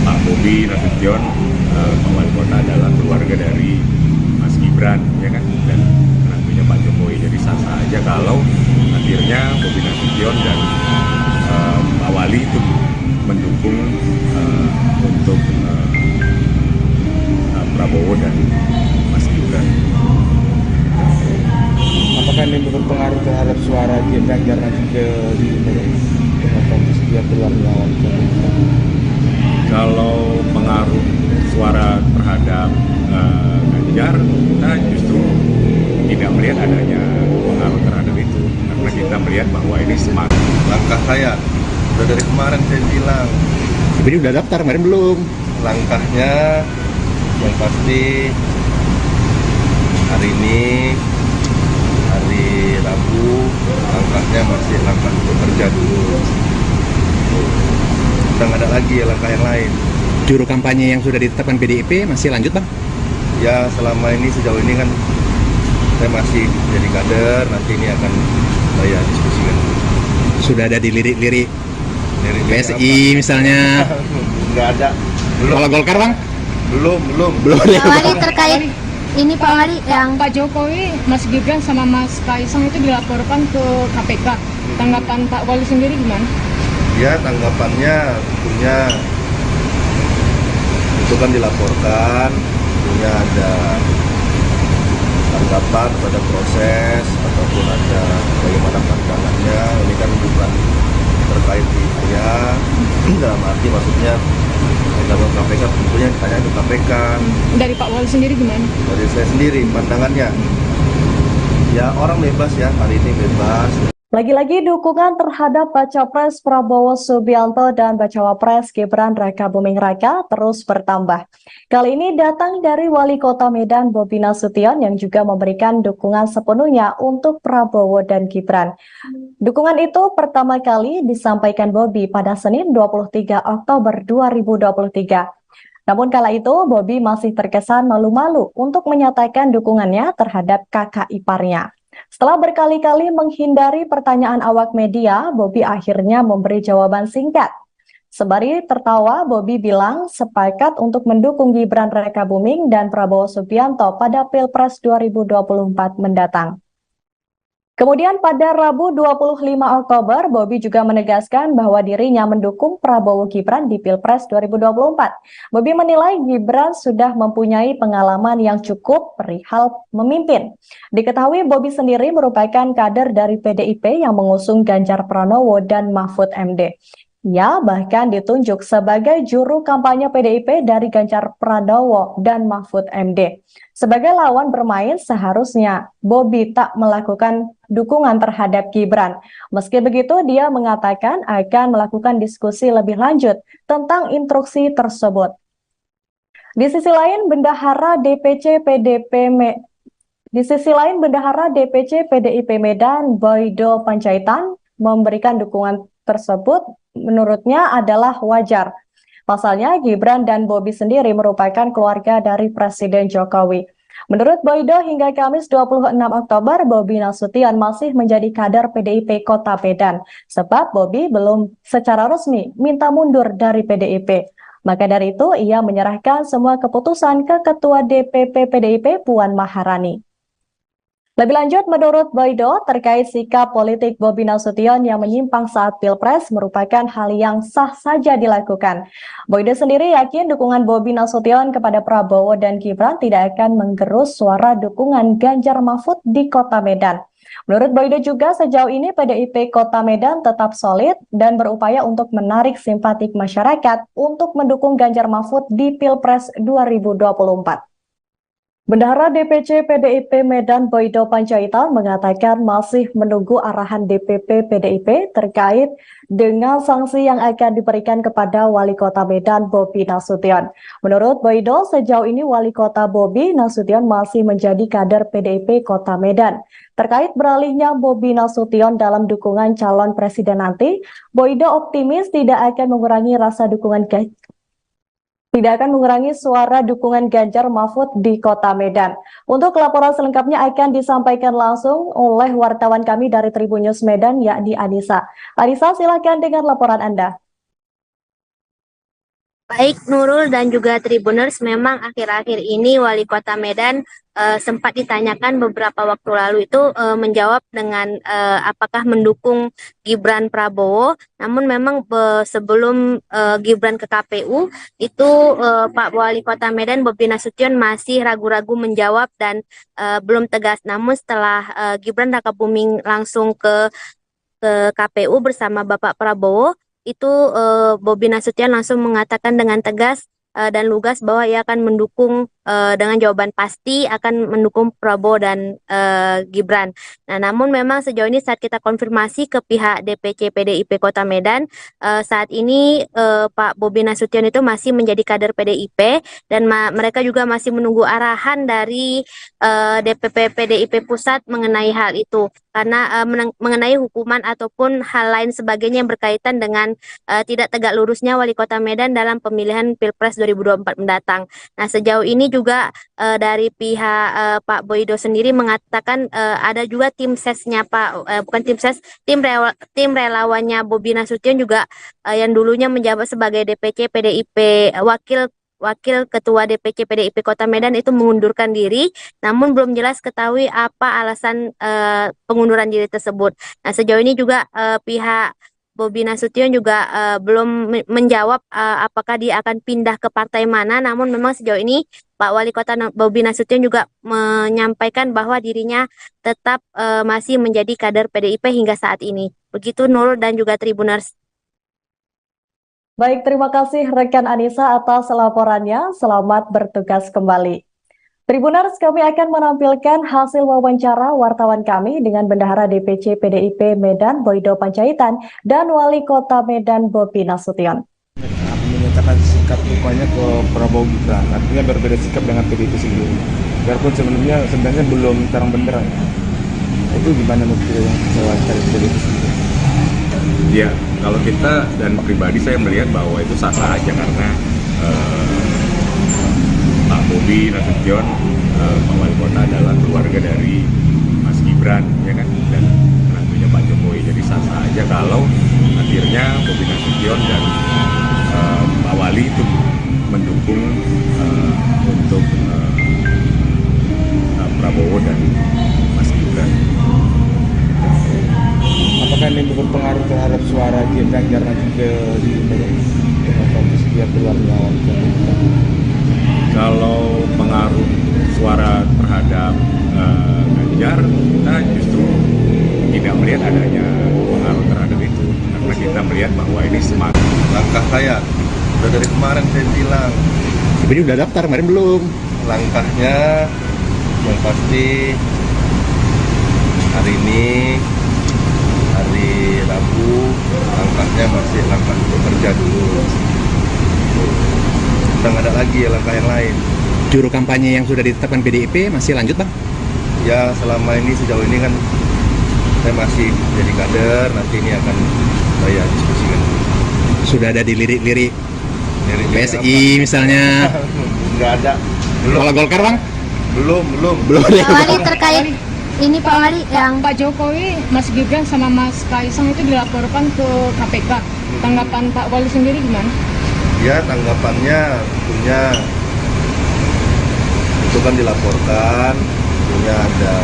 Pak Bobi Nasution, Pak Wali Kota adalah keluarga dari Mas Gibran, ya kan, dan menantunya Pak Jokowi. Jadi sah-sah aja kalau akhirnya Bobi Nasution dan Pak Wali itu mendukung untuk Prabowo dan Mas Gibran. Apakah ini berpengaruh terhadap suara Ganjar nanti ke dia keluar melawan? Kalau pengaruh suara terhadap Ganjar, kita justru tidak melihat adanya pengaruh terhadap itu, karena kita melihat bahwa ini semakin Langkah saya udah dari kemarin saya bilang, Tapi udah daftar, kemarin belum. langkahnya yang pasti hari ini hari Rabu, langkahnya masih langkah bekerja dulu. Udah nggak ada lagi langkah yang lain. Juru kampanye yang sudah ditetapkan PDIP masih lanjut bang? Ya selama ini sejauh ini kan saya masih jadi kader, nanti ini akan saya diskusikan. Sudah ada dilirik-lirik Dari PSI misalnya? Nggak ada. Kalau Golkar bang? Belum. Pak Wali terkait ini Pak Wali yang Pak Jokowi, Mas Gibran sama Mas Kaisang itu dilaporkan ke KPK. Tanggapan Pak Wali sendiri gimana? Ya tanggapannya tentunya itu kan dilaporkan, tentunya ada tanggapan pada proses ataupun ada bagaimana pandangannya. Ini kan bukan terkait di saya, dalam arti maksudnya dalam KPK tentunya ditanya ke KPK. Dari Pak Wali sendiri gimana? Dari saya sendiri pandangannya, ya orang bebas ya, hari ini bebas. Lagi-lagi dukungan terhadap Baca Pres Prabowo Subianto dan Bacawa Pres Gibran Raka Buming Raka terus bertambah. Kali ini datang dari Wali Kota Medan Bobi Nasution yang juga memberikan dukungan sepenuhnya untuk Prabowo dan Gibran. Dukungan itu pertama kali disampaikan Bobi pada Senin 23 Oktober 2023. Namun kala itu Bobi masih terkesan malu-malu untuk menyatakan dukungannya terhadap kakak iparnya. Setelah berkali-kali menghindari pertanyaan awak media, Bobi akhirnya memberi jawaban singkat. Sembari tertawa, Bobi bilang sepakat untuk mendukung Gibran Raka Buming dan Prabowo Subianto pada Pilpres 2024 mendatang. Kemudian pada Rabu 25 Oktober, Bobi juga menegaskan bahwa dirinya mendukung Prabowo Gibran di Pilpres 2024. Bobi menilai Gibran sudah mempunyai pengalaman yang cukup perihal memimpin. Diketahui Bobi sendiri merupakan kader dari PDIP yang mengusung Ganjar Pranowo dan Mahfud MD. Ia bahkan ditunjuk sebagai juru kampanye PDIP dari Ganjar Pranowo dan Mahfud MD. Sebagai lawan bermain, seharusnya Bobi tak melakukan dukungan terhadap Gibran. Meski begitu, dia mengatakan akan melakukan diskusi lebih lanjut tentang instruksi tersebut. Di sisi lain, Bendahara DPC PDIP Medan, Boydo Panjaitan, memberikan dukungan tersebut menurutnya adalah wajar. Pasalnya, Gibran dan Bobi sendiri merupakan keluarga dari Presiden Jokowi. Menurut Boydo, hingga Kamis 26 Oktober, Bobi Nasution masih menjadi kader PDIP Kota Medan, sebab Bobi belum secara resmi minta mundur dari PDIP. Maka dari itu, ia menyerahkan semua keputusan ke Ketua DPP PDIP Puan Maharani. Lebih lanjut, menurut Boydo, terkait sikap politik Bobi Nasution yang menyimpang saat Pilpres merupakan hal yang sah saja dilakukan. Boydo sendiri yakin dukungan Bobi Nasution kepada Prabowo dan Gibran tidak akan menggerus suara dukungan Ganjar Mahfud di Kota Medan. Menurut Boydo juga sejauh ini PDIP Kota Medan tetap solid dan berupaya untuk menarik simpatik masyarakat untuk mendukung Ganjar Mahfud di Pilpres 2024. Bendahara DPC PDIP Medan Boydo Panjaitan mengatakan masih menunggu arahan DPP PDIP terkait dengan sanksi yang akan diberikan kepada Wali Kota Medan Bobi Nasution. Menurut Boydo, sejauh ini Wali Kota Bobi Nasution masih menjadi kader PDIP Kota Medan. Terkait beralihnya Bobi Nasution dalam dukungan calon presiden nanti, Boydo optimis tidak akan mengurangi suara dukungan Ganjar Mahfud di Kota Medan. Untuk laporan selengkapnya akan disampaikan langsung oleh wartawan kami dari Tribun News Medan, yakni Anissa. Anissa, silakan dengan laporan Anda. Baik Nurul dan juga Tribuners, memang akhir-akhir ini Wali Kota Medan sempat ditanyakan beberapa waktu lalu itu menjawab dengan apakah mendukung Gibran Prabowo. Namun memang sebelum Gibran ke KPU itu Pak Wali Kota Medan Bobi Nasution masih ragu-ragu menjawab dan belum tegas. Namun setelah Gibran Raka Buming langsung ke KPU bersama Bapak Prabowo, itu Bobi Nasution langsung mengatakan dengan tegas dan lugas bahwa ia akan mendukung dengan jawaban pasti akan mendukung Prabowo dan Gibran. Nah, namun memang sejauh ini saat kita konfirmasi ke pihak DPC PDIP Kota Medan, saat ini Pak Bobi Nasution itu masih menjadi kader PDIP dan mereka juga masih menunggu arahan dari DPP PDIP Pusat mengenai hal itu. Karena mengenai hukuman ataupun hal lain sebagainya yang berkaitan dengan tidak tegak lurusnya Wali Kota Medan dalam pemilihan Pilpres 2024 mendatang. Nah, sejauh ini juga dari pihak Pak Boydo sendiri mengatakan ada juga tim sesnya bukan tim ses, tim relawannya Bobi Nasution juga yang dulunya menjabat sebagai DPC PDIP Wakil Ketua DPC PDIP Kota Medan itu mengundurkan diri, namun belum jelas ketahui apa alasan pengunduran diri tersebut. Nah, sejauh ini juga pihak Bobi Nasution juga belum menjawab apakah dia akan pindah ke partai mana, namun memang sejauh ini Pak Wali Kota Bobi Nasution juga menyampaikan bahwa dirinya tetap masih menjadi kader PDIP hingga saat ini. Begitu Nurul dan juga Tribuners. Baik, terima kasih rekan Anissa atas laporannya. Selamat bertugas kembali. Tribuners, kami akan menampilkan hasil wawancara wartawan kami dengan Bendahara DPC PDIP Medan Boydo Panjaitan dan Wali Kota Medan Bobi Nasution. Menyatakan sikap dukanya ke Prabowo Gibran, artinya berbeda sikap dengan PDIP sendiri. Biarpun sebenarnya belum terang benderang. Itu gimana menurut wawancara PDIP sendiri? Ya, kalau kita dan pribadi saya melihat bahwa itu sah-sah aja karena Pak Bobi Nasution, Pak Wali Kota adalah keluarga dari Mas Gibran, ya kan, dan menantunya Pak Jokowi. Jadi sah-sah aja kalau akhirnya Bobi Nasution dan Pak Wali itu mendukung untuk Prabowo dan Mas Gibran. Apakah ini berpengaruh terhadap suara Ganjar nanti ke dia keluarnya? Kalau pengaruh suara terhadap Ganjar, kita justru tidak melihat adanya pengaruh terhadap itu, karena kita melihat bahwa ini semakin Langkah saya udah dari kemarin saya bilang, Tapi udah daftar, kemarin belum. langkahnya yang pasti hari ini hari Rabu, langkahnya masih langkah bekerja dulu. Kita nggak ada lagi langkah yang lain. Juru kampanye yang sudah ditetapkan PDIP masih lanjut, Bang? Ya selama ini sejauh ini kan saya masih jadi kader, nanti ini akan saya diskusikan. Sudah ada di lirik-lirik Lirik-lirik PSI misalnya. Nggak ada. Kalau Golkar, Bang? Belum. Belum. Pak Wali terkait ini Pak Wali yang Pak Jokowi, Mas Gibran sama Mas Kaisang itu dilaporkan ke KPK. Tanggapan Pak Wali sendiri gimana? Ya tanggapannya tentunya itu kan dilaporkan, tentunya ada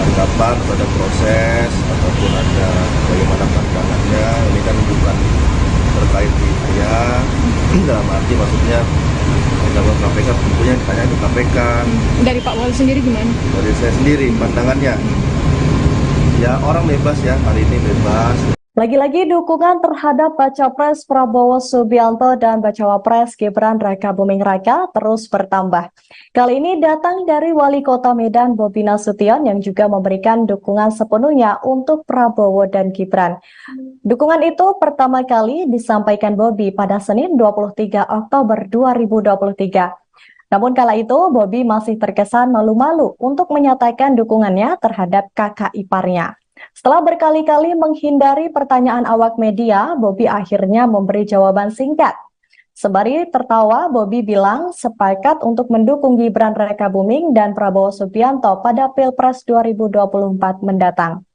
tanggapan pada proses ataupun ada bagaimana pandangannya. Ini kan bukan terkait di saya, dalam arti maksudnya dalam KPK tentunya ditanya ke KPK. Dari Pak Wali sendiri gimana? Dari saya sendiri pandangannya, ya orang bebas ya, hari ini bebas. Lagi-lagi dukungan terhadap Baca Pres Prabowo Subianto dan Bacawa Pres Gibran Raka Buming Raka terus bertambah. Kali ini datang dari Wali Kota Medan Bobi Nasution yang juga memberikan dukungan sepenuhnya untuk Prabowo dan Gibran. Dukungan itu pertama kali disampaikan Bobi pada Senin 23 Oktober 2023. Namun kala itu Bobi masih terkesan malu-malu untuk menyatakan dukungannya terhadap kakak iparnya. Setelah berkali-kali menghindari pertanyaan awak media, Bobi akhirnya memberi jawaban singkat. Sembari tertawa, Bobi bilang sepakat untuk mendukung Gibran Raka Buming dan Prabowo Subianto pada Pilpres 2024 mendatang.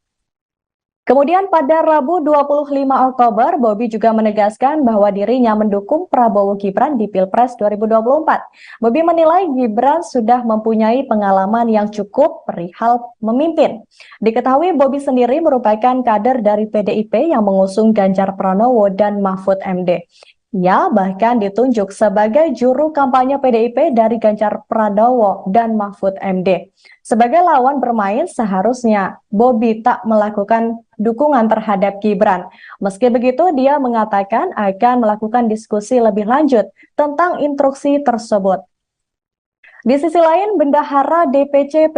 Kemudian pada Rabu 25 Oktober, Bobi juga menegaskan bahwa dirinya mendukung Prabowo Gibran di Pilpres 2024. Bobi menilai Gibran sudah mempunyai pengalaman yang cukup perihal memimpin. Diketahui Bobi sendiri merupakan kader dari PDIP yang mengusung Ganjar Pranowo dan Mahfud MD. Ia bahkan ditunjuk sebagai juru kampanye PDIP dari Ganjar Pranowo dan Mahfud MD. Sebagai lawan bermain, seharusnya Bobi tak melakukan dukungan terhadap Gibran. Meski begitu, dia mengatakan akan melakukan diskusi lebih lanjut tentang instruksi tersebut. Di sisi lain, Bendahara DPC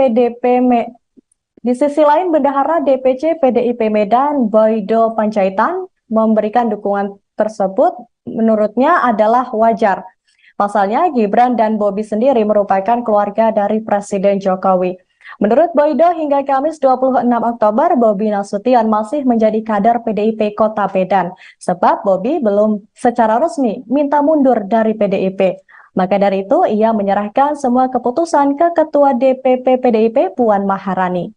PDIP Medan Boydo Panjaitan memberikan dukungan tersebut menurutnya adalah wajar. Pasalnya, Gibran dan Bobi sendiri merupakan keluarga dari Presiden Jokowi. Menurut Boydo, hingga Kamis 26 Oktober, Bobi Nasution masih menjadi kader PDIP Kota Medan, sebab Bobi belum secara resmi minta mundur dari PDIP. Maka dari itu, ia menyerahkan semua keputusan ke Ketua DPP PDIP Puan Maharani.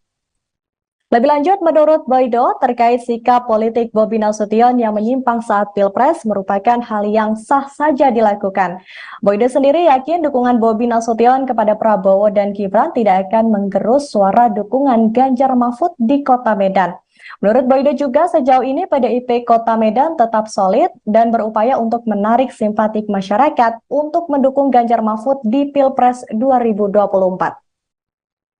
Lebih lanjut, menurut Boydo, terkait sikap politik Bobi Nasution yang menyimpang saat Pilpres merupakan hal yang sah saja dilakukan. Boydo sendiri yakin dukungan Bobi Nasution kepada Prabowo dan Gibran tidak akan menggerus suara dukungan Ganjar Mahfud di Kota Medan. Menurut Boydo juga sejauh ini PDIP Kota Medan tetap solid dan berupaya untuk menarik simpatik masyarakat untuk mendukung Ganjar Mahfud di Pilpres 2024.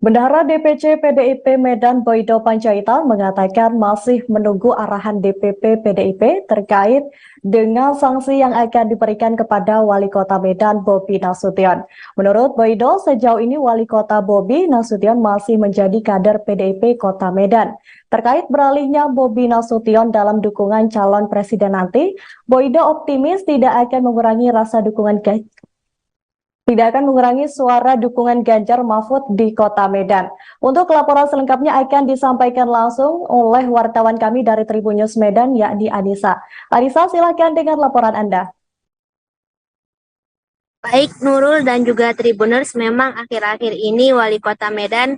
Bendahara DPC PDIP Medan Boydo Panjaitan mengatakan masih menunggu arahan DPP PDIP terkait dengan sanksi yang akan diberikan kepada Wali Kota Medan Bobi Nasution. Menurut Boydo, sejauh ini Wali Kota Bobi Nasution masih menjadi kader PDIP Kota Medan. Terkait beralihnya Bobi Nasution dalam dukungan calon presiden nanti, Boydo optimis tidak akan mengurangi suara dukungan Ganjar Mahfud di Kota Medan. Untuk laporan selengkapnya akan disampaikan langsung oleh wartawan kami dari Tribun News Medan, yakni Anissa. Anissa, silakan dengan laporan Anda. Baik Nurul dan juga Tribuners, memang akhir-akhir ini Wali Kota Medan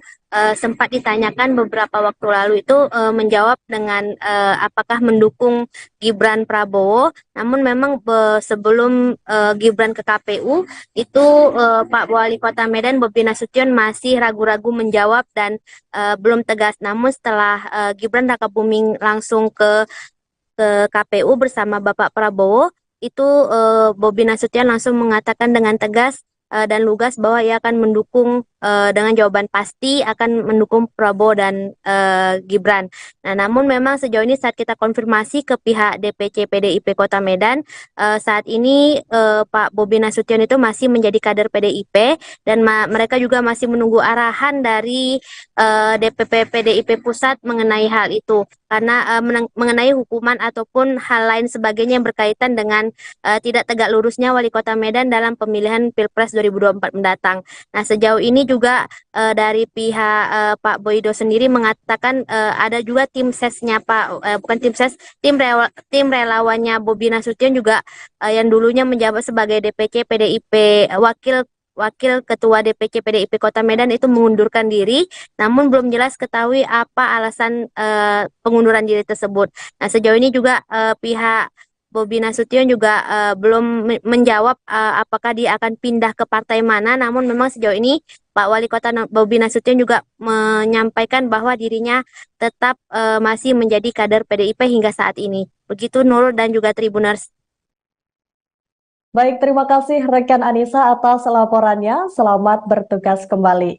sempat ditanyakan beberapa waktu lalu itu menjawab dengan apakah mendukung Gibran Prabowo. Namun memang sebelum Gibran ke KPU itu Pak Wali Kota Medan Bobi Nasution masih ragu-ragu menjawab dan belum tegas. Namun setelah Gibran Rakabuming langsung ke KPU bersama Bapak Prabowo, itu Bobi Nasution langsung mengatakan dengan tegas dan lugas bahwa ia akan mendukung dengan jawaban pasti akan mendukung Prabowo dan Gibran. Nah, namun memang sejauh ini saat kita konfirmasi ke pihak DPC PDIP Kota Medan, saat ini Pak Bobi Nasution itu masih menjadi kader PDIP dan mereka juga masih menunggu arahan dari DPP PDIP Pusat mengenai hal itu. Karena mengenai hukuman ataupun hal lain sebagainya yang berkaitan dengan tidak tegak lurusnya Wali Kota Medan dalam pemilihan Pilpres 2024 mendatang. Nah, sejauh ini juga dari pihak Pak Boydo sendiri mengatakan ada juga tim sesnya tim relawannya Bobi Nasution juga yang dulunya menjabat sebagai DPC PDIP Wakil Ketua DPC PDIP Kota Medan itu mengundurkan diri, namun belum jelas ketahui apa alasan pengunduran diri tersebut. Nah, sejauh ini juga pihak Bobi Nasution juga belum menjawab apakah dia akan pindah ke partai mana, namun memang sejauh ini Pak Wali Kota Bobi Nasution juga menyampaikan bahwa dirinya tetap masih menjadi kader PDIP hingga saat ini. Begitu Nurul dan juga Tribuners. Baik, terima kasih rekan Anissa atas laporannya. Selamat bertugas kembali.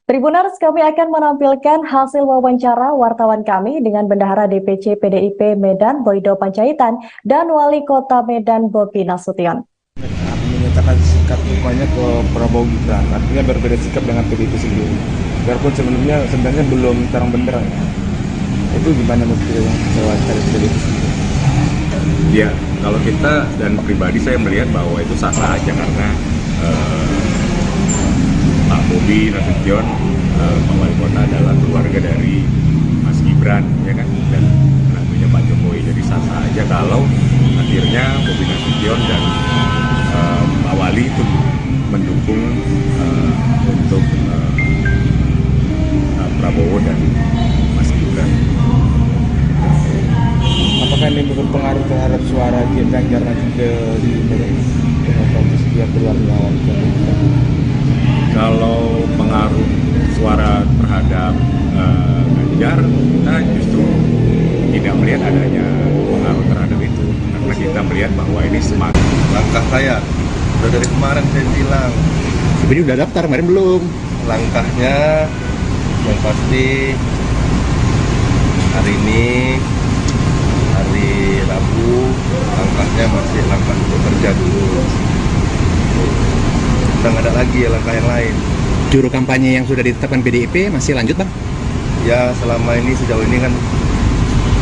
Tribuners, kami akan menampilkan hasil wawancara wartawan kami dengan Bendahara DPC PDIP Medan Boydo Panjaitan dan Wali Kota Medan Bobi Nasution. Menyatakan sikap dukungannya ke Prabowo Gibran, artinya berbeda sikap dengan PDIP sendiri. Biarpun sebenarnya belum terang benderang. Itu gimana menurut yang wawancara PDIP sendiri? Ya, kalau kita dan pribadi saya melihat bahwa itu sah-sah aja karena Pak Bobi Nasution, Pak Wali Kota adalah keluarga dari Mas Gibran, ya kan, dan menantunya Pak Jokowi. Jadi sah-sah aja kalau akhirnya Bobi Nasution dan Pak Wali itu mendukung untuk Prabowo dan Mas Gibran. Apakah ini berpengaruh terhadap suara Ganjar nanti di setiap keluarga Wali Kota? Kalau pengaruh suara terhadap Ganjar, kita justru tidak melihat adanya pengaruh terhadap itu, karena kita melihat bahwa ini semakin Langkah saya udah dari kemarin saya bilang, Sebenarnya udah daftar, kemarin belum. langkahnya yang pasti hari ini hari Rabu, langkahnya masih langkah bekerja dulu. udah nggak ada lagi ya langkah yang lain. Juru kampanye yang sudah ditetapkan PDIP masih lanjut bang? Ya selama ini sejauh ini kan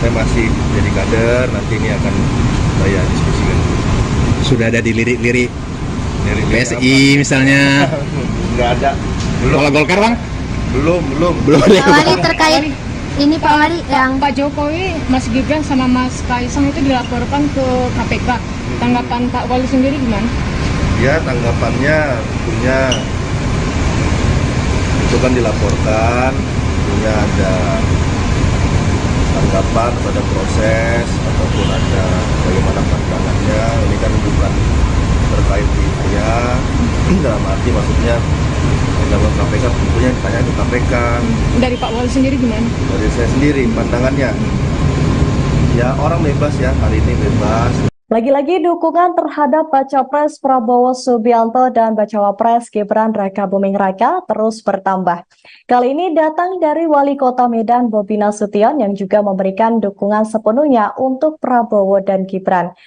saya masih jadi kader, nanti ini akan saya diskusikan. Sudah ada dilirik-lirik Dari PSI misalnya? Nggak ada. Kalau Golkar bang? Belum. Pak Wali terkait ini Pak Wali yang Pak Jokowi, Mas Gibran sama Mas Kaisang itu dilaporkan ke KPK. Tanggapan Pak Wali sendiri gimana? Ya tanggapannya tentunya itu kan dilaporkan, tentunya ada tanggapan pada proses ataupun ada bagaimana pandangannya. Ini kan bukan terkait di saya, dalam arti maksudnya dalam KPK tentunya ditanya ke KPK. Dari Pak Wali sendiri gimana? Dari saya sendiri pandangannya, ya orang bebas ya, hari ini bebas. Lagi-lagi dukungan terhadap Baca Pres Prabowo Subianto dan Bacawa Pres Gibran Rakabuming Raka terus bertambah. Kali ini datang dari Wali Kota Medan Bobi Nasution yang juga memberikan dukungan sepenuhnya untuk Prabowo dan Gibran.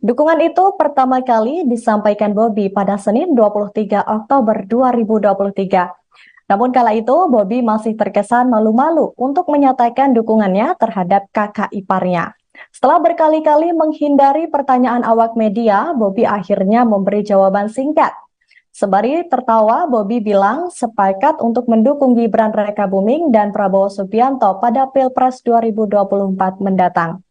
Dukungan itu pertama kali disampaikan Bobi pada Senin 23 Oktober 2023. Namun kala itu Bobi masih terkesan malu-malu untuk menyatakan dukungannya terhadap kakak iparnya. Setelah berkali-kali menghindari pertanyaan awak media, Bobi akhirnya memberi jawaban singkat. Sembari tertawa, Bobi bilang sepakat untuk mendukung Gibran Rakabuming dan Prabowo Subianto pada Pilpres 2024 mendatang.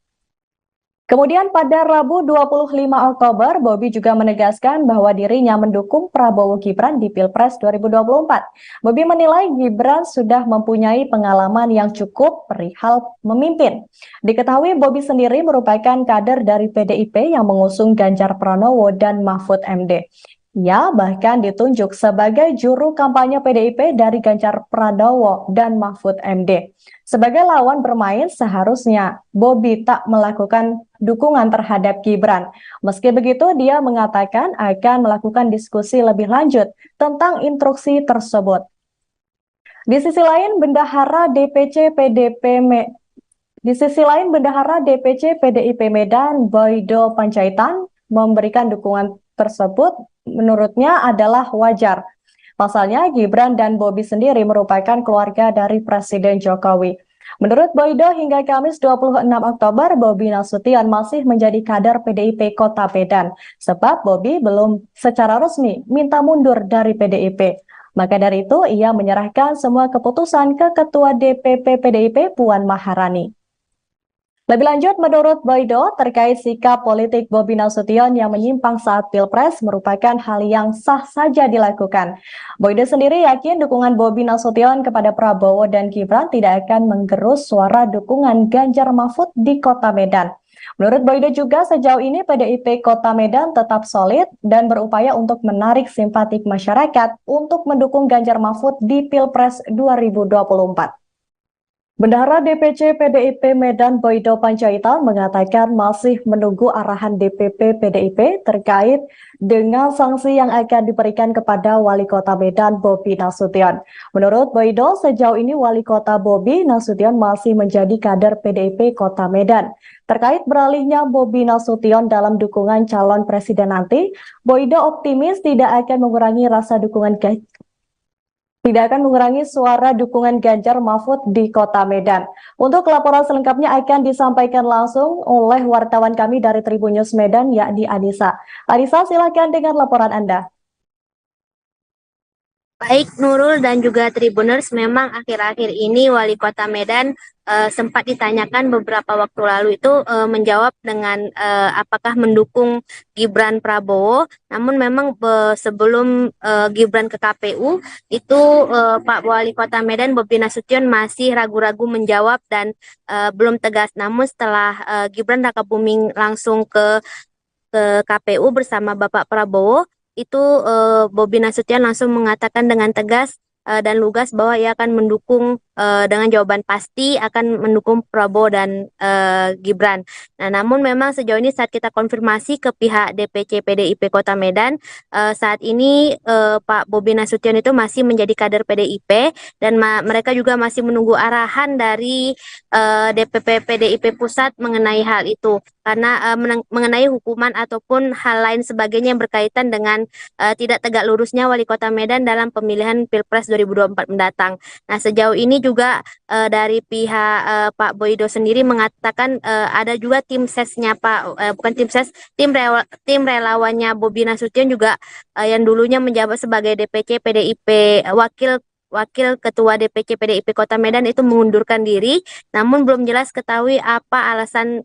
Kemudian pada Rabu 25 Oktober, Bobi juga menegaskan bahwa dirinya mendukung Prabowo Gibran di Pilpres 2024. Bobi menilai Gibran sudah mempunyai pengalaman yang cukup perihal memimpin. Diketahui Bobi sendiri merupakan kader dari PDIP yang mengusung Ganjar Pranowo dan Mahfud MD. Ia bahkan ditunjuk sebagai juru kampanye PDIP dari Ganjar Pranowo dan Mahfud MD. Sebagai lawan bermain, seharusnya Bobi tak melakukan dukungan terhadap Gibran. Meski begitu, dia mengatakan akan melakukan diskusi lebih lanjut tentang instruksi tersebut. Di sisi lain, Bendahara DPC PDIP Medan, Boydo Panjaitan, memberikan dukungan tersebut menurutnya adalah wajar. Pasalnya, Gibran dan Bobi sendiri merupakan keluarga dari Presiden Jokowi. Menurut Boydo, hingga Kamis 26 Oktober, Bobi Nasution masih menjadi kader PDIP Kota Medan, sebab Bobi belum secara resmi minta mundur dari PDIP. Maka dari itu, ia menyerahkan semua keputusan ke Ketua DPP PDIP Puan Maharani. Lebih lanjut, menurut Boydo, terkait sikap politik Bobi Nasution yang menyimpang saat Pilpres merupakan hal yang sah saja dilakukan. Boydo sendiri yakin dukungan Bobi Nasution kepada Prabowo dan Gibran tidak akan menggerus suara dukungan Ganjar Mahfud di Kota Medan. Menurut Boydo juga sejauh ini PDIP Kota Medan tetap solid dan berupaya untuk menarik simpatik masyarakat untuk mendukung Ganjar Mahfud di Pilpres 2024. Bendahara DPC PDIP Medan Boydo Panjaitan mengatakan masih menunggu arahan DPP PDIP terkait dengan sanksi yang akan diberikan kepada Wali Kota Medan Bobi Nasution. Menurut Boydo, sejauh ini Wali Kota Bobi Nasution masih menjadi kader PDIP Kota Medan. Terkait beralihnya Bobi Nasution dalam dukungan calon presiden nanti, Boydo optimis tidak akan mengurangi suara dukungan Ganjar Mahfud di Kota Medan. Untuk laporan selengkapnya akan disampaikan langsung oleh wartawan kami dari Tribun News Medan, yakni Anissa. Anissa, silakan dengan laporan Anda. Baik Nurul dan juga Tribuners, memang akhir-akhir ini Wali Kota Medan sempat ditanyakan beberapa waktu lalu itu menjawab dengan apakah mendukung Gibran Prabowo. Namun memang sebelum Gibran ke KPU itu Pak Wali Kota Medan Bobi Nasution masih ragu-ragu menjawab dan belum tegas. Namun setelah Gibran Rakabuming langsung ke KPU bersama Bapak Prabowo, itu Bobi Nasution langsung mengatakan dengan tegas dan lugas bahwa ia akan mendukung dengan jawaban pasti akan mendukung Prabowo dan Gibran. Nah, namun memang sejauh ini saat kita konfirmasi ke pihak DPC PDIP Kota Medan, saat ini Pak Bobi Nasution itu masih menjadi kader PDIP dan mereka juga masih menunggu arahan dari DPP PDIP Pusat mengenai hal itu. Karena mengenai hukuman ataupun hal lain sebagainya yang berkaitan dengan tidak tegak lurusnya Wali Kota Medan dalam pemilihan Pilpres 2024 mendatang. Nah, sejauh ini juga dari pihak Pak Boydo sendiri mengatakan ada juga tim sesnya bukan tim ses, tim relawannya Bobi Nasution juga yang dulunya menjabat sebagai DPC PDIP Wakil Ketua DPC PDIP Kota Medan itu mengundurkan diri, namun belum jelas ketahui apa alasan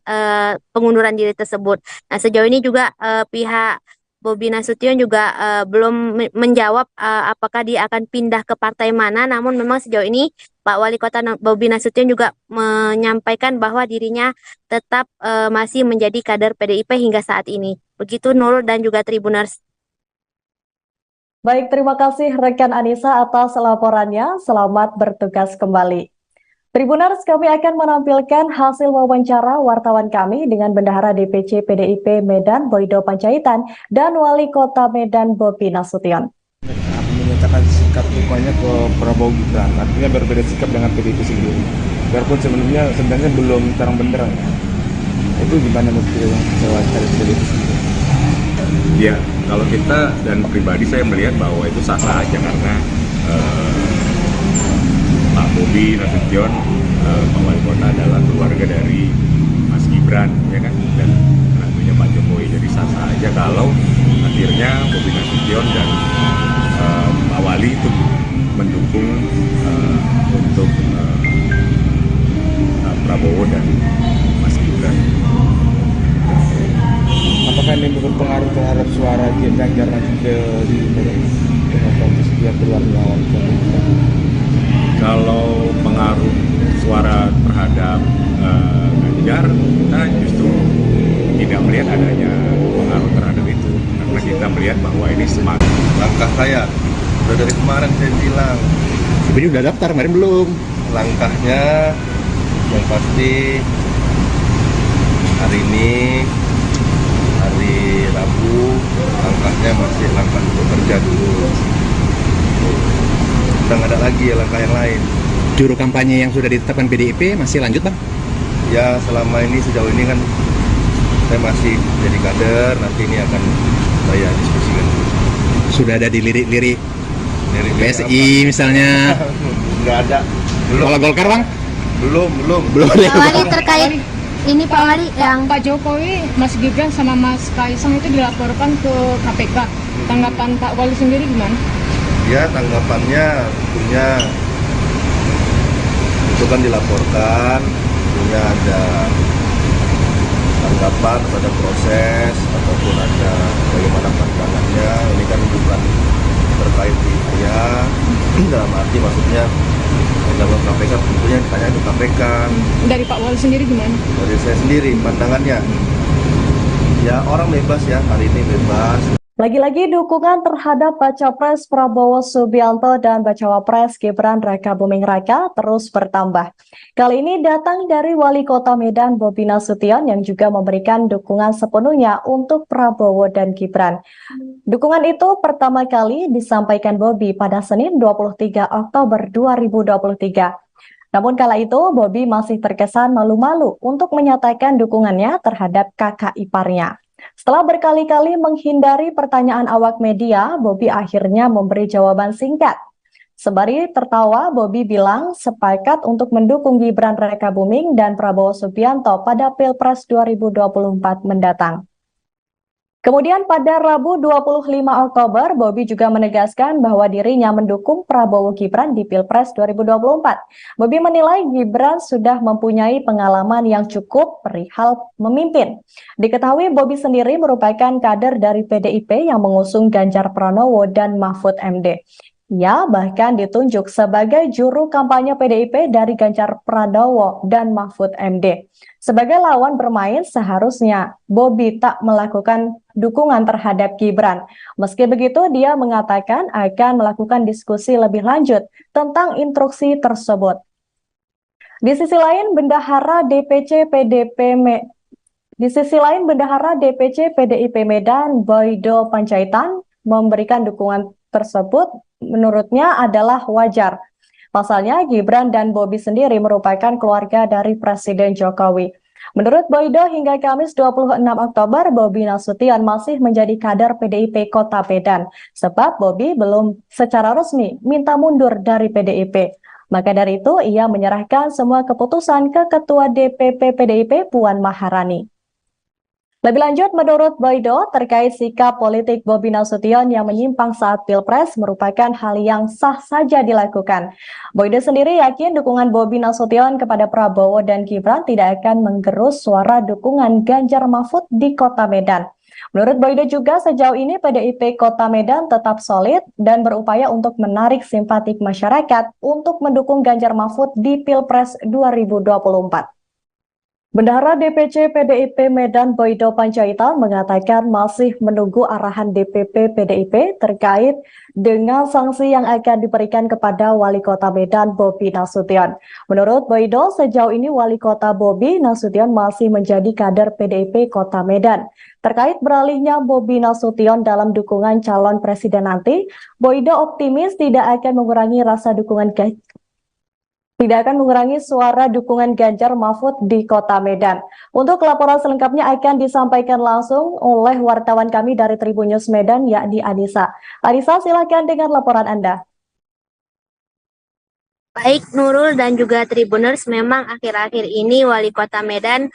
pengunduran diri tersebut. Nah, sejauh ini juga pihak Bobi Nasution juga belum menjawab apakah dia akan pindah ke partai mana, namun memang sejauh ini Pak Wali Kota Bobi Nasution juga menyampaikan bahwa dirinya tetap masih menjadi kader PDIP hingga saat ini. Begitu Nurul dan juga Tribuners. Baik, terima kasih rekan Anissa atas laporannya. Selamat bertugas kembali. Tribuners, kami akan menampilkan hasil wawancara wartawan kami dengan Bendahara DPC PDIP Medan Boydo Panjaitan dan Wali Kota Medan Bobi Nasution. Menyatakan sikap dukungannya ke Prabowo Gibran, artinya berbeda sikap dengan PDIP sendiri. Biarpun sebenarnya belum terang benderang. Itu gimana menurut yang wawancara PDIP sendiri? Ya, kalau kita dan pribadi saya melihat bahwa itu sah-sah aja karena Pak Bobi Nasution, Pak Wali Kota adalah keluarga dari Mas Gibran, ya kan, dan tentunya Pak Jokowi. Jadi sah-sah aja kalau akhirnya Bobi Nasution dan Pak Wali itu mendukung untuk Prabowo dan Mas Gibran. Apakah ini berpengaruh terhadap suara Ganjar nanti di demokratis dia keluar melawan pemerintah? Kalau pengaruh suara terhadap Ganjar, kita justru tidak melihat adanya pengaruh terhadap itu, karena kita melihat bahwa ini semakin Langkah saya udah dari kemarin saya bilang, Ini udah daftar, kemarin belum. langkahnya yang pasti hari ini hari Rabu, langkahnya masih langkah untuk kerja dulu. Udah nggak ada lagi ya langkah yang lain. Juru kampanye yang sudah ditetapkan PDIP masih lanjut, Bang? Ya selama ini sejauh ini kan saya masih jadi kader, nanti ini akan saya diskusikan. Sudah ada dilirik-lirik Dari PSI misalnya. Nggak ada. Kalau Golkar, Bang? Belum. Pak Wali terkait ini Pak Wali yang Pak Jokowi, Mas Gibran sama Mas Kaisang itu dilaporkan ke KPK. Tanggapan Pak Wali sendiri gimana? Ya tanggapannya tentunya itu kan dilaporkan, tentunya ada tanggapan pada proses ataupun ada bagaimana pandangannya. Ini kan bukan terkait di saya, dalam arti maksudnya dalam KPK tentunya ditanya ke KPK. Dari Pak Wali sendiri gimana? Dari saya sendiri pandangannya, ya orang bebas ya, hari ini bebas. Lagi-lagi dukungan terhadap Baca Pres Prabowo Subianto dan Bacawa Pres Gibran Raka Buming Raka terus bertambah. Kali ini datang dari Wali Kota Medan Bobi Nasution yang juga memberikan dukungan sepenuhnya untuk Prabowo dan Gibran. Dukungan itu pertama kali disampaikan Bobi pada Senin 23 Oktober 2023. Namun kala itu Bobi masih terkesan malu-malu untuk menyatakan dukungannya terhadap kakak iparnya. Setelah berkali-kali menghindari pertanyaan awak media, Bobi akhirnya memberi jawaban singkat. Sembari tertawa, Bobi bilang sepakat untuk mendukung Gibran Raka Buming dan Prabowo Subianto pada Pilpres 2024 mendatang. Kemudian pada Rabu 25 Oktober, Bobi juga menegaskan bahwa dirinya mendukung Prabowo Gibran di Pilpres 2024. Bobi menilai Gibran sudah mempunyai pengalaman yang cukup perihal memimpin. Diketahui Bobi sendiri merupakan kader dari PDIP yang mengusung Ganjar Pranowo dan Mahfud MD. Ia bahkan ditunjuk sebagai juru kampanye PDIP dari Ganjar Pranowo dan Mahfud MD. Sebagai lawan bermain, seharusnya Bobi tak melakukan dukungan terhadap Gibran. Meski begitu, dia mengatakan akan melakukan diskusi lebih lanjut tentang instruksi tersebut. Di sisi lain, Bendahara DPC PDIP Medan Boydo Panjaitan memberikan dukungan tersebut menurutnya adalah wajar. Pasalnya, Gibran dan Bobi sendiri merupakan keluarga dari Presiden Jokowi. Menurut Boydo, hingga Kamis 26 Oktober, Bobi Nasution masih menjadi kader PDIP Kota Medan, sebab Bobi belum secara resmi minta mundur dari PDIP. Maka dari itu, ia menyerahkan semua keputusan ke Ketua DPP PDIP Puan Maharani. Lebih lanjut, menurut Boydo, terkait sikap politik Bobi Nasution yang menyimpang saat Pilpres merupakan hal yang sah saja dilakukan. Boydo sendiri yakin dukungan Bobi Nasution kepada Prabowo dan Gibran tidak akan menggerus suara dukungan Ganjar Mahfud di Kota Medan. Menurut Boydo juga sejauh ini PDIP Kota Medan tetap solid dan berupaya untuk menarik simpatik masyarakat untuk mendukung Ganjar Mahfud di Pilpres 2024. Bendahara DPC PDIP Medan Boydo Panjaitan mengatakan masih menunggu arahan DPP PDIP terkait dengan sanksi yang akan diberikan kepada Wali Kota Medan Bobi Nasution. Menurut Boydo, sejauh ini Wali Kota Bobi Nasution masih menjadi kader PDIP Kota Medan. Terkait beralihnya Bobi Nasution dalam dukungan calon presiden nanti, Boydo optimis tidak akan mengurangi suara dukungan Ganjar Mahfud di Kota Medan. Untuk laporan selengkapnya akan disampaikan langsung oleh wartawan kami dari Tribun News Medan, yakni Anissa. Anissa, silakan dengan laporan Anda. Baik Nurul dan juga Tribuners, memang akhir-akhir ini Wali Kota Medan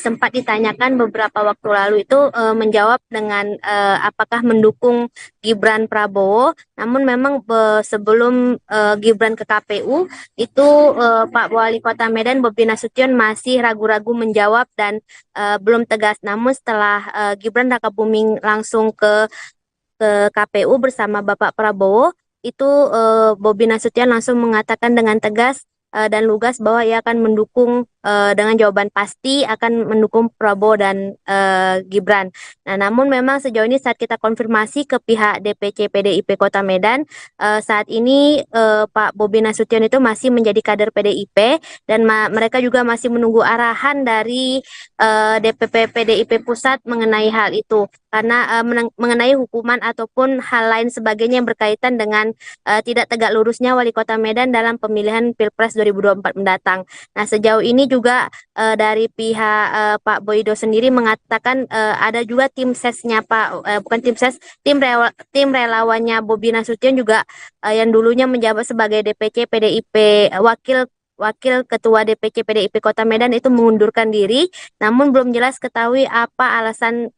sempat ditanyakan beberapa waktu lalu itu menjawab dengan apakah mendukung Gibran Prabowo. Namun memang sebelum Gibran ke KPU itu Pak Wali Kota Medan Bobi Nasution masih ragu-ragu menjawab dan belum tegas. Namun setelah Gibran Rakabuming langsung ke KPU bersama Bapak Prabowo, itu Bobi Nasution langsung mengatakan dengan tegas dan lugas bahwa ia akan mendukung dengan jawaban pasti akan mendukung Prabowo dan Gibran. Nah, namun memang sejauh ini saat kita konfirmasi ke pihak DPC PDIP Kota Medan, saat ini Pak Bobi Nasution itu masih menjadi kader PDIP dan mereka juga masih menunggu arahan dari DPP PDIP Pusat mengenai hal itu. Karena mengenai hukuman ataupun hal lain sebagainya yang berkaitan dengan tidak tegak lurusnya Wali Kota Medan dalam pemilihan Pilpres 2024 mendatang. Nah, sejauh ini juga dari pihak Pak Boydo sendiri mengatakan ada juga tim sesnya tim relawannya Bobi Nasution juga yang dulunya menjabat sebagai DPC PDIP Wakil Ketua DPC PDIP Kota Medan itu mengundurkan diri, namun belum jelas ketahui apa alasan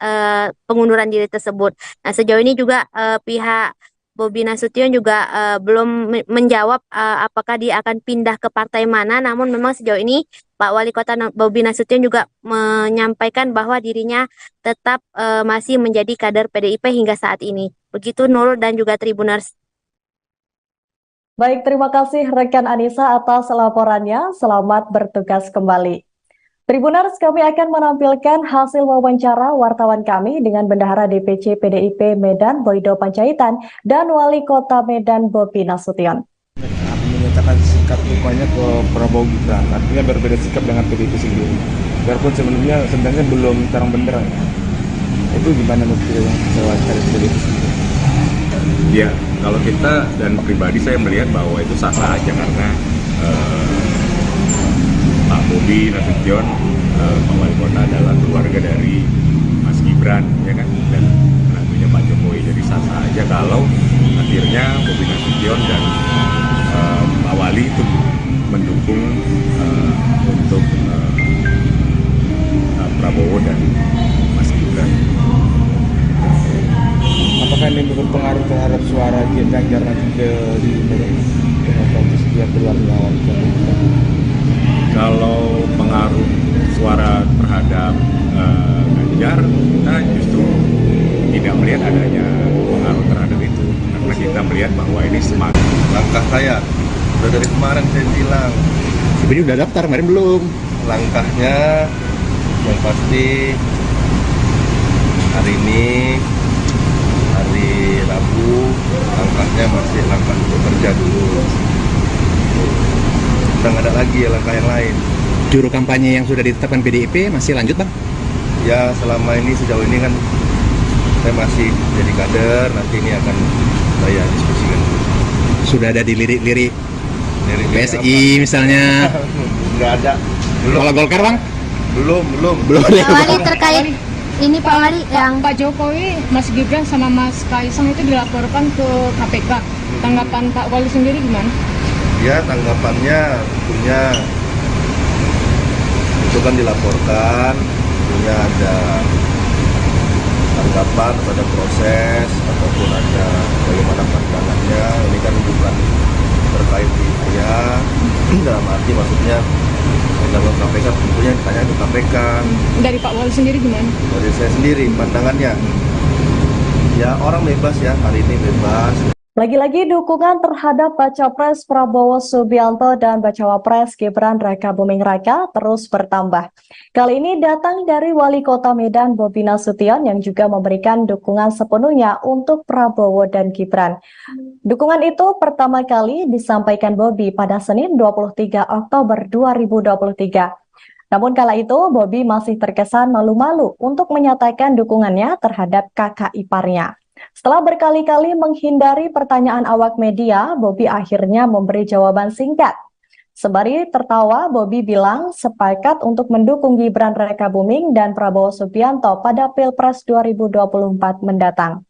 pengunduran diri tersebut. Nah, sejauh ini juga pihak Bobi Nasution juga belum menjawab apakah dia akan pindah ke partai mana, namun memang sejauh ini Pak Wali Kota Bobi Nasution juga menyampaikan bahwa dirinya tetap masih menjadi kader PDIP hingga saat ini. Begitu Nurul dan juga Tribuners. Baik, terima kasih rekan Anissa atas laporannya. Selamat bertugas kembali. Tribuners, kami akan menampilkan hasil wawancara wartawan kami dengan Bendahara DPC PDIP Medan Boydo Panjaitan dan Wali Kota Medan Bobi Nasution. Menyatakan sikap dukungannya ke Prabowo Gibran, artinya berbeda sikap dengan PDIP sendiri. Biarpun sebenarnya belum terang benderang. Itu gimana menurut yang wawancara PDIP sendiri? Ya, kalau kita dan pribadi saya melihat bahwa itu sah-sah aja karena Pak Bobi Nasution, Pak Wali Kota adalah keluarga dari Mas Gibran, ya kan, dan menantunya Pak Jokowi. Jadi sah-sah aja kalau akhirnya Bobi Nasution dan Pak Wali itu mendukung untuk Prabowo dan Mas Gibran. Apakah ini berpengaruh terhadap suara Ganjar nanti di demokratis dia keluar melawan Kalau pengaruh suara terhadap Ganjar, kita justru tidak melihat adanya pengaruh terhadap itu, karena kita melihat bahwa ini semakin Langkah saya udah dari kemarin saya bilang, Sebenarnya udah daftar, kemarin belum. langkahnya yang pasti hari ini hari Rabu, langkahnya masih langkah bekerja dulu. udah nggak ada lagi ya langkah yang lain. Juru kampanye yang sudah ditetapkan PDIP masih lanjut bang? Ya selama ini sejauh ini kan saya masih jadi kader, nanti ini akan saya diskusikan. Sudah ada dilirik-lirik Dari PSI misalnya? Nggak ada. Kalau Golkar bang? Belum. Pak Wali terkait ini Pak Wali yang Pak Jokowi, Mas Gibran sama Mas Kaisang itu dilaporkan ke KPK. Tanggapan Pak Wali sendiri gimana? Ya tanggapannya tentunya itu kan dilaporkan, tentunya ada tanggapan pada proses ataupun ada bagaimana pandangannya. Ini kan bukan terkait di saya, dalam arti maksudnya dalam KPK tentunya ditanya ke KPK. Dari Pak Wali sendiri gimana? Dari saya sendiri pandangannya, ya orang bebas ya, hari ini bebas. Lagi-lagi dukungan terhadap Baca Pres Prabowo Subianto dan Bacawa Pres Gibran Rakabuming Raka terus bertambah. Kali ini datang dari Wali Kota Medan Bobi Nasution yang juga memberikan dukungan sepenuhnya untuk Prabowo dan Gibran. Dukungan itu pertama kali disampaikan Bobi pada Senin 23 Oktober 2023. Namun kala itu Bobi masih terkesan malu-malu untuk menyatakan dukungannya terhadap kakak iparnya. Setelah berkali-kali menghindari pertanyaan awak media, Bobi akhirnya memberi jawaban singkat. Sembari tertawa, Bobi bilang sepakat untuk mendukung Gibran Rakabuming dan Prabowo Subianto pada Pilpres 2024 mendatang.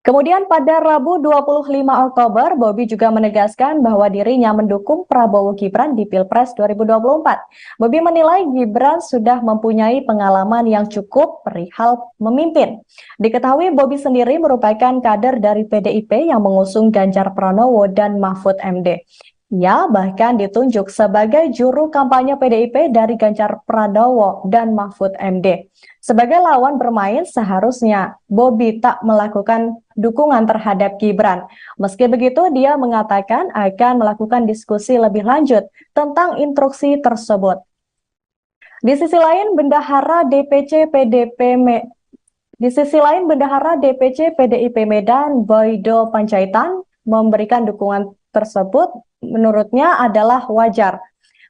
Kemudian pada Rabu 25 Oktober, Bobi juga menegaskan bahwa dirinya mendukung Prabowo Gibran di Pilpres 2024. Bobi menilai Gibran sudah mempunyai pengalaman yang cukup perihal memimpin. Diketahui Bobi sendiri merupakan kader dari PDIP yang mengusung Ganjar Pranowo dan Mahfud MD. Ia bahkan ditunjuk sebagai juru kampanye PDIP dari Ganjar Pranowo dan Mahfud MD. Sebagai lawan bermain, seharusnya Bobi tak melakukan dukungan terhadap Gibran. Meski begitu, dia mengatakan akan melakukan diskusi lebih lanjut tentang instruksi tersebut. Di sisi lain, Bendahara DPC PDIP Medan, Boydo Panjaitan, memberikan dukungan tersebut menurutnya adalah wajar.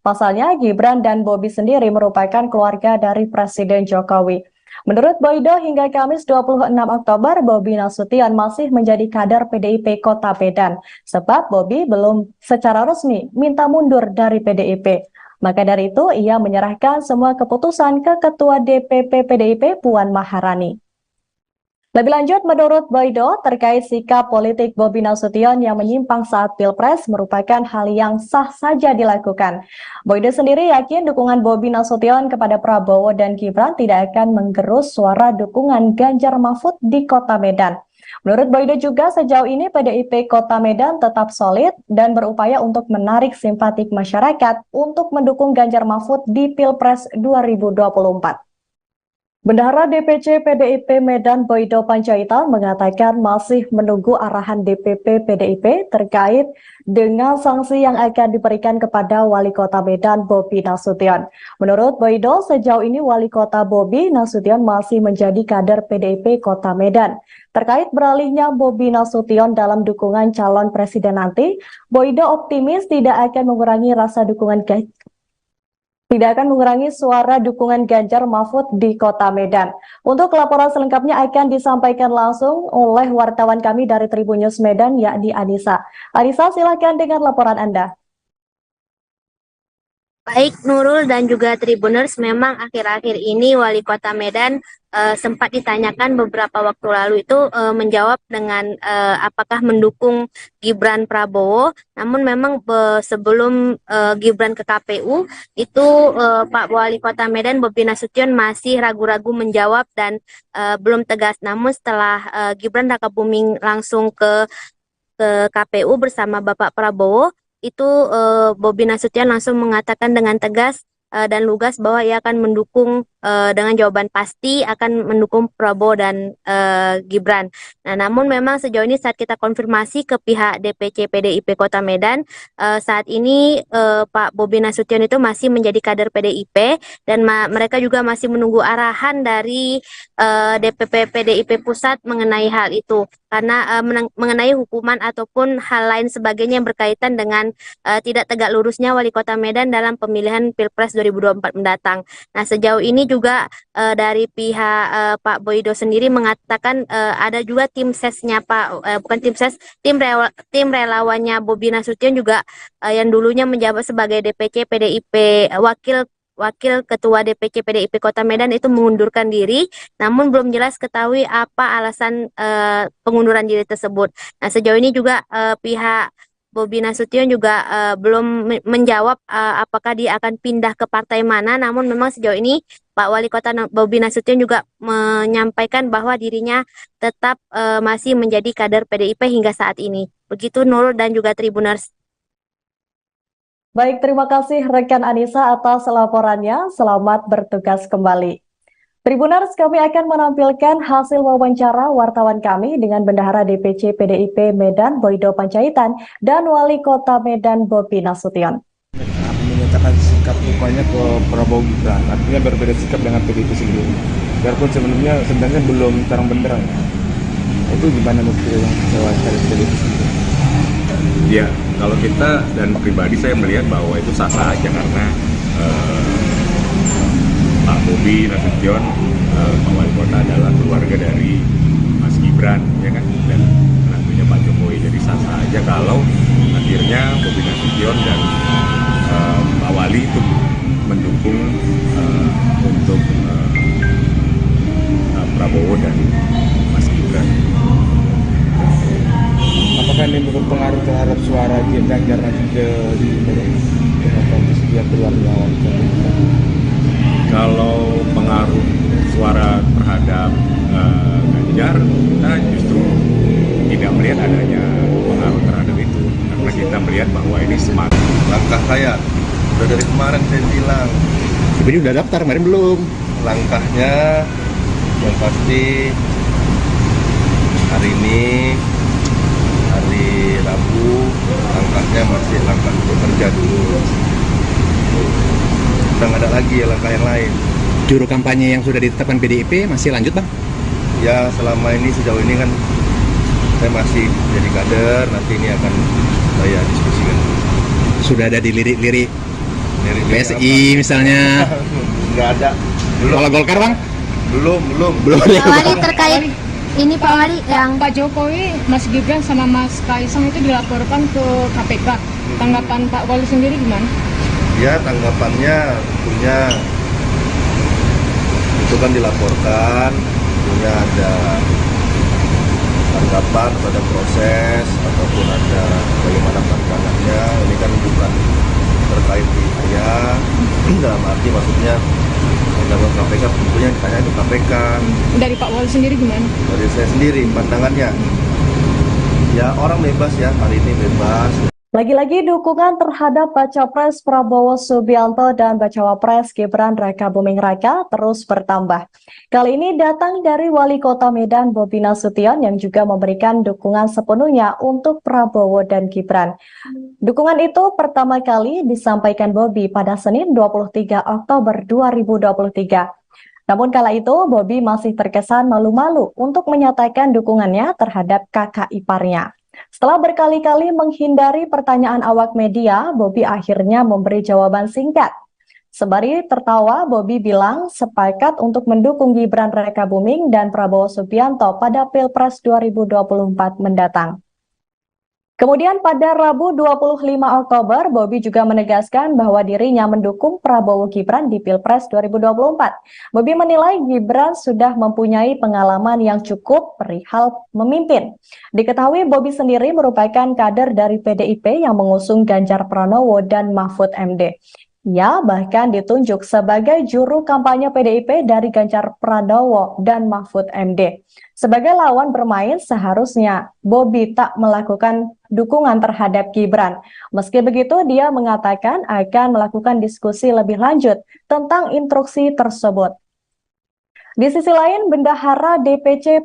Pasalnya, Gibran dan Bobi sendiri merupakan keluarga dari Presiden Jokowi. Menurut Boydo, hingga Kamis 26 Oktober, Bobi Nasution masih menjadi kader PDIP Kota Medan, sebab Bobi belum secara resmi minta mundur dari PDIP. Maka dari itu, ia menyerahkan semua keputusan ke Ketua DPP PDIP Puan Maharani. Lebih lanjut, menurut Boydo, terkait sikap politik Bobi Nasution yang menyimpang saat Pilpres merupakan hal yang sah saja dilakukan. Boydo sendiri yakin dukungan Bobi Nasution kepada Prabowo dan Gibran tidak akan menggerus suara dukungan Ganjar Mahfud di Kota Medan. Menurut Boydo juga sejauh ini PDIP Kota Medan tetap solid dan berupaya untuk menarik simpatik masyarakat untuk mendukung Ganjar Mahfud di Pilpres 2024. Bendahara DPC PDIP Medan Boydo Panjaitan mengatakan masih menunggu arahan DPP PDIP terkait dengan sanksi yang akan diberikan kepada Wali Kota Medan Bobi Nasution. Menurut Boydo, sejauh ini Wali Kota Bobi Nasution masih menjadi kader PDIP Kota Medan. Terkait beralihnya Bobi Nasution dalam dukungan calon presiden nanti, Boydo optimis tidak akan mengurangi suara dukungan Ganjar Mahfud di Kota Medan. Untuk laporan selengkapnya akan disampaikan langsung oleh wartawan kami dari Tribun News Medan, yakni Anissa. Anissa, silakan dengan laporan Anda. Baik Nurul dan juga Tribuners, memang akhir-akhir ini Wali Kota Medan sempat ditanyakan beberapa waktu lalu itu menjawab dengan apakah mendukung Gibran Prabowo. Namun memang sebelum Gibran ke KPU itu Pak Wali Kota Medan Bobi Nasution masih ragu-ragu menjawab dan belum tegas. Namun setelah Gibran Rakabuming langsung ke KPU bersama Bapak Prabowo, itu Bobi Nasution langsung mengatakan dengan tegas dan lugas bahwa ia akan mendukung dengan jawaban pasti akan mendukung Prabowo dan Gibran. Nah, namun memang sejauh ini saat kita konfirmasi ke pihak DPC PDIP Kota Medan, saat ini Pak Bobi Nasution itu masih menjadi kader PDIP dan mereka juga masih menunggu arahan dari DPP PDIP Pusat mengenai hal itu. Karena mengenai hukuman ataupun hal lain sebagainya yang berkaitan dengan tidak tegak lurusnya Wali Kota Medan dalam pemilihan Pilpres 2024 mendatang. Nah, sejauh ini juga dari pihak Pak Boydo sendiri mengatakan ada juga tim sesnya bukan tim ses, tim relawannya Bobi Nasution juga yang dulunya menjabat sebagai DPC PDIP Wakil Ketua DPC PDIP Kota Medan itu mengundurkan diri, namun belum jelas ketahui apa alasan pengunduran diri tersebut. Nah, sejauh ini juga pihak Bobi Nasution juga belum menjawab apakah dia akan pindah ke partai mana, namun memang sejauh ini Pak Wali Kota Bobi Nasution juga menyampaikan bahwa dirinya tetap masih menjadi kader PDIP hingga saat ini. Begitu Nurul dan juga Tribuners. Baik, terima kasih rekan Anissa atas laporannya. Selamat bertugas kembali. Tribuners, kami akan menampilkan hasil wawancara wartawan kami dengan Bendahara DPC PDIP Medan Boydo Panjaitan dan Wali Kota Medan Bobi Nasution. Menyatakan sikap dukanya ke Prabowo Gibran, artinya berbeda sikap dengan PDIP sendiri. Biarpun sebenarnya belum terang benderang. Itu gimana menurut yang wawancara PDIP sendiri? Ya, kalau kita dan pribadi saya melihat bahwa itu sah-sah aja karena Pak Bobi Nasution, Pak Wali Kota adalah keluarga dari Mas Gibran, ya kan, dan tentunya Pak Jokowi. Jadi sah-sah aja kalau akhirnya Bobi Nasution dan Pak Wali itu mendukung untuk Prabowo dan Mas Gibran. Apakah ini berpengaruh terhadap suara Ganjar nanti di kompetisi dia keluar lawan? Kalau pengaruh suara terhadap Ganjar, kita justru tidak melihat adanya pengaruh terhadap itu, karena kita melihat bahwa ini smart. Langkah saya udah dari kemarin saya bilang, Tapi udah daftar, kemarin belum. langkahnya yang pasti hari ini hari Rabu, langkahnya masih langkah untuk kerja dulu. Udah nggak ada lagi ya langkah yang lain. Juru kampanye yang sudah ditetapkan PDIP masih lanjut, Bang? Ya selama ini sejauh ini kan saya masih jadi kader, nanti ini akan saya diskusikan. Sudah ada di lirik-lirik Lirik-lirik PSI misalnya. Nggak ada. Kalau Golkar, Bang? Belum. Pak Wali terkait ini Pak Wali yang Pak Jokowi, Mas Gibran sama Mas Kaisang itu dilaporkan ke KPK. Tanggapan Pak Wali sendiri gimana? Ya tanggapannya tentunya itu kan dilaporkan, tentunya ada tanggapan pada proses ataupun ada bagaimana pandangannya. Ini kan bukan terkait di saya, dalam arti maksudnya undang-undang KPK tentunya ditanya itu KPK. Dari Pak Wali sendiri gimana? Dari saya sendiri pandangannya, ya orang bebas ya, hari ini bebas. Lagi-lagi dukungan terhadap Baca Pres Prabowo Subianto dan Bacawa Pres Gibran Raka Buming Raka terus bertambah. Kali ini datang dari Wali Kota Medan Bobi Nasution yang juga memberikan dukungan sepenuhnya untuk Prabowo dan Gibran. Dukungan itu pertama kali disampaikan Bobi pada Senin 23 Oktober 2023. Namun kala itu Bobi masih terkesan malu-malu untuk menyatakan dukungannya terhadap kakak iparnya. Setelah berkali-kali menghindari pertanyaan awak media, Bobi akhirnya memberi jawaban singkat. Sembari tertawa, Bobi bilang sepakat untuk mendukung Gibran Raka Buming dan Prabowo Subianto pada Pilpres 2024 mendatang. Kemudian pada Rabu 25 Oktober, Bobi juga menegaskan bahwa dirinya mendukung Prabowo Gibran di Pilpres 2024. Bobi menilai Gibran sudah mempunyai pengalaman yang cukup perihal memimpin. Diketahui Bobi sendiri merupakan kader dari PDIP yang mengusung Ganjar Pranowo dan Mahfud MD. Ia bahkan ditunjuk sebagai juru kampanye PDIP dari Ganjar Pranowo dan Mahfud MD. Sebagai lawan bermain, seharusnya Bobi tak melakukan dukungan terhadap Gibran. Meski begitu, dia mengatakan akan melakukan diskusi lebih lanjut tentang instruksi tersebut. Di sisi lain, Bendahara DPC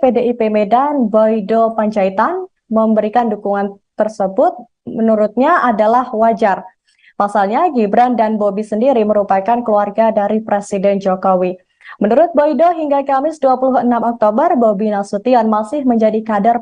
PDIP Medan, Boydo Panjaitan, memberikan dukungan tersebut menurutnya adalah wajar. Pasalnya, Gibran dan Bobi sendiri merupakan keluarga dari Presiden Jokowi. Menurut Boydo, hingga Kamis 26 Oktober, Bobi Nasution masih menjadi kader